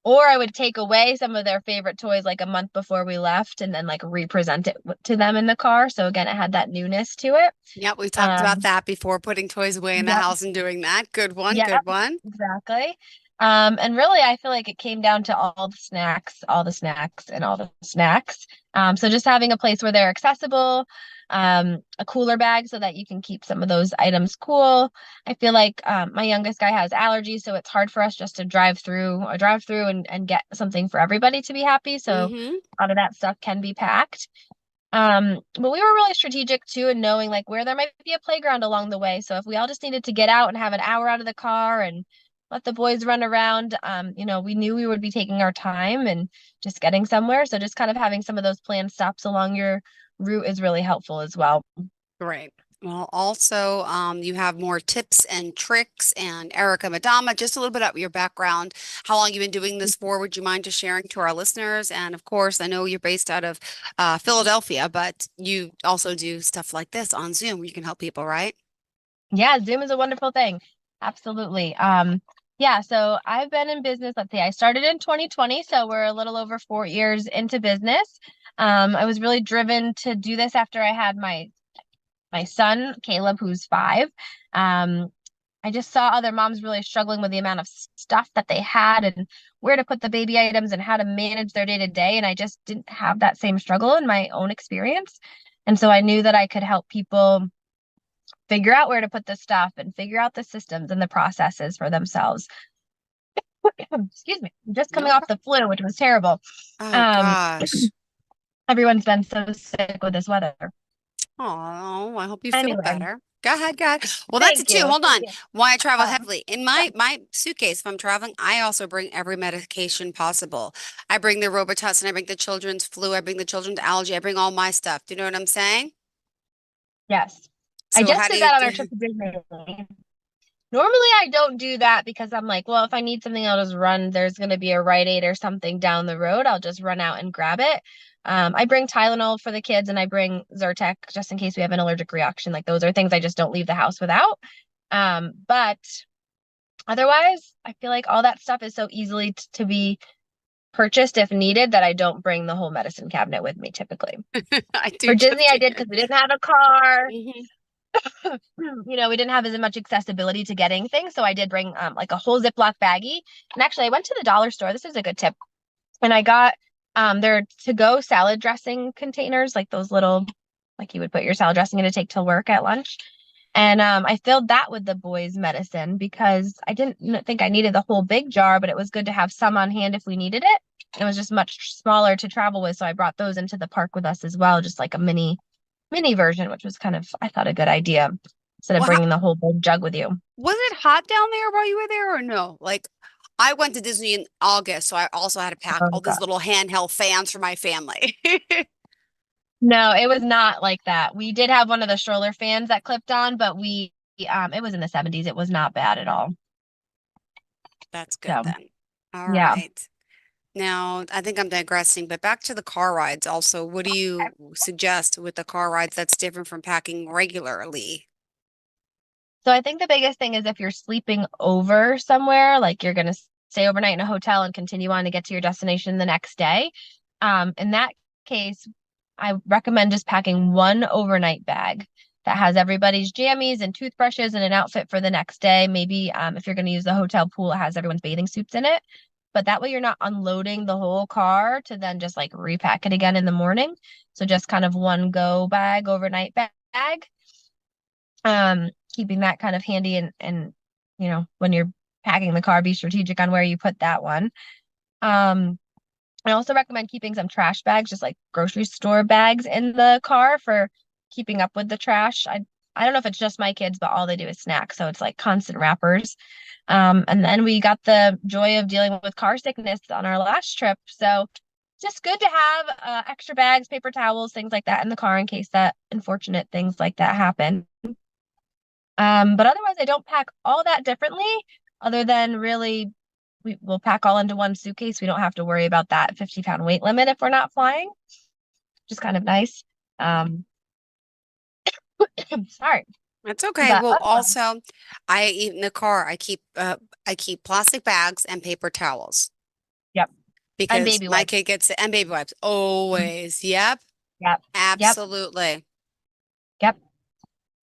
Or I would take away some of their favorite toys like a month before we left and then like represent it to them in the car. So again, it had that newness to it. Yeah, we talked about that before, putting toys away in the house and doing that. Good one. Good one. Exactly. And really, I feel like it came down to all the snacks. So just having a place where they're accessible, a cooler bag so that you can keep some of those items cool. I feel like my youngest guy has allergies, so it's hard for us just to drive through and get something for everybody to be happy. So a lot of that stuff can be packed. But we were really strategic too in knowing like where there might be a playground along the way. So if we all just needed to get out and have an hour out of the car and let the boys run around, we knew we would be taking our time and just getting somewhere. So just kind of having some of those planned stops along your route is really helpful as well. Great. Well, also, you have more tips and tricks. And Erica Madama, just a little bit about your background, how long you've been doing this for. Would you mind just sharing to our listeners? And of course, I know you're based out of Philadelphia, but you also do stuff like this on Zoom where you can help people, right? Yeah, Zoom is a wonderful thing. Absolutely. Yeah, so I've been in business, let's say I started in 2020, so we're a little over 4 years into business. I was really driven to do this after I had my son, Caleb, who's 5. I just saw other moms really struggling with the amount of stuff that they had and where to put the baby items and how to manage their day to day. And I just didn't have that same struggle in my own experience. And so I knew that I could help people figure out where to put the stuff and figure out the systems and the processes for themselves. Excuse me. I'm just coming off the flu, which was terrible. Oh, gosh. Everyone's been so sick with this weather. Oh, I hope you feel Anyway, better. Go ahead, go ahead. Well, that's it thank too. you. Hold on. Thank you. Why I travel heavily. In my suitcase, if I'm traveling, I also bring every medication possible. I bring the Robitussin, I bring the children's flu, I bring the children's allergy, I bring all my stuff. Do you know what I'm saying? Yes. I So just how do did you that on our do? trip to Disney. Normally, I don't do that because I'm like, well, if I need something, I'll just run. There's going to be a Rite Aid or something down the road. I'll just run out and grab it. I bring Tylenol for the kids and I bring Zyrtec just in case we have an allergic reaction. Like those are things I just don't leave the house without. But otherwise, I feel like all that stuff is so easily to be purchased if needed that I don't bring the whole medicine cabinet with me typically. I do For Disney, just I did because we didn't have a car. Mhm. You know, we didn't have as much accessibility to getting things. So I did bring like a whole Ziploc baggie. And actually, I went to the dollar store. This is a good tip. And I got their to-go salad dressing containers, like those little, like you would put your salad dressing in to take to work at lunch. And I filled that with the boys' medicine because I didn't think I needed the whole big jar, but it was good to have some on hand if we needed it. It was just much smaller to travel with, so I brought those into the park with us as well, just like a mini version, which was kind of, I thought, a good idea instead of Well, bringing the whole big jug with you. was it hot down there while you were there or no? Like I went to Disney in August, so I also had to pack Oh, all God. these little handheld fans for my family. No, it was not like that. We did have one of the stroller fans that clipped on, but it was in the 70s. It was not bad at all. That's good So, then. All yeah. right. Now, I think I'm digressing, but back to the car rides also. What do you suggest with the car rides that's different from packing regularly? So I think the biggest thing is if you're sleeping over somewhere, like you're going to stay overnight in a hotel and continue on to get to your destination the next day. In that case, I recommend just packing one overnight bag that has everybody's jammies and toothbrushes and an outfit for the next day. Maybe if you're going to use the hotel pool, it has everyone's bathing suits in it. But that way you're not unloading the whole car to then just like repack it again in the morning. So just kind of one go bag, overnight bag. Keeping that kind of handy and you know, when you're packing the car, be strategic on where you put that one. I also recommend keeping some trash bags, just like grocery store bags in the car for keeping up with the trash. I don't know if it's just my kids, but all they do is snack. So it's like constant wrappers. And then we got the joy of dealing with car sickness on our last trip. So just good to have extra bags, paper towels, things like that in the car in case that unfortunate things like that happen. But otherwise, I don't pack all that differently, other than really we'll pack all into one suitcase. We don't have to worry about that 50-pound weight limit if we're not flying, which is kind of nice. Sorry. That's okay. But Well, also, I eat in the car. I keep plastic bags and paper towels Yep. And because baby my wipes. kid gets it, and baby wipes always. Yep. Yep. Absolutely. Yep.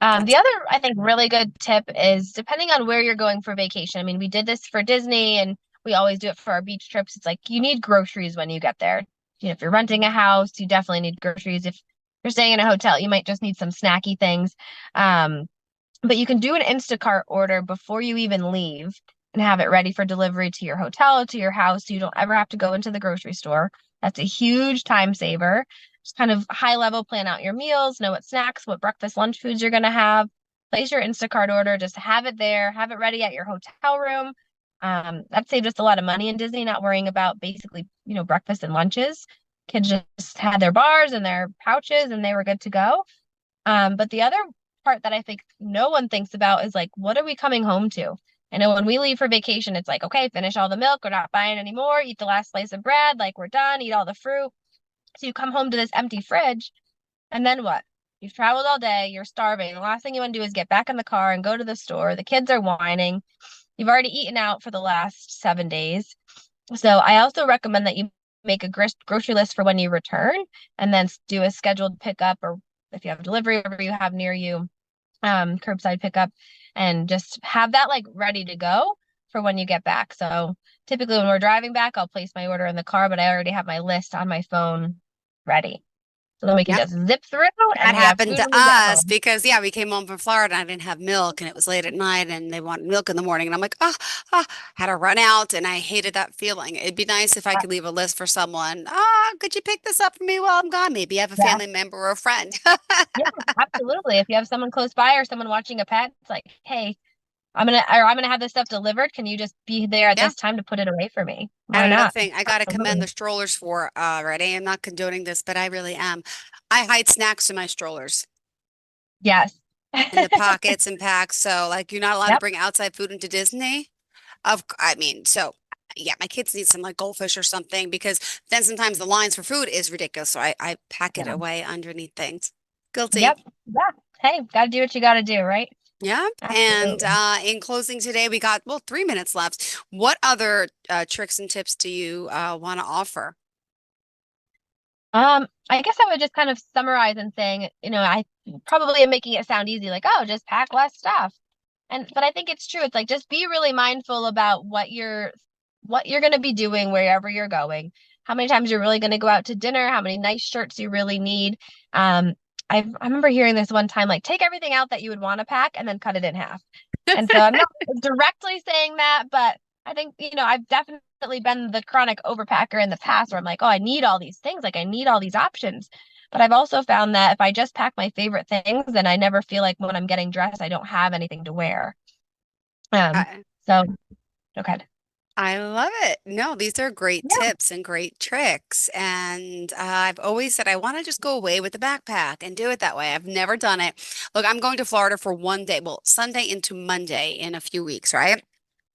The other, I think, really good tip is depending on where you're going for vacation. I mean, we did this for Disney and we always do it for our beach trips. It's like you need groceries when you get there. You know, if you're renting a house, you definitely need groceries. If you're staying in a hotel, you might just need some snacky things. But you can do an Instacart order before you even leave and have it ready for delivery to your hotel, to your house, so you don't ever have to go into the grocery store. That's a huge time saver. Just kind of high level plan out your meals, know what snacks, what breakfast, lunch foods you're going to have. Place your Instacart order, just have it there, have it ready at your hotel room. That saved us a lot of money in Disney, not worrying about basically, you know, breakfast and lunches. Kids just had their bars and their pouches and they were good to go. But the other part that I think no one thinks about is like, what are we coming home to? I know when we leave for vacation, it's like, okay, finish all the milk. We're not buying any more. Eat the last slice of bread. Like we're done. Eat all the fruit. So you come home to this empty fridge. And then what? You've traveled all day. You're starving. The last thing you want to do is get back in the car and go to the store. The kids are whining. You've already eaten out for the last 7 days. So I also recommend that you make a grocery list for when you return and then do a scheduled pickup, or if you have delivery, wherever you have near you, curbside pickup, and just have that like ready to go for when you get back. So typically when we're driving back, I'll place my order in the car, but I already have my list on my phone ready. So then we can just zip through and That we have happened food to when we get us home. because we came home from Florida and I didn't have milk and it was late at night and they wanted milk in the morning and I'm like, had to run out and I hated that feeling. It'd be nice if I could leave a list for someone. Could you pick this up for me while I'm gone? Maybe I have a family member or a friend. Yeah, absolutely. If you have someone close by or someone watching a pet, it's like, hey, I'm gonna have this stuff delivered. Can you just be there at this time to put it away for me? Why And another not? thing, I got to commend the strollers for, right? I am not condoning this, but I really am. I hide snacks in my strollers. Yes. In the pockets and packs. So like you're not allowed to bring outside food into Disney. My kids need some like goldfish or something because then sometimes the lines for food is ridiculous. So I pack it away underneath things. Guilty. Yep. Yeah. Hey, gotta do what you gotta do, right? Yeah. Absolutely. And in closing today, we got 3 minutes left. What other tricks and tips do you want to offer? I guess I would just kind of summarize and saying, I probably am making it sound easy, like, oh, just pack less stuff. But I think it's true. It's like just be really mindful about what you're going to be doing wherever you're going. How many times you're really going to go out to dinner, how many nice shirts you really need. I remember hearing this one time, like take everything out that you would want to pack and then cut it in half. And so I'm not directly saying that, but I think, I've definitely been the chronic overpacker in the past where I'm like, oh, I need all these things. Like I need all these options. But I've also found that if I just pack my favorite things, then I never feel like when I'm getting dressed, I don't have anything to wear. So, okay. I love it. No, these are great tips and great tricks. And I've always said I want to just go away with the backpack and do it that way. I've never done it. Look, I'm going to Florida for one day, Sunday into Monday in a few weeks, right?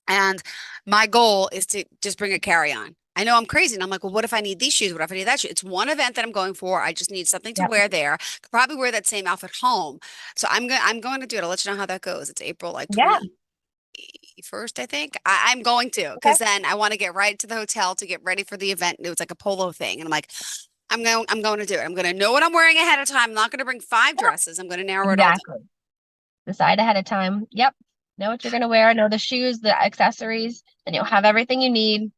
And my goal is to just bring a carry-on. I know I'm crazy. And I'm like, well, what if I need these shoes? What if I need that shoe? It's one event that I'm going for. I just need something to wear there. Could probably wear that same outfit home. So I'm going to do it. I'll let you know how that goes. It's April 21st, I think. I'm going to, because then I want to get right to the hotel to get ready for the event. It was like a polo thing. And I'm like, I'm going to do it. I'm going to know what I'm wearing ahead of time. I'm not going to bring 5 dresses. I'm going to narrow it all down. Decide ahead of time. Yep. Know what you're going to wear. Know the shoes, the accessories, and you'll have everything you need.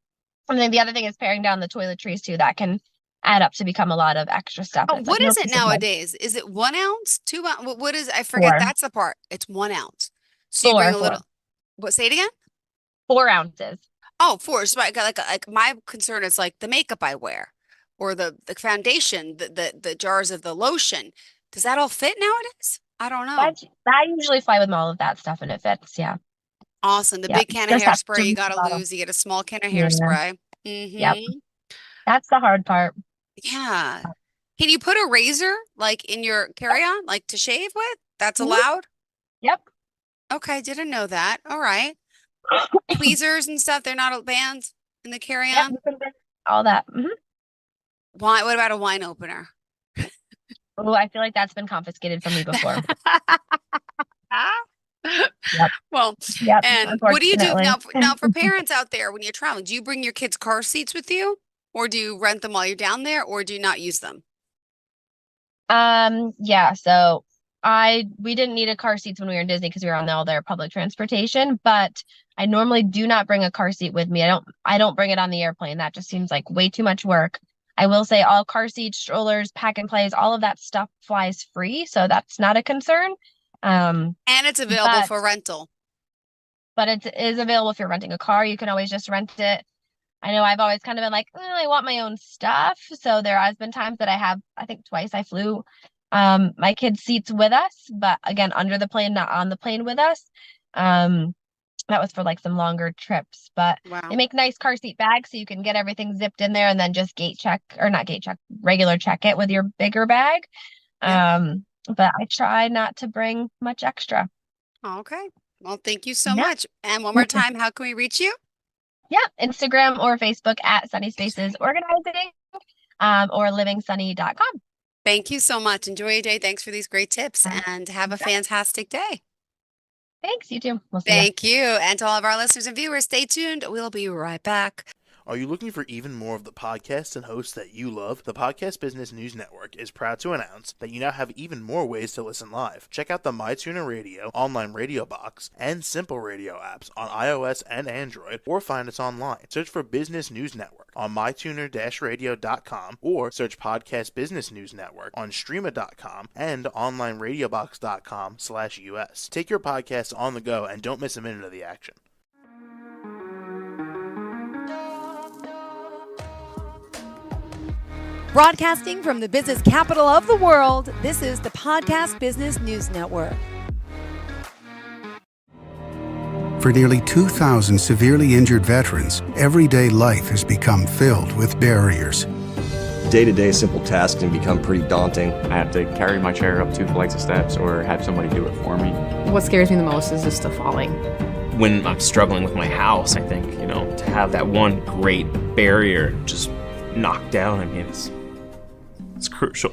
And then the other thing is paring down the toiletries too. That can add up to become a lot of extra stuff. What is it nowadays? Is it 1 ounce, 2 ounce? What is? I forget. 4. That's the part. It's 1 ounce. So you bring a little. What? Say it again. 4 ounces. Oh, 4. So like my concern is like the makeup I wear, or the foundation, the jars of the lotion. Does that all fit nowadays? I don't know. I usually fly with all of that stuff and it fits. Yeah. Awesome. The big can of hairspray you gotta lose. You get a small can of hairspray. Yep. That's the hard part. Yeah. Can you put a razor like in your carry-on, like to shave with? That's allowed? Yep. Okay, didn't know that. All right. Tweezers and stuff, they're not banned in the carry-on? Yep, all that. What about a wine opener? Oh, I feel like that's been confiscated from me before. Yep. Well, and what do you do now for parents out there when you're traveling? Do you bring your kids' car seats with you, or do you rent them while you're down there, or do you not use them? Yeah, so we didn't need a car seats when we were in Disney because we were on all their public transportation, but I normally do not bring a car seat with me. I don't bring it on the airplane. That just seems like way too much work. I will say all car seats, strollers, pack and plays, all of that stuff flies free, so that's not a concern. And it's available for rental. But it is available if you're renting a car. You can always just rent it. I know I've always kind of been like, I want my own stuff. So there has been times that I think twice I flew my kids' seats with us, but again, under the plane, not on the plane with us. That was for like some longer trips, but they make nice car seat bags so you can get everything zipped in there and then just regular check it with your bigger bag. But I try not to bring much extra. Okay. Well, thank you so much. And one more time, how can we reach you? Yeah, Instagram or Facebook at Sunny Spaces Organizing, or livingsunny.com. Thank you so much. Enjoy your day. Thanks for these great tips and have a fantastic day. Thanks, you too. We'll see Thank you. And to all of our listeners and viewers, stay tuned. We'll be right back. Are you looking for even more of the podcasts and hosts that you love? The Podcast Business News Network is proud to announce that you now have even more ways to listen live. Check out the MyTuner Radio, online radio box, and Simple Radio apps on iOS and Android, or find us online. Search for Business News Network on mytuner-radio.com, or search Podcast Business News Network on streama.com and onlineradiobox.com/US. Take your podcasts on the go and don't miss a minute of the action. Broadcasting from the business capital of the world, this is the Podcast Business News Network. For nearly 2,000 severely injured veterans, everyday life has become filled with barriers. Day-to-day simple tasks can become pretty daunting. I have to carry my chair up 2 flights of steps or have somebody do it for me. What scares me the most is just the falling. When I'm struggling with my house, I think, to have that one great barrier just knocked down, it's crucial.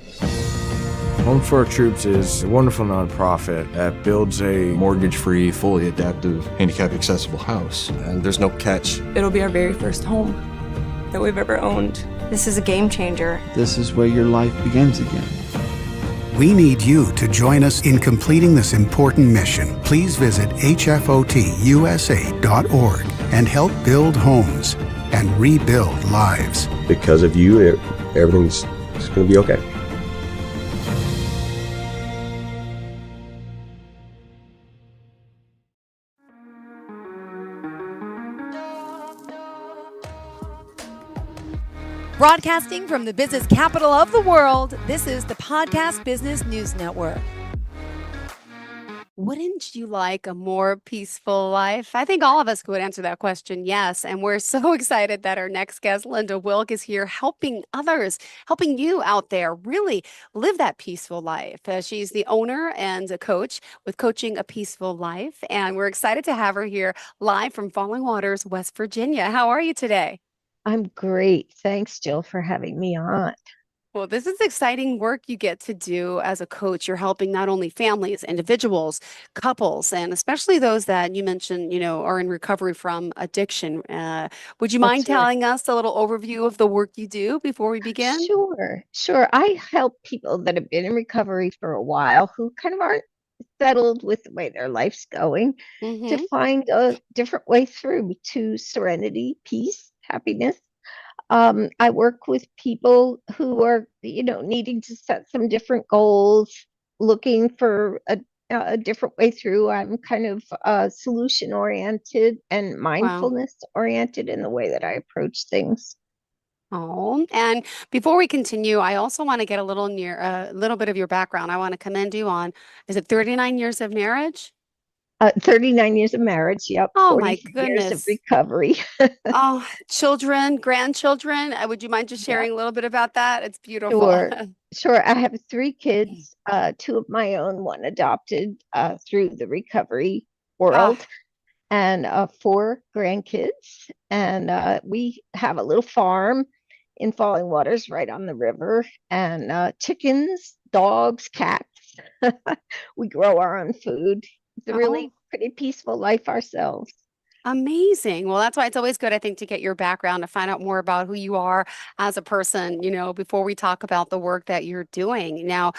Home for Our Troops is a wonderful nonprofit that builds a mortgage-free, fully adaptive, handicap-accessible house. And there's no catch. It'll be our very first home that we've ever owned. This is a game changer. This is where your life begins again. We need you to join us in completing this important mission. Please visit hfotusa.org and help build homes and rebuild lives. Because of you, everything's going to be okay. Broadcasting from the business capital of the world, this is the Podcast Business News Network. Wouldn't you like a more peaceful life? I think all of us would answer that question, yes. And we're so excited that our next guest, Linda Wilk, is here helping others, helping you out there really live that peaceful life. She's the owner and a coach with Coaching a Peaceful Life. And we're excited to have her here live from Falling Waters, West Virginia. How are you today? I'm great. Thanks, Jill, for having me on. Well, this is exciting work you get to do as a coach. You're helping not only families, individuals, couples, and especially those that you mentioned, are in recovery from addiction. Would you mind telling us a little overview of the work you do before we begin? Sure. I help people that have been in recovery for a while who kind of aren't settled with the way their life's going to find a different way through to serenity, peace, happiness. I work with people who are, needing to set some different goals, looking for a different way through. I'm kind of solution oriented and mindfulness oriented in the way that I approach things. Oh, and before we continue, I also want to get a little bit of your background. I want to commend you on, is it 39 years of marriage? 39 years of marriage. Yep. Oh my 40 years of goodness. recovery. Oh, children, grandchildren. Would you mind just sharing a little bit about that? It's beautiful. Sure. I have 3 kids, 2 of my own, 1 adopted through the recovery world, and 4 grandkids. And we have a little farm in Falling Waters right on the river, and chickens, dogs, cats. We grow our own food. It's a really pretty peaceful life ourselves. Amazing. Well, that's why it's always good, I think, to get your background, to find out more about who you are as a person, before we talk about the work that you're doing. Now,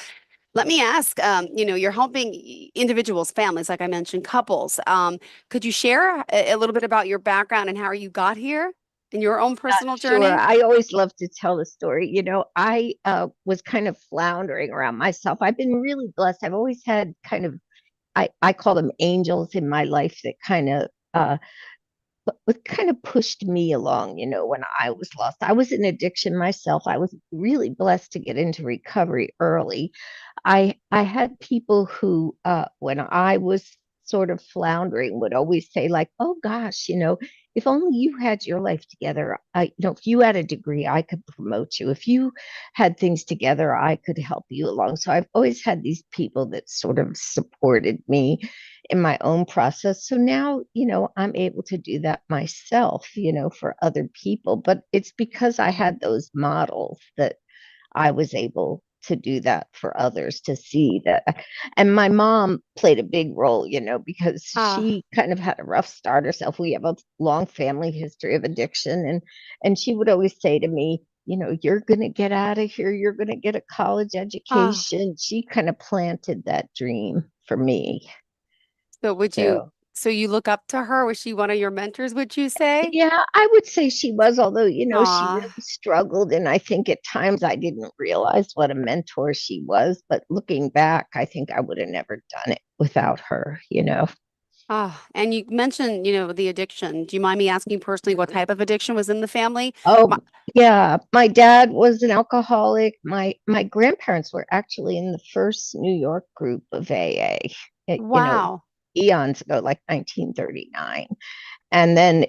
let me ask, you're helping individuals, families, like I mentioned, couples. Could you share a little bit about your background and how you got here in your own personal journey? Sure. I always love to tell the story. I was kind of floundering around myself. I've been really blessed. I've always had kind of, I call them angels in my life that kind of pushed me along, when I was lost. I was in addiction myself. I was really blessed to get into recovery early. I had people who, when I was sort of floundering, would always say like, oh gosh, if only you had your life together. If you had a degree, I could promote you. If you had things together, I could help you along. So I've always had these people that sort of supported me in my own process. So now, I'm able to do that myself, for other people. But it's because I had those models that I was able to do that for others, to see that. And my mom played a big role, because she kind of had a rough start herself. We have a long family history of addiction, and she would always say to me, you're going to get out of here. You're going to get a college education. She kind of planted that dream for me. So you look up to her? Was she one of your mentors, would you say? Yeah, I would say she was, although, she really struggled. And I think at times I didn't realize what a mentor she was. But looking back, I think I would have never done it without her. And you mentioned, the addiction. Do you mind me asking personally what type of addiction was in the family? Oh, yeah. My dad was an alcoholic. My grandparents were actually in the first New York group of AA, Wow. eons ago, like 1939. And then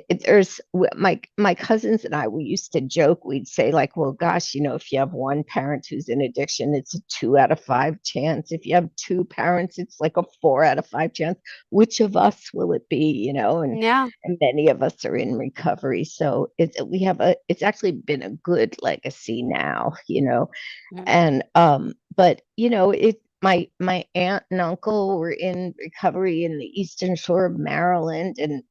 my cousins and I, we used to joke, we'd say like, well, gosh, if you have one parent who's in addiction, it's a 2 out of 5 chance. If you have 2 parents, it's like a 4 out of 5 chance. Which of us will it be? And many of us are in recovery. So it's actually been a good legacy now, and but my aunt and uncle were in recovery in the Eastern Shore of Maryland, and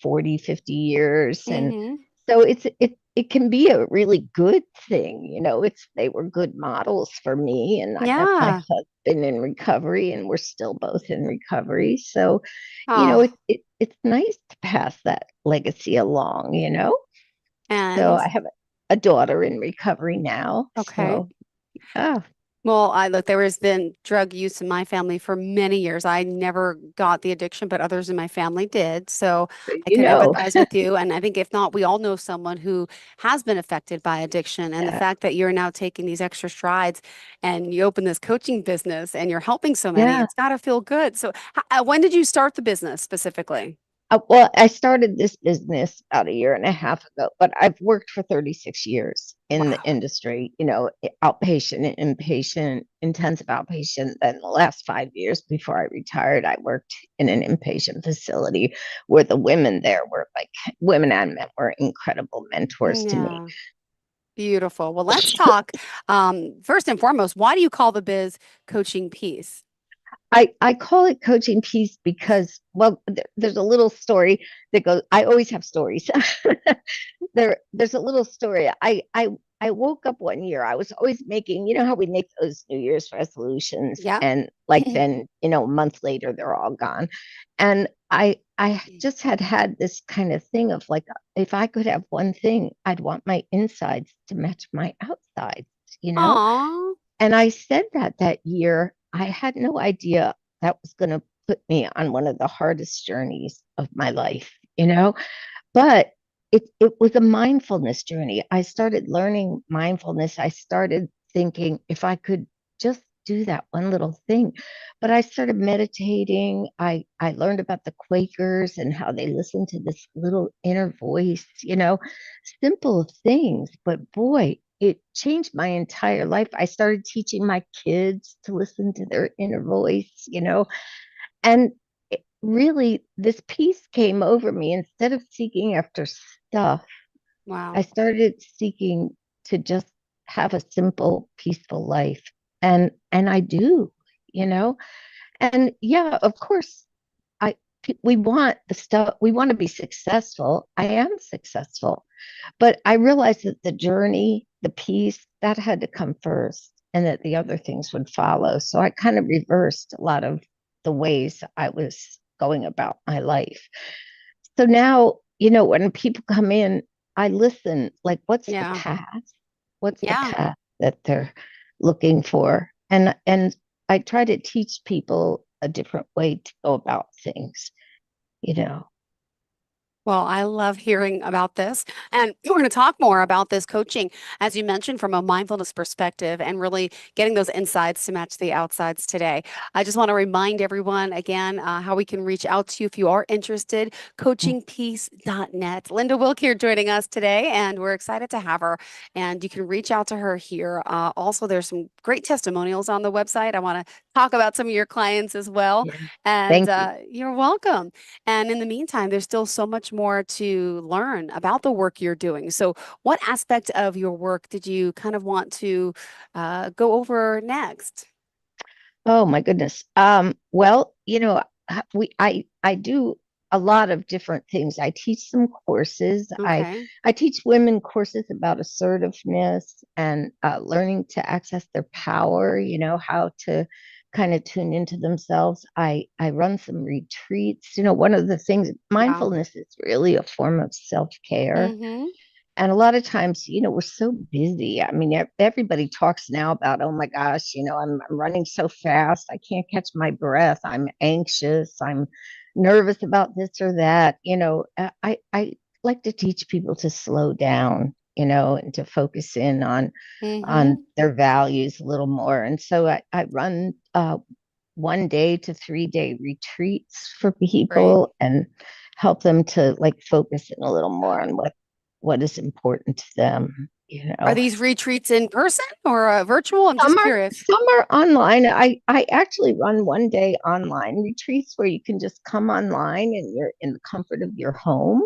40, 50 years. And so it can be a really good thing. They were good models for me. And I have my husband in recovery, and we're still both in recovery. So, it's nice to pass that legacy along, And so I have a daughter in recovery now. Okay. So, yeah. Well, there has been drug use in my family for many years. I never got the addiction, but others in my family did. So I can empathize with you. And I think if not, we all know someone who has been affected by addiction. And the fact that you're now taking these extra strides and you open this coaching business and you're helping so many, it's got to feel good. So when did you start the business specifically? Well, I started this business about 1.5 years ago, but I've worked for 36 years in the industry, outpatient, inpatient, intensive outpatient. Then the last 5 years before I retired, I worked in an inpatient facility where the women there were women and men were incredible mentors to me. Beautiful. Well, let's talk. First and foremost, why do you call the biz Coaching Peace? I call it Coaching Peace because, well, there's a little story that goes, I always have stories. There's a little story. I woke up one year, I was always making, how we make those New Year's resolutions, and then, a month later, they're all gone. And I just had this kind of thing of if I could have one thing, I'd want my insides to match my outsides, Aww. And I said that year. I had no idea that was going to put me on one of the hardest journeys of my life, but it was a mindfulness journey. I started learning mindfulness. I started thinking if I could just do that one little thing. But I started meditating. I learned about the Quakers and how they listen to this little inner voice, simple things. But boy, it changed my entire life. I started teaching my kids to listen to their inner voice, and really this peace came over me. Instead of seeking after stuff, I started seeking to just have a simple, peaceful life. And I do, and yeah, of course, we want the stuff, we want to be successful. I am successful, but I realized that the journey, the peace, that had to come first, and that the other things would follow. So I kind of reversed a lot of the ways I was going about my life. So now, when people come in, I listen, what's the path? What's the path that they're looking for? And I try to teach people a different way to go about things, Well, I love hearing about this. And we're going to talk more about this coaching, as you mentioned, from a mindfulness perspective and really getting those insides to match the outsides today. I just want to remind everyone again how we can reach out to you if you are interested. Coachingpeace.net. Linda Wilk here joining us today, and we're excited to have her. And you can reach out to her here. Also, there's some great testimonials on the website. I want to talk about some of your clients as well. And Thank you. You're welcome. And in the meantime, there's still so much more to learn about the work you're doing. So what aspect of your work did you kind of want to go over next? Oh my goodness. Well, I do a lot of different things. I teach some courses. Okay. I teach women courses about assertiveness and learning to access their power, how to kind of tune into themselves. I run some retreats. One of the things, mindfulness is really a form of self-care. Mm-hmm. And a lot of times, we're so busy. I mean, everybody talks now about, oh my gosh, I'm running so fast. I can't catch my breath. I'm anxious. I'm nervous about this or that. I like to teach people to slow down, and to focus in on Mm-hmm. their values a little more. And so I run 1 day to 3 day retreats for people and help them to like focus in a little more on what is important to them. Are these retreats in person or virtual? I'm just curious. Some are online. I actually run 1 day online retreats where you can just come online and you're in the comfort of your home.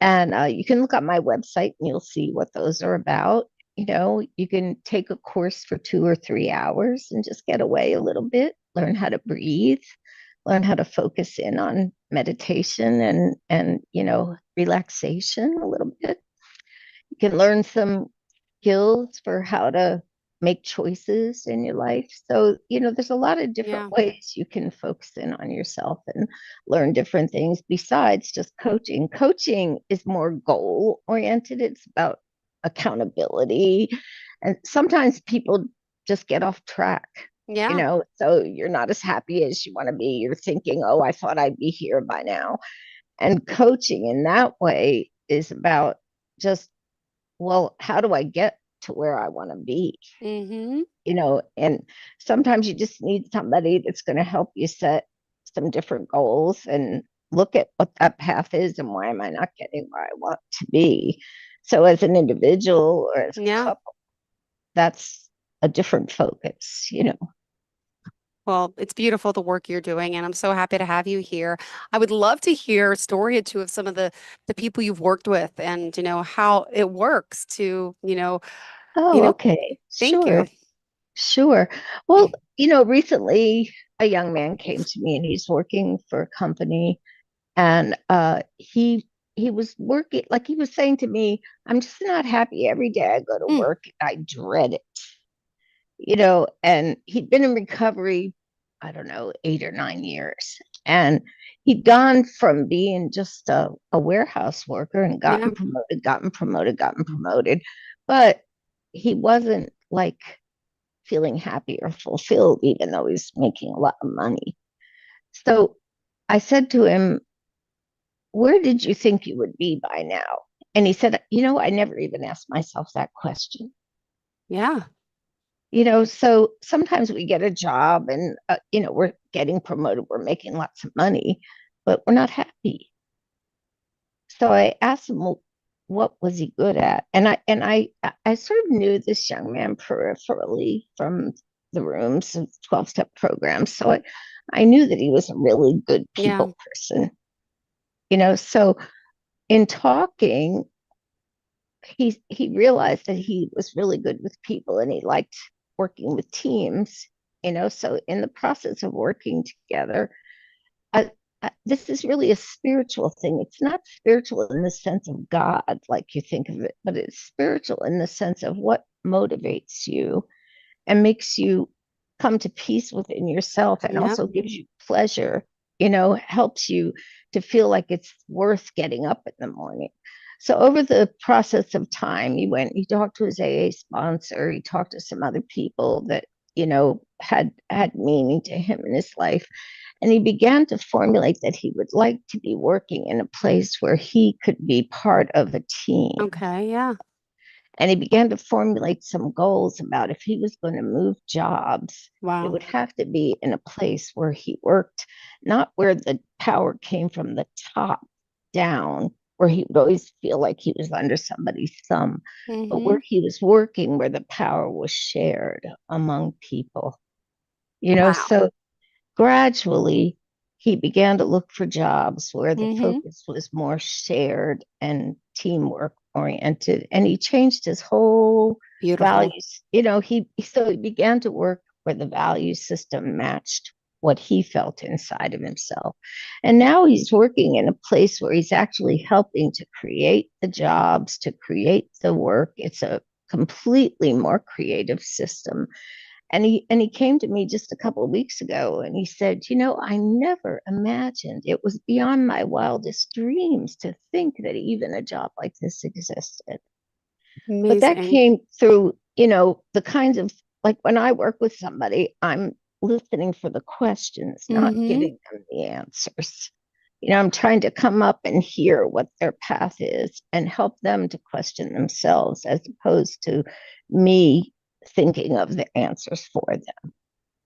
And you can look up my website and you'll see what those are about. You can take a course for 2 or 3 hours and just get away a little bit, learn how to breathe, learn how to focus in on meditation and relaxation a little bit. You can learn some skills for how to make choices in your life. So, there's a lot of different ways you can focus in on yourself and learn different things besides just coaching. Coaching is more goal oriented, it's about accountability. And sometimes people just get off track. So you're not as happy as you want to be. You're thinking, oh, I thought I'd be here by now. And coaching in that way is about just, well, how do I get to where I want to be? Mm-hmm. And sometimes you just need somebody that's going to help you set some different goals and look at what that path is and why am I not getting where I want to be. So as an individual or as a couple, that's a different focus. Well, it's beautiful the work you're doing, and I'm so happy to have you here. I would love to hear a story or two of some of the people you've worked with and, how it works to, Okay. Thank you. Sure. Well, recently a young man came to me and he's working for a company and he was working, like he was saying to me, I'm just not happy every day I go to work. I dread it, and he'd been in recovery, I don't know, 8 or 9 years. And he'd gone from being just a warehouse worker and gotten promoted. But he wasn't like feeling happy or fulfilled, even though he's making a lot of money. So I said to him, where did you think you would be by now? And he said, I never even asked myself that question. Yeah. So sometimes we get a job and, we're getting promoted, we're making lots of money, but we're not happy. So I asked him, well, what was he good at? And I sort of knew this young man peripherally from the rooms of 12-step programs. So I knew that he was a really good people person. So in talking, he realized that he was really good with people and he liked working with teams, so in the process of working together, this is really a spiritual thing. It's not spiritual in the sense of God, like you think of it, but it's spiritual in the sense of what motivates you and makes you come to peace within yourself and also gives you pleasure, helps you to feel like it's worth getting up in the morning. So over the process of time, he talked to his AA sponsor, he talked to some other people that, had meaning to him in his life. And he began to formulate that he would like to be working in a place where he could be part of a team. Okay, yeah. And he began to formulate some goals about if he was going to move jobs, it would have to be in a place where he worked, not where the power came from the top down, where he would always feel like he was under somebody's thumb, but where he was working, where the power was shared among people. So gradually he began to look for jobs where the Mm-hmm. focus was more shared and teamwork oriented. And he changed his whole Beautiful. values. So he began to work where the value system matched what he felt inside of himself. And now he's working in a place where he's actually helping to create the jobs, to create the work. It's a completely more creative system. And he came to me just a couple of weeks ago and he said, I never imagined, it was beyond my wildest dreams to think that even a job like this existed. But that Amazing. came through, the kinds of, like when I work with somebody, I'm listening for the questions, not Mhm. giving them the answers. I'm trying to come up and hear what their path is and help them to question themselves as opposed to me thinking of the answers for them.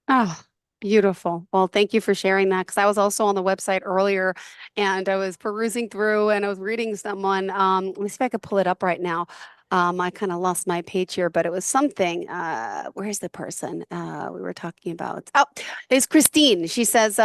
Oh, beautiful. Well, thank you for sharing that because I was also on the website earlier and I was perusing through and I was reading someone. Let me see if I could pull it up right now. I kind of lost my page here, but it was something. Where's the person we were talking about? Oh, it's Christine. She says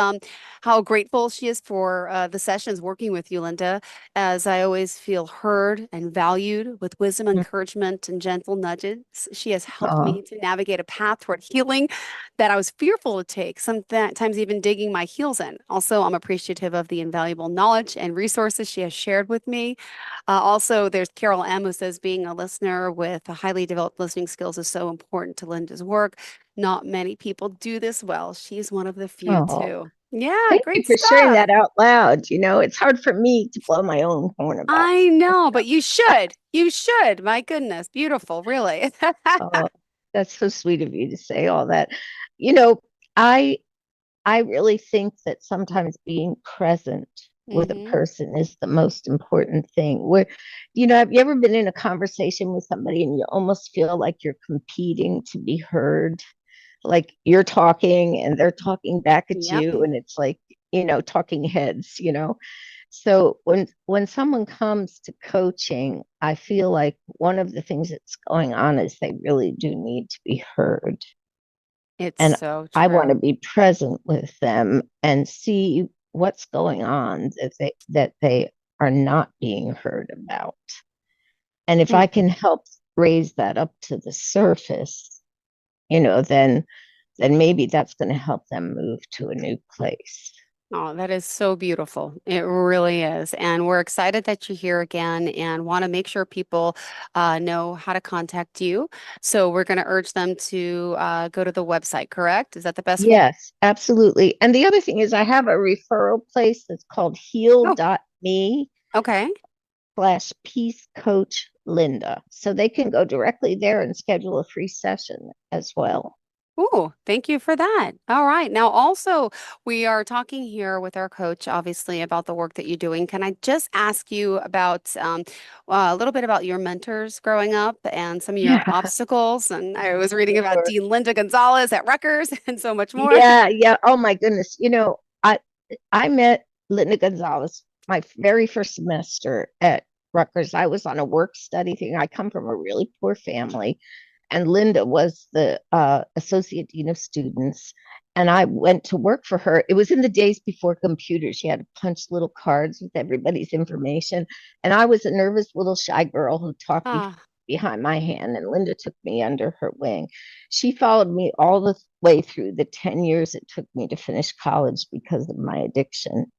how grateful she is for the sessions working with you, Linda, as I always feel heard and valued with wisdom, encouragement, and gentle nudges. She has helped me to navigate a path toward healing that I was fearful to take, sometimes even digging my heels in. Also, I'm appreciative of the invaluable knowledge and resources she has shared with me. Also, there's Carol M. who says being a listener with highly developed listening skills is so important to Linda's work. Not many people do this well. She's one of the few too. Yeah, Thank you great for sharing stuff. that out loud. It's hard for me to blow my own horn about. I know, but you should. You should. My goodness, beautiful, really. Oh, that's so sweet of you to say all that. You know, I I really think that sometimes being present with a Mhm. person is the most important thing. Have you ever been in a conversation with somebody and you almost feel like you're competing to be heard? Like you're talking and they're talking back at Yep. you, and it's like, talking heads. So when someone comes to coaching, I feel like one of the things that's going on is they really do need to be heard. It's And so I want to true. be present with them and see what's going on that they are not being heard about. And if I can help raise that up to the surface, then maybe that's going to help them move to a new place. Oh, that is so beautiful. It really is. And we're excited that you're here again and want to make sure people know how to contact you. So we're going to urge them to go to the website, correct? Is that the best one? Yes, absolutely. And the other thing is I have a referral place that's called heal.me Okay. /peace coach Linda. So they can go directly there and schedule a free session as well. Oh, thank you for that. All right. Now, also, we are talking here with our coach, obviously, about the work that you're doing. Can I just ask you about a little bit about your mentors growing up and some of your obstacles? And I was reading about Sure. Dean Linda Gonzalez at Rutgers and so much more. Yeah. Oh my goodness. I met Linda Gonzalez my very first semester at Rutgers. I was on a work study thing. I come from a really poor family, and Linda was the associate dean of students. And I went to work for her. It was in the days before computers. She had to punch little cards with everybody's information. And I was a nervous little shy girl who talked behind my hand, and Linda took me under her wing. She followed me all the way through the 10 years it took me to finish college because of my addiction.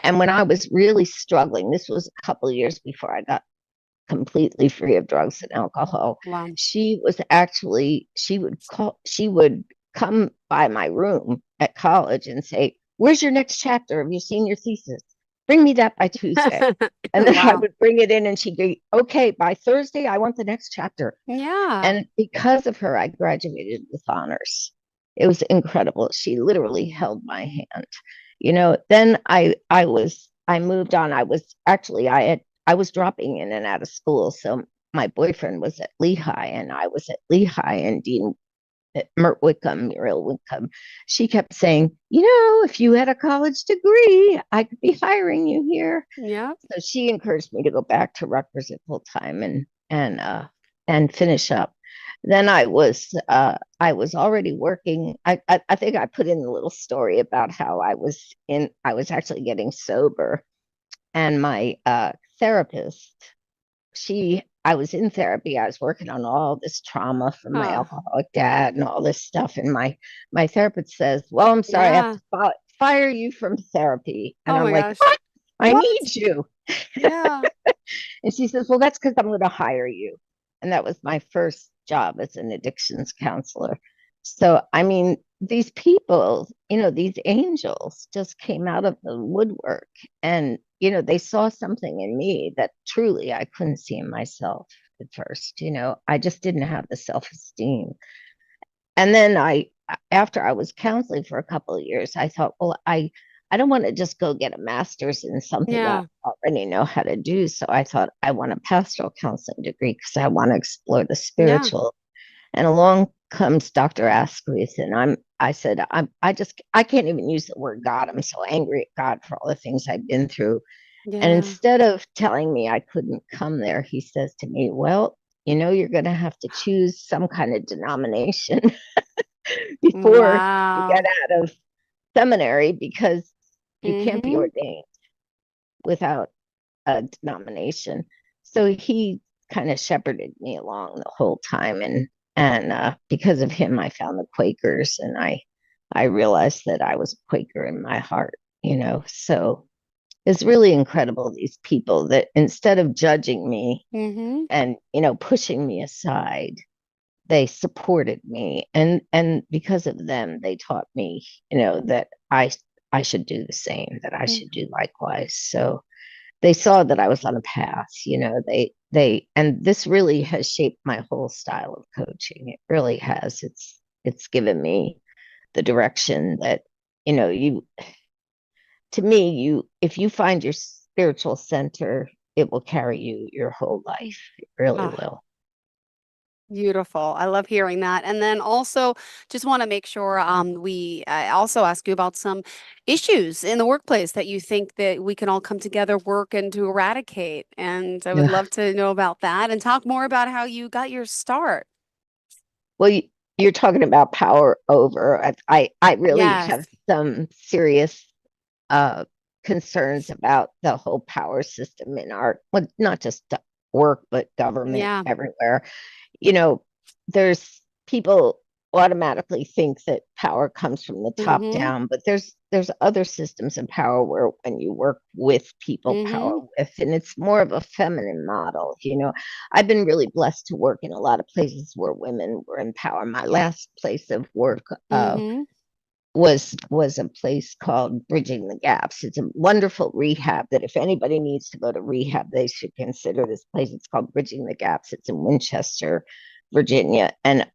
And when I was really struggling, this was a couple of years before I got completely free of drugs and alcohol. Wow. She would come by my room at college and say, "Where's your next chapter? Have you seen your thesis? Bring me that by Tuesday." And then I would bring it in and she'd go, "Okay, by Thursday, I want the next chapter." Yeah. And because of her, I graduated with honors. It was incredible. She literally held my hand. Then I moved on. I was dropping in and out of school. So my boyfriend was at Lehigh and I was at Lehigh, and Dean Muriel Wickham, she kept saying, if you had a college degree, I could be hiring you here. Yeah. So she encouraged me to go back to Rutgers at full time and finish up. then I was already working. I think I put in a little story about how I was actually getting sober, and my therapist, I was in therapy. I was working on all this trauma from my alcoholic dad and all this stuff. And my therapist says, "Well, I'm sorry, I have to fire you from therapy." And Oh I'm my like, gosh. "What? I What? need you." Yeah. And she says, "Well, that's because I'm going to hire you." And that was my first job as an addictions counselor. So, I mean, these people, these angels just came out of the woodwork, and, they saw something in me that truly I couldn't see in myself at first. I just didn't have the self-esteem. And then after I was counseling for a couple of years, I thought, well, I don't want to just go get a master's in something that I already know how to do. So I thought I want a pastoral counseling degree because I want to explore the spiritual. And along comes Dr. Asquith, and I said, I can't even use the word God. I'm so angry at God for all the things I've been through. And instead of telling me I couldn't come there, he says to me, "Well, you're going to have to choose some kind of denomination before you get out of seminary, because you can't be ordained without a denomination." So he kind of shepherded me along the whole time, and because of him, I found the Quakers, and I realized that I was a Quaker in my heart. So it's really incredible, these people that instead of judging me and pushing me aside, they supported me, and because of them, they taught me that I should do the same, that I should do likewise. So they saw that I was on a path. And this really has shaped my whole style of coaching. It really has. It's given me the direction that you to me, if you find your spiritual center, it will carry you your whole life. It really will. Beautiful. I love hearing that. And then also just want to make sure we also ask you about some issues in the workplace that you think that we can all come together, work and to eradicate. And I would love to know about that and talk more about how you got your start. Well, you're talking about power over. I really have some serious concerns about the whole power system in our, well, not just work, but government everywhere. There's people automatically think that power comes from the top down, but there's other systems of power where when you work with people, power with, and it's more of a feminine model. I've been really blessed to work in a lot of places where women were in power. My last place of work was a place called Bridging the Gaps. It's a wonderful rehab that if anybody needs to go to rehab, they should consider this place. It's called Bridging the Gaps. It's in Winchester, Virginia. And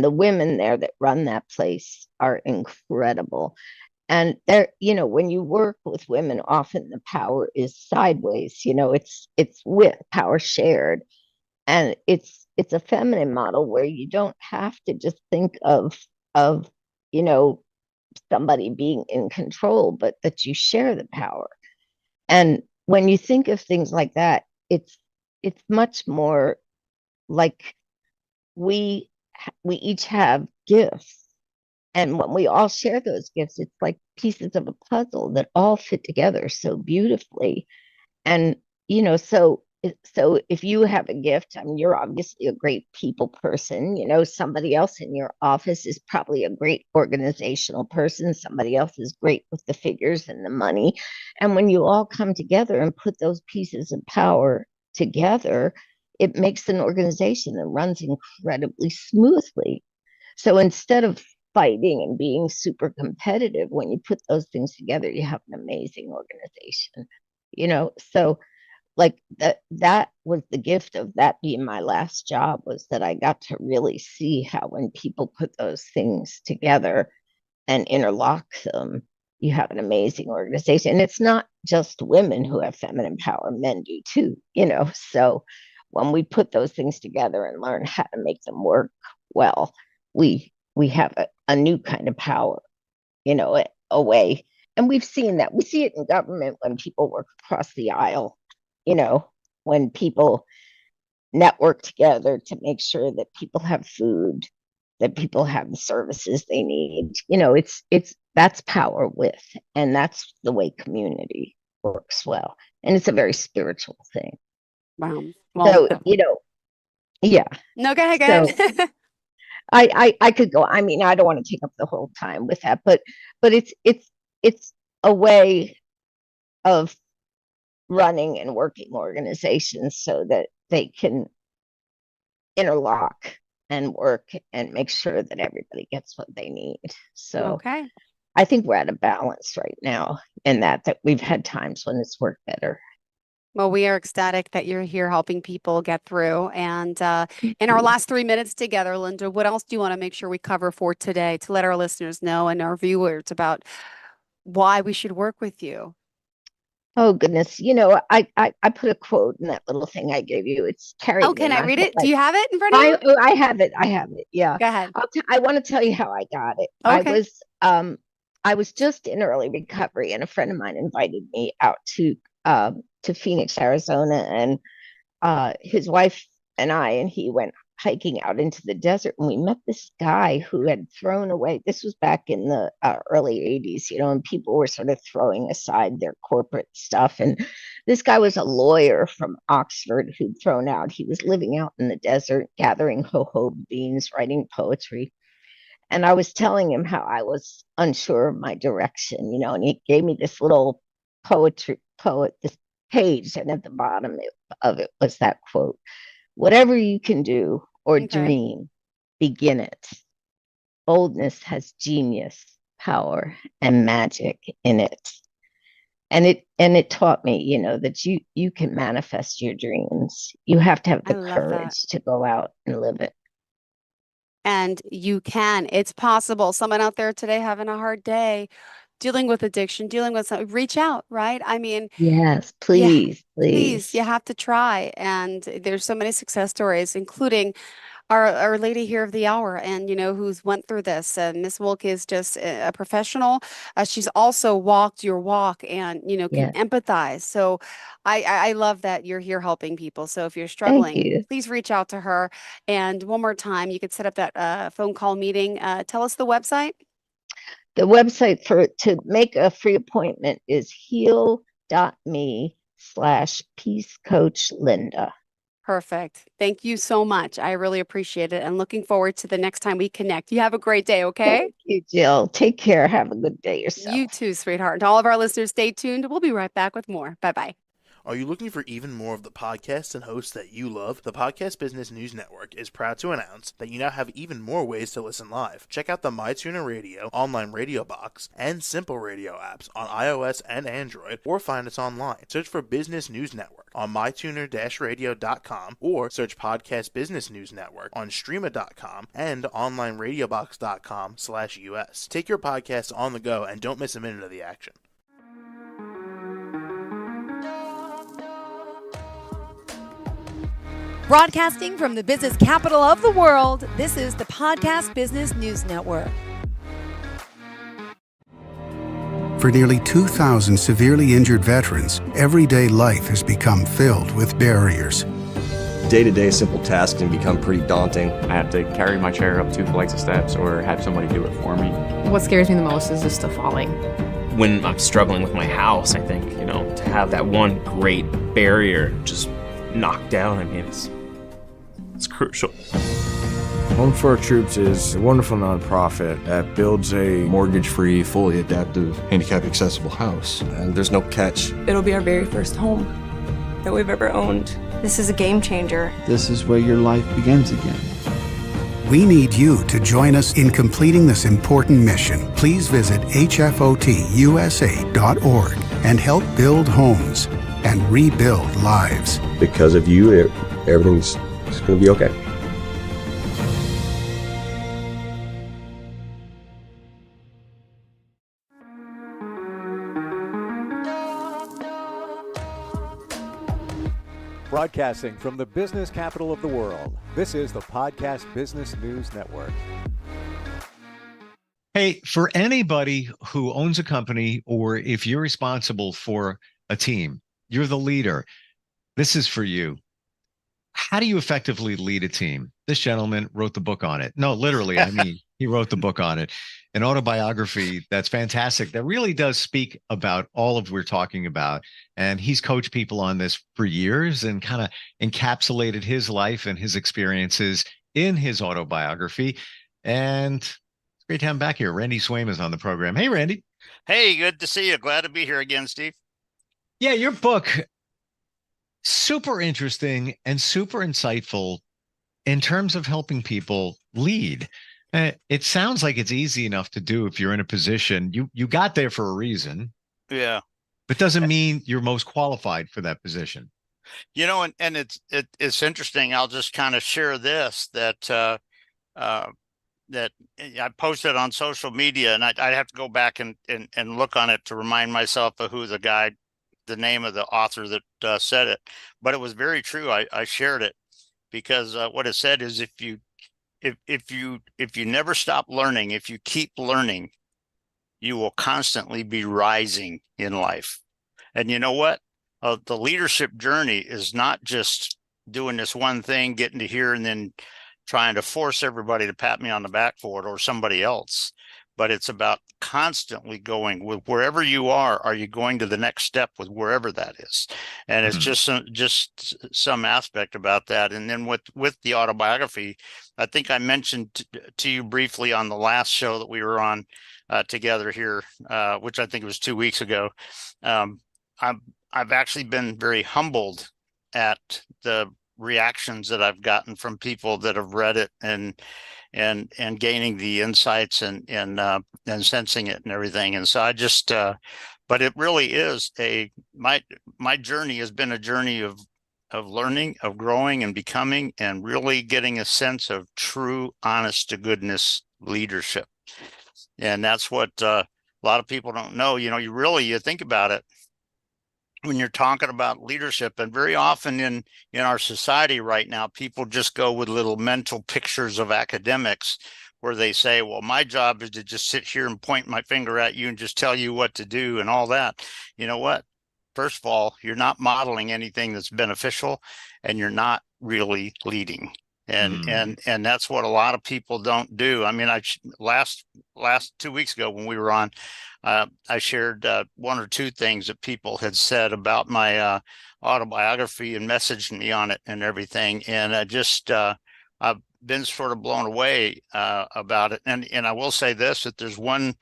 the women there that run that place are incredible. And they're, when you work with women, often the power is sideways. It's with power shared. And it's a feminine model where you don't have to just think of somebody being in control, but that you share the power. And when you think of things like that, it's much more like we each have gifts, and when we all share those gifts, it's like pieces of a puzzle that all fit together so beautifully. And so if you have a gift, I mean, you're obviously a great people person. Somebody else in your office is probably a great organizational person. Somebody else is great with the figures and the money. And when you all come together and put those pieces of power together, it makes an organization that runs incredibly smoothly. So instead of fighting and being super competitive, when you put those things together, you have an amazing organization. So like that was the gift of that being my last job, was that I got to really see how when people put those things together and interlock them, you have an amazing organization. And it's not just women who have feminine power, men do too. So when we put those things together and learn how to make them work well, we have a new kind of power, a way. And we've seen that. We see it in government when people work across the aisle, when people network together to make sure that people have food, that people have the services they need. That's power with, and that's the way community works well. And it's a very spiritual thing. Wow. So, yeah. No, go ahead. So I could go. I mean, I don't want to take up the whole time with that, but it's a way of running and working organizations so that they can interlock and work and make sure that everybody gets what they need. So okay. I think we're at a balance right now in that we've had times when it's worked better. Well, we are ecstatic that you're here helping people get through. And in our last 3 minutes together, Linda, what else do you want to make sure we cover for today to let our listeners know and our viewers about why we should work with you? Oh, goodness. I put a quote in that little thing I gave you. It's carried. Oh, can I read it? Do you have it in front of you? I have it. I have it. Yeah. Go ahead. I want to tell you how I got it. Okay. I was just in early recovery, and a friend of mine invited me out to Phoenix, Arizona, and his wife and he went hiking out into the desert, and we met this guy who had thrown away. This was back in the early 80s, and people were sort of throwing aside their corporate stuff. And this guy was a lawyer from Oxford who'd thrown out. He was living out in the desert, gathering jojoba beans, writing poetry. And I was telling him how I was unsure of my direction, and he gave me this little this page, and at the bottom of it was that quote: "Whatever you can do or dream, begin it. Boldness has genius, power, and magic in it." And it taught me, that you can manifest your dreams. You have to have the courage to go out and live it. And you can. It's possible. Someone out there today having a hard day, dealing with addiction, dealing with something, reach out, right? I mean, yes, please. You have to try. And there's so many success stories, including our lady here of the hour, and who's went through this. And Miss Wilk is just a professional. She's also walked your walk and can empathize. So I love that you're here helping people. So if you're struggling, please reach out to her. And one more time, you could set up that phone call meeting. Tell us the website. The website to make a free appointment is heal.me/peacecoachlinda. Perfect. Thank you so much. I really appreciate it, and looking forward to the next time we connect. You have a great day, okay? Thank you, Jill. Take care. Have a good day yourself. You too, sweetheart. To all of our listeners, stay tuned. We'll be right back with more. Bye-bye. Are you looking for even more of the podcasts and hosts that you love? The Podcast Business News Network is proud to announce that you now have even more ways to listen live. Check out the MyTuner Radio, online radio box, and Simple Radio apps on iOS and Android, or find us online. Search for Business News Network on mytuner-radio.com, or search Podcast Business News Network on streama.com and onlineradiobox.com/US. Take your podcast on the go and don't miss a minute of the action. Broadcasting from the business capital of the world, this is the Podcast Business News Network. For nearly 2,000 severely injured veterans, everyday life has become filled with barriers. Day-to-day simple tasks can become pretty daunting. I have to carry my chair up 2 flights of steps or have somebody do it for me. What scares me the most is just the falling. When I'm struggling with my house, I think, to have that one great barrier just knocked down, it's crucial. Home for Our Troops is a wonderful nonprofit that builds a mortgage-free, fully adaptive, handicap-accessible house. And there's no catch. It'll be our very first home that we've ever owned. This is a game changer. This is where your life begins again. We need you to join us in completing this important mission. Please visit hfotusa.org and help build homes and rebuild lives. Because of you, everything's going to be okay. Broadcasting from the business capital of the world, this is the Podcast Business News Network. Hey, for anybody who owns a company, or if you're responsible for a team, you're the leader, this is for you. how do you effectively lead a team? This gentleman wrote the book on it. No, literally, I mean, he wrote the book on it, an autobiography that's fantastic, that really does speak about all of we're talking about. And he's coached people on this for years and kind of encapsulated his life and his experiences in his autobiography. And it's great to have him back here. Randy Swaim is on the program. Hey, Randy. Hey, good to see you. Glad to be here again, Steve. Yeah, your book, super interesting and super insightful in terms of helping people lead. It sounds like it's easy enough to do if you're in a position. You got there for a reason. Yeah. But doesn't mean you're most qualified for that position. You know, and it's interesting. I'll just kind of share this that that I posted on social media, and I'd have to go back and look on it to remind myself of who the name of the author that said it. But it was very true. I shared it because what it said is if you never stop learning, if you keep learning, you will constantly be rising in life. And you know what? The leadership journey is not just doing this one thing, getting to here, and then trying to force everybody to pat me on the back for it or somebody else. But it's about constantly going with wherever you are you going to the next step with wherever that is? And it's just some aspect about that. And then with the autobiography, I think I mentioned to you briefly on the last show that we were on together here, which I think was 2 weeks ago. I've actually been very humbled at the reactions that I've gotten from people that have read it and gaining the insights and sensing it and everything. And so I just, but it really is my journey has been a journey of learning, of growing and becoming, and really getting a sense of true, honest to goodness leadership. And that's what a lot of people don't know. You know, you think about it when you're talking about leadership, and very often in our society right now, people just go with little mental pictures of academics where they say, well, my job is to just sit here and point my finger at you and just tell you what to do and all that. You know what? First of all, you're not modeling anything that's beneficial, and you're not really leading. And that's what a lot of people don't do. I mean, last 2 weeks ago when we were on, I shared one or two things that people had said about my autobiography and messaged me on it and everything. And I've been sort of blown away about it. And I will say this, that there's one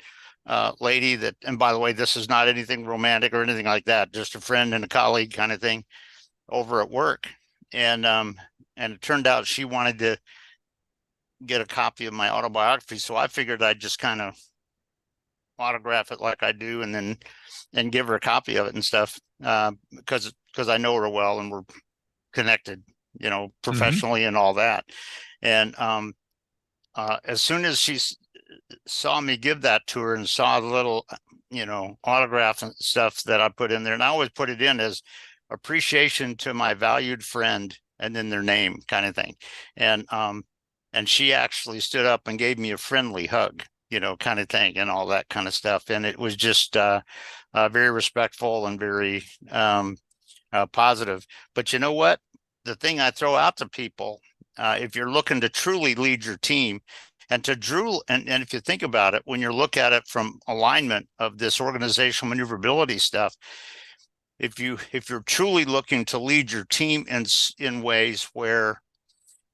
lady that, and by the way, this is not anything romantic or anything like that, just a friend and a colleague kind of thing over at work. And it turned out she wanted to get a copy of my autobiography. So I figured I'd just kind of autograph it like I do and give her a copy of it and stuff, because I know her well and we're connected, professionally and all that. And as soon as she saw me give that to her and saw the little, autograph and stuff that I put in there, and I always put it in as appreciation to my valued friend and then their name kind of thing. And she actually stood up and gave me a friendly hug, kind of thing and all that kind of stuff. And it was just very respectful and very positive. But you know what? The thing I throw out to people, if you're looking to truly lead your team and and if you think about it, when you look at it from alignment of this organizational maneuverability stuff, if you're truly looking to lead your team in ways where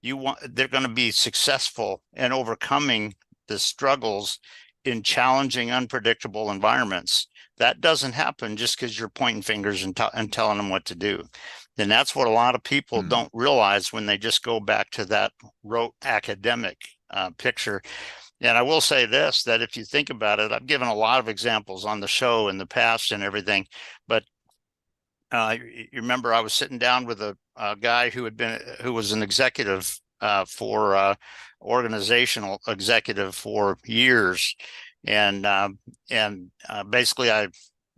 they're going to be successful in overcoming the struggles in challenging, unpredictable environments, that doesn't happen just because you're pointing fingers and telling them what to do. And that's what a lot of people don't realize when they just go back to that rote academic picture. And I will say this, that if you think about it, I've given a lot of examples on the show in the past and everything, but you remember I was sitting down with a guy who was an executive organizational executive for years. And basically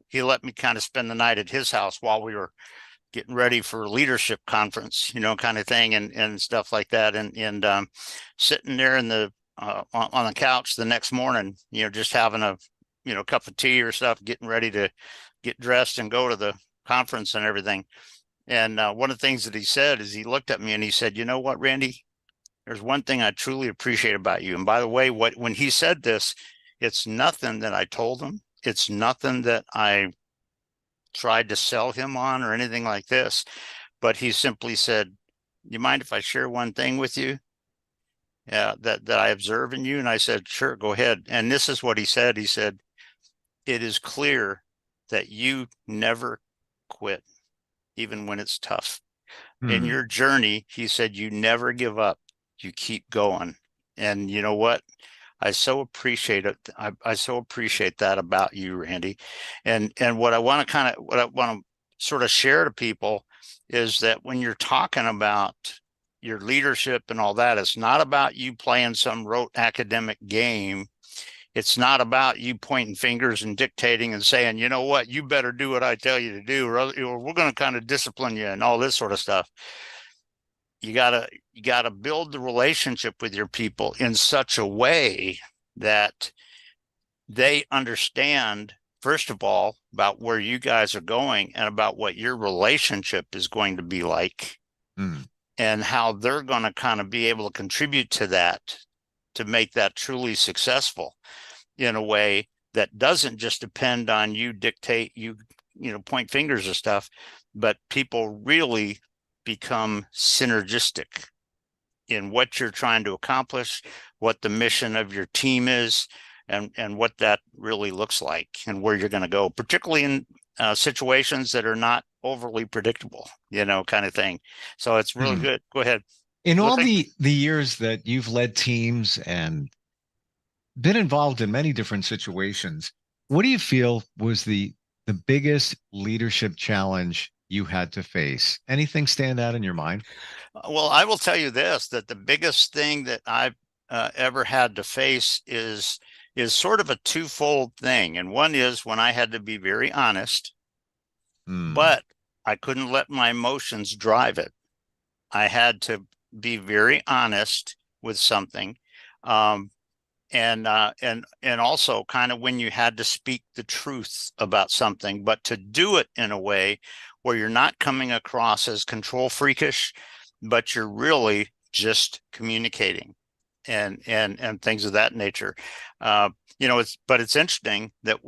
he let me kind of spend the night at his house while we were getting ready for a leadership conference, kind of thing and stuff like that. And sitting there on the couch the next morning, just having a, cup of tea or stuff, getting ready to get dressed and go to the conference and everything. And one of the things that he said is he looked at me and he said, you know what, Randy, there's one thing I truly appreciate about you. And by the way, when he said this, it's nothing that I told him. It's nothing that I tried to sell him on or anything like this. But he simply said, you mind if I share one thing with you? Yeah, that I observe in you? And I said, sure, go ahead. And this is what he said. He said, it is clear that you never quit, even when it's tough. In your journey, he said, you never give up. You keep going. And you know what? I so appreciate it. I so appreciate that about you, Randy. And what I want to sort of share to people is that when you're talking about your leadership and all that, it's not about you playing some rote academic game. It's not about you pointing fingers and dictating and saying, you know what, you better do what I tell you to do, or we're going to kind of discipline you and all this sort of stuff. You gotta build the relationship with your people in such a way that they understand, first of all, about where you guys are going and about what your relationship is going to be like, and how they're going to kind of be able to contribute to that, to make that truly successful in a way that doesn't just depend on you dictate, you point fingers and stuff, but people really become synergistic in what you're trying to accomplish, what the mission of your team is, and what that really looks like and where you're going to go, particularly in situations that are not overly predictable, kind of thing. So it's really good. Go ahead. In all the years that you've led teams and been involved in many different situations, what do you feel was the biggest leadership challenge you had to face? Anything stand out in your mind? Well, I will tell you this, that the biggest thing that I've ever had to face is sort of a twofold thing. And one is when I had to be very honest, but I couldn't let my emotions drive it. I had to be very honest with something. And also kind of when you had to speak the truth about something, but to do it in a way where you're not coming across as control freakish, but you're really just communicating and things of that nature. It's interesting that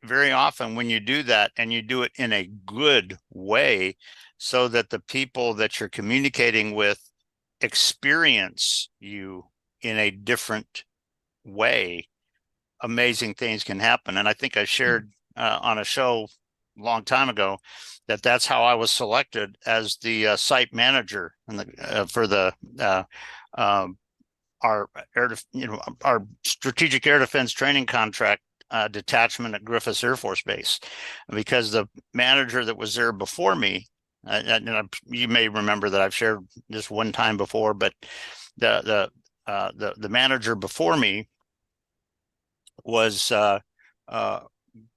very often when you do that and you do it in a good way so that the people that you're communicating with experience you in a different way, amazing things can happen. And I think I shared on a show a long time ago that's how I was selected as the site manager for the our strategic air defense training contract detachment at Griffiths Air Force Base, because the manager that was there before me, and you may remember that I've shared this one time before, but the manager before me was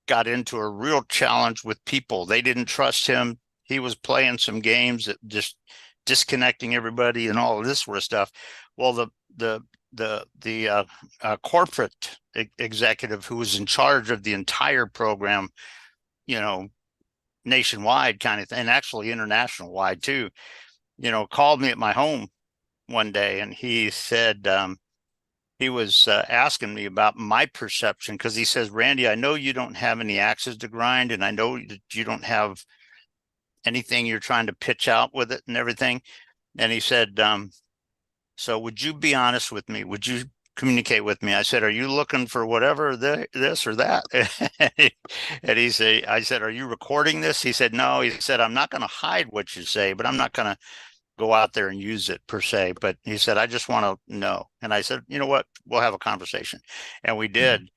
got into a real challenge with people. They didn't trust him. He was playing some games that just disconnecting everybody and all of this sort of stuff. Well, the corporate executive who was in charge of the entire program, nationwide kind of thing, and actually international wide too, called me at my home one day, and he said, he was asking me about my perception, because he says, Randy, I know you don't have any axes to grind, and I know that you don't have anything you're trying to pitch out with it and everything. And he said, so would you be honest with me? Would you communicate with me? I said, are you looking for whatever this or that? And he said, I said, are you recording this? He said, no. He said, I'm not going to hide what you say, but I'm not going to go out there and use it per se. But he said, I just want to know. And I said, you know what? We'll have a conversation. And we did.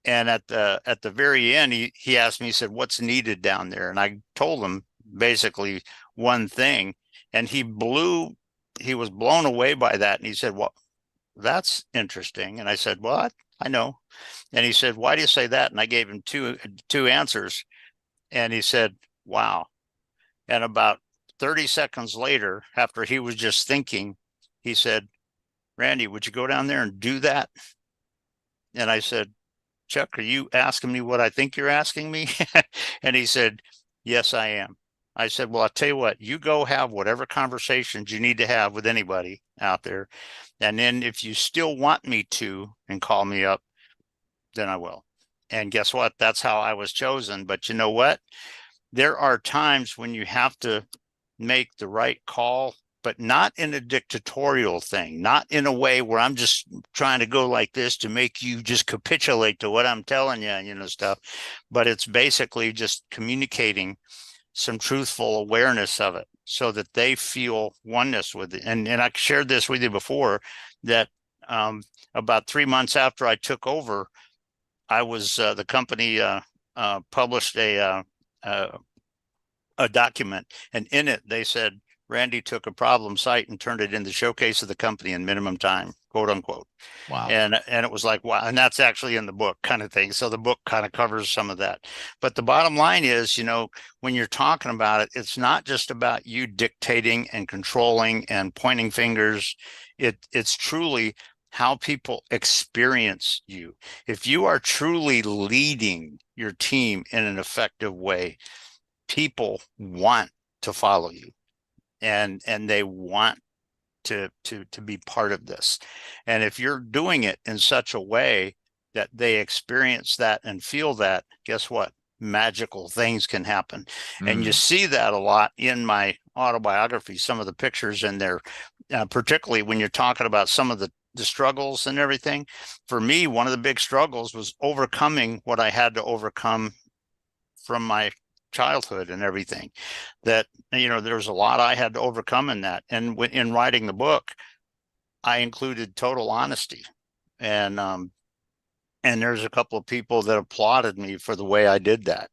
And at the very end, he asked me, he said, what's needed down there? And I told him basically one thing, and he was blown away by that. And he said, well, that's interesting. And I said, well, I know. And he said, why do you say that? And I gave him two answers. And he said, wow. And about 30 seconds later, after he was just thinking, he said, Randy, would you go down there and do that? And I said, Chuck, are you asking me what I think you're asking me? And he said, yes, I am. I said, well, I'll tell you what, you go have whatever conversations you need to have with anybody out there. And then if you still want me to and call me up, then I will. And guess what? That's how I was chosen. But you know what? There are times when you have to make the right call, but not in a dictatorial thing, not in a way where I'm just trying to go like this to make you just capitulate to what I'm telling you, stuff. But it's basically just communicating some truthful awareness of it so that they feel oneness with it. And I shared this with you before that about 3 months after I took over, I was the company published a document, and in it they said Randy took a problem site and turned it into the showcase of the company in minimum time, quote unquote. Wow. And it was like, wow. And that's actually in the book kind of thing. So the book kind of covers some of that. But the bottom line is, when you're talking about it, it's not just about you dictating and controlling and pointing fingers. It's truly how people experience you. If you are truly leading your team in an effective way, people want to follow you, and they want to be part of this. And if you're doing it in such a way that they experience that and feel that, guess what? Magical things can happen. And you see that a lot in my autobiography, some of the pictures in there, particularly when you're talking about some of the struggles and everything. For me, one of the big struggles was overcoming what I had to overcome from my childhood and everything. That, there was a lot I had to overcome in that. And in writing the book, I included total honesty. And there's a couple of people that applauded me for the way I did that.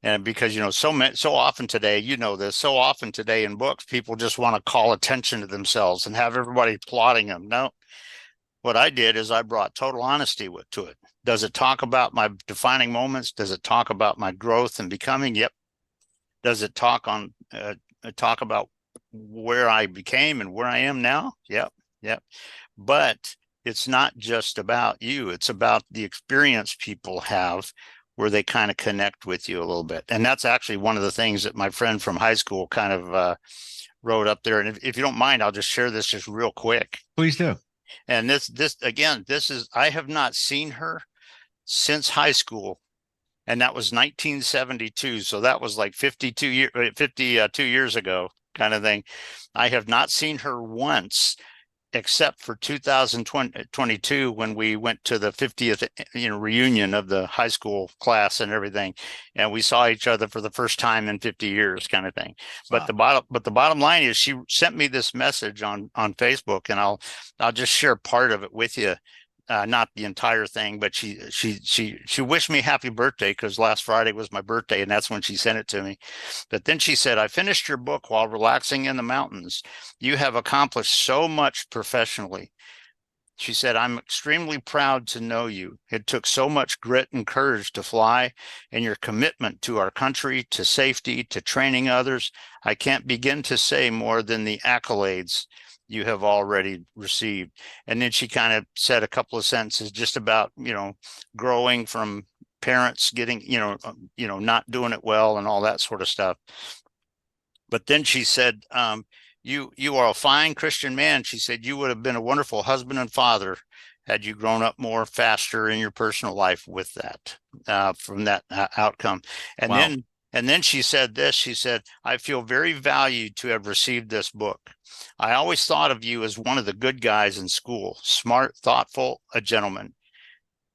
And because, so often today, so often today in books, people just want to call attention to themselves and have everybody applauding them. No, what I did is I brought total honesty to it. Does it talk about my defining moments? Does it talk about my growth and becoming? Yep. Does it talk about where I became and where I am now? Yep. But it's not just about you. It's about the experience people have where they kind of connect with you a little bit. And that's actually one of the things that my friend from high school kind of wrote up there. And if you don't mind, I'll just share this just real quick. Please do. And this is, I have not seen her since high school. And that was 1972. So that was like 52 years ago kind of thing. I have not seen her once, except for 2022 when we went to the 50th reunion of the high school class and everything, and we saw each other for the first time in 50 years kind of thing. Wow. But the bottom line is she sent me this message on Facebook, and I'll just share part of it with you. Not the entire thing, but she wished me happy birthday because last Friday was my birthday, and that's when she sent it to me. But then she said, I finished your book while relaxing in the mountains. You have accomplished so much professionally. She said, I'm extremely proud to know you. It took so much grit and courage to fly, and your commitment to our country, to safety, to training others. I can't begin to say more than the accolades you have already received. And then she kind of said a couple of sentences just about, growing from parents getting, not doing it well and all that sort of stuff. But then she said, you are a fine Christian man. She said, you would have been a wonderful husband and father had you grown up more faster in your personal life with that, from that outcome. And wow. Then she said this, she said, I feel very valued to have received this book. I always thought of you as one of the good guys in school, smart, thoughtful, a gentleman.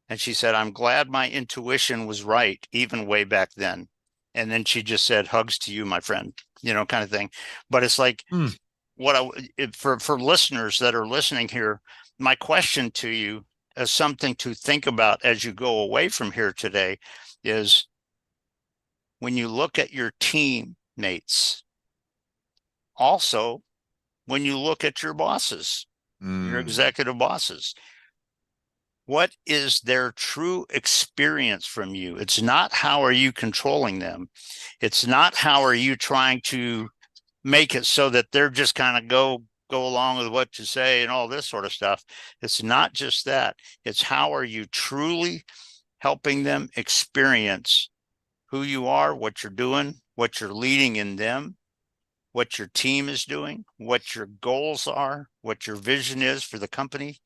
And she said, I'm glad my intuition was right, even way back then. And then she just said, hugs to you, my friend, kind of thing. But it's like, for listeners that are listening here, my question to you as something to think about as you go away from here today is, when you look at your teammates, also when you look at your bosses, your executive bosses, what is their true experience from you? It's not how are you controlling them. It's not how are you trying to make it so that they're just kind of go along with what you say and all this sort of stuff. It's not just that. It's how are you truly helping them experience who you are, what you're doing, what you're leading in them, what your team is doing, what your goals are, what your vision is for the company,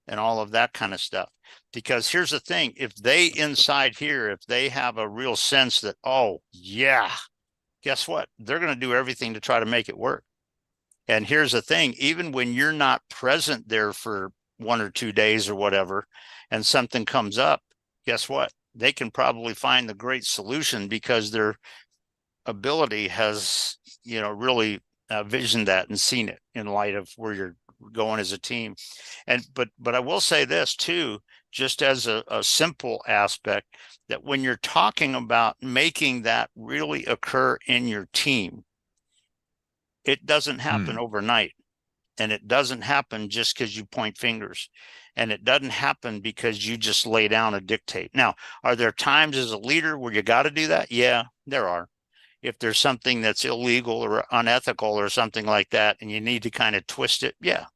and all of that kind of stuff. Because here's the thing, if they inside here, if they have a real sense that, oh yeah, guess what? They're going to do everything to try to make it work. And here's the thing, even when you're not present there for 1 or 2 days or whatever, and something comes up, guess what? They can probably find the great solution because their ability has, really visioned that and seen it in light of where you're going as a team. And but I will say this too, just as a simple aspect, that when you're talking about making that really occur in your team, it doesn't happen overnight. And it doesn't happen just because you point fingers. And it doesn't happen because you just lay down a dictate. Now, are there times as a leader where you got to do that? Yeah, there are. If there's something that's illegal or unethical or something like that, and you need to kind of twist it, yeah,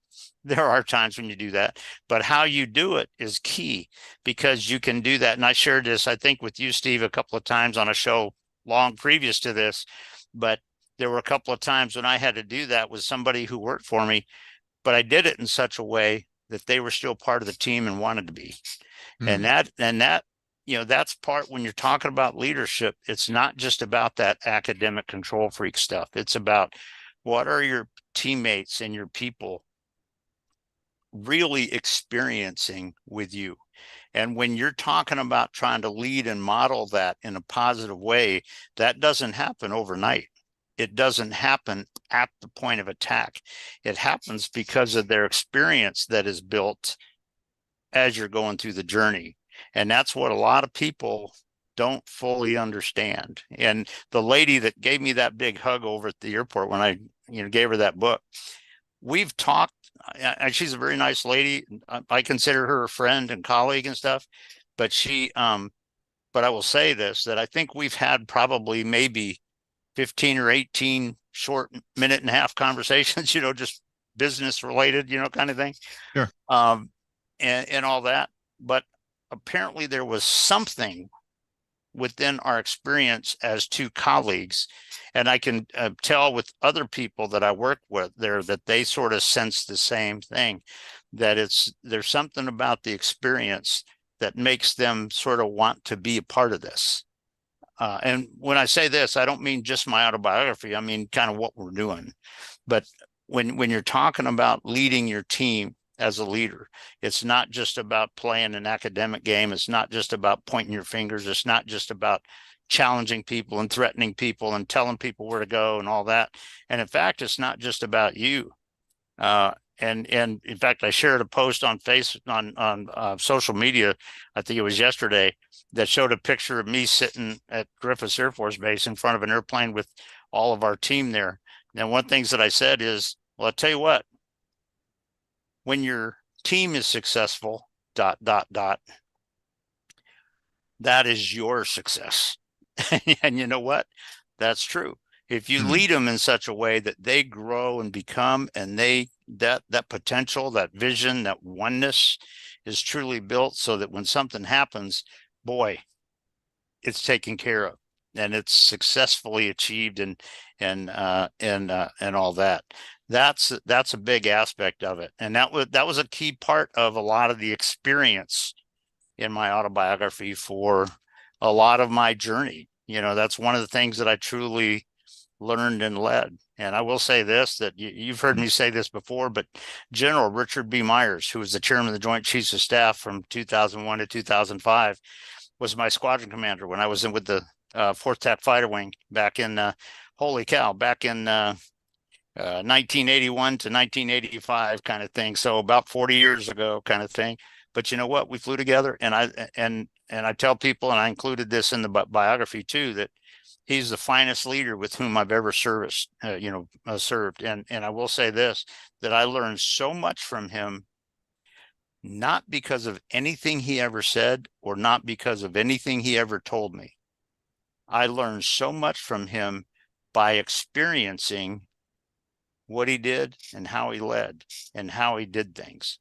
there are times when you do that. But how you do it is key, because you can do that. And I shared this, I think, with you, Steve, a couple of times on a show long previous to this. But there were a couple of times when I had to do that with somebody who worked for me, but I did it in such a way that they were still part of the team and wanted to be. And that, that's part, when you're talking about leadership, it's not just about that academic control freak stuff. It's about what are your teammates and your people really experiencing with you. And when you're talking about trying to lead and model that in a positive way, that doesn't happen overnight. It doesn't happen at the point of attack. It happens because of their experience that is built as you're going through the journey. And that's what a lot of people don't fully understand. And the lady that gave me that big hug over at the airport when I, gave her that book, we've talked, and she's a very nice lady. I consider her a friend and colleague and stuff, but but I will say this, that I think we've had probably maybe 15 or 18 short 1.5-minute conversations, just business related, kind of thing. Sure. And all that. But apparently there was something within our experience as two colleagues. And I can tell with other people that I work with there that they sort of sense the same thing, that there's something about the experience that makes them sort of want to be a part of this. And when I say this, I don't mean just my autobiography. I mean kind of what we're doing. But when you're talking about leading your team as a leader, it's not just about playing an academic game. It's not just about pointing your fingers. It's not just about challenging people and threatening people and telling people where to go and all that. And in fact, it's not just about you. And in fact, I shared a post on social media, I think it was yesterday, that showed a picture of me sitting at Griffiths Air Force Base in front of an airplane with all of our team there. And one of the things that I said is, well, I'll tell you what, when your team is successful, ... that is your success. And you know what? That's true. If you lead them in such a way that they grow and become, and that potential, that vision, that oneness is truly built, so that when something happens, boy, it's taken care of and it's successfully achieved, and all that. That's a big aspect of it. And that was a key part of a lot of the experience in my autobiography for a lot of my journey. That's one of the things that I truly learned and led. And I will say this, that you've heard me say this before, but General Richard B. Myers, who was the chairman of the Joint Chiefs of Staff from 2001 to 2005, was my squadron commander when I was in with the 4th TAC Fighter Wing back in, back in 1981 to 1985 kind of thing. So about 40 years ago kind of thing. But you know what? We flew together, and I tell people, and I included this in the biography too, that he's the finest leader with whom I've ever served. And I will say this, that I learned so much from him, not because of anything he ever said or not because of anything he ever told me. I learned so much from him by experiencing what he did and how he led and how he did things.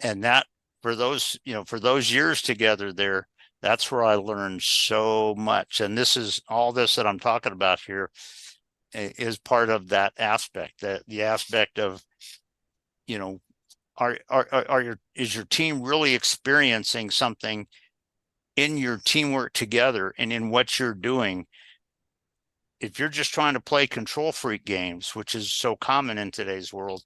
And that, for those years together there, That's where I learned so much. And this is all this that I'm talking about here is part of that aspect, that the aspect of, you know, is your team really experiencing something in your teamwork together and in what you're doing? If you're just trying to play control freak games, which is so common in today's world,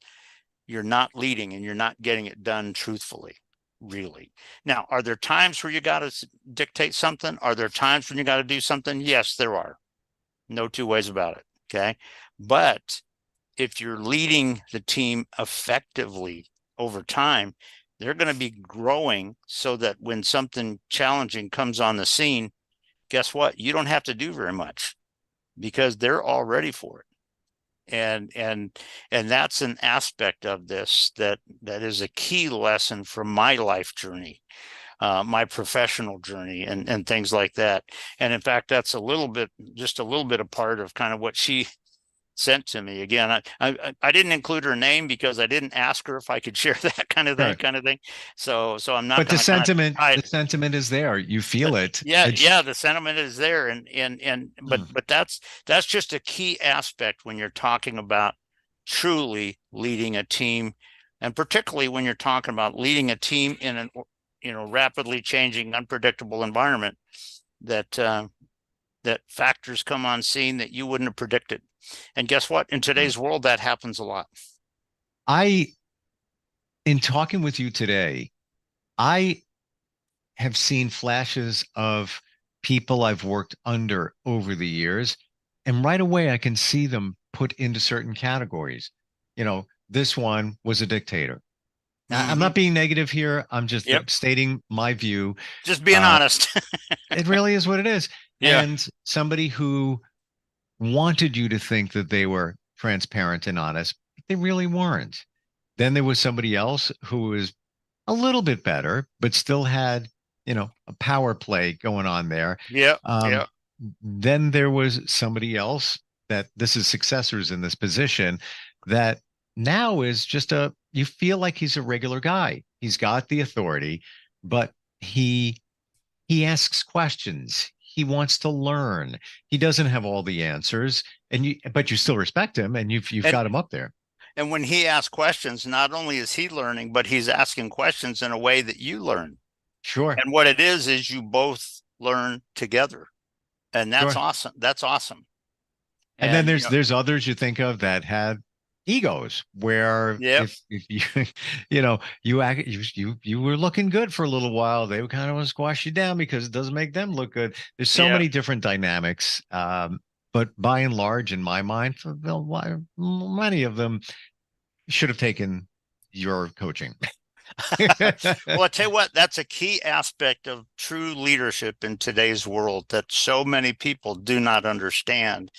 you're not leading and you're not getting it done truthfully, really. Now, are there times where you got to dictate something? Are there times when you got to do something? Yes, there are. No two ways about it. Okay. But if you're leading the team effectively over time, they're going to be growing so that when something challenging comes on the scene, guess what? You don't have to do very much because they're all ready for it. And that's an aspect of this that is a key lesson from my life journey, my professional journey, and things like that. And in fact, that's just a little bit a part of kind of what she sent to me. Again, I didn't include her name because I didn't ask her if I could share that kind of thing. So I'm not. But the sentiment is there. You feel it. Yeah, the sentiment is there, but that's just a key aspect when you're talking about truly leading a team, and particularly when you're talking about leading a team in an rapidly changing, unpredictable environment, that factors come on scene that you wouldn't have predicted. And guess what? In today's world, that happens a lot. In talking with you today, I have seen flashes of people I've worked under over the years, and right away I can see them put into certain categories. This one was a dictator. I'm not being negative here. I'm just stating my view. Just being honest. It really is what it is. Yeah. And somebody who wanted you to think that they were transparent and honest, but they really weren't. Then there was somebody else who was a little bit better, but still had, a power play going on there. Yeah. Then there was somebody else that this is successors in this position that now is just you feel like he's a regular guy. He's got the authority, but he asks questions. He wants to learn. He doesn't have all the answers, but you still respect him, and you've got him up there. And when he asks questions, not only is he learning, but he's asking questions in a way that you learn. Sure. And what it is you both learn together, and that's awesome. That's awesome. And then there's others you think of that had egos where if you you were looking good for a little while, they would kind of want to squash you down because it doesn't make them look good. There's so many different dynamics, but by and large, in my mind, many of them should have taken your coaching. Well, I tell you what, that's a key aspect of true leadership in today's world that so many people do not understand,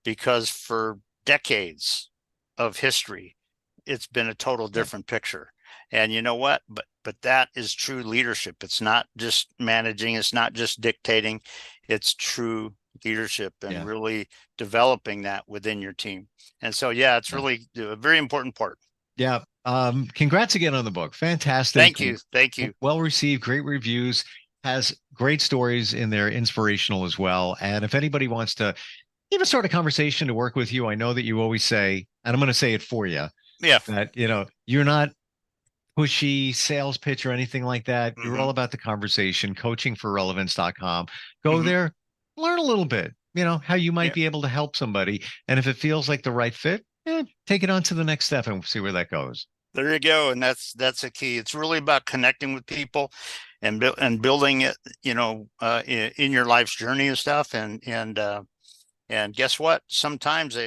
because for decades of history, it's been a total different picture. And you know what? But that is true leadership. It's not just managing. It's not just dictating. It's true leadership and really developing that within your team. And so, it's really a very important part. Yeah. Congrats again on the book. Fantastic. Thank you. Well received. Great reviews. Has great stories in there, inspirational as well. And if anybody wants to even start a conversation to work with you, I know that you always say, and I'm going to say it for you, that you're not pushy sales pitch or anything like that. You're all about the conversation. Coachingforrelevance.com. Go there, learn a little bit, how you might be able to help somebody. And if it feels like the right fit, take it on to the next step and see where that goes. There you go. And that's a key. It's really about connecting with people and building it, in your life's journey and stuff. And guess what? Sometimes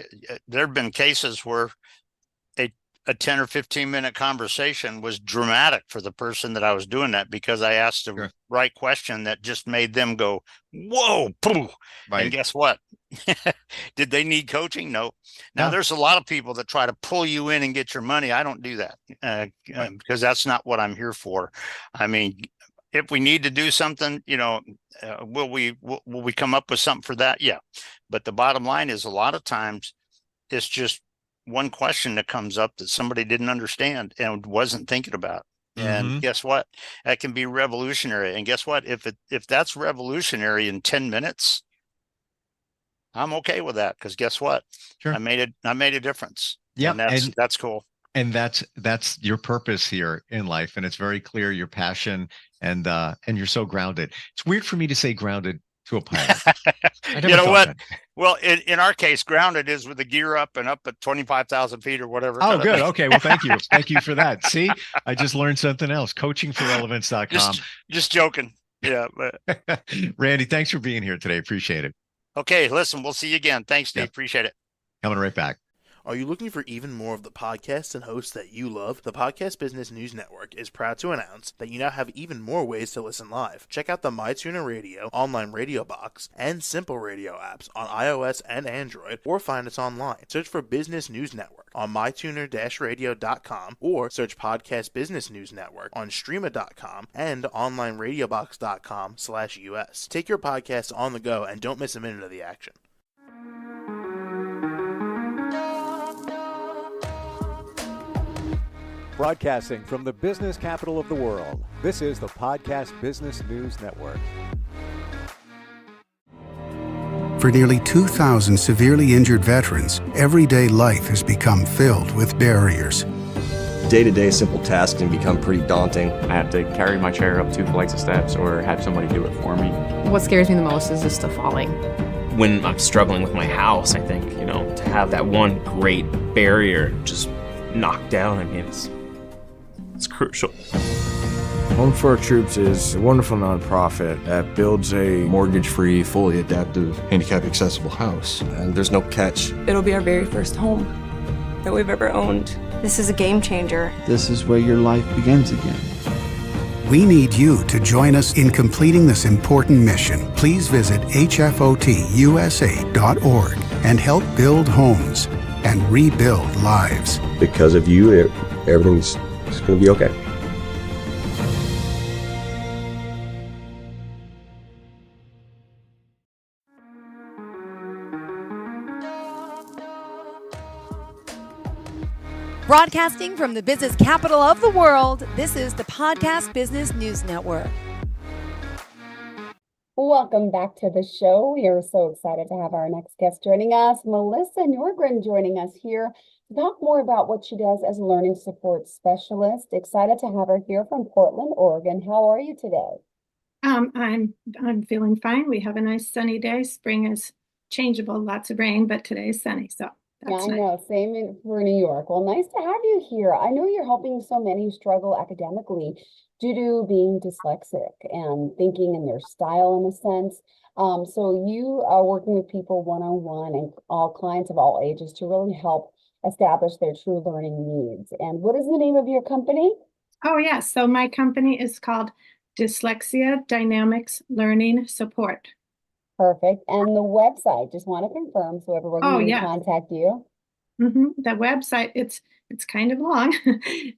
there have been cases where a 10 or 15 minute conversation was dramatic for the person that I was doing that, because I asked the right question that just made them go, whoa, pooh. Right. And guess what? Did they need coaching? No. Now, there's a lot of people that try to pull you in and get your money. I don't do that because that's not what I'm here for. I mean, if we need to do something, will we come up with something for that? Yeah. But the bottom line is, a lot of times it's just one question that comes up that somebody didn't understand and wasn't thinking about. And guess what? That can be revolutionary. And guess what? If that's revolutionary in 10 minutes, I'm okay with that, because guess what? Sure. I made a difference. Yeah. And that's cool. And that's your purpose here in life. And it's very clear your passion, and you're so grounded. It's weird for me to say grounded to a pilot. You know what? Well, in our case, grounded is with the gear up and up at 25,000 feet or whatever. Oh, good. Okay. Well, thank you. Thank you for that. See, I just learned something else. Coachingforrelevance.com. Just joking. Yeah. Randy, thanks for being here today. Appreciate it. Okay. Listen, we'll see you again. Thanks, Dave. Yep. Appreciate it. Coming right back. Are you looking for even more of the podcasts and hosts that you love? The Podcast Business News Network is proud to announce that you now have even more ways to listen live. Check out the MyTuner Radio, online radio box, and Simple Radio apps on iOS and Android, or find us online. Search for Business News Network on mytuner-radio.com, or search Podcast Business News Network on streama.com and onlineradiobox.com/US. Take your podcast on the go and don't miss a minute of the action. Broadcasting from the business capital of the world, this is the Podcast Business News Network. For nearly 2,000 severely injured veterans, everyday life has become filled with barriers. Day-to-day simple tasks can become pretty daunting. I have to carry my chair up 2 flights of steps or have somebody do it for me. What scares me the most is just the falling. When I'm struggling with my house, I think, to have that one great barrier just knocked down, I mean, it's crucial. Home for Our Troops is a wonderful nonprofit that builds a mortgage-free, fully adaptive, handicap-accessible house. And there's no catch. It'll be our very first home that we've ever owned. This is a game changer. This is where your life begins again. We need you to join us in completing this important mission. Please visit hfotusa.org and help build homes and rebuild lives. Because of you, everything's going to be okay. Broadcasting from the business capital of the world, this is the Podcast Business News Network. Welcome back to the show. We are so excited to have our next guest joining us, Melissa Norgren, joining us here to talk more about what she does as a learning support specialist. Excited to have her here from Portland, Oregon. How are you today? I'm feeling fine. We have a nice sunny day. Spring is changeable, lots of rain, but today is sunny, so that's I know, same for New York. Well, nice to have you here. I know you're helping so many who struggle academically due to being dyslexic and thinking in their style in a sense. So you are working with people one-on-one and all clients of all ages to really help establish their true learning needs. And what is the name of your company? Oh, yeah. So my company is called Dyslexia Dynamics Learning Support. Perfect. And the website, just want to confirm so everyone can contact you. The website, it's kind of long,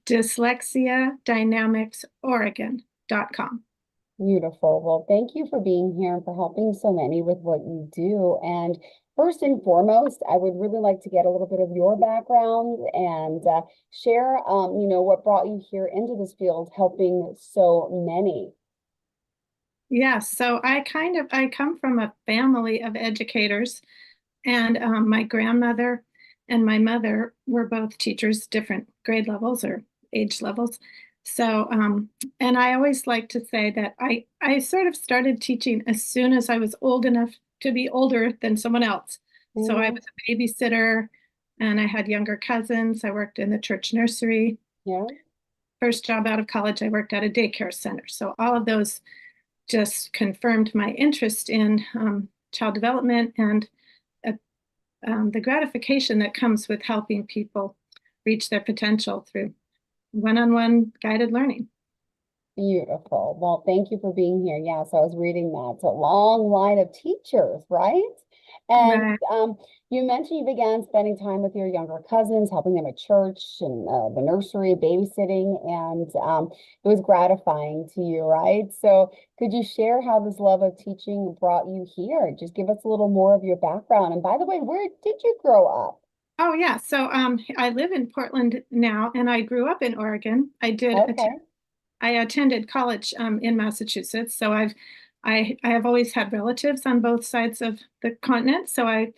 dyslexiadynamicsoregon.com. Beautiful. Well, thank you for being here and for helping so many with what you do. And first and foremost, I would really like to get a little bit of your background and share, what brought you here into this field, helping so many. Yeah, so I come from a family of educators, and my grandmother and my mother were both teachers, different grade levels or age levels. So, and I always like to say that I sort of started teaching as soon as I was old enough to be older than someone else. Mm-hmm. So I was a babysitter and I had younger cousins. I worked in the church nursery. Yeah. First job out of college, I worked at a daycare center. So all of those just confirmed my interest in child development and the gratification that comes with helping people reach their potential through one-on-one guided learning. Beautiful. Well, thank you for being here. Yes, I was reading that. It's a long line of teachers, right? And you mentioned you began spending time with your younger cousins, helping them at church and the nursery, babysitting, and it was gratifying to you, right? So could you share how this love of teaching brought you here? Just give us a little more of your background. And by the way, where did you grow up? Oh, yeah. So I live in Portland now, and I grew up in Oregon. I did I attended college in Massachusetts, so I have always had relatives on both sides of the continent, so I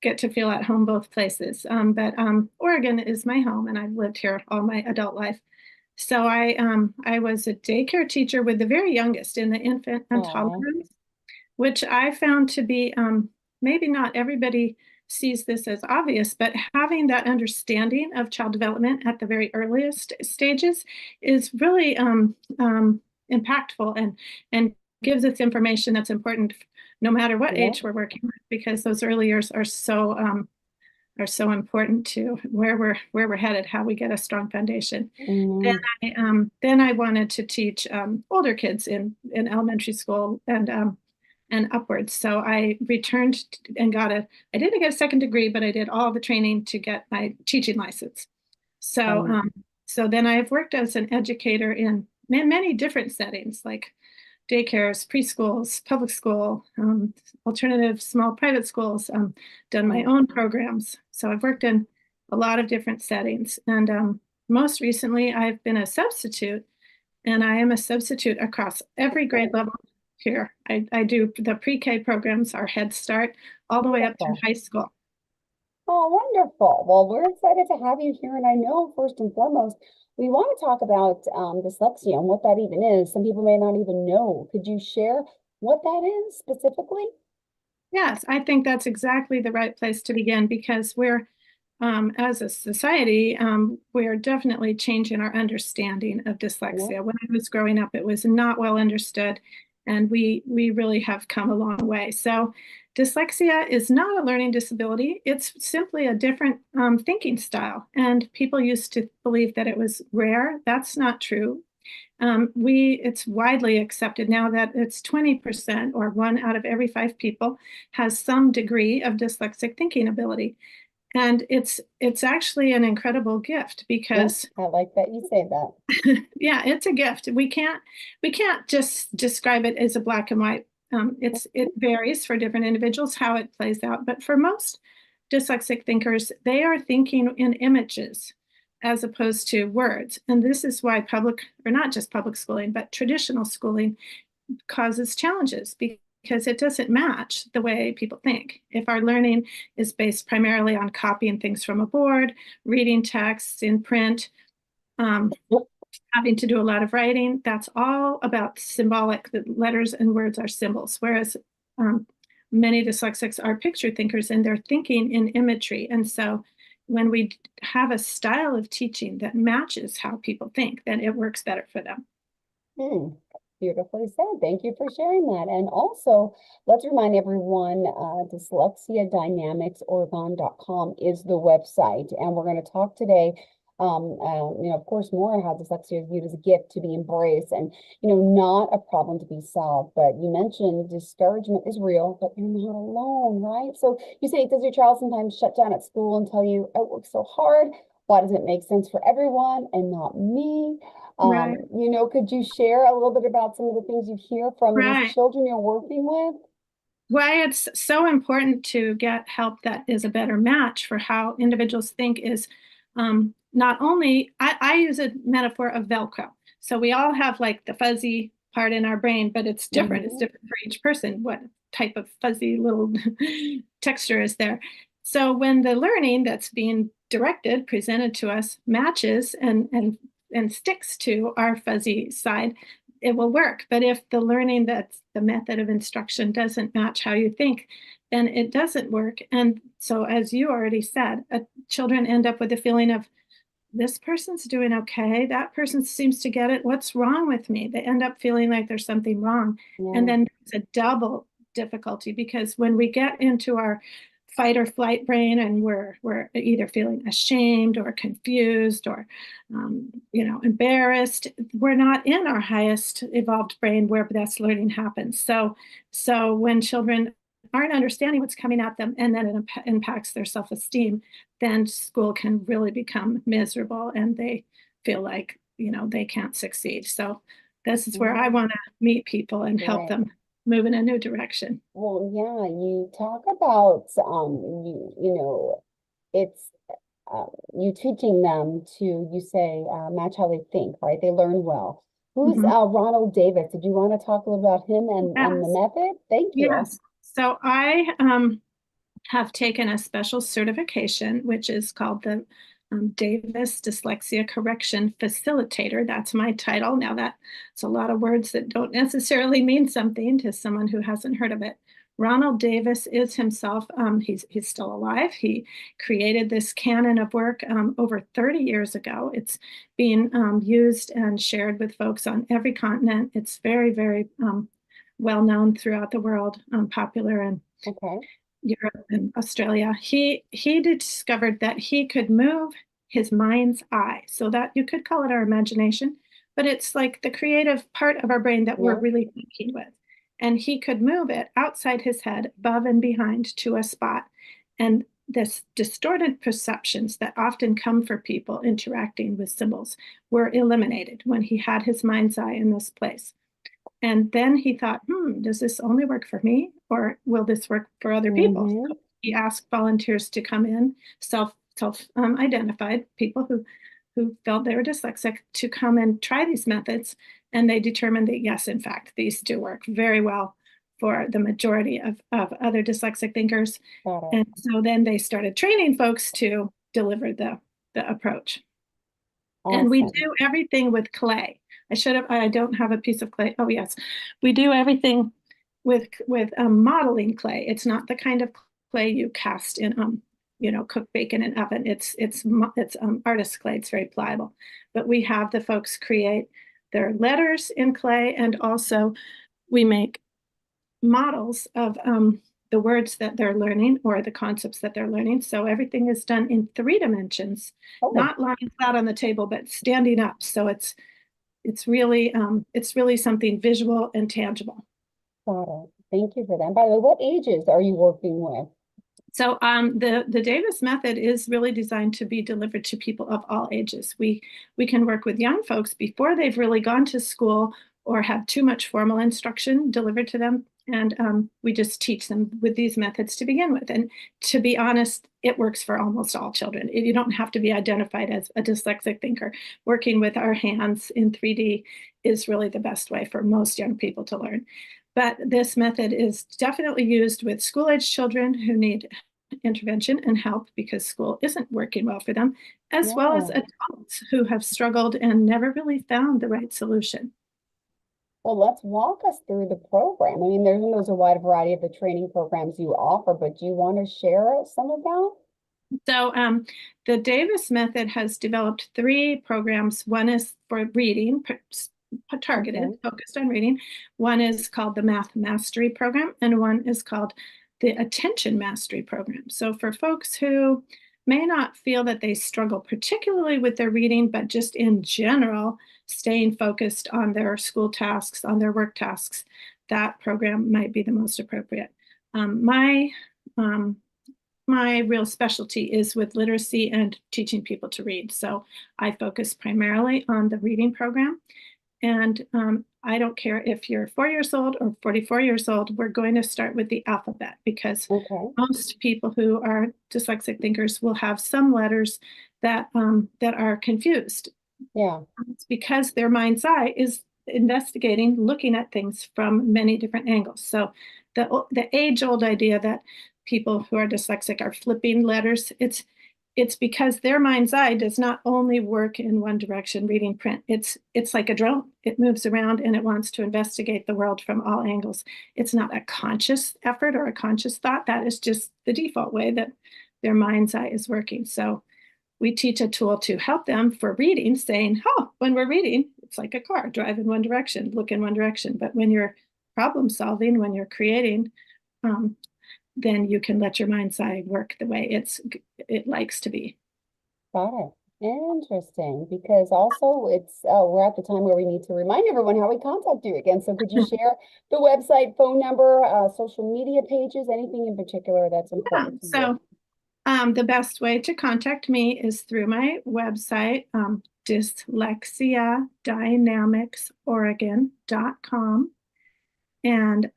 get to feel at home both places. But Oregon is my home, and I've lived here all my adult life. So I was a daycare teacher with the very youngest in the infant and toddler rooms, which I found to be maybe not everybody sees this as obvious, but having that understanding of child development at the very earliest stages is really impactful and gives us information that's important no matter what age we're working with, because those early years are so important to where we're headed, how we get a strong foundation. Then I wanted to teach older kids in elementary school and upwards. So I returned and I didn't get a second degree, but I did all the training to get my teaching license. So so then I've worked as an educator in many different settings, like daycares, preschools, public school, alternative small private schools, done my own programs. So I've worked in a lot of different settings. And most recently, I've been a substitute, and I am a substitute across every grade level here. I do the pre-K programs, our Head Start, all the way up to high school. Oh, wonderful. Well, we're excited to have you here. And I know first and foremost, we want to talk about dyslexia and what that even is. Some people may not even know. Could you share what that is specifically? Yes, I think that's exactly the right place to begin, because we're, as a society, we're definitely changing our understanding of dyslexia. When I was growing up, it was not well understood, and we really have come a long way. So dyslexia is not a learning disability. It's simply a different thinking style. And people used to believe that it was rare. That's not true. It's widely accepted now that it's 20%, or 1 out of every 5 people has some degree of dyslexic thinking ability. And it's actually an incredible gift, because I like that you say that. Yeah, it's a gift. We can't just describe it as a black and white. It varies for different individuals how it plays out. But for most dyslexic thinkers, they are thinking in images as opposed to words. And this is why not just public schooling, but traditional schooling causes challenges, because it doesn't match the way people think. If our learning is based primarily on copying things from a board, reading texts in print, having to do a lot of writing, that's all about symbolic. The letters and words are symbols, whereas many dyslexics are picture thinkers, and they're thinking in imagery. And so when we have a style of teaching that matches how people think, then it works better for them. Beautifully said. Thank you for sharing that. And also, let's remind everyone, dyslexiadynamicsoregon.com is the website. And we're going to talk today, of course, more how dyslexia is viewed as a gift to be embraced and, not a problem to be solved. But you mentioned discouragement is real, but you're not alone, right? So you say, does your child sometimes shut down at school and tell you, I work so hard? Why does it make sense for everyone and not me? Right. Could you share a little bit about some of the things you hear from these children you're working with? Why it's so important to get help that is a better match for how individuals think is not only, I use a metaphor of Velcro. So we all have like the fuzzy part in our brain, but it's different. It's different for each person. What type of fuzzy little texture is there? So when the learning that's being directed, presented to us, matches and sticks to our fuzzy side, it will work. But if the learning, that's the method of instruction, doesn't match how you think, then it doesn't work. And so, as you already said, children end up with a feeling of, this person's doing okay, that person seems to get it, what's wrong with me? They end up feeling like there's something wrong. And then it's a double difficulty, because when we get into our fight or flight brain and we're either feeling ashamed or confused or embarrassed, we're not in our highest evolved brain where best learning happens. So when children aren't understanding what's coming at them, and then it impacts their self-esteem, then school can really become miserable, and they feel like they can't succeed. So this is where I want to meet people and help them move in a new direction. Well, yeah, you talk about it's you teaching them to, you say, match how they think, right? They learn well. Who's Ronald Davis? Did you want to talk a little about him and the method? Thank you. Yes. So I have taken a special certification, which is called the Davis Dyslexia Correction Facilitator. That's my title. Now that's a lot of words that don't necessarily mean something to someone who hasn't heard of it. Ronald Davis is himself, he's still alive. He created this canon of work over 30 years ago. It's being used and shared with folks on every continent. It's very, very well known throughout the world, popular in Europe and Australia. He discovered that he could move his mind's eye, so that you could call it our imagination, but it's like the creative part of our brain that we're really thinking with. And he could move it outside his head, above and behind, to a spot. And this distorted perceptions that often come for people interacting with symbols were eliminated when he had his mind's eye in this place. And then he thought, does this only work for me, or will this work for other people? So he asked volunteers to come in, self-identified people who felt they were dyslexic, to come and try these methods. And they determined that, yes, in fact, these do work very well for the majority of other dyslexic thinkers. And so then they started training folks to deliver the approach. Awesome. And we do everything with clay. I don't have a piece of clay. Oh, yes. We do everything with modeling clay. It's not the kind of clay you cast in, cook bacon in oven. It's artist clay. It's very pliable. But we have the folks create their letters in clay, and also we make models of the words that they're learning or the concepts that they're learning. So everything is done in 3 dimensions, not lying flat on the table, but standing up. So it's really something visual and tangible. Got it. Thank you for that. By the way, what ages are you working with? So the Davis method is really designed to be delivered to people of all ages. We can work with young folks before they've really gone to school or have too much formal instruction delivered to them. And we just teach them with these methods to begin with. And to be honest, it works for almost all children. You don't have to be identified as a dyslexic thinker. Working with our hands in 3D is really the best way for most young people to learn. But this method is definitely used with school-age children who need intervention and help because school isn't working well for them, as well as adults who have struggled and never really found the right solution. Well, let's walk us through the program. I mean, there's a wide variety of the training programs you offer, but do you want to share some of that? So the Davis method has developed 3 programs. One is for reading, targeted, focused on reading. One is called the Math Mastery Program, and one is called the Attention Mastery Program. So for folks who may not feel that they struggle particularly with their reading, but just in general, staying focused on their school tasks, on their work tasks, that program might be the most appropriate. My real specialty is with literacy and teaching people to read. So I focus primarily on the reading program. And I don't care if you're 4 years old or 44 years old, we're going to start with the alphabet because most people who are dyslexic thinkers will have some letters that are confused. Yeah. It's because their mind's eye is investigating, looking at things from many different angles. So the age-old idea that people who are dyslexic are flipping letters, it's because their mind's eye does not only work in one direction, reading print. It's like a drone. It moves around and it wants to investigate the world from all angles. It's not a conscious effort or a conscious thought. That is just the default way that their mind's eye is working. So we teach a tool to help them for reading, saying, when we're reading, it's like a car, drive in one direction, look in one direction. But when you're problem solving, when you're creating, then you can let your mind's eye work the way it likes to be. Got it. Interesting, because also it's we're at the time where we need to remind everyone how we contact you again. So could you share the website, phone number, social media pages, anything in particular that's important to you? So the best way to contact me is through my website, dyslexiadynamicsoregon.com. And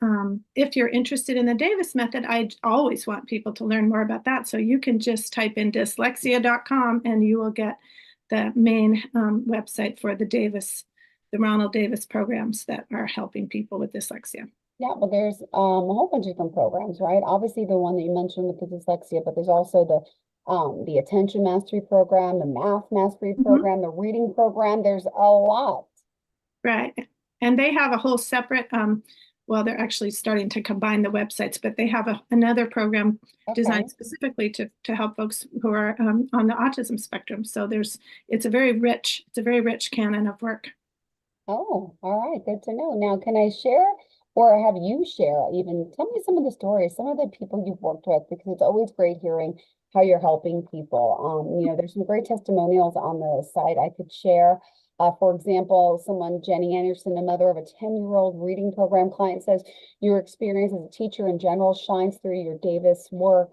if you're interested in the Davis method, I always want people to learn more about that. So you can just type in dyslexia.com and you will get the main website for the Davis the Ronald Davis programs that are helping people with dyslexia. Yeah, well, there's a whole bunch of different programs, right? Obviously, the one that you mentioned with the dyslexia, but there's also the attention mastery program, the math mastery program, the reading program. There's a lot. Right. And they have a whole separate, well, they're actually starting to combine the websites, but they have another program designed specifically to help folks who are on the autism spectrum. So it's a very rich canon of work. Oh, all right. Good to know. Now, can I share or have you share even tell me some of the stories, some of the people you've worked with, because it's always great hearing how you're helping people. There's some great testimonials on the site I could share. For example, Jenny Anderson, a mother of a 10-year-old reading program client, says, your experience as a teacher in general shines through your Davis work.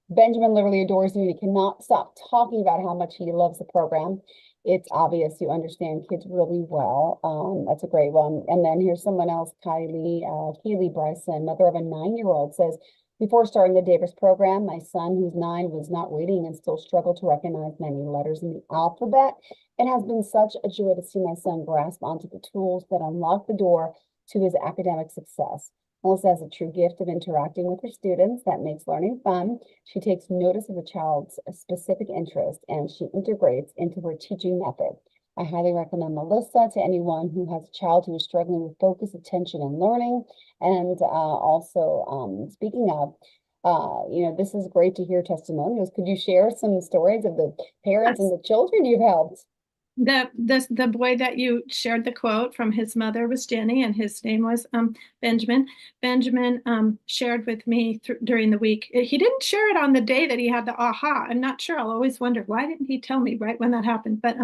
Benjamin literally adores you and he cannot stop talking about how much he loves the program. It's obvious you understand kids really well. That's a great one. And then here's someone else, Keely Bryson, mother of a 9-year-old, says, before starting the Davis program, my son, who's 9, was not reading and still struggled to recognize many letters in the alphabet. It has been such a joy to see my son grasp onto the tools that unlock the door to his academic success. Melissa has a true gift of interacting with her students that makes learning fun. She takes notice of a child's specific interest and she integrates into her teaching method. I highly recommend Melissa to anyone who has a child who is struggling with focus, attention, and learning. And also, speaking of, this is great to hear testimonials. Could you share some stories of the parents and the children you've helped? The boy that you shared the quote from, his mother was Jenny and his name was Benjamin. Benjamin shared with me during the week. He didn't share it on the day that he had the aha. I'm not sure. I'll always wonder, why didn't he tell me right when that happened? But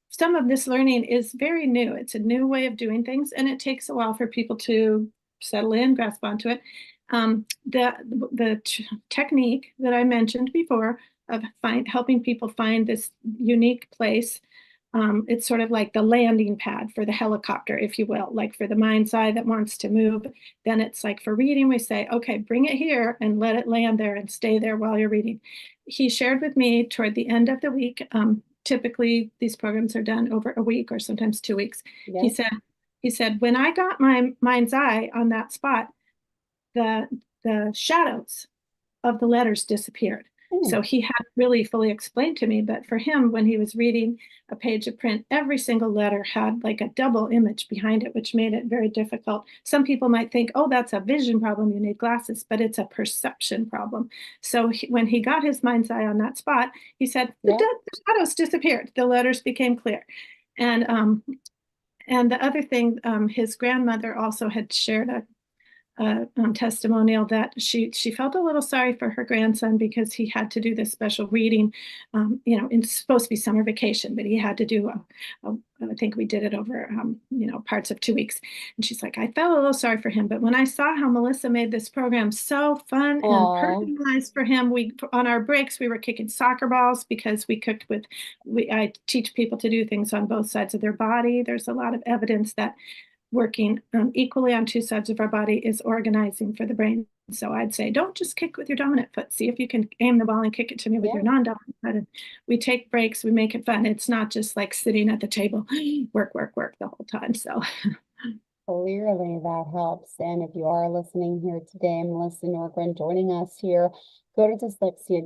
some of this learning is very new. It's a new way of doing things, and it takes a while for people to settle in, grasp onto it. The technique that I mentioned before of helping people find this unique place, it's sort of like the landing pad for the helicopter, if you will, like for the mind's eye that wants to move. Then it's like for reading, we say, okay, bring it here and let it land there and stay there while you're reading. He shared with me toward the end of the week, typically these programs are done over a week or sometimes 2 weeks. Yes. He said, when I got my mind's eye on that spot, the shadows of the letters disappeared. So he had really fully explained to me, but for him, when he was reading a page of print, every single letter had like a double image behind it, which made it very difficult. Some people might think, oh, that's a vision problem, you need glasses, but it's a perception problem. So when he got his mind's eye on that spot, he said, the shadows disappeared, the letters became clear. And the other thing, his grandmother also had shared a testimonial that she felt a little sorry for her grandson because he had to do this special reading. It's supposed to be summer vacation, but he had to do I think we did it over parts of 2 weeks. And she's like, I felt a little sorry for him, but when I saw how Melissa made this program so fun and personalized for him, on our breaks we were kicking soccer balls because I teach people to do things on both sides of their body. There's a lot of evidence that working equally on 2 sides of our body is organizing for the brain. So I'd say, don't just kick with your dominant foot. See if you can aim the ball and kick it to me with your non-dominant foot. And we take breaks, we make it fun. It's not just like sitting at the table, work the whole time. So clearly that helps. And if you are listening here today, Melissa Norgren joining us here, go to Dyslexia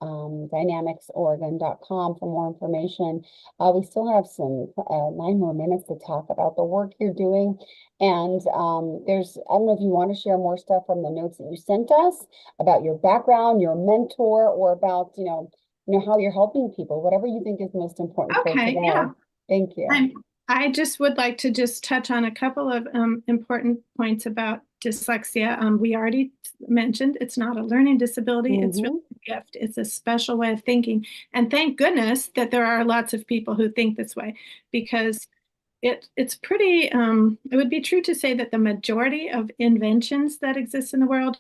dynamicsoregon.com for more information. We still have some 9 more minutes to talk about the work you're doing. And I don't know if you want to share more stuff from the notes that you sent us about your background, your mentor, or about, how you're helping people, whatever you think is most important for today. Yeah. Thank you. I just would like to just touch on a couple of important points about dyslexia. We already mentioned it's not a learning disability. It's really a gift. It's a special way of thinking. And thank goodness that there are lots of people who think this way, because it's pretty, it would be true to say that the majority of inventions that exist in the world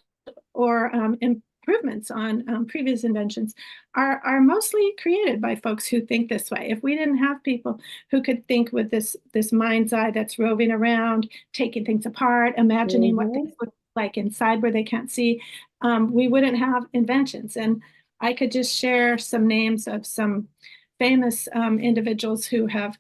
or improvements on previous inventions are mostly created by folks who think this way. If we didn't have people who could think with this mind's eye that's roving around, taking things apart, imagining what things look like inside where they can't see, we wouldn't have inventions. And I could just share some names of some famous individuals who have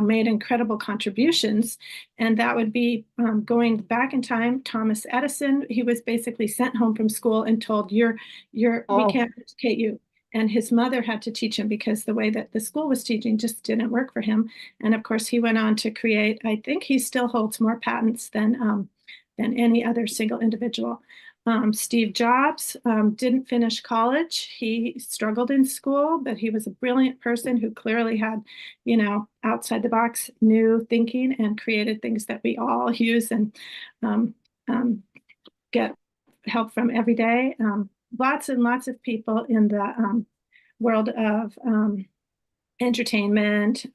made incredible contributions. And that would be going back in time. Thomas Edison, he was basically sent home from school and told, we can't educate you. And his mother had to teach him because the way that the school was teaching just didn't work for him. And of course, he went on to create, I think he still holds more patents than any other single individual. Steve Jobs didn't finish college. He struggled in school, but he was a brilliant person who clearly had, outside the box new thinking and created things that we all use and get help from every day. Lots and lots of people in the world of entertainment,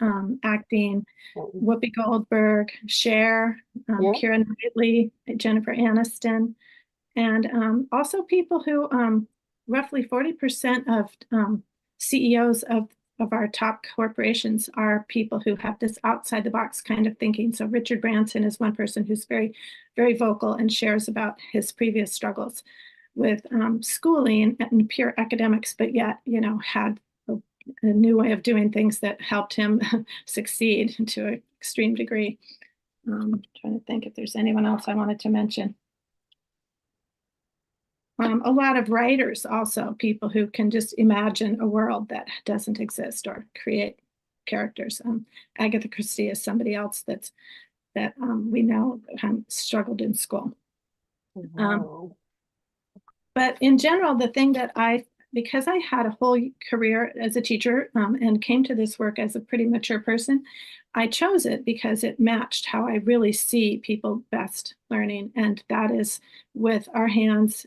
acting, Whoopi Goldberg, Cher, Keira Knightley, Jennifer Aniston, and also people who roughly 40% of CEOs of our top corporations are people who have this outside the box kind of thinking. So Richard Branson is one person who's very, very vocal and shares about his previous struggles with schooling and pure academics, but yet, had a new way of doing things that helped him succeed to an extreme degree. I'm trying to think if there's anyone else I wanted to mention. A lot of writers also, people who can just imagine a world that doesn't exist or create characters. Agatha Christie is somebody else that we know struggled in school. Wow. But in general, the thing that because I had a whole career as a teacher and came to this work as a pretty mature person, I chose it because it matched how I really see people best learning. And that is with our hands,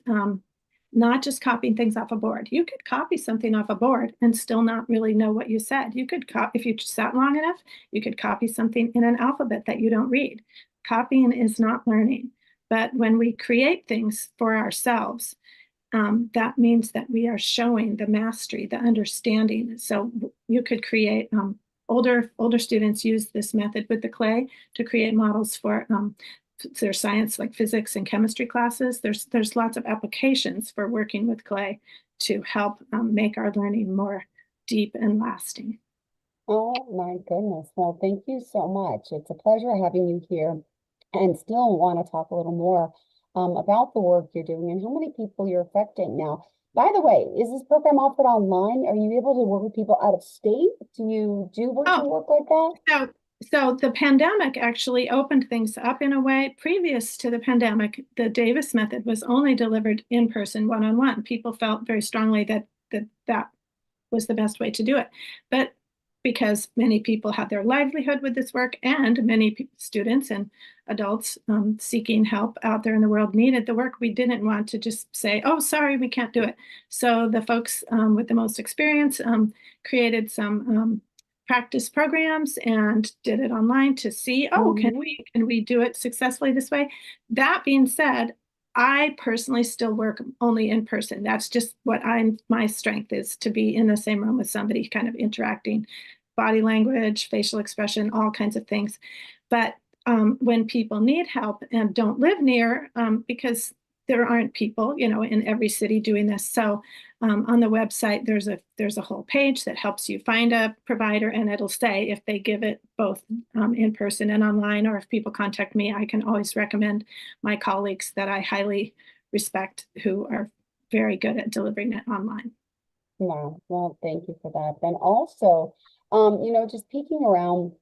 not just copying things off a board. You could copy something off a board and still not really know what you said. You could if you sat long enough, you could copy something in an alphabet that you don't read. Copying is not learning. But when we create things for ourselves, that means that we are showing the mastery, the understanding. So you could create, older students use this method with the clay to create models for their science, like physics and chemistry classes. There's lots of applications for working with clay to help make our learning more deep and lasting. Oh my goodness. Well, thank you so much. It's a pleasure having you here, and still want to talk a little more about the work you're doing and how many people you're affecting now. By the way, is this program offered online? Are you able to work with people out of state? Do you do virtual work like that? So the pandemic actually opened things up in a way. Previous to the pandemic, the Davis method was only delivered in person, one-on-one. People felt very strongly that was the best way to do it. But because many people had their livelihood with this work, and many students and adults seeking help out there in the world needed the work, we didn't want to just say, oh, sorry, we can't do it. So the folks with the most experience created some practice programs and did it online to see, can we do it successfully this way? That being said, I personally still work only in person. That's just what my strength is, to be in the same room with somebody, kind of interacting, body language, facial expression, all kinds of things. But when people need help and don't live near, because there aren't people, in every city doing this. So on the website, there's a whole page that helps you find a provider, and it'll say if they give it both in person and online, or if people contact me, I can always recommend my colleagues that I highly respect who are very good at delivering it online. No, well, thank you for that. Then also, just peeking around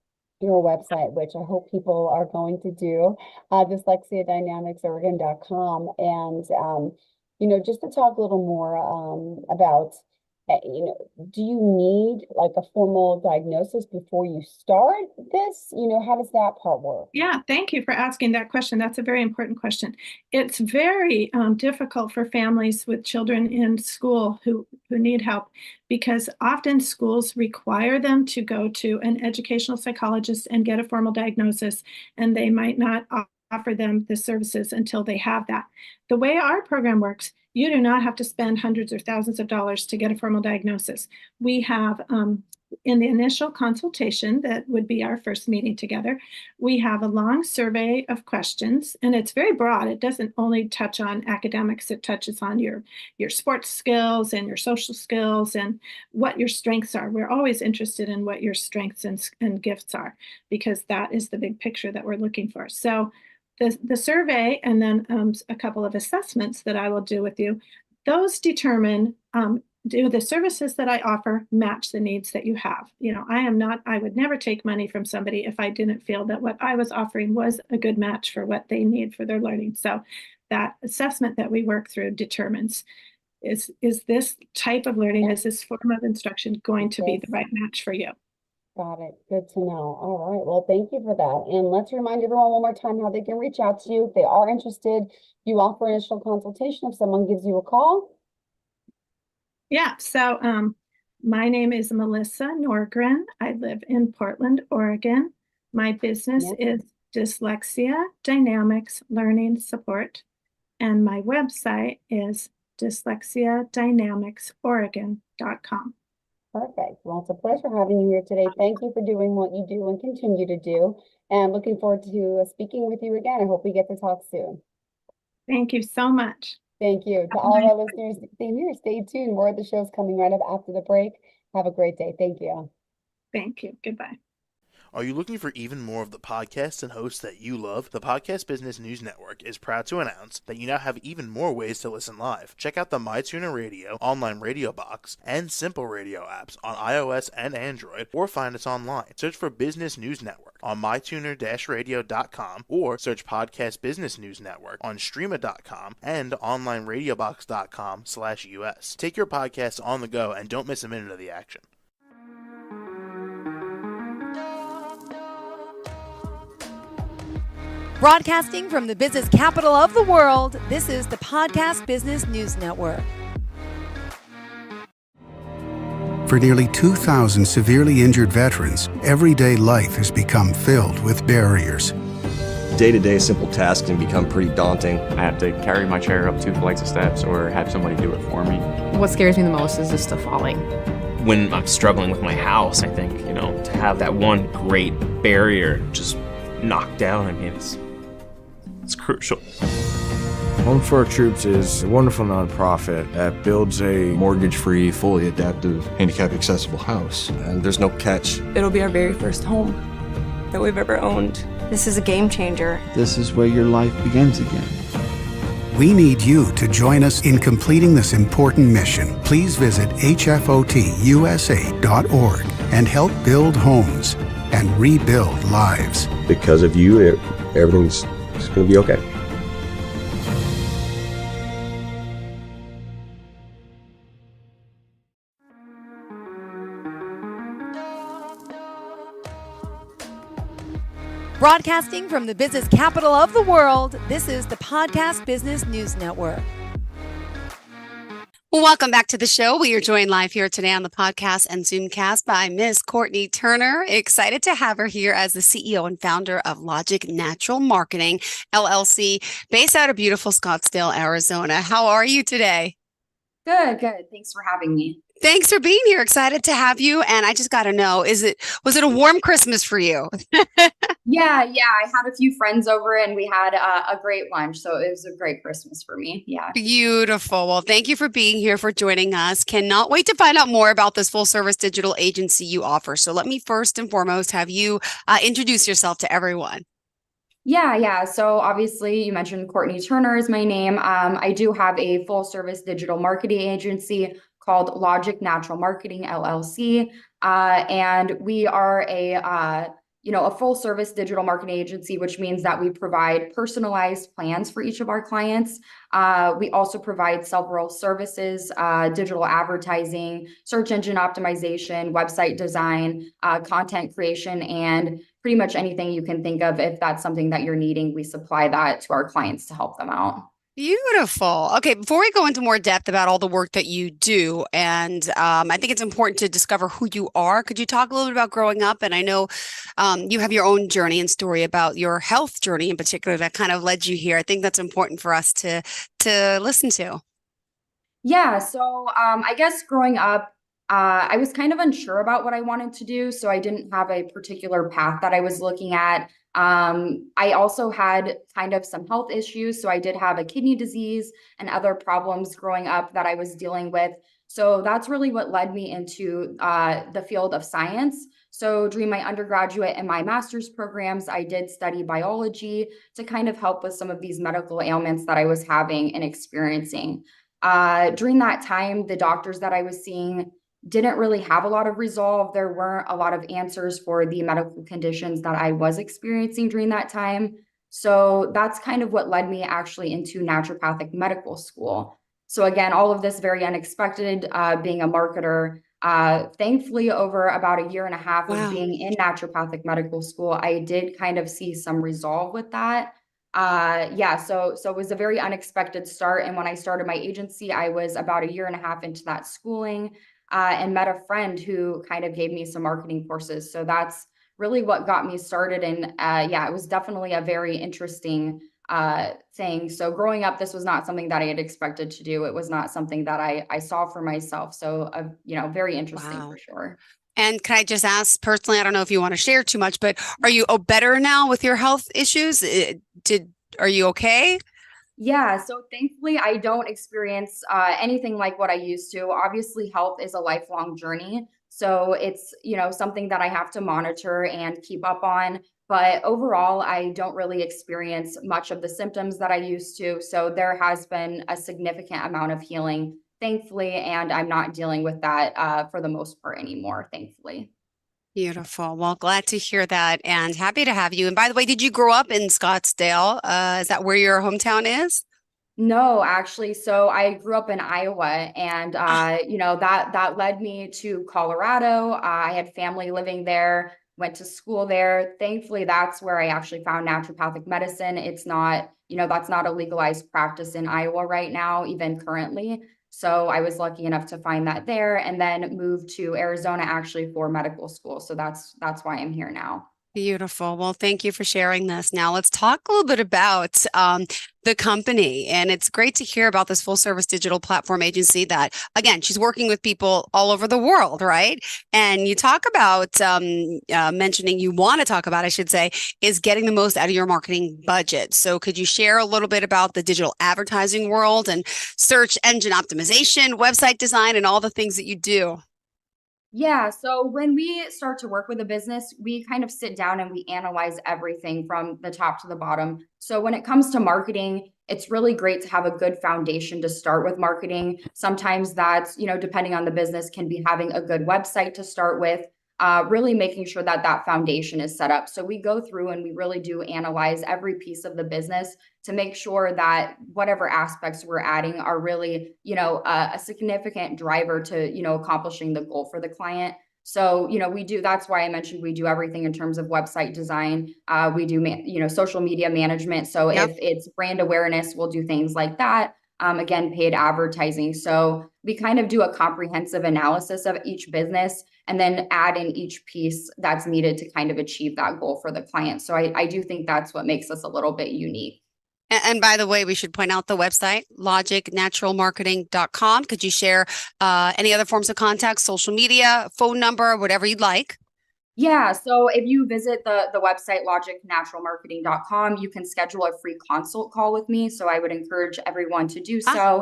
your website, which I hope people are going to do, dyslexiadynamicsoregon.com, and just to talk a little more about, do you need like a formal diagnosis before you start this? How does that part work? Yeah, thank you for asking that question. That's a very important question. It's very difficult for families with children in school who need help, because often schools require them to go to an educational psychologist and get a formal diagnosis, and they might not offer them the services until they have that. The way our program works, you do not have to spend hundreds or thousands of dollars to get a formal diagnosis. We have in the initial consultation, that would be our first meeting together, we have a long survey of questions, and it's very broad. It doesn't only touch on academics, it touches on your sports skills and your social skills and what your strengths are. We're always interested in what your strengths and gifts are, because that is the big picture that we're looking for. So the survey, and then a couple of assessments that I will do with you, those determine, do the services that I offer match the needs that you have? I would never take money from somebody if I didn't feel that what I was offering was a good match for what they need for their learning. So that assessment that we work through determines, is this type of learning, is this form of instruction going to be the right match for you? Got it. Good to know. All right. Well, thank you for that. And let's remind everyone one more time how they can reach out to you if they are interested. You offer initial consultation if someone gives you a call. Yeah. So my name is Melissa Norgren. I live in Portland, Oregon. My business is Dyslexia Dynamics Learning Support, and my website is dyslexiadynamicsoregon.com. Perfect. Well, it's a pleasure having you here today. Thank you for doing what you do and continue to do. And looking forward to speaking with you again. I hope we get to talk soon. Thank you so much. Thank you. To all of our listeners, stay tuned. More of the show's coming right up after the break. Have a great day. Thank you. Thank you. Goodbye. Are you looking for even more of the podcasts and hosts that you love? The Podcast Business News Network is proud to announce that you now have even more ways to listen live. Check out the MyTuner Radio, online radio box, and Simple Radio apps on iOS and Android, or find us online. Search for Business News Network on mytuner-radio.com, or search Podcast Business News Network on streama.com and onlineradiobox.com/US. Take your podcast on the go and don't miss a minute of the action. Broadcasting from the business capital of the world, this is the Podcast Business News Network. For nearly 2,000 severely injured veterans, everyday life has become filled with barriers. Day-to-day simple tasks can become pretty daunting. I have to carry my chair up 2 flights of steps or have somebody do it for me. What scares me the most is just the falling. When I'm struggling with my house, I think, to have that one great barrier just knocked down, it's crucial. Home for Our Troops is a wonderful nonprofit that builds a mortgage-free, fully adaptive, handicap-accessible house. And there's no catch. It'll be our very first home that we've ever owned. This is a game changer. This is where your life begins again. We need you to join us in completing this important mission. Please visit hfotusa.org and help build homes and rebuild lives. Because of you, everything's going to be okay. Broadcasting from the business capital of the world, this is the Podcast Business News Network. Well, welcome back to the show. We are joined live here today on the podcast and Zoomcast by Miss Courtney Turner. Excited to have her here as the CEO and founder of Logic Natural Marketing, LLC, based out of beautiful Scottsdale, Arizona. How are you today? Good. Thanks for having me. Thanks for being here. Excited to have you. And I just got to know, was it a warm Christmas for you? Yeah. I had a few friends over and we had a great lunch. So it was a great Christmas for me. Yeah. Beautiful. Well, thank you for being here, for joining us. Cannot wait to find out more about this full service digital agency you offer. So let me first and foremost have you introduce yourself to everyone. Yeah. So obviously you mentioned Courtney Turner is my name. I do have a full service digital marketing agency called Logic Natural Marketing, LLC. And we are a full service digital marketing agency, which means that we provide personalized plans for each of our clients. We also provide several services, digital advertising, search engine optimization, website design, content creation, and pretty much anything you can think of. If that's something that you're needing, we supply that to our clients to help them out. Beautiful. Okay, before we go into more depth about all the work that you do, and I think it's important to discover who you are. Could you talk a little bit about growing up? And I know you have your own journey and story about your health journey in particular that kind of led you here. I think that's important for us to listen to. Yeah. So I guess growing up, I was kind of unsure about what I wanted to do, so I didn't have a particular path that I was looking at. I also had kind of some health issues, so I did have a kidney disease and other problems growing up that I was dealing with. So that's really what led me into the field of science. So during my undergraduate and my master's programs, I did study biology to kind of help with some of these medical ailments that I was having and experiencing. During that time, the doctors that I was seeing didn't really have a lot of resolve. There weren't a lot of answers for the medical conditions that I was experiencing during that time. So that's kind of what led me actually into naturopathic medical school. So again, all of this very unexpected, being a marketer. Thankfully, over about a year and a half of being in naturopathic medical school, I did kind of see some resolve with that. Yeah, so it was a very unexpected start. And when I started my agency, I was about a year and a half into that schooling, and met a friend who kind of gave me some marketing courses. So that's really what got me started. And yeah, it was definitely a very interesting thing. So growing up, this was not something that I had expected to do. It was not something that I saw for myself. So, very interesting for sure. And can I just ask personally, I don't know if you want to share too much, but are you better now with your health issues? Are you okay? Yeah, so thankfully I don't experience anything like what I used to. Obviously, health is a lifelong journey. So it's, something that I have to monitor and keep up on. But overall, I don't really experience much of the symptoms that I used to. So there has been a significant amount of healing, thankfully, and I'm not dealing with that for the most part anymore, thankfully. Beautiful. Well, glad to hear that and happy to have you. And by the way, did you grow up in Scottsdale? Is that where your hometown is? No, actually. So I grew up in Iowa and, that led me to Colorado. I had family living there, went to school there. Thankfully, that's where I actually found naturopathic medicine. It's not, that's not a legalized practice in Iowa right now, even currently. So I was lucky enough to find that there and then moved to Arizona actually for medical school. So that's why I'm here now. Beautiful. Well, thank you for sharing this. Now let's talk a little bit about the company. And it's great to hear about this full service digital platform agency that, again, she's working with people all over the world, right? And you talk about mentioning you want to talk about, I should say, is getting the most out of your marketing budget. So could you share a little bit about the digital advertising world and search engine optimization, website design, and all the things that you do? Yeah. So when we start to work with a business, we kind of sit down and we analyze everything from the top to the bottom. So when it comes to marketing, it's really great to have a good foundation to start with marketing. Sometimes that's, depending on the business, can be having a good website to start with, really making sure that that foundation is set up. So we go through and we really do analyze every piece of the business to make sure that whatever aspects we're adding are really, a significant driver to, accomplishing the goal for the client. So, we do, that's why I mentioned we do everything in terms of website design. We do, social media management. So if it's brand awareness, we'll do things like that. Again, paid advertising. So we kind of do a comprehensive analysis of each business and then add in each piece that's needed to kind of achieve that goal for the client. So I do think that's what makes us a little bit unique. And by the way, we should point out the website, logicnaturalmarketing.com. Could you share any other forms of contact, social media, phone number, whatever you'd like? Yeah. So if you visit the website, logicnaturalmarketing.com, you can schedule a free consult call with me. So I would encourage everyone to do so.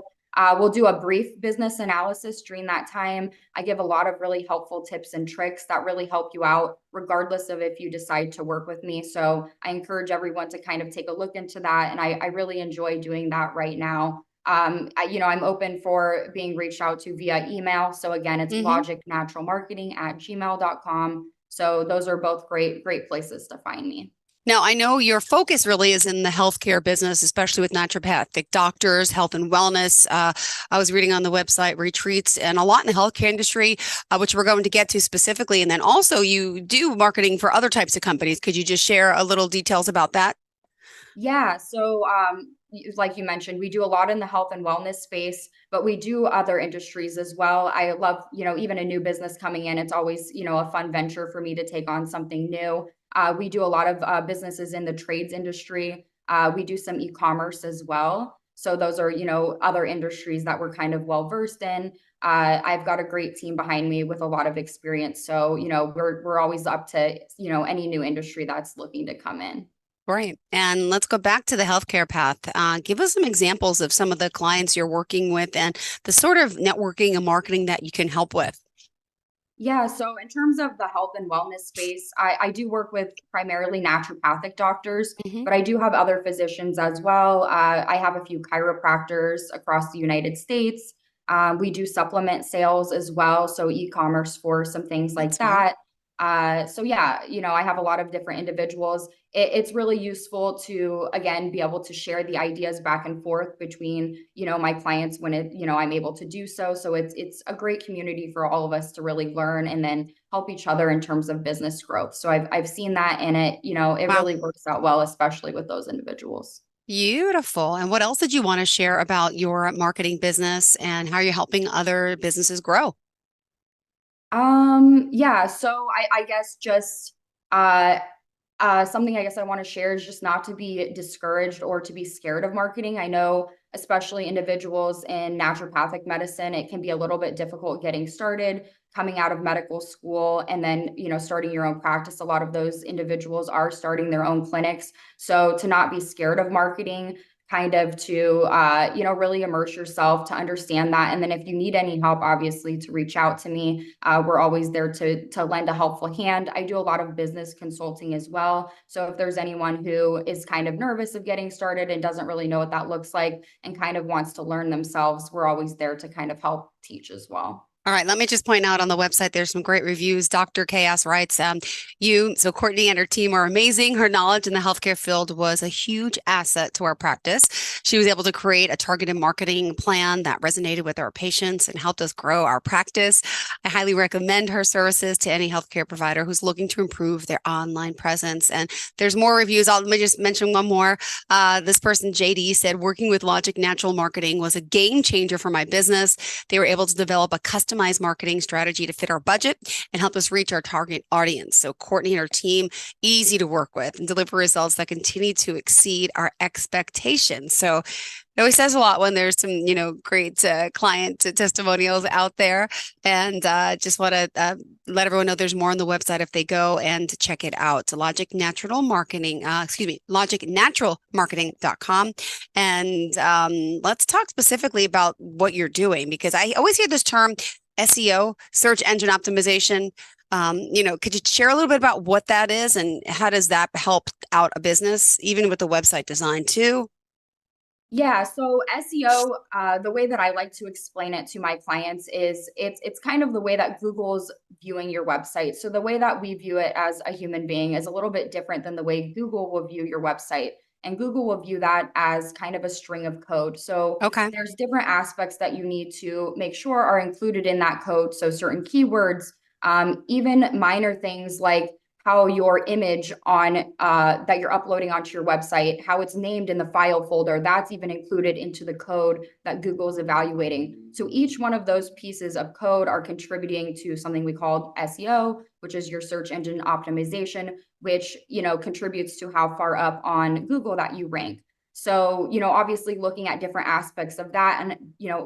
We'll do a brief business analysis during that time. I give a lot of really helpful tips and tricks that really help you out, regardless of if you decide to work with me. So I encourage everyone to kind of take a look into that. And I really enjoy doing that right now. I'm open for being reached out to via email. So again, it's logicnaturalmarketing@gmail.com. So those are both great places to find me. Now, I know your focus really is in the healthcare business, especially with naturopathic doctors, health and wellness. I was reading on the website retreats and a lot in the healthcare industry, which we're going to get to specifically. And then also you do marketing for other types of companies. Could you just share a little details about that? Yeah. So, like you mentioned, we do a lot in the health and wellness space, but we do other industries as well. I love, even a new business coming in. It's always, a fun venture for me to take on something new. We do a lot of businesses in the trades industry. We do some e-commerce as well. So those are, other industries that we're kind of well versed in. I've got a great team behind me with a lot of experience. So, we're always up to, any new industry that's looking to come in. Great. And let's go back to the healthcare path. Give us some examples of some of the clients you're working with and the sort of networking and marketing that you can help with. Yeah, so in terms of the health and wellness space, I do work with primarily naturopathic doctors, but I do have other physicians as well. I have a few chiropractors across the United States. We do supplement sales as well, so e-commerce for some things like that. So yeah, I have a lot of different individuals. It's really useful to, again, be able to share the ideas back and forth between, my clients when I'm able to do so. So it's a great community for all of us to really learn and then help each other in terms of business growth. So I've seen that, and it really works out well, especially with those individuals. Beautiful. And what else did you want to share about your marketing business and how you're helping other businesses grow? Yeah, so I guess just something I guess I want to share is just not to be discouraged or to be scared of marketing. I know, especially individuals in naturopathic medicine, it can be a little bit difficult getting started, coming out of medical school, and then, starting your own practice. A lot of those individuals are starting their own clinics. So to not be scared of marketing, kind of to, really immerse yourself to understand that. And then if you need any help, obviously to reach out to me. We're always there to lend a helpful hand. I do a lot of business consulting as well. So if there's anyone who is kind of nervous of getting started and doesn't really know what that looks like and kind of wants to learn themselves, we're always there to kind of help teach as well. All right, let me just point out on the website, there's some great reviews. Dr. Chaos writes, so Courtney and her team are amazing. Her knowledge in the healthcare field was a huge asset to our practice. She was able to create a targeted marketing plan that resonated with our patients and helped us grow our practice. I highly recommend her services to any healthcare provider who's looking to improve their online presence. And there's more reviews. Let me just mention one more. This person, JD, said, working with Logic Natural Marketing was a game changer for my business. They were able to develop a customized marketing strategy to fit our budget and help us reach our target audience. So Courtney and her team, easy to work with and deliver results that continue to exceed our expectations. So it always says a lot when there's some, great client testimonials out there. And just want to let everyone know there's more on the website if they go and check it out. So logicnaturalmarketing.com. And let's talk specifically about what you're doing, because I always hear this term SEO, search engine optimization. Could you share a little bit about what that is and how does that help out a business, even with the website design too? Yeah, so SEO, the way that I like to explain it to my clients is it's kind of the way that Google's viewing your website. So the way that we view it as a human being is a little bit different than the way Google will view your website. And Google will view that as kind of a string of code. So there's different aspects that you need to make sure are included in that code. So certain keywords, even minor things like how your image on that you're uploading onto your website, how it's named in the file folder, that's even included into the code that Google is evaluating. So each one of those pieces of code are contributing to something we call SEO, which is your search engine optimization, which contributes to how far up on Google that you rank. So, obviously looking at different aspects of that, and,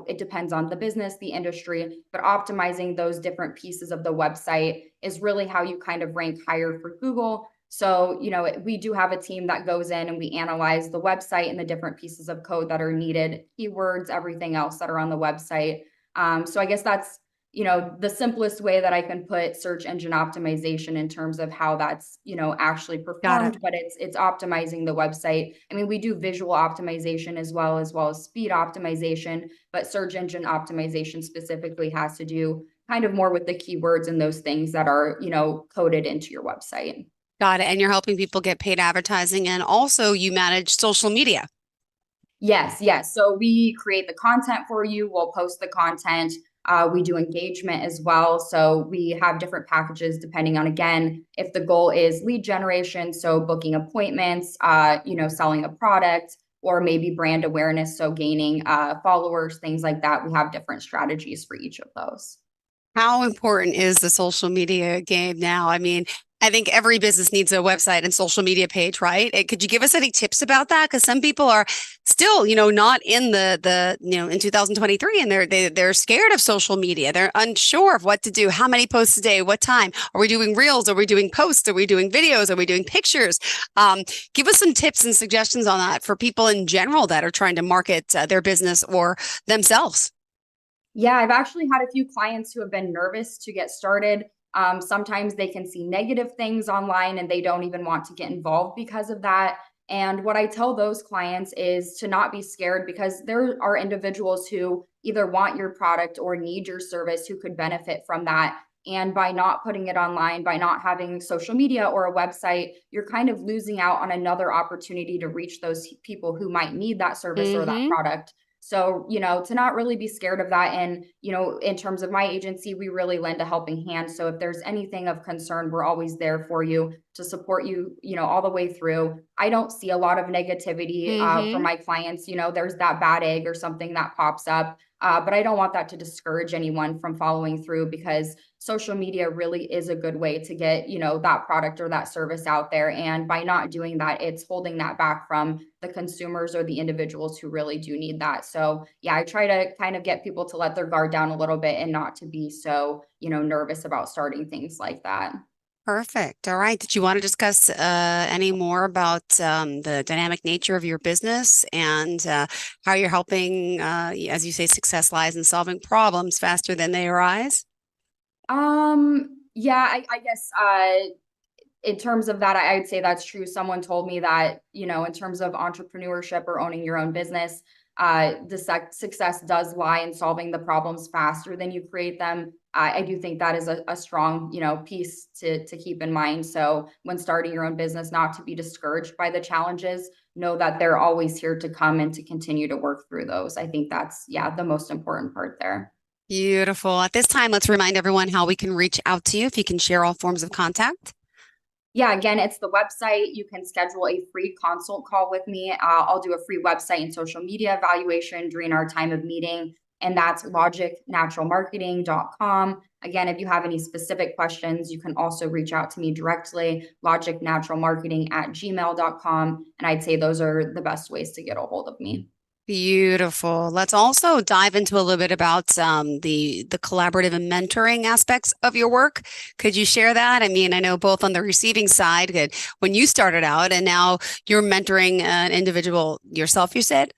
it depends on the business, the industry, but optimizing those different pieces of the website is really how you kind of rank higher for Google. So, we do have a team that goes in and we analyze the website and the different pieces of code that are needed, keywords, everything else that are on the website. So I guess that's, the simplest way that I can put search engine optimization in terms of how that's, actually performed, but it's optimizing the website. I mean, we do visual optimization as well as speed optimization, but search engine optimization specifically has to do kind of more with the keywords and those things that are, coded into your website. Got it. And you're helping people get paid advertising, and also you manage social media. Yes. So we create the content for you. We'll post the content. We do engagement as well. So we have different packages depending on, again, if the goal is lead generation, so booking appointments, selling a product, or maybe brand awareness, so gaining followers, things like that. We have different strategies for each of those. How important is the social media game now? I mean, I think every business needs a website and social media page, right? Could you give us any tips about that? Because some people are still, not in in 2023, and they're scared of social media. They're unsure of what to do. How many posts a day? What time? Are we doing reels? Are we doing posts? Are we doing videos? Are we doing pictures? Give us some tips and suggestions on that for people in general that are trying to market their business or themselves. Yeah, I've actually had a few clients who have been nervous to get started. Sometimes they can see negative things online and they don't even want to get involved because of that. And what I tell those clients is to not be scared, because there are individuals who either want your product or need your service who could benefit from that. And by not putting it online, by not having social media or a website, you're kind of losing out on another opportunity to reach those people who might need that service or that product. So, to not really be scared of that. And, in terms of my agency, we really lend a helping hand. So if there's anything of concern, we're always there for you to support you, all the way through. I don't see a lot of negativity from my clients. There's that bad egg or something that pops up. But I don't want that to discourage anyone from following through, because social media really is a good way to get, that product or that service out there. And by not doing that, it's holding that back from the consumers or the individuals who really do need that. So yeah, I try to kind of get people to let their guard down a little bit and not to be so, nervous about starting things like that. Perfect. All right. Did you want to discuss any more about the dynamic nature of your business and how you're helping, as you say, success lies in solving problems faster than they arise? Yeah, I guess in terms of that, I'd say that's true. Someone told me that, in terms of entrepreneurship or owning your own business, the success does lie in solving the problems faster than you create them. I do think that is a strong, piece to keep in mind. So when starting your own business, not to be discouraged by the challenges, know that they're always here to come and to continue to work through those. I think that's, the most important part there. Beautiful. At this time, let's remind everyone how we can reach out to you, if you can share all forms of contact. Yeah, again, it's the website. You can schedule a free consult call with me. I'll do a free website and social media evaluation during our time of meeting, and that's logicnaturalmarketing.com. Again, if you have any specific questions, you can also reach out to me directly, logicnaturalmarketing@gmail.com. And I'd say those are the best ways to get a hold of me. Beautiful. Let's also dive into a little bit about the collaborative and mentoring aspects of your work. Could you share that? I mean, I know both on the receiving side, when you started out, and now you're mentoring an individual yourself, you said?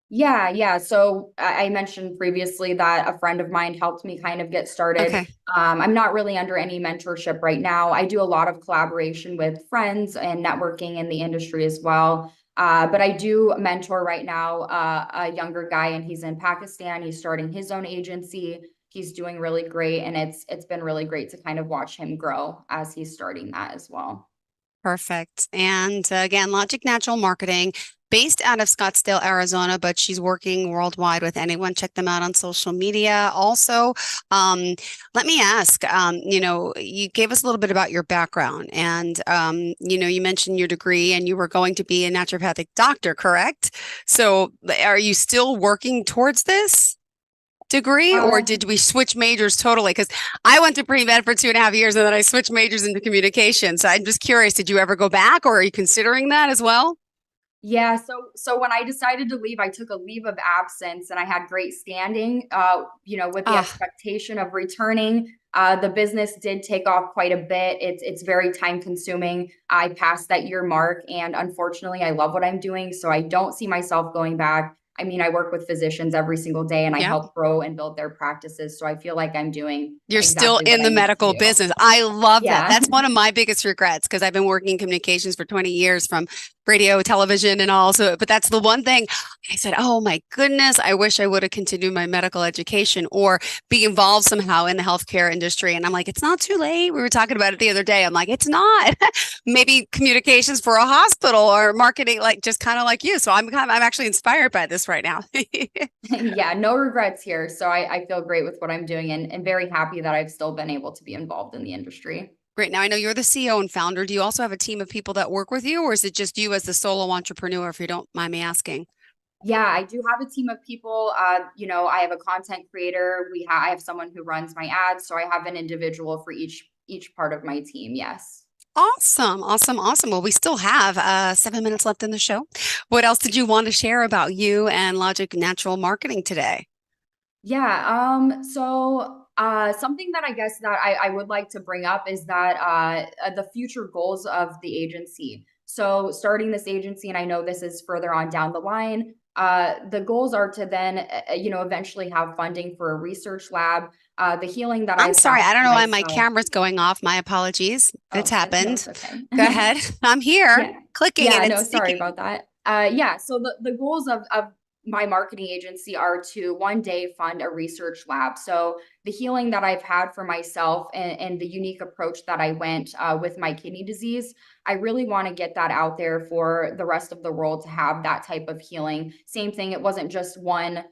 Yeah. So I mentioned previously that a friend of mine helped me kind of get started. Okay. I'm not really under any mentorship right now. I do a lot of collaboration with friends and networking in the industry as well. But I do mentor right now a younger guy, and he's in Pakistan. He's starting his own agency. He's doing really great, and it's been really great to kind of watch him grow as he's starting that as well. Perfect. And again, Logic Natural Marketing, based out of Scottsdale, Arizona, but she's working worldwide with anyone. Check them out on social media. Also, let me ask, you gave us a little bit about your background, and, you mentioned your degree and you were going to be a naturopathic doctor, correct? So are you still working towards this degree, or did we switch majors totally? Because I went to pre-med for 2.5 years and then I switched majors into communication. So I'm just curious, did you ever go back, or are you considering that as well? Yeah, so when I decided to leave, I took a leave of absence, and I had great standing, with the expectation of returning. The business did take off quite a bit. It's very time consuming. I passed that year mark, and unfortunately, I love what I'm doing, so I don't see myself going back. I mean, I work with physicians every single day, and I help grow and build their practices. So I feel like I'm doing. You're still in the medical business. I love that. That's one of my biggest regrets, because I've been working in communications for 20 years, from radio, television, and all. So, but that's the one thing I said, oh my goodness, I wish I would have continued my medical education or be involved somehow in the healthcare industry. And I'm like, it's not too late. We were talking about it the other day. I'm like, it's not. Maybe communications for a hospital or marketing, like just kind of like you. So I'm actually inspired by this right now. Yeah, no regrets here. So I feel great with what I'm doing, and very happy that I've still been able to be involved in the industry. Great. Now, I know you're the CEO and founder. Do you also have a team of people that work with you, or is it just you as the solo entrepreneur, if you don't mind me asking? Yeah, I do have a team of people. I have a content creator. I have someone who runs my ads. So I have an individual for each each part of my team. Yes. Awesome. Well, we still have 7 minutes left in the show. What else did you want to share about you and Logic Natural Marketing today? Yeah. Something that I guess that I would like to bring up is that the future goals of the agency. So starting this agency, and I know this is further on down the line, the goals are to then, eventually have funding for a research lab. The healing that I'm sorry, I don't know why my myself- camera's going off. My apologies. It's happened. okay. Go ahead. I'm here clicking Yeah, and no, it's sorry sticking. about that. So the goals of my marketing agency are to one day fund a research lab. So the healing that I've had for myself and the unique approach that I went with my kidney disease, I really want to get that out there for the rest of the world to have that type of healing. Same thing, it wasn't just one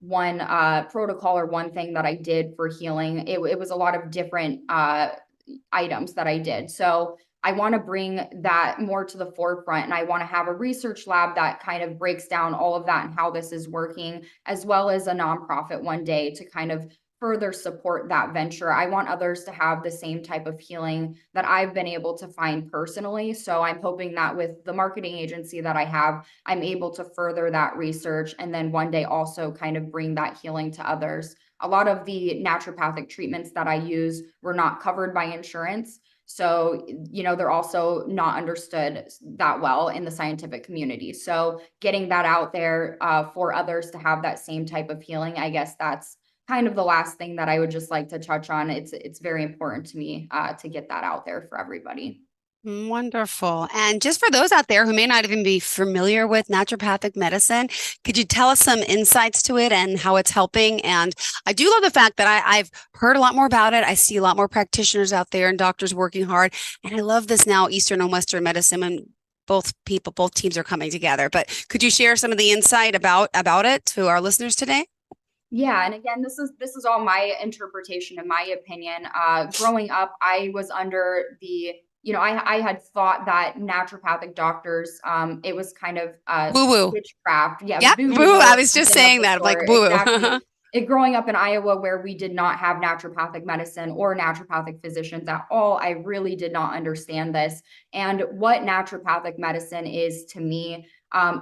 protocol or one thing that I did for healing. It was a lot of different items that I did. So I want to bring that more to the forefront, and I want to have a research lab that kind of breaks down all of that and how this is working, as well as a nonprofit one day to kind of further support that venture. I want others to have the same type of healing that I've been able to find personally. So I'm hoping that with the marketing agency that I have, I'm able to further that research and then one day also kind of bring that healing to others. A lot of the naturopathic treatments that I use were not covered by insurance. So, they're also not understood that well in the scientific community. So getting that out there for others to have that same type of healing, I guess that's kind of the last thing that I would just like to touch on. It's very important to me to get that out there for everybody. Wonderful. And just for those out there who may not even be familiar with naturopathic medicine, could you tell us some insights to it and how it's helping? And I do love the fact that I've heard a lot more about it. I see a lot more practitioners out there and doctors working hard. And I love this now Eastern and Western medicine, and both teams are coming together. But could you share some of the insight about it to our listeners today? Yeah, and again, this is all my interpretation and my opinion. Growing up, I was under the I had thought that naturopathic doctors, it was kind of woo-woo witchcraft. Yeah, yep. Woo-woo. I was just saying that, like woo-woo. Exactly. Growing up in Iowa, where we did not have naturopathic medicine or naturopathic physicians at all, I really did not understand this. And what naturopathic medicine is to me,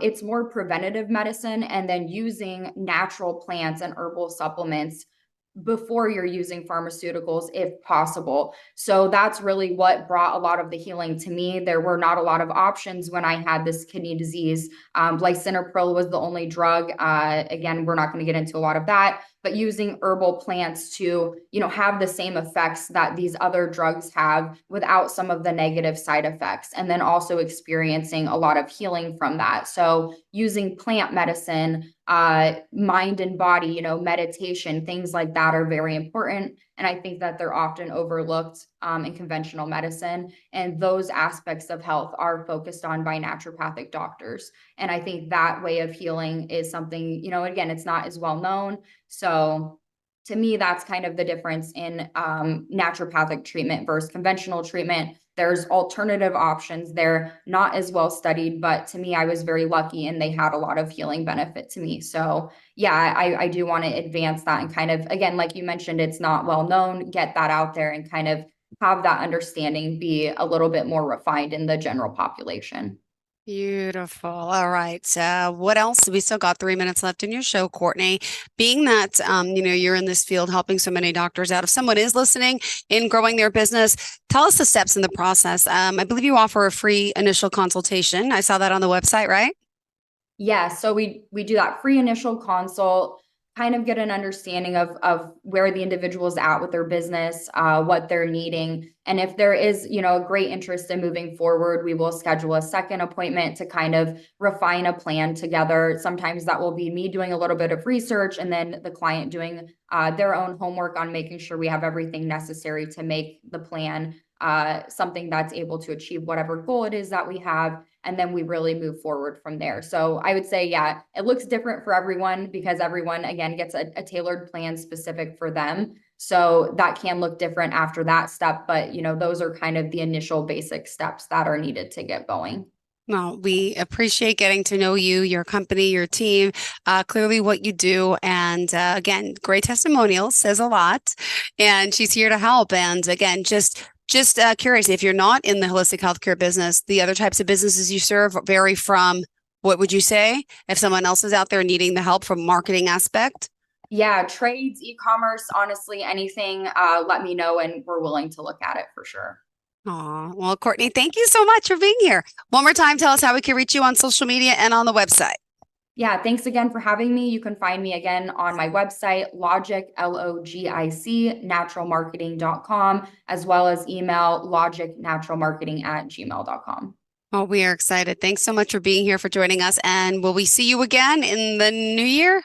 it's more preventative medicine and then using natural plants and herbal supplements before you're using pharmaceuticals if possible. So that's really what brought a lot of the healing to me. There were not a lot of options when I had this kidney disease. Lisinopril was the only drug. Again, we're not going to get into a lot of that, but using herbal plants to, have the same effects that these other drugs have without some of the negative side effects, and then also experiencing a lot of healing from that. So using plant medicine, mind and body, meditation, things like that are very important. And I think that they're often overlooked in conventional medicine. And those aspects of health are focused on by naturopathic doctors. And I think that way of healing is something, again, it's not as well known. So to me, that's kind of the difference in naturopathic treatment versus conventional treatment. There's alternative options. They're not as well studied, but to me, I was very lucky and they had a lot of healing benefit to me. So yeah, I do want to advance that and kind of, again, like you mentioned, it's not well known, get that out there and kind of have that understanding be a little bit more refined in the general population. Beautiful. All right. So what else? We still got 3 minutes left in your show, Courtney. Being that, you're in this field helping so many doctors out. If someone is listening in growing their business, tell us the steps in the process. I believe you offer a free initial consultation. I saw that on the website, right? Yeah. So we do that free initial consult, kind of get an understanding of where the individual is at with their business, what they're needing. And if there is, a great interest in moving forward, we will schedule a second appointment to kind of refine a plan together. Sometimes that will be me doing a little bit of research and then the client doing their own homework on making sure we have everything necessary to make the plan something that's able to achieve whatever goal it is that we have. And then we really move forward from there. So I would say, yeah, it looks different for everyone because everyone, again, gets a tailored plan specific for them. So that can look different after that step. But, those are kind of the initial basic steps that are needed to get going. Well, we appreciate getting to know you, your company, your team, clearly what you do. And again, great testimonials, says a lot. And she's here to help. And again, just Just curious, if you're not in the holistic healthcare business, the other types of businesses you serve vary from, what would you say, if someone else is out there needing the help from marketing aspect? Yeah, trades, e-commerce, honestly, anything, let me know and we're willing to look at it for sure. Aw, well, Courtney, thank you so much for being here. One more time, tell us how we can reach you on social media and on the website. Yeah, thanks again for having me. You can find me again on my website, Logic, LOGIC, naturalmarketing.com, as well as email logicnaturalmarketing@gmail.com. Oh, we are excited. Thanks so much for being here, for joining us. And will we see you again in the new year?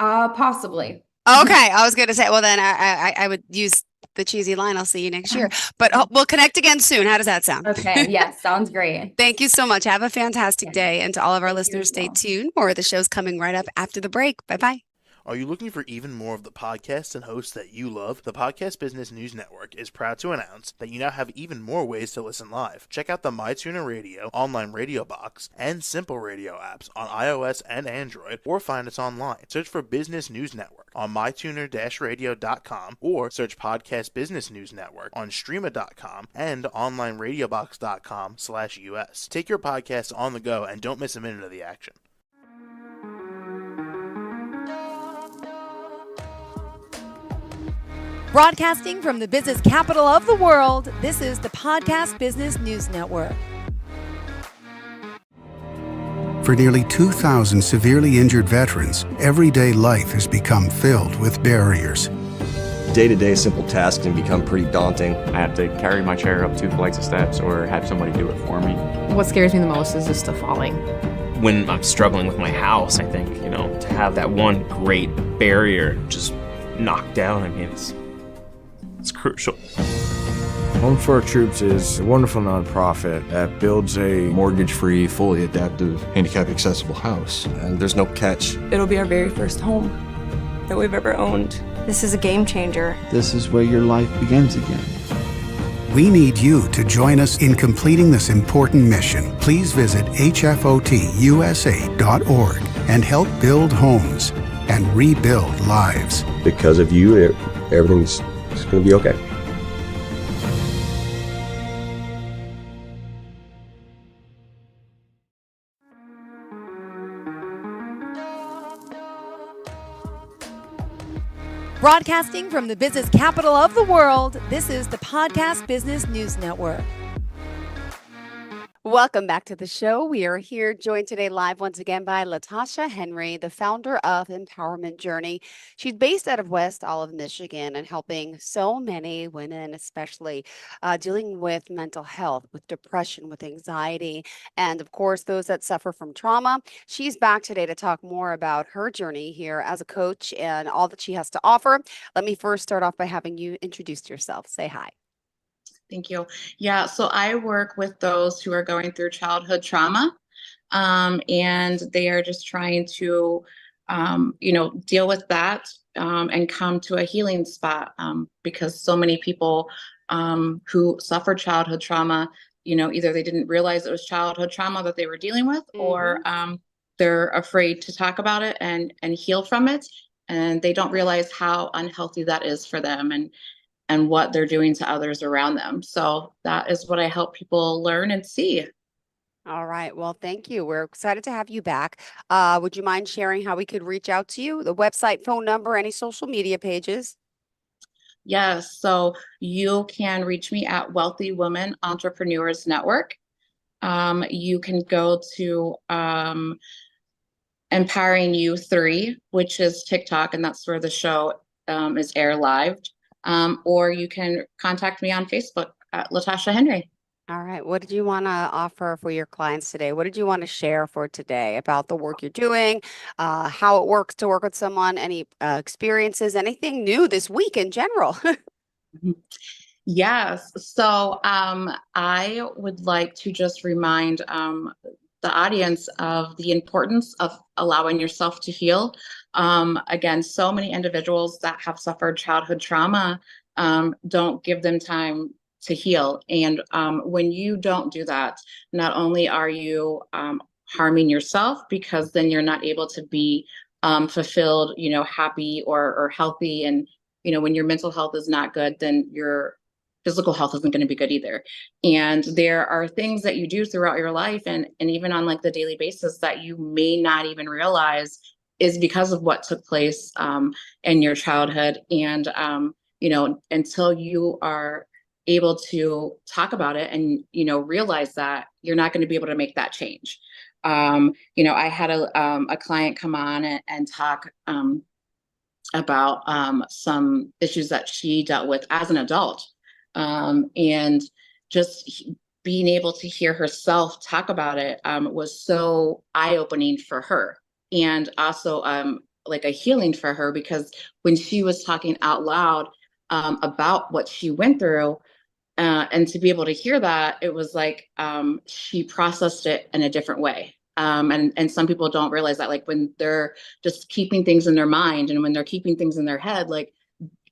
Possibly. Okay, I was going to say, well, then I would use the cheesy line, I'll see you next year. But we'll connect again soon. How does that sound? Okay, yes, sounds great. Thank you so much. Have a fantastic day. And to all of our Thank you listeners, as stay well. tuned. More of the show's coming right up after the break. Bye-bye. Are you looking for even more of the podcasts and hosts that you love? The Podcast Business News Network is proud to announce that you now have even more ways to listen live. Check out the MyTuner Radio, online radio box, and Simple Radio apps on iOS and Android, or find us online. Search for Business News Network on mytuner-radio.com, or search Podcast Business News Network on streama.com and onlineradiobox.com/US. Take your podcast on the go and don't miss a minute of the action. Broadcasting from the business capital of the world, this is the Podcast Business News Network. For nearly 2,000 severely injured veterans, everyday life has become filled with barriers. Day-to-day simple tasks can become pretty daunting. I have to carry my chair up 2 flights of steps or have somebody do it for me. What scares me the most is just the falling. When I'm struggling with my house, I think, to have that one great barrier just knocked down, it's crucial. Home for Our Troops is a wonderful nonprofit that builds a Mortgage-free, fully adaptive, handicap-accessible house. And there's no catch. It'll be our very first home that we've ever owned. This is a game changer. This is where your life begins again. We need you to join us in completing this important mission. Please visit hfotusa.org and help build homes and rebuild lives. Because of you, everything's going to be okay. Broadcasting from the business capital of the world, this is the Podcast Business News Network. Welcome back to the show. We are here joined today live once again by Latasha Henry, the founder of Empowerment Journey. She's based out of West Olive, Michigan, and helping so many women, especially dealing with mental health, with depression, with anxiety, and of course, those that suffer from trauma. She's back today to talk more about her journey here as a coach and all that she has to offer. Let me first start off by having you introduce yourself. Say hi. Thank you. Yeah, so I work with those who are going through childhood trauma, and they are just trying to, deal with that and come to a healing spot because so many people who suffer childhood trauma, either they didn't realize it was childhood trauma that they were dealing with, or they're afraid to talk about it and heal from it, and they don't realize how unhealthy that is for them and what they're doing to others around them. So that is what I help people learn and see. All right. Well, thank you. We're excited to have you back. Would you mind sharing how we could reach out to you? The website, phone number, any social media pages? Yes. So you can reach me at Wealthy Women Entrepreneurs Network. You can go to Empowering You 3, which is TikTok, and that's where the show is aired live. Or you can contact me on Facebook at Latasha Henry. All right. What did you want to offer for your clients today? What did you want to share for today about the work you're doing, how it works to work with someone, any experiences, anything new this week in general? Yes. So I would like to just remind the audience of the importance of allowing yourself to heal. Again, so many individuals that have suffered childhood trauma don't give them time to heal. And when you don't do that, not only are you harming yourself, because then you're not able to be fulfilled, happy or healthy. And, when your mental health is not good, then you're physical health isn't going to be good either. And there are things that you do throughout your life and even on like the daily basis that you may not even realize is because of what took place in your childhood. And, you know, until you are able to talk about it and, you know, realize that, you're not going to be able to make that change. You know, I had a client come on and talk about some issues that she dealt with as an adult. And just being able to hear herself talk about it was so eye-opening for her, and also like a healing for her, because when she was talking out loud about what she went through, and to be able to hear that, it was like she processed it in a different way. And some people don't realize that, like when they're just keeping things in their mind and when they're keeping things in their head, like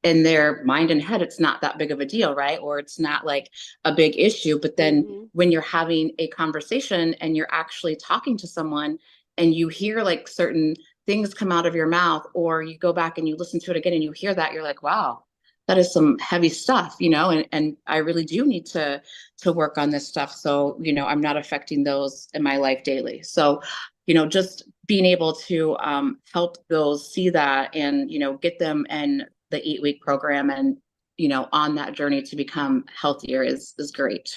in their mind and head, it's not that big of a deal, right? Or it's not like a big issue. But then when you're having a conversation and you're actually talking to someone and you hear like certain things come out of your mouth, or you go back and you listen to it again and you hear that, you're like, wow, that is some heavy stuff, you know, and I really do need to work on this stuff. So, you know, I'm not affecting those in my life daily. So, you know, just being able to help those see that and, you know, get them in the 8-week program and, you know, on that journey to become healthier is great.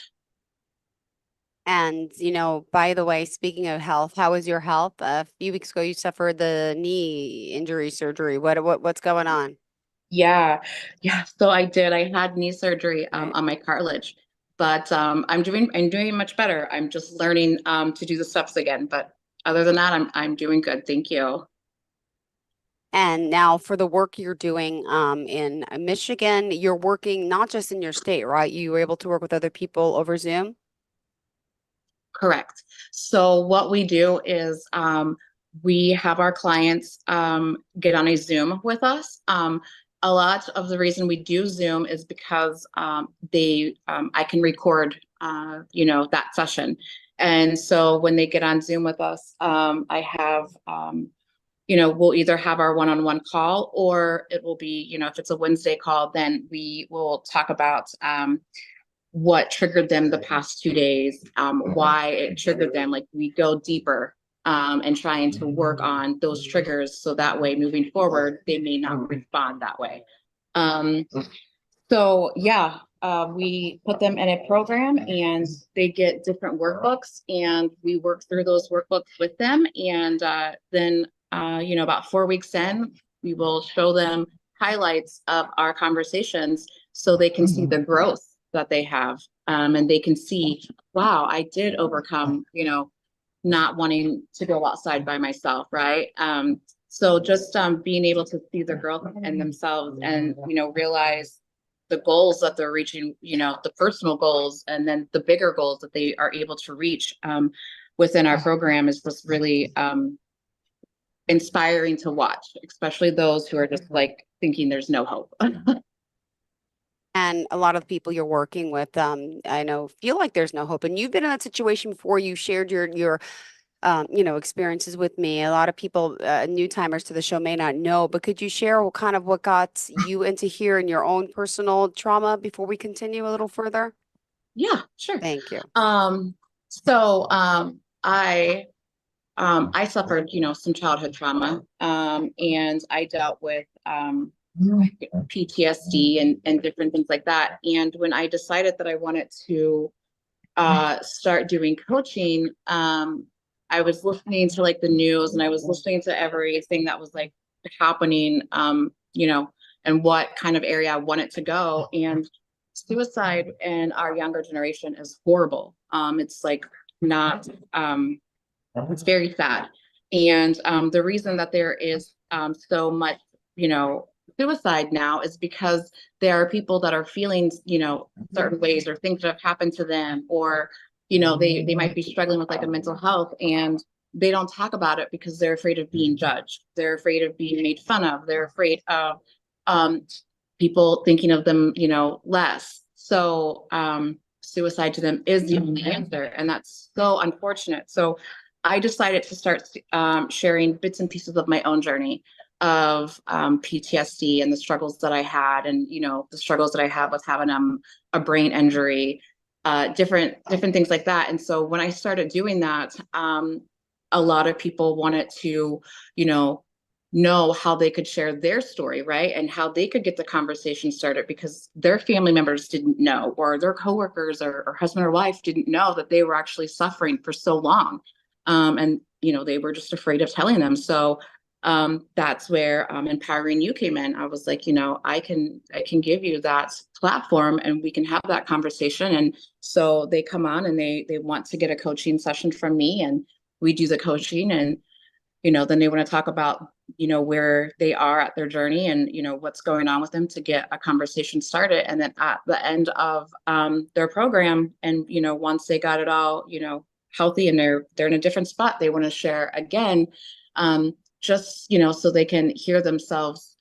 And, you know, by the way, speaking of health, how is your health? A few weeks ago, you suffered the knee injury surgery. What's going on? Yeah. So I did. I had knee surgery on my cartilage, but I'm doing much better. I'm just learning to do the steps again. But other than that, I'm doing good. Thank you. And now for the work you're doing in Michigan, you're working not just in your state, right? You were able to work with other people over Zoom? Correct. So what we do is we have our clients get on a Zoom with us. A lot of the reason we do Zoom is because I can record, you know, that session. And so when they get on Zoom with us, I have, you know, we'll either have our one-on-one call, or it will be, you know, if it's a Wednesday call, then we will talk about what triggered them the past 2 days, why it triggered them. Like we go deeper and trying to work on those triggers, so that way moving forward, they may not respond that way. So yeah, we put them in a program and they get different workbooks, and we work through those workbooks with them. And then, you know, about 4 weeks in, we will show them highlights of our conversations so they can see the growth that they have. And they can see, wow, I did overcome, you know, not wanting to go outside by myself, right? So just being able to see the growth in themselves and, you know, realize the goals that they're reaching, you know, the personal goals, and then the bigger goals that they are able to reach within our program is just really inspiring to watch, especially those who are just like thinking there's no hope. And a lot of the people you're working with, I know, feel like there's no hope. And you've been in that situation before. You shared your you know, experiences with me. A lot of people, new timers to the show, may not know, but could you share what got you into here in your own personal trauma before we continue a little further? Yeah, sure. Thank you. So I suffered, you know, some childhood trauma, and I dealt with PTSD and different things like that. And when I decided that I wanted to start doing coaching, I was listening to like the news, and I was listening to everything that was like happening, you know, and what kind of area I wanted to go. And suicide in our younger generation is horrible. It's like not, it's very sad. And the reason that there is so much, you know, suicide now is because there are people that are feeling, you know, certain ways, or things that have happened to them, or, you know, they might be struggling with like a mental health, and they don't talk about it because they're afraid of being judged. They're afraid of being made fun of. They're afraid of people thinking of them, you know, less. So suicide to them is the only answer. And that's so unfortunate. So I decided to start sharing bits and pieces of my own journey. of PTSD and the struggles that I had, and the struggles that I have with having a brain injury, different things like that. And so when I started doing that, a lot of people wanted to, know how they could share their story, right? And how they could get the conversation started, because their family members didn't know, or their coworkers or husband or wife didn't know that they were actually suffering for so long. And, they were just afraid of telling them. So that's where Empowering You came in. I was like, I can give you that platform and we can have that conversation. And so they come on and they want to get a coaching session from me, and we do the coaching, and then they want to talk about where they are at their journey, and what's going on with them, to get a conversation started. And then at the end of their program, and once they got it all healthy and they're in a different spot, they want to share again, just so they can hear themselves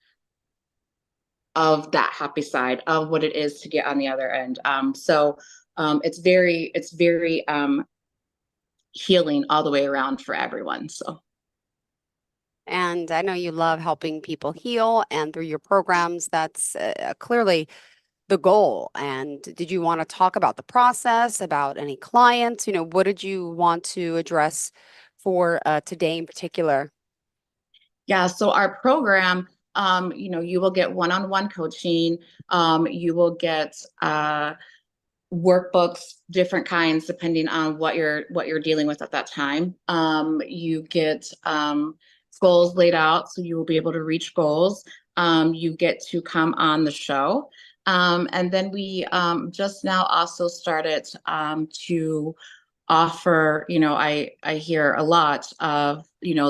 of that happy side of what it is to get on the other end. So it's very healing all the way around for everyone. So. And I know you love helping people heal, and through your programs, that's clearly the goal. And did you want to talk about the process, about any clients? What did you want to address for today in particular? Yeah, so our program, you will get one-on-one coaching. You will get workbooks, different kinds, depending on what you're dealing with at that time. You get goals laid out, so you will be able to reach goals. You get to come on the show. And then we just now also started to offer, I hear a lot of,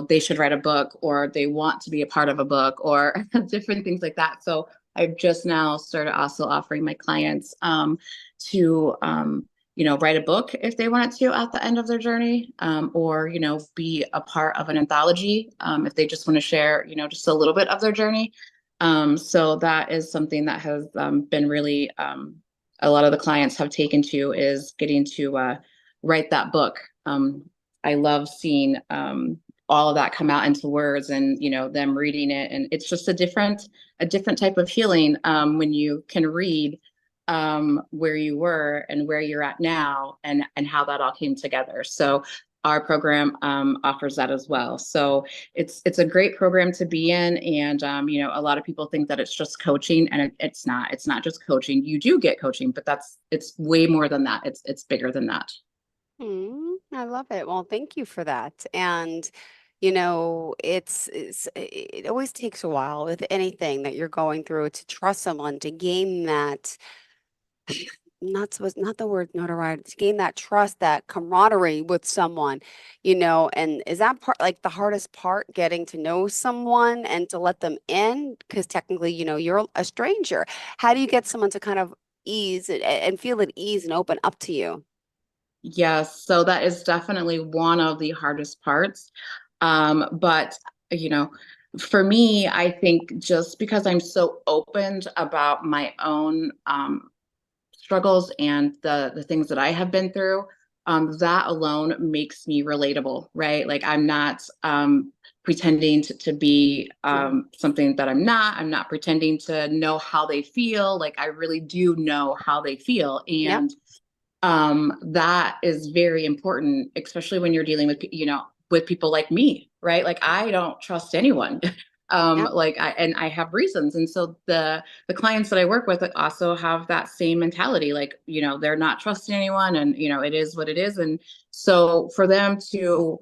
they should write a book, or they want to be a part of a book, or different things like that. So I've just now started also offering my clients to write a book if they wanted to at the end of their journey, or be a part of an anthology if they just want to share just a little bit of their journey. So that is something that has been really a lot of the clients have taken to, is getting to write that book. I love seeing all of that come out into words, and them reading it, and it's just a different type of healing when you can read where you were and where you're at now, and how that all came together. So our program offers that as well. So it's a great program to be in. And a lot of people think that it's just coaching, and it's not. It's not just coaching. You do get coaching, but it's way more than that. It's bigger than that. I love it. Well, thank you for that. And it always takes a while with anything that you're going through to trust someone, to gain that, not the word notoriety, to gain that trust, that camaraderie with someone, and is that part, like, the hardest part, getting to know someone and to let them in? Because technically, you're a stranger. How do you get someone to kind of ease and feel at ease and open up to you? Yes, so that is definitely one of the hardest parts. But for me, I think just because I'm so open about my own struggles and the things that I have been through, that alone makes me relatable, right? Like, I'm not pretending to be something that I'm not. I'm not pretending to know how they feel. Like, I really do know how they feel. And that is very important, especially when you're dealing with, with people like me, right? Like, I don't trust anyone. Like, I have reasons. And so the clients that I work with also have that same mentality. Like, they're not trusting anyone, and, it is what it is. And so for them to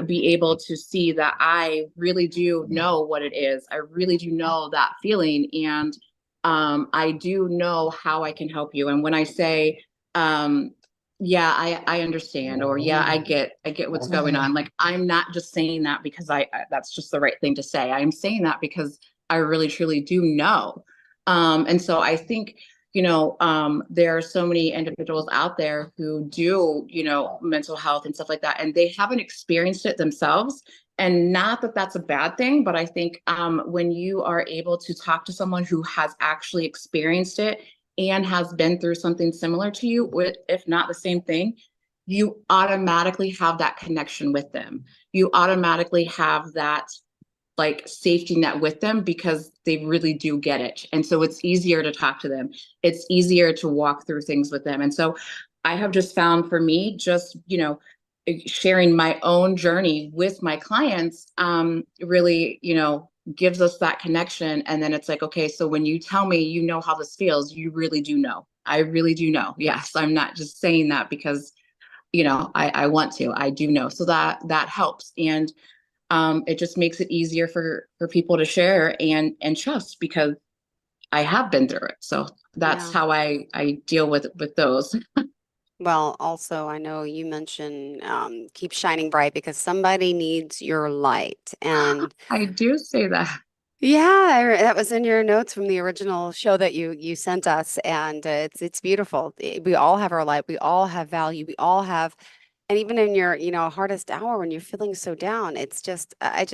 be able to see that I really do know what it is, I really do know that feeling. And I do know how I can help you. And when I say, yeah, I understand, or yeah, I get what's going on. Like, I'm not just saying that because that's just the right thing to say. I'm saying that because I really truly do know. And so I think, there are so many individuals out there who do, mental health and stuff like that, and they haven't experienced it themselves. And not that that's a bad thing, but I think when you are able to talk to someone who has actually experienced it and has been through something similar to you, if not the same thing, you automatically have that connection with them. You automatically have that like safety net with them because they really do get it. And so it's easier to talk to them. It's easier to walk through things with them. And so I have just found for me, just, sharing my own journey with my clients, really, gives us that connection. And then it's like, okay, so when you tell me, how this feels, you really do know. I really do know. Yes. I'm not just saying that because, I want to, I do know. So that helps. And it just makes it easier for people to share and trust because I have been through it. So that's how I deal with those. Well, also, I know you mentioned keep shining bright because somebody needs your light. And I do say that. yeah, that was in your notes from the original show that you sent us, and it's beautiful. We all have our light. We all have value. We all have, and even in your hardest hour when you're feeling so down, it's just I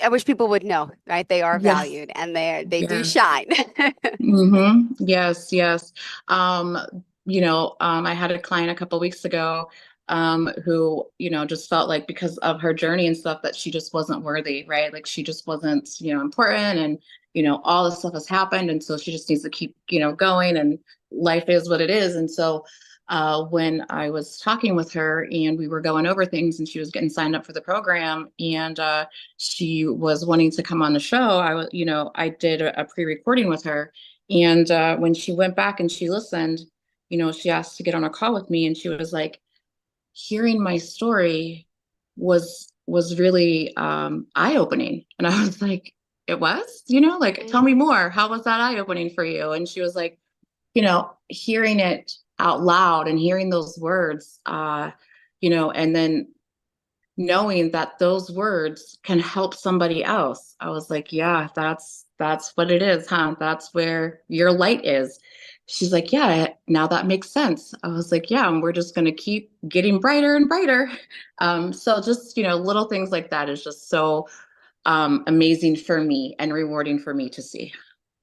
wish people would know, right? They are Yes. valued and they do Yes. shine. Yes, yes. I had a client a couple weeks ago, who, just felt like because of her journey and stuff that she just wasn't worthy, right? Like she just wasn't, important and, all this stuff has happened. And so she just needs to keep, going and life is what it is. And so when I was talking with her and we were going over things and she was getting signed up for the program and she was wanting to come on the show, I did a pre-recording with her. And when she went back and she listened, she asked to get on a call with me and she was like, hearing my story was really eye-opening. And I was like, it was, tell me more. How was that eye-opening for you? And she was like, hearing it out loud and hearing those words, and then knowing that those words can help somebody else. I was like, yeah, that's what it is, huh? That's where your light is. She's like, yeah, now that makes sense. I was like, yeah, and we're just going to keep getting brighter and brighter. So just, little things like that is just so amazing for me and rewarding for me to see.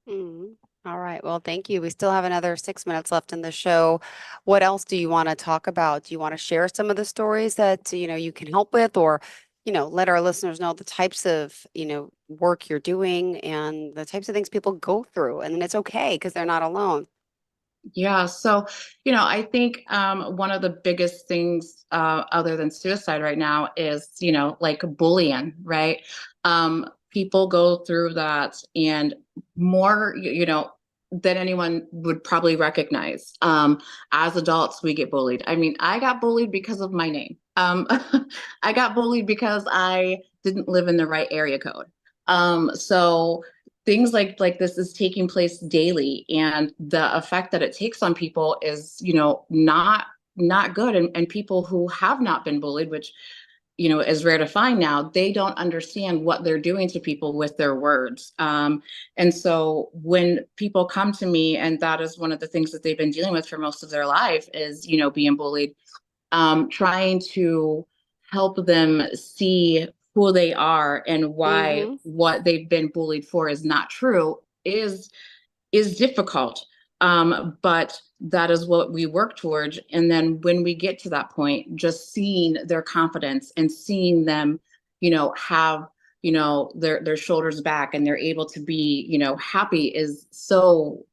Mhm. All right. Well, thank you. We still have another 6 minutes left in the show. What else do you want to talk about? Do you want to share some of the stories that, you can help with or, let our listeners know the types of, work you're doing and the types of things people go through. And then it's okay because they're not alone. Yeah. So, I think one of the biggest things other than suicide right now is, like bullying, right? People go through that and more, than anyone would probably recognize. As adults, we get bullied. I mean, I got bullied because of my name. I got bullied because I didn't live in the right area code. So things like this is taking place daily, and the effect that it takes on people is not good. And people who have not been bullied, which is rare to find now, they don't understand what they're doing to people with their words. And so when people come to me, and that is one of the things that they've been dealing with for most of their life is being bullied, trying to help them see who they are and why what they've been bullied for is not true is difficult. But that is what we work towards. And then when we get to that point, just seeing their confidence and seeing them, have, their shoulders back and they're able to be, happy is so,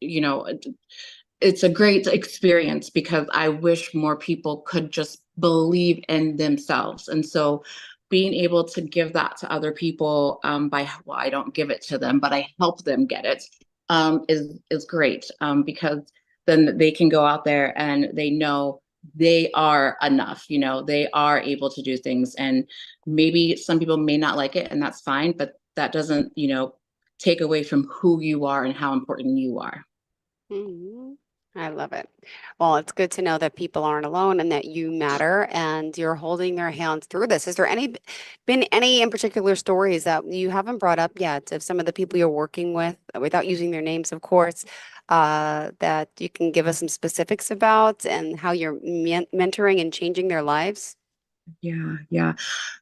it's a great experience because I wish more people could just believe in themselves. And so being able to give that to other people I don't give it to them, but I help them get it, is great, because then they can go out there and they know they are enough, they are able to do things. And maybe some people may not like it, and that's fine, but that doesn't, take away from who you are and how important you are. Mhm. I love it. Well, it's good to know that people aren't alone and that you matter and you're holding their hands through this. Is there been any in particular stories that you haven't brought up yet of some of the people you're working with, without using their names, of course, that you can give us some specifics about and how you're mentoring and changing their lives? Yeah.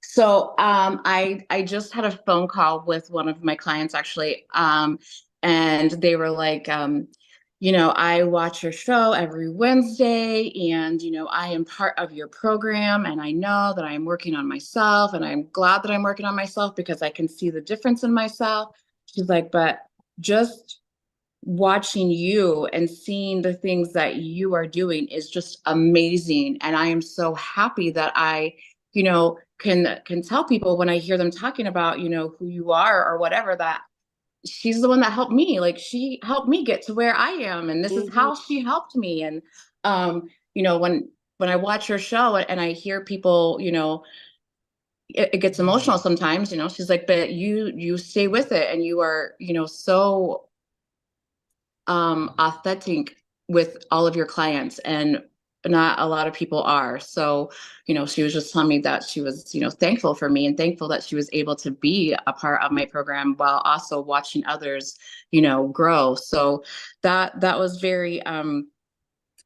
So I just had a phone call with one of my clients actually, and they were like, I watch your show every Wednesday and, I am part of your program and I know that I'm working on myself and I'm glad that I'm working on myself because I can see the difference in myself. She's like, but just watching you and seeing the things that you are doing is just amazing. And I am so happy that I, can tell people when I hear them talking about, who you are or whatever, that she's the one that helped me. Like she helped me get to where I am. And this is how she helped me. And, when I watch her show and I hear people, it gets emotional sometimes, she's like, but you stay with it and you are, so authentic with all of your clients, and not a lot of people are. So, she was just telling me that she was, thankful for me and thankful that she was able to be a part of my program while also watching others, grow. So that was very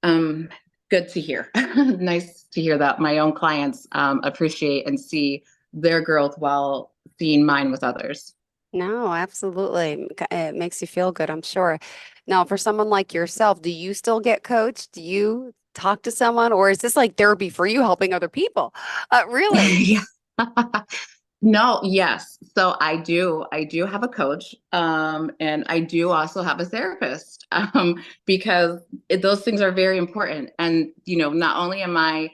good to hear. Nice to hear that my own clients appreciate and see their growth while seeing mine with others. No, absolutely. It makes you feel good, I'm sure. Now, for someone like yourself, do you still get coached? Do you talk to someone, or is this like therapy for you helping other people? Really? No, yes. So I do have a coach, and I do also have a therapist, because those things are very important. And, not only am I,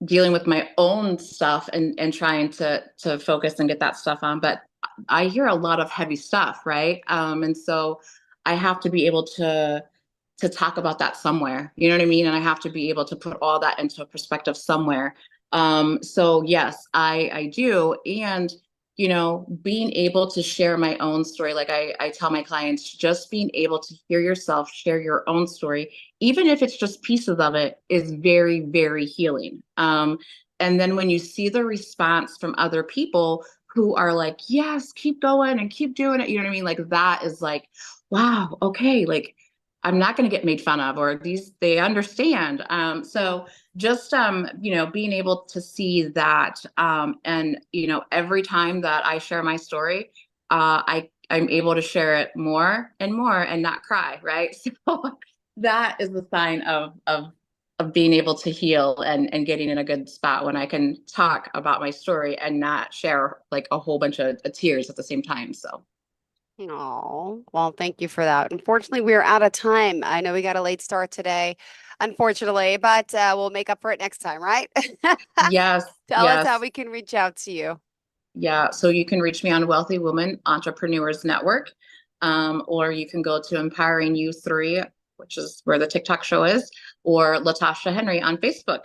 dealing with my own stuff and trying to focus and get that stuff on, but I hear a lot of heavy stuff, right? And so I have to be able to talk about that somewhere, you know what I mean? And I have to be able to put all that into perspective somewhere. So yes, I do. And, being able to share my own story, like I tell my clients, just being able to hear yourself, share your own story, even if it's just pieces of it, is very, very healing. And then when you see the response from other people who are like, yes, keep going and keep doing it, you know what I mean? Like that is like, wow, okay, like I'm not going to get made fun of, or they understand. So just, being able to see that, and, every time that I share my story, I'm able to share it more and more and not cry. Right. So that is the sign of being able to heal and getting in a good spot, when I can talk about my story and not share like a whole bunch of tears at the same time. So. Oh, well, thank you for that. Unfortunately, we're out of time. I know we got a late start today, unfortunately, but we'll make up for it next time, right? Yes. Tell us how we can reach out to you. Yeah. So you can reach me on Wealthy Woman Entrepreneurs Network, or you can go to Empowering You 3, which is where the TikTok show is, or Latasha Henry on Facebook.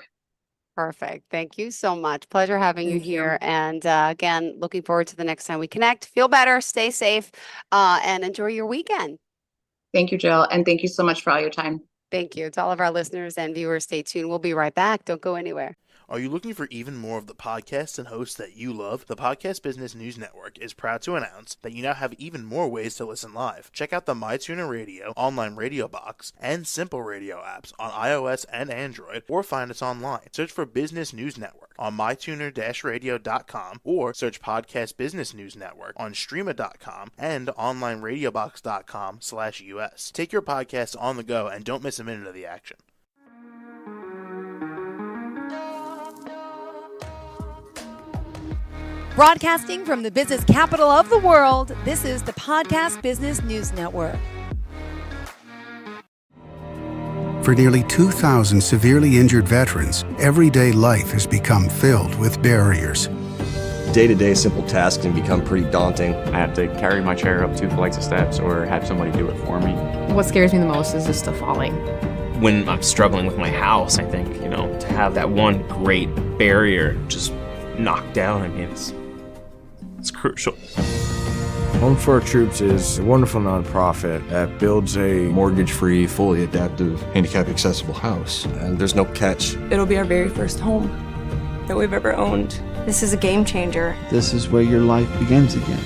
Perfect. Thank you so much. Pleasure having you here. And again, looking forward to the next time we connect. Feel better, stay safe, and enjoy your weekend. Thank you, Jill. And thank you so much for all your time. Thank you. To all of our listeners and viewers, stay tuned. We'll be right back. Don't go anywhere. Are you looking for even more of the podcasts and hosts that you love? The Podcast Business News Network is proud to announce that you now have even more ways to listen live. Check out the MyTuner Radio, online radio box, and Simple Radio apps on iOS and Android, or find us online. Search for Business News Network on mytuner-radio.com, or search Podcast Business News Network on streama.com and onlineradiobox.com/US. Take your podcast on the go and don't miss a minute of the action. Broadcasting from the business capital of the world, this is the Podcast Business News Network. For nearly 2,000 severely injured veterans, everyday life has become filled with barriers. Day-to-day simple tasks can become pretty daunting. I have to carry my chair up 2 flights of steps or have somebody do it for me. What scares me the most is just the falling. When I'm struggling with my house, I think, to have that one great barrier just knocked down, it's crucial. Home for Our Troops is a wonderful nonprofit that builds a mortgage-free, fully adaptive, handicap-accessible house. And there's no catch. It'll be our very first home that we've ever owned. This is a game changer. This is where your life begins again.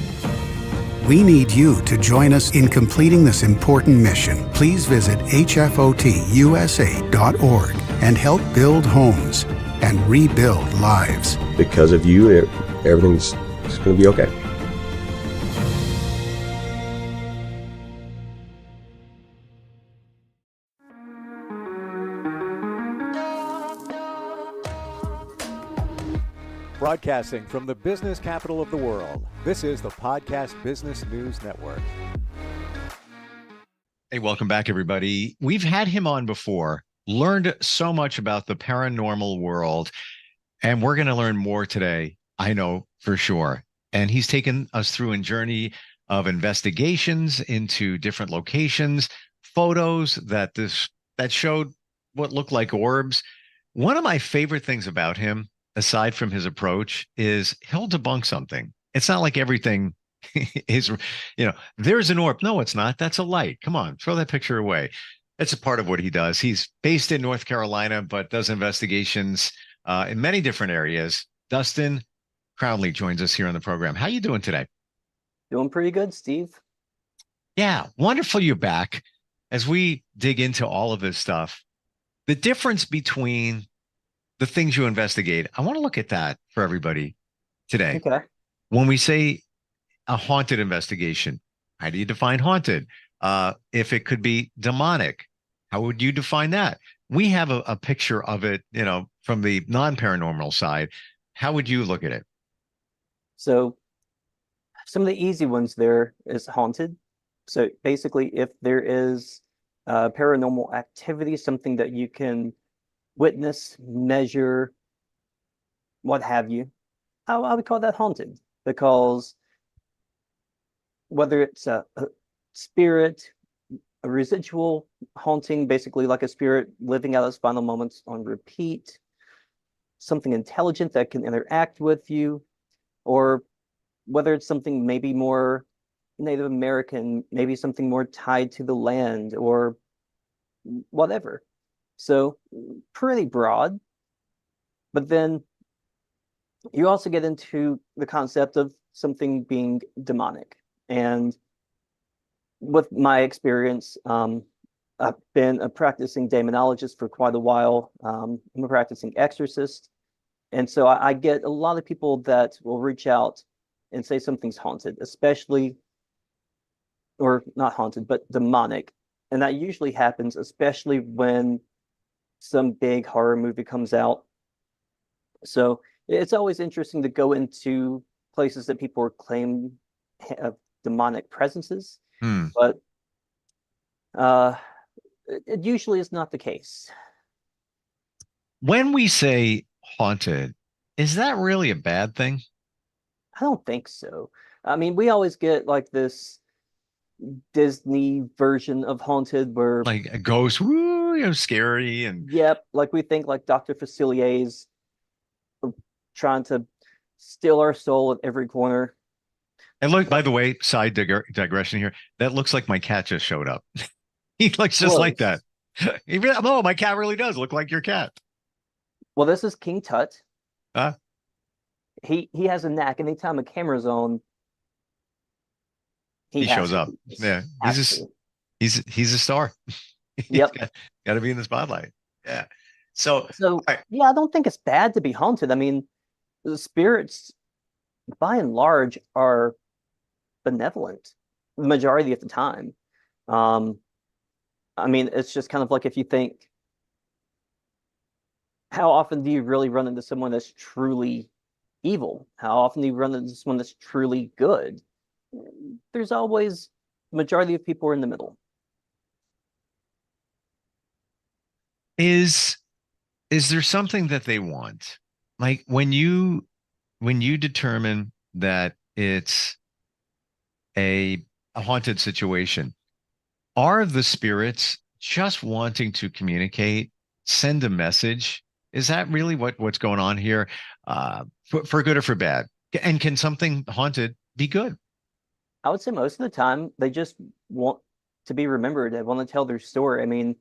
We need you to join us in completing this important mission. Please visit hfotusa.org and help build homes and rebuild lives. Because of you, everything's going to be okay. Broadcasting from the business capital of the world, this is the Podcast Business News Network. Hey, welcome back, everybody. We've had him on before, learned so much about the paranormal world, and we're going to learn more today, I know for sure. And he's taken us through a journey of investigations into different locations, photos that showed what looked like orbs. One of my favorite things about him, aside from his approach, is he'll debunk something. It's not like everything is, there's an orb. No, it's not. That's a light. Come on, throw that picture away. It's a part of what he does. He's based in North Carolina, but does investigations in many different areas. Dustin Crownley joins us here on the program. How you doing today? Doing pretty good, Steve. Yeah, wonderful you're back. As we dig into all of this stuff, the difference between the things you investigate, I want to look at that for everybody today. Okay. When we say a haunted investigation, how do you define haunted? If it could be demonic, how would you define that? We have a picture of it, from the non-paranormal side. How would you look at it? So some of the easy ones there is haunted. So basically, if there is paranormal activity, something that you can witness, measure, what have you, I would call that haunted, because whether it's a spirit, a residual haunting, basically like a spirit living out its final moments on repeat, something intelligent that can interact with you, or whether it's something maybe more Native American, maybe something more tied to the land or whatever. So pretty broad. But then you also get into the concept of something being demonic. And with my experience, I've been a practicing demonologist for quite a while. I'm a practicing exorcist. And so I get a lot of people that will reach out and say something's haunted, especially, or not haunted, but demonic. And that usually happens, especially when some big horror movie comes out. So it's always interesting to go into places that people claim have demonic presences, but it usually is not the case. When we say haunted, is that really a bad thing? I don't think so. I mean, we always get like this Disney version of haunted where like a ghost, woo, scary, and yep, like we think like Dr. Facilier's trying to steal our soul at every corner. And look, by the way, side digression here. That looks like my cat just showed up. He looks just like that. Oh, my cat really does look like your cat. Well, this is King Tut. Huh? He has a knack. Anytime a camera's on, he shows up. Yeah, he's a star. Yep, got to be in the spotlight. Yeah. So right. Yeah, I don't think it's bad to be haunted. I mean, the spirits, by and large, are benevolent the majority of the time. I mean, it's just kind of like if you think, how often do you really run into someone that's truly evil? How often do you run into someone that's truly good? There's always, majority of people are in the middle. Is there something that they want? Like when you determine that it's a haunted situation, are the spirits just wanting to communicate, send a message? Is that really what's going on here? For good or for bad? And can something haunted be good? I would say most of the time they just want to be remembered. They want to tell their story. I mean,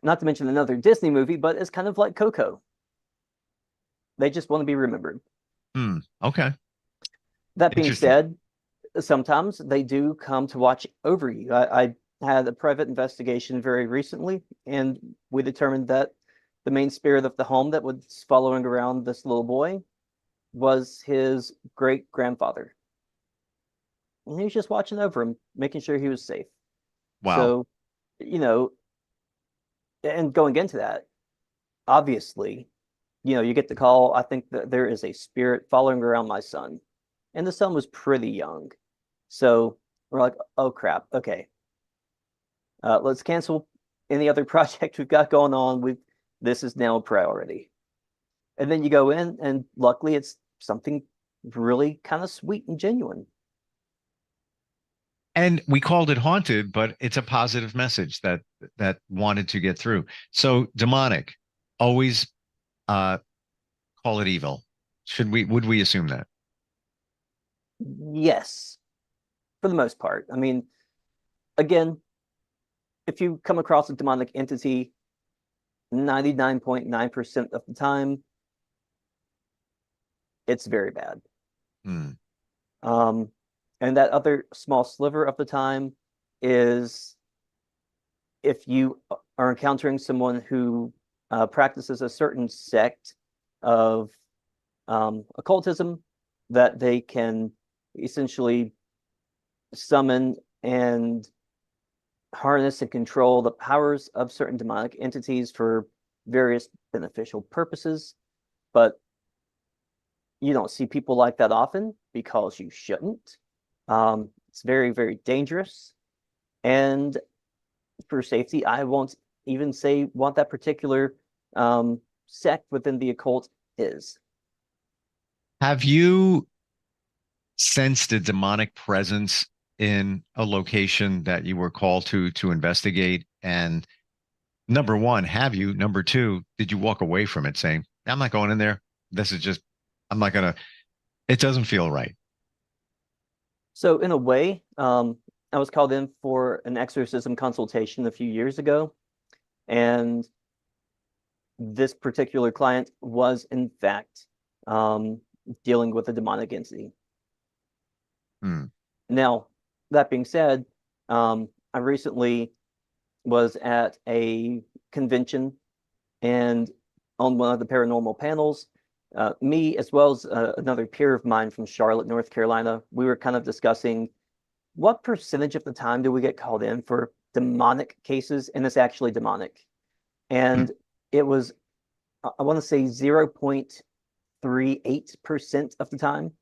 not to mention another Disney movie, but it's kind of like Coco. They just want to be remembered. Okay. That being said, sometimes they do come to watch over you. I had a private investigation very recently, and we determined that the main spirit of the home that was following around this little boy was his great-grandfather. And he was just watching over him, making sure he was safe. Wow. So, and going into that, obviously, you get the call, I think that there is a spirit following around my son. And the son was pretty young. So we're like, oh crap, okay. Let's cancel any other project we've got going on. This is now a priority. And then you go in, and luckily it's something really kind of sweet and genuine. And we called it haunted, but it's a positive message that wanted to get through. So demonic, always call it evil. Would we assume that? Yes, for the most part. I mean, again, if you come across a demonic entity, 99.9% of the time, it's very bad. And that other small sliver of the time is if you are encountering someone who practices a certain sect of occultism, that they can essentially summon and harness and control the powers of certain demonic entities for various beneficial purposes. But you don't see people like that often, because you shouldn't. It's very, very dangerous. And for safety, I won't even say what that particular sect within the occult is. Have you sensed a demonic presence in a location that you were called to investigate? And number one, have you? Number two, did you walk away from it saying, I'm not going in there. This is just, I'm not going to, it doesn't feel right. So in a way, I was called in for an exorcism consultation a few years ago, and this particular client was in fact dealing with a demonic entity. Now, that being said, I recently was at a convention, and on one of the paranormal panels, me as well as another peer of mine from Charlotte, North Carolina, we were kind of discussing what percentage of the time do we get called in for demonic cases, and it's actually demonic. And it was, I want to say 0.38% of the time.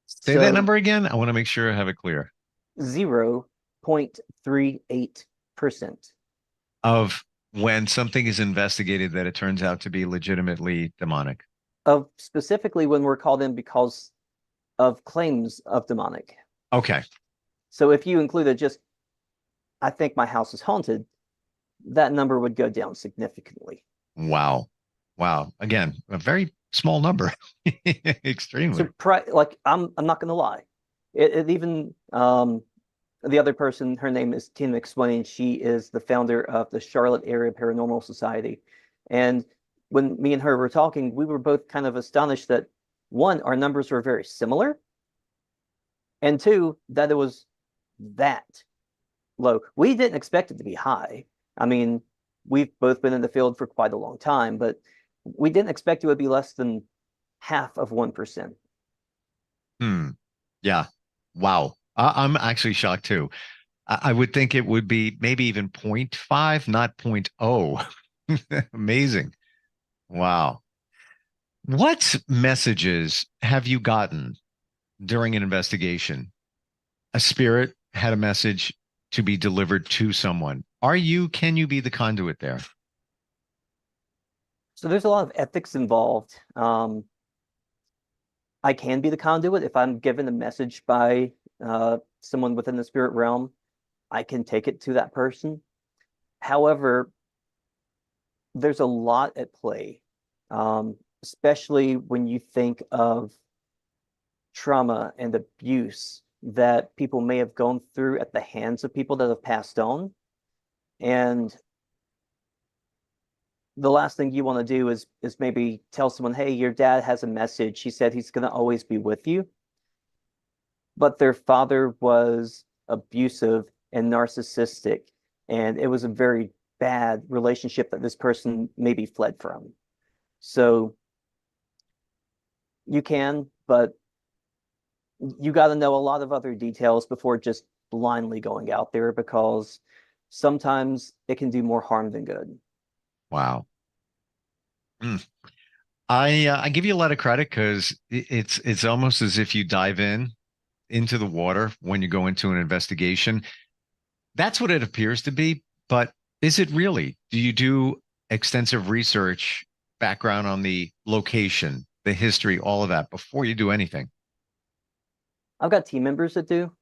Say that number again. I want to make sure I have it clear. 0.38% of when something is investigated that it turns out to be legitimately demonic. Of specifically when we're called in because of claims of demonic. Okay. So if you included just, I think my house is haunted, that number would go down significantly. Wow. Again, a very small number. Extremely. So like I'm not gonna lie. It even the other person, her name is Tina McSwain. She is the founder of the Charlotte Area Paranormal Society. And when me and her were talking, we were both kind of astonished that, one, our numbers were very similar, and two, that it was that low. We didn't expect it to be high. I mean, we've both been in the field for quite a long time, but we didn't expect it would be less than half of 1%. Yeah. Wow. I'm actually shocked too. I would think it would be maybe even 0.5, not 0.0. Amazing. Wow. What messages have you gotten during an investigation? A spirit had a message to be delivered to someone. Can you be the conduit there? So there's a lot of ethics involved. I can be the conduit if I'm given a message by someone within the spirit realm. I can take it to that person. However, there's a lot at play, especially when you think of trauma and abuse that people may have gone through at the hands of people that have passed on. And the last thing you want to do is maybe tell someone, hey, your dad has a message. He said he's going to always be with you. But their father was abusive and narcissistic, and it was a very bad relationship that this person maybe fled from. So you can, but you got to know a lot of other details before just blindly going out there, because sometimes it can do more harm than good. Wow. I give you a lot of credit because it's almost as if you dive into the water when you go into an investigation. That's what it appears to be, but is it really? Do you do extensive research, background on the location, the history, all of that before you do anything? I've got team members that do.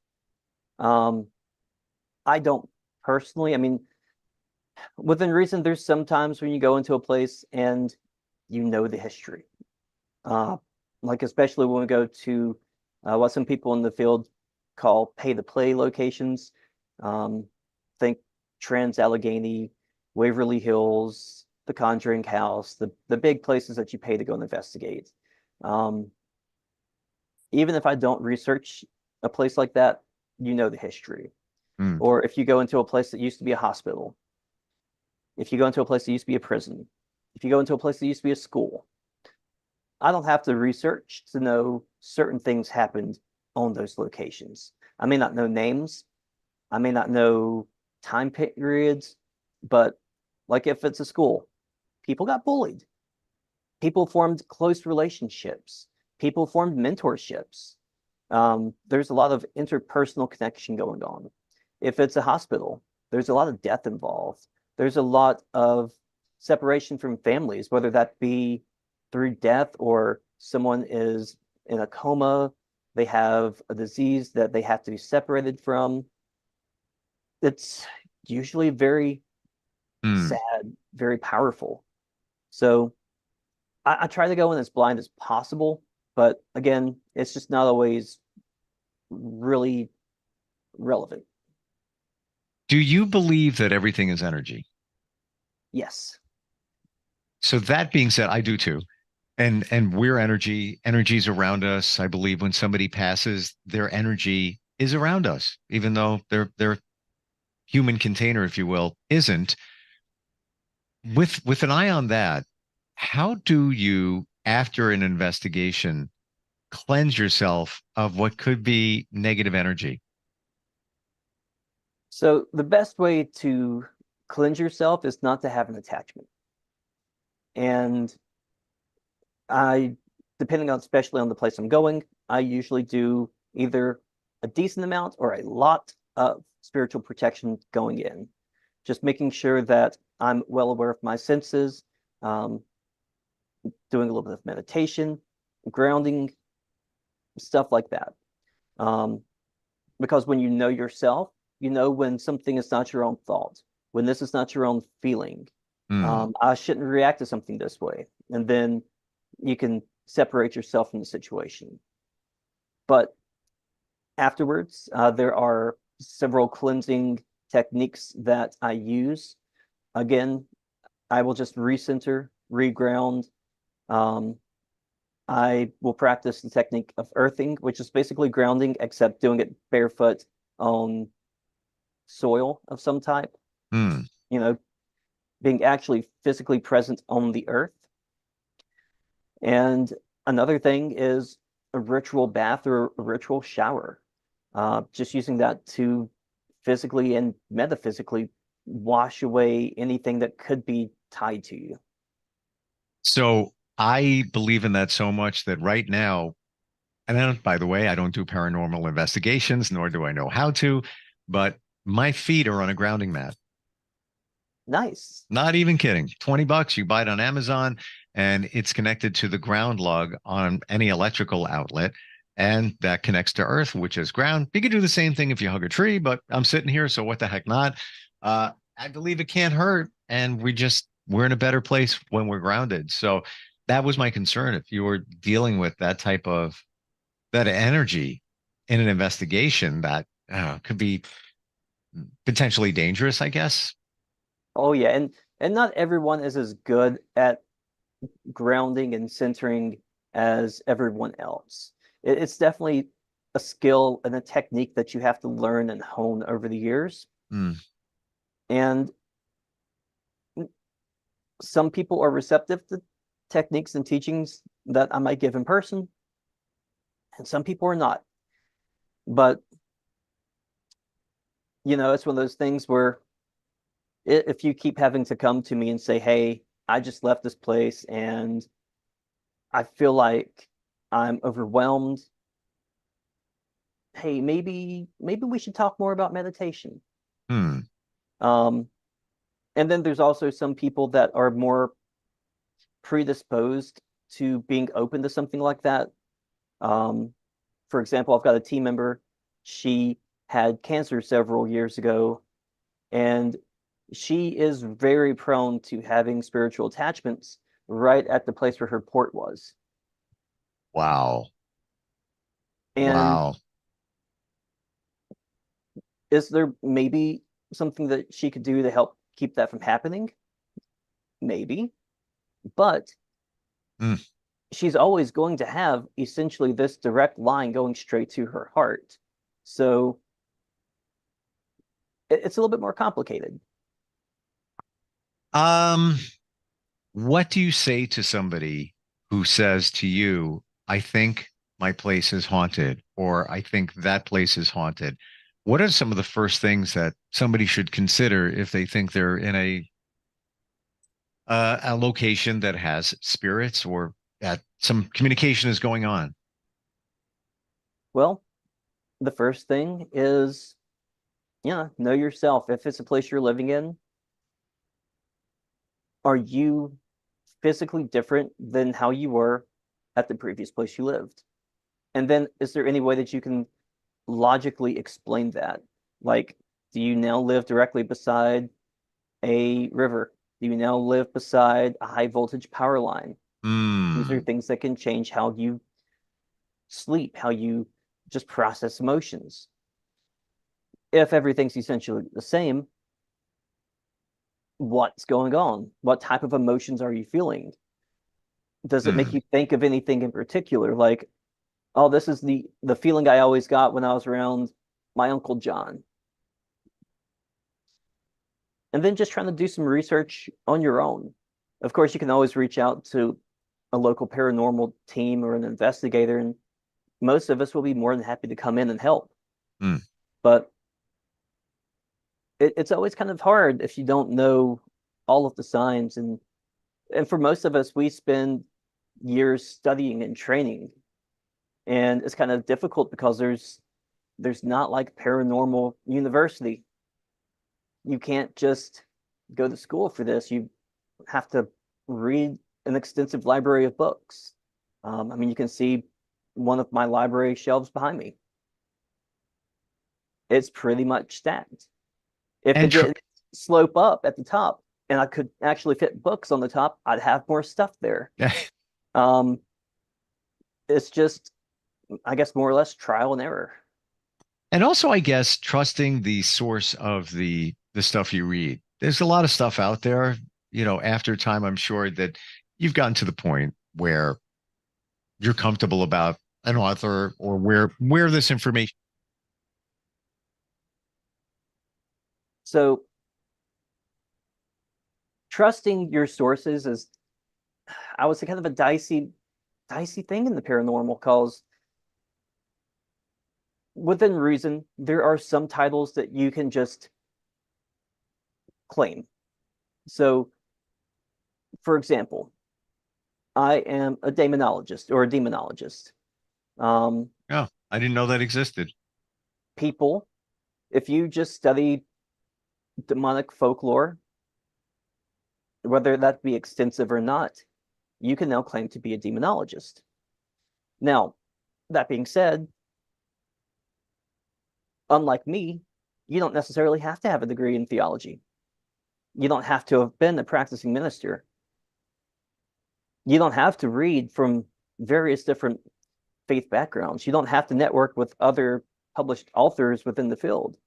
I don't personally. I mean, within reason, there's sometimes when you go into a place and you know the history. Like especially when we go to what some people in the field call pay to play locations. Think Trans Allegheny, Waverly Hills, the Conjuring House, the big places that you pay to go and investigate. Even if I don't research a place like that, you know the history. Or if you go into a place that used to be a hospital, if you go into a place that used to be a prison, if you go into a place that used to be a school, I don't have to research to know certain things happened on those locations. I may not know names, I may not know time periods, but like if it's a school, people got bullied. People formed close relationships. People formed mentorships. There's a lot of interpersonal connection going on. If it's a hospital, there's a lot of death involved. There's a lot of separation from families, whether that be through death or someone is in a coma, they have a disease that they have to be separated from. It's usually very sad, very powerful. So I try to go in as blind as possible, but again, it's just not always really relevant. Do you believe that everything is energy? Yes. So that being said, I do too. And we're energy's around us. I believe when somebody passes, their energy is around us, even though their human container, if you will, isn't. With an eye on that, how do you, after an investigation, cleanse yourself of what could be negative energy? So the best way to cleanse yourself is not to have an attachment. And depending on, especially on the place I'm going, I usually do either a decent amount or a lot of spiritual protection going in. Just making sure that I'm well aware of my senses, doing a little bit of meditation, grounding, stuff like that. Because when you know yourself, you know when something is not your own thought, when this is not your own feeling. I shouldn't react to something this way. And then you can separate yourself from the situation. But afterwards, there are several cleansing techniques that I use. Again, I will just recenter, reground. I will practice the technique of earthing, which is basically grounding, except doing it barefoot on soil of some type. You know, being actually physically present on the earth. And another thing is a ritual bath or a ritual shower. Just using that to physically and metaphysically wash away anything that could be tied to you. So I believe in that so much that right now, and then, by the way, I don't do paranormal investigations, nor do I know how to, but my feet are on a grounding mat. Nice. Not even kidding. $20, you buy it on Amazon, and it's connected to the ground lug on any electrical outlet, and that connects to earth, which is ground. You could do the same thing if you hug a tree, but I'm sitting here, so what the heck not? I believe it can't hurt, and we're in a better place when we're grounded. So that was my concern. If you were dealing with that energy in an investigation, that could be potentially dangerous, I guess. Oh yeah, and not everyone is as good at grounding and centering as everyone else. It's definitely a skill and a technique that you have to learn and hone over the years. And some people are receptive to techniques and teachings that I might give in person, and some people are not. But you know, it's one of those things where if you keep having to come to me and say, hey, I just left this place and I feel like I'm overwhelmed. Hey, maybe we should talk more about meditation. Hmm. And then there's also some people that are more predisposed to being open to something like that. For example, I've got a team member. She had cancer several years ago, and she is very prone to having spiritual attachments right at the place where her port was. Wow. And wow. is there maybe something that she could do to help keep that from happening? Maybe. But she's always going to have essentially this direct line going straight to her heart. So it's a little bit more complicated. What do you say to somebody who says to you, I think my place is haunted, or I think that place is haunted? What are some of the first things that somebody should consider if they think they're in a location that has spirits or that some communication is going on? Well, the first thing is, know yourself. If it's a place you're living in, are you physically different than how you were at the previous place you lived? And then is there any way that you can logically explain that? Like, do you now live directly beside a river? Do you now live beside a high voltage power line? These are things that can change how you sleep, how you just process emotions. If everything's essentially the same, what's going on? What type of emotions are you feeling? Does it make you think of anything in particular? Like, oh, this is the feeling I always got when I was around my Uncle John. And then just trying to do some research on your own. Of course, you can always reach out to a local paranormal team or an investigator, and most of us will be more than happy to come in and help. But it's always kind of hard if you don't know all of the signs. And for most of us, we spend years studying and training. And it's kind of difficult because there's not like paranormal university. You can't just go to school for this. You have to read an extensive library of books. I mean, you can see one of my library shelves behind me. It's pretty much stacked. If it didn't slope up at the top and I could actually fit books on the top, I'd have more stuff there. It's just, I guess, more or less trial and error. And also, I guess, trusting the source of the stuff you read. There's a lot of stuff out there, after time, I'm sure that you've gotten to the point where you're comfortable about an author or where this information. So trusting your sources is, I would say, kind of a dicey thing in the paranormal, because within reason, there are some titles that you can just claim. So, for example, I am a demonologist or a demonologist. Oh, I didn't know that existed. People, if you just study demonic folklore, whether that be extensive or not, you can now claim to be a demonologist. Now, that being said, unlike me, you don't necessarily have to have a degree in theology. You don't have to have been a practicing minister. You don't have to read from various different faith backgrounds. You don't have to network with other published authors within the field.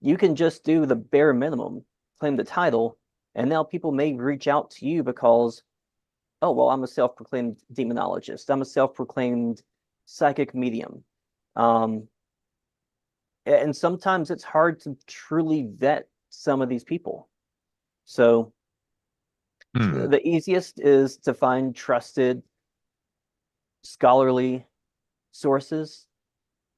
You can just do the bare minimum, claim the title, and now people may reach out to you because, oh, well, I'm a self-proclaimed demonologist. I'm a self-proclaimed psychic medium. And sometimes it's hard to truly vet some of these people. So the easiest is to find trusted scholarly sources.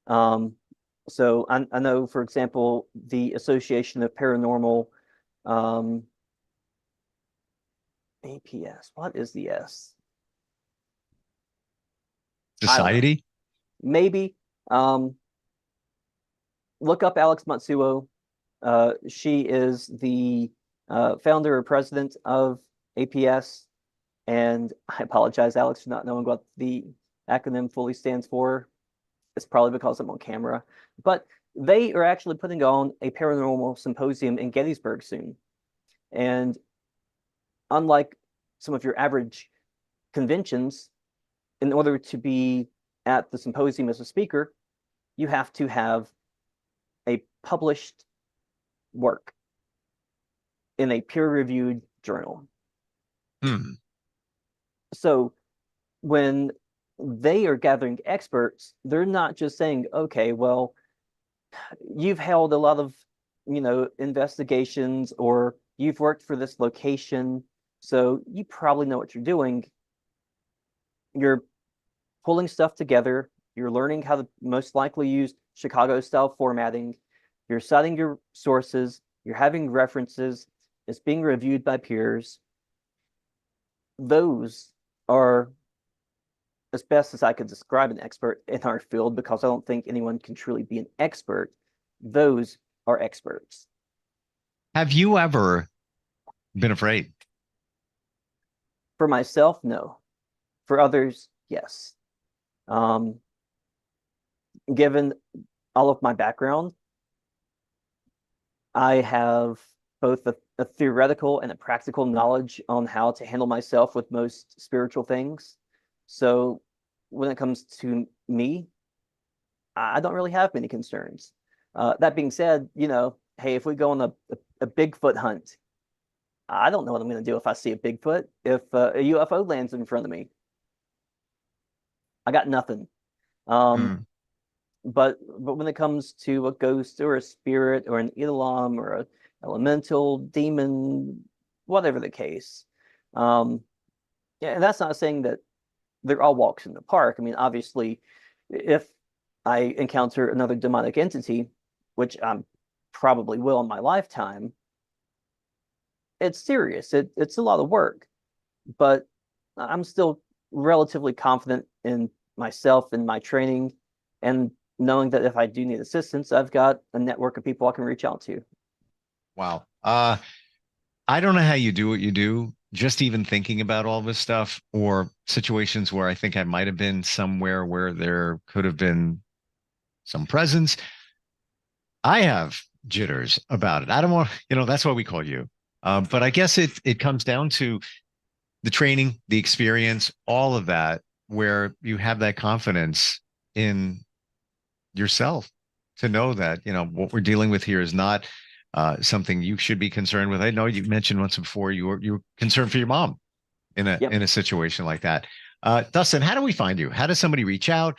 So I know, for example, the Association of Paranormal APS. What is the S? Society? Maybe. Look up Alex Matsuo. She is the founder or president of APS. And I apologize, Alex, for not knowing what the acronym fully stands for. It's probably because I'm on camera. But they are actually putting on a paranormal symposium in Gettysburg soon. And unlike some of your average conventions, in order to be at the symposium as a speaker, you have to have a published work in a peer-reviewed journal. So when they are gathering experts, they're not just saying, okay, well, you've held a lot of, investigations, or you've worked for this location, so you probably know what you're doing. You're pulling stuff together. You're learning how to most likely use Chicago-style formatting. You're citing your sources. You're having references. It's being reviewed by peers. Those are, as best as I could describe an expert in our field, because I don't think anyone can truly be an expert, those are experts. Have you ever been afraid? For myself, no. For others, yes. Given all of my background, I have both a theoretical and a practical knowledge on how to handle myself with most spiritual things. So when it comes to me, I don't really have many concerns. That being said, hey, if we go on a Bigfoot hunt, I don't know what I'm going to do if I see a Bigfoot. If a UFO lands in front of me, I got nothing. But when it comes to a ghost or a spirit or an Elam or an elemental demon, whatever the case, and that's not saying that they're all walks in the park. I mean, obviously, if I encounter another demonic entity, which I probably will in my lifetime, it's serious. It's a lot of work, but I'm still relatively confident in myself and my training, and knowing that if I do need assistance, I've got a network of people I can reach out to. Wow. I don't know how you do what you do. Just even thinking about all this stuff, or situations where I think I might have been somewhere where there could have been some presence, I have jitters about it. I don't want, that's why we call you. But I guess it comes down to the training, the experience, all of that, where you have that confidence in yourself to know that, what we're dealing with here is not something you should be concerned with. I know you mentioned once before you were concerned for your mom in a situation like that. Dustin, how do we find you? How does somebody reach out?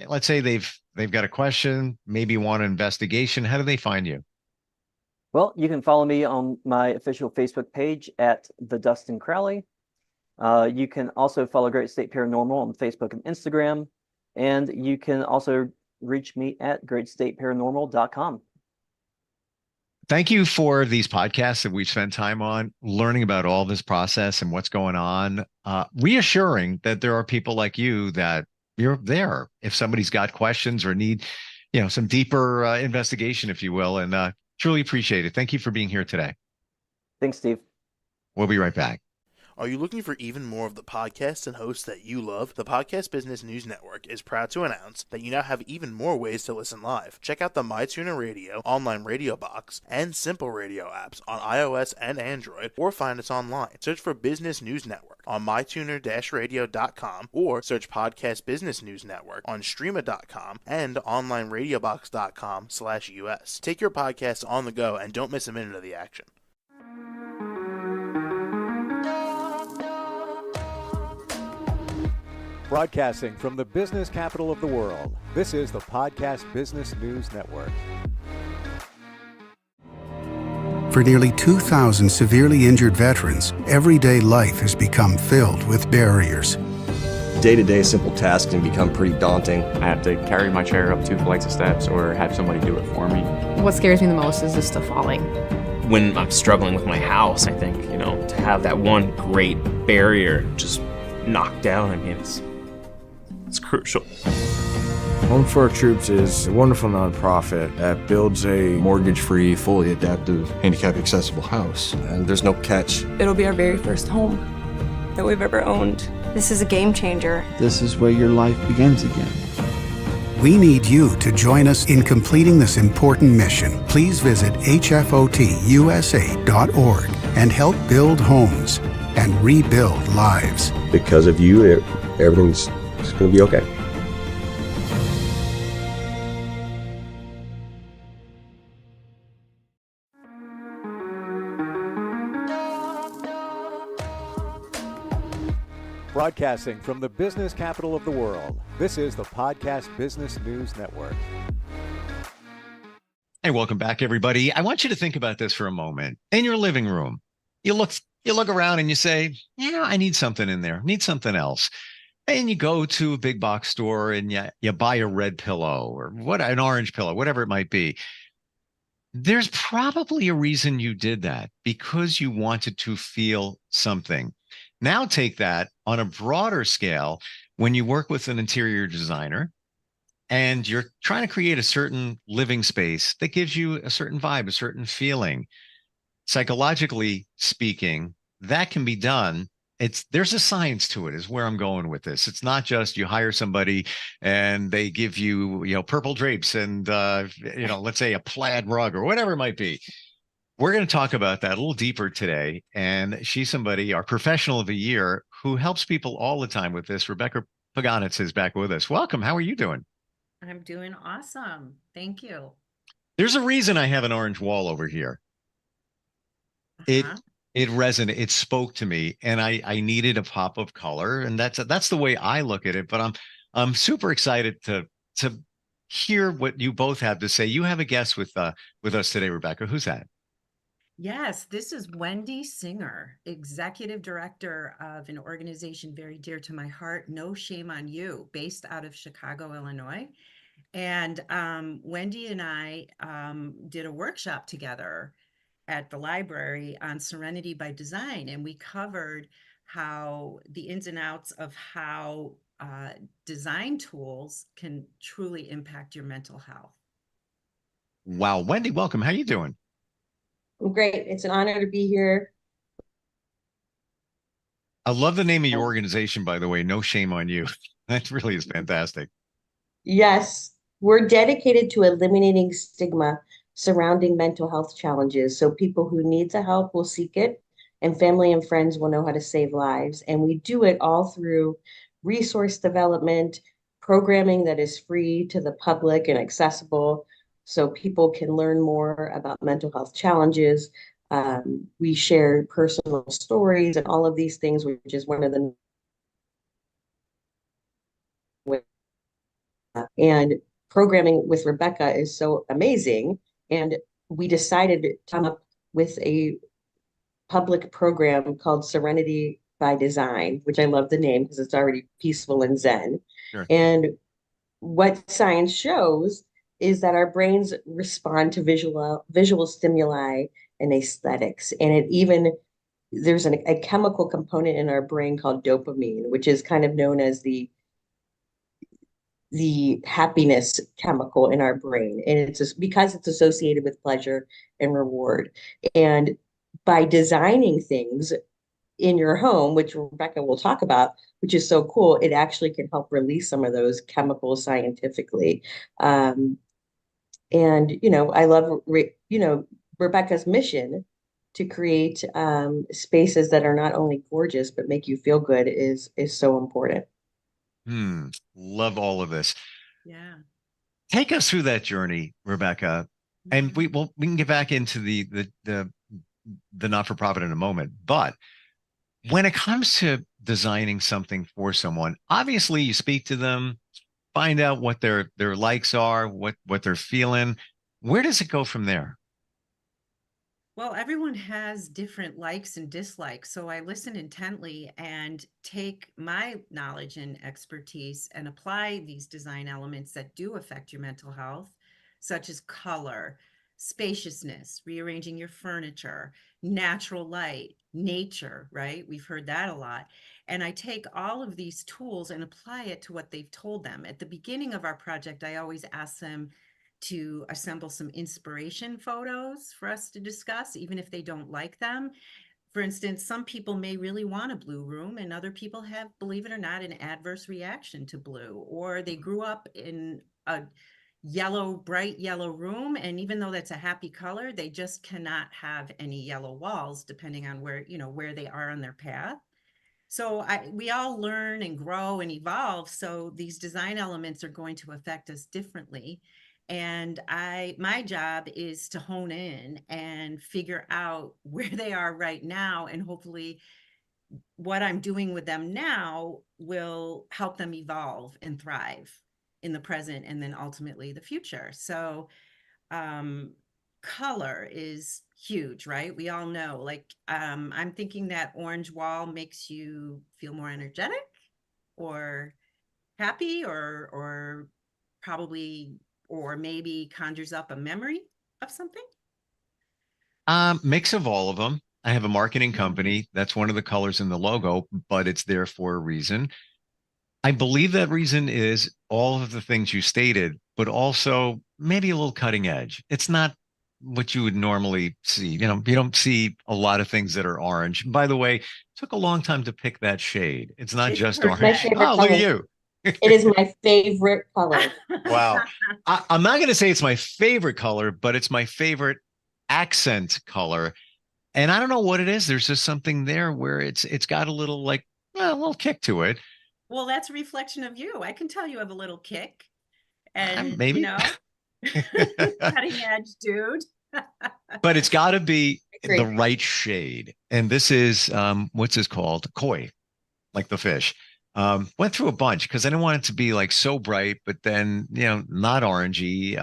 Let's say they've got a question, maybe want an investigation. How do they find you? Well, you can follow me on my official Facebook page at the Dustin Crowley. You can also follow Great State Paranormal on Facebook and Instagram, and you can also reach me at greatstateparanormal.com. Thank you for these podcasts that we've spent time on, learning about all this process and what's going on, reassuring that there are people like you that you're there if somebody's got questions or need, some deeper investigation, if you will, and truly appreciate it. Thank you for being here today. Thanks, Steve. We'll be right back. Are you looking for even more of the podcasts and hosts that you love? The Podcast Business News Network is proud to announce that you now have even more ways to listen live. Check out the MyTuner Radio, online radio box, and Simple Radio apps on iOS and Android, or find us online. Search for Business News Network on mytuner-radio.com, or search Podcast Business News Network on streama.com and onlineradiobox.com/US. Take your podcast on the go and don't miss a minute of the action. Broadcasting from the business capital of the world, this is the Podcast Business News Network. For nearly 2,000 severely injured veterans, everyday life has become filled with barriers. Day-to-day simple tasks can become pretty daunting. I have to carry my chair up 2 flights of steps or have somebody do it for me. What scares me the most is just the falling. when I'm struggling with my house, I think, to have that one great barrier just knocked down, I mean, it's crucial. Home for Our Troops is a wonderful nonprofit that builds a mortgage-free, fully adaptive, handicap-accessible house. And there's no catch. It'll be our very first home that we've ever owned. This is a game changer. This is where your life begins again. We need you to join us in completing this important mission. Please visit hfotusa.org and help build homes and rebuild lives. Because of you, everything's just going to be okay. Broadcasting from the business capital of the world, this is the Podcast Business News Network. Hey, welcome back, everybody. I want you to think about this for a moment. In your living room, you look around and you say, yeah, I need something in there, need something else. And you go to a big box store and you buy a red pillow or an orange pillow, whatever it might be. There's probably a reason you did that, because you wanted to feel something. Now take that on a broader scale when you work with an interior designer and you're trying to create a certain living space that gives you a certain vibe, a certain feeling. Psychologically speaking, that can be done. There's a science to it, is where I'm going with this. It's not just you hire somebody and they give you, purple drapes and, let's say a plaid rug or whatever it might be. We're going to talk about that a little deeper today. And she's somebody, our professional of the year, who helps people all the time with this. Rebecca Paganitz is back with us. Welcome. How are you doing? I'm doing awesome. Thank you. There's a reason I have an orange wall over here. It resonated. It spoke to me, and I needed a pop of color, and that's the way I look at it. But I'm super excited to hear what you both have to say. You have a guest with us today, Rebecca. Who's that? Yes, this is Wendy Singer, Executive Director of an organization very dear to my heart, No Shame on You, based out of Chicago, Illinois. And Wendy and I did a workshop together at the library on Serenity by Design, and we covered how the ins and outs of how design tools can truly impact your mental health. Wow. Wendy, welcome. How are you doing? Great. It's an honor to be here. I love the name of your organization, by the way. No Shame on You. That really is fantastic. Yes, we're dedicated to eliminating stigma surrounding mental health challenges. So people who need the help will seek it, and family and friends will know how to save lives. And we do it all through resource development, programming that is free to the public and accessible, so people can learn more about mental health challenges. We share personal stories and all of these things, which is one of the and programming with Rebecca is so amazing. And we decided to come up with a public program called Serenity by Design, which I love the name because it's already peaceful and zen. Sure. And what science shows is that our brains respond to visual stimuli and aesthetics. And there's a chemical component in our brain called dopamine, which is kind of known as the happiness chemical in our brain. And it's just because it's associated with pleasure and reward. And by designing things in your home, which Rebecca will talk about, which is so cool, it actually can help release some of those chemicals scientifically. And, I love, Rebecca's mission to create spaces that are not only gorgeous, but make you feel good is so important. Love all of this. Yeah. Take us through that journey, Rebecca. And we can get back into the not-for-profit in a moment. But when it comes to designing something for someone, obviously you speak to them, find out what their likes are, what they're feeling. Where does it go from there? Well, everyone has different likes and dislikes. So I listen intently and take my knowledge and expertise and apply these design elements that do affect your mental health, such as color, spaciousness, rearranging your furniture, natural light, nature, right? We've heard that a lot. And I take all of these tools and apply it to what they've told them. At the beginning of our project, I always ask them to assemble some inspiration photos for us to discuss, even if they don't like them. For instance, some people may really want a blue room, and other people have, believe it or not, an adverse reaction to blue, or they grew up in a yellow, bright yellow room, and even though that's a happy color, they just cannot have any yellow walls, depending on where, where they are on their path. So we all learn and grow and evolve. So these design elements are going to affect us differently. And my job is to hone in and figure out where they are right now. And hopefully what I'm doing with them now will help them evolve and thrive in the present and then ultimately the future. So color is huge, right? We all know, like, I'm thinking that orange wall makes you feel more energetic or happy or probably, or maybe conjures up a memory of something. Mix of all of them. I have a marketing company. That's one of the colors in the logo, but it's there for a reason. I believe that reason is all of the things you stated, but also maybe a little cutting edge. It's not what you would normally see. You don't see a lot of things that are orange. By the way, it took a long time to pick that shade. It's not just orange. My favorite Oh, color. look at you. It is my favorite color. Wow. I'm not going to say it's my favorite color, but it's my favorite accent color. And I don't know what it is. There's just something there where it's got a little a little kick to it. Well, that's a reflection of you. I can tell you have a little kick and, maybe. cutting edge dude. But it's got to be the right shade. And this is, what's this called? Koi, like the fish. Went through a bunch because I didn't want it to be like so bright, but then, not orangey.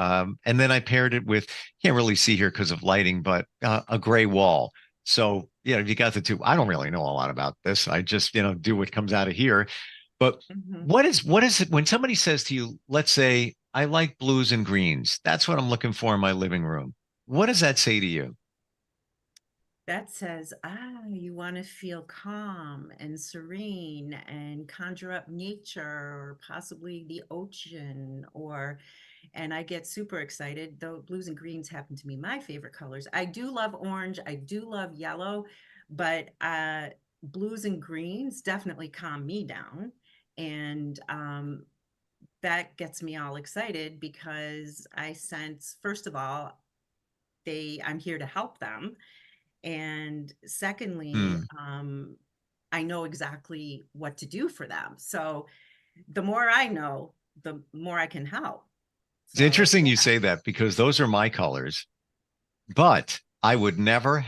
And then I paired it with, can't really see here because of lighting, but a gray wall. So, you got the two. I don't really know a lot about this. I just, do what comes out of here. But what is it when somebody says to you, let's say, I like blues and greens. That's what I'm looking for in my living room. What does that say to you? That says, you want to feel calm and serene and conjure up nature or possibly the ocean and I get super excited, though blues and greens happen to be my favorite colors. I do love orange. I do love yellow, but blues and greens definitely calm me down. And that gets me all excited because I sense, first of all, I'm here to help them. And secondly, I know exactly what to do for them. So the more I know, the more I can help. It's interesting you say that because those are my colors, but I would never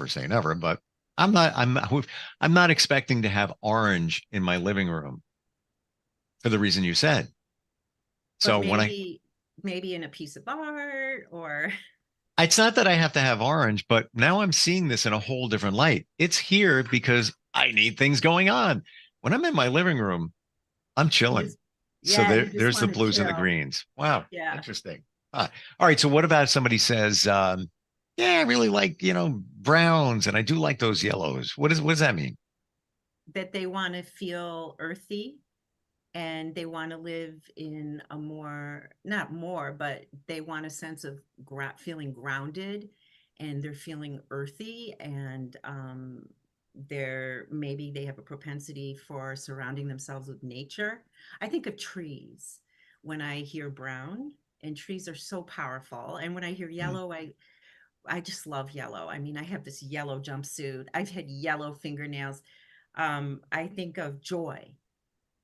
say never, but I'm not expecting to have orange in my living room for the reason you said. So maybe in a piece of art or it's not that I have to have orange, but now I'm seeing this in a whole different light. It's here because I need things going on. When I'm in my living room, I'm chilling. So there's the blues and the greens. Wow. Yeah. Interesting. All right. So what about if somebody says, yeah, I really like, browns and I do like those yellows. What does that mean? That they want to feel earthy and they want to live in a but they want a sense of feeling grounded and they're feeling earthy and maybe they have a propensity for surrounding themselves with nature. I think of trees when I hear brown, and trees are so powerful. And when I hear yellow, I just love yellow. I mean, I have this yellow jumpsuit. I've had yellow fingernails. I think of joy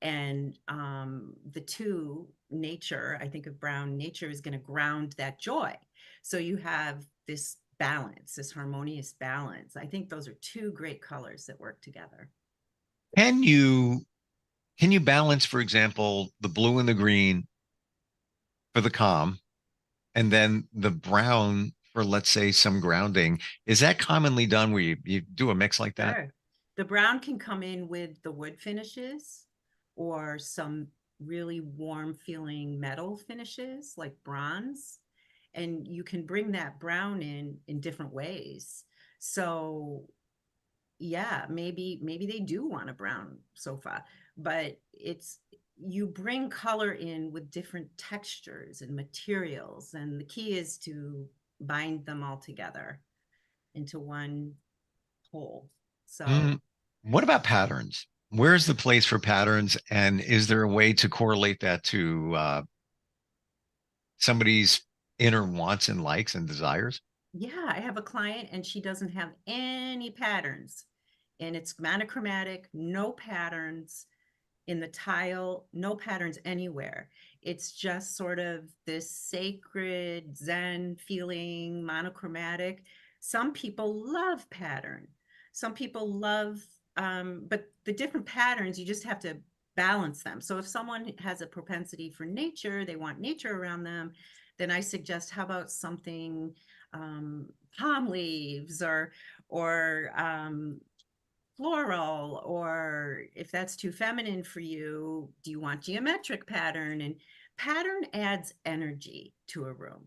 and the two, nature. I think of brown. Nature is going to ground that joy. So you have this balance, this harmonious balance. I think those are two great colors that work together. Can you balance, for example, the blue and the green for the calm and then the brown for, let's say, some grounding? Is that commonly done where you do a mix like that? Sure. The brown can come in with the wood finishes or some really warm feeling metal finishes like bronze. and you can bring that brown in different ways. So yeah, maybe they do want a brown sofa, but you bring color in with different textures and materials, and the key is to bind them all together into one whole. So What about patterns? Where's the place for patterns? And is there a way to correlate that to somebody's inner wants and likes and desires? yeah, I have a client and she doesn't have any patterns, and it's monochromatic, no patterns in the tile, no patterns anywhere. It's just sort of this sacred Zen feeling, monochromatic. Some people love pattern. Some people love, but the different patterns, you just have to balance them. So if someone has a propensity for nature, they want nature around them, then I suggest, how about something, palm leaves or floral, or if that's too feminine for you, do you want geometric pattern? And pattern adds energy to a room.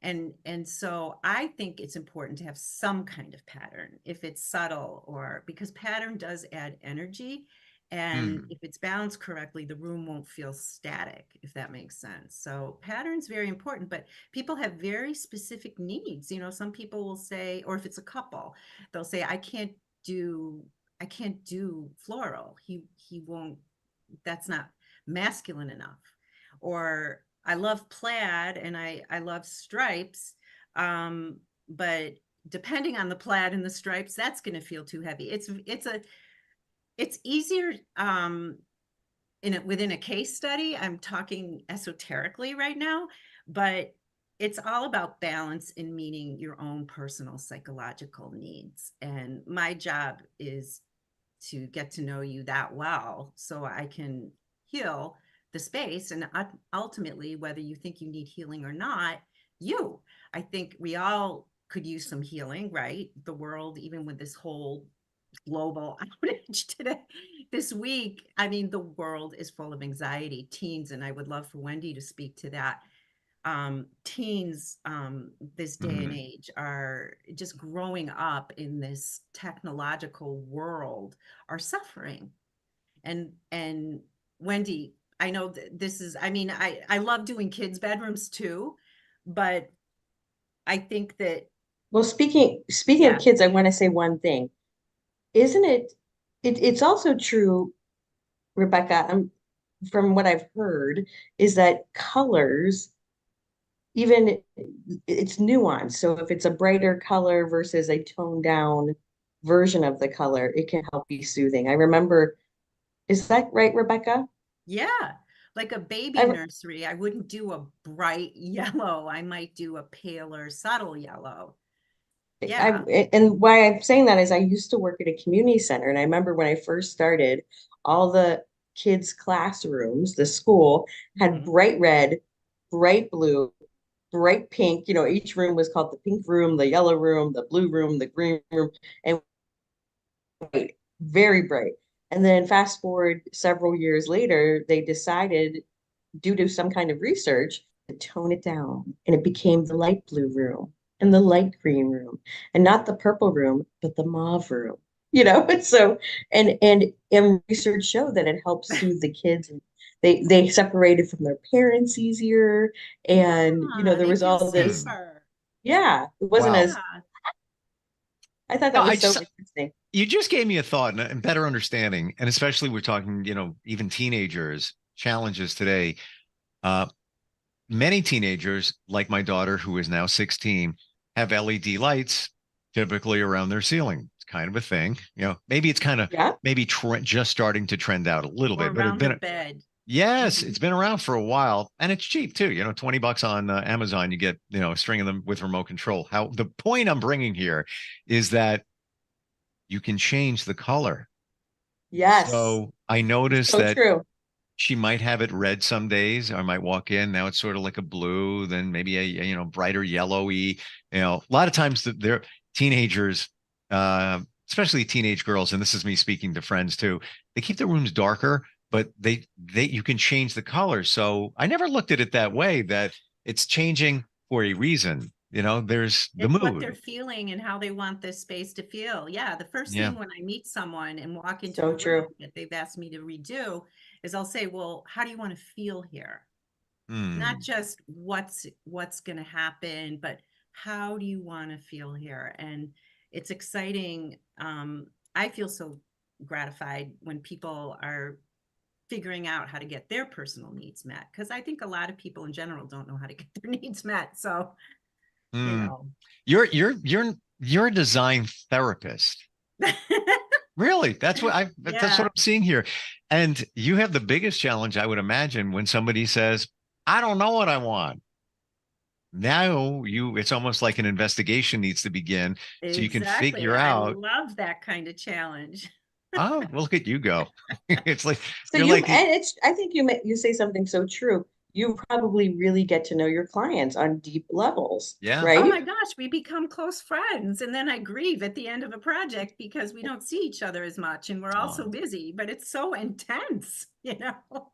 And so I think it's important to have some kind of pattern, if it's subtle, or because pattern does add energy. And if it's balanced correctly, the room won't feel static, if that makes sense. So pattern's very important, but people have very specific needs. You know, some people will say, or if it's a couple, they'll say, I can't do floral. He won't, that's not masculine enough. Or I love plaid and I love stripes. But depending on the plaid and the stripes, that's going to feel too heavy. It's easier within a case study. I'm talking esoterically right now, but it's all about balance in meeting your own personal psychological needs. And my job is to get to know you that well so I can heal the space. And ultimately, whether you think you need healing or not, I think we all could use some healing, right? The world, even with this whole global outage today, this week, I mean, the world is full of anxiety. Teens, and I would love for Wendy to speak to that. Teens this day and age are just growing up in this technological world, are suffering. And Wendy, I know this is, I mean, I love doing kids' bedrooms too, but I think that, well, speaking of kids, I want to say one thing. Isn't it's also true, Rebecca, from what I've heard, is that colors, even it's nuanced. So if it's a brighter color versus a toned down version of the color, it can help be soothing. I remember, is that right, Rebecca? yeah, like a baby nursery, I wouldn't do a bright yellow. I might do a paler, subtle yellow. Yeah. And why I'm saying that is I used to work at a community center, and I remember when I first started, all the kids' classrooms, the school had bright red, bright blue, bright pink. You know, each room was called the pink room, the yellow room, the blue room, the green room, and white, very bright. And then fast forward several years later, they decided, due to some kind of research, to tone it down, and it became the light blue room and the light green room, and not the purple room, but the mauve room. You know, so and research showed that it helps soothe the kids. They separated from their parents easier, and you know, there was all this. Safer. Yeah, it wasn't as. I thought that was so interesting. You just gave me a thought and better understanding, and especially we're talking, you know, even teenagers challenges today. Many teenagers, like my daughter, who is now 16, have LED lights typically around their ceiling. It's kind of a thing, you know. Maybe it's kind of maybe just starting to trend out a little bit, but it's been bed. Yes, it's been around for a while, and it's cheap too. You know, $20 on Amazon, you get, you know, a string of them with remote control. How the point I'm bringing here is that you can change the color. Yes. So I noticed so that true. She might have it red some days. I might walk in. Now it's sort of like a blue, then maybe a you know, brighter yellowy. You know, a lot of times they're teenagers, especially teenage girls, and this is me speaking to friends too. They keep their rooms darker, but you can change the color. So I never looked at it that way, that it's changing for a reason. There's the It's what they're mood. feeling and how they want this space to feel. Yeah, the first Yeah. thing when I meet someone and walk into So a room true. that they've asked me to redo is I'll say, well, how do you want to feel here? Not Hmm. just what's going to happen, but how do you want to feel here? And it's exciting. I feel so gratified when people are figuring out how to get their personal needs met, because I think a lot of people in general don't know how to get their needs met. So, you Hmm. know. You're a design therapist. Really, that's what Yeah. I'm seeing here. And you have the biggest challenge, I would imagine, when somebody says, I don't know what I want. Now it's almost like an investigation needs to begin so you can Exactly. figure I out, love that kind of challenge. oh, well, look at you go. It's like So you're you like, and it's I think you say something so true. You probably really get to know your clients on deep levels, yeah. Oh right? my gosh, we become close friends. And then I grieve at the end of a project because we don't see each other as much and we're all so Oh, busy, but it's so intense, you know?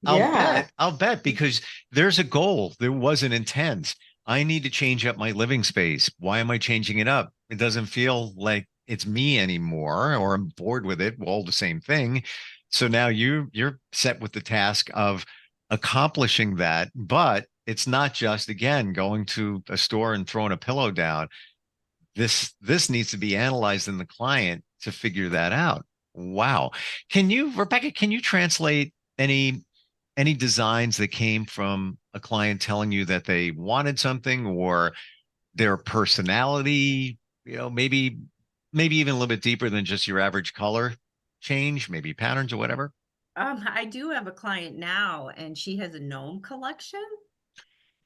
Yeah. I'll bet because there's a goal. There was an intent. I need to change up my living space. Why am I changing it up? It doesn't feel like it's me anymore, or I'm bored with it. All the same thing. So now you're set with the task of accomplishing that, but it's not just again going to a store and throwing a pillow down. This needs to be analyzed in the client to figure that out. Wow. Rebecca, can you translate any designs that came from a client telling you that they wanted something or their personality, maybe even a little bit deeper than just your average color change, maybe patterns or whatever? I do have a client now and she has a gnome collection.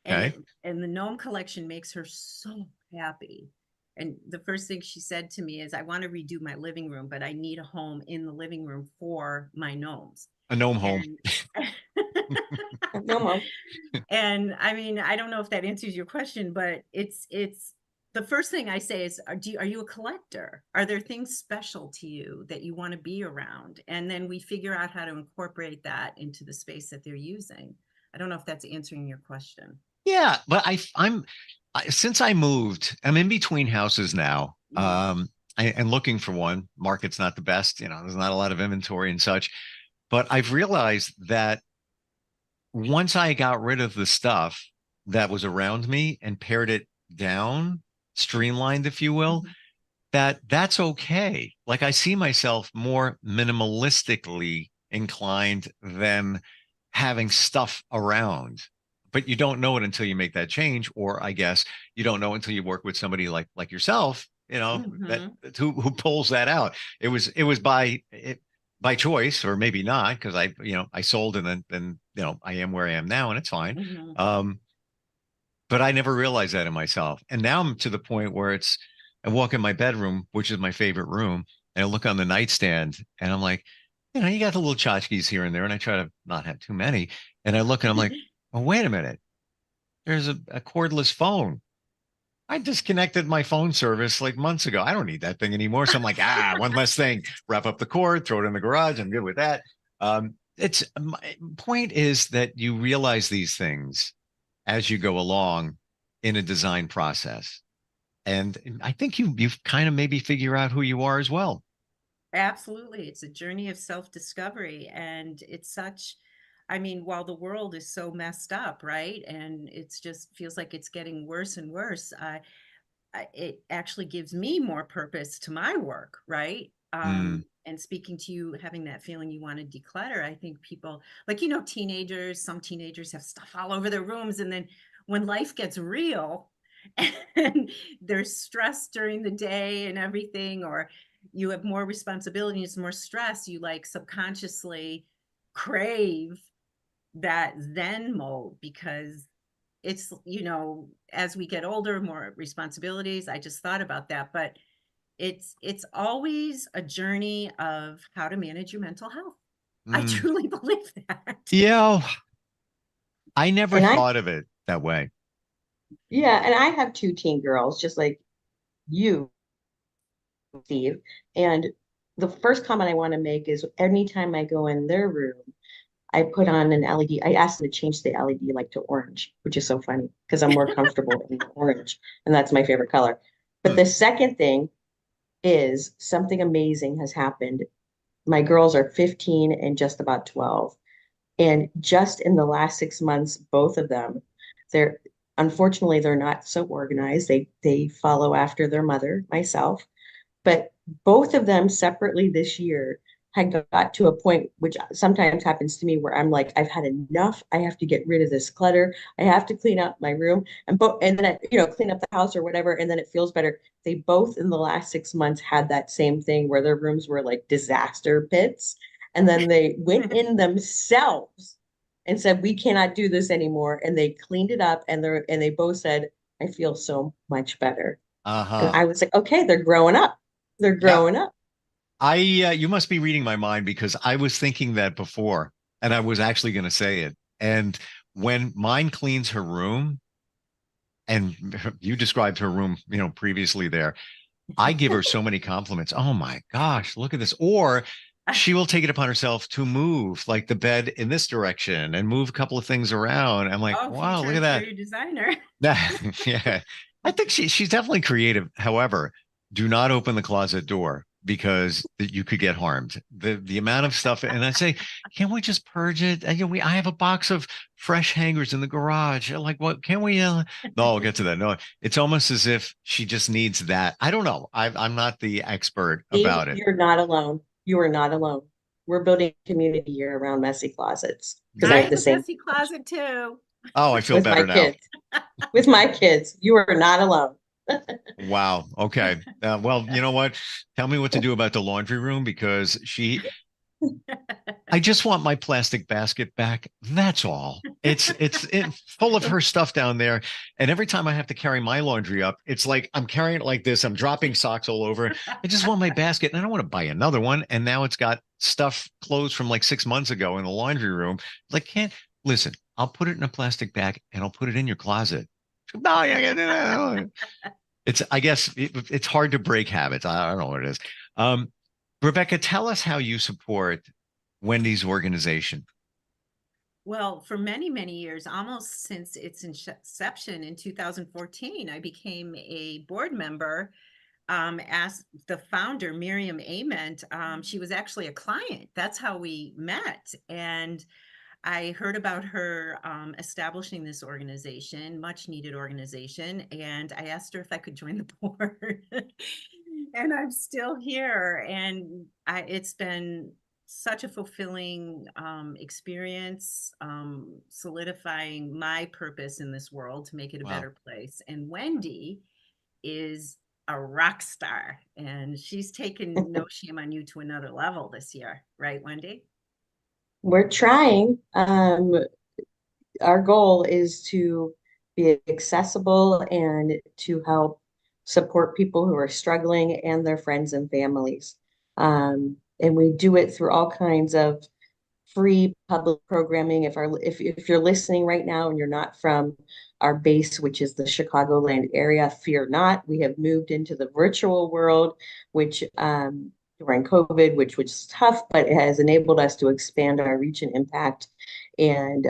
And Okay. the gnome collection makes her so happy. And the first thing she said to me is, I want to redo my living room, but I need a home in the living room for my gnomes. A gnome home. And No, Mom. and I mean, I don't know if that answers your question, but it's the first thing I say is, are you a collector? Are there things special to you that you want to be around? And then we figure out how to incorporate that into the space that they're using. I don't know if that's answering your question. Yeah, but since I moved, I'm in between houses now. And looking for one. Market's not the best, there's not a lot of inventory and such. But I've realized that once I got rid of the stuff that was around me and pared it down, streamlined, if you will, that's okay. Like I see myself more minimalistically inclined than having stuff around. But you don't know it until you make that change, or I guess you don't know until you work with somebody like yourself, that who pulls that out. It was by choice, or maybe not, because I sold and then I am where I am now, and it's fine. But I never realized that in myself. And now I'm to the point where I walk in my bedroom, which is my favorite room, and I look on the nightstand and I'm like, you got the little tchotchkes here and there, and I try to not have too many. And I look and I'm like, oh, wait a minute. There's a cordless phone. I disconnected my phone service like months ago. I don't need that thing anymore. So I'm like, one less thing, wrap up the cord, throw it in the garage. I'm good with that. My point is that you realize these things as you go along in a design process. And I think you've kind of maybe figure out who you are as well. Absolutely. It's a journey of self-discovery. And it's I mean, while the world is so messed up, right? And it's just feels like it's getting worse and worse. It actually gives me more purpose to my work, right? And speaking to you, having that feeling you want to declutter, I think people like, teenagers, some teenagers have stuff all over their rooms. And then when life gets real and there's stress during the day and everything, or you have more responsibilities, more stress, you like subconsciously crave that Zen mode because it's, as we get older, more responsibilities. I just thought about that, but it's always a journey of how to manage your mental health. I truly believe that. Yeah. I never And thought of it that way. Yeah, and I have two teen girls, just like you, Steve. And the first comment I want to make is anytime I go in their room, I put on an LED. I asked them to change the LED like to orange, which is so funny because I'm more comfortable in orange, and that's my favorite color. But the second thing is something amazing has happened. My girls are 15 and just about 12. And just in the last 6 months, both of them, they're unfortunately they're not so organized. They follow after their mother, myself, but both of them separately this year had got to a point which sometimes happens to me where I'm like, I've had enough. I have to get rid of this clutter. I have to clean up my room and then clean up the house or whatever, and then it feels better. They both in the last 6 months had that same thing where their rooms were like disaster pits. And then they went in themselves and said, we cannot do this anymore. And they cleaned it up and they both said, I feel so much better. And I was like, okay, they're growing up. They're growing up. You must be reading my mind because I was thinking that before and I was actually going to say it. And when mine cleans her room, and you described her room, previously there, I give her so many compliments. Oh my gosh, look at this. Or she will take it upon herself to move like the bed in this direction and move a couple of things around. I'm like, wow, look at that. Interior designer. Yeah. I think she's definitely creative. However, do not open the closet door because you could get harmed. The amount of stuff, and I say, can't we just purge it? I have a box of fresh hangers in the garage. Like, what can we? No, I'll get to that. No, it's almost as if she just needs that. I don't know. I'm not the expert about it. You're not alone. You are not alone. We're building a community here around messy closets because I have the same messy closet too. Oh, I feel better now. Kids. With my kids, you are not alone. Wow. Okay. Well, you know what? Tell me what to do about the laundry room because I just want my plastic basket back. That's all. It's full of her stuff down there. And every time I have to carry my laundry up, it's like I'm carrying it like this. I'm dropping socks all over. I just want my basket and I don't want to buy another one. And now it's got clothes from like 6 months ago in the laundry room. Like, listen, I'll put it in a plastic bag and I'll put it in your closet. No, I guess it's hard to break habits. I don't know what it is. Rebecca, tell us how you support Wendy's organization. Well, for many, many years, almost since its inception in 2014, I became a board member. As the founder, Miriam Ament, she was actually a client. That's how we met. And I heard about her establishing this organization, much needed organization, and I asked her if I could join the board. And I'm still here. And it's been such a fulfilling experience, solidifying my purpose in this world to make it a better place. And Wendy is a rock star, and she's taken no shame on you to another level this year, right, Wendy? We're trying. Our goal is to be accessible and to help support people who are struggling and their friends and families. And we do it through all kinds of free public programming. If you're listening right now and you're not from our base, which is the Chicagoland area, fear not. We have moved into the virtual world, which during COVID, which was tough, but it has enabled us to expand our reach and impact and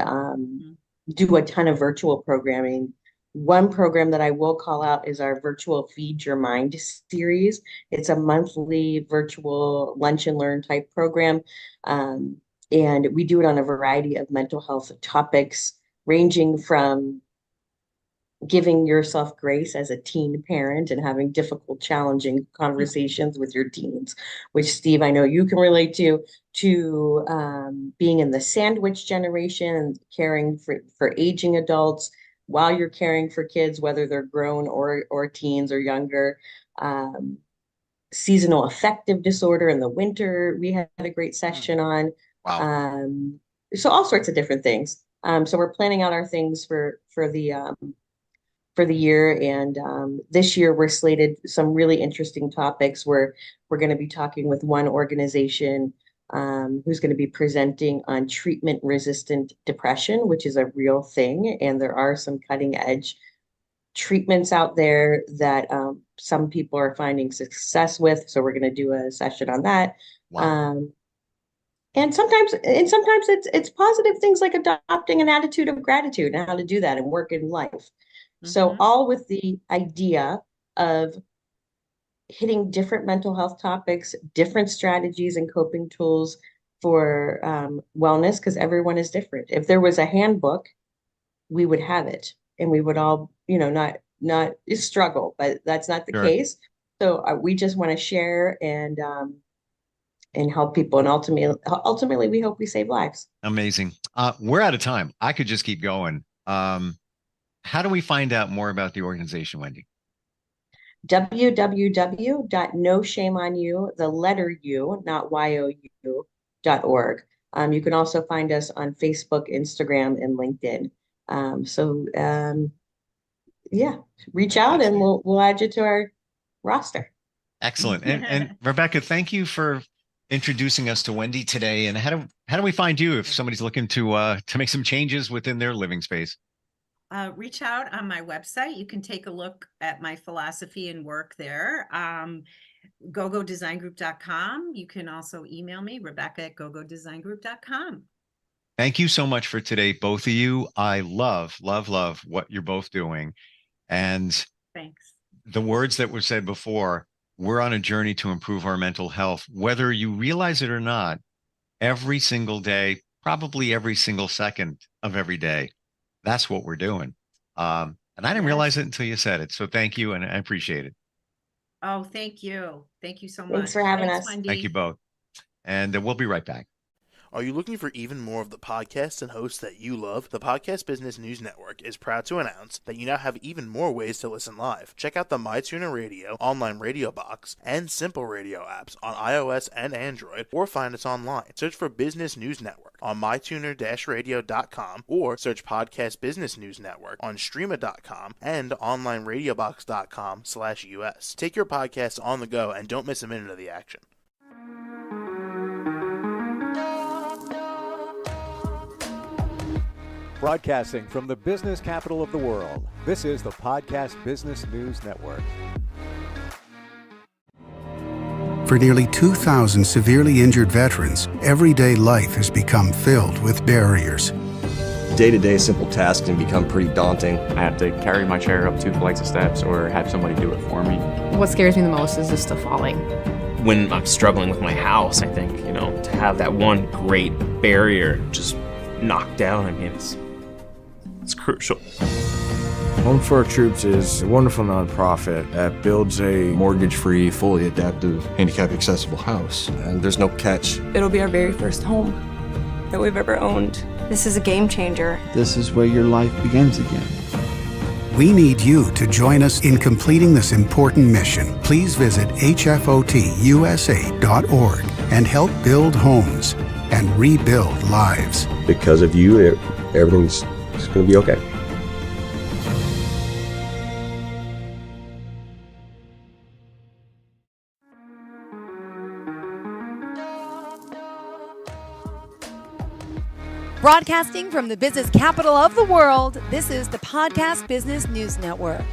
do a ton of virtual programming. One program that I will call out is our virtual Feed Your Mind series. It's a monthly virtual lunch and learn type program. And we do it on a variety of mental health topics, ranging from giving yourself grace as a teen parent and having difficult, challenging conversations with your teens, which Steve, I know you can relate to being in the sandwich generation and caring for aging adults while you're caring for kids, whether they're grown or teens or younger. Seasonal affective disorder in the winter, we had a great session on. Wow. So all sorts of different things. So we're planning out our things for the year, and this year we're slated some really interesting topics where we're going to be talking with one organization who's going to be presenting on treatment-resistant depression, which is a real thing, and there are some cutting-edge treatments out there that some people are finding success with. So we're going to do a session on that. Wow. And sometimes it's positive things like adopting an attitude of gratitude and how to do that and work in life. So all with the idea of hitting different mental health topics, different strategies and coping tools for wellness, because everyone is different. If there was a handbook, we would have it, and we would all, not struggle, but that's not the case. So we just want to share and help people, and ultimately, we hope we save lives. Amazing. We're out of time. I could just keep going. How do we find out more about the organization, Wendy? www.noshameonyou, the letter U, not YOU.org. You can also find us on Facebook, Instagram, and LinkedIn. Yeah, reach out and we'll add you to our roster. Excellent. And Rebecca, thank you for introducing us to Wendy today. And how do we find you if somebody's looking to make some changes within their living space? Reach out on my website. You can take a look at my philosophy and work there. gogodesigngroup.com. You can also email me, Rebecca@gogodesigngroup.com. Thank you so much for today, both of you. I love what you're both doing. And thanks. The words that were said before, we're on a journey to improve our mental health, whether you realize it or not, every single day, probably every single second of every day. That's what we're doing. And I didn't realize it until you said it. So thank you. And I appreciate it. Oh, thank you. Thank you so much. Thanks for having us. Wendy. Thank you both. And we'll be right back. Are you looking for even more of the podcasts and hosts that you love? The Podcast Business News Network is proud to announce that you now have even more ways to listen live. Check out the MyTuner Radio, online radio box, and Simple Radio apps on iOS and Android, or find us online. Search for Business News Network on mytuner-radio.com, or search Podcast Business News Network on streama.com and onlineradiobox.com/US. Take your podcast on the go and don't miss a minute of the action. Broadcasting from the business capital of the world, this is the Podcast Business News Network. For nearly 2,000 severely injured veterans, everyday life has become filled with barriers. Day-to-day simple tasks can become pretty daunting. I have to carry my chair up 2 flights of steps or have somebody do it for me. What scares me the most is just the falling. When I'm struggling with my house, I think, to have that one great barrier just knocked down, it's crucial. Home for Our Troops is a wonderful nonprofit that builds a mortgage-free, fully adaptive, handicap-accessible house. And there's no catch. It'll be our very first home that we've ever owned. This is a game changer. This is where your life begins again. We need you to join us in completing this important mission. Please visit hfotusa.org and help build homes and rebuild lives. Because of you, everything's going to be okay. Broadcasting from the business capital of the world, this is the Podcast Business News Network.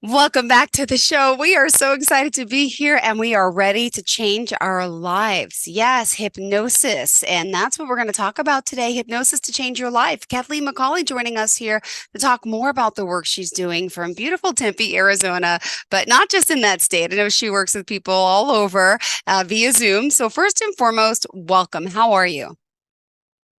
Welcome back to the show. We are so excited to be here and we are ready to change our lives. Yes, hypnosis. And that's what we're going to talk about today. Hypnosis to change your life. Kathleen McCauley joining us here to talk more about the work she's doing from beautiful Tempe, Arizona, but not just in that state. I know she works with people all over via Zoom. So first and foremost, welcome. How are you?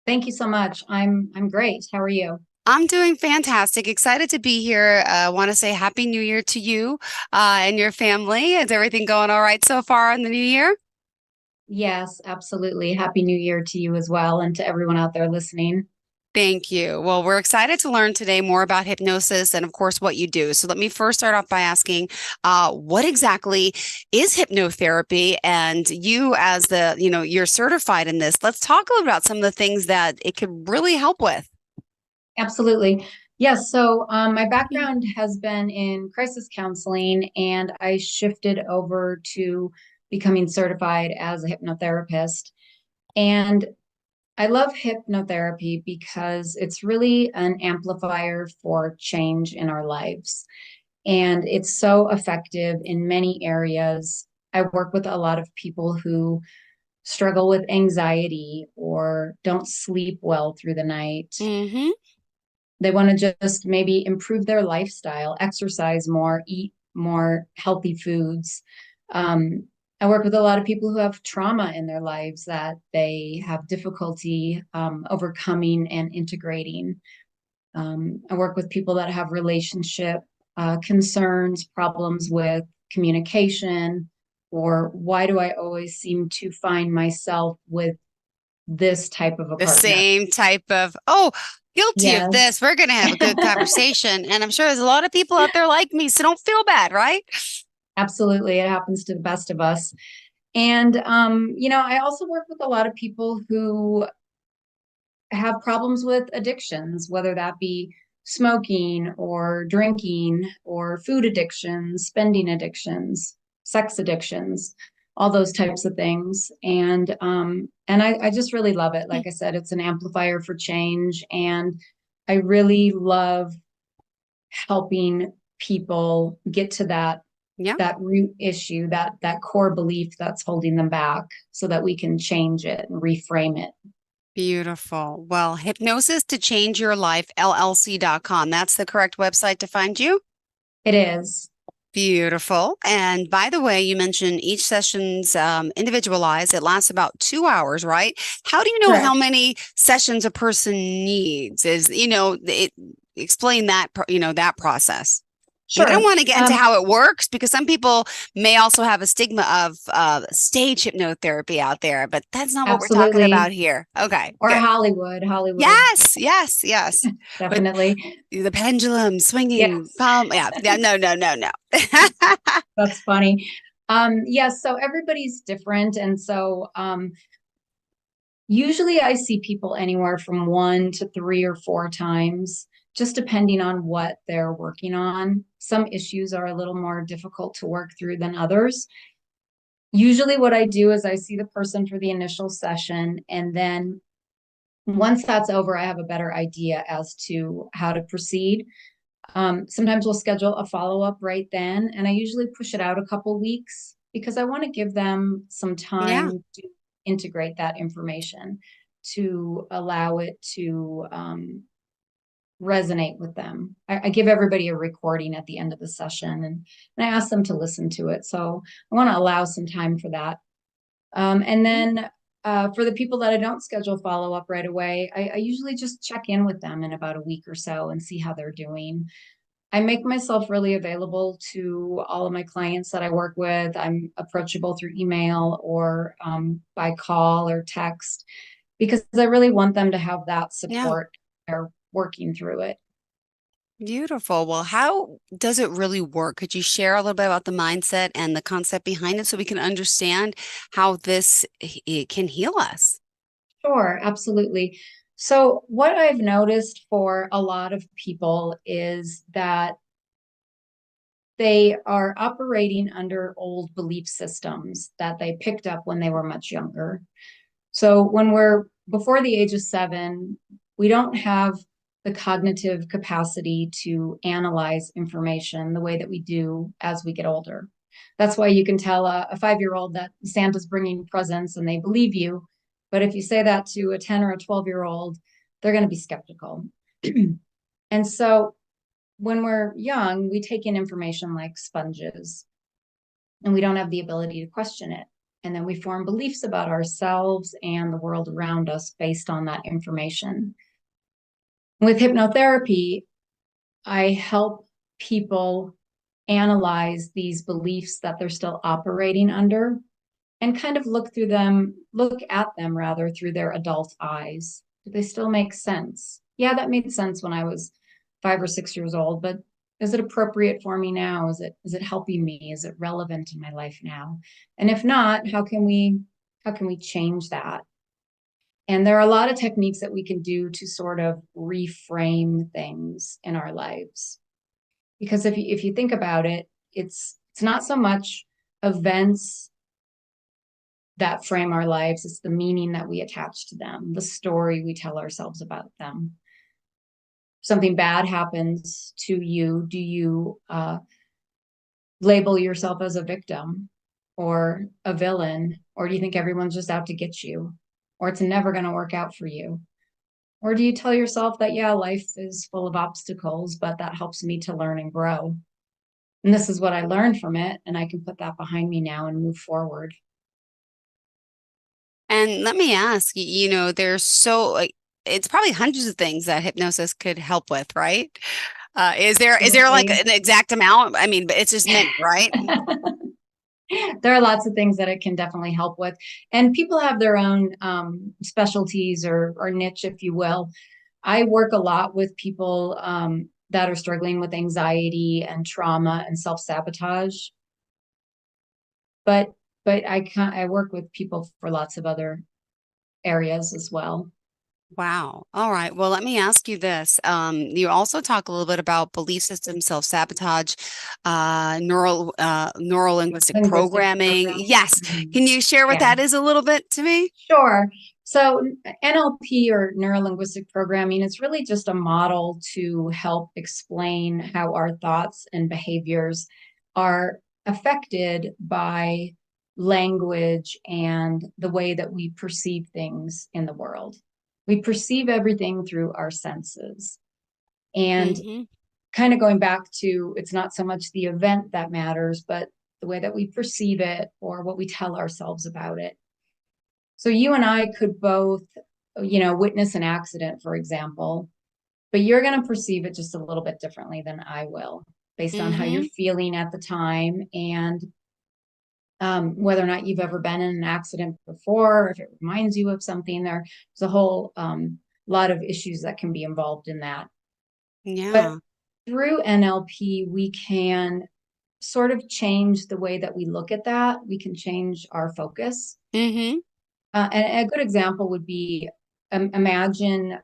Thank you so much. I'm great. How are you? I'm doing fantastic. Excited to be here. I want to say Happy New Year to you and your family. Is everything going all right so far in the new year? Yes, absolutely. Happy New Year to you as well and to everyone out there listening. Thank you. Well, we're excited to learn today more about hypnosis and, of course, what you do. So let me first start off by asking, what exactly is hypnotherapy? And you as you're certified in this. Let's talk a little about some of the things that it could really help with. Absolutely. Yes. So my background has been in crisis counseling, and I shifted over to becoming certified as a hypnotherapist. And I love hypnotherapy because it's really an amplifier for change in our lives. And it's so effective in many areas. I work with a lot of people who struggle with anxiety or don't sleep well through the night. Mm-hmm. They want to just maybe improve their lifestyle, exercise more, eat more healthy foods. I work with a lot of people who have trauma in their lives that they have difficulty overcoming and integrating. I work with people that have relationship concerns, problems with communication, or why do I always seem to find myself with this type of a The partner? same type of, oh, guilty of Yes. this. We're going to have a good conversation. And I'm sure there's a lot of people out there like me, so don't feel bad, right? Absolutely. It happens to the best of us. And, I also work with a lot of people who have problems with addictions, whether that be smoking or drinking or food addictions, spending addictions, sex addictions, all those types of things. And I just really love it. Like I said, it's an amplifier for change. And I really love helping people get to that root issue, that core belief that's holding them back so that we can change it and reframe it. Beautiful. Well, hypnosis to change your life, LLC.com. That's the correct website to find you? It is. Beautiful. And by the way, you mentioned each session's individualized. It lasts about 2 hours, right? How do you know how many sessions a person needs? Explain that, that process. Sure. I don't want to get into how it works because some people may also have a stigma of stage hypnotherapy out there, but that's not what we're talking about here. Okay. Or good. Hollywood. Yes. Definitely. But the pendulum swinging. Yes. No. That's funny. So everybody's different. And so usually I see people anywhere from 1 to 3 or 4 times, just depending on what they're working on. Some issues are a little more difficult to work through than others. Usually what I do is I see the person for the initial session, and then once that's over, I have a better idea as to how to proceed. Sometimes we'll schedule a follow-up right then, and I usually push it out a couple weeks because I want to give them some time to integrate that information, to allow it to resonate with them. I give everybody a recording at the end of the session, and I ask them to listen to it. So I want to allow some time for that. And then for the people that I don't schedule follow-up right away, I usually just check in with them in about a week or so and see how they're doing. I make myself really available to all of my clients that I work with. I'm approachable through email or by call or text because I really want them to have that support. They're working through it. Beautiful. Well, how does it really work? Could you share a little bit about the mindset and the concept behind it so we can understand how this can heal us? Sure, absolutely. So what I've noticed for a lot of people is that they are operating under old belief systems that they picked up when they were much younger. So when we're before the age of 7, we don't have the cognitive capacity to analyze information the way that we do as we get older. That's why you can tell a 5-year-old that Santa's bringing presents and they believe you. But if you say that to a 10 or a 12-year-old, they're going to be skeptical. And so when we're young, we take in information like sponges, and we don't have the ability to question it. And then we form beliefs about ourselves and the world around us based on that information. With hypnotherapy, I help people analyze these beliefs that they're still operating under and kind of look at them rather through their adult eyes. Do they still make sense? Yeah, that made sense when I was 5 or 6 years old, but is it appropriate for me now? Is it helping me? Is it relevant in my life now? And if not, how can we change that? And there are a lot of techniques that we can do to sort of reframe things in our lives. Because if you think about it, it's not so much events that frame our lives, it's the meaning that we attach to them, the story we tell ourselves about them. Something bad happens to you, do you label yourself as a victim? or a villain? Or do you think everyone's just out to get you? Or it's never going to work out for you? Or do you tell yourself that, yeah, life is full of obstacles, but that helps me to learn and grow? And this is what I learned from it, and I can put that behind me now and move forward. And let me ask, there's it's probably hundreds of things that hypnosis could help with, right? Is there like an exact amount? I mean, but it's just many, right? There are lots of things that it can definitely help with. And people have their own specialties or niche, if you will. I work a lot with people that are struggling with anxiety and trauma and self-sabotage. But I work with people for lots of other areas as well. Wow. All right. Well, let me ask you this. You also talk a little bit about belief system, self-sabotage, neuro-linguistic programming. Yes. Can you share what that is a little bit to me? Sure. So NLP, or neuro-linguistic programming, is really just a model to help explain how our thoughts and behaviors are affected by language and the way that we perceive things in the world. We perceive everything through our senses. And kind of going back to, it's not so much the event that matters, but the way that we perceive it or what we tell ourselves about it. So you and I could both, witness an accident, for example, but you're going to perceive it just a little bit differently than I will, based on how you're feeling at the time and whether or not you've ever been in an accident before, if it reminds you of something. There's a whole lot of issues that can be involved in that. Yeah. But through NLP, we can sort of change the way that we look at that. We can change our focus. And a good example would be, imagine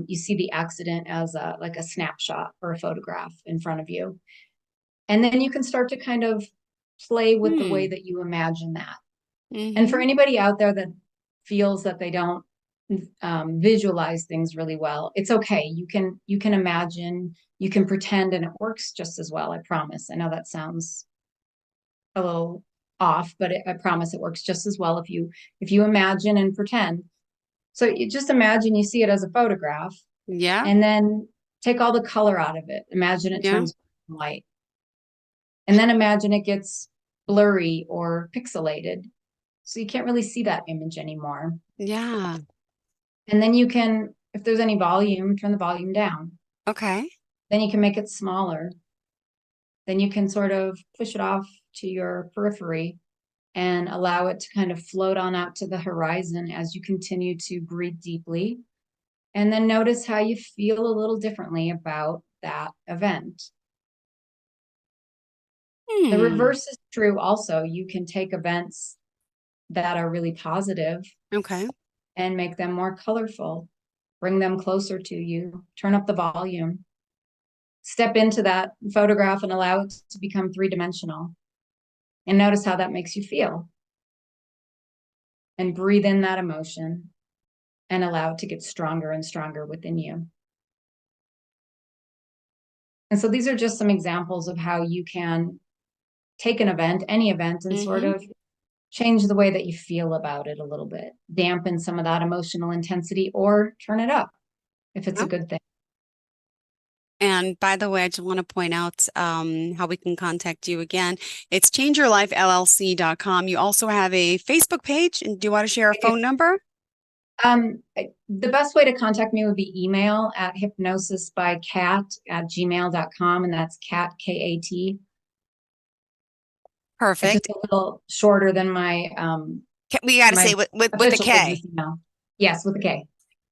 you see the accident as like a snapshot or a photograph in front of you. And then you can start to kind of play with the way that you imagine that. And for anybody out there that feels that they don't visualize things really well, it's okay. You can imagine, you can pretend, and it works just as well. I promise. I know that sounds a little off, but I promise it works just as well if you imagine and pretend. So you just imagine you see it as a photograph. Yeah. And then take all the color out of it. Imagine it turns white. And then imagine it gets blurry or pixelated. So you can't really see that image anymore. Yeah. And then you can, if there's any volume, turn the volume down. Okay. Then you can make it smaller. Then you can sort of push it off to your periphery and allow it to kind of float on out to the horizon as you continue to breathe deeply. And then notice how you feel a little differently about that event. The reverse is true also. You can take events that are really positive, and make them more colorful, bring them closer to you, turn up the volume, step into that photograph and allow it to become three-dimensional, and notice how that makes you feel. And breathe in that emotion and allow it to get stronger and stronger within you. And so these are just some examples of how you can take an event, any event, and sort of change the way that you feel about it a little bit, dampen some of that emotional intensity, or turn it up if it's a good thing. And by the way, I just want to point out how we can contact you again. It's changeyourlifellc.com. You also have a Facebook page. And do you want to share a phone number? The best way to contact me would be email at hypnosisbykat@gmail.com. And that's Kat, K-A-T. Perfect. It's just a little shorter than my we got to say with a K. Yes, with a K.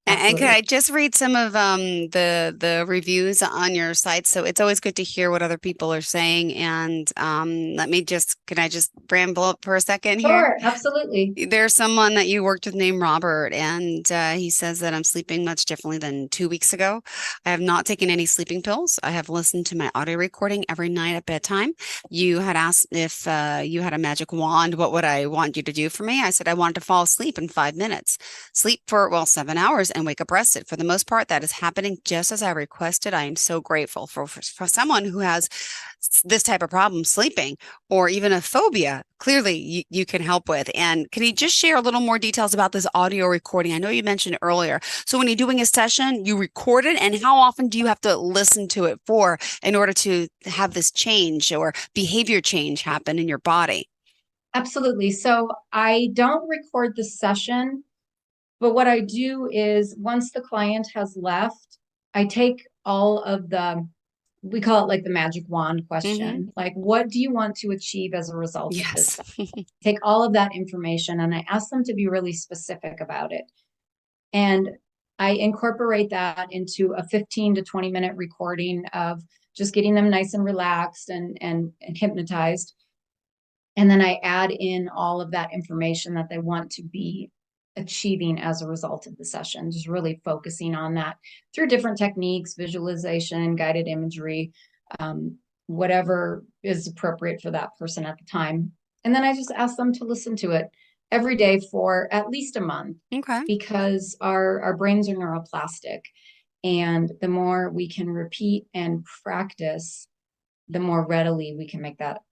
And could I just read some of the reviews on your site? So it's always good to hear what other people are saying. And can I just ramble up for a second here? Sure, absolutely. There's someone that you worked with named Robert, and he says that I'm sleeping much differently than 2 weeks ago. I have not taken any sleeping pills. I have listened to my audio recording every night at bedtime. You had asked if you had a magic wand, what would I want you to do for me? I said I wanted to fall asleep in 5 minutes. Sleep for, 7 hours. and wake up rested. For the most part, that is happening just as I requested. I am so grateful for someone who has this type of problem sleeping, or even a phobia. Clearly you can help with. And can you just share a little more details about this audio recording? I know you mentioned earlier. So when you're doing a session, you record it, and how often do you have to listen to it for in order to have this change or behavior change happen in your body? Absolutely. So I don't record the session, but what I do is once the client has left, I take all of we call it like the magic wand question. Like, what do you want to achieve as a result of this? Take all of that information and I ask them to be really specific about it. And I incorporate that into a 15 to 20 minute recording of just getting them nice and relaxed and hypnotized. And then I add in all of that information that they want to be achieving as a result of the session, just really focusing on that through different techniques, visualization, guided imagery, whatever is appropriate for that person at the time. And then I just ask them to listen to it every day for at least a month. Okay. Because our brains are neuroplastic. And the more we can repeat and practice, the more readily we can make that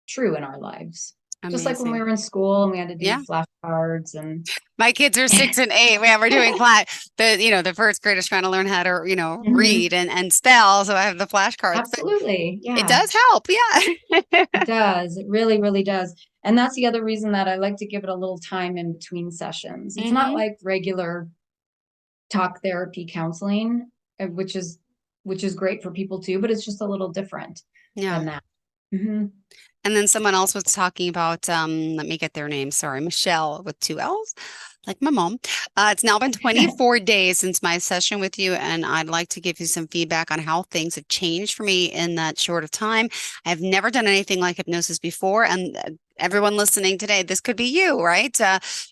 true in our lives. Amazing. Just like when we were in school and we had to do flashcards and my kids are 6 and 8. We're doing the first graders trying to learn how to, read and spell. So I have the flashcards. Absolutely. Yeah. It does help. Yeah. It does. It really, really does. And that's the other reason that I like to give it a little time in between sessions. It's not like regular talk therapy counseling, which is great for people too, but it's just a little different than that. And then someone else was talking about, let me get their name. Sorry, Michelle with 2 L's, like my mom. It's now been 24 days since my session with you, and I'd like to give you some feedback on how things have changed for me in that short of time. I've never done anything like hypnosis before, and everyone listening today, this could be you, right?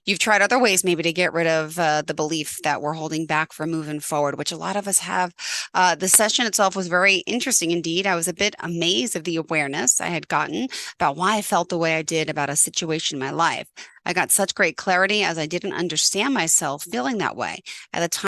You've tried other ways maybe to get rid of the belief that we're holding back from moving forward, which a lot of us have. The session itself was very interesting indeed. I was a bit amazed of the awareness I had gotten about why I felt the way I did about a situation in my life. I got such great clarity as I didn't understand myself feeling that way at the time.